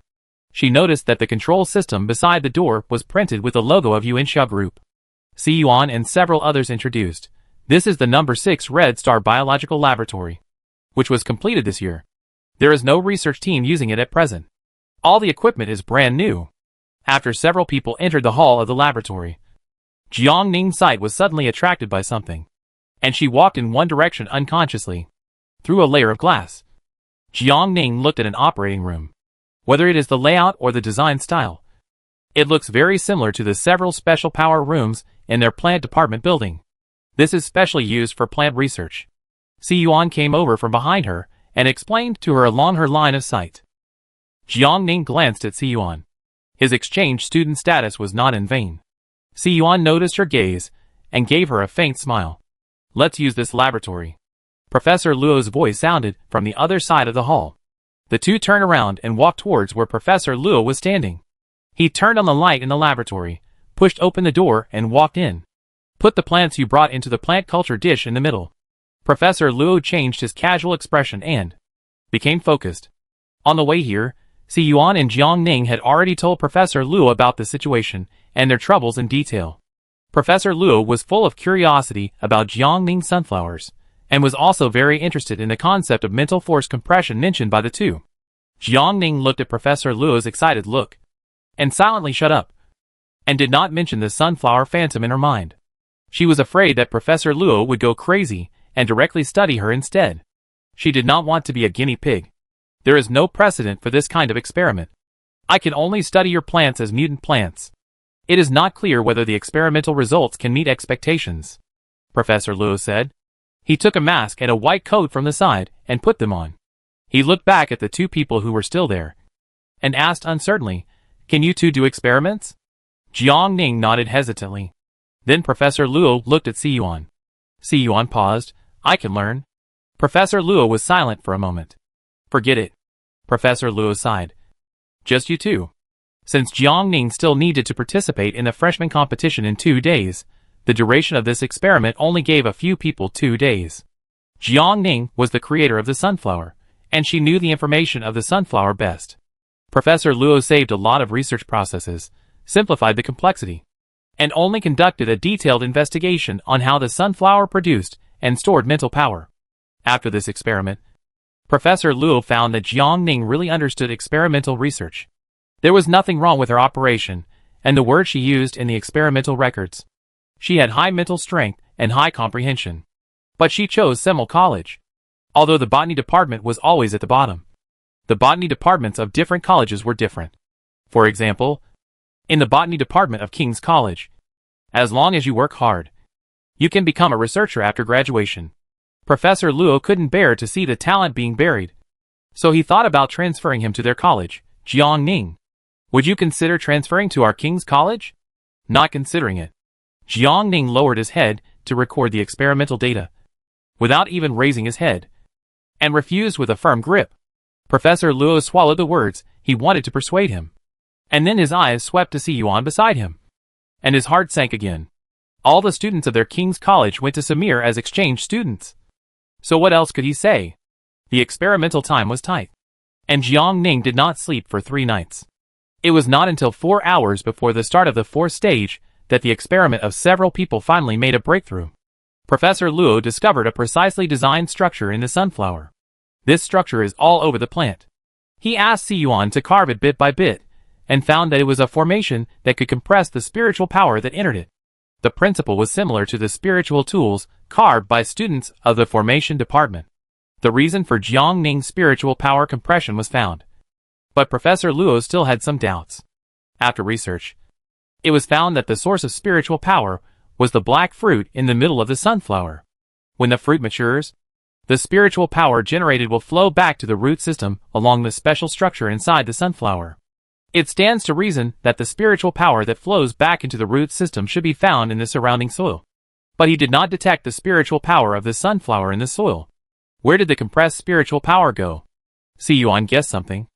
she noticed that the control system beside the door was printed with the logo of Yuanxia Group. Siyuan and several others introduced. This is the number 6 Red Star Biological Laboratory, which was completed this year. There is no research team using it at present. All the equipment is brand new. After several people entered the hall of the laboratory, Jiang Ning's sight was suddenly attracted by something, and she walked in one direction unconsciously, through a layer of glass. Jiang Ning looked at an operating room. Whether it is the layout or the design style, it looks very similar to the several special power rooms in their plant department building. This is specially used for plant research. Siyuan came over from behind her and explained to her along her line of sight. Jiang Ning glanced at Siyuan. His exchange student status was not in vain. Siyuan noticed her gaze and gave her a faint smile. Let's use this laboratory. Professor Luo's voice sounded from the other side of the hall. The two turned around and walked towards where Professor Luo was standing. He turned on the light in the laboratory, pushed open the door and walked in. Put the plants you brought into the plant culture dish in the middle. Professor Luo changed his casual expression and became focused. On the way here, Siyuan and Jiang Ning had already told Professor Luo about the situation and their troubles in detail. Professor Luo was full of curiosity about Jiang Ning's sunflowers, and was also very interested in the concept of mental force compression mentioned by the two. Jiang Ning looked at Professor Luo's excited look, and silently shut up, and did not mention the sunflower phantom in her mind. She was afraid that Professor Luo would go crazy and directly study her instead. She did not want to be a guinea pig. There is no precedent for this kind of experiment. I can only study your plants as mutant plants. It is not clear whether the experimental results can meet expectations, Professor Luo said. He took a mask and a white coat from the side and put them on. He looked back at the two people who were still there, and asked uncertainly, "Can you two do experiments?" Jiang Ning nodded hesitantly. Then Professor Luo looked at Siyuan. Siyuan paused. "I can learn." Professor Luo was silent for a moment. "Forget it." Professor Luo sighed. "Just you two." Since Jiang Ning still needed to participate in the freshman competition in 2 days, the duration of this experiment only gave a few people 2 days. Jiang Ning was the creator of the sunflower, and she knew the information of the sunflower best. Professor Luo saved a lot of research processes, simplified the complexity, and only conducted a detailed investigation on how the sunflower produced and stored mental power. After this experiment, Professor Luo found that Jiang Ning really understood experimental research. There was nothing wrong with her operation, and the word she used in the experimental records. She had high mental strength and high comprehension. But she chose Semel College. Although the botany department was always at the bottom, the botany departments of different colleges were different. For example, in the botany department of King's College, as long as you work hard, you can become a researcher after graduation. Professor Luo couldn't bear to see the talent being buried, so he thought about transferring him to their college, Jiang Ning. Would you consider transferring to our King's College? Not considering it. Jiang Ning lowered his head to record the experimental data, without even raising his head, and refused with a firm grip. Professor Luo swallowed the words he wanted to persuade him, and then his eyes swept to Siyuan beside him, and his heart sank again. All the students of their King's College went to Samir as exchange students. So what else could he say? The experimental time was tight, and Jiang Ning did not sleep for 3 nights. It was not until 4 hours before the start of the 4th stage that the experiment of several people finally made a breakthrough. Professor Luo discovered a precisely designed structure in the sunflower. This structure is all over the plant. He asked Siyuan to carve it bit by bit, and found that it was a formation that could compress the spiritual power that entered it. The principle was similar to the spiritual tools carved by students of the formation department. The reason for Jiang Ning's spiritual power compression was found. But Professor Luo still had some doubts. After research, it was found that the source of spiritual power was the black fruit in the middle of the sunflower. When the fruit matures, the spiritual power generated will flow back to the root system along the special structure inside the sunflower. It stands to reason that the spiritual power that flows back into the root system should be found in the surrounding soil. But he did not detect the spiritual power of the sunflower in the soil. Where did the compressed spiritual power go? Siyuan guessed something.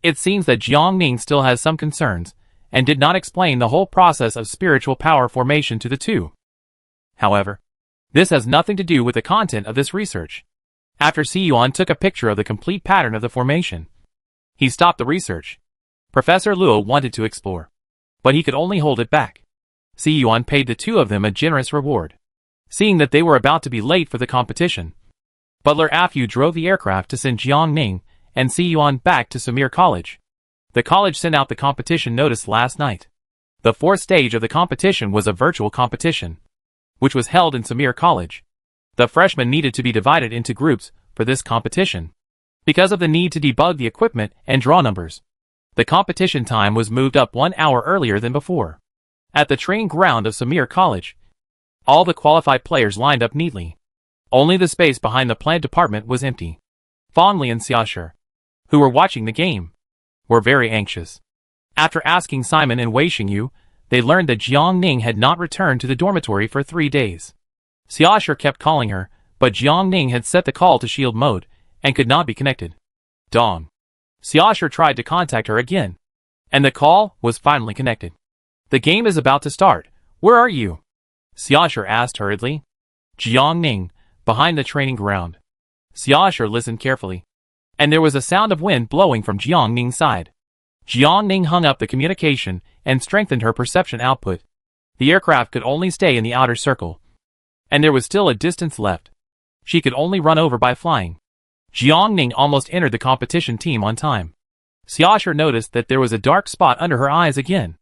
It seems that Jiangning still has some concerns, and did not explain the whole process of spiritual power formation to the two. However, this has nothing to do with the content of this research. After Siyuan took a picture of the complete pattern of the formation, he stopped the research. Professor Luo wanted to explore, but he could only hold it back. Siyuan paid the two of them a generous reward. Seeing that they were about to be late for the competition, Butler Afu drove the aircraft to send Jiangning and Siyuan back to Samir College. The college sent out the competition notice last night. The fourth stage of the competition was a virtual competition, which was held in Samir College. The freshmen needed to be divided into groups for this competition, because of the need to debug the equipment and draw numbers. The competition time was moved up 1 hour earlier than before. At the training ground of Samir College, all the qualified players lined up neatly. Only the space behind the plant department was empty. Fangli and Xiaoshi, who were watching the game, were very anxious. After asking Simon and Wei Xingyu, they learned that Jiangning had not returned to the dormitory for 3 days. Xiaoshi kept calling her, but Jiangning had set the call to shield mode, and could not be connected. Dong. Xiaoshi tried to contact her again, and the call was finally connected. The game is about to start. Where are you? Xiaoshi asked hurriedly. Jiangning, behind the training ground. Xiaoshi listened carefully, and there was a sound of wind blowing from Jiangning's side. Jiangning hung up the communication and strengthened her perception output. The aircraft could only stay in the outer circle, and there was still a distance left. She could only run over by flying. Jiangning almost entered the competition team on time. Xiaoshi noticed that there was a dark spot under her eyes again,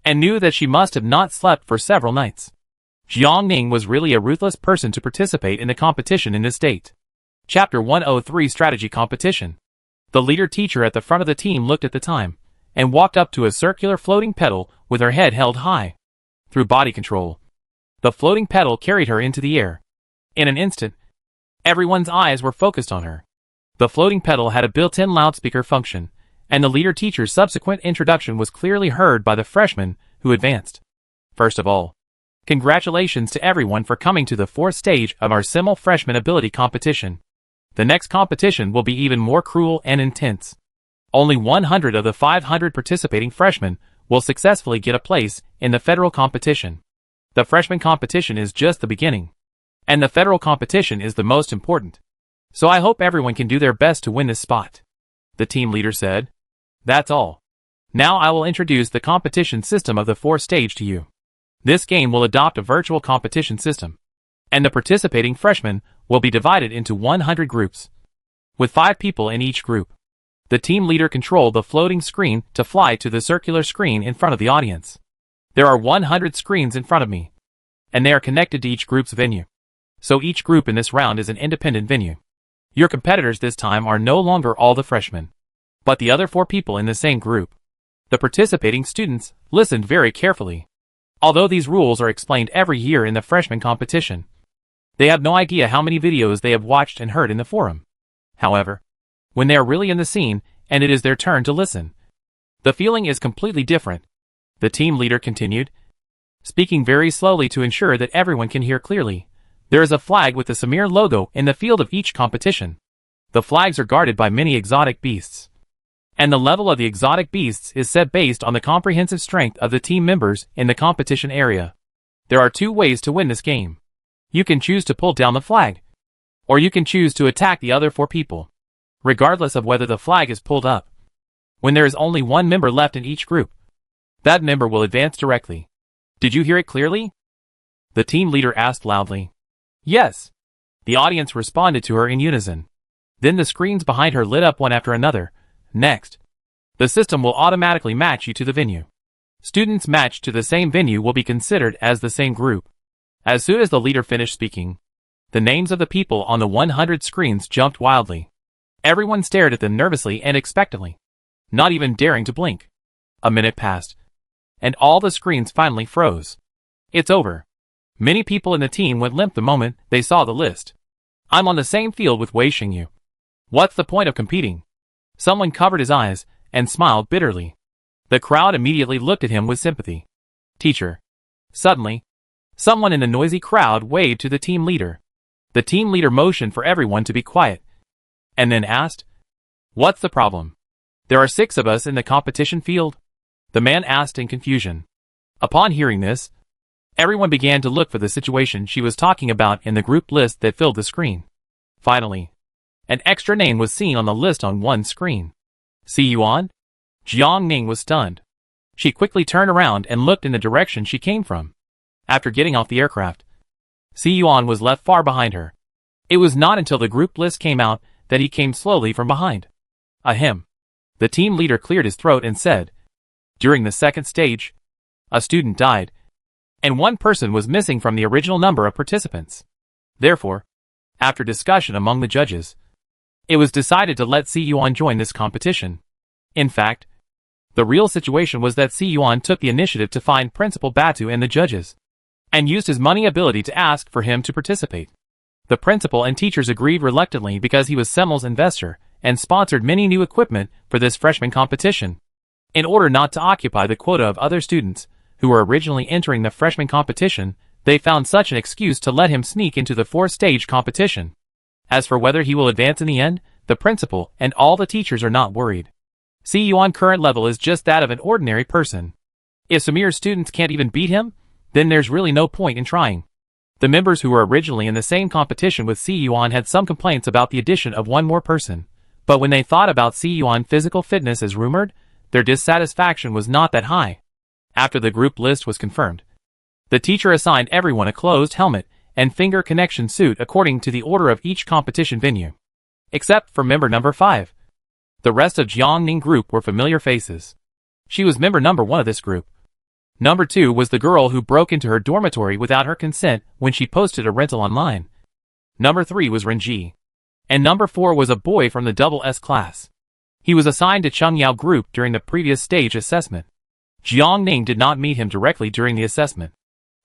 and knew that she must have not slept for several nights. Jiangning was really a ruthless person to participate in the competition in this state. Chapter 103 Strategy Competition. The leader teacher at the front of the team looked at the time, and walked up to a circular floating pedal with her head held high. Through body control, the floating pedal carried her into the air. In an instant, everyone's eyes were focused on her. The floating pedal had a built-in loudspeaker function, and the leader teacher's subsequent introduction was clearly heard by the freshmen who advanced. First of all, congratulations to everyone for coming to the 4th stage of our Simul Freshman Ability Competition. The next competition will be even more cruel and intense. Only 100 of the 500 participating freshmen will successfully get a place in the federal competition. The freshman competition is just the beginning, and the federal competition is the most important. So I hope everyone can do their best to win this spot. The team leader said. That's all. Now I will introduce the competition system of the 4th stage to you. This game will adopt a virtual competition system, and the participating freshmen will be divided into 100 groups, with 5 people in each group. The team leader controlled the floating screen to fly to the circular screen in front of the audience. There are 100 screens in front of me, and they are connected to each group's venue. So each group in this round is an independent venue. Your competitors this time are no longer all the freshmen, but the other 4 people in the same group. The participating students listened very carefully. Although these rules are explained every year in the freshman competition, they have no idea how many videos they have watched and heard in the forum. However, when they are really in the scene and it is their turn to listen, the feeling is completely different. The team leader continued, speaking very slowly to ensure that everyone can hear clearly. There is a flag with the Samir logo in the field of each competition. The flags are guarded by many exotic beasts, and the level of the exotic beasts is set based on the comprehensive strength of the team members in the competition area. There are 2 ways to win this game. You can choose to pull down the flag, or you can choose to attack the other 4 people, regardless of whether the flag is pulled up. When there is only 1 member left in each group, that member will advance directly. Did you hear it clearly? The team leader asked loudly. Yes. The audience responded to her in unison. Then the screens behind her lit up one after another. Next, the system will automatically match you to the venue. Students matched to the same venue will be considered as the same group. As soon as the leader finished speaking, the names of the people on the 100 screens jumped wildly. Everyone stared at them nervously and expectantly, not even daring to blink. A minute passed, and all the screens finally froze. It's over. Many people in the team went limp the moment they saw the list. I'm on the same field with Wei Xingyu. What's the point of competing? Someone covered his eyes and smiled bitterly. The crowd immediately looked at him with sympathy. Teacher. Suddenly, someone in the noisy crowd waved to the team leader. The team leader motioned for everyone to be quiet, and then asked, "What's the problem? There are 6 of us in the competition field?" The man asked in confusion. Upon hearing this, everyone began to look for the situation she was talking about in the group list that filled the screen. Finally, an extra name was seen on the list on one screen. "See you on?" Jiang Ning was stunned. She quickly turned around and looked in the direction she came from. After getting off the aircraft, Si Yuan was left far behind her. It was not until the group list came out that he came slowly from behind. Ahem. The team leader cleared his throat and said, "During the second stage, a student died, and 1 person was missing from the original number of participants. Therefore, after discussion among the judges, it was decided to let Si Yuan join this competition. In fact, the real situation was that Si Yuan took the initiative to find Principal Batu and the judges, and used his money ability to ask for him to participate. The principal and teachers agreed reluctantly because he was Semmel's investor and sponsored many new equipment for this freshman competition. In order not to occupy the quota of other students who were originally entering the freshman competition, they found such an excuse to let him sneak into the 4th-stage competition. As for whether he will advance in the end, the principal and all the teachers are not worried. Si Yuan's current level is just that of an ordinary person. If Samir's students can't even beat him, then there's really no point in trying. The members who were originally in the same competition with Si Yuan had some complaints about the addition of 1 more person, but when they thought about Si Yuan's physical fitness as rumored, their dissatisfaction was not that high. After the group list was confirmed, the teacher assigned everyone a closed helmet and finger connection suit according to the order of each competition venue. Except for member number 5. The rest of Jiang Ning group were familiar faces. She was member number 1 of this group. Number 2 was the girl who broke into her dormitory without her consent when she posted a rental online. Number 3 was Renji. And number 4 was a boy from the double S class. He was assigned to Chung Yao group during the previous stage assessment. Jiang Ning did not meet him directly during the assessment.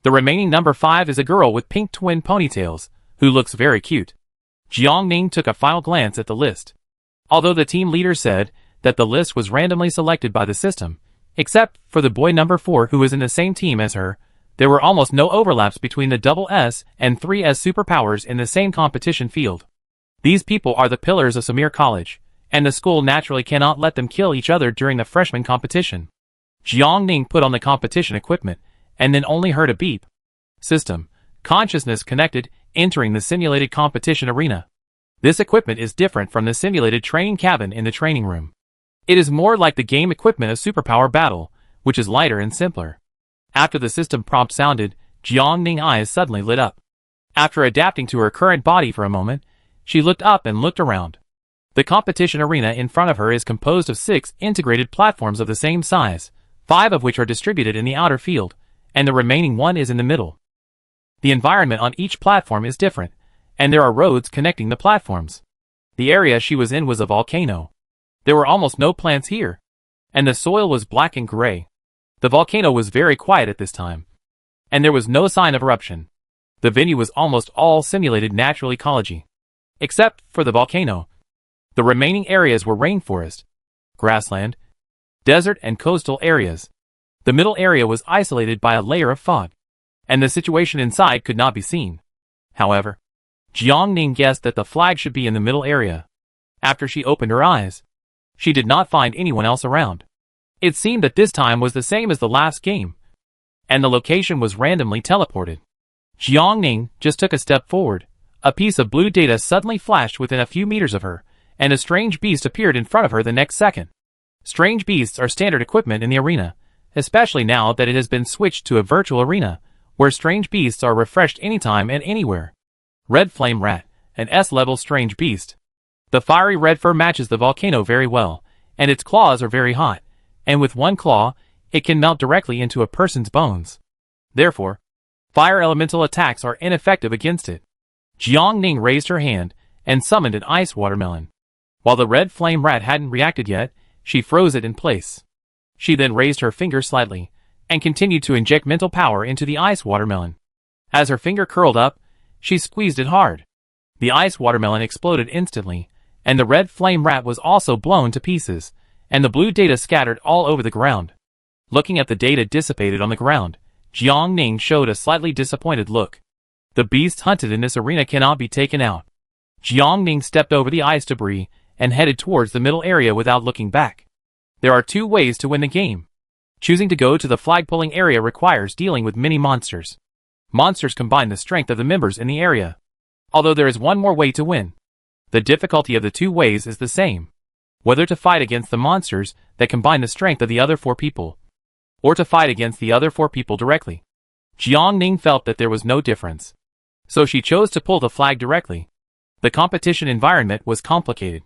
The remaining number 5 is a girl with pink twin ponytails, who looks very cute. Jiang Ning took a final glance at the list. Although the team leader said that the list was randomly selected by the system, except for the boy number 4 who was in the same team as her, there were almost no overlaps between the double S and 3S superpowers in the same competition field. These people are the pillars of Samir College, and the school naturally cannot let them kill each other during the freshman competition. Jiang Ning put on the competition equipment, and then only heard a beep. System. Consciousness connected, entering the simulated competition arena. This equipment is different from the simulated training cabin in the training room. It is more like the game equipment of Superpower Battle, which is lighter and simpler. After the system prompt sounded, Jiang Ning's eyes suddenly lit up. After adapting to her current body for a moment, she looked up and looked around. The competition arena in front of her is composed of 6 integrated platforms of the same size, 5 of which are distributed in the outer field, and the remaining 1 is in the middle. The environment on each platform is different, and there are roads connecting the platforms. The area she was in was a volcano. There were almost no plants here, and the soil was black and gray. The volcano was very quiet at this time, and there was no sign of eruption. The venue was almost all simulated natural ecology. Except for the volcano. The remaining areas were rainforest, grassland, desert and coastal areas. The middle area was isolated by a layer of fog, and the situation inside could not be seen. However, Jiang Ning guessed that the flag should be in the middle area. After she opened her eyes, she did not find anyone else around. It seemed that this time was the same as the last game, and the location was randomly teleported. Jiang Ning just took a step forward. A piece of blue data suddenly flashed within a few meters of her, and a strange beast appeared in front of her the next second. Strange beasts are standard equipment in the arena, especially now that it has been switched to a virtual arena, where strange beasts are refreshed anytime and anywhere. Red Flame Rat, an S-level strange beast. The fiery red fur matches the volcano very well, and its claws are very hot, and with one claw, it can melt directly into a person's bones. Therefore, fire elemental attacks are ineffective against it. Jiang Ning raised her hand and summoned an ice watermelon. While the red flame rat hadn't reacted yet, she froze it in place. She then raised her finger slightly and continued to inject mental power into the ice watermelon. As her finger curled up, she squeezed it hard. The ice watermelon exploded instantly, and the red flame rat was also blown to pieces, and the blue data scattered all over the ground. Looking at the data dissipated on the ground, Jiang Ning showed a slightly disappointed look. The beasts hunted in this arena cannot be taken out. Jiang Ning stepped over the ice debris and headed towards the middle area without looking back. There are two ways to win the game. Choosing to go to the flag-pulling area requires dealing with mini monsters. Monsters combine the strength of the members in the area. Although there is one more way to win. The difficulty of the two ways is the same. Whether to fight against the monsters that combine the strength of the other 4 people, or to fight against the other 4 people directly. Jiang Ning felt that there was no difference. So she chose to pull the flag directly. The competition environment was complicated.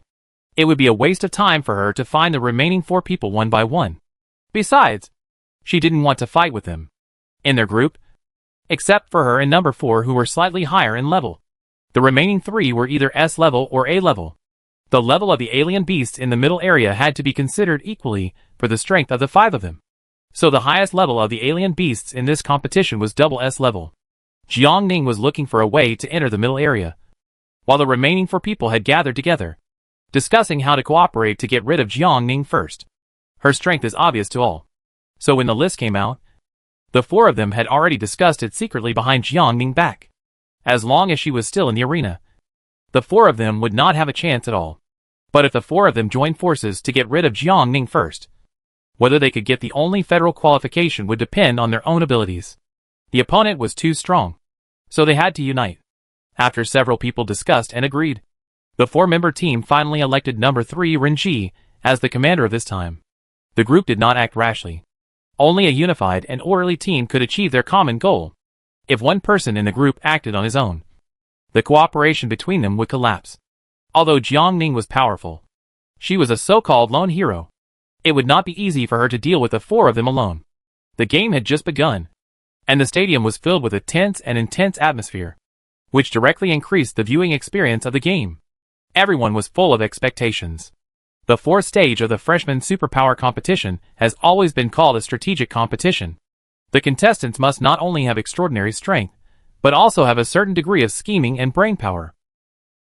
It would be a waste of time for her to find the remaining 4 people one by one. Besides, she didn't want to fight with them in their group, except for her and number 4 who were slightly higher in level. The remaining 3 were either S level or A level. The level of the alien beasts in the middle area had to be considered equally for the strength of the 5 of them. So the highest level of the alien beasts in this competition was double S level. Jiang Ning was looking for a way to enter the middle area, while the remaining 4 people had gathered together, discussing how to cooperate to get rid of Jiang Ning first. Her strength is obvious to all. So when the list came out, the 4 of them had already discussed it secretly behind Jiang Ning back. As long as she was still in the arena, the 4 of them would not have a chance at all. But if the 4 of them joined forces to get rid of Jiang Ning first, whether they could get the only federal qualification would depend on their own abilities. The opponent was too strong, so they had to unite. After several people discussed and agreed, the 4-member team finally elected number 3 Renji as the commander of this time. The group did not act rashly. Only a unified and orderly team could achieve their common goal. If one person in the group acted on his own, the cooperation between them would collapse. Although Jiang Ning was powerful, she was a so-called lone hero. It would not be easy for her to deal with the 4 of them alone. The game had just begun, and the stadium was filled with a tense and intense atmosphere, which directly increased the viewing experience of the game. Everyone was full of expectations. The 4th stage of the freshman superpower competition has always been called a strategic competition. The contestants must not only have extraordinary strength, but also have a certain degree of scheming and brainpower.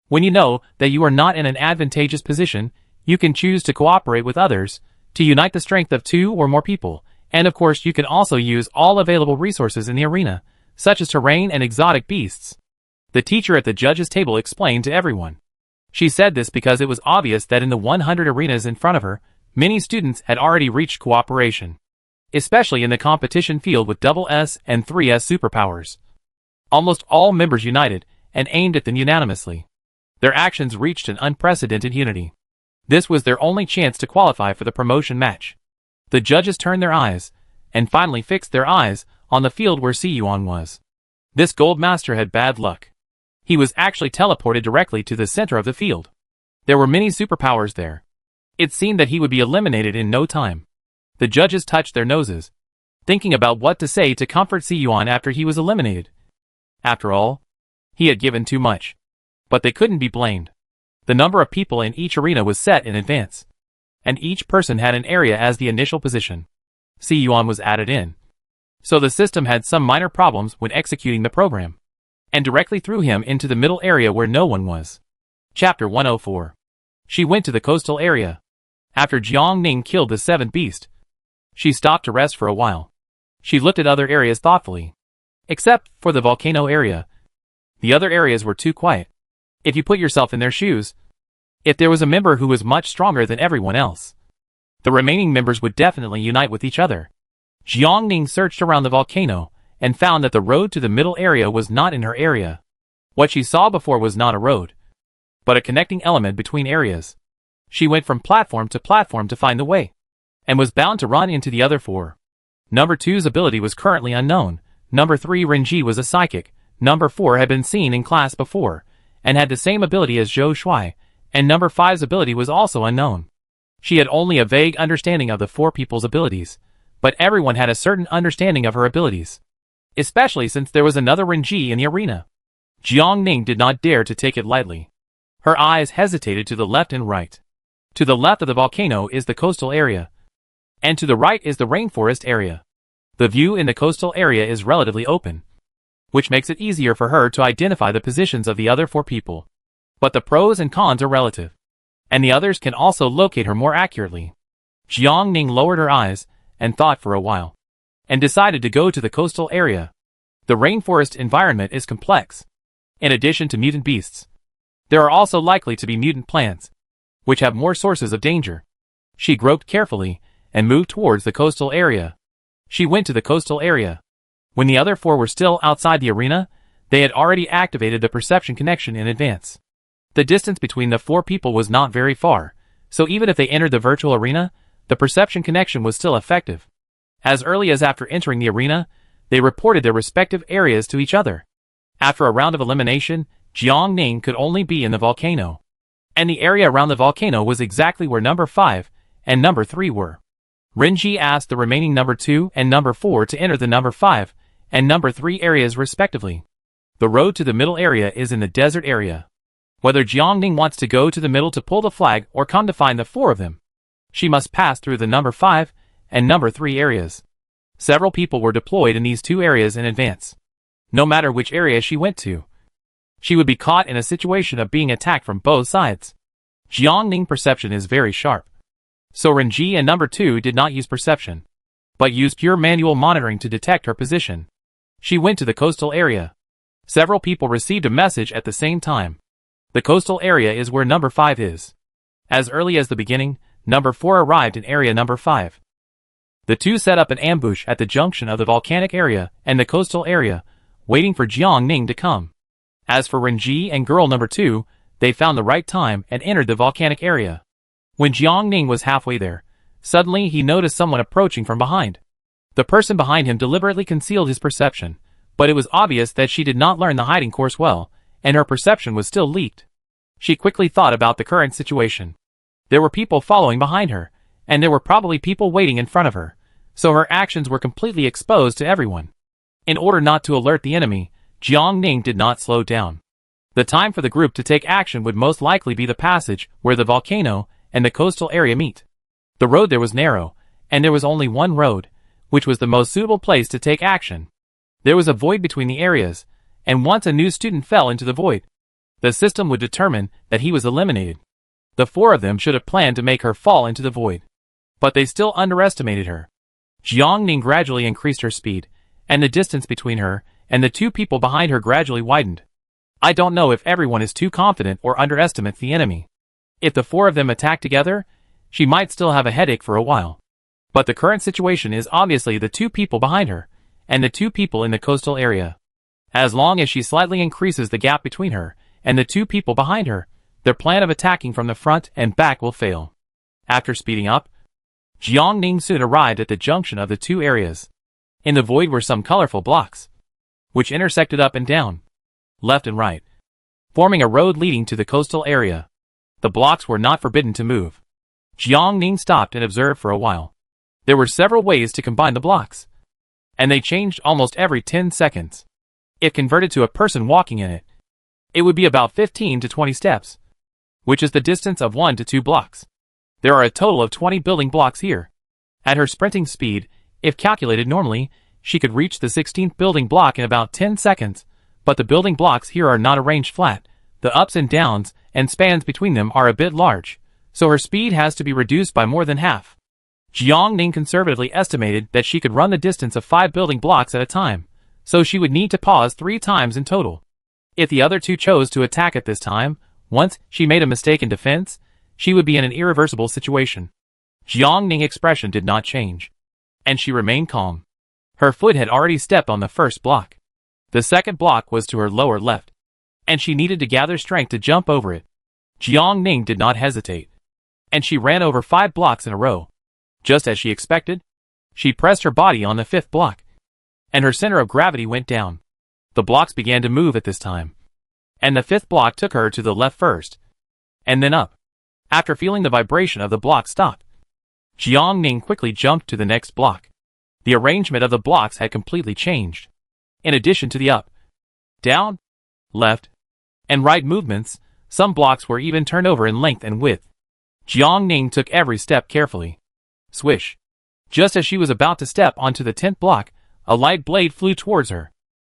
When you know that you are not in an advantageous position, you can choose to cooperate with others, to unite the strength of 2 or more people, and of course you can also use all available resources in the arena, such as terrain and exotic beasts. The teacher at the judges' table explained to everyone. She said this because it was obvious that in the 100 arenas in front of her, many students had already reached cooperation, especially in the competition field with double S and 3S superpowers. Almost all members united and aimed at them unanimously. Their actions reached an unprecedented unity. This was their only chance to qualify for the promotion match. The judges turned their eyes, and finally fixed their eyes, on the field where Siyuan was. This gold master had bad luck. He was actually teleported directly to the center of the field. There were many superpowers there. It seemed that he would be eliminated in no time. The judges touched their noses, thinking about what to say to comfort Siyuan after he was eliminated. After all, he had given too much. But they couldn't be blamed. The number of people in each arena was set in advance, and each person had an area as the initial position. Siyuan was added in, so the system had some minor problems when executing the program, and directly threw him into the middle area where no one was. Chapter 104. She went to the coastal area. After Jiang Ning killed the 7th beast, she stopped to rest for a while. She looked at other areas thoughtfully. Except for the volcano area, the other areas were too quiet. If you put yourself in their shoes, if there was a member who was much stronger than everyone else, the remaining members would definitely unite with each other. Jiang Ning searched around the volcano and found that the road to the middle area was not in her area. What she saw before was not a road, but a connecting element between areas. She went from platform to find the way, and was bound to run into the other 4. Number 2's ability was currently unknown. Number 3 Renji was a psychic. Number 4 had been seen in class before, and had the same ability as Zhou Shuai, and number 5's ability was also unknown. She had only a vague understanding of the 4 people's abilities, but everyone had a certain understanding of her abilities, especially since there was another Renji in the arena. Jiang Ning did not dare to take it lightly. Her eyes hesitated to the left and right. To the left of the volcano is the coastal area, and to the right is the rainforest area. The view in the coastal area is relatively open, which makes it easier for her to identify the positions of the other 4 people. But the pros and cons are relative, and the others can also locate her more accurately. Jiang Ning lowered her eyes and thought for a while, and decided to go to the coastal area. The rainforest environment is complex. In addition to mutant beasts, there are also likely to be mutant plants, which have more sources of danger. She groped carefully and moved towards the coastal area. She went to the coastal area. When the other four were still outside the arena, they had already activated the perception connection in advance. The distance between the four people was not very far, so even if they entered the virtual arena, the perception connection was still effective. As early as after entering the arena, they reported their respective areas to each other. After a round of elimination, Jiang Ning could only be in the volcano. And the area around the volcano was exactly where number 5 and number 3 were. Renji asked the remaining number 2 and number 4 to enter the number 5 and number 3 areas respectively. The road to the middle area is in the desert area. Whether Jiang Ning wants to go to the middle to pull the flag or come to find the 4 of them, she must pass through the number 5 and number 3 areas. Several people were deployed in these 2 areas in advance. No matter which area she went to, she would be caught in a situation of being attacked from both sides. Jiang Ning's perception is very sharp. So Renji and number 2 did not use perception, but used pure manual monitoring to detect her position. She went to the coastal area. Several people received a message at the same time. The coastal area is where number 5 is. As early as the beginning, number 4 arrived in area number 5. The two set up an ambush at the junction of the volcanic area and the coastal area, waiting for Jiang Ning to come. As for Renji and girl number 2, they found the right time and entered the volcanic area. When Jiang Ning was halfway there, suddenly he noticed someone approaching from behind. The person behind him deliberately concealed his perception, but it was obvious that she did not learn the hiding course well, and her perception was still leaked. She quickly thought about the current situation. There were people following behind her, and there were probably people waiting in front of her, so her actions were completely exposed to everyone. In order not to alert the enemy, Jiang Ning did not slow down. The time for the group to take action would most likely be the passage where the volcano and the coastal area meet. The road there was narrow, and there was only one road, which was the most suitable place to take action. There was a void between the areas, and once a new student fell into the void, the system would determine that he was eliminated. The 4 of them should have planned to make her fall into the void, but they still underestimated her. Jiang Ning gradually increased her speed, and the distance between her and the 2 people behind her gradually widened. I don't know if everyone is too confident or underestimates the enemy. If the 4 of them attack together, she might still have a headache for a while. But the current situation is obviously the 2 people behind her, and the 2 people in the coastal area. As long as she slightly increases the gap between her and the 2 people behind her, their plan of attacking from the front and back will fail. After speeding up, Jiang Ning soon arrived at the junction of the 2 areas. In the void were some colorful blocks, which intersected up and down, left and right, forming a road leading to the coastal area. The blocks were not forbidden to move. Jiang Ning stopped and observed for a while. There were several ways to combine the blocks, and they changed almost every 10 seconds. If converted to a person walking in it, it would be about 15 to 20 steps, which is the distance of 1 to 2 blocks. There are a total of 20 building blocks here. At her sprinting speed, if calculated normally, she could reach the 16th building block in about 10 seconds, but the building blocks here are not arranged flat. The ups and downs and spans between them are a bit large, so her speed has to be reduced by more than half. Jiang Ning conservatively estimated that she could run the distance of 5 building blocks at a time, so she would need to pause 3 times in total. If the other 2 chose to attack at this time, once she made a mistake in defense, she would be in an irreversible situation. Jiang Ning's expression did not change, and she remained calm. Her foot had already stepped on the first block. The second block was to her lower left, and she needed to gather strength to jump over it. Jiang Ning did not hesitate, and she ran over 5 blocks in a row. Just as she expected, she pressed her body on the 5th block, and her center of gravity went down. The blocks began to move at this time, and the 5th block took her to the left first, and then up. After feeling the vibration of the block stop, Jiang Ning quickly jumped to the next block. The arrangement of the blocks had completely changed. In addition to the up, down, left, and right movements, some blocks were even turned over in length and width. Jiang Ning took every step carefully. Swish! Just as she was about to step onto the 10th block, a light blade flew towards her.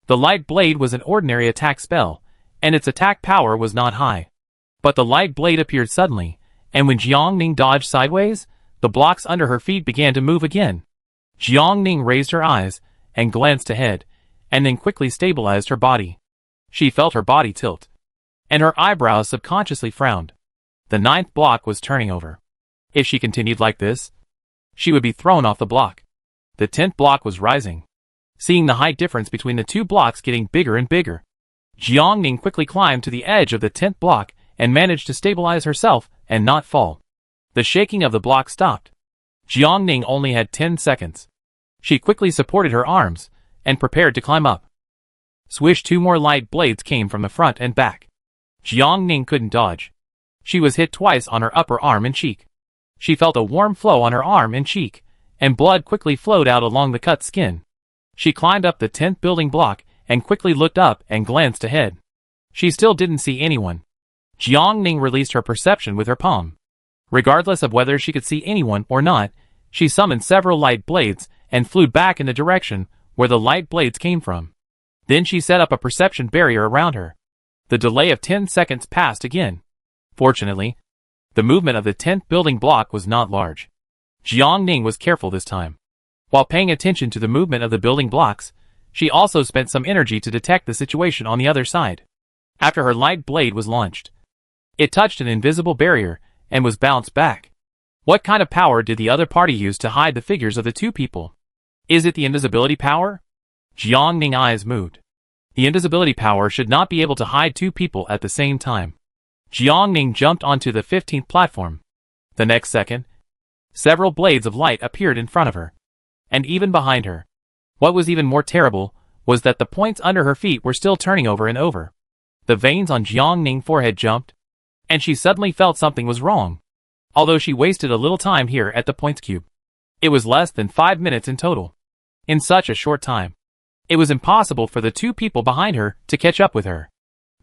The light blade was an ordinary attack spell, and its attack power was not high. But the light blade appeared suddenly, and when Jiang Ning dodged sideways, The blocks under her feet began to move again. Jiang Ning raised her eyes and glanced ahead, and then quickly stabilized her body. She felt her body tilt, and her eyebrows subconsciously frowned. The 9th block was turning over. If she continued like this, she would be thrown off the block. The 10th block was rising. Seeing the height difference between the 2 blocks getting bigger and bigger, Jiang Ning quickly climbed to the edge of the 10th block and managed to stabilize herself and not fall. The shaking of the block stopped. Jiang Ning only had 10 seconds. She quickly supported her arms and prepared to climb up. Swish, 2 more light blades came from the front and back. Jiang Ning couldn't dodge. She was hit twice on her upper arm and cheek. She felt a warm flow on her arm and cheek, and blood quickly flowed out along the cut skin. She climbed up the 10th building block and quickly looked up and glanced ahead. She still didn't see anyone. Jiang Ning released her perception with her palm. Regardless of whether she could see anyone or not, she summoned several light blades and flew back in the direction where the light blades came from. Then she set up a perception barrier around her. The delay of 10 seconds passed again. Fortunately, the movement of the 10th building block was not large. Jiang Ning was careful this time. While paying attention to the movement of the building blocks, she also spent some energy to detect the situation on the other side. After her light blade was launched, it touched an invisible barrier and was bounced back. What kind of power did the other party use to hide the figures of the 2 people? Is it the invisibility power? Jiang Ning's eyes moved. The invisibility power should not be able to hide 2 people at the same time. Jiang Ning jumped onto the 15th platform. The next second, several blades of light appeared in front of her, and even behind her. What was even more terrible was that the points under her feet were still turning over and over. The veins on Jiang Ning's forehead jumped, and she suddenly felt something was wrong. Although she wasted a little time here at the points cube, it was less than 5 minutes in total. In such a short time, it was impossible for the 2 people behind her to catch up with her.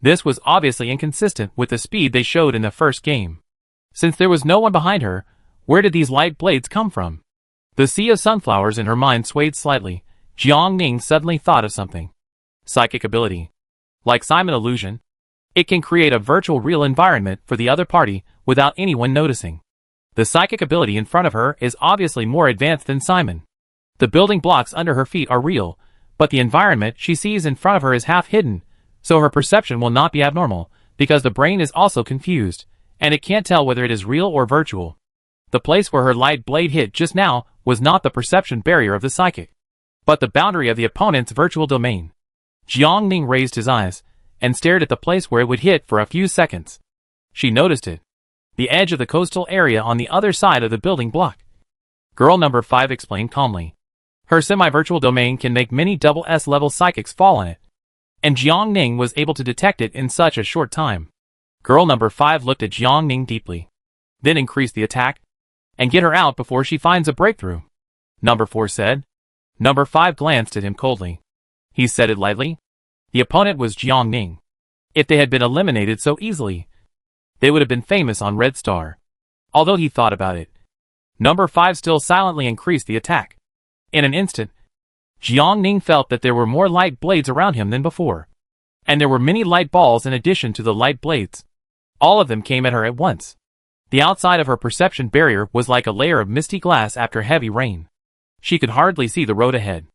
This was obviously inconsistent with the speed they showed in the first game. Since there was no one behind her, where did these light blades come from? The sea of sunflowers in her mind swayed slightly. Jiang Ning suddenly thought of something. Psychic ability. Like Simon illusion, it can create a virtual real environment for the other party without anyone noticing. The psychic ability in front of her is obviously more advanced than Simon. The building blocks under her feet are real, but the environment she sees in front of her is half hidden, so her perception will not be abnormal, because the brain is also confused, and it can't tell whether it is real or virtual. The place where her light blade hit just now was not the perception barrier of the psychic, but the boundary of the opponent's virtual domain. Jiang Ning raised his eyes and stared at the place where it would hit for a few seconds. She noticed it. The edge of the coastal area on the other side of the building block. Girl number 5 explained calmly. Her semi-virtual domain can make many double S-level psychics fall on it, and Jiang Ning was able to detect it in such a short time. Girl number 5 looked at Jiang Ning deeply, then increased the attack, and get her out before she finds a breakthrough. Number 4 said. Number 5 glanced at him coldly. He said it lightly. The opponent was Jiang Ning. If they had been eliminated so easily, they would have been famous on Red Star. Although he thought about it, Number 5 still silently increased the attack. In an instant, Jiang Ning felt that there were more light blades around him than before, and there were many light balls in addition to the light blades. All of them came at her at once. The outside of her perception barrier was like a layer of misty glass after heavy rain. She could hardly see the road ahead.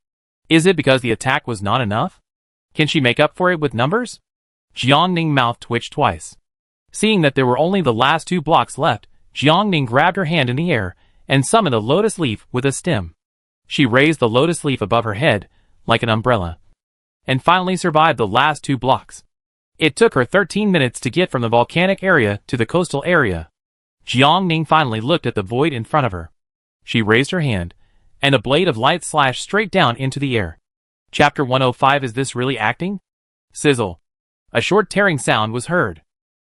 Is it because the attack was not enough? Can she make up for it with numbers? Jiang Ning's mouth twitched twice. Seeing that there were only the last 2 blocks left, Jiang Ning grabbed her hand in the air and summoned a lotus leaf with a stem. She raised the lotus leaf above her head, like an umbrella, and finally survived the last 2 blocks. It took her 13 minutes to get from the volcanic area to the coastal area. Jiang Ning finally looked at the void in front of her. She raised her hand, and a blade of light slashed straight down into the air. Chapter 105. Is this really acting? Sizzle. A short tearing sound was heard.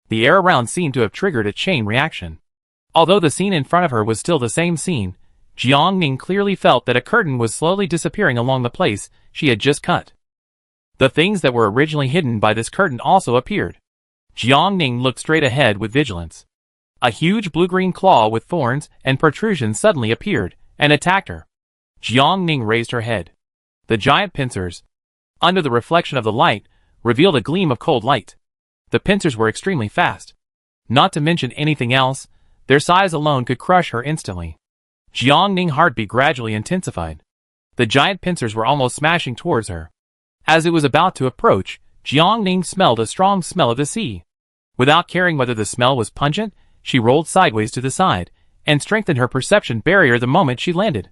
The air around seemed to have triggered a chain reaction. Although the scene in front of her was still the same scene, Jiang Ning clearly felt that a curtain was slowly disappearing along the place she had just cut. The things that were originally hidden by this curtain also appeared. Jiang Ning looked straight ahead with vigilance. A huge blue-green claw with thorns and protrusions suddenly appeared and attacked her. Jiang Ning raised her head. The giant pincers, under the reflection of the light, revealed a gleam of cold light. The pincers were extremely fast. Not to mention anything else, their size alone could crush her instantly. Jiang Ning's heartbeat gradually intensified. The giant pincers were almost smashing towards her. As it was about to approach, Jiang Ning smelled a strong smell of the sea. Without caring whether the smell was pungent, she rolled sideways to the side, and strengthened her perception barrier the moment she landed.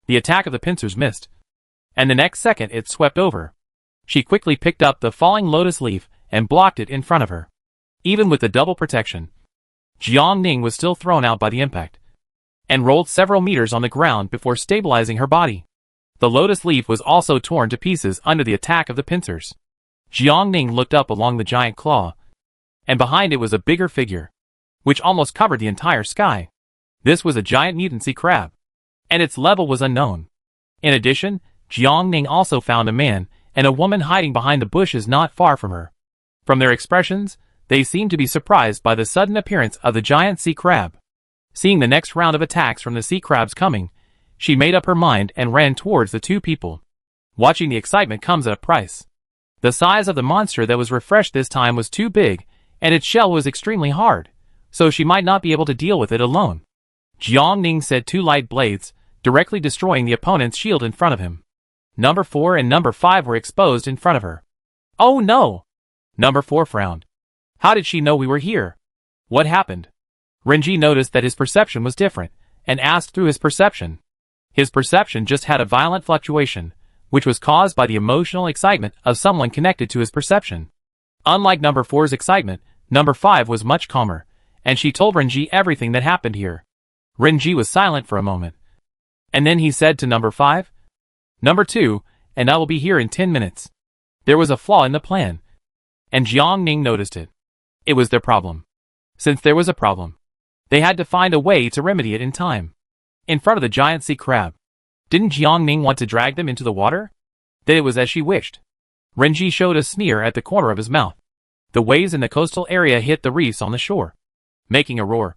The attack of the pincers missed, and the next second it swept over. She quickly picked up the falling lotus leaf and blocked it in front of her. Even with the double protection, Jiang Ning was still thrown out by the impact, and rolled several meters on the ground before stabilizing her body. The lotus leaf was also torn to pieces under the attack of the pincers. Jiang Ning looked up along the giant claw, and behind it was a bigger figure, which almost covered the entire sky. This was a giant mutant sea crab, and its level was unknown. In addition, Jiang Ning also found a man and a woman hiding behind the bushes not far from her. From their expressions, they seemed to be surprised by the sudden appearance of the giant sea crab. Seeing the next round of attacks from the sea crabs coming, she made up her mind and ran towards the two people. Watching the excitement comes at a price. The size of the monster that was refreshed this time was too big, and its shell was extremely hard, so she might not be able to deal with it alone. Jiang Ning said two light blades, directly destroying the opponent's shield in front of him. Number 4 and Number 5 were exposed in front of her. Oh no! Number 4 frowned. How did she know we were here? What happened? Renji noticed that his perception was different, and asked through his perception. His perception just had a violent fluctuation, which was caused by the emotional excitement of someone connected to his perception. Unlike Number 4's excitement, Number 5 was much calmer, and she told Renji everything that happened here. Renji was silent for a moment, and then he said to Number 5, Number 2, and I will be here in 10 minutes. There was a flaw in the plan, and Jiang Ning noticed it. It was their problem. Since there was a problem, they had to find a way to remedy it in time. In front of the giant sea crab. Didn't Jiang Ning want to drag them into the water? Then it was as she wished. Renji showed a sneer at the corner of his mouth. The waves in the coastal area hit the reefs on the shore, making a roar,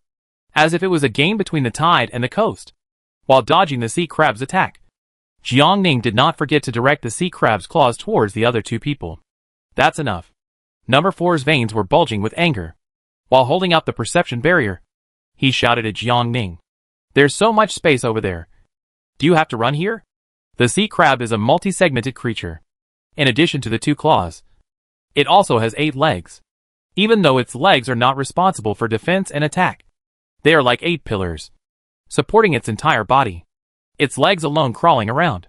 as if it was a game between the tide and the coast. While dodging the sea crab's attack, Jiang Ning did not forget to direct the sea crab's claws towards the other two people. That's enough. Number 4's veins were bulging with anger. While holding up the perception barrier, he shouted at Jiang Ning. There's so much space over there. Do you have to run here? The sea crab is a multi-segmented creature. In addition to the 2 claws, it also has 8 legs. Even though its legs are not responsible for defense and attack, they are like 8 pillars, supporting its entire body. Its legs alone crawling around.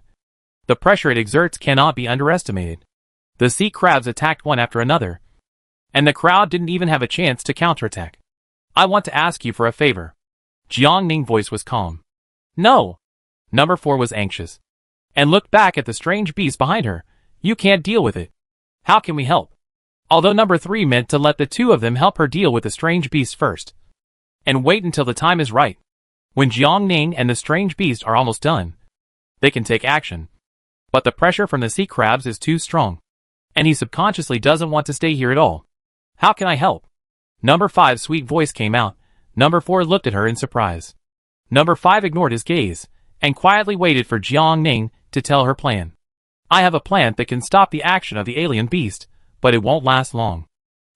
The pressure it exerts cannot be underestimated. The sea crabs attacked one after another, and the crowd didn't even have a chance to counterattack. I want to ask you for a favor. Jiang Ning's voice was calm. No. Number 4 was anxious, and looked back at the strange beast behind her. You can't deal with it. How can we help? Although Number 3 meant to let the two of them help her deal with the strange beast first, and wait until the time is right. When Jiang Ning and the strange beast are almost done, they can take action. But the pressure from the sea crabs is too strong, and he subconsciously doesn't want to stay here at all. How can I help? Number 5's sweet voice came out. Number 4 looked at her in surprise. Number 5 ignored his gaze, and quietly waited for Jiang Ning to tell her plan. I have a plant that can stop the action of the alien beast, but it won't last long.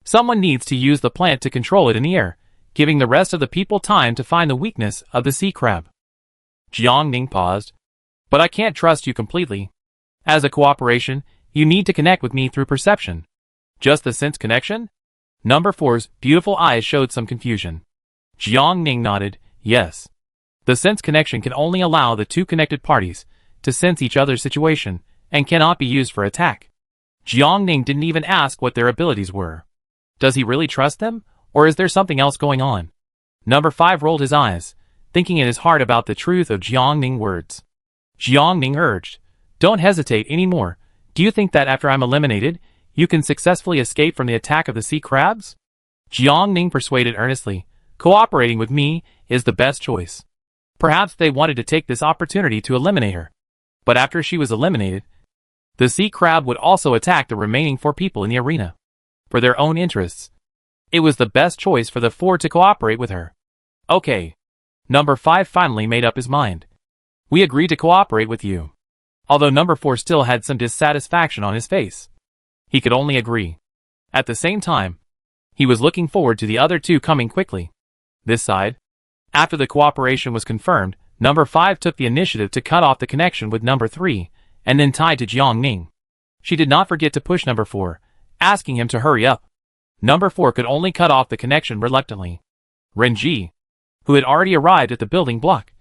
Someone needs to use the plant to control it in the air, giving the rest of the people time to find the weakness of the sea crab. Jiang Ning paused. But I can't trust you completely. As a cooperation, you need to connect with me through perception. Just the sense connection? Number 4's beautiful eyes showed some confusion. Jiang Ning nodded, yes. The sense connection can only allow the two connected parties to sense each other's situation, and cannot be used for attack. Jiang Ning didn't even ask what their abilities were. Does he really trust them, or is there something else going on? Number 5 rolled his eyes, thinking in his heart about the truth of Jiang Ning's words. Jiang Ning urged, don't hesitate anymore. Do you think that after I'm eliminated, you can successfully escape from the attack of the sea crabs? Jiang Ning persuaded earnestly, cooperating with me is the best choice. Perhaps they wanted to take this opportunity to eliminate her. But after she was eliminated, the sea crab would also attack the remaining 4 people in the arena. For their own interests, it was the best choice for the 4 to cooperate with her. Okay. Number 5 finally made up his mind. We agreed to cooperate with you. Although Number 4 still had some dissatisfaction on his face, he could only agree. At the same time, he was looking forward to the other 2 coming quickly. This side, after the cooperation was confirmed, Number 5 took the initiative to cut off the connection with Number 3, and then tied to Jiang Ning. She did not forget to push Number 4, asking him to hurry up. Number 4 could only cut off the connection reluctantly. Renji, who had already arrived at the building block,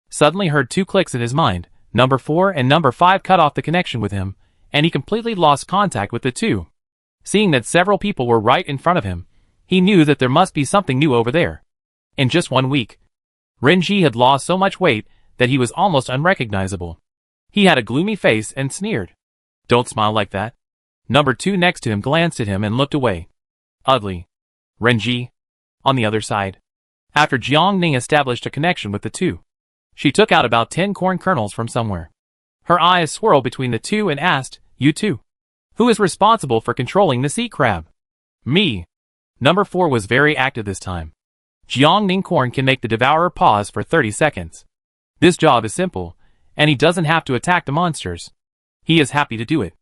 suddenly heard 2 clicks in his mind. Number 4 and Number 5 cut off the connection with him, and he completely lost contact with the two. Seeing that several people were right in front of him, he knew that there must be something new over there. In just 1 week, Renji had lost so much weight that he was almost unrecognizable. He had a gloomy face and sneered. "Don't smile like that." Number 2 next to him glanced at him and looked away. Ugly. Renji, on the other side, after Jiang Ning established a connection with the two, she took out about 10 corn kernels from somewhere. Her eyes swirled between the two and asked, "You two? Who is responsible for controlling the sea crab?" "Me." Number 4 was very active this time. Jiang Ning corn can make the devourer pause for 30 seconds. This job is simple, and he doesn't have to attack the monsters. He is happy to do it.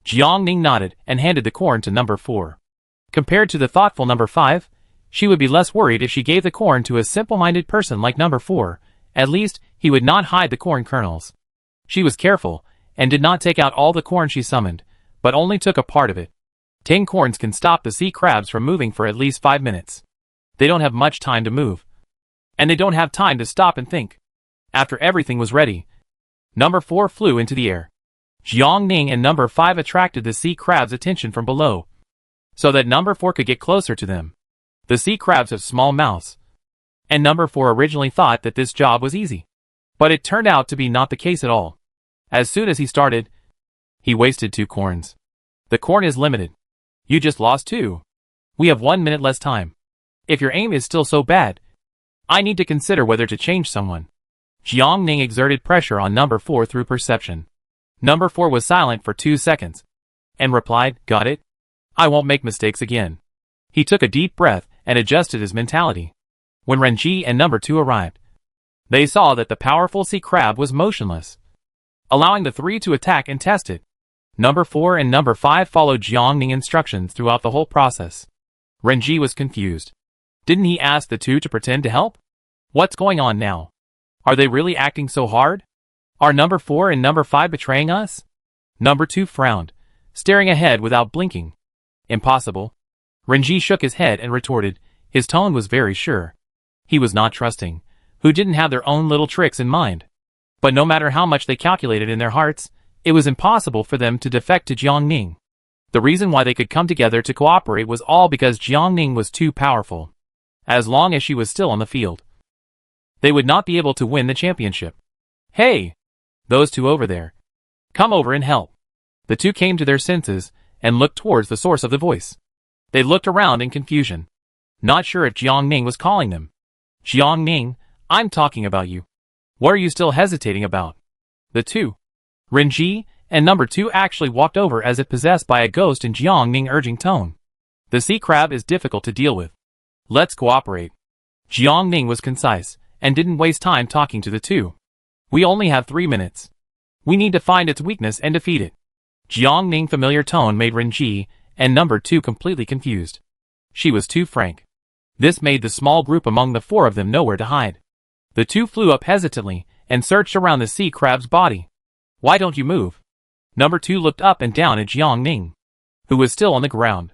Jiang Ning nodded and handed the corn to Number 4. Compared to the thoughtful Number 5, she would be less worried if she gave the corn to a simple-minded person like Number 4. At least, he would not hide the corn kernels. She was careful, and did not take out all the corn she summoned, but only took a part of it. 10 corns can stop the sea crabs from moving for at least 5 minutes. They don't have much time to move. And they don't have time to stop and think. After everything was ready, Number 4 flew into the air. Jiang Ning and Number 5 attracted the sea crab's attention from below, so that Number 4 could get closer to them. The sea crabs have small mouths, and Number 4 originally thought that this job was easy. But it turned out to be not the case at all. As soon as he started, he wasted 2 corns. The corn is limited. You just lost 2. We have 1 minute less time. If your aim is still so bad, I need to consider whether to change someone. Jiang Ning exerted pressure on Number 4 through perception. Number 4 was silent for 2 seconds, and replied, "Got it? I won't make mistakes again." He took a deep breath and adjusted his mentality. When Renji and Number 2 arrived, they saw that the powerful sea crab was motionless, allowing the 3 to attack and test it. Number 4 and Number 5 followed Jiang Ning instructions throughout the whole process. Renji was confused. Didn't he ask the 2 to pretend to help? What's going on now? Are they really acting so hard? Are Number 4 and Number 5 betraying us? Number 2 frowned, staring ahead without blinking. Impossible. Renji shook his head and retorted. His tone was very sure. He was not trusting. Who didn't have their own little tricks in mind? But no matter how much they calculated in their hearts, it was impossible for them to defect to Jiang Ning. The reason why they could come together to cooperate was all because Jiang Ning was too powerful. As long as she was still on the field, they would not be able to win the championship. "Hey! Those 2 over there. Come over and help." The 2 came to their senses and looked towards the source of the voice. They looked around in confusion, not sure if Jiang Ning was calling them. "Jiang Ning, I'm talking about you. What are you still hesitating about?" The 2, Renji and Number 2, actually walked over as if possessed by a ghost in Jiang Ning urging tone. "The sea crab is difficult to deal with. Let's cooperate." Jiang Ning was concise and didn't waste time talking to the 2. "We only have 3 minutes. We need to find its weakness and defeat it." Jiang Ning's familiar tone made Renji and Number 2 completely confused. She was too frank. This made the small group among the 4 of them nowhere to hide. The 2 flew up hesitantly and searched around the sea crab's body. "Why don't you move?" Number 2 looked up and down at Jiang Ning, who was still on the ground.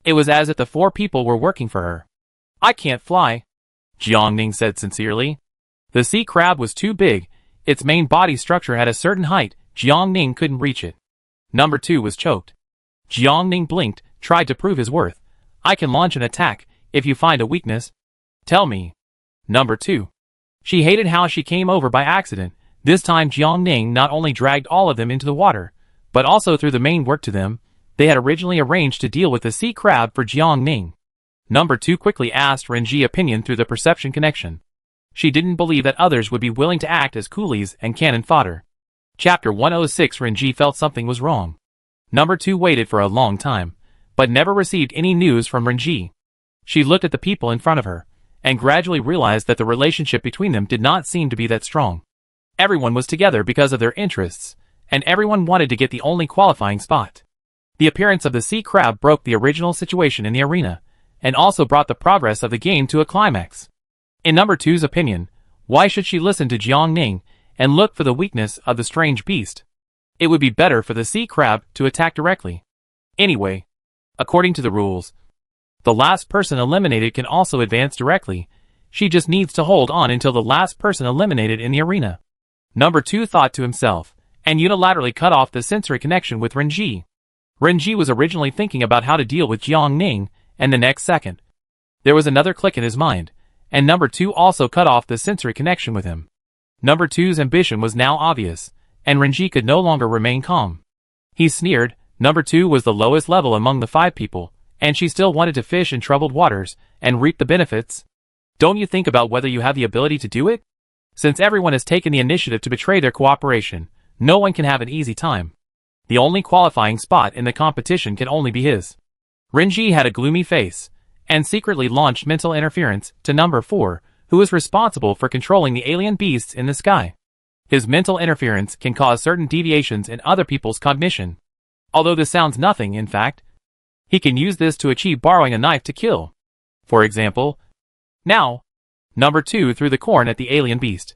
It was as if the 4 people were working for her. "I can't fly," Jiang Ning said sincerely. The sea crab was too big. Its main body structure had a certain height. Jiang Ning couldn't reach it. Number 2 was choked. Jiang Ning blinked, tried to prove his worth. "I can launch an attack if you find a weakness. Tell me." Number 2. She hated how she came over by accident. This time Jiang Ning not only dragged all of them into the water, but also threw the main work to them. They had originally arranged to deal with the sea crab for Jiang Ning. Number 2 quickly asked Renji's opinion through the perception connection. She didn't believe that others would be willing to act as coolies and cannon fodder. Chapter 106. Renji felt something was wrong. Number 2 waited for a long time, but never received any news from Renji. She looked at the people in front of her, and gradually realized that the relationship between them did not seem to be that strong. Everyone was together because of their interests, and everyone wanted to get the only qualifying spot. The appearance of the sea crab broke the original situation in the arena, and also brought the progress of the game to a climax. In Number 2's opinion, Why should she listen to Jiang Ning and look for the weakness of the strange beast? It would be better for the sea crab to attack directly. Anyway, according to the rules, the last person eliminated can also advance directly. She just needs to hold on until the last person eliminated in the arena. Number 2 thought to himself, and unilaterally cut off the sensory connection with Renji. Renji was originally thinking about how to deal with Jiang Ning, and the next second, there was another click in his mind, and number 2 also cut off the sensory connection with him. Number 2's ambition was now obvious, and Renji could no longer remain calm. He sneered. Number 2 was the lowest level among the 5 people, and she still wanted to fish in troubled waters and reap the benefits. Don't you think about whether you have the ability to do it? Since everyone has taken the initiative to betray their cooperation, no one can have an easy time. The only qualifying spot in the competition can only be his. Renji had a gloomy face, and secretly launched mental interference to number 4, who was responsible for controlling the alien beasts in the sky. His mental interference can cause certain deviations in other people's cognition. Although this sounds nothing, in fact, he can use this to achieve borrowing a knife to kill. For example, now, number 2 threw the corn at the alien beast,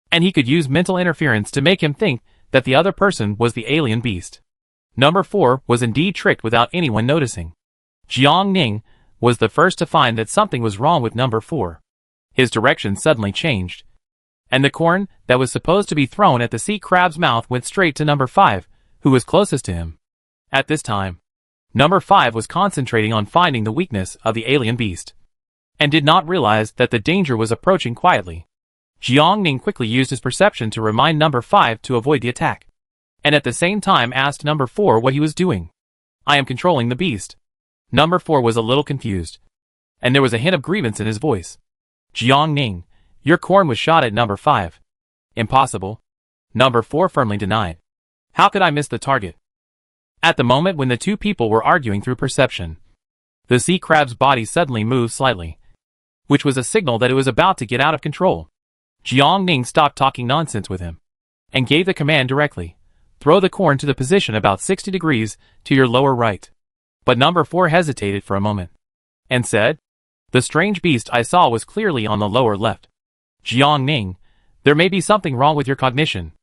and he could use mental interference to make him think that the other person was the alien beast. Number 4 was indeed tricked without anyone noticing. Jiang Ning was the first to find that something was wrong with number 4. His direction suddenly changed, and the corn that was supposed to be thrown at the sea crab's mouth went straight to number 5, who was closest to him. At this time, number 5 was concentrating on finding the weakness of the alien beast, and did not realize that the danger was approaching quietly. Jiang Ning quickly used his perception to remind number 5 to avoid the attack, and at the same time asked number 4 what he was doing. I am controlling the beast. Number 4 was a little confused, and there was a hint of grievance in his voice. Jiang Ning, your corn was shot at number 5. Impossible. Number 4 firmly denied. How could I miss the target? At the moment when the two people were arguing through perception, the sea crab's body suddenly moved slightly, which was a signal that it was about to get out of control. Jiang Ning stopped talking nonsense with him, and gave the command directly. Throw the corn to the position about 60 degrees to your lower right. But number 4 hesitated for a moment, and said, the strange beast I saw was clearly on the lower left. Jiang Ning, there may be something wrong with your cognition,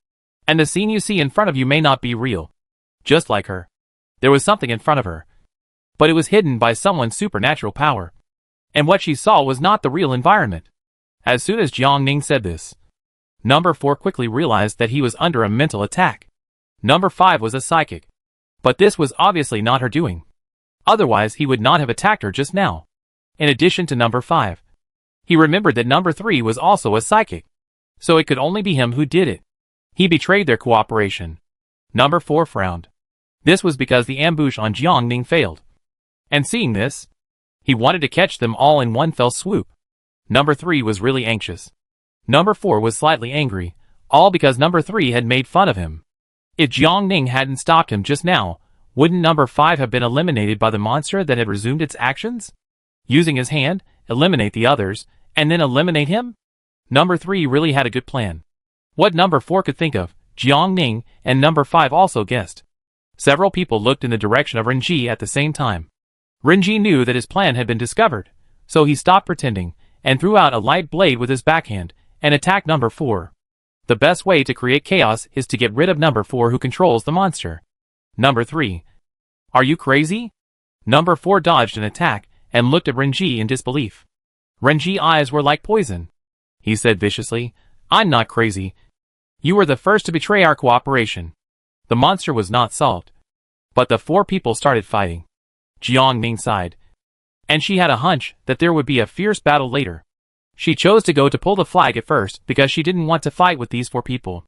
and the scene you see in front of you may not be real. Just like her, there was something in front of her, but it was hidden by someone's supernatural power, and what she saw was not the real environment. As soon as Jiang Ning said this, number 4 quickly realized that he was under a mental attack. Number 5 was a psychic, but this was obviously not her doing. Otherwise he would not have attacked her just now. In addition to number 5, he remembered that number 3 was also a psychic, so it could only be him who did it. He betrayed their cooperation. Number 4 frowned. This was because the ambush on Jiang Ning failed, and seeing this, he wanted to catch them all in one fell swoop. Number 3 was really anxious. Number 4 was slightly angry, all because number 3 had made fun of him. If Jiang Ning hadn't stopped him just now, wouldn't number 5 have been eliminated by the monster that had resumed its actions? Using his hand, eliminate the others, and then eliminate him? Number 3 really had a good plan. What number 4 could think of, Jiang Ning and number 5 also guessed. Several people looked in the direction of Renji at the same time. Renji knew that his plan had been discovered, so he stopped pretending, and threw out a light blade with his backhand, and attacked number 4. The best way to create chaos is to get rid of number 4 who controls the monster. Number 3. Are you crazy? Number 4 dodged an attack, and looked at Renji in disbelief. Renji's eyes were like poison. He said viciously, I'm not crazy. You were the first to betray our cooperation. The monster was not solved, but the 4 people started fighting. Jiang Ning sighed, and she had a hunch that there would be a fierce battle later. She chose to go to pull the flag at first because she didn't want to fight with these 4 people.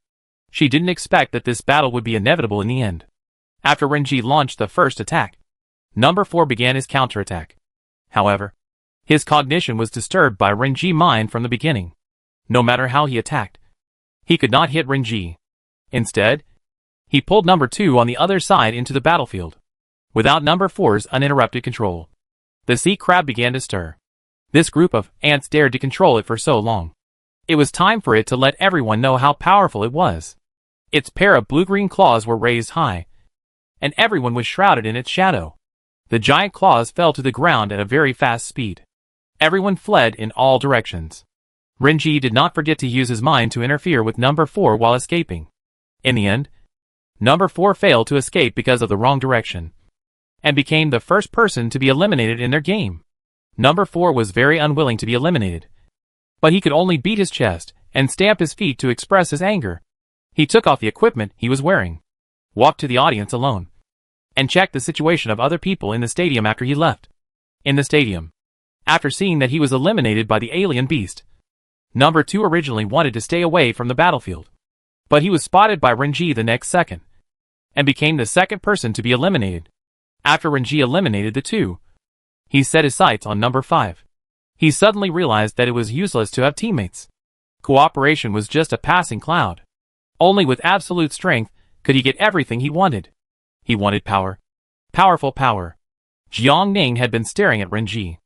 She didn't expect that this battle would be inevitable in the end. After Renji launched the first attack, number 4 began his counterattack. However, his cognition was disturbed by Renji's mind from the beginning. No matter how he attacked, he could not hit Renji. Instead, he pulled number 2 on the other side into the battlefield, without number 4's uninterrupted control. The sea crab began to stir. This group of ants dared to control it for so long. It was time for it to let everyone know how powerful it was. Its pair of blue-green claws were raised high, and everyone was shrouded in its shadow. The giant claws fell to the ground at a very fast speed. Everyone fled in all directions. Renji did not forget to use his mind to interfere with number 4 while escaping. In the end, number 4 failed to escape because of the wrong direction, and became the first person to be eliminated in their game. Number 4 was very unwilling to be eliminated, but he could only beat his chest and stamp his feet to express his anger. He took off the equipment he was wearing, walked to the audience alone, and checked the situation of other people in the stadium after he left. In the stadium, after seeing that he was eliminated by the alien beast, number 2 originally wanted to stay away from the battlefield, but he was spotted by Renji the next second, and became the second person to be eliminated. After Renji eliminated the 2, he set his sights on number 5. He suddenly realized that it was useless to have teammates. Cooperation was just a passing cloud. Only with absolute strength could he get everything he wanted. He wanted power. Powerful power. Jiang Ning had been staring at Renji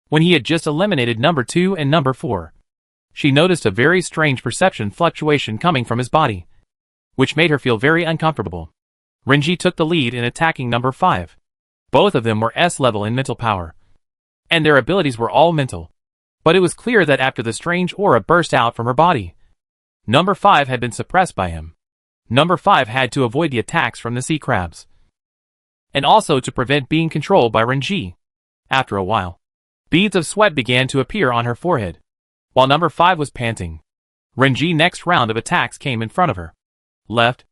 when he had just eliminated number 2 and number 4. She noticed a very strange perception fluctuation coming from his body, which made her feel very uncomfortable. Renji took the lead in attacking number 5. Both of them were S level in mental power, and their abilities were all mental. But it was clear that after the strange aura burst out from her body, number 5 had been suppressed by him. Number 5 had to avoid the attacks from the sea crabs, and also to prevent being controlled by Renji. After a while, beads of sweat began to appear on her forehead, while number 5 was panting. Renji's next round of attacks came in front of her. Left,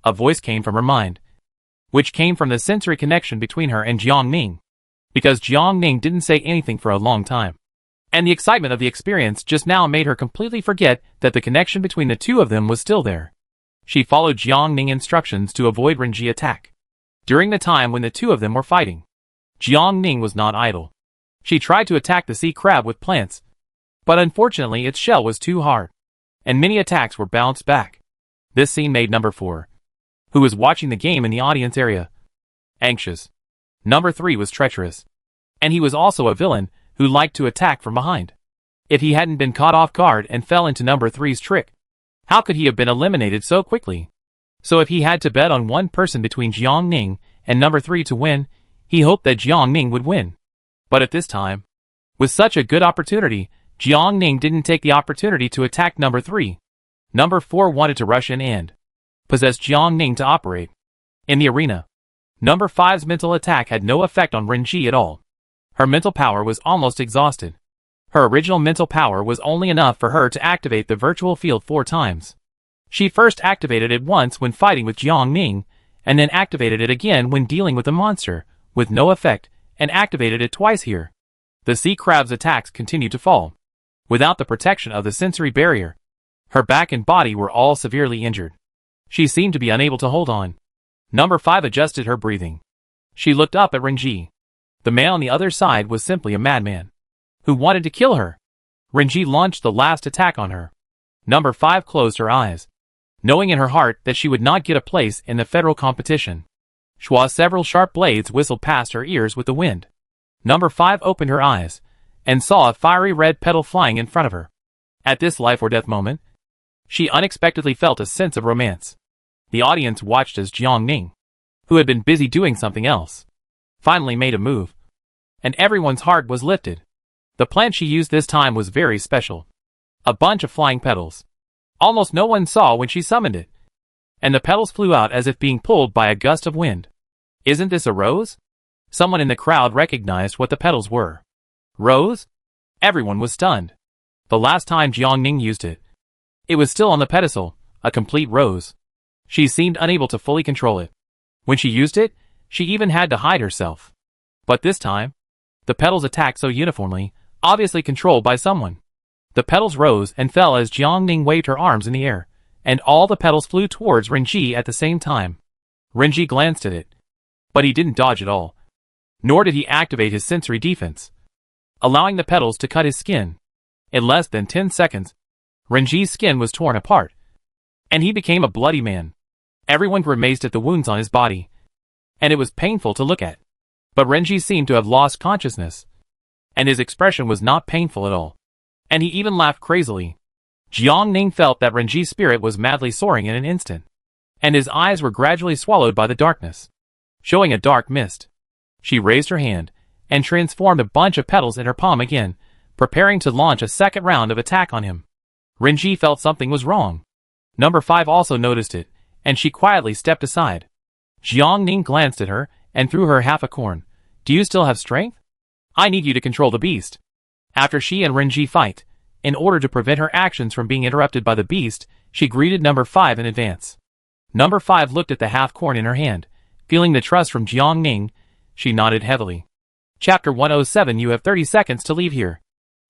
a voice came from her mind, which came from the sensory connection between her and Jiang Ning, because Jiang Ning didn't say anything for a long time, and the excitement of the experience just now made her completely forget that the connection between the two of them was still there. She followed Jiang Ning's instructions to avoid Renji's attack. During the time when the two of them were fighting, Jiang Ning was not idle. She tried to attack the sea crab with plants, but unfortunately its shell was too hard, and many attacks were bounced back. This scene made number 4, who was watching the game in the audience area, anxious. Number 3 was treacherous, and he was also a villain who liked to attack from behind. If he hadn't been caught off guard and fell into number 3's trick, how could he have been eliminated so quickly? So if he had to bet on one person between Jiang Ning and number 3 to win, he hoped that Jiang Ning would win. But at this time, with such a good opportunity, Jiang Ning didn't take the opportunity to attack number 3. Number 4 wanted to rush in and possess Jiang Ning to operate. In the arena, number 5's mental attack had no effect on Renji at all. Her mental power was almost exhausted. Her original mental power was only enough for her to activate the virtual field 4 times. She first activated it once when fighting with Jiang Ning, and then activated it again when dealing with a monster, with no effect, and activated it twice here. The sea crab's attacks continued to fall. Without the protection of the sensory barrier, her back and body were all severely injured. She seemed to be unable to hold on. Number 5 adjusted her breathing. She looked up at Renji. The man on the other side was simply a madman who wanted to kill her. Renji launched the last attack on her. Number 5 closed her eyes, knowing in her heart that she would not get a place in the federal competition. Several sharp blades whistled past her ears with the wind. Number 5 opened her eyes, and saw a fiery red petal flying in front of her. At this life or death moment, she unexpectedly felt a sense of romance. The audience watched as Jiang Ning, who had been busy doing something else, finally made a move, and everyone's heart was lifted. The plant she used this time was very special. A bunch of flying petals. Almost no one saw when she summoned it, and the petals flew out as if being pulled by a gust of wind. Isn't this a rose? Someone in the crowd recognized what the petals were. Rose? Everyone was stunned. The last time Jiang Ning used it, it was still on the pedestal, a complete rose. She seemed unable to fully control it. When she used it, she even had to hide herself. But this time, the petals attacked so uniformly, obviously controlled by someone. The petals rose and fell as Jiang Ning waved her arms in the air, and all the petals flew towards Renji at the same time. Renji glanced at it, but he didn't dodge at all, nor did he activate his sensory defense, allowing the petals to cut his skin. In less than 10 seconds, Renji's skin was torn apart, and he became a bloody man. Everyone were amazed at the wounds on his body, and it was painful to look at. But Renji seemed to have lost consciousness, and his expression was not painful at all, and he even laughed crazily. Jiang Ning felt that Renji's spirit was madly soaring in an instant, and his eyes were gradually swallowed by the darkness, showing a dark mist. She raised her hand, and transformed a bunch of petals in her palm again, preparing to launch a second round of attack on him. Renji felt something was wrong. Number 5 also noticed it, and she quietly stepped aside. Jiang Ning glanced at her and threw her half a corn. Do you still have strength? I need you to control the beast. After she and Renji fight, in order to prevent her actions from being interrupted by the beast, she greeted number 5 in advance. Number 5 looked at the half corn in her hand. Feeling the trust from Jiang Ning, she nodded heavily. Chapter 107. You have 30 seconds to leave here.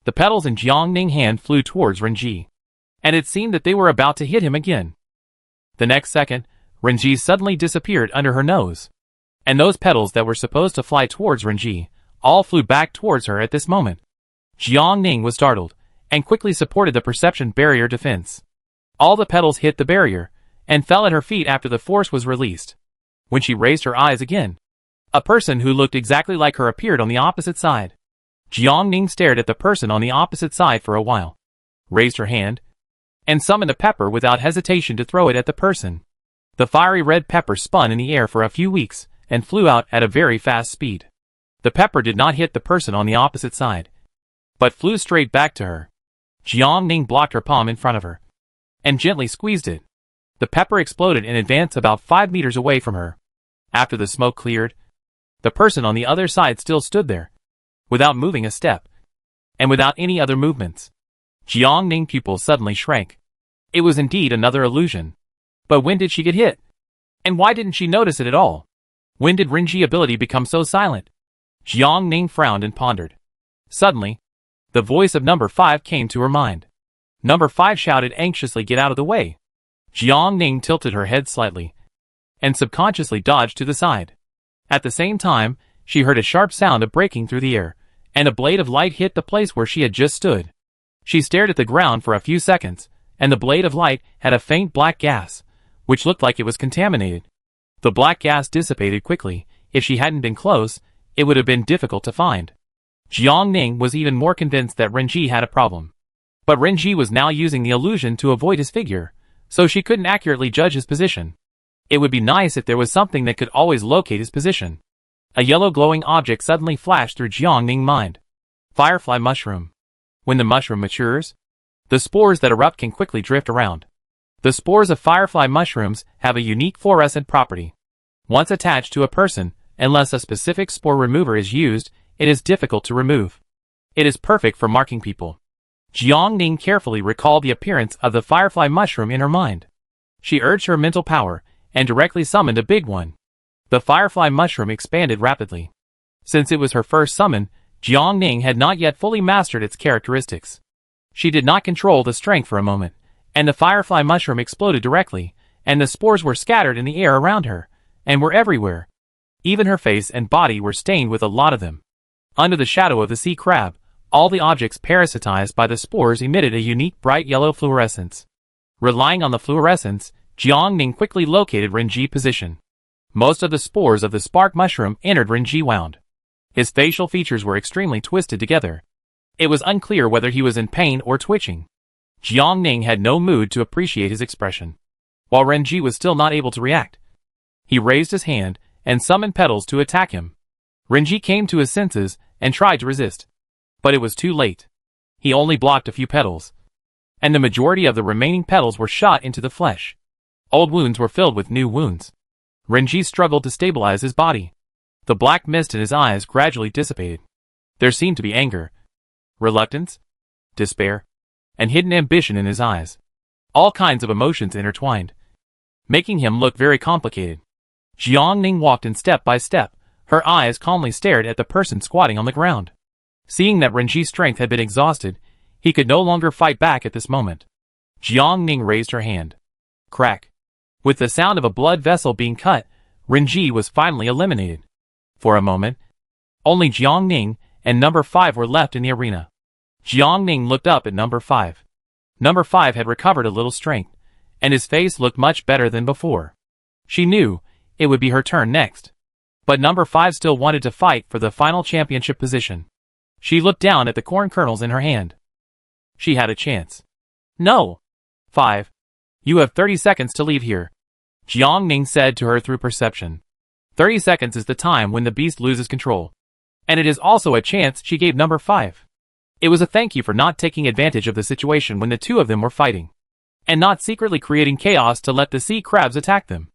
The petals in Jiang Ning's hand flew towards Renji, and it seemed that they were about to hit him again. The next second, Renji suddenly disappeared under her nose, and those petals that were supposed to fly towards Renji all flew back towards her at this moment. Jiang Ning was startled, and quickly supported the perception barrier defense. All the petals hit the barrier, and fell at her feet after the force was released. When she raised her eyes again, a person who looked exactly like her appeared on the opposite side. Jiang Ning stared at the person on the opposite side for a while, raised her hand, and summoned a pepper without hesitation to throw it at the person. The fiery red pepper spun in the air for a few weeks, and flew out at a very fast speed. The pepper did not hit the person on the opposite side, but flew straight back to her. Jiang Ning blocked her palm in front of her, and gently squeezed it. The pepper exploded in advance about 5 meters away from her. After the smoke cleared, the person on the other side still stood there, without moving a step, and without any other movements. Jiang Ning's pupils suddenly shrank. It was indeed another illusion. But when did she get hit? And why didn't she notice it at all? When did Renji's ability become so silent? Jiang Ning frowned and pondered. Suddenly, the voice of number 5 came to her mind. Number 5 shouted anxiously, "Get out of the way!" Jiang Ning tilted her head slightly, and subconsciously dodged to the side. At the same time, she heard a sharp sound of breaking through the air, and a blade of light hit the place where she had just stood. She stared at the ground for a few seconds, and the blade of light had a faint black gas, which looked like it was contaminated. The black gas dissipated quickly. If she hadn't been close, it would have been difficult to find. Jiang Ning was even more convinced that Renji had a problem. But Renji was now using the illusion to avoid his figure, so she couldn't accurately judge his position. It would be nice if there was something that could always locate his position. A yellow glowing object suddenly flashed through Jiang Ning's mind. Firefly mushroom. When the mushroom matures, the spores that erupt can quickly drift around. The spores of firefly mushrooms have a unique fluorescent property. Once attached to a person, unless a specific spore remover is used, it is difficult to remove. It is perfect for marking people. Jiang Ning carefully recalled the appearance of the firefly mushroom in her mind. She urged her mental power, and directly summoned a big one. The firefly mushroom expanded rapidly. Since it was her first summon, Jiang Ning had not yet fully mastered its characteristics. She did not control the strength for a moment, and the firefly mushroom exploded directly, and the spores were scattered in the air around her, and were everywhere. Even her face and body were stained with a lot of them. Under the shadow of the sea crab, all the objects parasitized by the spores emitted a unique bright yellow fluorescence. Relying on the fluorescence, Jiang Ning quickly located Renji's position. Most of the spores of the spark mushroom entered Renji wound. His facial features were extremely twisted together. It was unclear whether he was in pain or twitching. Jiang Ning had no mood to appreciate his expression. While Renji was still not able to react, he raised his hand and summoned petals to attack him. Renji came to his senses and tried to resist, but it was too late. He only blocked a few petals, and the majority of the remaining petals were shot into the flesh. Old wounds were filled with new wounds. Renji struggled to stabilize his body. The black mist in his eyes gradually dissipated. There seemed to be anger, reluctance, despair, and hidden ambition in his eyes. All kinds of emotions intertwined, making him look very complicated. Jiang Ning walked in step by step. Her eyes calmly stared at the person squatting on the ground. Seeing that Renji's strength had been exhausted, he could no longer fight back at this moment. Jiang Ning raised her hand. Crack. With the sound of a blood vessel being cut, Renji was finally eliminated. For a moment, only Jiang Ning and number 5 were left in the arena. Jiang Ning looked up at number 5. Number 5 had recovered a little strength, and his face looked much better than before. She knew it would be her turn next. But number 5 still wanted to fight for the final championship position. She looked down at the corn kernels in her hand. She had a chance. No. 5. You have 30 seconds to leave here, Jiang Ning said to her through perception. 30 seconds is the time when the beast loses control. And it is also a chance she gave number 5. It was a thank you for not taking advantage of the situation when the two of them were fighting, and not secretly creating chaos to let the sea crabs attack them.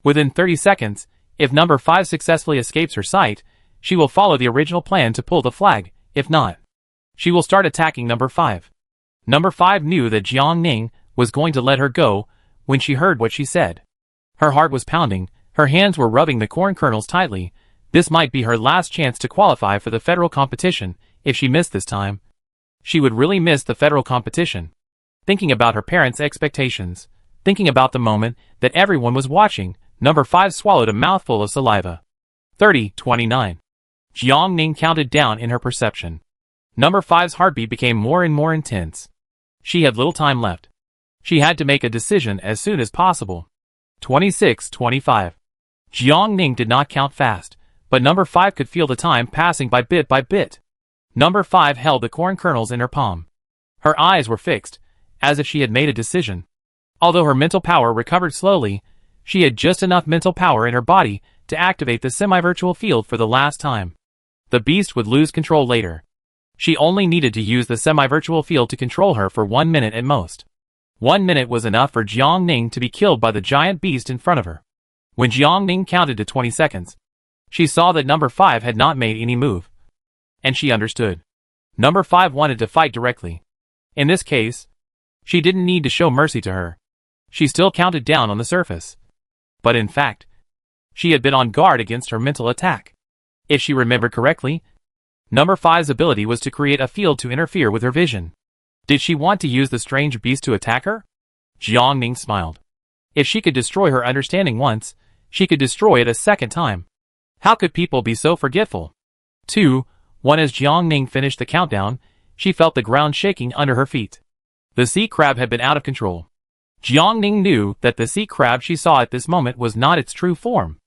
Within 30 seconds, if number 5 successfully escapes her sight, she will follow the original plan to pull the flag. If not, she will start attacking number 5. Number 5 knew that Jiang Ning was going to let her go when she heard what she said. Her heart was pounding, her hands were rubbing the corn kernels tightly. This might be her last chance to qualify for the federal competition. If she missed this time, she would really miss the federal competition. Thinking about her parents' expectations, thinking about the moment that everyone was watching, number 5 swallowed a mouthful of saliva. 30, 29. Jiang Ning counted down in her perception. Number 5's heartbeat became more and more intense. She had little time left. She had to make a decision as soon as possible. 26, 25. Jiang Ning did not count fast, but number 5 could feel the time passing by bit by bit. Number 5 held the corn kernels in her palm. Her eyes were fixed, as if she had made a decision. Although her mental power recovered slowly, she had just enough mental power in her body to activate the semi-virtual field for the last time. The beast would lose control later. She only needed to use the semi-virtual field to control her for 1 minute at most. 1 minute was enough for Jiang Ning to be killed by the giant beast in front of her. When Jiang Ning counted to 20 seconds, she saw that number 5 had not made any move. And she understood. Number 5 wanted to fight directly. In this case, she didn't need to show mercy to her. She still counted down on the surface. But in fact, she had been on guard against her mental attack. If she remembered correctly, number 5's ability was to create a field to interfere with her vision. Did she want to use the strange beast to attack her? Jiang Ning smiled. If she could destroy her understanding once, she could destroy it a second time. How could people be so forgetful? 2, 1. As Jiang Ning finished the countdown, she felt the ground shaking under her feet. The sea crab had been out of control. Jiang Ning knew that the sea crab she saw at this moment was not its true form.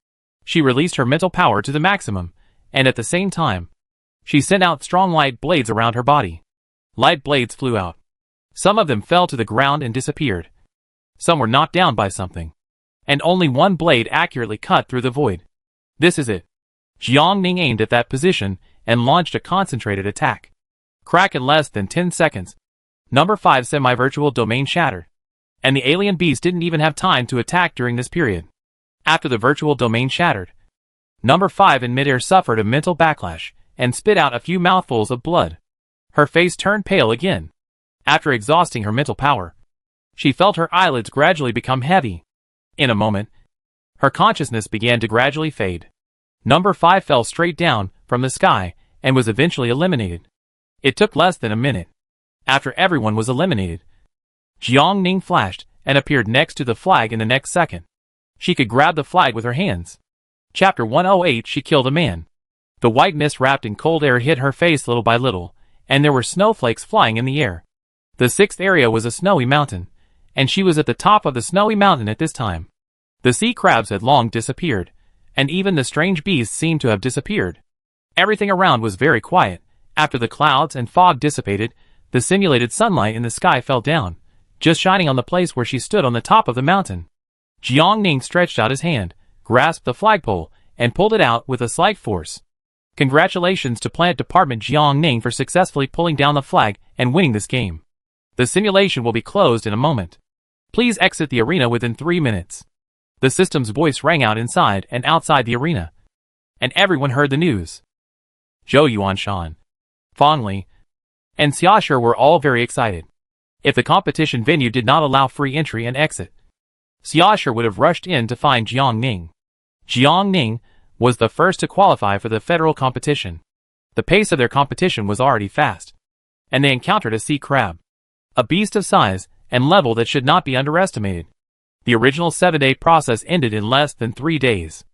She released her mental power to the maximum, and at the same time, she sent out strong light blades around her body. Light blades flew out. Some of them fell to the ground and disappeared. Some were knocked down by something. And only one blade accurately cut through the void. This is it. Jiang Ning aimed at that position and launched a concentrated attack. Crack in less than 10 seconds. Number 5's semi-virtual domain shattered. And the alien beast didn't even have time to attack during this period. After the virtual domain shattered, number 5 in midair suffered a mental backlash and spit out a few mouthfuls of blood. Her face turned pale again. After exhausting her mental power, she felt her eyelids gradually become heavy. In a moment, her consciousness began to gradually fade. Number 5 fell straight down from the sky and was eventually eliminated. It took less than a minute. After everyone was eliminated, Jiang Ning flashed and appeared next to the flag in the next second. She could grab the flag with her hands. Chapter 108. She killed a man. The white mist wrapped in cold air hit her face little by little, and there were snowflakes flying in the air. The 6th area was a snowy mountain, and she was at the top of the snowy mountain at this time. The sea crabs had long disappeared, and even the strange beasts seemed to have disappeared. Everything around was very quiet. After the clouds and fog dissipated, the simulated sunlight in the sky fell down, just shining on the place where she stood on the top of the mountain. Jiang Ning stretched out his hand, grasped the flagpole, and pulled it out with a slight force. Congratulations to Plant Department Jiang Ning for successfully pulling down the flag and winning this game. The simulation will be closed in a moment. Please exit the arena within 3 minutes. The system's voice rang out inside and outside the arena, and everyone heard the news. Zhou Yuanshan, Fang Li, and Xiaoshi were all very excited. If the competition venue did not allow free entry and exit, Xiaoshi would have rushed in to find Jiang Ning. Jiang Ning was the first to qualify for the federal competition. The pace of their competition was already fast, and they encountered a sea crab, a beast of size and level that should not be underestimated. The original 7-day process ended in less than 3 days.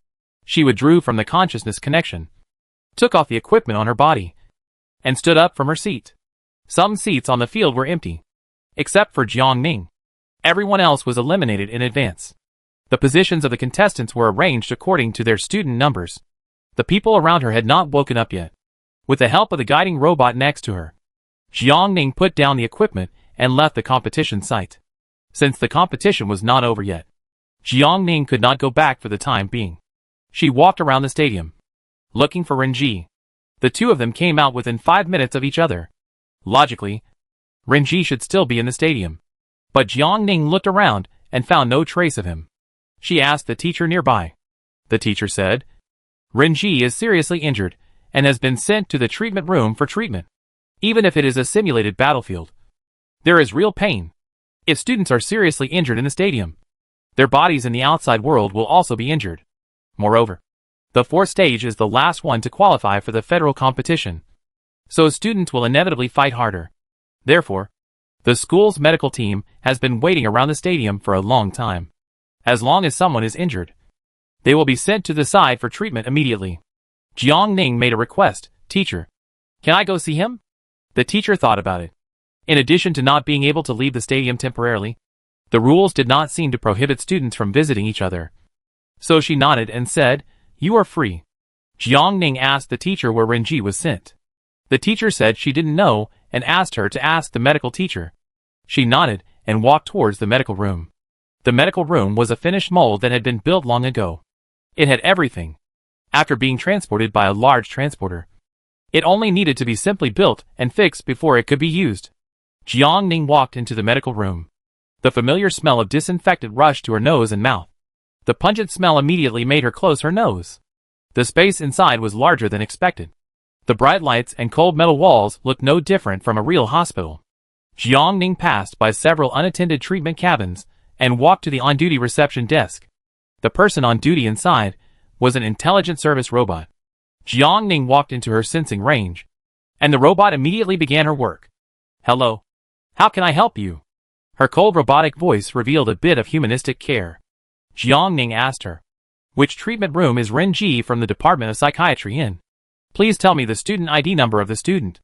She withdrew from the consciousness connection, took off the equipment on her body, and stood up from her seat. Some seats on the field were empty, except for Jiang Ning. Everyone else was eliminated in advance. The positions of the contestants were arranged according to their student numbers. The people around her had not woken up yet. With the help of the guiding robot next to her, Jiang Ning put down the equipment and left the competition site. Since the competition was not over yet, Jiang Ning could not go back for the time being. She walked around the stadium, looking for Renji. The two of them came out within 5 minutes of each other. Logically, Renji should still be in the stadium. But Jiang Ning looked around and found no trace of him. She asked the teacher nearby. The teacher said, Renji is seriously injured and has been sent to the treatment room for treatment. Even if it is a simulated battlefield, there is real pain. If students are seriously injured in the stadium, their bodies in the outside world will also be injured. Moreover, the fourth stage is the last one to qualify for the federal competition, so students will inevitably fight harder. Therefore, the school's medical team has been waiting around the stadium for a long time. As long as someone is injured, they will be sent to the side for treatment immediately. Jiang Ning made a request. Teacher, can I go see him? The teacher thought about it. In addition to not being able to leave the stadium temporarily, the rules did not seem to prohibit students from visiting each other. So she nodded and said, You are free. Jiang Ning asked the teacher where Renji was sent. The teacher said she didn't know and asked her to ask the medical teacher. She nodded and walked towards the medical room. The medical room was a finished mold that had been built long ago. It had everything. After being transported by a large transporter, it only needed to be simply built and fixed before it could be used. Jiang Ning walked into the medical room. The familiar smell of disinfectant rushed to her nose and mouth. The pungent smell immediately made her close her nose. The space inside was larger than expected. The bright lights and cold metal walls looked no different from a real hospital. Jiang Ning passed by several unattended treatment cabins and walked to the on-duty reception desk. The person on duty inside was an intelligent service robot. Jiang Ning walked into her sensing range, and the robot immediately began her work. Hello. How can I help you? Her cold robotic voice revealed a bit of humanistic care. Jiang Ning asked her, Which treatment room is Renji from the Department of Psychiatry in? Please tell me the student ID number of the student.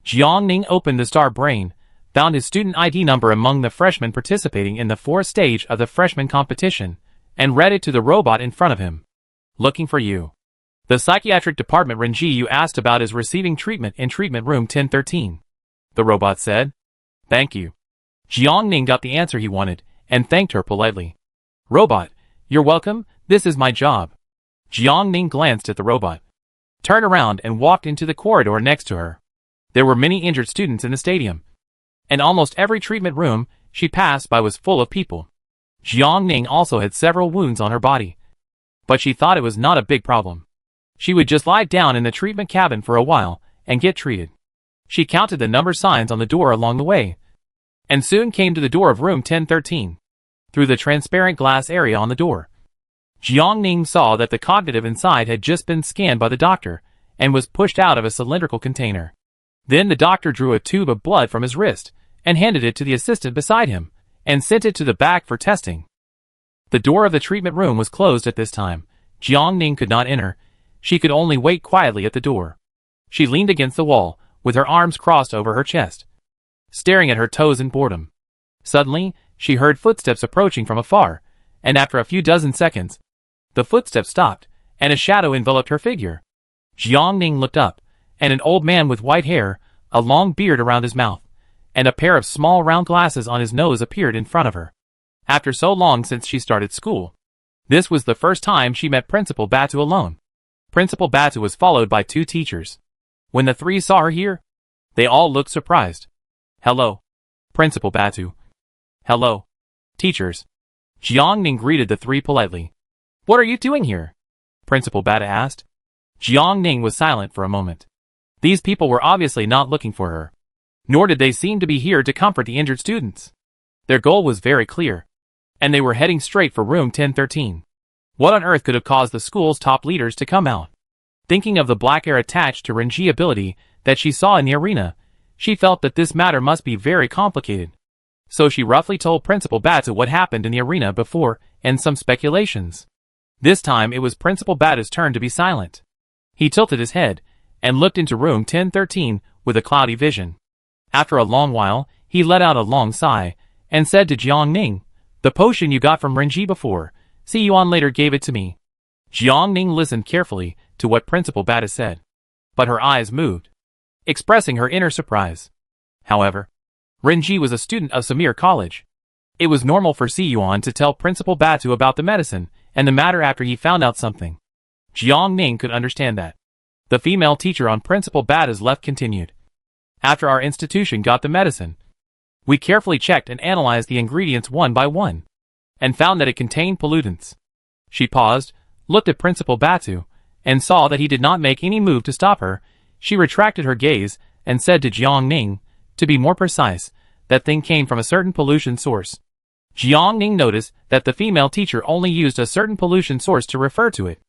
Jiang Ning opened the star brain, found his student ID number among the freshmen participating in the fourth stage of the freshman competition, and read it to the robot in front of him. Looking for you. The psychiatric department Renji you asked about is receiving treatment in treatment room 1013. The robot said. Thank you. Jiang Ning got the answer he wanted, and thanked her politely. Robot, you're welcome, this is my job. Jiang Ning glanced at the robot, turned around and walked into the corridor next to her. There were many injured students in the stadium, and almost every treatment room she passed by was full of people. Jiang Ning also had several wounds on her body, but she thought it was not a big problem. She would just lie down in the treatment cabin for a while and get treated. She counted the number signs on the door along the way, and soon came to the door of room 1013. Through the transparent glass area on the door, Jiang Ning saw that the cognitive inside had just been scanned by the doctor and was pushed out of a cylindrical container. Then the doctor drew a tube of blood from his wrist and handed it to the assistant beside him and sent it to the back for testing. The door of the treatment room was closed at this time. Jiang Ning could not enter. She could only wait quietly at the door. She leaned against the wall, with her arms crossed over her chest, staring at her toes in boredom. Suddenly, she heard footsteps approaching from afar, and after a few dozen seconds, the footsteps stopped, and a shadow enveloped her figure. Jiang Ning looked up, and an old man with white hair, a long beard around his mouth, and a pair of small round glasses on his nose appeared in front of her. After so long since she started school, this was the first time she met Principal Batu alone. Principal Batu was followed by two teachers. When the three saw her here, they all looked surprised. Hello, Principal Batu. Hello, teachers. Jiang Ning greeted the three politely. What are you doing here? Principal Batu asked. Jiang Ning was silent for a moment. These people were obviously not looking for her, nor did they seem to be here to comfort the injured students. Their goal was very clear, and they were heading straight for room 1013. What on earth could have caused the school's top leaders to come out? Thinking of the black air attached to Renji ability that she saw in the arena, she felt that this matter must be very complicated. So she roughly told Principal Batu what happened in the arena before and some speculations. This time it was Principal Batu's turn to be silent. He tilted his head and looked into room 1013 with a cloudy vision. After a long while, he let out a long sigh and said to Jiang Ning, The potion you got from Renji before, see you on later gave it to me. Jiang Ning listened carefully to what Principal Batu said, but her eyes moved, expressing her inner surprise. However, Renji was a student of Samir College. It was normal for Si Yuan to tell Principal Batu about the medicine and the matter after he found out something. Jiang Ning could understand that. The female teacher on Principal Batu's left continued. After our institution got the medicine, we carefully checked and analyzed the ingredients one by one, and found that it contained pollutants. She paused, looked at Principal Batu, and saw that he did not make any move to stop her. She retracted her gaze and said to Jiang Ning, to be more precise, that thing came from a certain pollution source. Jiang Ning noticed that the female teacher only used a certain pollution source to refer to it.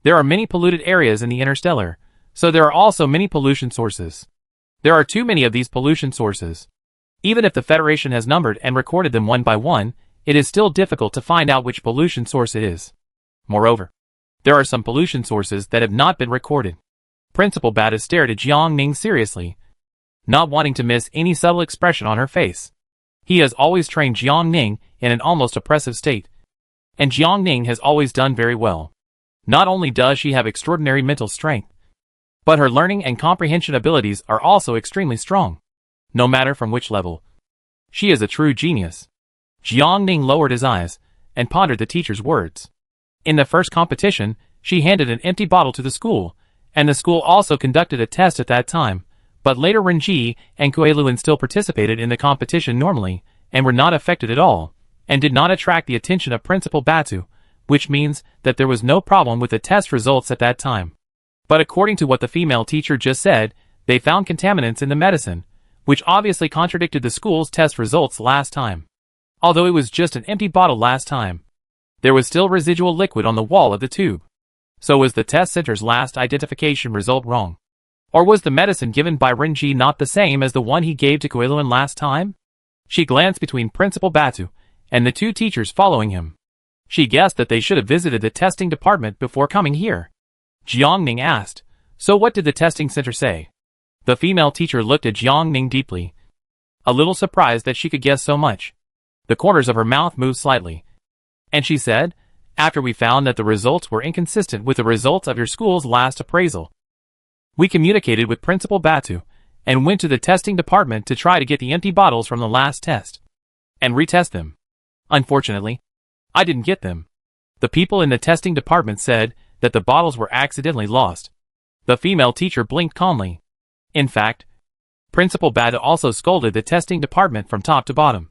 There are many polluted areas in the Interstellar, so there are also many pollution sources. There are too many of these pollution sources. Even if the Federation has numbered and recorded them one by one, it is still difficult to find out which pollution source it is. Moreover, there are some pollution sources that have not been recorded. Principal Bata stared at Jiang Ning seriously, not wanting to miss any subtle expression on her face. He has always trained Jiang Ning in an almost oppressive state, and Jiang Ning has always done very well. Not only does she have extraordinary mental strength, but her learning and comprehension abilities are also extremely strong, no matter from which level. She is a true genius. Jiang Ning lowered his eyes and pondered the teacher's words. In the first competition, she handed an empty bottle to the school, and the school also conducted a test at that time, but later Renji and Kuei-Luan still participated in the competition normally, and were not affected at all, and did not attract the attention of Principal Batu, which means that there was no problem with the test results at that time. But according to what the female teacher just said, they found contaminants in the medicine, which obviously contradicted the school's test results last time. Although it was just an empty bottle last time, there was still residual liquid on the wall of the tube. So was the test center's last identification result wrong? Or was the medicine given by Renji not the same as the one he gave to Kuei-Luan last time? She glanced between Principal Batu and the two teachers following him. She guessed that they should have visited the testing department before coming here. Jiang Ning asked, "So what did the testing center say?" The female teacher looked at Jiang Ning deeply, a little surprised that she could guess so much. The corners of her mouth moved slightly, and she said, "After we found that the results were inconsistent with the results of your school's last appraisal, we communicated with Principal Batu and went to the testing department to try to get the empty bottles from the last test and retest them. Unfortunately, I didn't get them. The people in the testing department said that the bottles were accidentally lost." The female teacher blinked calmly. In fact, Principal Bata also scolded the testing department from top to bottom.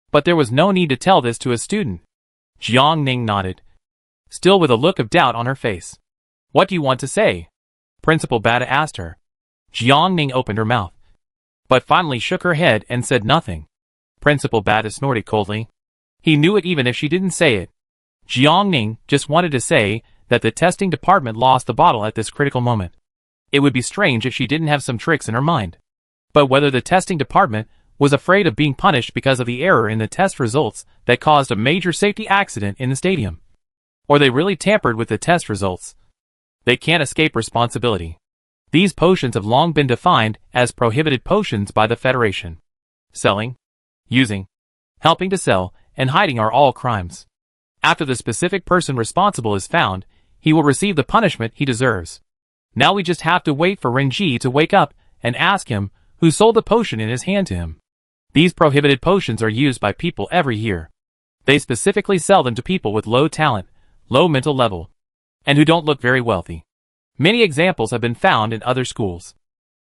But there was no need to tell this to a student. Jiang Ning nodded, still with a look of doubt on her face. "What do you want to say?" Principal Bata asked her. Jiang Ning opened her mouth, but finally shook her head and said nothing. Principal Bata snorted coldly. He knew it even if she didn't say it. Jiang Ning just wanted to say that the testing department lost the bottle at this critical moment. It would be strange if she didn't have some tricks in her mind. But whether the testing department was afraid of being punished because of the error in the test results that caused a major safety accident in the stadium, or they really tampered with the test results, they can't escape responsibility. These potions have long been defined as prohibited potions by the Federation. Selling, using, helping to sell, and hiding are all crimes. After the specific person responsible is found, he will receive the punishment he deserves. Now we just have to wait for Renji to wake up and ask him who sold the potion in his hand to him. These prohibited potions are used by people every year. They specifically sell them to people with low talent, low mental level, and who don't look very wealthy. Many examples have been found in other schools.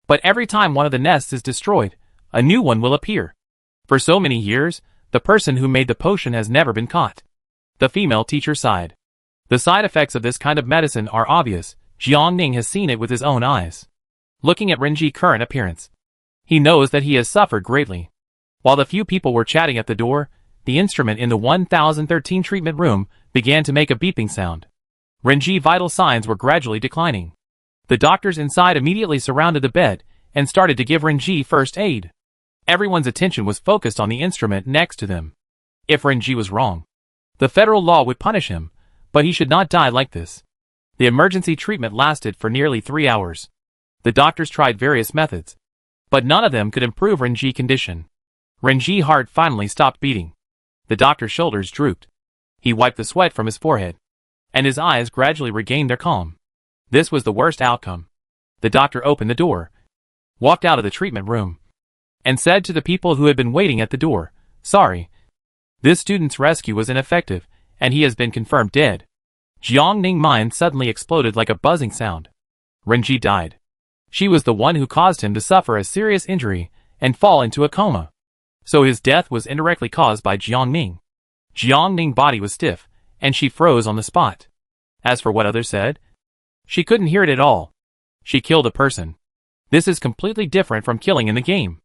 But every time one of the nests is destroyed, a new one will appear. For so many years, the person who made the potion has never been caught. The female teacher sighed. The side effects of this kind of medicine are obvious. Jiang Ning has seen it with his own eyes. Looking at Renji's current appearance, he knows that he has suffered greatly. While the few people were chatting at the door, the instrument in the 1013 treatment room began to make a beeping sound. Renji's vital signs were gradually declining. The doctors inside immediately surrounded the bed and started to give Renji first aid. Everyone's attention was focused on the instrument next to them. If Renji was wrong, the federal law would punish him, but he should not die like this. The emergency treatment lasted for nearly 3 hours. The doctors tried various methods, but none of them could improve Renji's condition. Renji's heart finally stopped beating. The doctor's shoulders drooped. He wiped the sweat from his forehead, and his eyes gradually regained their calm. This was the worst outcome. The doctor opened the door, walked out of the treatment room, and said to the people who had been waiting at the door, "Sorry. This student's rescue was ineffective, and he has been confirmed dead." Jiang Ning's mind suddenly exploded like a buzzing sound. Renji died. She was the one who caused him to suffer a serious injury and fall into a coma. So his death was indirectly caused by Jiang Ning. Jiang Ning's body was stiff, and she froze on the spot. As for what others said, she couldn't hear it at all. She killed a person. This is completely different from killing in the game.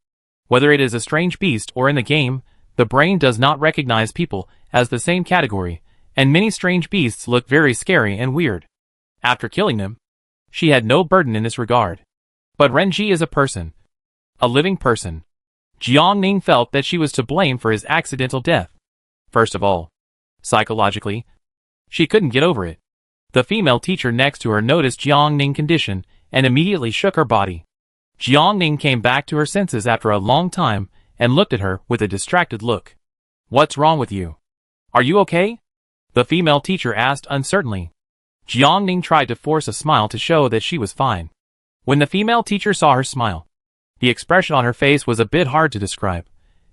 Whether it is a strange beast or in the game, the brain does not recognize people as the same category, and many strange beasts look very scary and weird. After killing them, she had no burden in this regard. But Renji is a person. A living person. Jiang Ning felt that she was to blame for his accidental death. First of all, psychologically, she couldn't get over it. The female teacher next to her noticed Jiang Ning's condition and immediately shook her body. Jiang Ning came back to her senses after a long time and looked at her with a distracted look. "What's wrong with you? Are you okay?" the female teacher asked uncertainly. Jiang Ning tried to force a smile to show that she was fine. When the female teacher saw her smile, the expression on her face was a bit hard to describe.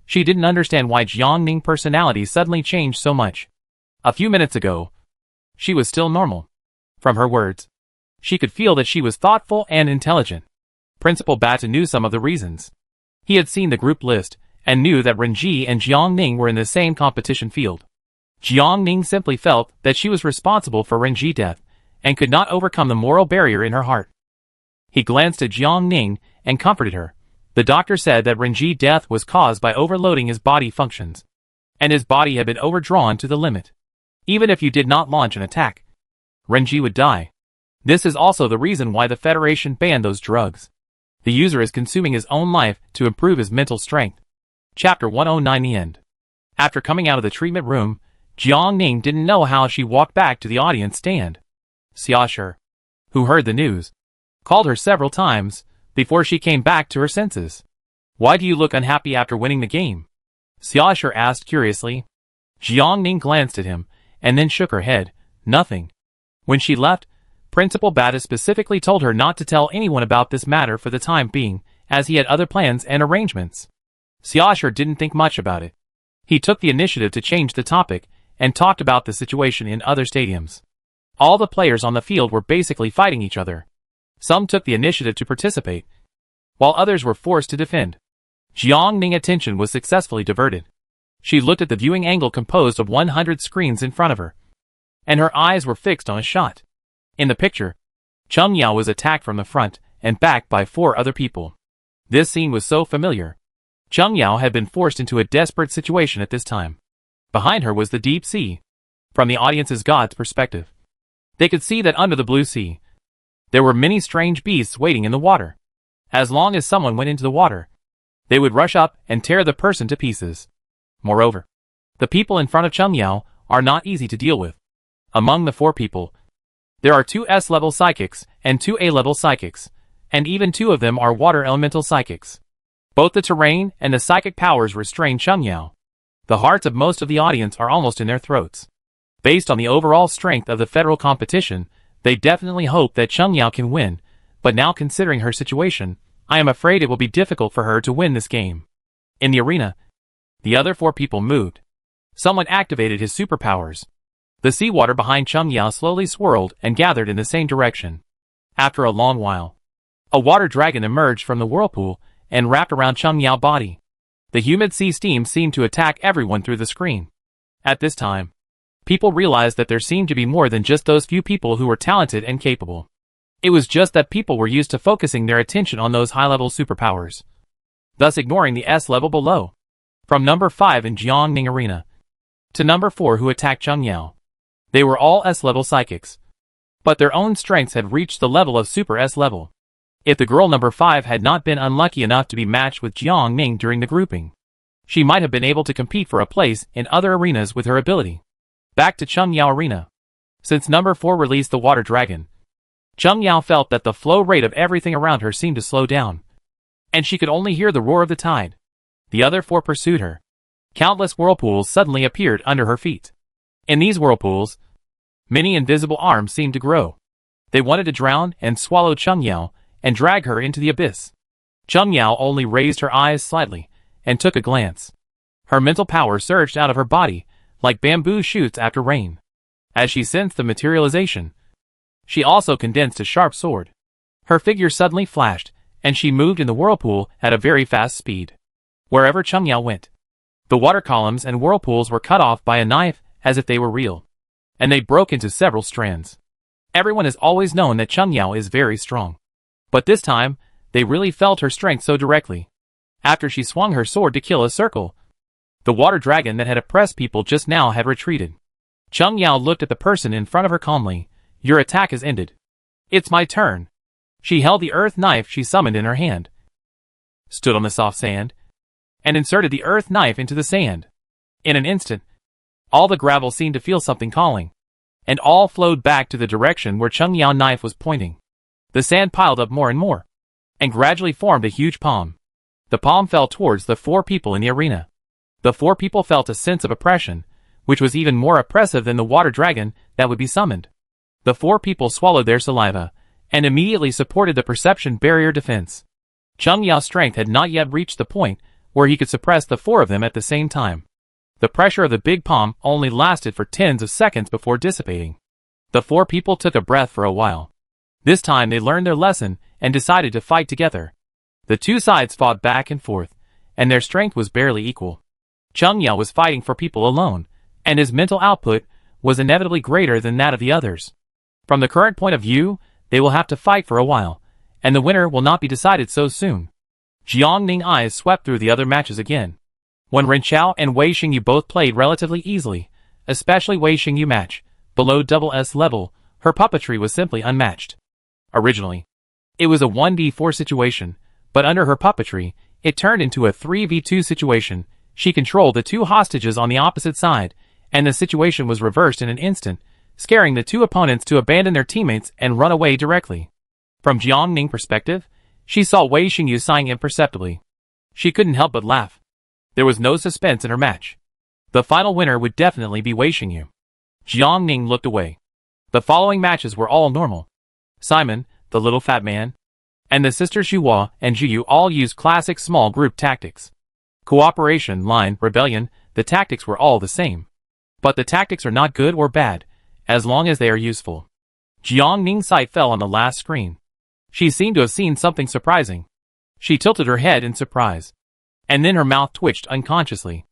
She didn't understand why Jiang Ning's personality suddenly changed so much. A few minutes ago, she was still normal. From her words, she could feel that she was thoughtful and intelligent. Principal Bata knew some of the reasons. He had seen the group list and knew that Renji and Jiang Ning were in the same competition field. Jiang Ning simply felt that she was responsible for Renji's death and could not overcome the moral barrier in her heart. He glanced at Jiang Ning and comforted her. The doctor said that Renji's death was caused by overloading his body functions, and his body had been overdrawn to the limit. Even if you did not launch an attack, Renji would die. This is also the reason why the Federation banned those drugs. The user is consuming his own life to improve his mental strength. Chapter 109 The End. After coming out of the treatment room, Jiang Ning didn't know how she walked back to the audience stand. Xiaoshi, who heard the news, called her several times before she came back to her senses. "Why do you look unhappy after winning the game?" Xiaoshi asked curiously. Jiang Ning glanced at him and then shook her head. "Nothing." When she left, Principal Bata specifically told her not to tell anyone about this matter for the time being, as he had other plans and arrangements. Xiaoshi didn't think much about it. He took the initiative to change the topic and talked about the situation in other stadiums. All the players on the field were basically fighting each other. Some took the initiative to participate, while others were forced to defend. Jiang Ning's attention was successfully diverted. She looked at the viewing angle composed of 100 screens in front of her, and her eyes were fixed on a shot. In the picture, Cheng Yao was attacked from the front and back by 4 other people. This scene was so familiar. Cheng Yao had been forced into a desperate situation at this time. Behind her was the deep sea. From the audience's god's perspective, they could see that under the blue sea, there were many strange beasts waiting in the water. As long as someone went into the water, they would rush up and tear the person to pieces. Moreover, the people in front of Cheng Yao are not easy to deal with. Among the 4 people, there are 2 S-level psychics and 2 A-level psychics, and even 2 of them are water elemental psychics. Both the terrain and the psychic powers restrain Cheng Yao. The hearts of most of the audience are almost in their throats. Based on the overall strength of the federal competition, they definitely hope that Cheng Yao can win, but now considering her situation, I am afraid it will be difficult for her to win this game. In the arena, the other 4 people moved. Someone activated his superpowers. The seawater behind Cheng Yao slowly swirled and gathered in the same direction. After a long while, a water dragon emerged from the whirlpool and wrapped around Cheng Yao's body. The humid sea steam seemed to attack everyone through the screen. At this time, people realized that there seemed to be more than just those few people who were talented and capable. It was just that people were used to focusing their attention on those high-level superpowers, thus ignoring the S-level below. From number 5 in Jiang Ning Arena to number 4 who attacked Cheng Yao, they were all S-level psychics, but their own strengths had reached the level of Super S-level. If the girl number 5 had not been unlucky enough to be matched with Jiang Ning during the grouping, she might have been able to compete for a place in other arenas with her ability. Back to Cheng Yao Arena. Since number 4 released the water dragon, Cheng Yao felt that the flow rate of everything around her seemed to slow down, and she could only hear the roar of the tide. The other 4 pursued her. Countless whirlpools suddenly appeared under her feet. In these whirlpools, many invisible arms seemed to grow. They wanted to drown and swallow Cheng Yao and drag her into the abyss. Cheng Yao only raised her eyes slightly and took a glance. Her mental power surged out of her body like bamboo shoots after rain. As she sensed the materialization, she also condensed a sharp sword. Her figure suddenly flashed, and she moved in the whirlpool at a very fast speed. Wherever Cheng Yao went, the water columns and whirlpools were cut off by a knife as if they were real, and they broke into several strands. Everyone has always known that Cheng Yao is very strong, but this time, they really felt her strength so directly. After she swung her sword to kill a circle, the water dragon that had oppressed people just now had retreated. Cheng Yao looked at the person in front of her calmly. Your attack is ended. It's my turn. She held the earth knife she summoned in her hand, stood on the soft sand, and inserted the earth knife into the sand. In an instant, all the gravel seemed to feel something calling, and all flowed back to the direction where Cheng Yao's knife was pointing. The sand piled up more and more, and gradually formed a huge palm. The palm fell towards the 4 people in the arena. The 4 people felt a sense of oppression, which was even more oppressive than the water dragon that would be summoned. The 4 people swallowed their saliva, and immediately supported the perception barrier defense. Cheng Yao's strength had not yet reached the point where he could suppress the 4 of them at the same time. The pressure of the big palm only lasted for tens of seconds before dissipating. The 4 people took a breath for a while. This time they learned their lesson and decided to fight together. The 2 sides fought back and forth, and their strength was barely equal. Cheng Yao was fighting for people alone, and his mental output was inevitably greater than that of the others. From the current point of view, they will have to fight for a while, and the winner will not be decided so soon. Jiang Ning's eyes swept through the other matches again. When Ren Chao and Wei Xingyu both played relatively easily, especially Wei Xingyu match, below SS level, her puppetry was simply unmatched. Originally, it was a 1v4 situation, but under her puppetry, it turned into a 3v2 situation. She controlled the 2 hostages on the opposite side, and the situation was reversed in an instant, scaring the 2 opponents to abandon their teammates and run away directly. From Jiang Ning's perspective, she saw Wei Xingyu sighing imperceptibly. She couldn't help but laugh. There was no suspense in her match. The final winner would definitely be Wei Xingyu. Jiang Ning looked away. The following matches were all normal. Simon, the little fat man, and the sisters Zhuhua and Zhuyu all used classic small group tactics. Cooperation, line, rebellion, the tactics were all the same. But the tactics are not good or bad, as long as they are useful. Jiang Ning's sight fell on the last screen. She seemed to have seen something surprising. She tilted her head in surprise, and then her mouth twitched unconsciously.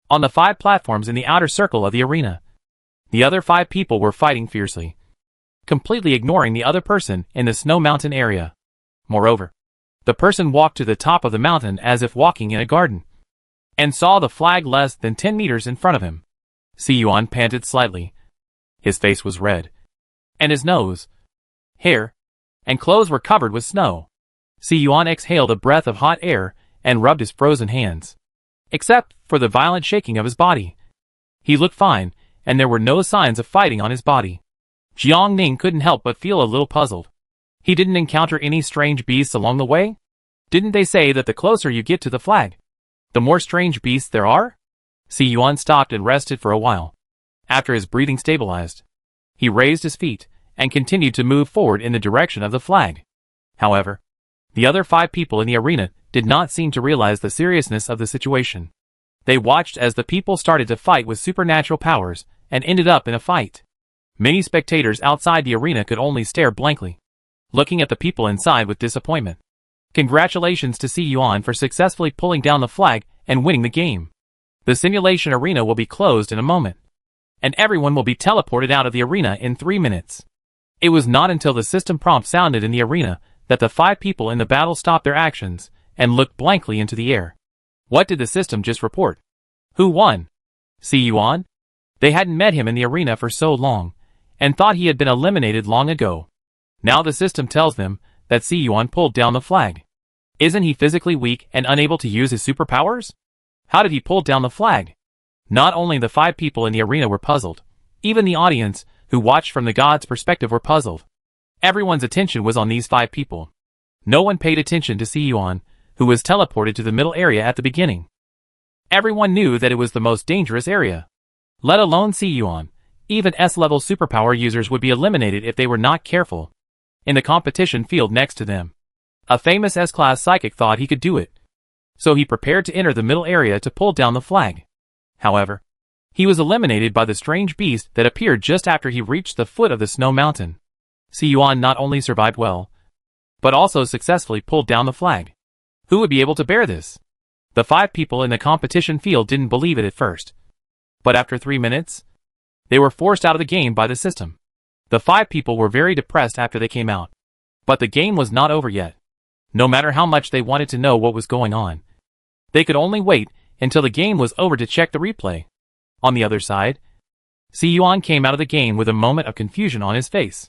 On the 5 platforms in the outer circle of the arena, the other 5 people were fighting fiercely, completely ignoring the other person in the snow mountain area. Moreover, the person walked to the top of the mountain as if walking in a garden, and saw the flag less than 10 meters in front of him. Si Yuan panted slightly. His face was red, and his nose, hair, and clothes were covered with snow. Si Yuan exhaled a breath of hot air and rubbed his frozen hands. Except for the violent shaking of his body, he looked fine, and there were no signs of fighting on his body. Jiang Ning couldn't help but feel a little puzzled. He didn't encounter any strange beasts along the way? Didn't they say that the closer you get to the flag, the more strange beasts there are? Si Yuan stopped and rested for a while. After his breathing stabilized, he raised his feet and continued to move forward in the direction of the flag. However, the other 5 people in the arena did not seem to realize the seriousness of the situation. They watched as the people started to fight with supernatural powers and ended up in a fight. Many spectators outside the arena could only stare blankly, looking at the people inside with disappointment. Congratulations to Si Yuan for successfully pulling down the flag and winning the game. The simulation arena will be closed in a moment, and everyone will be teleported out of the arena in 3 minutes. It was not until the system prompt sounded in the arena that the 5 people in the battle stopped their actions and looked blankly into the air. What did the system just report? Who won? Si Yuan? They hadn't met him in the arena for so long, and thought he had been eliminated long ago. Now the system tells them that Si Yuan pulled down the flag. Isn't he physically weak and unable to use his superpowers? How did he pull down the flag? Not only the 5 people in the arena were puzzled, even the audience, who watched from the god's perspective, were puzzled. Everyone's attention was on these 5 people. No one paid attention to Si Yuan, who was teleported to the middle area at the beginning. Everyone knew that it was the most dangerous area. Let alone Si Yuan, even S-level superpower users would be eliminated if they were not careful. In the competition field next to them, a famous S-class psychic thought he could do it, so he prepared to enter the middle area to pull down the flag. However, he was eliminated by the strange beast that appeared just after he reached the foot of the snow mountain. Si Yuan not only survived well, but also successfully pulled down the flag. Who would be able to bear this? The 5 people in the competition field didn't believe it at first. But after 3 minutes, they were forced out of the game by the system. The 5 people were very depressed after they came out. But the game was not over yet. No matter how much they wanted to know what was going on, they could only wait until the game was over to check the replay. On the other side, Si-yuan came out of the game with a moment of confusion on his face.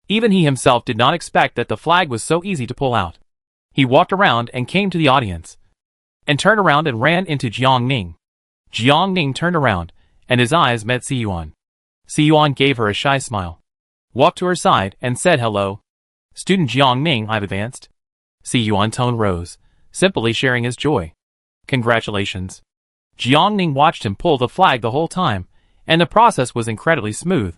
Even he himself did not expect that the flag was so easy to pull out. He walked around and came to the audience, and turned around and ran into Jiang Ning. Jiang Ning turned around, and his eyes met Si-yuan. Si-yuan gave her a shy smile, walked to her side, and said hello. Student Jiang Ning, I've advanced. Si-yuan's tone rose, simply sharing his joy. Congratulations. Jiang Ning watched him pull the flag the whole time, and the process was incredibly smooth.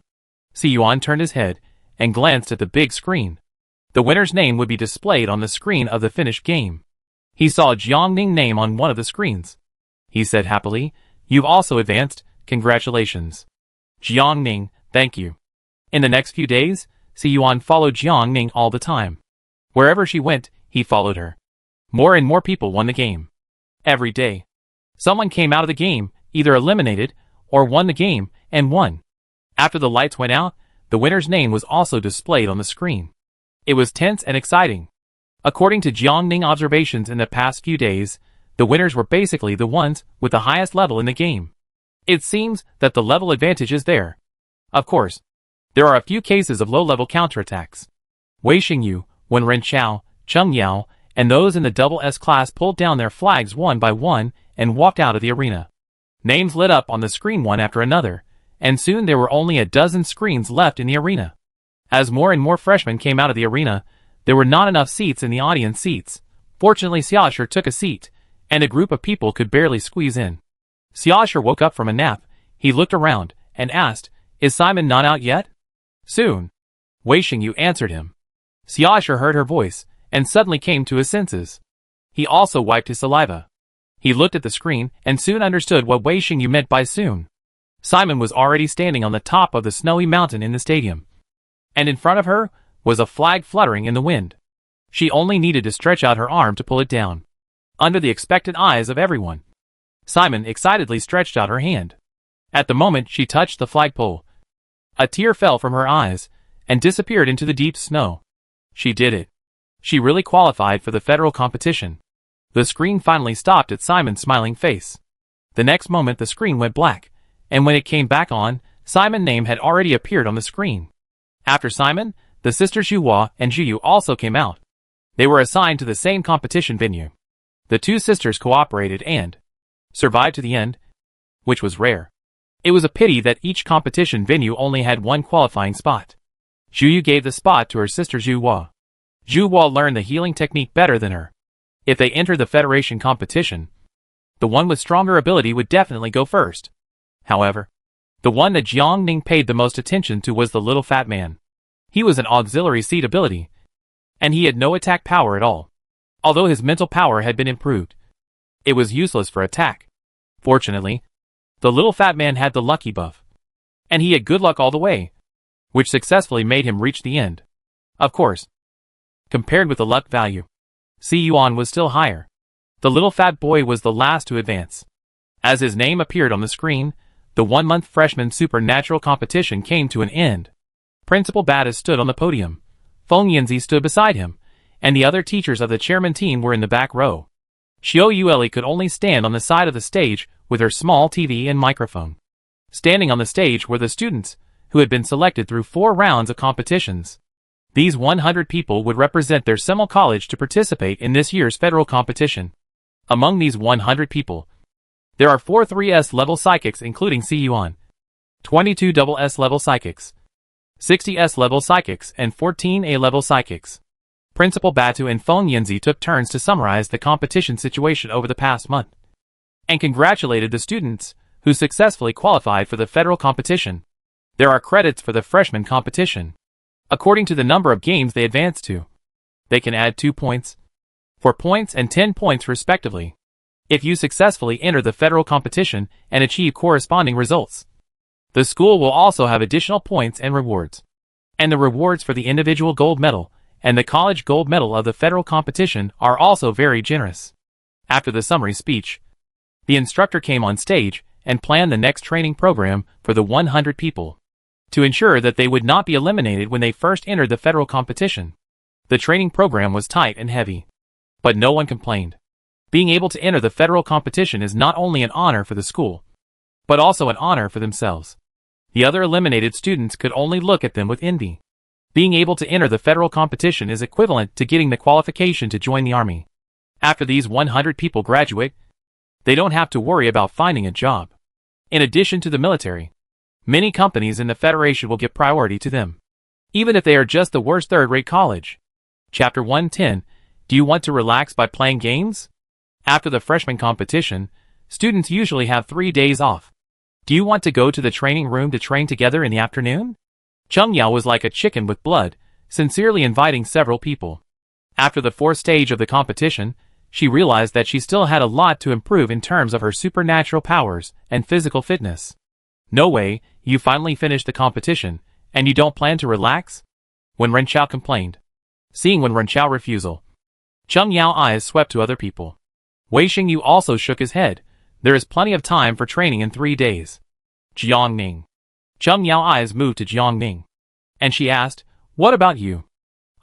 Si-yuan turned his head and glanced at the big screen. The winner's name would be displayed on the screen of the finished game. He saw Jiang Ning's name on one of the screens. He said happily, "You've also advanced, congratulations." Jiang Ning, thank you. In the next few days, Si-yuan followed Jiang Ning all the time. Wherever she went, he followed her. More and more people won the game. Every day, someone came out of the game, either eliminated, or won the game, and won. After the lights went out, the winner's name was also displayed on the screen. It was tense and exciting. According to Jiang Ning observations in the past few days, the winners were basically the ones with the highest level in the game. It seems that the level advantage is there. Of course, there are a few cases of low-level counterattacks. Wei Xingyu, Wen Renqiao, Cheng Yao, and those in the double S class pulled down their flags one by one and walked out of the arena. Names lit up on the screen one after another, and soon there were only a dozen screens left in the arena. As more and more freshmen came out of the arena, there were not enough seats in the audience seats. Fortunately, Xiaosher took a seat, and a group of people could barely squeeze in. Xiaosher woke up from a nap. He looked around and asked, "Is Simon not out yet?" "Soon," Wei Xingyu answered him. Xiaosher heard her voice and suddenly came to his senses. He also wiped his saliva. He looked at the screen and soon understood what Wei Xingyu meant by soon. Simon was already standing on the top of the snowy mountain in the stadium, and in front of her was a flag fluttering in the wind. She only needed to stretch out her arm to pull it down. Under the expectant eyes of everyone, Simon excitedly stretched out her hand. At the moment she touched the flagpole, a tear fell from her eyes and disappeared into the deep snow. She did it. She really qualified for the federal competition. The screen finally stopped at Simon's smiling face. The next moment the screen went black, and when it came back on, Simon's name had already appeared on the screen. After Simon, the sisters Yuhua and Zhuyu also came out. They were assigned to the same competition venue. The two sisters cooperated and survived to the end, which was rare. It was a pity that each competition venue only had one qualifying spot. Zhuyu gave the spot to her sister Yuhua. Yuhua learned the healing technique better than her. If they entered the federation competition, the one with stronger ability would definitely go first. However, the one that Jiang Ning paid the most attention to was the little fat man. He was an auxiliary seat ability, and he had no attack power at all. Although his mental power had been improved, it was useless for attack. Fortunately, the little fat man had the lucky buff, and he had good luck all the way, which successfully made him reach the end. Of course, compared with the luck value, Si-yuan was still higher. The little fat boy was the last to advance. As his name appeared on the screen, the 1-month freshman supernatural competition came to an end. Principal Bada stood on the podium. Feng Yanzi stood beside him, and the other teachers of the chairman team were in the back row. Xiao Yueli could only stand on the side of the stage with her small TV and microphone. Standing on the stage were the students, who had been selected through 4 rounds of competitions. These 100 people would represent their Semel College to participate in this year's federal competition. Among these 100 people, there are 4 3S level psychics including Si-yuan, 22 double S level psychics, 60 S level psychics, and 14 A level psychics. Principal Batu and Feng Yanzi took turns to summarize the competition situation over the past month, and congratulated the students who successfully qualified for the federal competition. There are credits for the freshman competition, according to the number of games they advanced to. They can add 2 points, 4 points, and 10 points respectively, if you successfully enter the federal competition and achieve corresponding results. The school will also have additional points and rewards. And the rewards for the individual gold medal and the college gold medal of the federal competition are also very generous. After the summary speech, the instructor came on stage and planned the next training program for the 100 people to ensure that they would not be eliminated when they first entered the federal competition. The training program was tight and heavy, but no one complained. Being able to enter the federal competition is not only an honor for the school, but also an honor for themselves. The other eliminated students could only look at them with envy. Being able to enter the federal competition is equivalent to getting the qualification to join the army. After these 100 people graduate, they don't have to worry about finding a job. In addition to the military, many companies in the Federation will give priority to them, even if they are just the worst third-rate college. Chapter 110. Do you want to relax by playing games? After the freshman competition, students usually have 3 days off. Do you want to go to the training room to train together in the afternoon? Chung Yao was like a chicken with blood, sincerely inviting several people. After the fourth stage of the competition, she realized that she still had a lot to improve in terms of her supernatural powers and physical fitness. No way, you finally finished the competition, and you don't plan to relax? Wen Renqiao complained. Seeing Wen Renqiao's refusal, Chung Yao's eyes swept to other people. Wei Xingyu also shook his head. There is plenty of time for training in 3 days. Jiang Ning. Chung Yao's eyes moved to Jiang Ning, and she asked, "What about you?"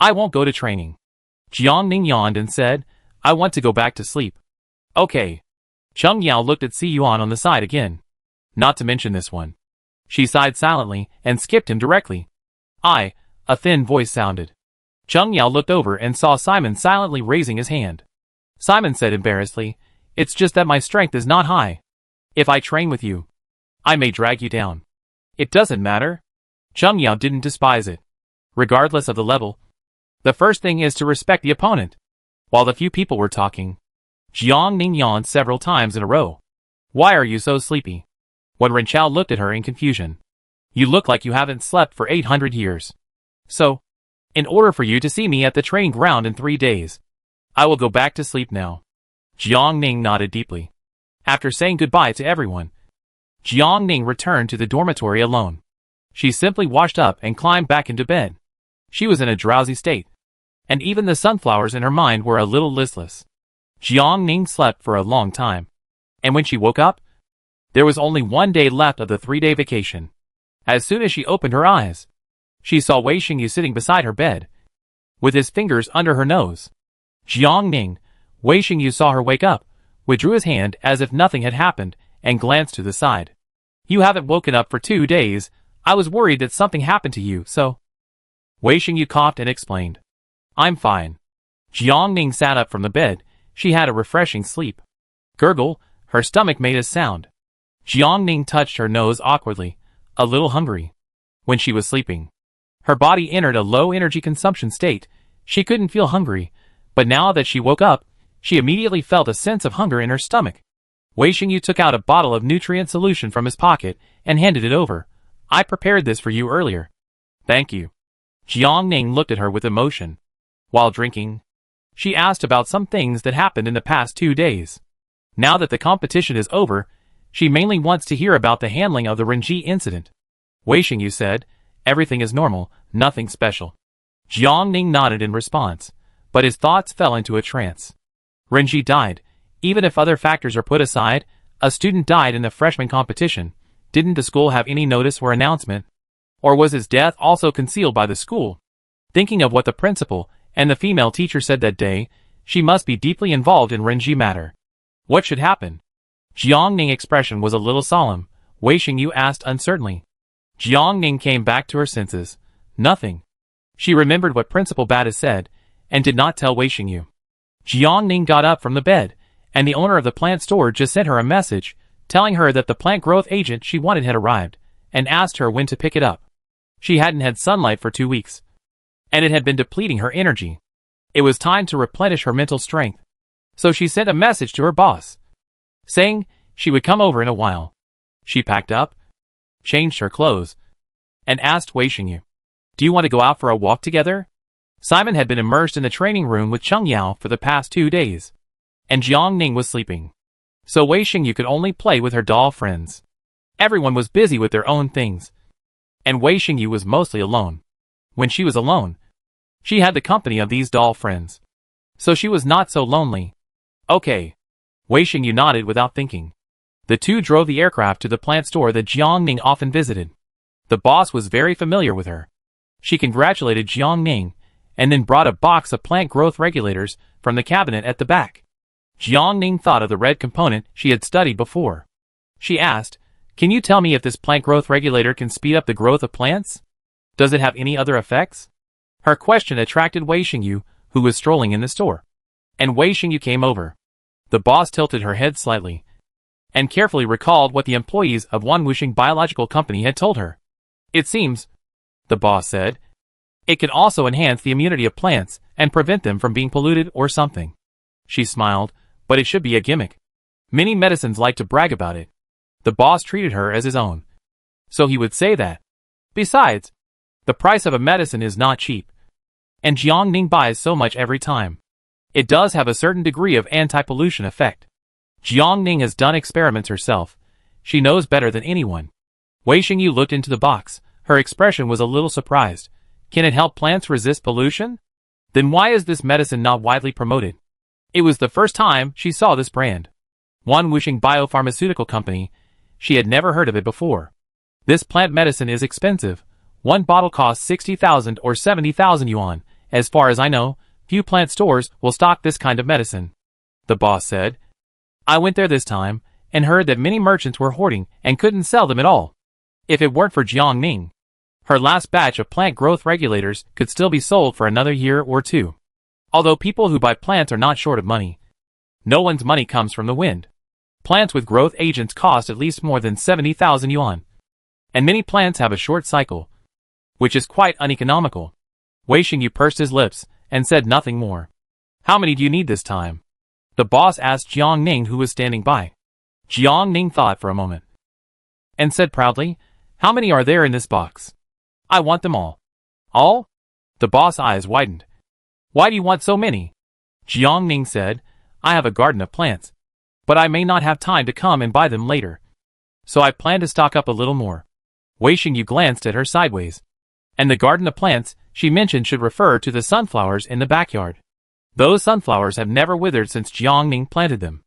"I won't go to training." Jiang Ning yawned and said, "I want to go back to sleep." "Okay." Chung Yao looked at Si Yuan on the side again. "Not to mention this one." She sighed silently and skipped him directly. A thin voice sounded. Chung Yao looked over and saw Simon silently raising his hand. Simon said embarrassedly, "It's just that my strength is not high. If I train with you, I may drag you down." "It doesn't matter." Chung Yao didn't despise it. Regardless of the level, the first thing is to respect the opponent. While the few people were talking, Jiang Ning yawned several times in a row. "Why are you so sleepy?" Wen Renqiao looked at her in confusion. "You look like you haven't slept for 800 years. So, in order for you to see me at the training ground in 3 days, I will go back to sleep now." Jiang Ning nodded deeply. After saying goodbye to everyone, Jiang Ning returned to the dormitory alone. She simply washed up and climbed back into bed. She was in a drowsy state, and even the sunflowers in her mind were a little listless. Jiang Ning slept for a long time, and when she woke up, there was only 1 day left of the 3-day vacation. As soon as she opened her eyes, she saw Wei Xingyu sitting beside her bed, with his fingers under her nose. Jiang Ning, Wei Xingyu saw her wake up, withdrew his hand as if nothing had happened, and glanced to the side. "You haven't woken up for 2 days. I was worried that something happened to you, so..." Wei Xingyu coughed and explained. "I'm fine." Jiang Ning sat up from the bed. She had a refreshing sleep. Gurgle, her stomach made a sound. Jiang Ning touched her nose awkwardly, a little hungry. When she was sleeping, her body entered a low energy consumption state. She couldn't feel hungry, but now that she woke up, she immediately felt a sense of hunger in her stomach. Wei Xingyu took out a bottle of nutrient solution from his pocket and handed it over. "I prepared this for you earlier." "Thank you." Jiang Ning looked at her with emotion. While drinking, she asked about some things that happened in the past 2 days. Now that the competition is over, she mainly wants to hear about the handling of the Renji incident. Wei Xingyu said, "Everything is normal, nothing special." Jiang Ning nodded in response, but his thoughts fell into a trance. Renji died. Even if other factors are put aside, a student died in the freshman competition. Didn't the school have any notice or announcement? Or was his death also concealed by the school? Thinking of what the principal and the female teacher said that day, she must be deeply involved in Renji matter. What should happen? Jiang Ning's expression was a little solemn. Wei Xingyu asked uncertainly. Jiang Ning came back to her senses. Nothing. She remembered what Principal Bada said, and did not tell Wei Xingyu. Jiang Ning got up from the bed, and the owner of the plant store just sent her a message, telling her that the plant growth agent she wanted had arrived, and asked her when to pick it up. She hadn't had sunlight for 2 weeks, and it had been depleting her energy. It was time to replenish her mental strength. So she sent a message to her boss, saying she would come over in a while. She packed up, changed her clothes, and asked Wei Xingyu, "Do you want to go out for a walk together?" Simon had been immersed in the training room with Chung Yao for the past 2 days, and Jiang Ning was sleeping. So Wei Xingyu could only play with her doll friends. Everyone was busy with their own things, and Wei Xingyu was mostly alone. When she was alone, She had the company of these doll friends, so she was not so lonely. Okay. Wei Xingyu nodded without thinking. The two drove the aircraft to the plant store that Jiang Ning often visited. The boss was very familiar with her. She congratulated Jiang Ning, and then brought a box of plant growth regulators from the cabinet at the back. Jiang Ning thought of the red component she had studied before. She asked, "Can you tell me if this plant growth regulator can speed up the growth of plants? Does it have any other effects?" Her question attracted Wei Xingyu, who was strolling in the store. And Wei Xingyu came over. The boss tilted her head slightly, and carefully recalled what the employees of one Wuxing Biological Company had told her. "It seems," the boss said, "it can also enhance the immunity of plants and prevent them from being polluted or something." She smiled, but it should be a gimmick. Many medicines like to brag about it. The boss treated her as his own, so he would say that. Besides, the price of a medicine is not cheap, and Jiang Ning buys so much every time. It does have a certain degree of anti-pollution effect. Jiang Ning has done experiments herself. She knows better than anyone. Wei Xingyu looked into the box. Her expression was a little surprised. Can it help plants resist pollution? Then why is this medicine not widely promoted? It was the first time she saw this brand. One Wuxing Biopharmaceutical Company. She had never heard of it before. This plant medicine is expensive. One bottle costs 60,000 or 70,000 yuan. As far as I know, few plant stores will stock this kind of medicine. The boss said. I went there this time, and heard that many merchants were hoarding and couldn't sell them at all. If it weren't for Jiang Ning, her last batch of plant growth regulators could still be sold for another year or two. Although people who buy plants are not short of money. No one's money comes from the wind. Plants with growth agents cost at least more than 70,000 yuan. And many plants have a short cycle, which is quite uneconomical. Wei Xingyu pursed his lips and said nothing more. How many do you need this time? The boss asked Jiang Ning, who was standing by. Jiang Ning thought for a moment and said proudly, How many are there in this box? I want them all. All? The boss' eyes widened. Why do you want so many? Jiang Ning said, I have a garden of plants, but I may not have time to come and buy them later. So I plan to stock up a little more. Wei Xingyu glanced at her sideways. And the garden of plants she mentioned should refer to the sunflowers in the backyard. Those sunflowers have never withered since Jiang Ning planted them.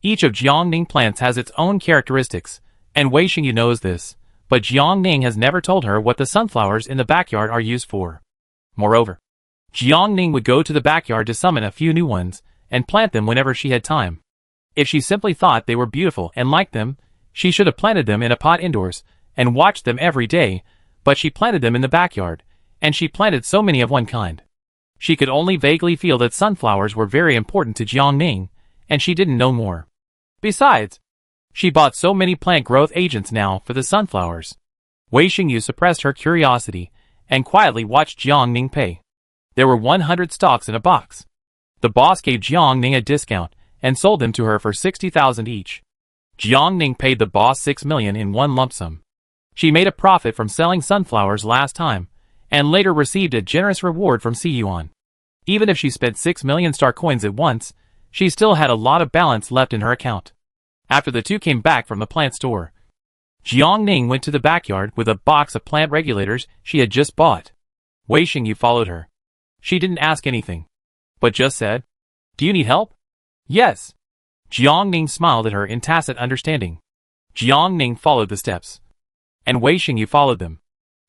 Each of Jiang Ning plants has its own characteristics, and Wei Xingyu knows this, but Jiang Ning has never told her what the sunflowers in the backyard are used for. Moreover, Jiang Ning would go to the backyard to summon a few new ones, and plant them whenever she had time. If she simply thought they were beautiful and liked them, she should have planted them in a pot indoors, and watched them every day, but she planted them in the backyard, and she planted so many of one kind. She could only vaguely feel that sunflowers were very important to Jiang Ning, and she didn't know more. Besides, she bought so many plant growth agents now for the sunflowers. Wei Xingyu suppressed her curiosity, and quietly watched Jiang Ning pay. There were 100 stalks in a box. The boss gave Jiang Ning a discount, and sold them to her for 60,000 each. Jiang Ning paid the boss 6 million in one lump sum. She made a profit from selling sunflowers last time, and later received a generous reward from Yuan. Even if she spent 6 million star coins at once, she still had a lot of balance left in her account. After the two came back from the plant store, Jiang Ning went to the backyard with a box of plant regulators she had just bought. Wei Xingyu followed her. She didn't ask anything, but just said, Do you need help? Yes. Jiang Ning smiled at her in tacit understanding. Jiang Ning followed the steps, and Wei Xingyu followed them.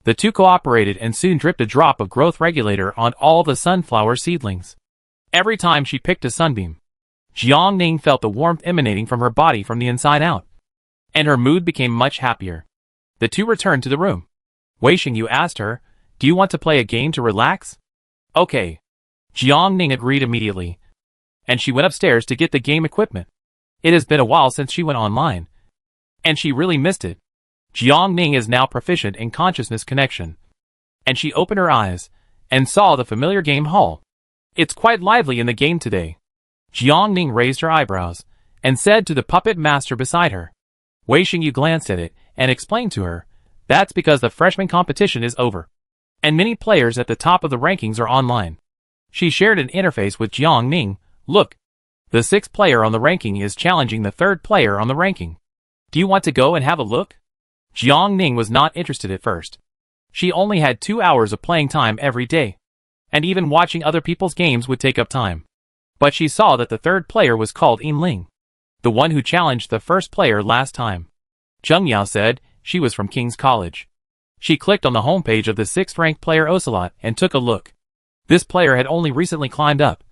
The two cooperated and soon dripped a drop of growth regulator on all the sunflower seedlings. Every time she picked a sunbeam, Jiang Ning felt the warmth emanating from her body from the inside out, and her mood became much happier. The two returned to the room. Wei Xingyu asked her, Do you want to play a game to relax? Okay. Jiang Ning agreed immediately, and she went upstairs to get the game equipment. It has been a while since she went online, and she really missed it. Jiang Ning is now proficient in consciousness connection, and she opened her eyes and saw the familiar game hall. It's quite lively in the game today. Jiang Ning raised her eyebrows and said to the puppet master beside her. Wei Xingyu glanced at it and explained to her, That's because the freshman competition is over, and many players at the top of the rankings are online. She shared an interface with Jiang Ning. Look, the 6th player on the ranking is challenging the 3rd player on the ranking. Do you want to go and have a look? Jiang Ning was not interested at first. She only had 2 hours of playing time every day, and even watching other people's games would take up time. But she saw that the third player was called Yin, the one who challenged the first player last time. Zheng Yao said she was from King's College. She clicked on the homepage of the 6th-ranked player Ocelot and took a look. This player had only recently climbed up,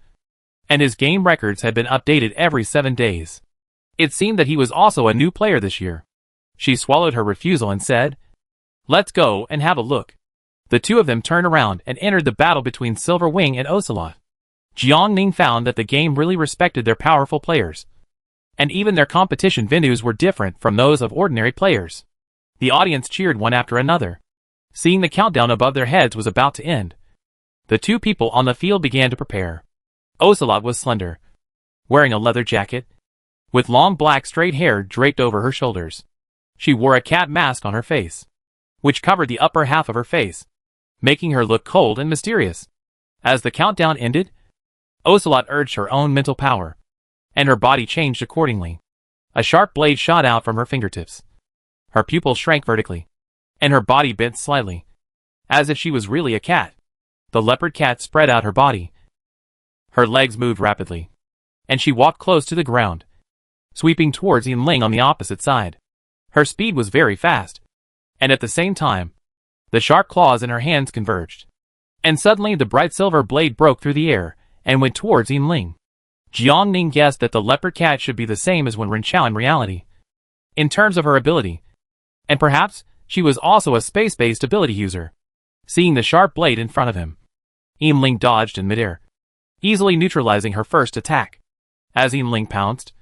and his game records had been updated every 7 days. It seemed that he was also a new player this year. She swallowed her refusal and said, "Let's go and have a look." The two of them turned around and entered the battle between Silver Wing and Ocelot. Jiangning found that the game really respected their powerful players, and even their competition venues were different from those of ordinary players. The audience cheered one after another. Seeing the countdown above their heads was about to end, the two people on the field began to prepare. Ocelot was slender, wearing a leather jacket, with long black straight hair draped over her shoulders. She wore a cat mask on her face, which covered the upper half of her face, making her look cold and mysterious. As the countdown ended, Ocelot urged her own mental power, and her body changed accordingly. A sharp blade shot out from her fingertips. Her pupils shrank vertically, and her body bent slightly, as if she was really a cat. The leopard cat spread out her body. Her legs moved rapidly, and she walked close to the ground, sweeping towards Yin on the opposite side. Her speed was very fast, and at the same time, the sharp claws in her hands converged. And suddenly the bright silver blade broke through the air and went towards Yin. Jiangning guessed that the leopard cat should be the same as Wen Renqiao in reality, in terms of her ability, and perhaps she was also a space-based ability user. Seeing the sharp blade in front of him, Yin dodged in midair, easily neutralizing her first attack. As Yin pounced,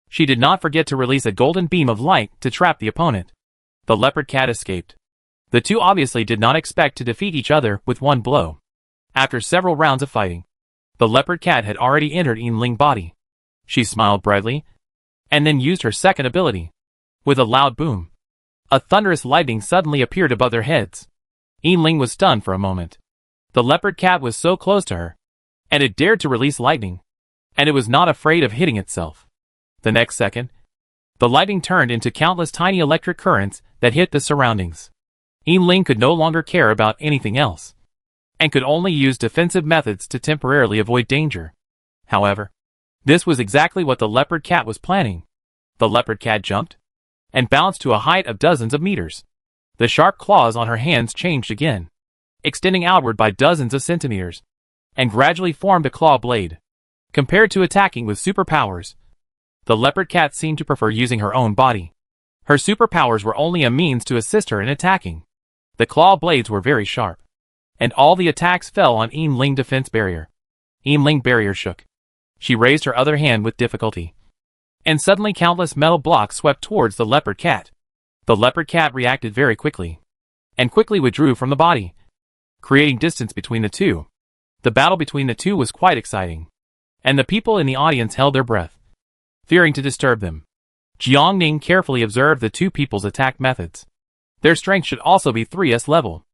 she did not forget to release a golden beam of light to trap the opponent. The leopard cat escaped. The two obviously did not expect to defeat each other with one blow. After several rounds of fighting, the leopard cat had already entered Yinling's body. She smiled brightly, and then used her second ability. With a loud boom, a thunderous lightning suddenly appeared above their heads. Yinling was stunned for a moment. The leopard cat was so close to her, and it dared to release lightning, and it was not afraid of hitting itself. The next second, the lightning turned into countless tiny electric currents that hit the surroundings. Yinling could no longer care about anything else, and could only use defensive methods to temporarily avoid danger. However, this was exactly what the leopard cat was planning. The leopard cat jumped, and bounced to a height of dozens of meters. The sharp claws on her hands changed again, extending outward by dozens of centimeters, and gradually formed a claw blade. Compared to attacking with superpowers, the leopard cat seemed to prefer using her own body. Her superpowers were only a means to assist her in attacking. The claw blades were very sharp, and all the attacks fell on Yinling's defense barrier. Yinling's barrier shook. She raised her other hand with difficulty, and suddenly countless metal blocks swept towards the leopard cat. The leopard cat reacted very quickly, and quickly withdrew from the body, creating distance between the two. The battle between the two was quite exciting, and the people in the audience held their breath, fearing to disturb them. Jiangning carefully observed the two people's attack methods. Their strength should also be 3S level.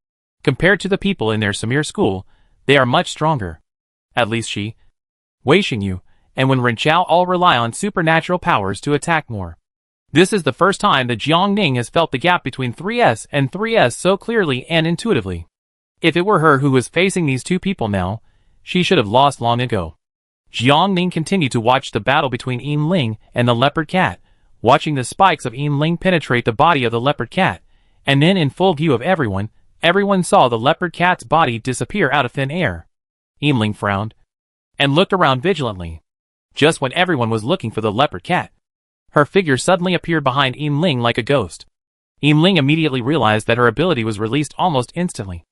Compared to the people in their Samir school, they are much stronger. At least she, Wei Xingyu, and Wen Renqiao all rely on supernatural powers to attack more. This is the first time that Jiangning has felt the gap between 3S and 3S so clearly and intuitively. If it were her who was facing these two people now, she should have lost long ago. Jiangning continued to watch the battle between Yinling and the leopard cat, watching the spikes of Yinling penetrate the body of the leopard cat, and then in full view of everyone saw the leopard cat's body disappear out of thin air. Yinling frowned, and looked around vigilantly. Just when everyone was looking for the leopard cat, her figure suddenly appeared behind Yinling like a ghost. Yinling immediately realized that her ability was released almost instantly.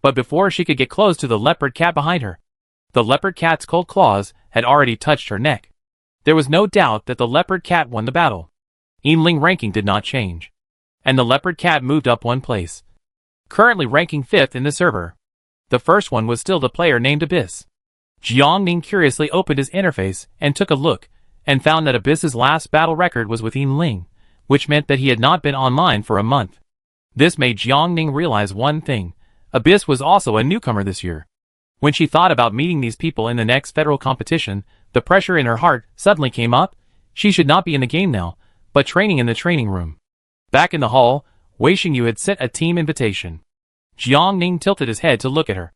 But before she could get close to the leopard cat behind her, the leopard cat's cold claws had already touched her neck. There was no doubt that the leopard cat won the battle. Yinling's ranking did not change, and the leopard cat moved up one place, currently ranking 5th in the server. The first one was still the player named Abyss. Jiangning curiously opened his interface and took a look, and found that Abyss's last battle record was with Yinling, which meant that he had not been online for a month. This made Jiangning realize one thing: Abyss was also a newcomer this year. When she thought about meeting these people in the next federal competition, the pressure in her heart suddenly came up. She should not be in the game now, but training in the training room. Back in the hall, Wei Xingyu had sent a team invitation. Jiangning tilted his head to look at her,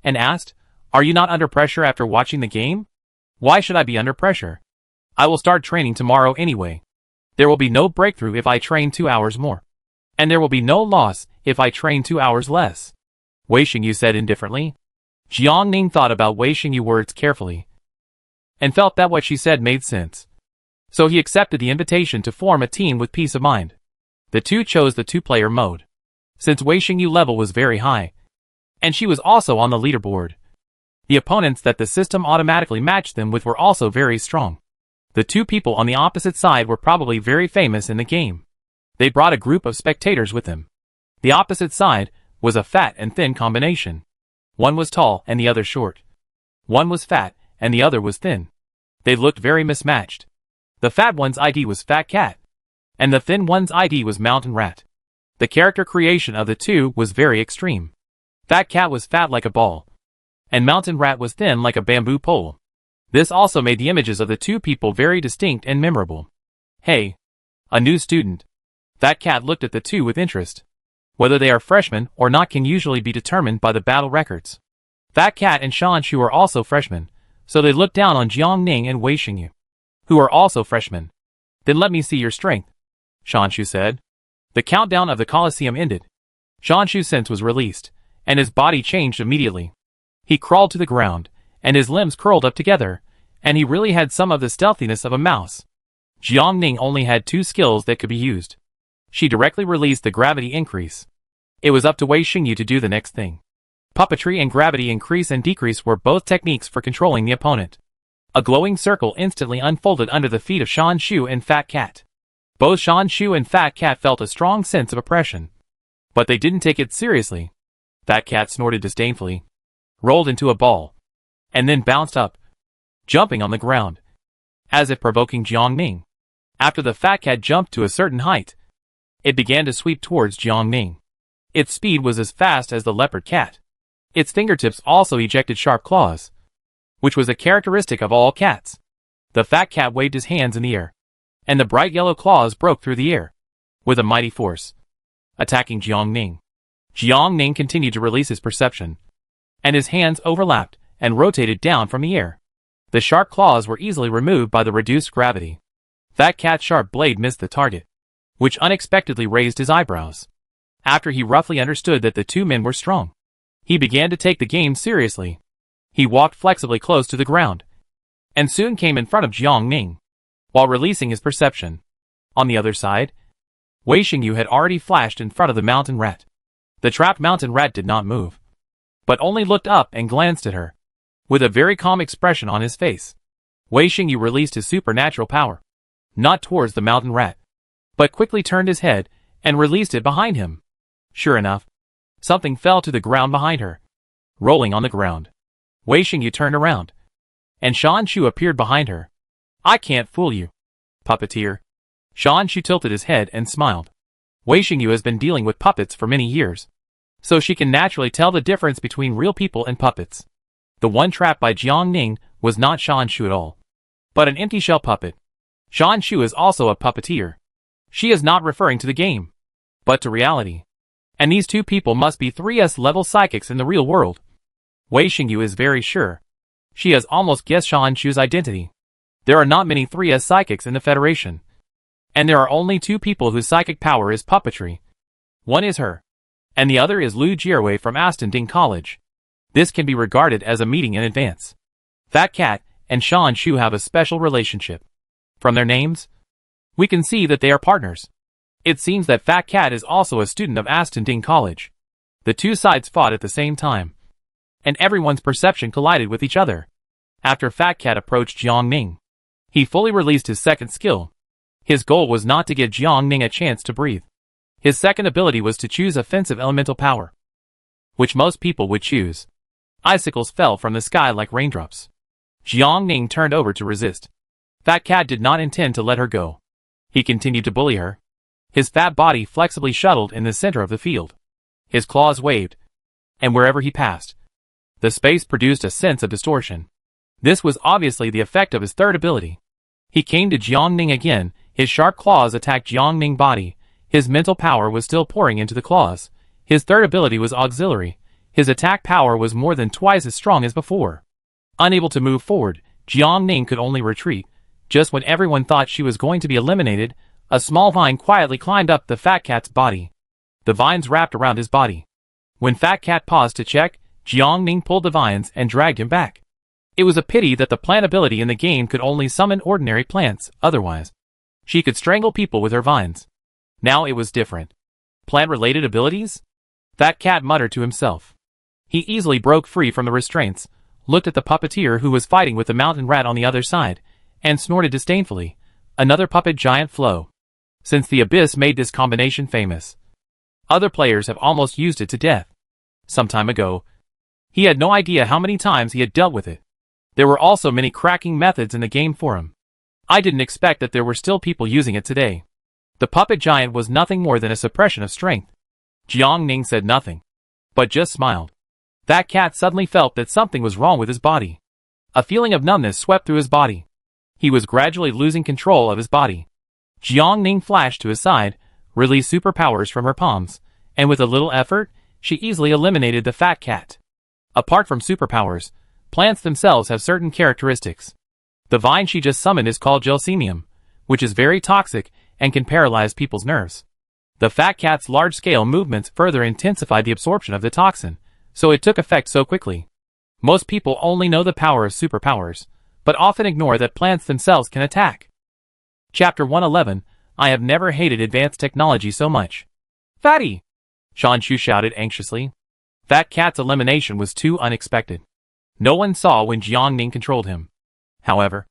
and asked, Are you not under pressure after watching the game? Why should I be under pressure? I will start training tomorrow anyway. There will be no breakthrough if I train 2 hours more. And there will be no loss if I train 2 hours less. Wei Xingyu said indifferently. Jiang Ning thought about Wei Xingyu's words carefully and felt that what she said made sense. So he accepted the invitation to form a team with peace of mind. The two chose the two-player mode. Since Wei Xingyu's level was very high, and she was also on the leaderboard, the opponents that the system automatically matched them with were also very strong. The two people on the opposite side were probably very famous in the game. They brought a group of spectators with them. The opposite side was a fat and thin combination. One was tall and the other short. One was fat and the other was thin. They looked very mismatched. The fat one's ID was Fat Cat, and the thin one's ID was Mountain Rat. The character creation of the two was very extreme. Fat Cat was fat like a ball, and Mountain Rat was thin like a bamboo pole. This also made the images of the two people very distinct and memorable. Hey, a new student. Fat Cat looked at the two with interest. Whether they are freshmen or not can usually be determined by the battle records. Fat Cat and Shan Shu are also freshmen, so they looked down on Jiang Ning and Wei Xingyu, who are also freshmen. Then let me see your strength, Shan Shu said. The countdown of the Colosseum ended. Shan Shu's sense was released, and his body changed immediately. He crawled to the ground, and his limbs curled up together, and he really had some of the stealthiness of a mouse. Jiang Ning only had 2 skills that could be used. She directly released the gravity increase. It was up to Wei Xingyu to do the next thing. Puppetry and gravity increase and decrease were both techniques for controlling the opponent. A glowing circle instantly unfolded under the feet of Shan Shu and Fat Cat. Both Shan Shu and Fat Cat felt a strong sense of oppression, but they didn't take it seriously. Fat Cat snorted disdainfully, rolled into a ball, and then bounced up, jumping on the ground, as if provoking Jiang Ning. After the Fat Cat jumped to a certain height, it began to sweep towards Jiang Ning. Its speed was as fast as the leopard cat. Its fingertips also ejected sharp claws, which was a characteristic of all cats. The Fat Cat waved his hands in the air, and the bright yellow claws broke through the air, with a mighty force, attacking Jiang Ning. Jiang Ning continued to release his perception, and his hands overlapped and rotated down from the air. The sharp claws were easily removed by the reduced gravity. Fat Cat's sharp blade missed the target, which unexpectedly raised his eyebrows. After he roughly understood that the two men were strong, he began to take the game seriously. He walked flexibly close to the ground, and soon came in front of Jiang Ning, while releasing his perception. On the other side, Wei Xingyu had already flashed in front of the Mountain Rat. The trapped Mountain Rat did not move, but only looked up and glanced at her, with a very calm expression on his face. Wei Xingyu released his supernatural power, not towards the Mountain Rat, but quickly turned his head and released it behind him. Sure enough, something fell to the ground behind her, rolling on the ground. Wei Xingyu turned around, and Shan Shu appeared behind her. I can't fool you, puppeteer. Shan Shu tilted his head and smiled. Wei Xingyu has been dealing with puppets for many years, so she can naturally tell the difference between real people and puppets. The one trapped by Jiang Ning was not Shan Shu at all, but an empty shell puppet. Shan Shu is also a puppeteer. She is not referring to the game, but to reality. And these two people must be 3S level psychics in the real world. Wei Xingyu is very sure. She has almost guessed Shan Shu's identity. There are not many 3S psychics in the Federation, and there are only 2 people whose psychic power is puppetry. One is her, and the other is Lu Jierwei from Aston Ding College. This can be regarded as a meeting in advance. Fat Cat and Shan Shu have a special relationship. From their names, we can see that they are partners. It seems that Fat Cat is also a student of Aston Ding College. The two sides fought at the same time, and everyone's perception collided with each other. After Fat Cat approached Jiang Ning, he fully released his second skill. His goal was not to give Jiang Ning a chance to breathe. His second ability was to choose offensive elemental power, which most people would choose. Icicles fell from the sky like raindrops. Jiang Ning turned over to resist. Fat Cat did not intend to let her go. He continued to bully her. His fat body flexibly shuttled in the center of the field. His claws waved, and wherever he passed, the space produced a sense of distortion. This was obviously the effect of his third ability. He came to Jiang Ning again. His sharp claws attacked Jiang Ning's body. His mental power was still pouring into the claws. His third ability was auxiliary. His attack power was more than twice as strong as before. Unable to move forward, Jiangning could only retreat. Just when everyone thought she was going to be eliminated, a small vine quietly climbed up the fat cat's body. The vines wrapped around his body. When Fat Cat paused to check, Jiangning pulled the vines and dragged him back. It was a pity that the plant ability in the game could only summon ordinary plants, otherwise she could strangle people with her vines. Now it was different. Plant-related abilities? Fat Cat muttered to himself. He easily broke free from the restraints, looked at the puppeteer who was fighting with the mountain rat on the other side, and snorted disdainfully. Another puppet giant flow. Since the Abyss made this combination famous, other players have almost used it to death. Some time ago, he had no idea how many times he had dealt with it. There were also many cracking methods in the game for him. I didn't expect that there were still people using it today. The puppet giant was nothing more than a suppression of strength. Jiangning said nothing, but just smiled. That cat suddenly felt that something was wrong with his body. A feeling of numbness swept through his body. He was gradually losing control of his body. Jiangning flashed to his side, released superpowers from her palms, and with a little effort, she easily eliminated the fat cat. Apart from superpowers, plants themselves have certain characteristics. The vine she just summoned is called gelsemium, which is very toxic and can paralyze people's nerves. The fat cat's large-scale movements further intensified the absorption of the toxin, so it took effect so quickly. Most people only know the power of superpowers, but often ignore that plants themselves can attack. Chapter 111, I have never hated advanced technology so much. Fatty! Shanshu shouted anxiously. Fat Cat's elimination was too unexpected. No one saw when Jiangning controlled him. However,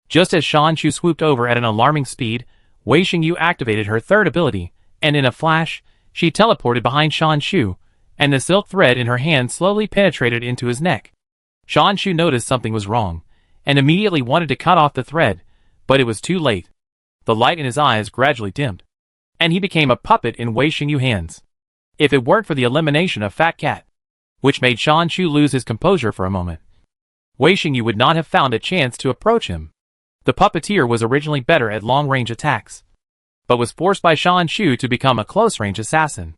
just as Shanshu swooped over at an alarming speed, Wei Xingyu activated her third ability, and in a flash, she teleported behind Shanshu, and the silk thread in her hand slowly penetrated into his neck. Shanshu noticed something was wrong, and immediately wanted to cut off the thread, but it was too late. The light in his eyes gradually dimmed, and he became a puppet in Wei Xingyu's hands. If it weren't for the elimination of Fat Cat, which made Shanshu lose his composure for a moment, Wei Xingyu would not have found a chance to approach him. The puppeteer was originally better at long-range attacks, but was forced by Shanshu to become a close-range assassin.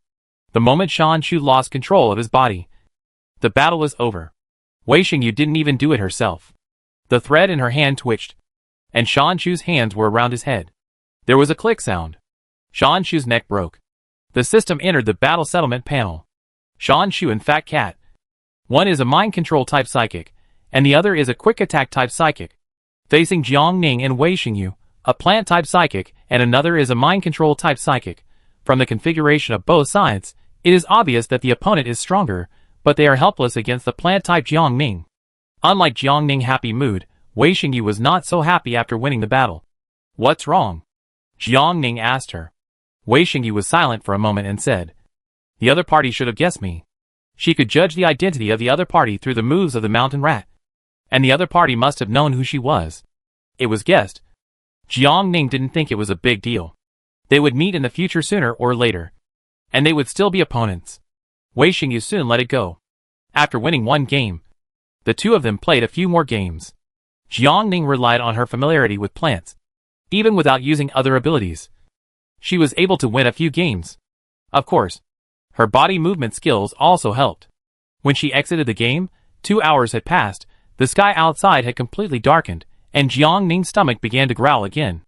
The moment Shanshu lost control of his body, the battle was over. Wei Xingyu didn't even do it herself. The thread in her hand twitched, and Shanshu's hands were around his head. There was a click sound. Shanshu's neck broke. The system entered the battle settlement panel. Shanshu and Fat Cat. One is a mind control type psychic, and the other is a quick attack type psychic. Facing Jiangning and Wei Xingyu, a plant type psychic, and another is a mind control type psychic. From the configuration of both sides, it is obvious that the opponent is stronger, but they are helpless against the plant type Jiangning. Unlike Jiangning's happy mood, Wei Xingyu was not so happy after winning the battle. What's wrong? Jiangning asked her. Wei Xingyu was silent for a moment and said, the other party should have guessed me. She could judge the identity of the other party through the moves of the mountain rat. And the other party must have known who she was. It was guessed. Jiangning didn't think it was a big deal. They would meet in the future sooner or later, and they would still be opponents. Wei Xingyu soon let it go. After winning one game, the two of them played a few more games. Jiangning relied on her familiarity with plants. Even without using other abilities, she was able to win a few games. Of course, her body movement skills also helped. When she exited the game, 2 hours had passed, the sky outside had completely darkened, and Jiangning's stomach began to growl again.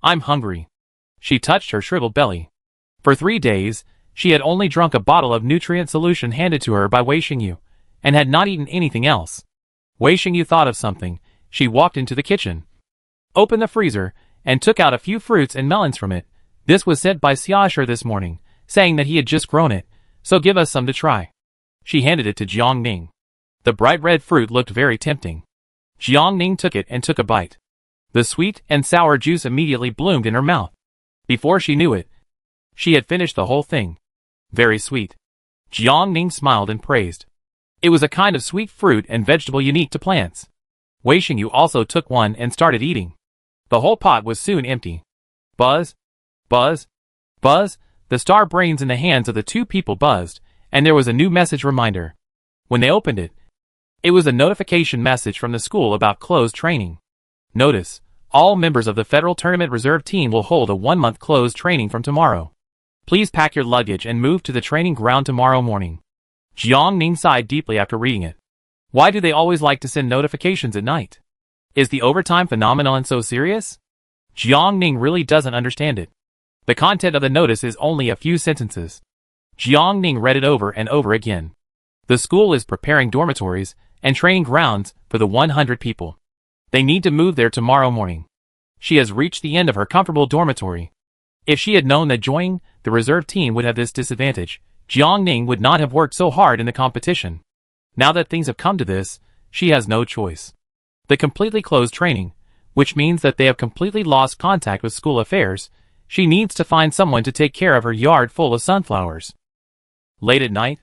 I'm hungry. She touched her shriveled belly. For 3 days, she had only drunk a bottle of nutrient solution handed to her by Wei Xingyu, and had not eaten anything else. Wei Xingyu thought of something. She walked into the kitchen, opened the freezer, and took out a few fruits and melons from it. This was sent by Xiaosher this morning, saying that he had just grown it, so give us some to try. She handed it to Jiangning. The bright red fruit looked very tempting. Jiangning took it and took a bite. The sweet and sour juice immediately bloomed in her mouth. Before she knew it, she had finished the whole thing. Very sweet. Jiangning smiled and praised. It was a kind of sweet fruit and vegetable unique to plants. Wei Xingyu also took one and started eating. The whole pot was soon empty. Buzz, buzz, buzz, the star brains in the hands of the two people buzzed, and there was a new message reminder. When they opened it, it was a notification message from the school about closed training. Notice, all members of the Federal Tournament Reserve Team will hold a 1-month closed training from tomorrow. Please pack your luggage and move to the training ground tomorrow morning. Jiang Ning sighed deeply after reading it. Why do they always like to send notifications at night? Is the overtime phenomenon so serious? Jiang Ning really doesn't understand it. The content of the notice is only a few sentences. Jiang Ning read it over and over again. The school is preparing dormitories and training grounds for the 100 people. They need to move there tomorrow morning. She has reached the end of her comfortable dormitory. If she had known that joining the reserve team would have this disadvantage, Jiang Ning would not have worked so hard in the competition. Now that things have come to this, she has no choice. The completely closed training, which means that they have completely lost contact with school affairs. She needs to find someone to take care of her yard full of sunflowers. Late at night,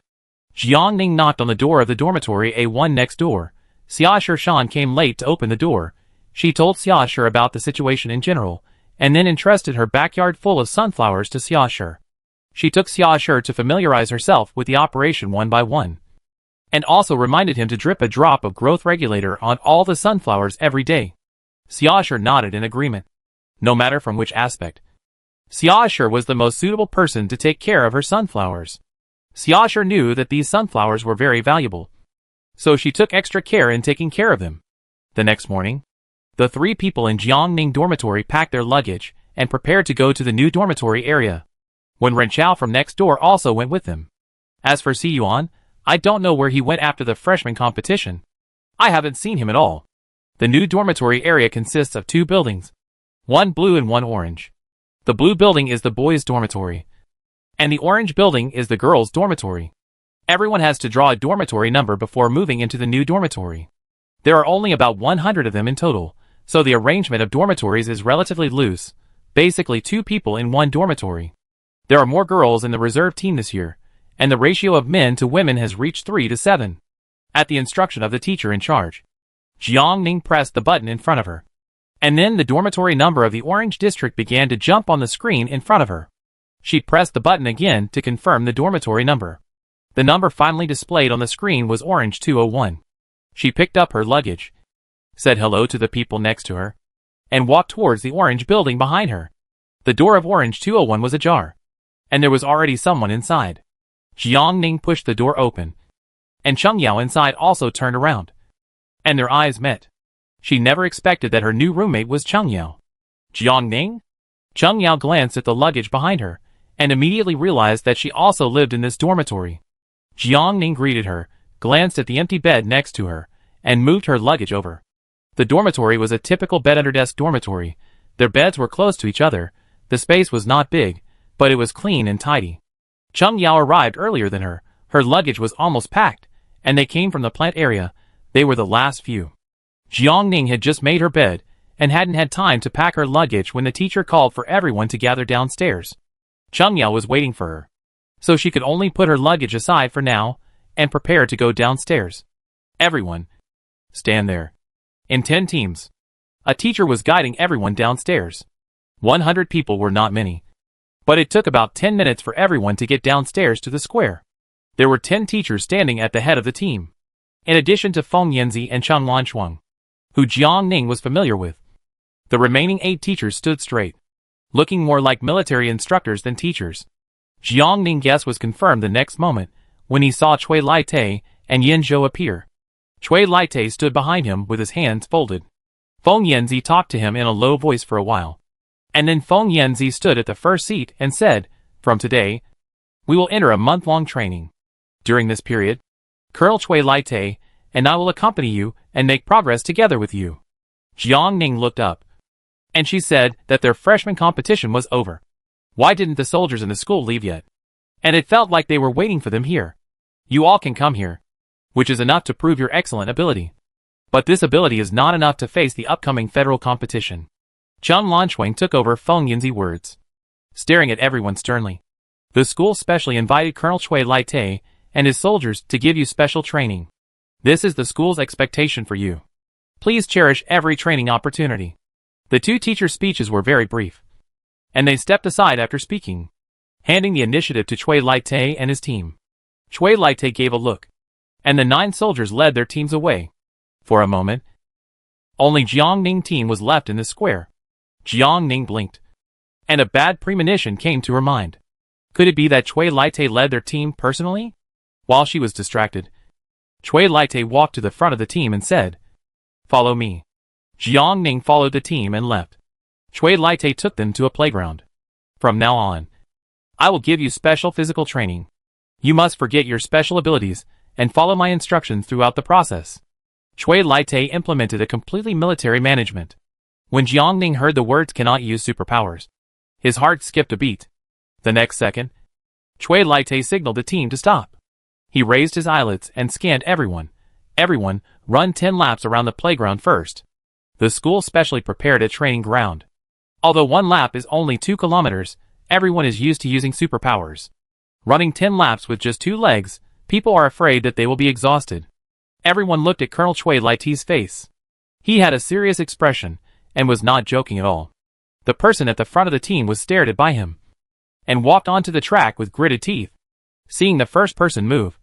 Jiang Ning knocked on the door of the dormitory A1 next door. Xia Shan came late to open the door. She told Xia about the situation in general, and then entrusted her backyard full of sunflowers to Xia. She took Xia to familiarize herself with the operation one by one, and also reminded him to drip a drop of growth regulator on all the sunflowers every day. Xia nodded in agreement. No matter from which aspect, Xia was the most suitable person to take care of her sunflowers. Xia knew that these sunflowers were very valuable, so she took extra care in taking care of them. The next morning, the 3 people in Jiang Ning dormitory packed their luggage and prepared to go to the new dormitory area, when Ren Chao from next door also went with them. As for Si Yuan, I don't know where he went after the freshman competition. I haven't seen him at all. The new dormitory area consists of 2 buildings, one blue and one orange. The blue building is the boys' dormitory, and the orange building is the girls' dormitory. Everyone has to draw a dormitory number before moving into the new dormitory. There are only about 100 of them in total, so the arrangement of dormitories is relatively loose, basically 2 people in one dormitory. There are more girls in the reserve team this year, and the ratio of men to women has reached 3 to 7. At the instruction of the teacher in charge, Jiang Ning pressed the button in front of her, and then the dormitory number of the orange district began to jump on the screen in front of her. She pressed the button again to confirm the dormitory number. The number finally displayed on the screen was Orange 201. She picked up her luggage, said hello to the people next to her, and walked towards the orange building behind her. The door of Orange 201 was ajar, and there was already someone inside. Jiang Ning pushed the door open, and Cheng Yao inside also turned around, and their eyes met. She never expected that her new roommate was Cheng Yao. Jiang Ning? Cheng Yao glanced at the luggage behind her, and immediately realized that she also lived in this dormitory. Jiang Ning greeted her, glanced at the empty bed next to her, and moved her luggage over. The dormitory was a typical bed-under-desk dormitory. Their beds were close to each other. The space was not big, but it was clean and tidy. Cheng Yao arrived earlier than her. Her luggage was almost packed, and they came from the plant area. They were the last few. Jiang Ning had just made her bed, and hadn't had time to pack her luggage when the teacher called for everyone to gather downstairs. Cheng Yao was waiting for her, so she could only put her luggage aside for now, and prepare to go downstairs. Everyone, stand there. In 10 teams. A teacher was guiding everyone downstairs. 100 people were not many, but it took about 10 minutes for everyone to get downstairs to the square. There were 10 teachers standing at the head of the team, in addition to Feng Yanzi and Chang Lanchuang, who Jiang Ning was familiar with. The remaining 8 teachers stood straight, looking more like military instructors than teachers. Jiang Ning's guess was confirmed the next moment, when he saw Cui Laite and Yin Zhou appear. Cui Laite stood behind him with his hands folded. Feng Yanzi talked to him in a low voice for a while, and then Feng Yanzi stood at the first seat and said, "From today, we will enter a month-long training. During this period, Colonel Cui Laite and I will accompany you and make progress together with you." Jiang Ning looked up, and she said that their freshman competition was over. Why didn't the soldiers in the school leave yet? And it felt like they were waiting for them here. You all can come here, which is enough to prove your excellent ability. But this ability is not enough to face the upcoming federal competition. Cheng Lanchuang took over Feng Yinzi's words, staring at everyone sternly. The school specially invited Colonel Cui Laite and his soldiers to give you special training. This is the school's expectation for you. Please cherish every training opportunity. The 2 teachers' speeches were very brief, and they stepped aside after speaking, handing the initiative to Cui Laite and his team. Cui Laite gave a look, and the 9 soldiers led their teams away. For a moment, only Jiang Ning's team was left in the square. Jiang Ning blinked, and a bad premonition came to her mind. Could it be that Cui Laite led their team personally? While she was distracted, Chui Laite walked to the front of the team and said, "Follow me." Jiang Ning followed the team and left. Chui Laite took them to a playground. "From now on, I will give you special physical training. You must forget your special abilities and follow my instructions throughout the process." Chui Laite implemented a completely military management. When Jiang Ning heard the words "cannot use superpowers," his heart skipped a beat. The next second, Chui Laite signaled the team to stop. He raised his eyelids and scanned everyone. "Everyone, run 10 laps around the playground first." The school specially prepared a training ground. Although 1 lap is only 2 kilometers, everyone is used to using superpowers. Running 10 laps with just 2 legs, people are afraid that they will be exhausted. Everyone looked at Colonel Chui Laite's face. He had a serious expression and was not joking at all. The person at the front of the team was stared at by him and walked onto the track with gritted teeth. Seeing the first person move,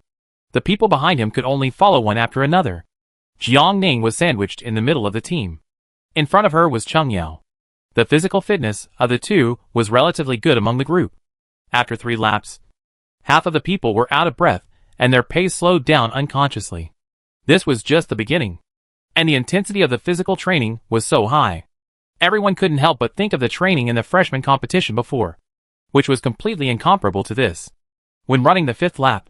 the people behind him could only follow one after another. Jiang Ning was sandwiched in the middle of the team. In front of her was Cheng Yao. The physical fitness of the two was relatively good among the group. After 3 laps, half of the people were out of breath and their pace slowed down unconsciously. This was just the beginning, and the intensity of the physical training was so high. Everyone couldn't help but think of the training in the freshman competition before, which was completely incomparable to this. When running the 5th lap,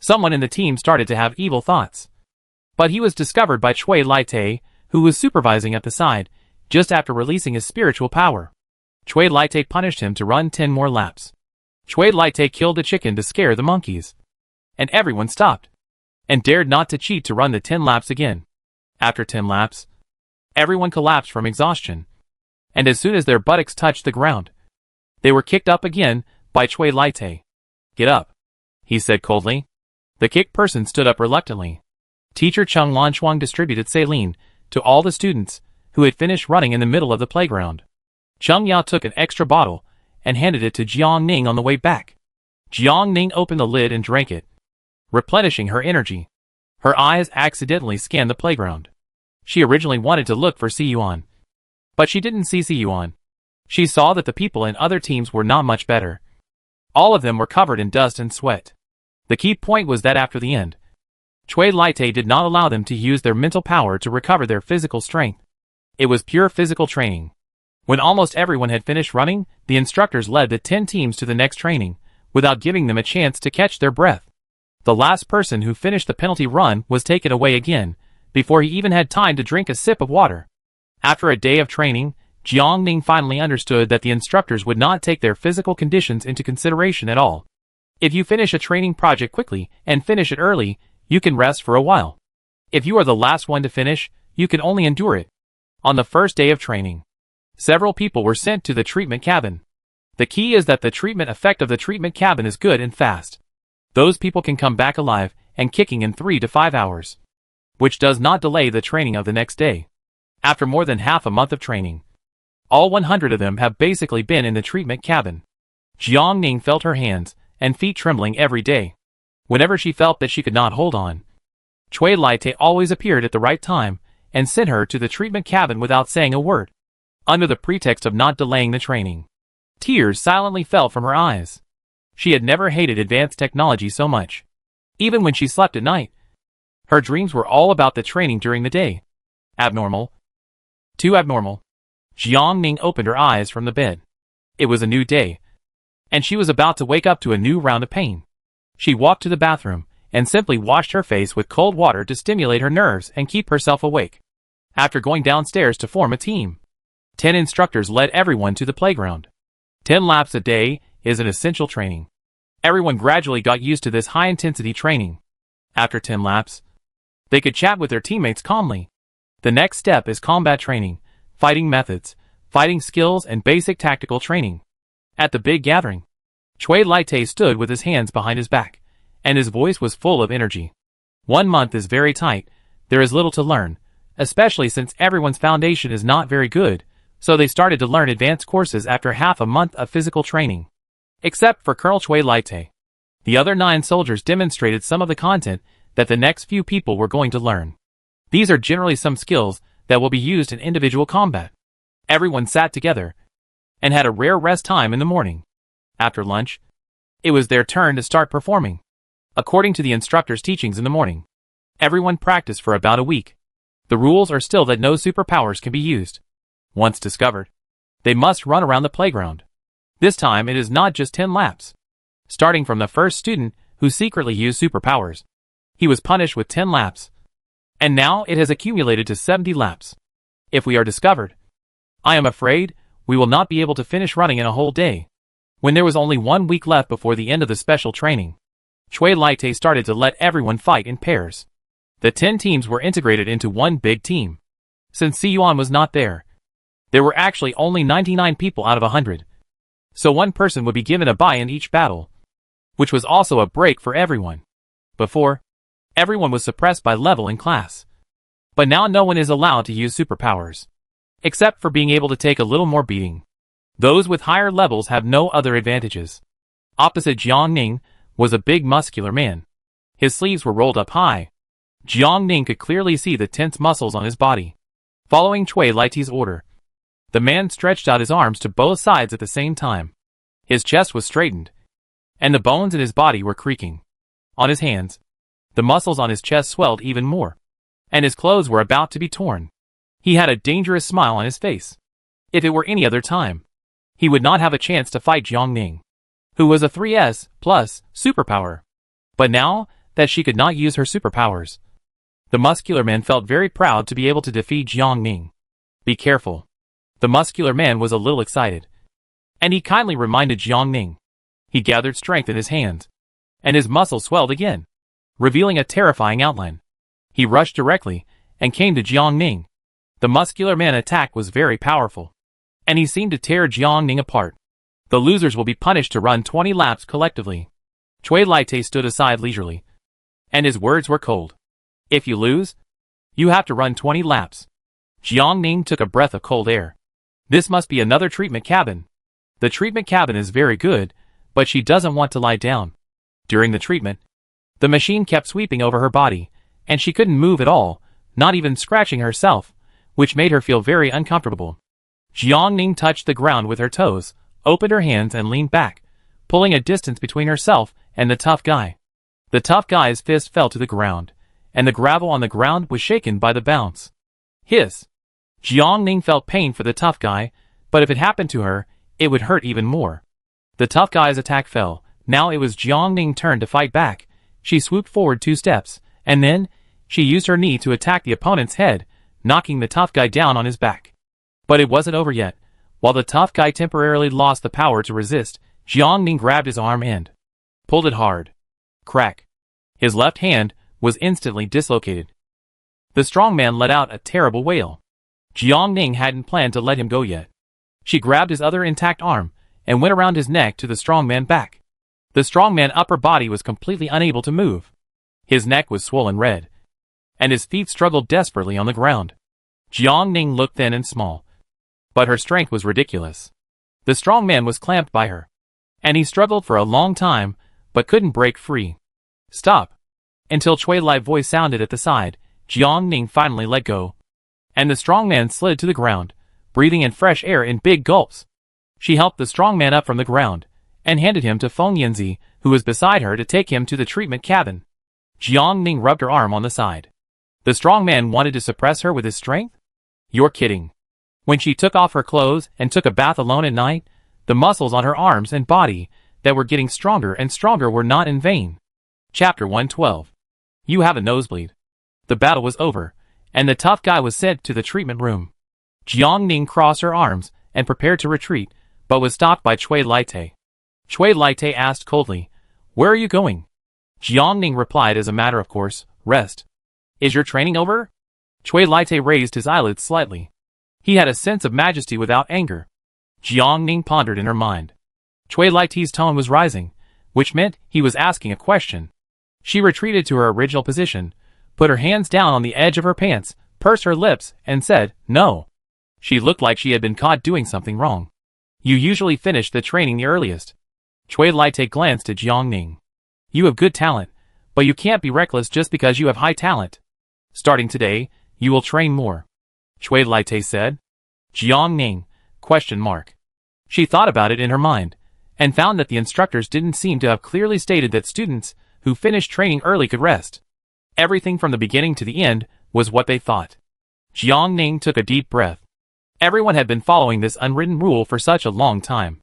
someone in the team started to have evil thoughts. But he was discovered by Chui Laite, who was supervising at the side, just after releasing his spiritual power. Chui Laite punished him to run 10 more laps. Chui Laite killed a chicken to scare the monkeys. And everyone stopped and dared not to cheat to run the 10 laps again. After 10 laps, everyone collapsed from exhaustion. And as soon as their buttocks touched the ground, they were kicked up again by Chui Laite. "Get up," he said coldly. The kicked person stood up reluctantly. Teacher Cheng Lanchuang distributed saline to all the students who had finished running in the middle of the playground. Cheng Yao took an extra bottle and handed it to Jiang Ning on the way back. Jiang Ning opened the lid and drank it, replenishing her energy. Her eyes accidentally scanned the playground. She originally wanted to look for Siyuan, but she didn't see Siyuan. She saw that the people in other teams were not much better. All of them were covered in dust and sweat. The key point was that after the end, Chui Laite did not allow them to use their mental power to recover their physical strength. It was pure physical training. When almost everyone had finished running, the instructors led the 10 teams to the next training, without giving them a chance to catch their breath. The last person who finished the penalty run was taken away again, before he even had time to drink a sip of water. After a day of training, Jiang Ning finally understood that the instructors would not take their physical conditions into consideration at all. If you finish a training project quickly and finish it early, you can rest for a while. If you are the last one to finish, you can only endure it. On the first day of training, several people were sent to the treatment cabin. The key is that the treatment effect of the treatment cabin is good and fast. Those people can come back alive and kicking in 3 to 5 hours, which does not delay the training of the next day. After more than half a month of training, all 100 of them have basically been in the treatment cabin. Jiang Ning felt her hands and feet trembling every day. Whenever she felt that she could not hold on, Chui Laite always appeared at the right time and sent her to the treatment cabin without saying a word. Under the pretext of not delaying the training, tears silently fell from her eyes. She had never hated advanced technology so much. Even when she slept at night, her dreams were all about the training during the day. Abnormal. Too abnormal. Jiang Ning opened her eyes from the bed. It was a new day, and she was about to wake up to a new round of pain. She walked to the bathroom and simply washed her face with cold water to stimulate her nerves and keep herself awake. After going downstairs to form a team, 10 instructors led everyone to the playground. 10 laps a day is an essential training. Everyone gradually got used to this high-intensity training. After 10 laps, they could chat with their teammates calmly. The next step is combat training, fighting methods, fighting skills, and basic tactical training. At the big gathering, Chui Laite stood with his hands behind his back, and his voice was full of energy. 1 month is very tight. There is little to learn, especially since everyone's foundation is not very good, so they started to learn advanced courses after half a month of physical training. Except for Colonel Chui Laite, the other 9 soldiers demonstrated some of the content that the next few people were going to learn. These are generally some skills that will be used in individual combat. Everyone sat together and had a rare rest time in the morning. After lunch, it was their turn to start performing. According to the instructor's teachings in the morning, everyone practiced for about a week. The rules are still that no superpowers can be used. Once discovered, they must run around the playground. This time it is not just 10 laps. Starting from the first student who secretly used superpowers, he was punished with 10 laps. And now it has accumulated to 70 laps. If we are discovered, I am afraid we will not be able to finish running in a whole day. When there was only 1 week left before the end of the special training, Chui Laite started to let everyone fight in pairs. The 10 teams were integrated into one big team. Since Siyuan was not there were actually only 99 people out of 100. So one person would be given a bye in each battle, which was also a break for everyone. Before, everyone was suppressed by level in class. But now no one is allowed to use superpowers, except for being able to take a little more beating. Those with higher levels have no other advantages. Opposite Jiang Ning was a big muscular man. His sleeves were rolled up high. Jiang Ning could clearly see the tense muscles on his body. Following Chui Laite's order, the man stretched out his arms to both sides at the same time. His chest was straightened, and the bones in his body were creaking. On his hands, the muscles on his chest swelled even more, and his clothes were about to be torn. He had a dangerous smile on his face. If it were any other time, he would not have a chance to fight Jiang Ning, who was a 3S plus superpower. But now that she could not use her superpowers, the muscular man felt very proud to be able to defeat Jiang Ning. Be careful. The muscular man was a little excited, and he kindly reminded Jiang Ning. He gathered strength in his hands, and his muscles swelled again, revealing a terrifying outline. He rushed directly and came to Jiang Ning. The muscular man's attack was very powerful, and he seemed to tear Jiang Ning apart. The losers will be punished to run 20 laps collectively. Chui Laite stood aside leisurely, and his words were cold. If you lose, you have to run 20 laps. Jiang Ning took a breath of cold air. This must be another treatment cabin. The treatment cabin is very good, but she doesn't want to lie down. During the treatment, the machine kept sweeping over her body, and she couldn't move at all, not even scratching herself, which made her feel very uncomfortable. Jiang Ning touched the ground with her toes, opened her hands and leaned back, pulling a distance between herself and the tough guy. The tough guy's fist fell to the ground, and the gravel on the ground was shaken by the bounce. Hiss! Jiang Ning felt pain for the tough guy, but if it happened to her, it would hurt even more. The tough guy's attack fell. Now it was Jiang Ning's turn to fight back. She swooped forward 2 steps, and then, she used her knee to attack the opponent's head, knocking the tough guy down on his back. But it wasn't over yet. While the tough guy temporarily lost the power to resist, Jiang Ning grabbed his arm and pulled it hard. Crack! His left hand was instantly dislocated. The strong man let out a terrible wail. Jiang Ning hadn't planned to let him go yet. She grabbed his other intact arm and went around his neck to the strong man's back. The strong man's upper body was completely unable to move. His neck was swollen red, and his feet struggled desperately on the ground. Jiang Ning looked thin and small, but her strength was ridiculous. The strong man was clamped by her, and he struggled for a long time, but couldn't break free. Stop! Until Chui Lai's voice sounded at the side, Jiang Ning finally let go, and the strong man slid to the ground, breathing in fresh air in big gulps. She helped the strong man up from the ground, and handed him to Feng Yanzi, who was beside her, to take him to the treatment cabin. Jiang Ning rubbed her arm on the side. The strong man wanted to suppress her with his strength? You're kidding. When she took off her clothes and took a bath alone at night, the muscles on her arms and body that were getting stronger and stronger were not in vain. Chapter 112. You have a nosebleed. The battle was over, and the tough guy was sent to the treatment room. Jiang Ning crossed her arms and prepared to retreat, but was stopped by Chui Laite. Chui Laite asked coldly, "Where are you going?" Jiang Ning replied as a matter of course, "Rest." "Is your training over?" Chui Laite raised his eyelids slightly. He had a sense of majesty without anger. Jiang Ning pondered in her mind. Chui Laite's tone was rising, which meant he was asking a question. She retreated to her original position, put her hands down on the edge of her pants, pursed her lips, and said, "No." She looked like she had been caught doing something wrong. "You usually finish the training the earliest." Chui Laite glanced at Jiang Ning. "You have good talent, but you can't be reckless just because you have high talent. Starting today, you will train more," Chui Laite said. Jiang Ning? Question mark. She thought about it in her mind, and found that the instructors didn't seem to have clearly stated that students who finished training early could rest. Everything from the beginning to the end was what they thought. Jiang Ning took a deep breath. Everyone had been following this unwritten rule for such a long time.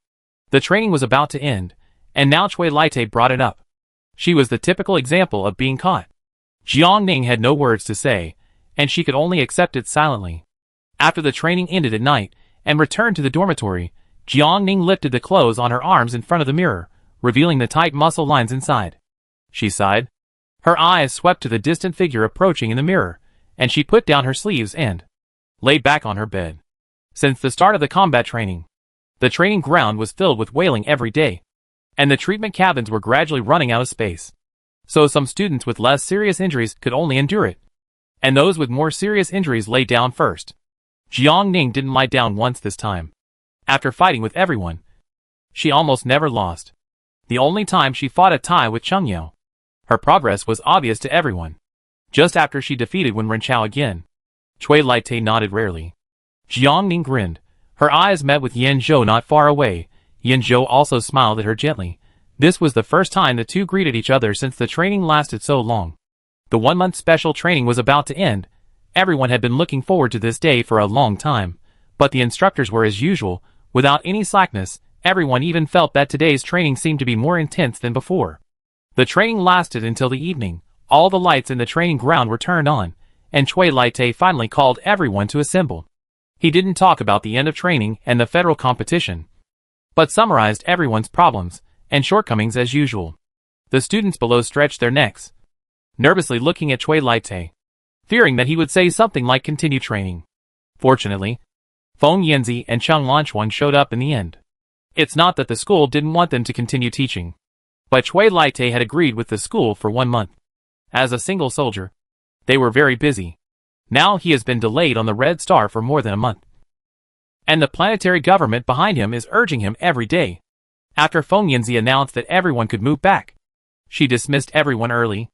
The training was about to end, and now Cui Lite brought it up. She was the typical example of being caught. Jiang Ning had no words to say, and she could only accept it silently. After the training ended at night, and returned to the dormitory, Jiang Ning lifted the clothes on her arms in front of the mirror, revealing the tight muscle lines inside. She sighed. Her eyes swept to the distant figure approaching in the mirror, and she put down her sleeves and lay back on her bed. Since the start of the combat training, the training ground was filled with wailing every day, and the treatment cabins were gradually running out of space. So some students with less serious injuries could only endure it, and those with more serious injuries lay down first. Jiang Ning didn't lie down once this time. After fighting with everyone, she almost never lost. The only time she fought a tie with Cheng Yao. Her progress was obvious to everyone. Just after she defeated Wen Renchao again, Cui Lite nodded rarely. Jiang Ning grinned. Her eyes met with Yan Zhou not far away. Yan Zhou also smiled at her gently. This was the first time the two greeted each other since the training lasted so long. The 1-month special training was about to end. Everyone had been looking forward to this day for a long time, but the instructors were as usual, without any slackness. Everyone even felt that today's training seemed to be more intense than before. The training lasted until the evening. All the lights in the training ground were turned on, and Cui Lite finally called everyone to assemble. He didn't talk about the end of training and the federal competition, but summarized everyone's problems and shortcomings as usual. The students below stretched their necks, nervously looking at Cui Lite, fearing that he would say something like continue training. Fortunately, Feng Yanzi and Cheng Lanchuan showed up in the end. It's not that the school didn't want them to continue teaching, but Cui Lite had agreed with the school for 1 month. As a single soldier, they were very busy. Now he has been delayed on the Red Star for more than a month, and the planetary government behind him is urging him every day. After Feng Yanzi announced that everyone could move back, she dismissed everyone early.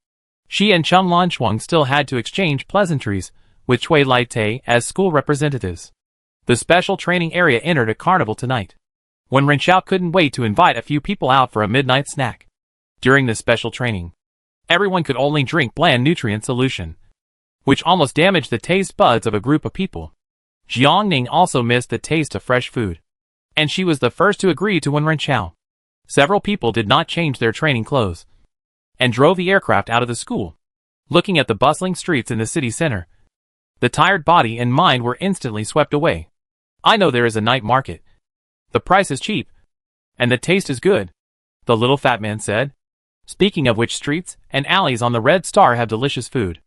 She and Cheng Lanchuan still had to exchange pleasantries with Cui Lite as school representatives. The special training area entered a carnival tonight. Wen Renchao couldn't wait to invite a few people out for a midnight snack. During the special training, everyone could only drink bland nutrient solution, which almost damaged the taste buds of a group of people. Jiang Ning also missed the taste of fresh food, and she was the first to agree to Wen Renchao. Several people did not change their training clothes, and drove the aircraft out of the school. Looking at the bustling streets in the city center, the tired body and mind were instantly swept away. I know there is a night market. The price is cheap, and the taste is good, the little fat man said. Speaking of which, streets and alleys on the Red Star have delicious food.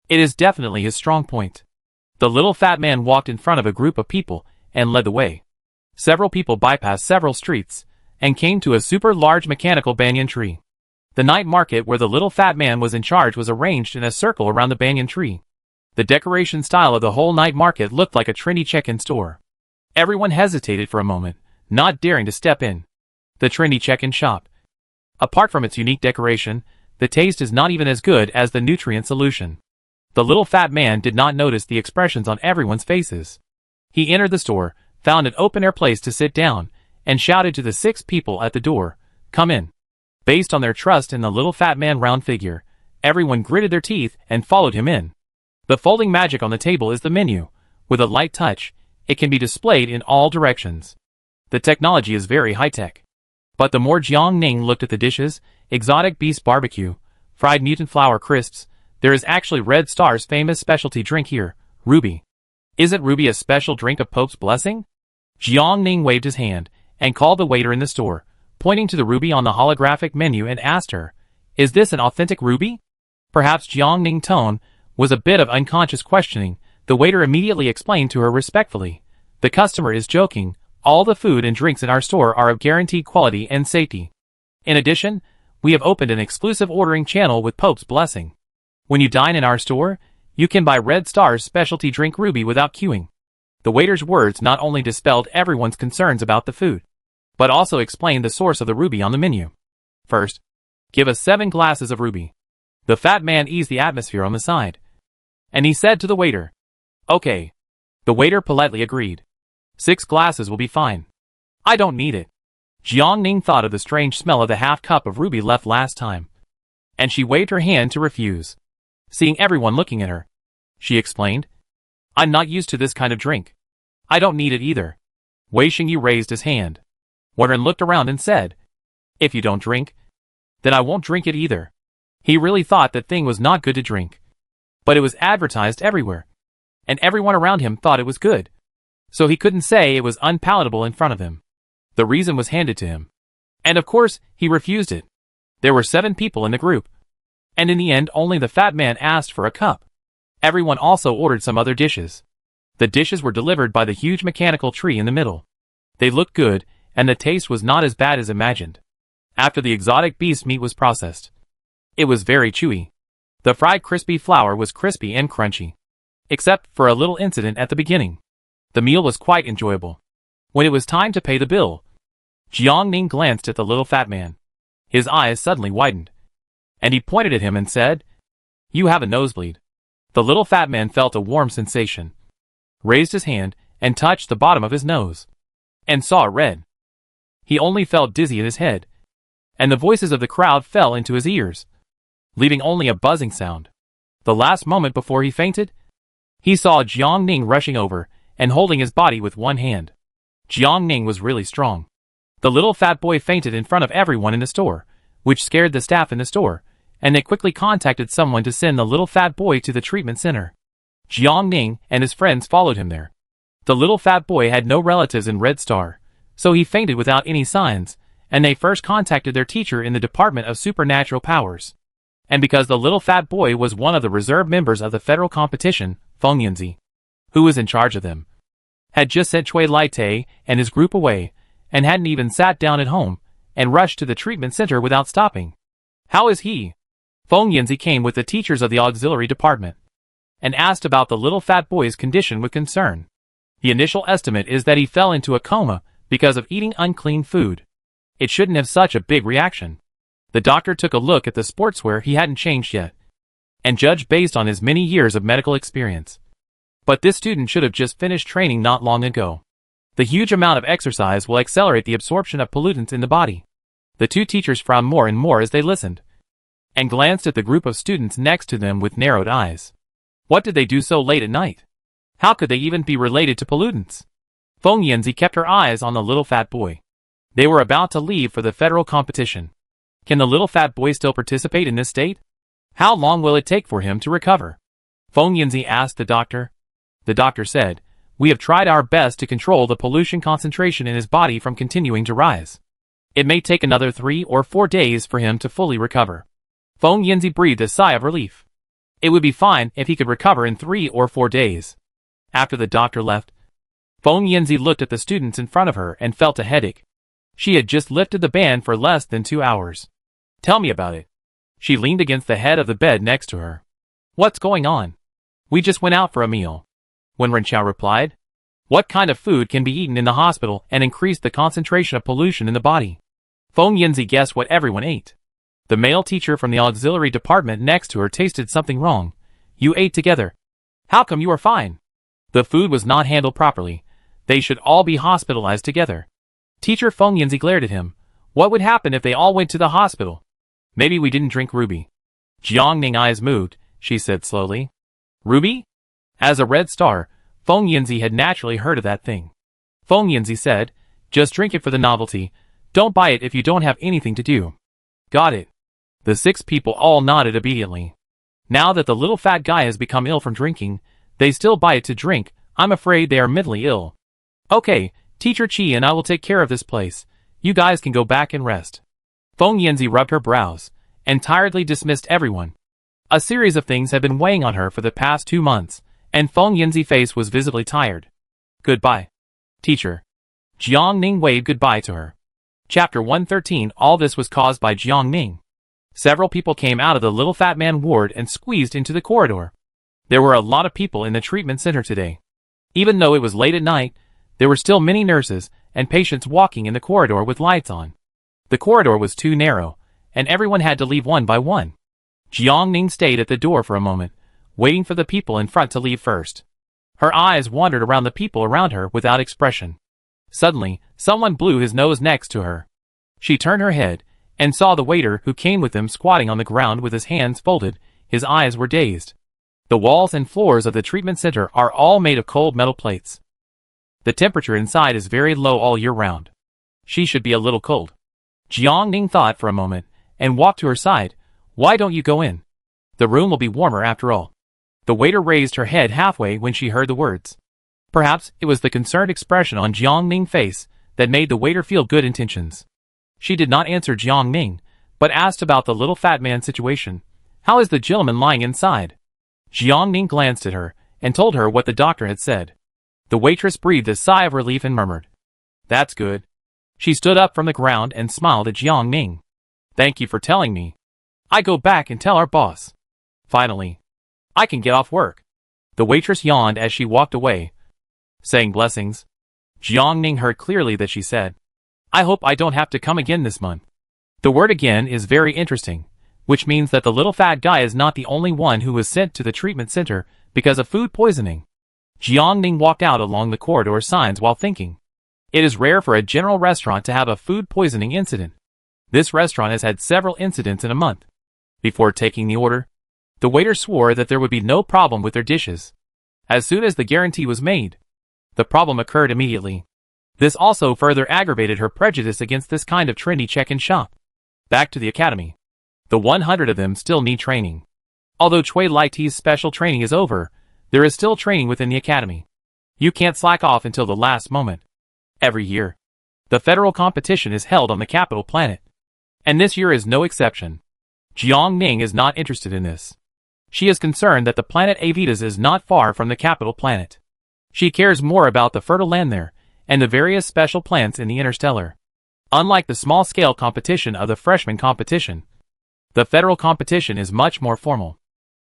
It is definitely his strong point. The little fat man walked in front of a group of people and led the way. Several people bypassed several streets and came to a super large mechanical banyan tree. The night market where the little fat man was in charge was arranged in a circle around the banyan tree. The decoration style of the whole night market looked like a trendy check-in store. Everyone hesitated for a moment, not daring to step in. The trendy check-in shop. Apart from its unique decoration, the taste is not even as good as the nutrient solution. The little fat man did not notice the expressions on everyone's faces. He entered the store, found an open-air place to sit down, and shouted to the 6 people at the door, "Come in." Based on their trust in the little fat man round figure, everyone gritted their teeth and followed him in. The folding magic on the table is the menu. With a light touch, it can be displayed in all directions. The technology is very high-tech. But the more Jiang Ning looked at the dishes, exotic beast barbecue, fried mutant flour crisps, there is actually Red Star's famous specialty drink here, Ruby. Isn't Ruby a special drink of Pope's blessing? Jiang Ning waved his hand and called the waiter in the store, pointing to the ruby on the holographic menu, and asked her, "Is this an authentic ruby?" Perhaps Jiang Ning's tone was a bit of unconscious questioning. The waiter immediately explained to her respectfully, "The customer is joking. All the food and drinks in our store are of guaranteed quality and safety. In addition, we have opened an exclusive ordering channel with Pope's blessing. When you dine in our store, you can buy Red Star's specialty drink Ruby without queuing." The waiter's words not only dispelled everyone's concerns about the food, but also explained the source of the ruby on the menu. "First, give us 7 glasses of ruby." The fat man eased the atmosphere on the side, and he said to the waiter, "Okay." The waiter politely agreed. 6 glasses will be fine. I don't need it." Jiang Ning thought of the strange smell of the half cup of ruby left last time, and she waved her hand to refuse. Seeing everyone looking at her, she explained, "I'm not used to this kind of drink. I don't need it either." Wei Xingyi raised his hand. Wen looked around and said, "If you don't drink, then I won't drink it either." He really thought that thing was not good to drink. But it was advertised everywhere, and everyone around him thought it was good. So he couldn't say it was unpalatable in front of him. The reason was handed to him. And of course, he refused it. There were 7 people in the group. And in the end, only the fat man asked for a cup. Everyone also ordered some other dishes. The dishes were delivered by the huge mechanical tree in the middle. They looked good, and the taste was not as bad as imagined. After the exotic beast meat was processed, it was very chewy. The fried crispy flour was crispy and crunchy. Except for a little incident at the beginning. The meal was quite enjoyable. When it was time to pay the bill, Jiang Ning glanced at the little fat man. His eyes suddenly widened, and he pointed at him and said, "You have a nosebleed." The little fat man felt a warm sensation, raised his hand, and touched the bottom of his nose, and saw red. He only felt dizzy in his head, and the voices of the crowd fell into his ears, leaving only a buzzing sound. The last moment before he fainted, he saw Jiang Ning rushing over and holding his body with one hand. Jiang Ning was really strong. The little fat boy fainted in front of everyone in the store, which scared the staff in the store, and they quickly contacted someone to send the little fat boy to the treatment center. Jiang Ning and his friends followed him there. The little fat boy had no relatives in Red Star, so he fainted without any signs, and they first contacted their teacher in the Department of Supernatural Powers. And because the little fat boy was one of the reserve members of the federal competition, Feng Yanzi, who was in charge of them, had just sent Cui Lai and his group away, and hadn't even sat down at home, and rushed to the treatment center without stopping. "How is he?" Feng Yanzi came with the teachers of the auxiliary department, and asked about the little fat boy's condition with concern. The initial estimate is that he fell into a coma because of eating unclean food. It shouldn't have such a big reaction. The doctor took a look at the sportswear he hadn't changed yet, and judged based on his many years of medical experience. But this student should have just finished training not long ago. The huge amount of exercise will accelerate the absorption of pollutants in the body. The 2 teachers frowned more and more as they listened, and glanced at the group of students next to them with narrowed eyes. What did they do so late at night? How could they even be related to pollutants? Feng Yanzi kept her eyes on the little fat boy. They were about to leave for the federal competition. Can the little fat boy still participate in this state? How long will it take for him to recover? Feng Yanzi asked the doctor. The doctor said, "We have tried our best to control the pollution concentration in his body from continuing to rise. It may take another 3 or 4 days for him to fully recover." Feng Yanzi breathed a sigh of relief. It would be fine if he could recover in 3 or 4 days. After the doctor left, Feng Yanzi looked at the students in front of her and felt a headache. She had just lifted the band for less than 2 hours. "Tell me about it." She leaned against the head of the bed next to her. "What's going on?" "We just went out for a meal," Wen Renqiao replied. "What kind of food can be eaten in the hospital and increase the concentration of pollution in the body?" Feng Yanzi guessed what everyone ate. The male teacher from the auxiliary department next to her tasted something wrong. "You ate together. How come you are fine?" "The food was not handled properly. They should all be hospitalized together." Teacher Feng Yanzi glared at him. What would happen if they all went to the hospital? "Maybe we didn't drink Ruby." Jiang Ning's eyes moved, she said slowly. "Ruby?" As a Red Star, Feng Yanzi had naturally heard of that thing. Feng Yanzi said, "Just drink it for the novelty. Don't buy it if you don't have anything to do." "Got it." The 6 people all nodded obediently. Now that the little fat guy has become ill from drinking, they still buy it to drink. I'm afraid they are mentally ill. "Okay, Teacher Qi and I will take care of this place. You guys can go back and rest." Feng Yanzi rubbed her brows, and tiredly dismissed everyone. A series of things had been weighing on her for the past 2 months, and Feng Yanzi's face was visibly tired. "Goodbye, teacher." Jiang Ning waved goodbye to her. Chapter 113. All this was caused by Jiang Ning. Several people came out of the little fat man ward and squeezed into the corridor. There were a lot of people in the treatment center today. Even though it was late at night, there were still many nurses and patients walking in the corridor with lights on. The corridor was too narrow, and everyone had to leave one by one. Jiang Ning stayed at the door for a moment, waiting for the people in front to leave first. Her eyes wandered around the people around her without expression. Suddenly, someone blew his nose next to her. She turned her head, and saw the waiter who came with them squatting on the ground with his hands folded. His eyes were dazed. The walls and floors of the treatment center are all made of cold metal plates. The temperature inside is very low all year round. She should be a little cold. Jiang Ning thought for a moment, and walked to her side. Why don't you go in? The room will be warmer after all. The waiter raised her head halfway when she heard the words. Perhaps it was the concerned expression on Jiang Ning's face that made the waiter feel good intentions. She did not answer Jiang Ning, but asked about the little fat man's situation. How is the gentleman lying inside? Jiang Ning glanced at her, and told her what the doctor had said. The waitress breathed a sigh of relief and murmured, "That's good." She stood up from the ground and smiled at Jiang Ning. "Thank you for telling me. I go back and tell our boss. Finally, I can get off work." The waitress yawned as she walked away, saying blessings. Jiang Ning heard clearly that she said, "I hope I don't have to come again this month." The word again is very interesting, which means that the little fat guy is not the only one who was sent to the treatment center because of food poisoning. Jiang Ning walked out along the corridor signs while thinking. It is rare for a general restaurant to have a food poisoning incident. This restaurant has had several incidents in a month. Before taking the order, the waiter swore that there would be no problem with their dishes. As soon as the guarantee was made, the problem occurred immediately. This also further aggravated her prejudice against this kind of trendy check-in shop. Back to the academy. The 100 of them still need training. Although Chui Lai Ti's special training is over, there is still training within the academy. You can't slack off until the last moment. Every year, the federal competition is held on the capital planet. And this year is no exception. Jiang Ning is not interested in this. She is concerned that the planet Avitas is not far from the capital planet. She cares more about the fertile land there, and the various special plants in the Interstellar. Unlike the small-scale competition of the freshman competition, the federal competition is much more formal.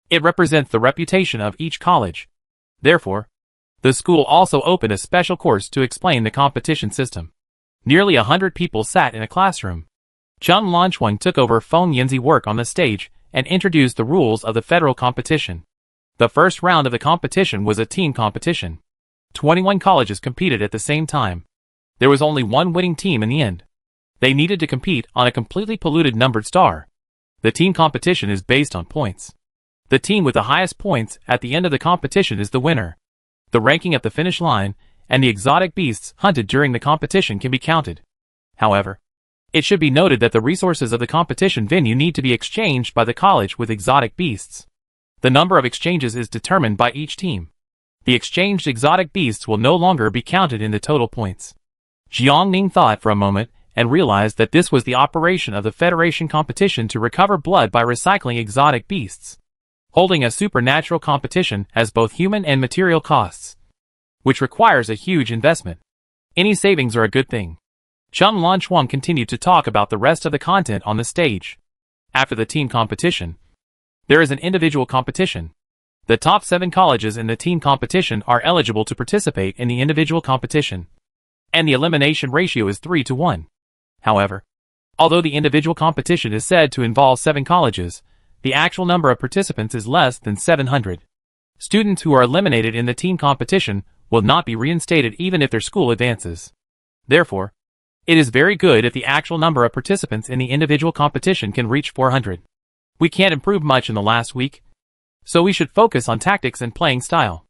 It represents the reputation of each college. Therefore, the school also opened a special course to explain the competition system. Nearly 100 people sat in a classroom. Chun Lanchuang took over Feng Yanzi's work on the stage and introduced the rules of the federal competition. The first round of the competition was a team competition. 21 colleges competed at the same time. There was only one winning team in the end. They needed to compete on a completely polluted numbered star. The team competition is based on points. The team with the highest points at the end of the competition is the winner. The ranking at the finish line and the exotic beasts hunted during the competition can be counted. However, it should be noted that the resources of the competition venue need to be exchanged by the college with exotic beasts. The number of exchanges is determined by each team. The exchanged exotic beasts will no longer be counted in the total points. Jiang Ning thought for a moment and realized that this was the operation of the Federation competition to recover blood by recycling exotic beasts. Holding a supernatural competition has both human and material costs, which requires a huge investment. Any savings are a good thing. Chun Lanchuang continued to talk about the rest of the content on the stage. After the team competition, there is an individual competition. The top 7 colleges in the team competition are eligible to participate in the individual competition, and the elimination ratio is 3-1. However, although the individual competition is said to involve 7 colleges, the actual number of participants is less than 700. Students who are eliminated in the team competition will not be reinstated even if their school advances. Therefore, it is very good if the actual number of participants in the individual competition can reach 400. We can't improve much in the last week, so we should focus on tactics and playing style,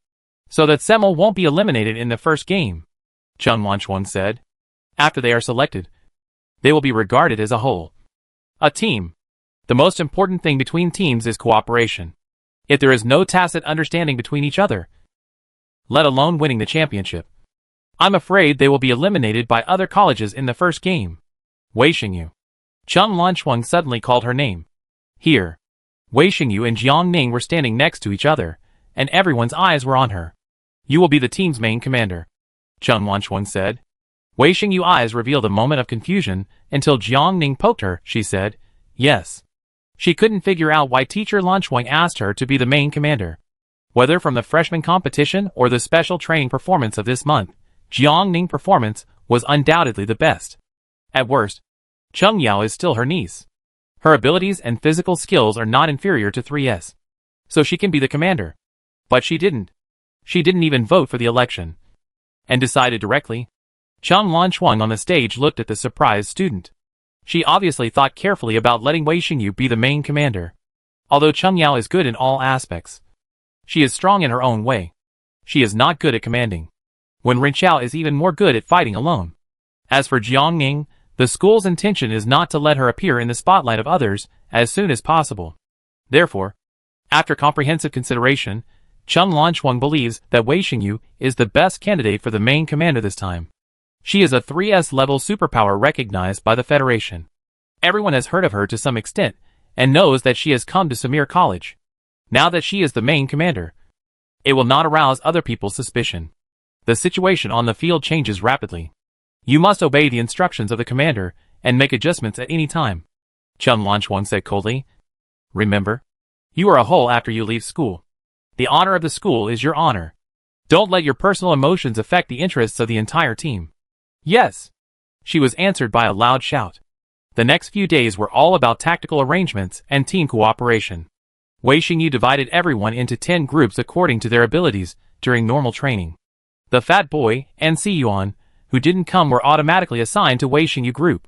so that Semmel won't be eliminated in the first game, Chun Lanchuan said. After they are selected, they will be regarded as a whole. A team. The most important thing between teams is cooperation. If there is no tacit understanding between each other, let alone winning the championship, I'm afraid they will be eliminated by other colleges in the first game. Wei Xingyu. Chun Lanchuang suddenly called her name. Here. Wei Xingyu and Jiang Ning were standing next to each other, and everyone's eyes were on her. You will be the team's main commander, Chun Lanchuang said. Wei Xingyu's eyes revealed a moment of confusion until Jiang Ning poked her. She said, yes. She couldn't figure out why teacher Lanchuang asked her to be the main commander. Whether from the freshman competition or the special training performance of this month, Jiang Ning's performance was undoubtedly the best. At worst, Cheng Yao is still her niece. Her abilities and physical skills are not inferior to 3S. So she can be the commander. But she didn't. She didn't even vote for the election. And decided directly. Chun Lanchuang on the stage looked at the surprised student. She obviously thought carefully about letting Wei Xingyu be the main commander. Although Cheng Yao is good in all aspects, she is strong in her own way. She is not good at commanding, when Ren Xiao is even more good at fighting alone. As for Jiang Ning, the school's intention is not to let her appear in the spotlight of others as soon as possible. Therefore, after comprehensive consideration, Cheng Lanchuang believes that Wei Xingyu is the best candidate for the main commander this time. She is a 3S level superpower recognized by the Federation. Everyone has heard of her to some extent, and knows that she has come to Samir College. Now that she is the main commander, it will not arouse other people's suspicion. The situation on the field changes rapidly. You must obey the instructions of the commander, and make adjustments at any time. Cheng Lanchuang said coldly. Remember, you are a whole after you leave school. The honor of the school is your honor. Don't let your personal emotions affect the interests of the entire team. Yes. She was answered by a loud shout. The next few days were all about tactical arrangements and team cooperation. Wei Xingyu divided everyone into 10 groups according to their abilities during normal training. The fat boy and Si Yuan, who didn't come, were automatically assigned to Wei Xingyu group,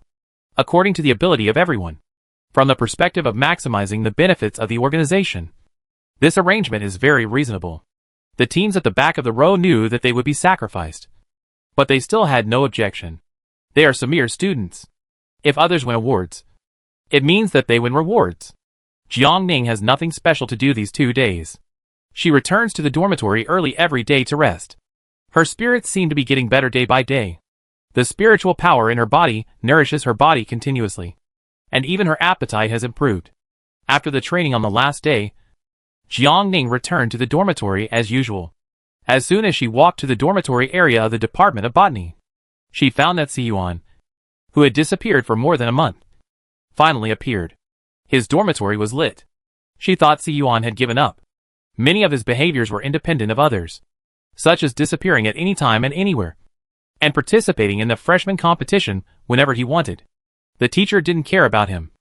according to the ability of everyone, from the perspective of maximizing the benefits of the organization. This arrangement is very reasonable. The teams at the back of the row knew that they would be sacrificed, but they still had no objection. They are Samir's students. If others win awards, it means that they win rewards. Jiang Ning has nothing special to do these 2 days. She returns to the dormitory early every day to rest. Her spirits seem to be getting better day by day. The spiritual power in her body nourishes her body continuously, and even her appetite has improved. After the training on the last day, Jiang Ning returned to the dormitory as usual. As soon as she walked to the dormitory area of the Department of Botany, she found that Si Yuan, who had disappeared for more than a month, finally appeared. His dormitory was lit. She thought Si Yuan had given up. Many of his behaviors were independent of others, such as disappearing at any time and anywhere, and participating in the freshman competition whenever he wanted. The teacher didn't care about him,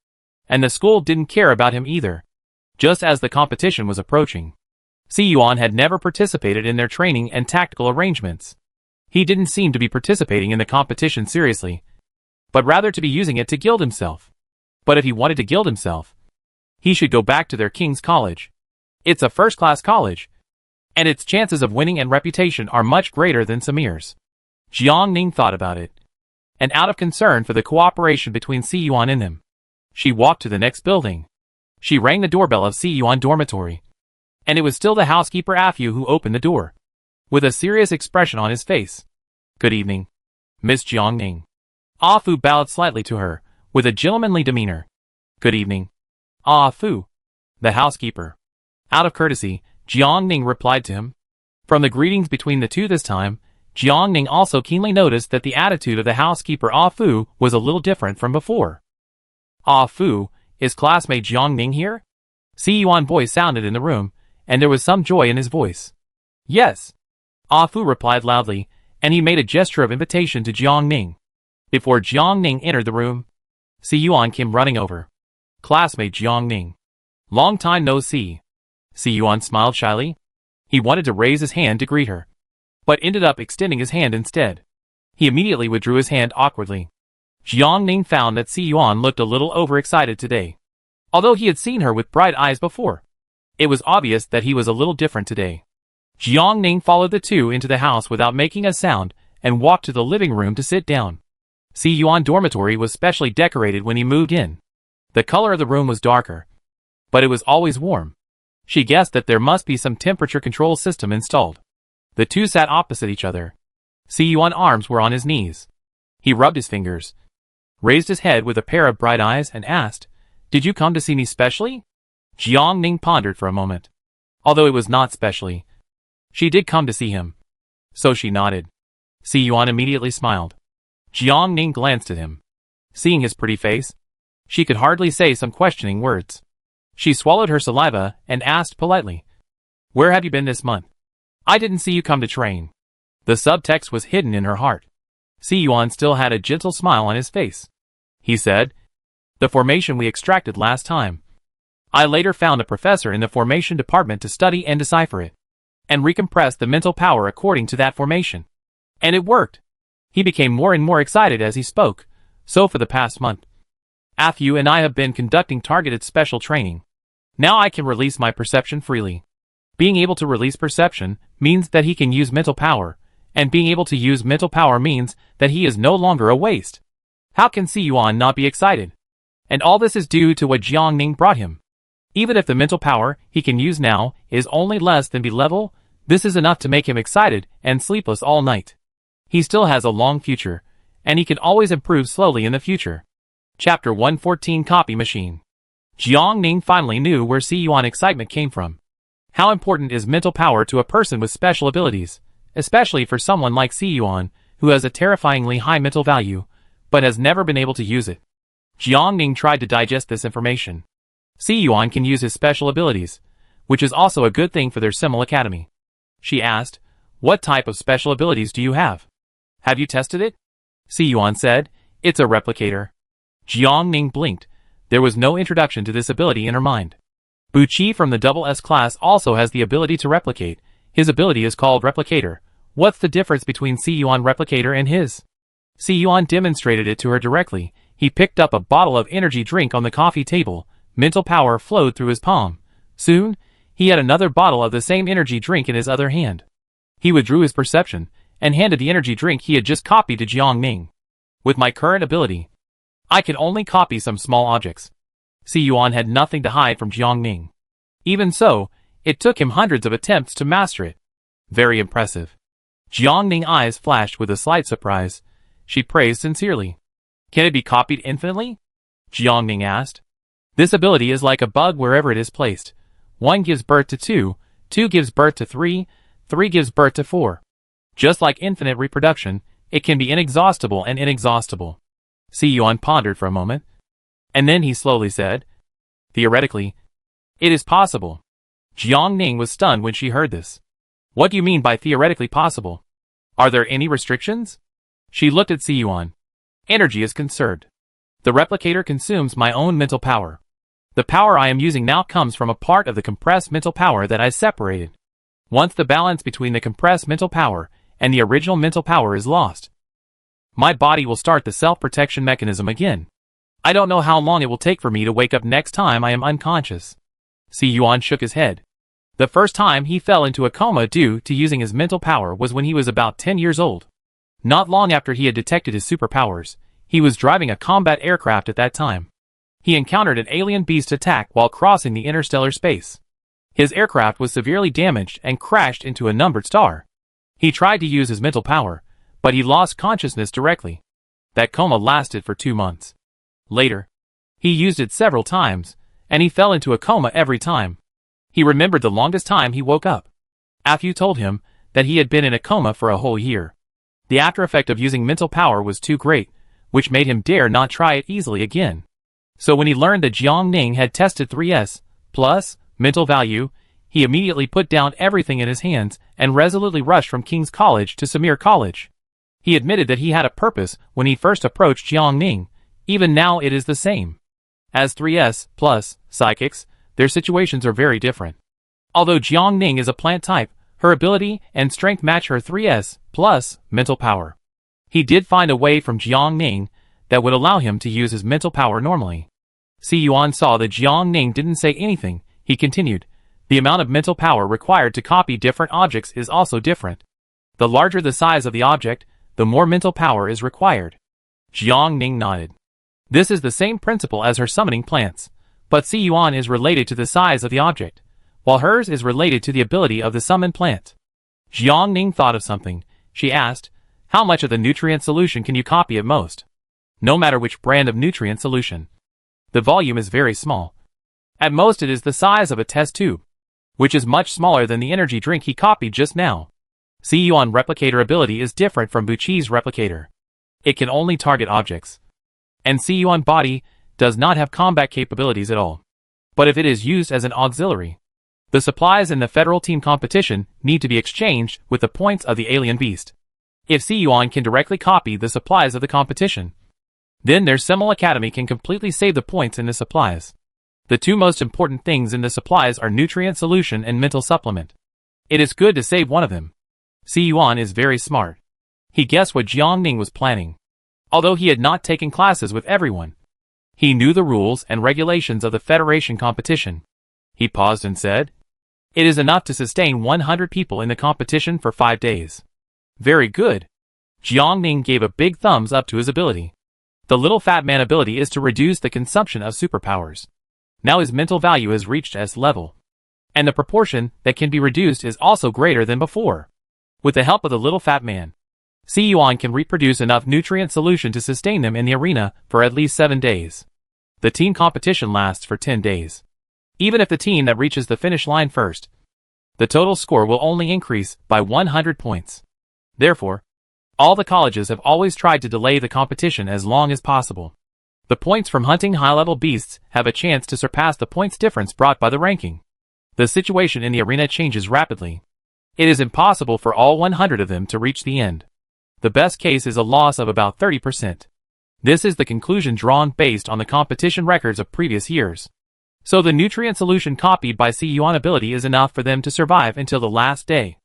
and the school didn't care about him either. Just as the competition was approaching, Si Yuan had never participated in their training and tactical arrangements. He didn't seem to be participating in the competition seriously, but rather to be using it to gild himself. But if he wanted to gild himself, he should go back to their King's College. It's a first-class college, and its chances of winning and reputation are much greater than Samir's. Jiang Ning thought about it, and out of concern for the cooperation between Si Yuan and him, she walked to the next building. She rang the doorbell of Si Yuan dormitory, and it was still the housekeeper Afu who opened the door, with a serious expression on his face. Good evening, Miss Jiang Ning. Afu bowed slightly to her, with a gentlemanly demeanor. Good evening, Afu, the housekeeper. Out of courtesy, Jiang Ning replied to him. From the greetings between the two this time, Jiang Ning also keenly noticed that the attitude of the housekeeper Afu was a little different from before. Afu, is classmate Jiang Ning here? Si Yuan's voice sounded in the room, and there was some joy in his voice. Yes. Afu replied loudly, and he made a gesture of invitation to Jiang Ning. Before Jiang Ning entered the room, Si Yuan came running over. Classmate Jiang Ning. Long time no see. Si Yuan smiled shyly. He wanted to raise his hand to greet her, but ended up extending his hand instead. He immediately withdrew his hand awkwardly. Jiang Ning found that Si Yuan looked a little overexcited today. Although he had seen her with bright eyes before, it was obvious that he was a little different today. Jiang Ning followed the two into the house without making a sound and walked to the living room to sit down. Si Yuan's dormitory was specially decorated when he moved in. The color of the room was darker, but it was always warm. She guessed that there must be some temperature control system installed. The two sat opposite each other. Si Yuan's arms were on his knees. He rubbed his fingers, raised his head with a pair of bright eyes, and asked, "Did you come to see me specially?" Jiang Ning pondered for a moment. Although it was not specially, she did come to see him, so she nodded. Si Yuan immediately smiled. Jiang Ning glanced at him. Seeing his pretty face, she could hardly say some questioning words. She swallowed her saliva and asked politely, "Where have you been this month? I didn't see you come to train." The subtext was hidden in her heart. Si Yuan still had a gentle smile on his face. He said, "The formation we extracted last time. I later found a professor in the formation department to study and decipher it, and recompress the mental power according to that formation. And it worked." He became more and more excited as he spoke. "So for the past month, Afu and I have been conducting targeted special training. Now I can release my perception freely. Being able to release perception means that he can use mental power, and being able to use mental power means that he is no longer a waste. How can Siyuan not be excited? And all this is due to what Jiangning brought him. Even if the mental power he can use now is only less than B level, this is enough to make him excited and sleepless all night. He still has a long future, and he can always improve slowly in the future. Chapter 114 Copy Machine. Jiangning finally knew where Siyuan's excitement came from. How important is mental power to a person with special abilities, especially for someone like Siyuan, who has a terrifyingly high mental value, but has never been able to use it. Jiangning tried to digest this information. Siyuan can use his special abilities, which is also a good thing for their Simmel Academy. She asked, "What type of special abilities do you have? Have you tested it?" Siyuan said, "It's a replicator." Jiangning blinked. There was no introduction to this ability in her mind. Buqi from the SS class also has the ability to replicate. His ability is called Replicator. What's the difference between Siyuan Replicator and his? Siyuan demonstrated it to her directly. He picked up a bottle of energy drink on the coffee table. Mental power flowed through his palm. Soon, he had another bottle of the same energy drink in his other hand. He withdrew his perception and handed the energy drink he had just copied to Jiangning. With my current ability, I can only copy some small objects. Siyuan had nothing to hide from Jiangning. Even so, it took him hundreds of attempts to master it. Very impressive. Jiangning's eyes flashed with a slight surprise. She praised sincerely. Can it be copied infinitely? Jiangning asked. This ability is like a bug wherever it is placed. 1 gives birth to 2, 2 gives birth to 3, 3 gives birth to 4. Just like infinite reproduction, it can be inexhaustible and inexhaustible. Siyuan pondered for a moment. And then he slowly said, "Theoretically, it is possible." Jiangning was stunned when she heard this. What do you mean by theoretically possible? Are there any restrictions? She looked at Siyuan. Energy is conserved. The replicator consumes my own mental power. The power I am using now comes from a part of the compressed mental power that I separated. Once the balance between the compressed mental power and the original mental power is lost, my body will start the self-protection mechanism again. I don't know how long it will take for me to wake up next time I am unconscious. Siyuan shook his head. The first time he fell into a coma due to using his mental power was when he was about 10 years old. Not long after he had detected his superpowers, he was driving a combat aircraft at that time. He encountered an alien beast attack while crossing the interstellar space. His aircraft was severely damaged and crashed into a numbered star. He tried to use his mental power, but he lost consciousness directly. That coma lasted for 2 months. Later, he used it several times, and he fell into a coma every time. He remembered the longest time he woke up. Afu told him that he had been in a coma for a whole year. The after effect of using mental power was too great, which made him dare not try it easily again. So when he learned that Jiangning had tested 3S plus mental value, he immediately put down everything in his hands and resolutely rushed from King's College to Samir College. He admitted that he had a purpose when he first approached Jiangning. Even now it is the same. As 3S plus psychics, their situations are very different. Although Jiangning is a plant type, her ability and strength match her 3S plus mental power. He did find a way from Jiangning that would allow him to use his mental power normally. Siyuan saw that Jiangning didn't say anything. He continued, the amount of mental power required to copy different objects is also different. The larger the size of the object, the more mental power is required. Jiangning nodded. This is the same principle as her summoning plants, but Siyuan is related to the size of the object, while hers is related to the ability of the summoned plant. Jiangning thought of something. She asked, how much of the nutrient solution can you copy at most? No matter which brand of nutrient solution. The volume is very small. At most it is the size of a test tube, which is much smaller than the energy drink he copied just now. Siyuan replicator ability is different from Buqi's replicator. It can only target objects. And Siyuan body does not have combat capabilities at all. But if it is used as an auxiliary, the supplies in the federal team competition need to be exchanged with the points of the alien beast. If Siyuan can directly copy the supplies of the competition, then their Simmel Academy can completely save the points in the supplies. The two most important things in the supplies are nutrient solution and mental supplement. It is good to save one of them. Siyuan is very smart. He guessed what Jiangning was planning. Although he had not taken classes with everyone, He knew the rules and regulations of the Federation competition. He paused and said, "It is enough to sustain 100 people in the competition for 5 days." Very good. Jiangning gave a big thumbs up to his ability. The little fat man ability is to reduce the consumption of superpowers. Now his mental value has reached S level. And the proportion that can be reduced is also greater than before. With the help of the little fat man, Si Yuan can reproduce enough nutrient solution to sustain them in the arena for at least 7 days. The team competition lasts for 10 days. Even if the team that reaches the finish line first, the total score will only increase by 100 points. Therefore, all the colleges have always tried to delay the competition as long as possible. The points from hunting high-level beasts have a chance to surpass the points difference brought by the ranking. The situation in the arena changes rapidly. It is impossible for all 100 of them to reach the end. The best case is a loss of about 30%. This is the conclusion drawn based on the competition records of previous years. So the nutrient solution copied by Si Yuan ability is enough for them to survive until the last day.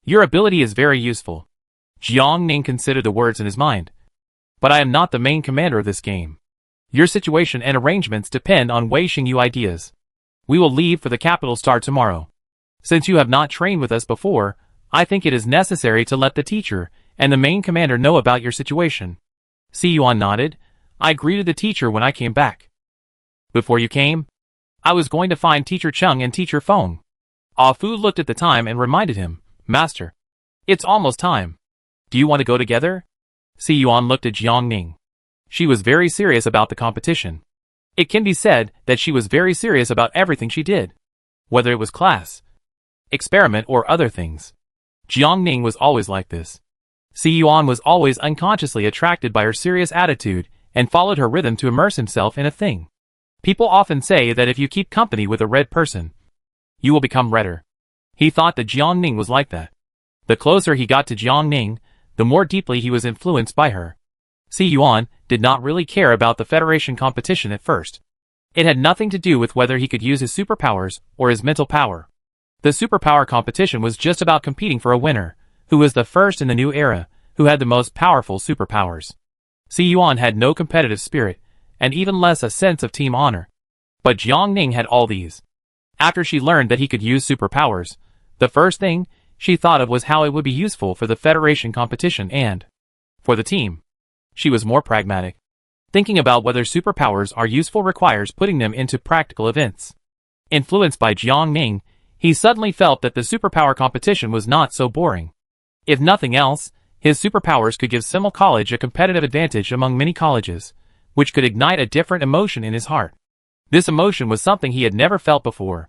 Your ability is very useful. Jiangning considered the words in his mind. But I am not the main commander of this game. Your situation and arrangements depend on Wei Xingyu ideas. We will leave for the capital star tomorrow. Since you have not trained with us before, I think it is necessary to let the teacher and the main commander know about your situation. Si Yuan nodded. I greeted the teacher when I came back. Before you came, I was going to find Teacher Chung and Teacher Feng. Ah Fu looked at the time and reminded him, Master, it's almost time. Do you want to go together? Si Yuan looked at Jiangning. She was very serious about the competition. It can be said that she was very serious about everything she did. Whether it was class, experiment or other things. Jiangning was always like this. Si Yuan was always unconsciously attracted by her serious attitude and followed her rhythm to immerse himself in a thing. People often say that if you keep company with a red person, you will become redder. He thought that Jiangning was like that. The closer he got to Jiangning, the more deeply he was influenced by her. Si Yuan did not really care about the Federation competition at first. It had nothing to do with whether he could use his superpowers or his mental power. The superpower competition was just about competing for a winner, who was the first in the new era, who had the most powerful superpowers. Si Yuan had no competitive spirit, and even less a sense of team honor. But Jiangning had all these. After she learned that he could use superpowers, the first thing she thought of was how it would be useful for the Federation competition and for the team. She was more pragmatic. Thinking about whether superpowers are useful requires putting them into practical events. Influenced by Jiangning, he suddenly felt that the superpower competition was not so boring. If nothing else, his superpowers could give Simmel College a competitive advantage among many colleges, which could ignite a different emotion in his heart. This emotion was something he had never felt before.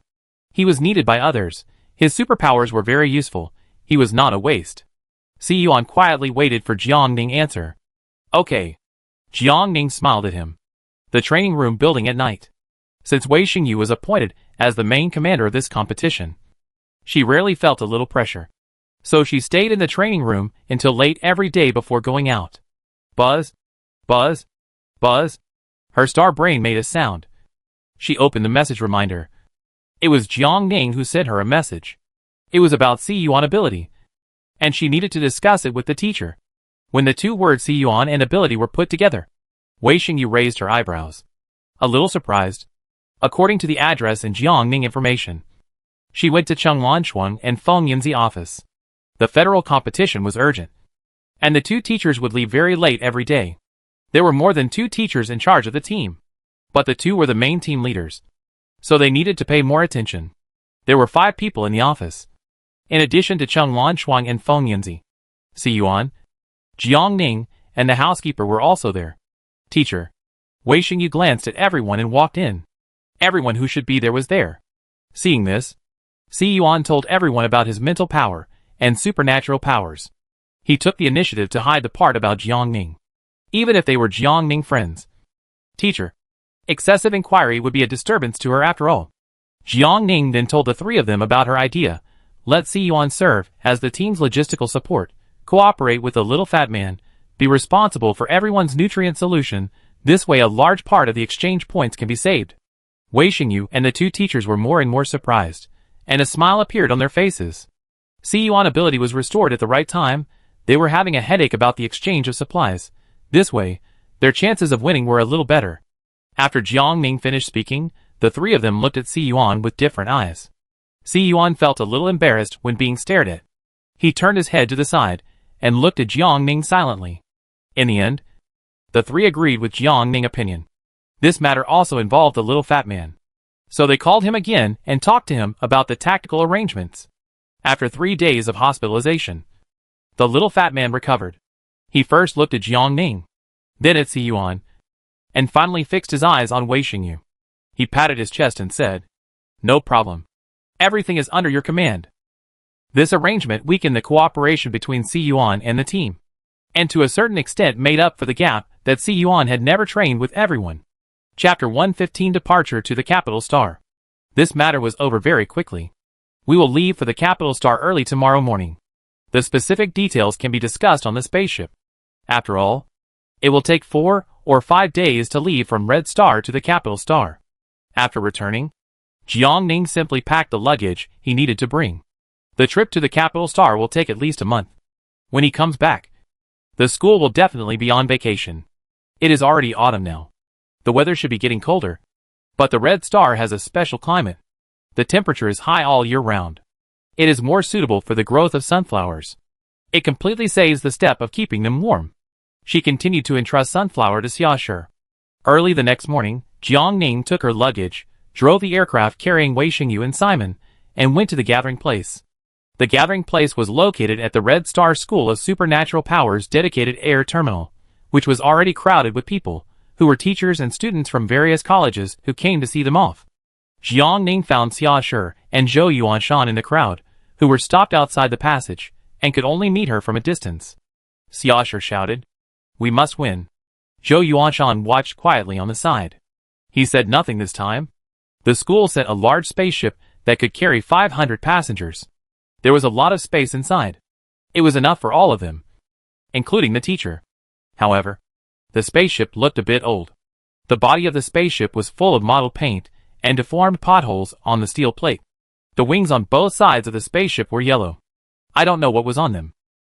He was needed by others. His superpowers were very useful. He was not a waste. Si Yuan quietly waited for Jiangning's answer. Okay. Jiangning smiled at him. The training room building at night. Since Wei Xingyu was appointed as the main commander of this competition, she rarely felt a little pressure. So she stayed in the training room until late every day before going out. Buzz, buzz, buzz. Her star brain made a sound. She opened the message reminder. It was Jiangning who sent her a message. It was about Si Yuan ability, and she needed to discuss it with the teacher. When the two words Si Yuan and ability were put together, Wei Xingyu raised her eyebrows. A little surprised. According to the address in Jiangning information, she went to Chung Lanshuang and Feng Yinzi office. The federal competition was urgent, and the two teachers would leave very late every day. There were more than 2 teachers in charge of the team, but the 2 were the main team leaders, so they needed to pay more attention. There were 5 people in the office, in addition to Chung Lanshuang and Feng Yinzi. Si Yuan, Jiangning, and the housekeeper were also there. Teacher. Wei Xingyu glanced at everyone and walked in. Everyone who should be there was there. Seeing this, Si Yuan told everyone about his mental power and supernatural powers. He took the initiative to hide the part about Jiangning, even if they were Jiangning friends. Teacher. Excessive inquiry would be a disturbance to her after all. Jiangning then told the 3 of them about her idea. Let Si Yuan serve as the team's logistical support, cooperate with the little fat man, be responsible for everyone's nutrient solution. This way a large part of the exchange points can be saved. Wei Xingyu and the 2 teachers were more and more surprised, and a smile appeared on their faces. Si Yuan ability was restored at the right time. They were having a headache about the exchange of supplies. This way, their chances of winning were a little better. After Jiang Ning finished speaking, the three of them looked at Si Yuan with different eyes. Si Yuan felt a little embarrassed when being stared at. He turned his head to the side and looked at Jiang Ning silently. In the end, the three agreed with Jiang Ning's opinion. This matter also involved the little fat man. So they called him again and talked to him about the tactical arrangements. After 3 days of hospitalization, the little fat man recovered. He first looked at Jiang Ning, then at Si Yuan, and finally fixed his eyes on Wei Xingyu. He patted his chest and said, "No problem. Everything is under your command." This arrangement weakened the cooperation between Si Yuan and the team, and to a certain extent made up for the gap that Si Yuan had never trained with everyone. Chapter 115 Departure to the Capital Star. This matter was over very quickly. We will leave for the Capital Star early tomorrow morning. The specific details can be discussed on the spaceship. After all, it will take 4 or 5 days to leave from Red Star to the Capital Star. After returning, Jiang Ning simply packed the luggage he needed to bring. The trip to the Capital Star will take at least a month. When he comes back, the school will definitely be on vacation. It is already autumn now. The weather should be getting colder, but the Red Star has a special climate. The temperature is high all year round. It is more suitable for the growth of sunflowers. It completely saves the step of keeping them warm. She continued to entrust Sunflower to Xiaoshi. Early the next morning, Jiang Ning took her luggage, drove the aircraft carrying Wei Xingyu and Simon, and went to the gathering place. The gathering place was located at the Red Star School of Supernatural Powers dedicated air terminal, which was already crowded with people, who were teachers and students from various colleges who came to see them off. Jiang Ning found Xiaoshi and Zhou Yuanshan in the crowd, who were stopped outside the passage, and could only meet her from a distance. Xiaoshi shouted, "We must win." Zhou Yuanshan watched quietly on the side. He said nothing this time. The school sent a large spaceship that could carry 500 passengers. There was a lot of space inside. It was enough for all of them, including the teacher. However, the spaceship looked a bit old. The body of the spaceship was full of mottled paint and deformed potholes on the steel plate. The wings on both sides of the spaceship were yellow. I don't know what was on them.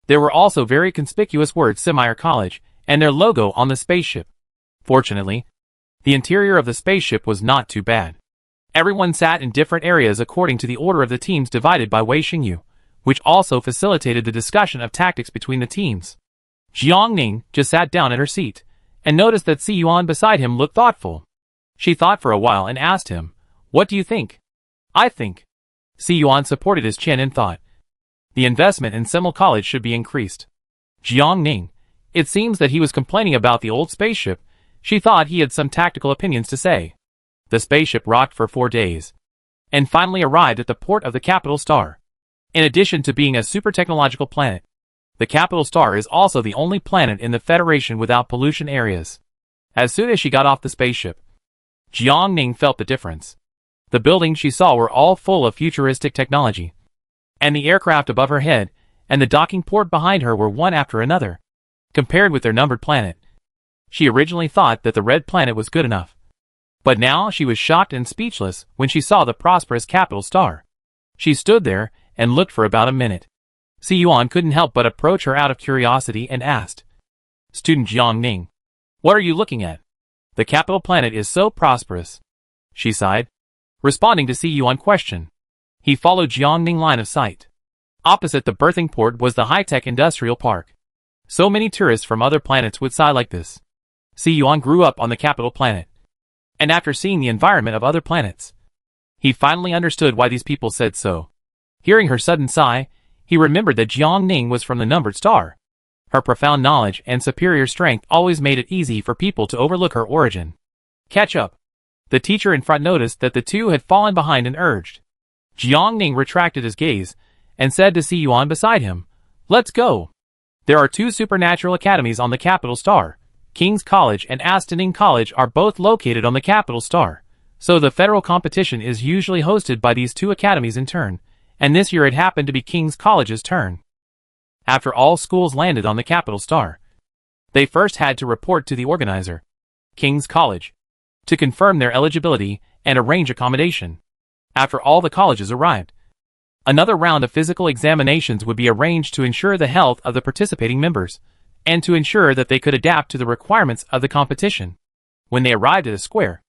There were also very conspicuous words Semire College and their logo on the spaceship. Fortunately, the interior of the spaceship was not too bad. Everyone sat in different areas according to the order of the teams divided by Wei Xingyu, which also facilitated the discussion of tactics between the teams. Jiang Ning just sat down at her seat, and noticed that Si Yuan beside him looked thoughtful. She thought for a while and asked him, "What do you think?" "I think." Si Yuan supported his chin and thought, "The investment in Semel College should be increased." Jiang Ning, it seems that he was complaining about the old spaceship. She thought he had some tactical opinions to say. The spaceship rocked for 4 days, and finally arrived at the port of the Capital Star. In addition to being a super technological planet, the Capital Star is also the only planet in the Federation without pollution areas. As soon as she got off the spaceship, Jiang Ning felt the difference. The buildings she saw were all full of futuristic technology, and the aircraft above her head and the docking port behind her were one after another. Compared with their numbered planet, she originally thought that the red planet was good enough. But now she was shocked and speechless when she saw the prosperous Capital Star. She stood there and looked for about a minute. Si Yuan couldn't help but approach her out of curiosity and asked, "Student Jiang Ning, what are you looking at? The capital planet is so prosperous." She sighed, responding to Si Yuan's question. He followed Jiang Ning's line of sight. Opposite the berthing port was the high-tech industrial park. So many tourists from other planets would sigh like this. Si Yuan grew up on the capital planet, and after seeing the environment of other planets, he finally understood why these people said so. Hearing her sudden sigh, he remembered that Jiang Ning was from the numbered star. Her profound knowledge and superior strength always made it easy for people to overlook her origin. "Catch up." The teacher in front noticed that the two had fallen behind and urged. Jiang Ning retracted his gaze and said to Si Yuan beside him, "Let's go." There are 2 supernatural academies on the Capital Star. King's College and Astoning College are both located on the Capital Star, so the federal competition is usually hosted by these 2 academies in turn, and this year it happened to be King's College's turn. After all schools landed on the Capital Star, they first had to report to the organizer, King's College, to confirm their eligibility and arrange accommodation. After all the colleges arrived, another round of physical examinations would be arranged to ensure the health of the participating members, and to ensure that they could adapt to the requirements of the competition. When they arrived at a square,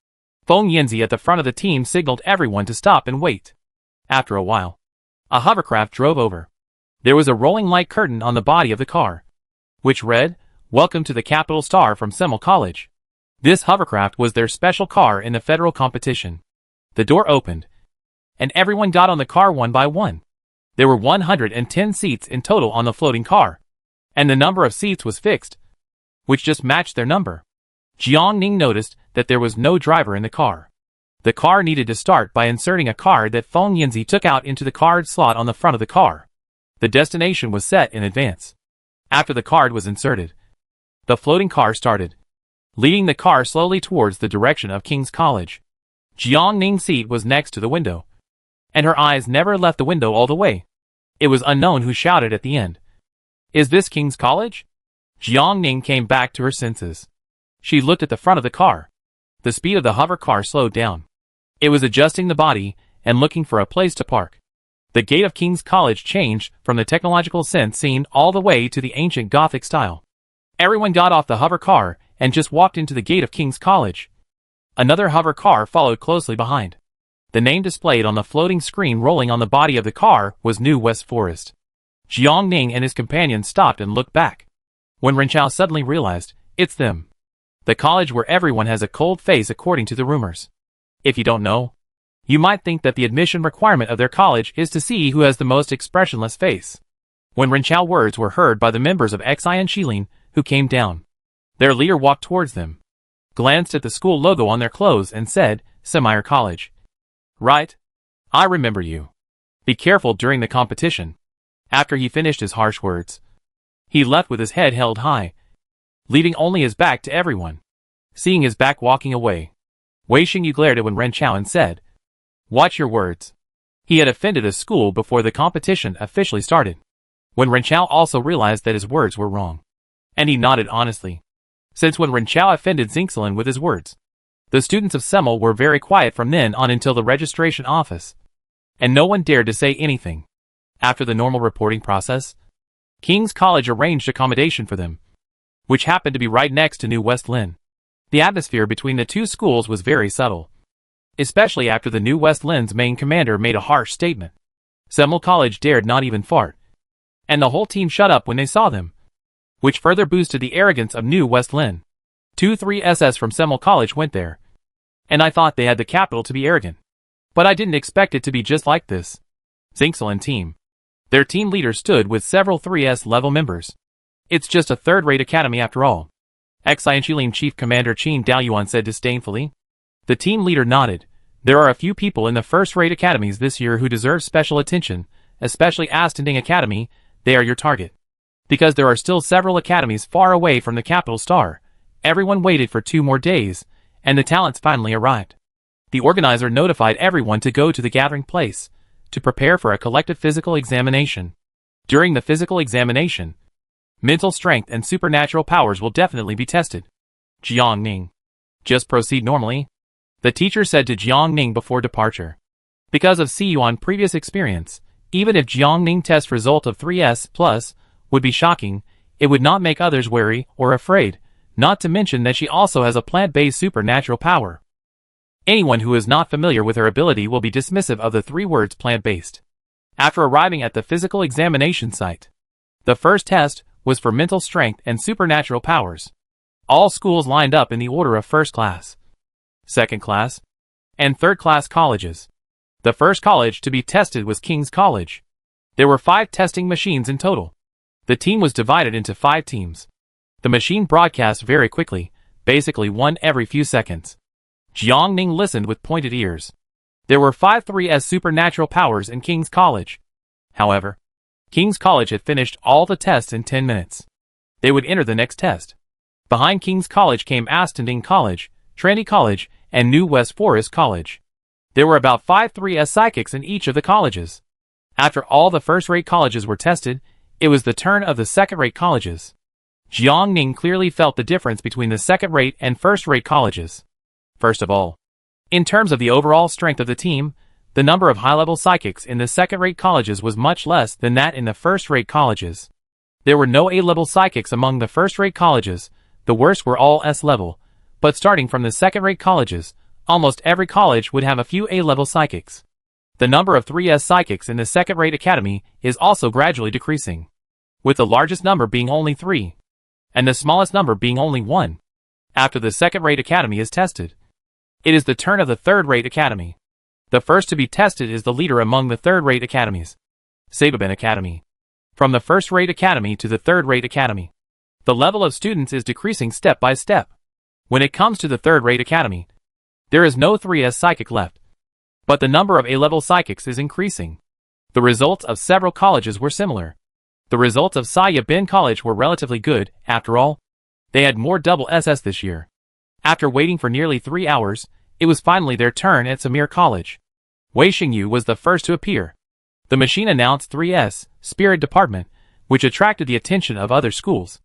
Feng Yinzi at the front of the team signaled everyone to stop and wait. After a while, a hovercraft drove over. There was a rolling light curtain on the body of the car, which read, "Welcome to the Capital Star from Semmel College." This hovercraft was their special car in the federal competition. The door opened, and everyone got on the car one by one. There were 110 seats in total on the floating car, and the number of seats was fixed, which just matched their number. Jiang Ning noticed that there was no driver in the car. The car needed to start by inserting a card that Feng Yinzi took out into the card slot on the front of the car. The destination was set in advance. After the card was inserted, the floating car started, leading the car slowly towards the direction of King's College. Jiang Ning's seat was next to the window, and her eyes never left the window all the way. It was unknown who shouted at the end, "Is this King's College?" Jiang Ning came back to her senses. She looked at the front of the car. The speed of the hover car slowed down. It was adjusting the body and looking for a place to park. The gate of King's College changed from the technological sense scene all the way to the ancient Gothic style. Everyone got off the hover car and just walked into the gate of King's College. Another hover car followed closely behind. The name displayed on the floating screen rolling on the body of the car was New West Forest. Jiang Ning and his companions stopped and looked back. When Renchao suddenly realized, it's them. The college where everyone has a cold face according to the rumors. If you don't know, you might think that the admission requirement of their college is to see who has the most expressionless face. When Renchao words were heard by the members of Xian Shilin, who came down, their leader walked towards them, glanced at the school logo on their clothes and said, "Semire College. Right? I remember you. Be careful during the competition." After he finished his harsh words, he left with his head held high, leaving only his back to everyone. Seeing his back walking away, Wei Xingyu glared at Ren Chao and said, "Watch your words." He had offended a school before the competition officially started. When Ren Chao also realized that his words were wrong, and he nodded honestly. Since when Ren Chao offended Xingxilin with his words, the students of Semmel were very quiet from then on until the registration office, and no one dared to say anything. After the normal reporting process, King's College arranged accommodation for them, which happened to be right next to New West Lin. The atmosphere between the two schools was very subtle, especially after the New West Lin's main commander made a harsh statement. Semmel College dared not even fart, and the whole team shut up when they saw them, which further boosted the arrogance of New West Lin. 2-3 SS from Semmel College went there, and I thought they had the capital to be arrogant. But I didn't expect it to be just like this. Xingxilin team. Their team leader stood with several 3S level members. It's just a third-rate academy after all. Xian Shilin Chief Commander Qin Daoyuan said disdainfully. The team leader nodded. There are a few people in the first-rate academies this year who deserve special attention, especially Astending Academy. They are your target. Because there are still several academies far away from the capital star, everyone waited for 2 more days, and the talents finally arrived. The organizer notified everyone to go to the gathering place, to prepare for a collective physical examination. During the physical examination, mental strength and supernatural powers will definitely be tested. Jiang Ning. Just proceed normally, the teacher said to Jiang Ning before departure. Because of Siyuan's previous experience, even if Jiang Ning test result of 3S+ would be shocking, it would not make others wary or afraid, not to mention that she also has a plant-based supernatural power. Anyone who is not familiar with her ability will be dismissive of the 3 words plant-based. After arriving at the physical examination site, the first test was for mental strength and supernatural powers. All schools lined up in the order of first class, second class, and third class colleges. The first college to be tested was King's College. There were 5 testing machines in total. The team was divided into 5 teams. The machine broadcast very quickly, basically one every few seconds. Jiang Ning listened with pointed ears. There were 5 3S supernatural powers in King's College. However, King's College had finished all the tests in 10 minutes. They would enter the next test. Behind King's College came Astending College, Trinity College, and New West Forest College. There were about 5 3S psychics in each of the colleges. After all the first-rate colleges were tested, it was the turn of the second-rate colleges. Jiang Ning clearly felt the difference between the second-rate and first-rate colleges. First of all, in terms of the overall strength of the team, the number of high-level psychics in the second-rate colleges was much less than that in the first-rate colleges. There were no A-level psychics among the first-rate colleges, the worst were all S-level, but starting from the second-rate colleges, almost every college would have a few A-level psychics. The number of 3S psychics in the second-rate academy is also gradually decreasing, with the largest number being only 3, and the smallest number being only 1. After the second-rate academy is tested, it is the turn of the third-rate academy. The first to be tested is the leader among the third-rate academies, Sababan Academy. From the first-rate academy to the third-rate academy, the level of students is decreasing step by step. When it comes to the third-rate academy, there is no 3S psychic left, but the number of A-level psychics is increasing. The results of several colleges were similar. The results of Saya Bin College were relatively good, after all. They had more double SS this year. After waiting for nearly 3 hours, it was finally their turn at Samir College. Wei Xingyu was the first to appear. The machine announced 3S, Spirit Department, which attracted the attention of other schools.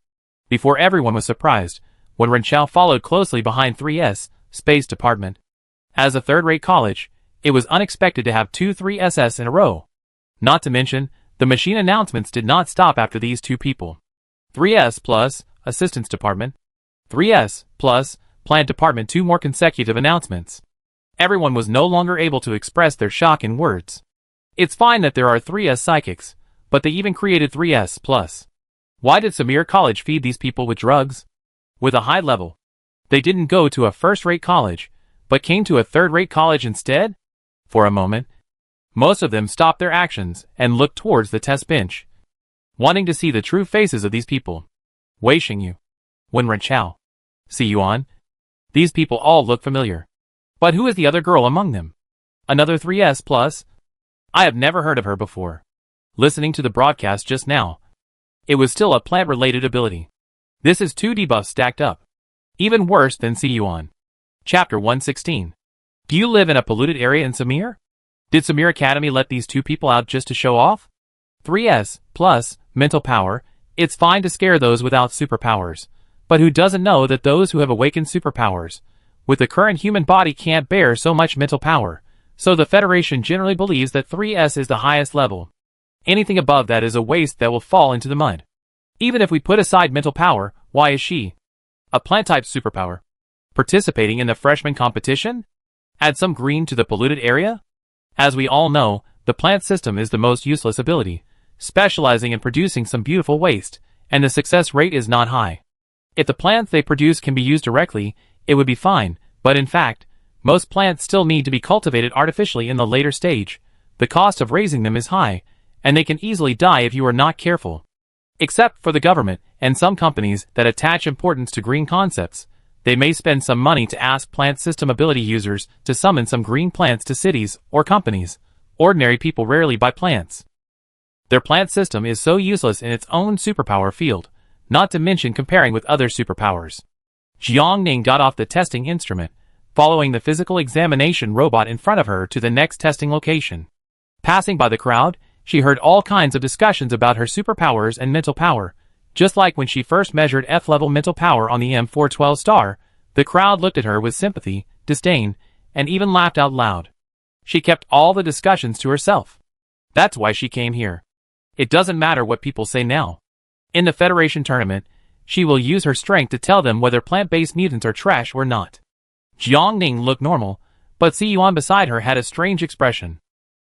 Before everyone was surprised, when Renchao followed closely behind 3S, Space Department. As a third-rate college, it was unexpected to have 2 3SS in a row. Not to mention, the machine announcements did not stop after these 2 people. 3S plus, Assistance Department. 3S plus, Plant Department. 2 more consecutive announcements. Everyone was no longer able to express their shock in words. It's fine that there are 3S psychics, but they even created 3S plus. Why did Samir College feed these people with drugs? With a high level. They didn't go to a first-rate college, but came to a third-rate college instead? For a moment, most of them stopped their actions and looked towards the test bench, wanting to see the true faces of these people. Wei Xingyu, Wen Renchao, Si Yuan. These people all look familiar. But who is the other girl among them? Another 3S plus? I have never heard of her before. Listening to the broadcast just now, it was still a plant-related ability. This is 2 debuffs stacked up. Even worse than Si Yuan. Chapter 116. Do you live in a polluted area in Samir? Did Samir Academy let these 2 people out just to show off? 3S plus, mental power. It's fine to scare those without superpowers. But who doesn't know that those who have awakened superpowers with the current human body can't bear so much mental power, so the Federation generally believes that 3S is the highest level. Anything above that is a waste that will fall into the mud. Even if we put aside mental power, why is she, a plant-type superpower, participating in the freshman competition? Add some green to the polluted area? As we all know, the plant system is the most useless ability, specializing in producing some beautiful waste, and the success rate is not high. If the plants they produce can be used directly, it would be fine, but in fact, most plants still need to be cultivated artificially in the later stage. The cost of raising them is high, and they can easily die if you are not careful. Except for the government and some companies that attach importance to green concepts, they may spend some money to ask plant system ability users to summon some green plants to cities or companies. Ordinary people rarely buy plants. Their plant system is so useless in its own superpower field, not to mention comparing with other superpowers. Jiang Ning got off the testing instrument, following the physical examination robot in front of her to the next testing location. Passing by the crowd, she heard all kinds of discussions about her superpowers and mental power. Just like when she first measured F-level mental power on the M412 star, the crowd looked at her with sympathy, disdain, and even laughed out loud. She kept all the discussions to herself. That's why she came here. It doesn't matter what people say now. In the Federation tournament, she will use her strength to tell them whether plant-based mutants are trash or not. Jiang Ning looked normal, but Si Yuan beside her had a strange expression.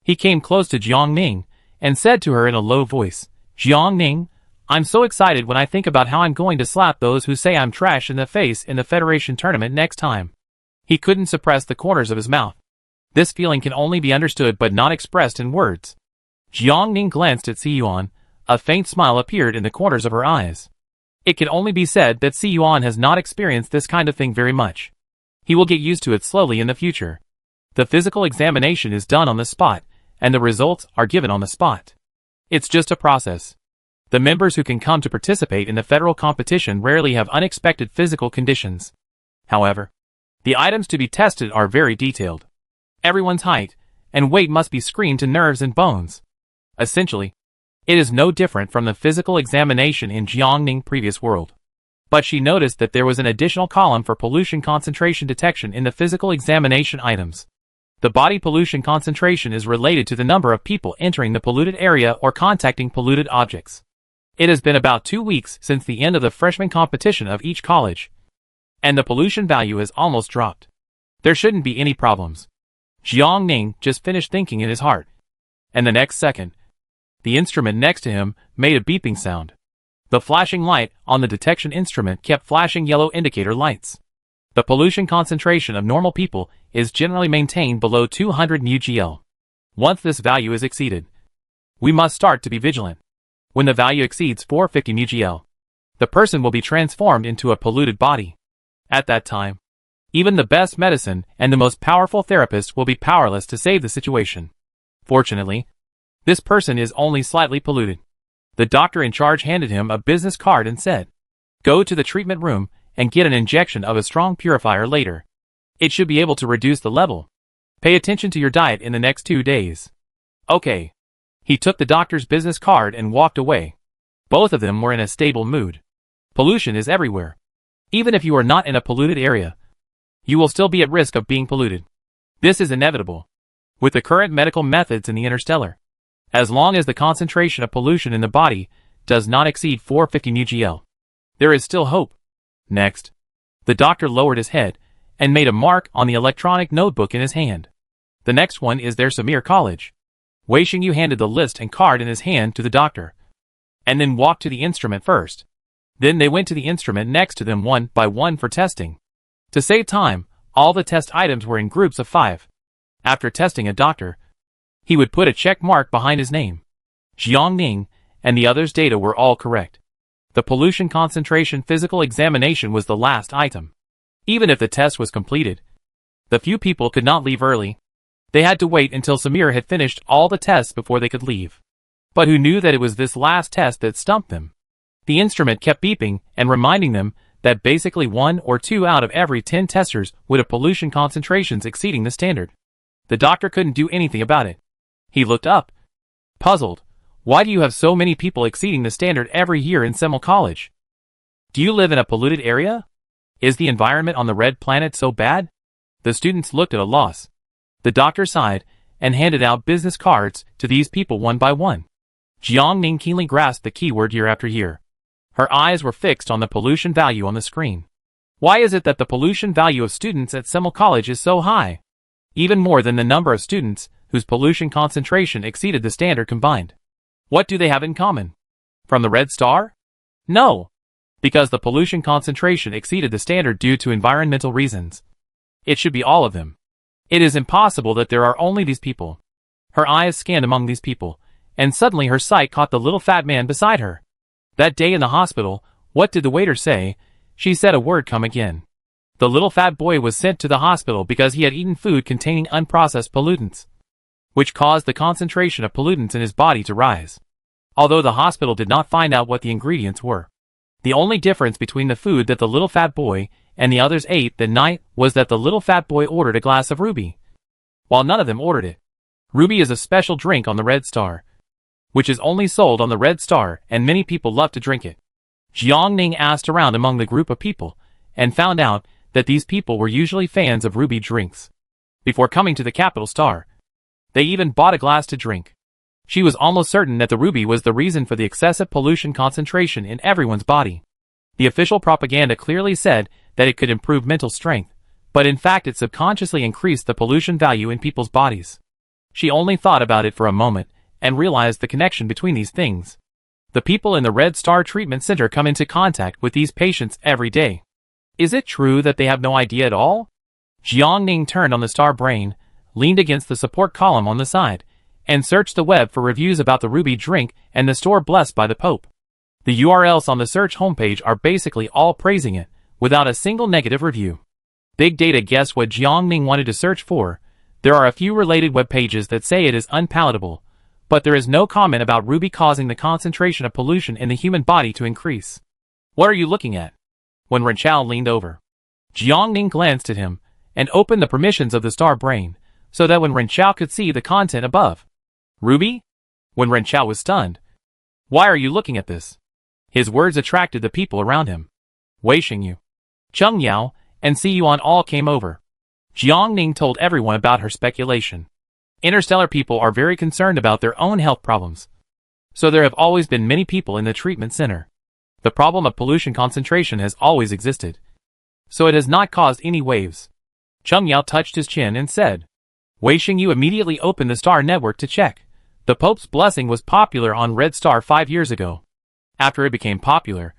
He came close to Jiang Ning and said to her in a low voice, "Jiang Ning, I'm so excited when I think about how I'm going to slap those who say I'm trash in the face in the Federation tournament next time." He couldn't suppress the corners of his mouth. This feeling can only be understood but not expressed in words. Jiang Ning glanced at Si Yuan. A faint smile appeared in the corners of her eyes. It can only be said that Si Yuan has not experienced this kind of thing very much. He will get used to it slowly in the future. The physical examination is done on the spot, and the results are given on the spot. It's just a process. The members who can come to participate in the federal competition rarely have unexpected physical conditions. However, the items to be tested are very detailed. Everyone's height and weight must be screened to nerves and bones. Essentially, it is no different from the physical examination in Jiangning previous world. But she noticed that there was an additional column for pollution concentration detection in the physical examination items. The body pollution concentration is related to the number of people entering the polluted area or contacting polluted objects. It has been about 2 weeks since the end of the freshman competition of each college. and the pollution value has almost dropped. There shouldn't be any problems. Jiang Ning just finished thinking in his heart. And the next second, the instrument next to him made a beeping sound. The flashing light on the detection instrument kept flashing yellow indicator lights. The pollution concentration of normal people is generally maintained below 200 μgl. Once this value is exceeded, we must start to be vigilant. When the value exceeds 450 μgl, the person will be transformed into a polluted body. At that time, even the best medicine and the most powerful therapist will be powerless to save the situation. Fortunately, this person is only slightly polluted. The doctor in charge handed him a business card and said, "Go to the treatment room and get an injection of a strong purifier later. It should be able to reduce the level. Pay attention to your diet in the next 2 days." Okay. He took the doctor's business card and walked away. Both of them were in a stable mood. Pollution is everywhere. Even if you are not in a polluted area, you will still be at risk of being polluted. This is inevitable. With the current medical methods in the Interstellar, as long as the concentration of pollution in the body does not exceed 450 μgl, there is still hope. Next, the doctor lowered his head and made a mark on the electronic notebook in his hand. The next one is their Samir College. Wei Xingyu handed the list and card in his hand to the doctor, and then walked to the instrument first. Then they went to the instrument next to them one by one for testing. To save time, all the test items were in groups of 5. After testing a doctor, he would put a check mark behind his name. Jiang Ning and the others' data were all correct. The pollution concentration physical examination was the last item. Even if the test was completed, the few people could not leave early. They had to wait until Samir had finished all the tests before they could leave. But who knew that it was this last test that stumped them? The instrument kept beeping and reminding them that basically 1 or 2 out of every 10 testers would have pollution concentrations exceeding the standard. The doctor couldn't do anything about it. He looked up, puzzled. Why do you have so many people exceeding the standard every year in Semel College? Do you live in a polluted area? Is the environment on the red planet so bad? The students looked at a loss. The doctor sighed and handed out business cards to these people one by one. Jiang Ning keenly grasped the keyword year after year. Her eyes were fixed on the pollution value on the screen. Why is it that the pollution value of students at Semel College is so high? Even more than the number of students whose pollution concentration exceeded the standard combined. What do they have in common? From the red star? No. Because the pollution concentration exceeded the standard due to environmental reasons. It should be all of them. It is impossible that there are only these people. Her eyes scanned among these people, and suddenly her sight caught the little fat man beside her. That day in the hospital, what did the waiter say? She said a word, "Come again." The little fat boy was sent to the hospital because he had eaten food containing unprocessed pollutants, which caused the concentration of pollutants in his body to rise. Although the hospital did not find out what the ingredients were. The only difference between the food that the little fat boy and the others ate that night was that the little fat boy ordered a glass of ruby, while none of them ordered it. Ruby is a special drink on the Red Star, which is only sold on the Red Star, and many people love to drink it. Jiang Ning asked around among the group of people, and found out that these people were usually fans of ruby drinks. Before coming to the capital star, they even bought a glass to drink. She was almost certain that the ruby was the reason for the excessive pollution concentration in everyone's body. The official propaganda clearly said that it could improve mental strength, but in fact it subconsciously increased the pollution value in people's bodies. She only thought about it for a moment, and realized the connection between these things. The people in the Red Star Treatment Center come into contact with these patients every day. Is it true that they have no idea at all? Jiang Ning turned on the star brain, leaned against the support column on the side, and searched the web for reviews about the ruby drink and the store blessed by the Pope. The URLs on the search homepage are basically all praising it, without a single negative review. Big Data guessed what Jiang Ning wanted to search for. There are a few related web pages that say it is unpalatable, but there is no comment about ruby causing the concentration of pollution in the human body to increase. What are you looking at? When Ren Chao leaned over, Jiang Ning glanced at him, and opened the permissions of the star brain, so that when Ren Chao could see the content above. Ruby? When Ren Chao was stunned. Why are you looking at this? His words attracted the people around him. Wei Xingyu, Cheng Yao, and Si Yuan all came over. Jiang Ning told everyone about her speculation. Interstellar people are very concerned about their own health problems. So there have always been many people in the treatment center. The problem of pollution concentration has always existed. so it has not caused any waves. Cheng Yao touched his chin and said, Wei Xingyu immediately opened the Star Network to check. The Pope's blessing was popular on Red Star 5 years ago. After it became popular,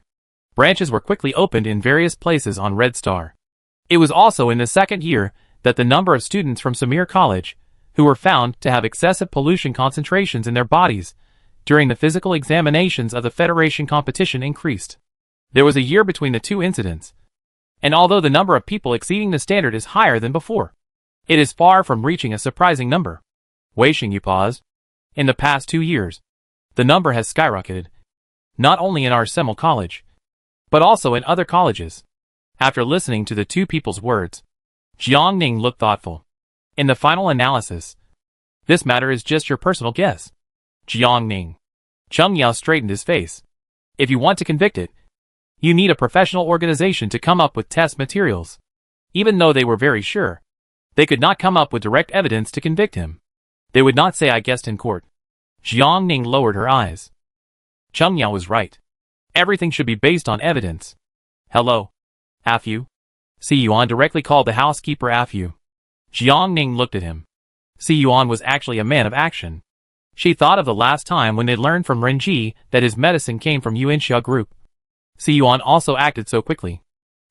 branches were quickly opened in various places on Red Star. It was also in the second year that the number of students from Samir College, who were found to have excessive pollution concentrations in their bodies during the physical examinations of the Federation competition, increased. There was a year between the two incidents, and although the number of people exceeding the standard is higher than before, it is far from reaching a surprising number. Wei Xingyu paused. In the past 2 years, the number has skyrocketed, not only in our Semel College, but also in other colleges. After listening to the two people's words, Jiang Ning looked thoughtful. In the final analysis, this matter is just your personal guess. Jiang Ning. Cheng Yao straightened his face. If you want to convict it, you need a professional organization to come up with test materials. Even though they were very sure, they could not come up with direct evidence to convict him. They would not say I guessed in court. Jiang Ning lowered her eyes. Cheng Yao was right. Everything should be based on evidence. Hello, Afu. Si Yuan directly called the housekeeper Afu. Jiang Ning looked at him. Si Yuan was actually a man of action. She thought of the last time when they learned from Renji that his medicine came from Yuanxia Group. Si Yuan also acted so quickly.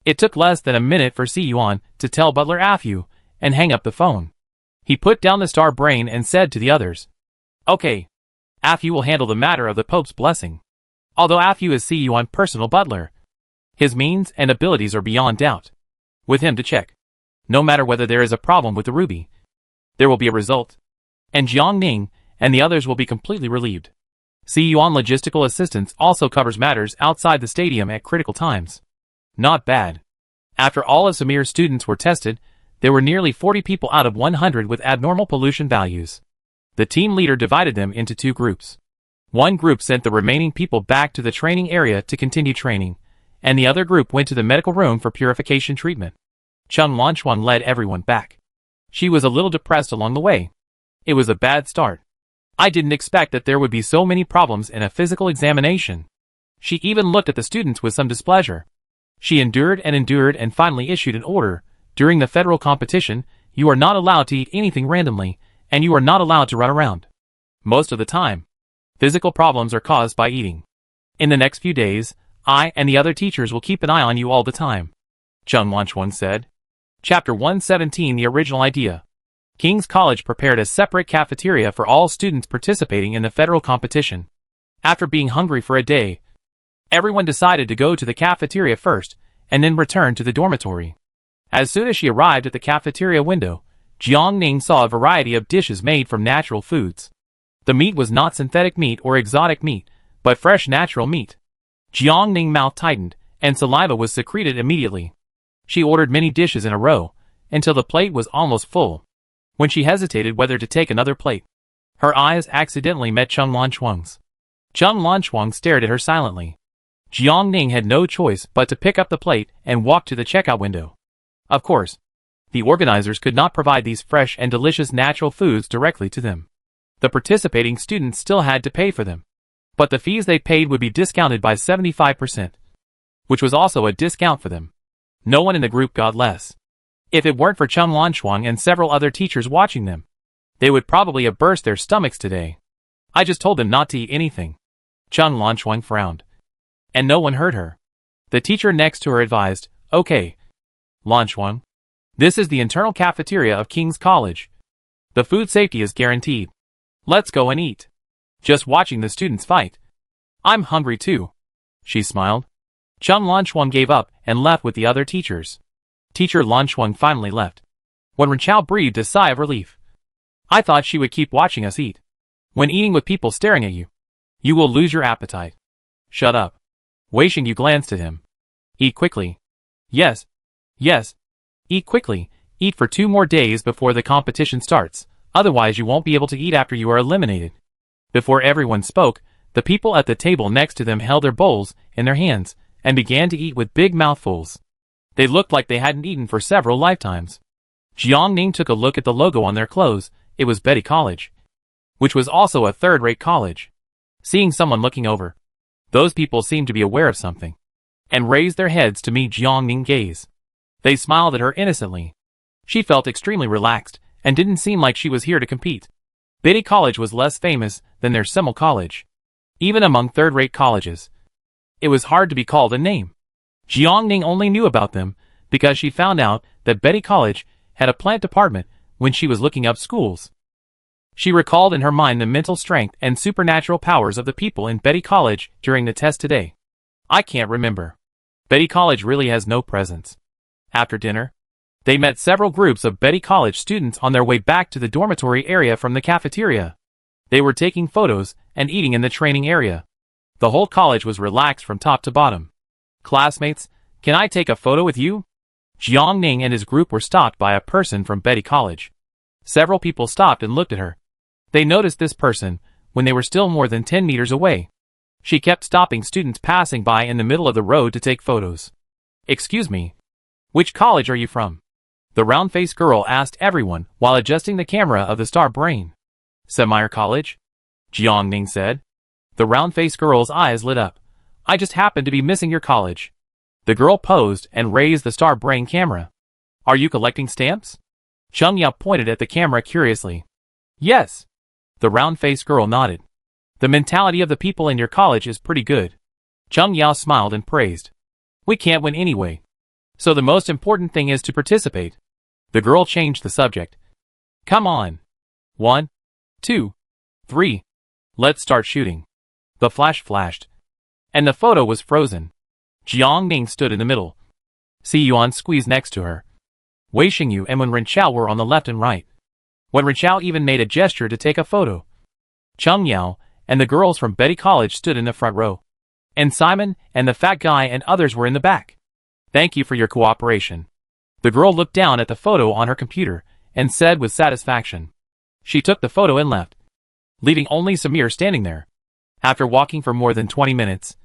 It took less than a minute for Si Yuan to tell butler Afu and hang up the phone. He put down the star brain and said to the others, Okay, Afu will handle the matter of the Pope's blessing. Although Afu is Si Yuan's personal butler, his means and abilities are beyond doubt. With him to check, no matter whether there is a problem with the ruby, there will be a result. And Jiang Ning and the others will be completely relieved. Si Yuan logistical assistance also covers matters outside the stadium at critical times. Not bad. After all of Samir's students were tested, there were nearly 40 people out of 100 with abnormal pollution values. The team leader divided them into 2 groups. One group sent the remaining people back to the training area to continue training, and the other group went to the medical room for purification treatment. Cheng Lanchuan led everyone back. She was a little depressed along the way. It was a bad start. I didn't expect that there would be so many problems in a physical examination. She even looked at the students with some displeasure. She endured and finally issued an order. During the federal competition, you are not allowed to eat anything randomly, and you are not allowed to run around. Most of the time, physical problems are caused by eating. In the next few days, I and the other teachers will keep an eye on you all the time. Cheng Lanchuan said. Chapter 117 The Original Idea. King's College prepared a separate cafeteria for all students participating in the federal competition. After being hungry for a day, everyone decided to go to the cafeteria first, and then return to the dormitory. As soon as she arrived at the cafeteria window, Jiang Ning saw a variety of dishes made from natural foods. The meat was not synthetic meat or exotic meat, but fresh natural meat. Jiang Ning's mouth tightened, and saliva was secreted immediately. She ordered many dishes in a row, until the plate was almost full. When she hesitated whether to take another plate, her eyes accidentally met Cheng Lanchuan's. Cheng Lanchuan stared at her silently. Jiang Ning had no choice but to pick up the plate and walk to the checkout window. Of course, the organizers could not provide these fresh and delicious natural foods directly to them. The participating students still had to pay for them, but the fees they paid would be discounted by 75%, which was also a discount for them. No one in the group got less. If it weren't for Cheng Lanchuan and several other teachers watching them, they would probably have burst their stomachs today. I just told them not to eat anything. Cheng Lanchuan frowned, and no one heard her. The teacher next to her advised, Okay, Lanchuan, this is the internal cafeteria of King's College. The food safety is guaranteed. Let's go and eat. Just watching the students fight. I'm hungry too. She smiled. Cheng Lanchuan gave up and left with the other teachers. Teacher Lanchuan finally left. When Renchao breathed a sigh of relief. I thought she would keep watching us eat. When eating with people staring at you, you will lose your appetite. Shut up. Wei Xingyu glanced at him. Eat quickly. Yes. Yes. Eat quickly. Eat for 2 more days before the competition starts, otherwise you won't be able to eat after you are eliminated. Before everyone spoke, the people at the table next to them held their bowls in their hands and began to eat with big mouthfuls. They looked like they hadn't eaten for several lifetimes. Jiang Ning took a look at the logo on their clothes. It was Betty College, which was also a third-rate college. Seeing someone looking over, those people seemed to be aware of something, and raised their heads to meet Jiang Ning's gaze. They smiled at her innocently. She felt extremely relaxed, and didn't seem like she was here to compete. Betty College was less famous than their Semmel College. Even among third-rate colleges, it was hard to be called a name. Jiangning only knew about them because she found out that Betty College had a plant department when she was looking up schools. She recalled in her mind the mental strength and supernatural powers of the people in Betty College during the test today. I can't remember. Betty College really has no presence. After dinner, they met several groups of Betty College students on their way back to the dormitory area from the cafeteria. They were taking photos and eating in the training area. The whole college was relaxed from top to bottom. Classmates, can I take a photo with you? Jiangning and his group were stopped by a person from Betty College. Several people stopped and looked at her. They noticed this person when they were still more than 10 meters away. She kept stopping students passing by in the middle of the road to take photos. Excuse me. Which college are you from? The round-faced girl asked everyone while adjusting the camera of the star brain. Semire College? Jiangning said. The round-faced girl's eyes lit up. I just happened to be missing your college. The girl posed and raised the star brain camera. Are you collecting stamps? Cheng Yao pointed at the camera curiously. Yes. The round-faced girl nodded. The mentality of the people in your college is pretty good. Cheng Yao smiled and praised. We can't win anyway. So the most important thing is to participate. The girl changed the subject. Come on. 1, 2, 3. Let's start shooting. The flash flashed, and the photo was frozen. Jiangning stood in the middle. Si Yuan squeezed next to her. Wei Xingyu and Wen Renqiao were on the left and right. Wen Renqiao even made a gesture to take a photo. Cheng Yao and the girls from Betty College stood in the front row. And Simon and the fat guy and others were in the back. Thank you for your cooperation. The girl looked down at the photo on her computer and said with satisfaction. She took the photo and left, leaving only Samir standing there. After walking for more than 20 minutes,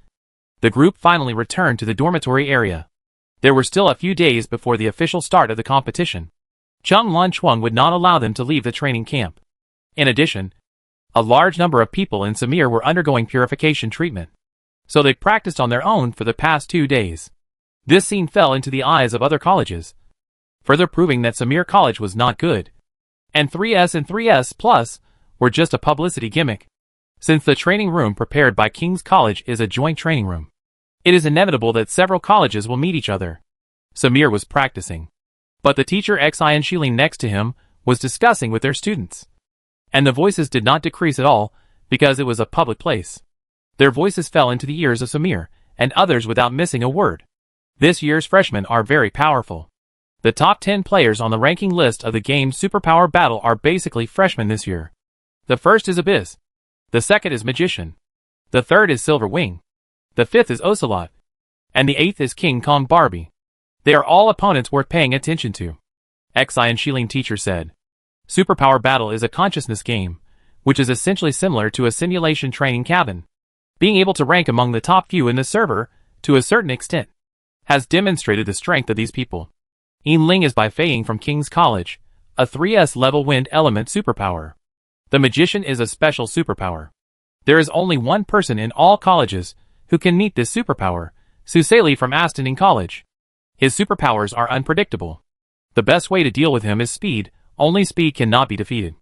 the group finally returned to the dormitory area. There were still a few days before the official start of the competition. Cheng Lanchuang would not allow them to leave the training camp. In addition, a large number of people in Samir were undergoing purification treatment, so they practiced on their own for the past 2 days. This scene fell into the eyes of other colleges, further proving that Samir College was not good, and 3S and 3S Plus were just a publicity gimmick. Since the training room prepared by King's College is a joint training room, it is inevitable that several colleges will meet each other. Samir was practicing, but the teacher Xian Shilin next to him was discussing with their students. And the voices did not decrease at all because it was a public place. Their voices fell into the ears of Samir and others without missing a word. This year's freshmen are very powerful. The top 10 players on the ranking list of the game's superpower battle are basically freshmen this year. The first is Abyss. The second is Magician. The third is Silver Wing. The fifth is Ocelot. And the eighth is King Kong Barbie. They are all opponents worth paying attention to. Xian Shilin teacher said. Superpower battle is a consciousness game, which is essentially similar to a simulation training cabin. Being able to rank among the top few in the server, to a certain extent, has demonstrated the strength of these people. Yin Ling is by Feiying from King's College, a 3S level wind element superpower. The Magician is a special superpower. There is only one person in all colleges who can meet this superpower, Suseli from Astoning College. His superpowers are unpredictable. The best way to deal with him is speed. Only speed cannot be defeated.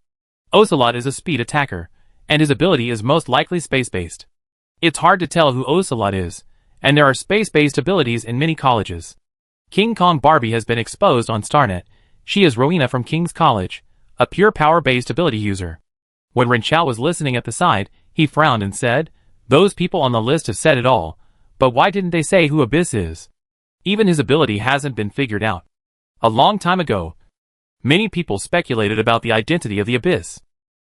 Ocelot is a speed attacker, and his ability is most likely space-based. It's hard to tell who Ocelot is, and there are space-based abilities in many colleges. King Kong Barbie has been exposed on StarNet. She is Rowena from King's College, a pure power-based ability user. When Renqiao was listening at the side, he frowned and said, Those people on the list have said it all, but why didn't they say who Abyss is? Even his ability hasn't been figured out. A long time ago, many people speculated about the identity of the Abyss.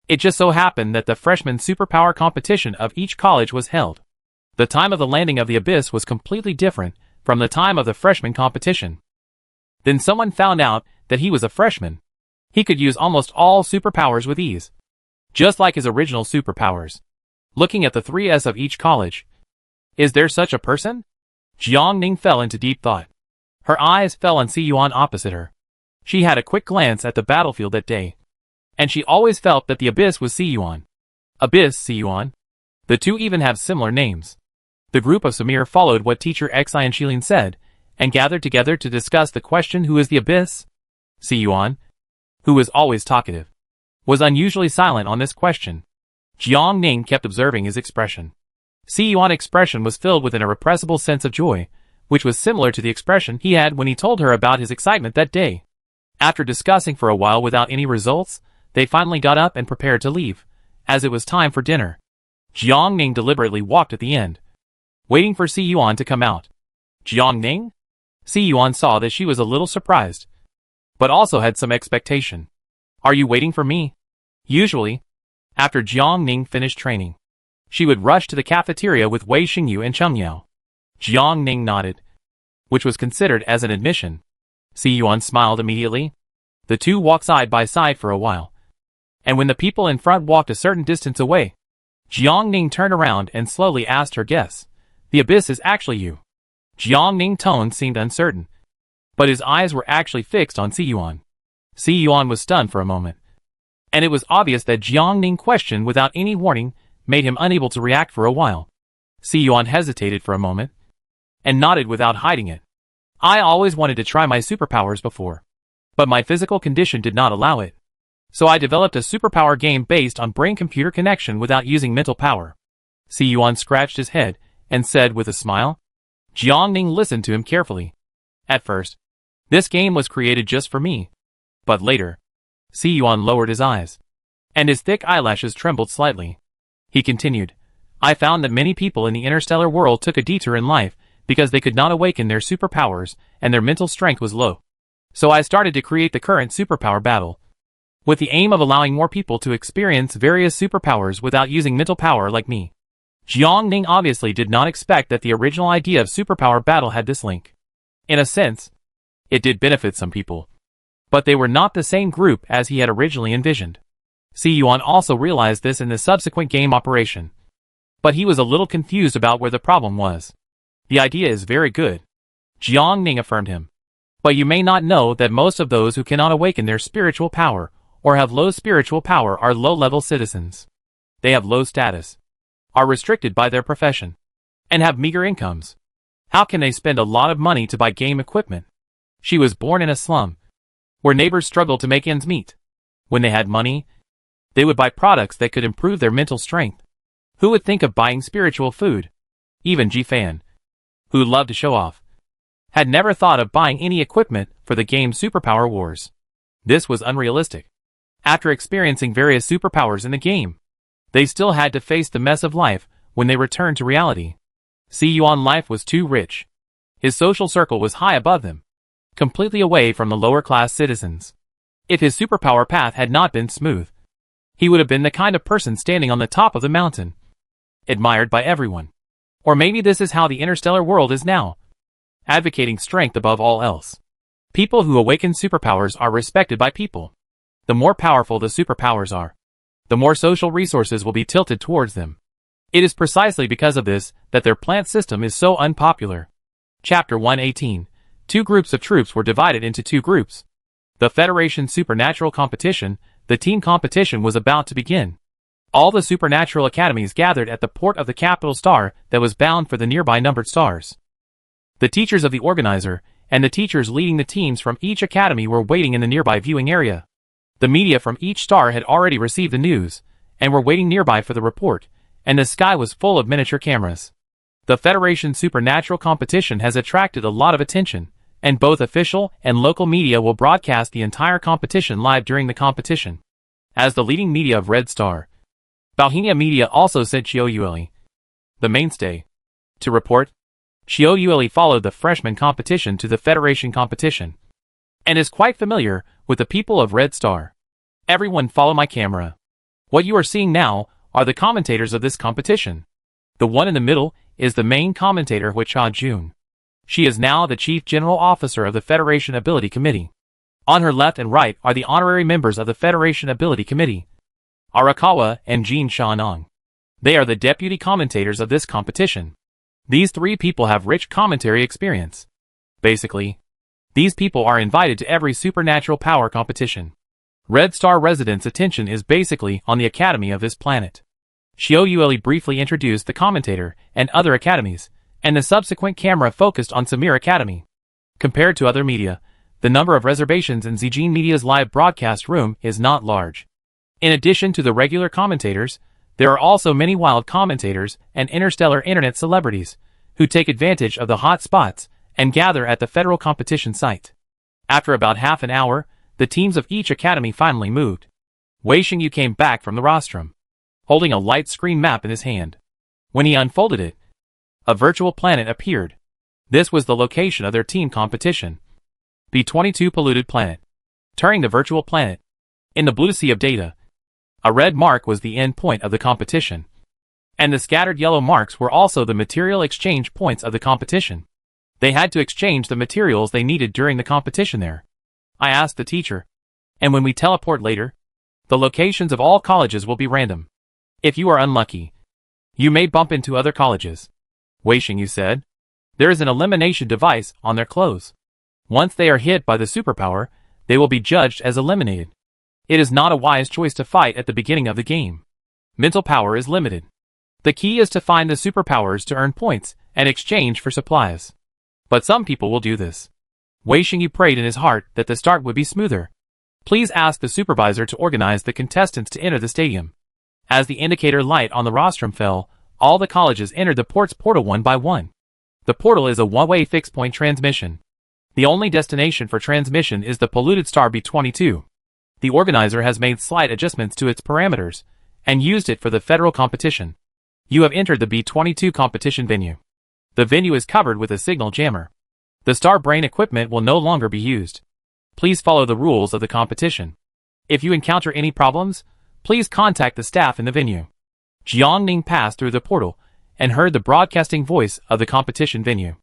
It just so happened that the freshman superpower competition of each college was held. The time of the landing of the Abyss was completely different from the time of the freshman competition. Then someone found out that he was a freshman. He could use almost all superpowers with ease, just like his original superpowers. Looking at the 3S of each college, is there such a person? Jiangning fell into deep thought. Her eyes fell on Si Yuan opposite her. She had a quick glance at the battlefield that day, and she always felt that the Abyss was Si Yuan. Abyss, Si Yuan. The two even have similar names. The group of Samir followed what teacher Xian Shilin said, and gathered together to discuss the question, who is the abyss? Si-yuan, who was always talkative, was unusually silent on this question. Jiang Ning kept observing his expression. Si-yuan's expression was filled with an irrepressible sense of joy, which was similar to the expression he had when he told her about his excitement that day. After discussing for a while without any results, they finally got up and prepared to leave, as it was time for dinner. Jiang Ning deliberately walked at the end, waiting for Si-yuan to come out. Jiang Ning? Si-yuan saw that she was a little surprised, but also had some expectation. Are you waiting for me? Usually, after Jiang Ning finished training, she would rush to the cafeteria with Wei Xingyu and Cheng Yao. Jiang Ning nodded, which was considered as an admission. Si-yuan smiled immediately. The two walked side by side for a while, and when the people in front walked a certain distance away, Jiang Ning turned around and slowly asked her guests, "The abyss is actually you?" Jiang Ning's tone seemed uncertain, but his eyes were actually fixed on Si-yuan. Si-yuan was stunned for a moment, and it was obvious that Jiang Ning's question without any warning made him unable to react for a while. Si-yuan hesitated for a moment, and nodded without hiding it. I always wanted to try my superpowers before, but my physical condition did not allow it. So I developed a superpower game based on brain-computer connection without using mental power. Si-yuan scratched his head and said with a smile. Jiang Ning listened to him carefully. At first, this game was created just for me. But later, Si-yuan lowered his eyes, and his thick eyelashes trembled slightly. He continued, I found that many people in the interstellar world took a detour in life because they could not awaken their superpowers and their mental strength was low. So I started to create the current superpower battle, with the aim of allowing more people to experience various superpowers without using mental power like me. Jiang Ning obviously did not expect that the original idea of superpower battle had this link. In a sense, it did benefit some people, but they were not the same group as he had originally envisioned. Si-yuan also realized this in the subsequent game operation, but he was a little confused about where the problem was. The idea is very good, Jiang Ning affirmed him, but you may not know that most of those who cannot awaken their spiritual power or have low spiritual power are low-level citizens. They have low status, are restricted by their profession, and have meager incomes. How can they spend a lot of money to buy game equipment? She was born in a slum, where neighbors struggled to make ends meet. When they had money, they would buy products that could improve their mental strength. Who would think of buying spiritual food? Even Ji Fan, who loved to show off, had never thought of buying any equipment for the game Superpower Wars. This was unrealistic. After experiencing various superpowers in the game, they still had to face the mess of life when they returned to reality. Si-yuan's life was too rich. His social circle was high above them, completely away from the lower-class citizens. If his superpower path had not been smooth, he would have been the kind of person standing on the top of the mountain, admired by everyone. Or maybe this is how the interstellar world is now, advocating strength above all else. People who awaken superpowers are respected by people. The more powerful the superpowers are, the more social resources will be tilted towards them. It is precisely because of this that their plant system is so unpopular. Chapter 118. Two groups of troops were divided into two groups. The Federation Supernatural Competition, the team competition was about to begin. All the supernatural academies gathered at the port of the capital star that was bound for the nearby numbered stars. The teachers of the organizer and the teachers leading the teams from each academy were waiting in the nearby viewing area. The media from each star had already received the news and were waiting nearby for the report, and the sky was full of miniature cameras. The Federation Supernatural Competition has attracted a lot of attention, and both official and local media will broadcast the entire competition live during the competition. As the leading media of Red Star, Bohemia Media also sent Xiao Yueli, the mainstay, to report. Xiao Yueli followed the freshman competition to the Federation competition, and is quite familiar with the people of Red Star. Everyone follow my camera. What you are seeing now are the commentators of this competition. The one in the middle is the main commentator, Huicha Jun. She is now the Chief General Officer of the Federation Ability Committee. On her left and right are the honorary members of the Federation Ability Committee, Arakawa and Jin Shanong. They are the deputy commentators of this competition. These three people have rich commentary experience. Basically, these people are invited to every supernatural power competition. Red Star residents' attention is basically on the academy of this planet. Xiao Yueli briefly introduced the commentator and other academies, and the subsequent camera focused on Samir Academy. Compared to other media, the number of reservations in Zijin Media's live broadcast room is not large. In addition to the regular commentators, there are also many wild commentators and interstellar internet celebrities who take advantage of the hot spots and gather at the federal competition site. After about half an hour, the teams of each academy finally moved. Wei Xingyu came back from the rostrum, holding a light screen map in his hand. When he unfolded it, a virtual planet appeared. This was the location of their team competition. B22 polluted planet. Turning the virtual planet. In the blue sea of data, a red mark was the end point of the competition. And the scattered yellow marks were also the material exchange points of the competition. They had to exchange the materials they needed during the competition there. I asked the teacher. And when we teleport later, the locations of all colleges will be random. If you are unlucky, you may bump into other colleges. Wei Xingyu said. There is an elimination device on their clothes. Once they are hit by the superpower, they will be judged as eliminated. It is not a wise choice to fight at the beginning of the game. Mental power is limited. The key is to find the superpowers to earn points and exchange for supplies. But some people will do this. Wei Xingyu prayed in his heart that the start would be smoother. Please ask the supervisor to organize the contestants to enter the stadium. As the indicator light on the rostrum fell, all the colleges entered the port's portal one by one. The portal is a one-way fixed-point transmission. The only destination for transmission is the polluted star B22. The organizer has made slight adjustments to its parameters and used it for the federal competition. You have entered the B22 competition venue. The venue is covered with a signal jammer. The star brain equipment will no longer be used. Please follow the rules of the competition. If you encounter any problems, please contact the staff in the venue. Jiang Ning passed through the portal and heard the broadcasting voice of the competition venue.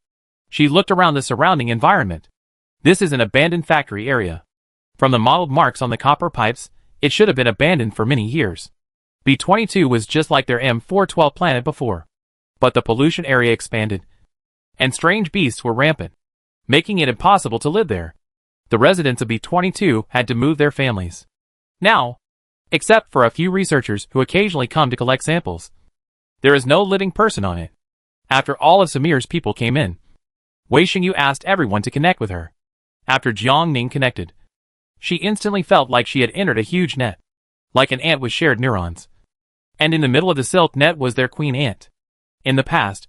She looked around the surrounding environment. This is an abandoned factory area. From the mottled marks on the copper pipes, it should have been abandoned for many years. B22 was just like their M412 planet before. But the pollution area expanded, and strange beasts were rampant, making it impossible to live there. The residents of B22 had to move their families. Now, except for a few researchers who occasionally come to collect samples, there is no living person on it. After all of Samir's people came in, Wei Xingyu asked everyone to connect with her. After Jiang Ning connected, she instantly felt like she had entered a huge net, like an ant with shared neurons. And in the middle of the silk net was their queen ant. In the past,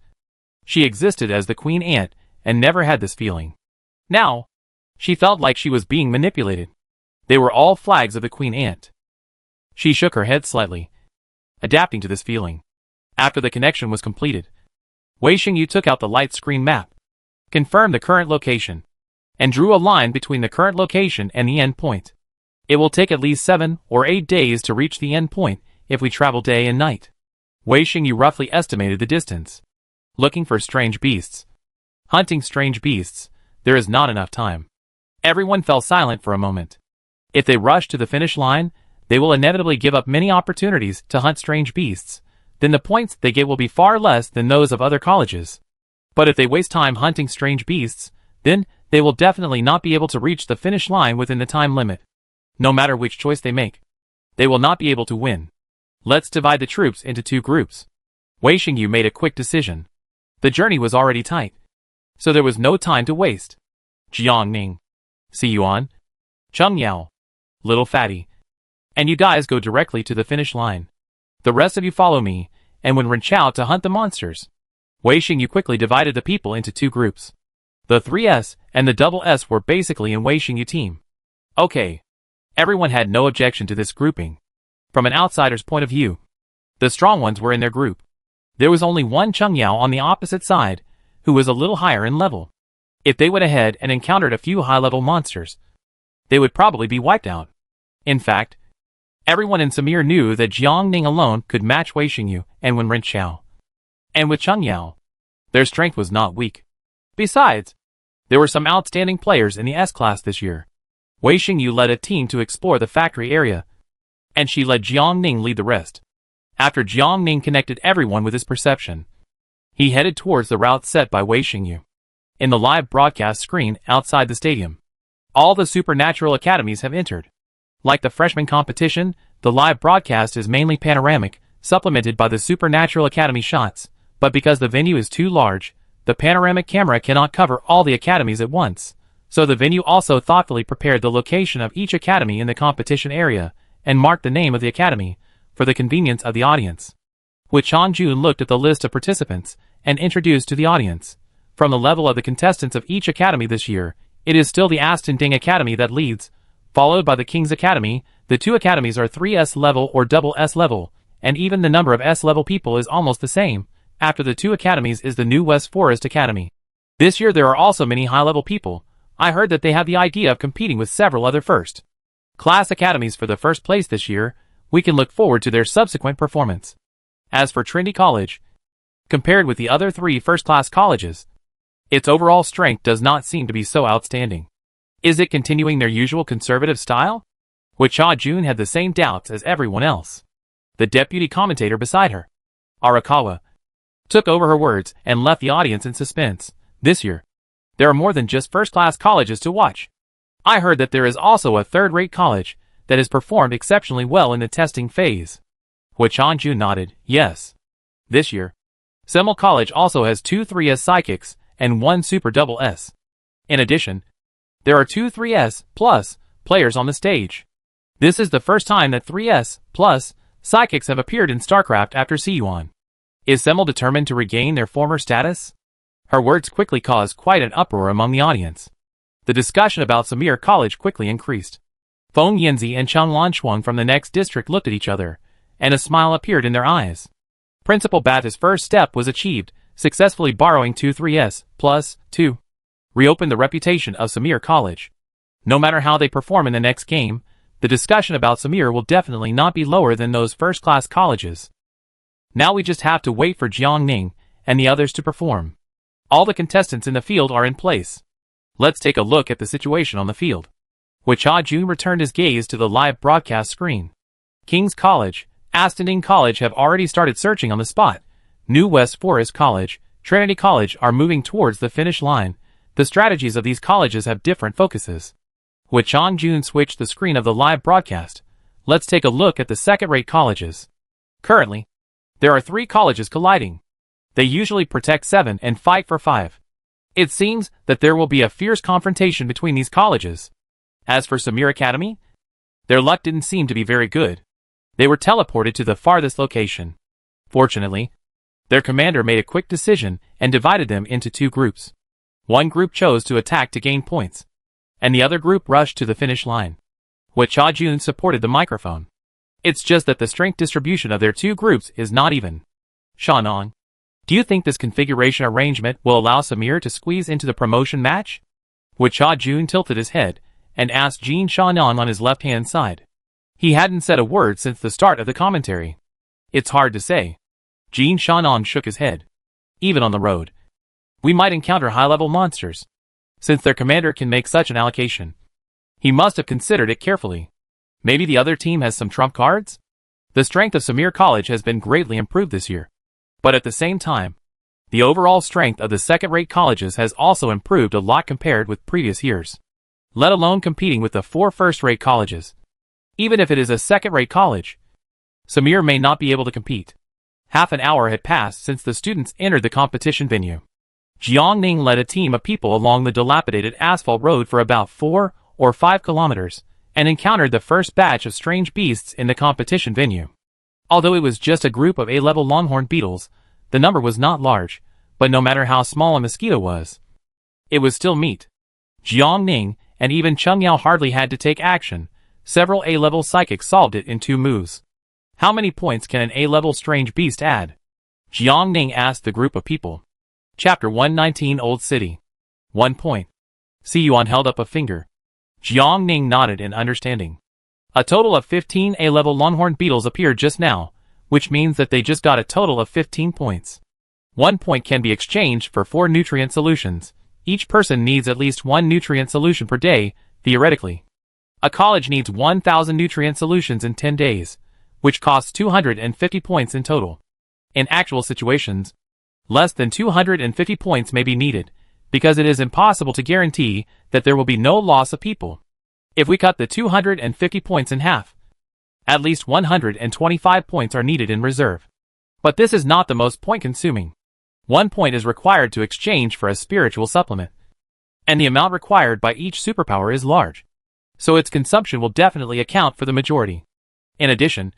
she existed as the queen ant and never had this feeling. Now, she felt like she was being manipulated. They were all flags of the queen ant. She shook her head slightly, adapting to this feeling. After the connection was completed, Wei Xingyu took out the light screen map, confirmed the current location, and drew a line between the current location and the end point. It will take at least 7 or 8 days to reach the end point if we travel day and night. Wei Xingyu roughly estimated the distance. Looking for strange beasts. Hunting strange beasts, there is not enough time. Everyone fell silent for a moment. If they rush to the finish line, they will inevitably give up many opportunities to hunt strange beasts. Then the points they get will be far less than those of other colleges. But if they waste time hunting strange beasts, then they will definitely not be able to reach the finish line within the time limit. No matter which choice they make, they will not be able to win. Let's divide the troops into 2 groups. Wei Xingyu made a quick decision. The journey was already tight, so there was no time to waste. Jiang Ning, Si Yuan, Cheng Yao, Little Fatty, and you guys go directly to the finish line. The rest of you follow me, and when Ren Chao to hunt the monsters. Wei Xingyu quickly divided the people into 2 groups. The 3S and the double S were basically in Wei Xingyu team. Okay. Everyone had no objection to this grouping. From an outsider's point of view, the strong ones were in their group. There was only one Cheng Yao on the opposite side, who was a little higher in level. If they went ahead and encountered a few high-level monsters, they would probably be wiped out. In fact, everyone in Samir knew that Jiang Ning alone could match Wei Xingyu and Wen Chao. And with Cheng Yao, their strength was not weak. Besides, there were some outstanding players in the S-class this year. Wei Xingyu led a team to explore the factory area, and she let Jiang Ning lead the rest. After Jiang Ning connected everyone with his perception, he headed towards the route set by Wei Xingyu. In the live broadcast screen outside the stadium, all the supernatural academies have entered. Like the freshman competition, the live broadcast is mainly panoramic, supplemented by the supernatural academy shots, but because the venue is too large, the panoramic camera cannot cover all the academies at once, so the venue also thoughtfully prepared the location of each academy in the competition area and marked the name of the academy for the convenience of the audience. Jun looked at the list of participants and introduced to the audience. From the level of the contestants of each academy this year, it is still the Aston Ding Academy that leads, followed by the King's Academy. The two academies are 3S level or double S level, and even the number of S level people is almost the same. After the two academies is the new West Forest Academy. This year there are also many high-level people. I heard that they have the idea of competing with several other first-class academies for the first place this year. We can look forward to their subsequent performance. As for Trinity College, compared with the other three first-class colleges, its overall strength does not seem to be so outstanding. Is it continuing their usual conservative style? Jun had the same doubts as everyone else. The deputy commentator beside her, Arakawa, took over her words and left the audience in suspense. This year, there are more than just first-class colleges to watch. I heard that there is also a third-rate college that has performed exceptionally well in the testing phase. Jun nodded, yes. This year, Semmel College also has two 3S psychics and one Super Double S. In addition, there are two 3S plus players on the stage. This is the first time that 3S plus psychics have appeared in StarCraft after C1. Is Semmel determined to regain their former status? Her words quickly caused quite an uproar among the audience. The discussion about Samir College quickly increased. Feng Yanzi and Chang Lanchuang from the next district looked at each other, and a smile appeared in their eyes. Principal Bata's first step was achieved, successfully borrowing two 3S plus 2. Reopened the reputation of Samir College. No matter how they perform in the next game, the discussion about Samir will definitely not be lower than those first-class colleges. Now we just have to wait for Jiangning and the others to perform. All the contestants in the field are in place. Let's take a look at the situation on the field. Jun returned his gaze to the live broadcast screen. King's College, Aston Ding College have already started searching on the spot. New West Forest College, Trinity College are moving towards the finish line. The strategies of these colleges have different focuses. Jun switched the screen of the live broadcast. Let's take a look at the second-rate colleges. Currently, there are three colleges colliding. They usually protect 7 and fight for 5. It seems that there will be a fierce confrontation between these colleges. As for Samir Academy, their luck didn't seem to be very good. They were teleported to the farthest location. Fortunately, their commander made a quick decision and divided them into two groups. One group chose to attack to gain points, and the other group rushed to the finish line. Jun supported the microphone. It's just that the strength distribution of their two groups is not even. Shanong, do you think this configuration arrangement will allow Samir to squeeze into the promotion match? Jun tilted his head and asked Jean Shanong on his left-hand side. He hadn't said a word since the start of the commentary. It's hard to say. Jean Shanong shook his head. Even on the road, we might encounter high-level monsters. Since their commander can make such an allocation, he must have considered it carefully. Maybe the other team has some trump cards? The strength of Samir College has been greatly improved this year. But at the same time, the overall strength of the second-rate colleges has also improved a lot compared with previous years. Let alone competing with the 4 first-rate colleges. Even if it is a second-rate college, Samir may not be able to compete. Half an hour had passed since the students entered the competition venue. Jiangning led a team of people along the dilapidated asphalt road for about 4 or 5 kilometers, and encountered the first batch of strange beasts in the competition venue. Although it was just a group of A-level longhorn beetles, the number was not large, but no matter how small a mosquito was, it was still meat. Jiangning and even Cheng Yao hardly had to take action. Several A-level psychics solved it in 2 moves. How many points can an A-level strange beast add? Jiangning asked the group of people. Chapter 119 Old City. 1 point. Siyuan held up a finger. Jiangning nodded in understanding. A total of 15 A-level longhorn beetles appeared just now, which means that they just got a total of 15 points. 1 point can be exchanged for 4 nutrient solutions. Each person needs at least 1 nutrient solution per day, theoretically. A college needs 1,000 nutrient solutions in 10 days, which costs 250 points in total. In actual situations, less than 250 points may be needed, because it is impossible to guarantee that there will be no loss of people. If we cut the 250 points in half, at least 125 points are needed in reserve. But this is not the most point-consuming. 1 point is required to exchange for a spiritual supplement. and the amount required by each superpower is large, so its consumption will definitely account for the majority. In addition,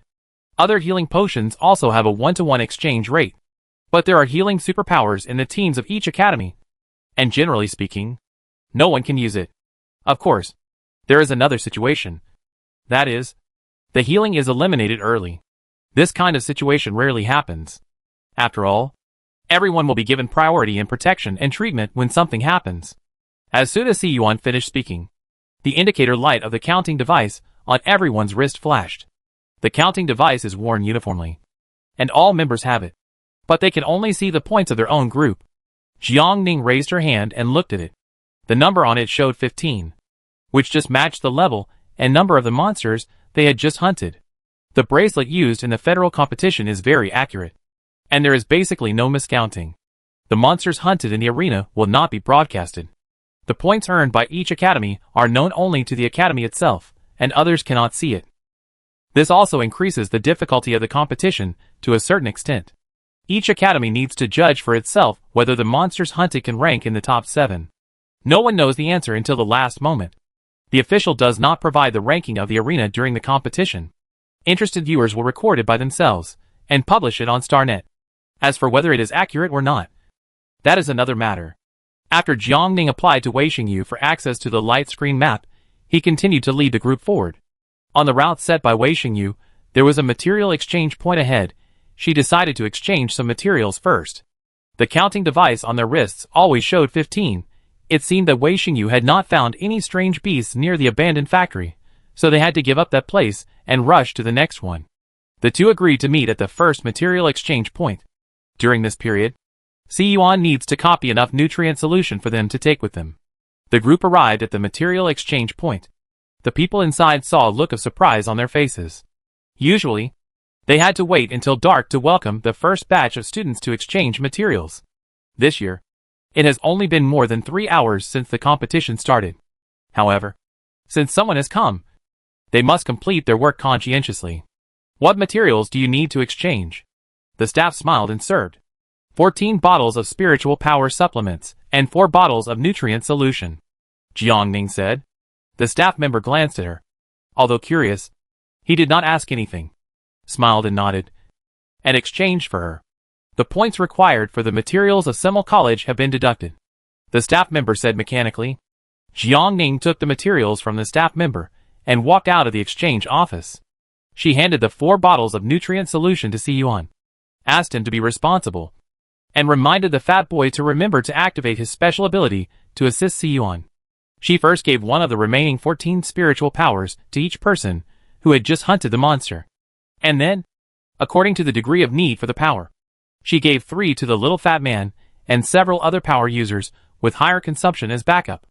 other healing potions also have a 1-to-1 exchange rate, but there are healing superpowers in the teams of each academy, and generally speaking, no one can use it. Of course, there is another situation. That is, the healing is eliminated early. This kind of situation rarely happens. After all, everyone will be given priority in protection and treatment when something happens. As soon as Siyuan finished speaking, the indicator light of the counting device on everyone's wrist flashed. The counting device is worn uniformly, and all members have it, but they can only see the points of their own group. Jiang Ning raised her hand and looked at it. The number on it showed 15, which just matched the level and number of the monsters they had just hunted. The bracelet used in the federal competition is very accurate, and there is basically no miscounting. The monsters hunted in the arena will not be broadcasted. The points earned by each academy are known only to the academy itself, and others cannot see it. This also increases the difficulty of the competition to a certain extent. Each academy needs to judge for itself whether the monsters hunted can rank in the top 7. No one knows the answer until the last moment. The official does not provide the ranking of the arena during the competition. Interested viewers will record it by themselves and publish it on StarNet. As for whether it is accurate or not, that is another matter. After Jiang Ning applied to Wei Xingyu for access to the light screen map, he continued to lead the group forward. On the route set by Wei Xingyu, there was a material exchange point ahead. She decided to exchange some materials first. The counting device on their wrists always showed 15. It seemed that Wei Xingyu had not found any strange beasts near the abandoned factory, so they had to give up that place and rush to the next one. The two agreed to meet at the first material exchange point. During this period, Siyuan needs to copy enough nutrient solution for them to take with them. The group arrived at the material exchange point. The people inside saw a look of surprise on their faces. Usually, they had to wait until dark to welcome the first batch of students to exchange materials. This year, it has only been more than 3 hours since the competition started. However, since someone has come, they must complete their work conscientiously. What materials do you need to exchange? The staff smiled and served 14 bottles of spiritual power supplements and 4 bottles of nutrient solution. Jiang Ning said. The staff member glanced at her. Although curious, he did not ask anything, smiled and nodded, and exchanged for her. The points required for the materials of Semel College have been deducted, the staff member said mechanically. Jiang Ning took the materials from the staff member and walked out of the exchange office. She handed the 4 bottles of nutrient solution to Siyuan, asked him to be responsible, and reminded the fat boy to remember to activate his special ability to assist Siyuan. She first gave one of the remaining 14 spiritual powers to each person who had just hunted the monster. And then, according to the degree of need for the power, she gave 3 to the little fat man and several other power users with higher consumption as backup.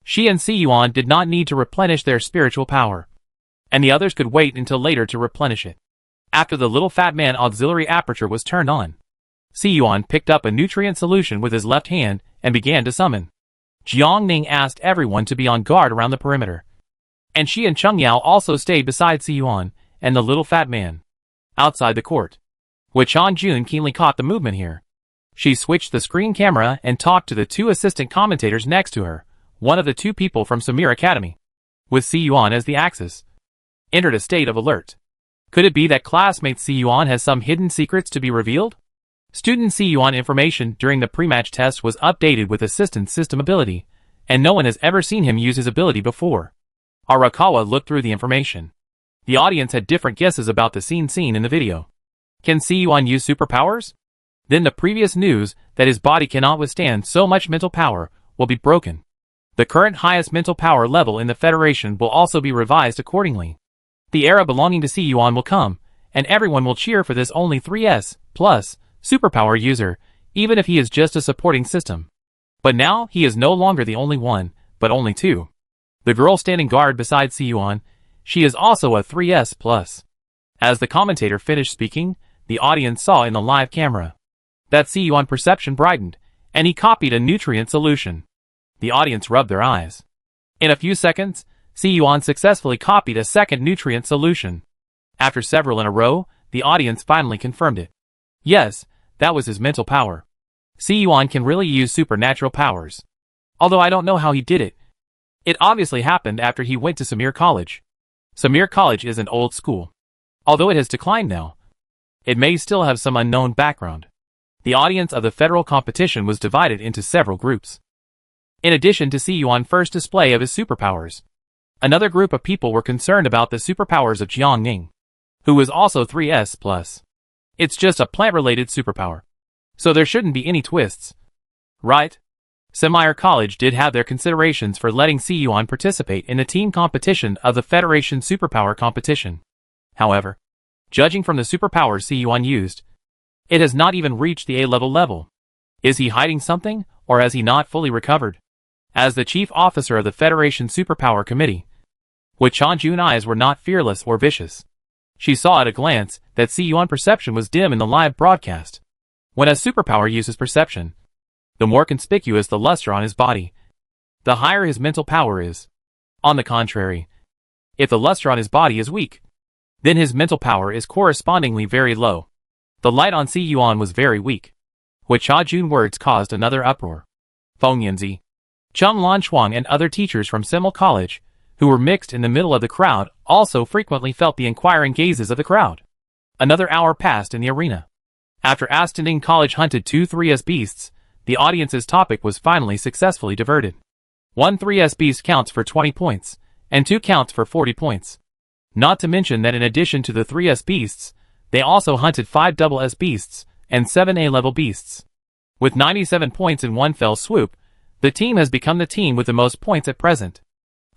She and Siyuan did not need to replenish their spiritual power, and the others could wait until later to replenish it. After the little fat man auxiliary aperture was turned on, Siyuan picked up a nutrient solution with his left hand and began to summon. Jiang Ning asked everyone to be on guard around the perimeter, and she and Cheng Yao also stayed beside Siyuan and the little fat man. Outside the court, Wei Jun keenly caught the movement here. She switched the screen camera and talked to the 2 assistant commentators next to her, one of the 2 people from Samir Academy, with Siyuan as the axis. Entered a state of alert. Could it be that classmate Siyuan has some hidden secrets to be revealed? Student Siyuan information during the pre-match test was updated with assistant system ability, and no one has ever seen him use his ability before. Arakawa looked through the information. The audience had different guesses about the scene seen in the video. Can Siyuan use superpowers? Then the previous news that his body cannot withstand so much mental power will be broken. The current highest mental power level in the Federation will also be revised accordingly. The era belonging to Siyuan will come, and everyone will cheer for this only 3S plus superpower user, even if he is just a supporting system. But now he is no longer the only one, but only 2. The girl standing guard beside Siyuan, she is also a 3S plus. As the commentator finished speaking, the audience saw in the live camera that Siyuan perception brightened, and he copied a nutrient solution. The audience rubbed their eyes. In a few seconds, Siyuan successfully copied a second nutrient solution. After several in a row, the audience finally confirmed it. Yes, that was his mental power. Siyuan can really use supernatural powers. Although I don't know how he did it. It obviously happened after he went to Samir College. Samir College is an old school. Although it has declined now, it may still have some unknown background. The audience of the federal competition was divided into several groups. In addition to Siyuan's first display of his superpowers, another group of people were concerned about the superpowers of Jiangning, who was also 3S+. It's just a plant-related superpower, so there shouldn't be any twists. Right? Samir College did have their considerations for letting Siyuan participate in the team competition of the Federation Superpower Competition. However, judging from the superpowers Siyuan used, it has not even reached the A-level level. Is he hiding something, or has he not fully recovered? As the chief officer of the Federation Superpower Committee, with Chanjun's eyes were not fearless or vicious. She saw at a glance that Siyuan's perception was dim in the live broadcast. When a superpower uses perception, the more conspicuous the luster on his body, the higher his mental power is. On the contrary, if the luster on his body is weak, then his mental power is correspondingly very low. The light on Siyuan was very weak. With Chanjun's words caused another uproar. Feng Yanzi, Chung Lanchuang and other teachers from Simul College, who were mixed in the middle of the crowd, also frequently felt the inquiring gazes of the crowd. Another hour passed in the arena. After Ascending College hunted 2 3S beasts, the audience's topic was finally successfully diverted. 1 3S beast counts for 20 points, and 2 counts for 40 points. Not to mention that in addition to the 3S beasts, they also hunted 5 double S beasts and 7 A-level beasts. With 97 points in one fell swoop, the team has become the team with the most points at present.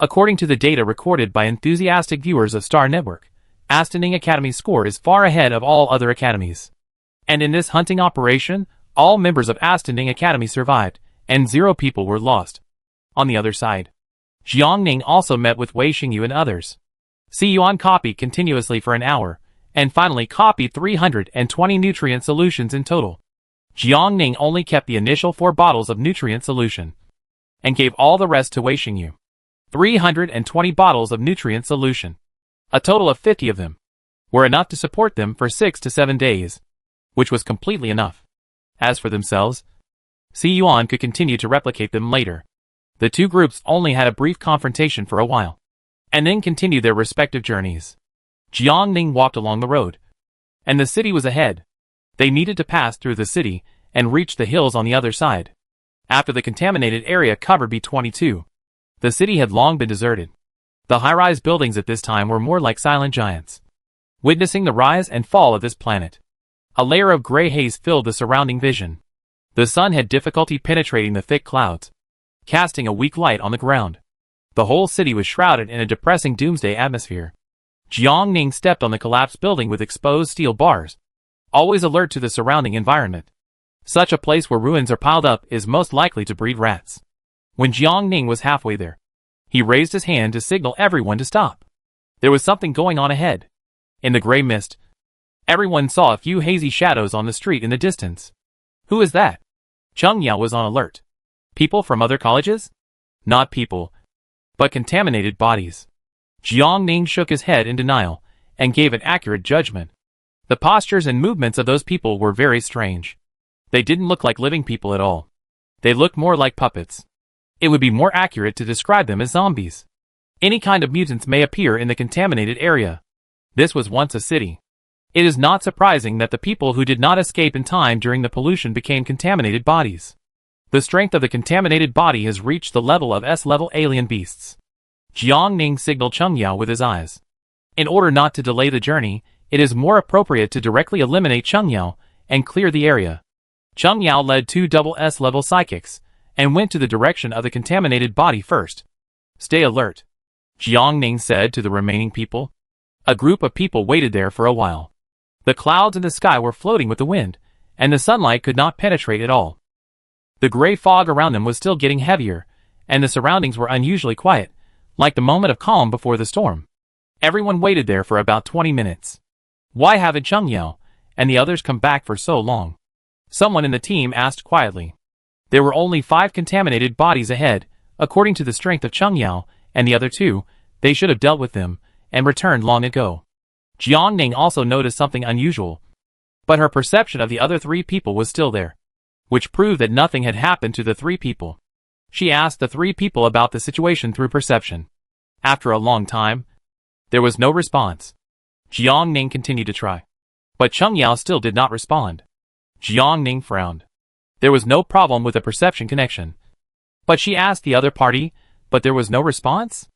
According to the data recorded by enthusiastic viewers of Star Network, Ascending Academy's score is far ahead of all other academies. And in this hunting operation, all members of Ascending Academy survived, and 0 people were lost. On the other side, Jiangning also met with Wei Xingyu and others. Siyuan copied continuously for an hour, and finally copied 320 nutrient solutions in total. Jiangning only kept the initial 4 bottles of nutrient solution, and gave all the rest to Wei Xingyu. 320 bottles of nutrient solution, a total of 50 of them, were enough to support them for 6 to 7 days, which was completely enough. As for themselves, Siyuan could continue to replicate them later. The 2 groups only had a brief confrontation for a while, and then continued their respective journeys. Jiangning walked along the road, and the city was ahead. They needed to pass through the city and reach the hills on the other side. After the contaminated area covered B22, the city had long been deserted. The high-rise buildings at this time were more like silent giants. Witnessing the rise and fall of this planet, a layer of gray haze filled the surrounding vision. The sun had difficulty penetrating the thick clouds, casting a weak light on the ground. The whole city was shrouded in a depressing doomsday atmosphere. Jiangning stepped on the collapsed building with exposed steel bars, always alert to the surrounding environment. Such a place where ruins are piled up is most likely to breed rats. When Jiangning was halfway there, he raised his hand to signal everyone to stop. There was something going on ahead. In the gray mist, everyone saw a few hazy shadows on the street in the distance. Who is that? Cheng Yao was on alert. People from other colleges? Not people, but contaminated bodies. Jiangning shook his head in denial, and gave an accurate judgment. The postures and movements of those people were very strange. They didn't look like living people at all. They looked more like puppets. It would be more accurate to describe them as zombies. Any kind of mutants may appear in the contaminated area. This was once a city. It is not surprising that the people who did not escape in time during the pollution became contaminated bodies. The strength of the contaminated body has reached the level of S-level alien beasts. Jiangning signaled Cheng Yao with his eyes. In order not to delay the journey, it is more appropriate to directly eliminate Cheng Yao and clear the area. Cheng Yao led 2 double S-level psychics, and went to the direction of the contaminated body first. Stay alert, Jiangning said to the remaining people. A group of people waited there for a while. The clouds in the sky were floating with the wind, and the sunlight could not penetrate at all. The gray fog around them was still getting heavier, and the surroundings were unusually quiet, like the moment of calm before the storm. Everyone waited there for about 20 minutes. Why haven't Cheng Yao and the others come back for so long? Someone in the team asked quietly. There were only 5 contaminated bodies ahead, according to the strength of Cheng Yao and the other 2, they should have dealt with them and returned long ago. Jiangning also noticed something unusual, but her perception of the other 3 people was still there, which proved that nothing had happened to the 3 people. She asked the three people about the situation through perception. After a long time, there was no response. Jiang Ning continued to try. But Cheng Yao still did not respond. Jiang Ning frowned. There was no problem with the perception connection. But she asked the other party, but there was no response?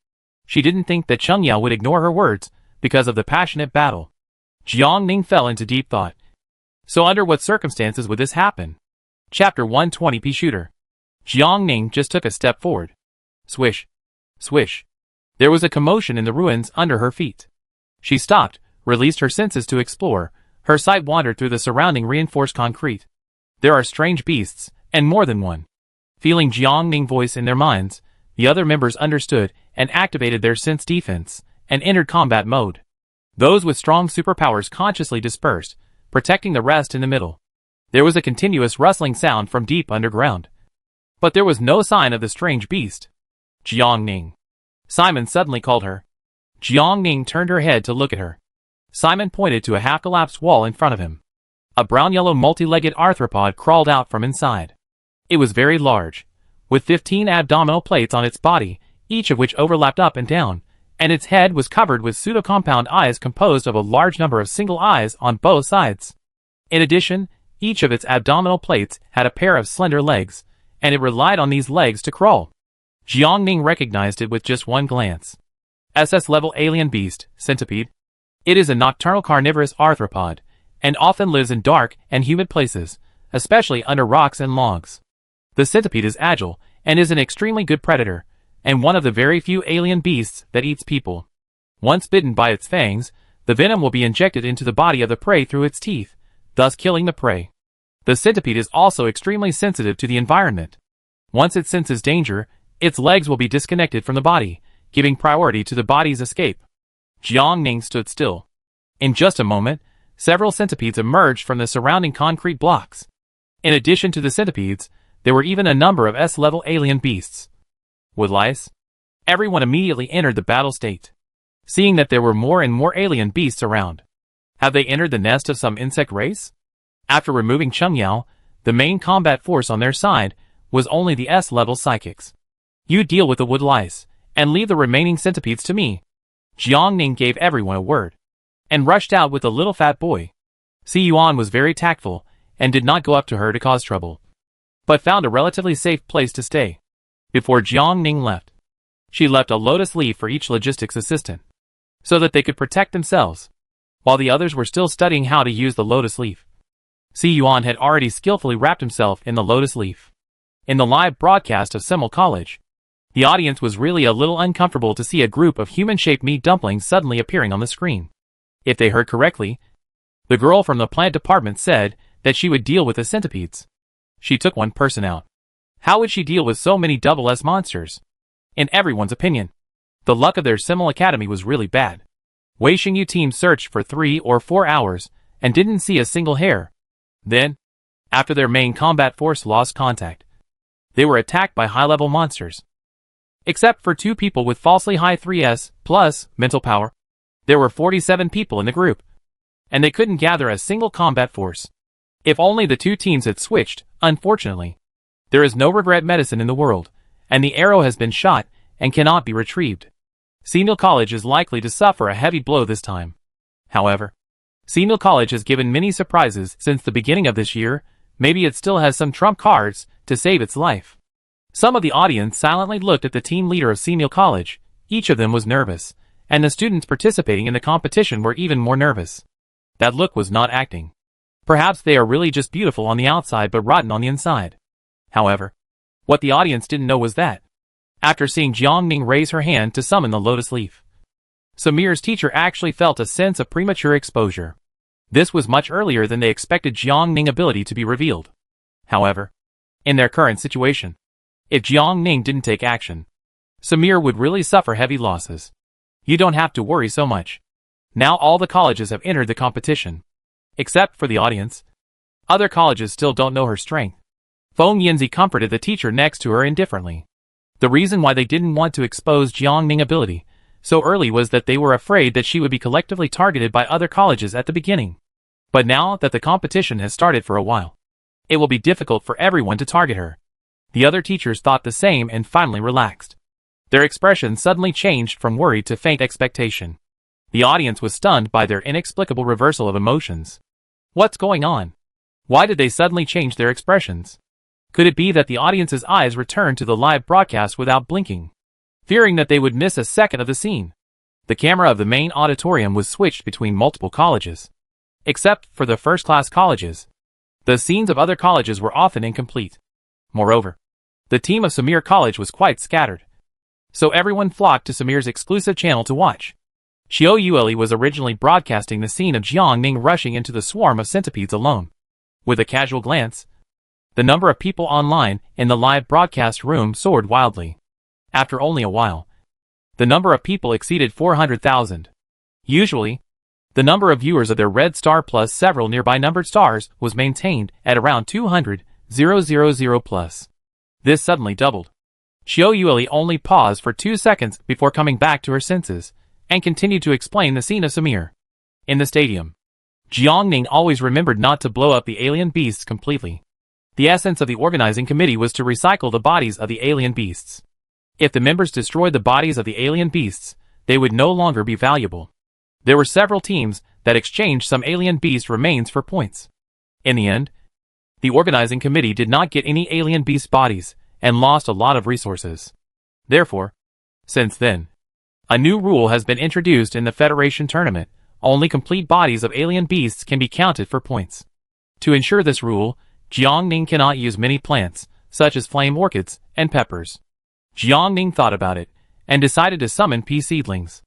She didn't think that Cheng Yao would ignore her words because of the passionate battle. Jiang Ning fell into deep thought. So under what circumstances would this happen? Chapter 120 Shooter. Jiang Ning just took a step forward. Swish. Swish. There was a commotion in the ruins under her feet. She stopped, released her senses to explore. Her sight wandered through the surrounding reinforced concrete. There are strange beasts, and more than one. Feeling Jiang Ning's voice in their minds, the other members understood and activated their sense defense and entered combat mode. Those with strong superpowers consciously dispersed, protecting the rest in the middle. There was a continuous rustling sound from deep underground. But there was no sign of the strange beast. Jiang Ning. Simon suddenly called her. Jiang Ning turned her head to look at her. Simon pointed to a half-collapsed wall in front of him. A brown-yellow multi-legged arthropod crawled out from inside. It was very large, with 15 abdominal plates on its body, each of which overlapped up and down, and its head was covered with pseudo-compound eyes composed of a large number of single eyes on both sides. In addition, each of its abdominal plates had a pair of slender legs, and it relied on these legs to crawl. Jiang Ning recognized it with just one glance. SS-level alien beast, centipede. It is a nocturnal carnivorous arthropod, and often lives in dark and humid places, especially under rocks and logs. The centipede is agile, and is an extremely good predator, and one of the very few alien beasts that eats people. Once bitten by its fangs, the venom will be injected into the body of the prey through its teeth, thus killing the prey. The centipede is also extremely sensitive to the environment. Once it senses danger, its legs will be disconnected from the body, giving priority to the body's escape. Jiang Ning stood still. In just a moment, several centipedes emerged from the surrounding concrete blocks. In addition to the centipedes, there were even a number of S-level alien beasts. Woodlice? Everyone immediately entered the battle state. Seeing that there were more and more alien beasts around. Have they entered the nest of some insect race? After removing Cheng Yao, the main combat force on their side was only the S-level psychics. You deal with the woodlice, and leave the remaining centipedes to me. Jiang Ning gave everyone a word, and rushed out with the little fat boy. Si Yuan was very tactful, and did not go up to her to cause trouble, but found a relatively safe place to stay. Before Jiang Ning left, she left a lotus leaf for each logistics assistant, so that they could protect themselves, while the others were still studying how to use the lotus leaf. Si Yuan had already skillfully wrapped himself in the lotus leaf. In the live broadcast of Semel College, the audience was really a little uncomfortable to see a group of human-shaped meat dumplings suddenly appearing on the screen. If they heard correctly, the girl from the plant department said that she would deal with the centipedes. She took one person out. How would she deal with so many double S monsters? In everyone's opinion, the luck of their Semel Academy was really bad. Wei Xingyu team searched for 3 or 4 hours and didn't see a single hair. Then, after their main combat force lost contact, they were attacked by high-level monsters. Except for 2 people with falsely high 3S plus mental power, there were 47 people in the group, and they couldn't gather a single combat force. If only the 2 teams had switched. Unfortunately, there is no regret medicine in the world, and the arrow has been shot and cannot be retrieved. Semel College is likely to suffer a heavy blow this time. However, Semel College has given many surprises since the beginning of this year. Maybe it still has some trump cards to save its life. Some of the audience silently looked at the team leader of Semel College. Each of them was nervous, and the students participating in the competition were even more nervous. That look was not acting. Perhaps they are really just beautiful on the outside but rotten on the inside. However, what the audience didn't know was that, after seeing Jiang Ning raise her hand to summon the lotus leaf, Samir's teacher actually felt a sense of premature exposure. This was much earlier than they expected Jiang Ning's ability to be revealed. However, in their current situation, if Jiang Ning didn't take action, Samir would really suffer heavy losses. You don't have to worry so much. Now all the colleges have entered the competition. Except for the audience. Other colleges still don't know her strength. Feng Yinzi comforted the teacher next to her indifferently. The reason why they didn't want to expose Jiang Ning's ability so early was that they were afraid that she would be collectively targeted by other colleges at the beginning. But now that the competition has started for a while, it will be difficult for everyone to target her. The other teachers thought the same and finally relaxed. Their expressions suddenly changed from worry to faint expectation. The audience was stunned by their inexplicable reversal of emotions. What's going on? Why did they suddenly change their expressions? Could it be that the audience's eyes returned to the live broadcast without blinking, fearing that they would miss a second of the scene? The camera of the main auditorium was switched between multiple colleges. Except for the first-class colleges, the scenes of other colleges were often incomplete. Moreover, the team of Samir College was quite scattered, so everyone flocked to Samir's exclusive channel to watch. Xiao Yueli was originally broadcasting the scene of Jiang Ning rushing into the swarm of centipedes alone. With a casual glance, the number of people online in the live broadcast room soared wildly. After only a while, the number of people exceeded 400,000. Usually, the number of viewers of their red star plus several nearby numbered stars was maintained at around 200,000 plus. This suddenly doubled. Xiao Yueli only paused for 2 seconds before coming back to her senses, and continued to explain the scene of Samir. In the stadium, Jiang Ning always remembered not to blow up the alien beasts completely. The essence of the organizing committee was to recycle the bodies of the alien beasts. If the members destroyed the bodies of the alien beasts, they would no longer be valuable. There were several teams that exchanged some alien beast remains for points. In the end, the organizing committee did not get any alien beast bodies and lost a lot of resources. Therefore, since then, a new rule has been introduced in the Federation tournament. Only complete bodies of alien beasts can be counted for points. To ensure this rule, Jiang Ning cannot use many plants, such as flame orchids and peppers. Jiang Ning thought about it and decided to summon pea seedlings.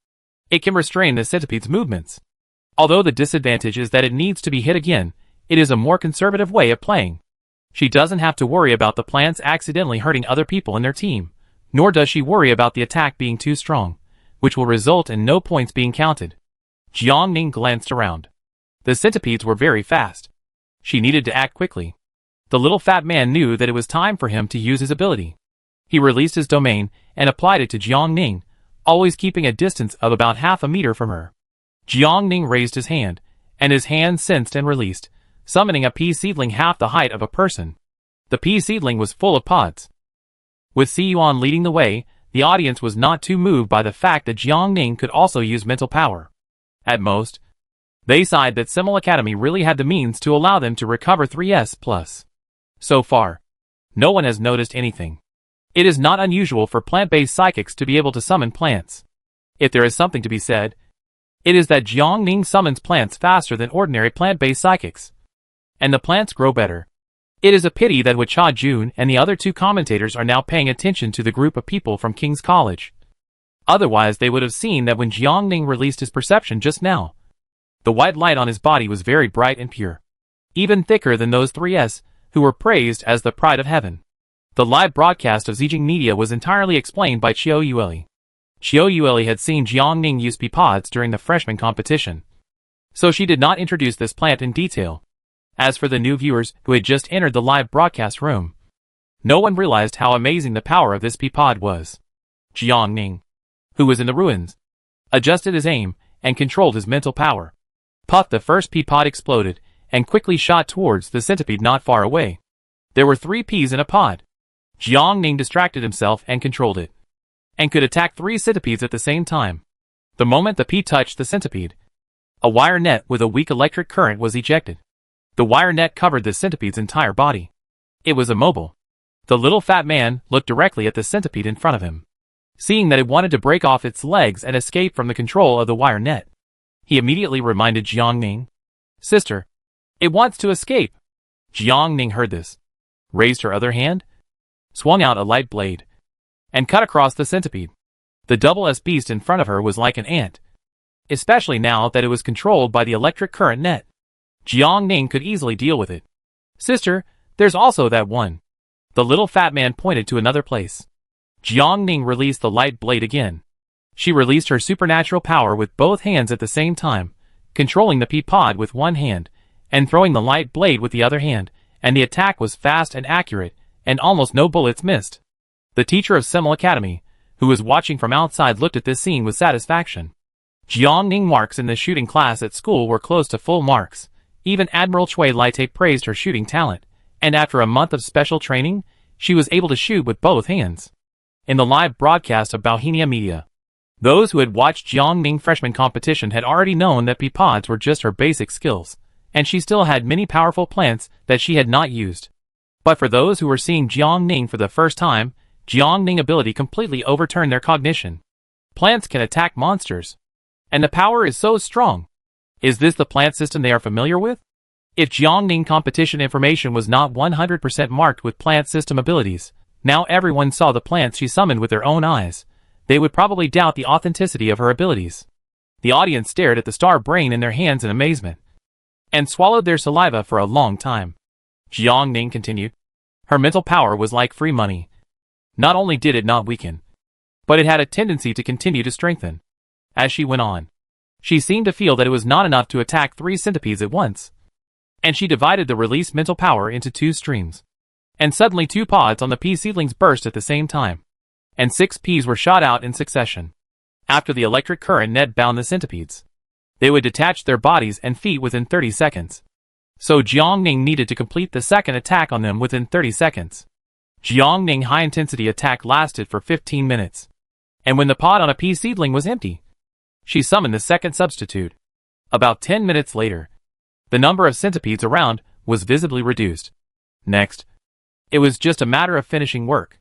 It can restrain the centipede's movements. Although the disadvantage is that it needs to be hit again, it is a more conservative way of playing. She doesn't have to worry about the plants accidentally hurting other people in their team, nor does she worry about the attack being too strong, which will result in no points being counted. Jiang Ning glanced around. The centipedes were very fast. She needed to act quickly. The little fat man knew that it was time for him to use his ability. He released his domain and applied it to Jiang Ning, always keeping a distance of about half a meter from her. Jiang Ning raised his hand, and his hand sensed and released, summoning a pea seedling half the height of a person. The pea seedling was full of pods. With Si Yuan leading the way, the audience was not too moved by the fact that Jiang Ning could also use mental power. At most, they sighed that Simmel Academy really had the means to allow them to recover 3S+. So far, no one has noticed anything. It is not unusual for plant-based psychics to be able to summon plants. If there is something to be said, it is that Jiang Ning summons plants faster than ordinary plant-based psychics. And the plants grow better. It is a pity that Cha Jun and the other two commentators are now paying attention to the group of people from King's College. Otherwise they would have seen that when Jiang Ning released his perception just now, the white light on his body was very bright and pure, even thicker than those 3S who were praised as the pride of heaven. The live broadcast of Zijing Media was entirely explained by Xiao Yueli. Xiao Yueli had seen Jiang Ning use pea pods during the freshman competition, so she did not introduce this plant in detail. As for the new viewers who had just entered the live broadcast room, no one realized how amazing the power of this pea pod was. Jiang Ning, who was in the ruins, adjusted his aim and controlled his mental power. Puff, the first pea pod exploded and quickly shot towards the centipede not far away. There were 3 peas in a pod. Jiang Ning distracted himself and controlled it, and could attack 3 centipedes at the same time. The moment the pea touched the centipede, a wire net with a weak electric current was ejected. The wire net covered the centipede's entire body. It was immobile. The little fat man looked directly at the centipede in front of him. Seeing that it wanted to break off its legs and escape from the control of the wire net, he immediately reminded Jiang Ning, "Sister, it wants to escape." Jiang Ning heard this, raised her other hand, swung out a light blade, and cut across the centipede. The double S beast in front of her was like an ant, especially now that it was controlled by the electric current net. Jiang Ning could easily deal with it. "Sister, there's also that one." The little fat man pointed to another place. Jiang Ning released the light blade again. She released her supernatural power with both hands at the same time, controlling the pea pod with one hand, and throwing the light blade with the other hand, and the attack was fast and accurate, and almost no bullets missed. The teacher of Simmel Academy, who was watching from outside, looked at this scene with satisfaction. Jiang Ning marks in the shooting class at school were close to full marks. Even Admiral Chui Laite praised her shooting talent, and after a month of special training, She was able to shoot with both hands. In the live broadcast of Bohemia Media, those who had watched Jiangning freshman competition had already known that pea pods were just her basic skills, and she still had many powerful plants that she had not used. But for those who were seeing Jiangning for the first time, Jiangning ability completely overturned their cognition. Plants can attack monsters, and the power is so strong. Is this the plant system they are familiar with? If Jiangning competition information was not 100% marked with plant system abilities, now everyone saw the plants she summoned with their own eyes, they would probably doubt the authenticity of her abilities. The audience stared at the star brain in their hands in amazement, and swallowed their saliva for a long time. Jiangning continued. Her mental power was like free money. Not only did it not weaken, but it had a tendency to continue to strengthen. As she went on, she seemed to feel that it was not enough to attack 3 centipedes at once, and she divided the released mental power into 2 streams. And suddenly 2 pods on the pea seedlings burst at the same time, and 6 peas were shot out in succession. After the electric current net bound the centipedes, they would detach their bodies and feet within 30 seconds. So Jiangning needed to complete the second attack on them within 30 seconds. Jiangning high-intensity attack lasted for 15 minutes. And when the pod on a pea seedling was empty, she summoned the second substitute. About 10 minutes later, the number of centipedes around was visibly reduced. Next, it was just a matter of finishing work.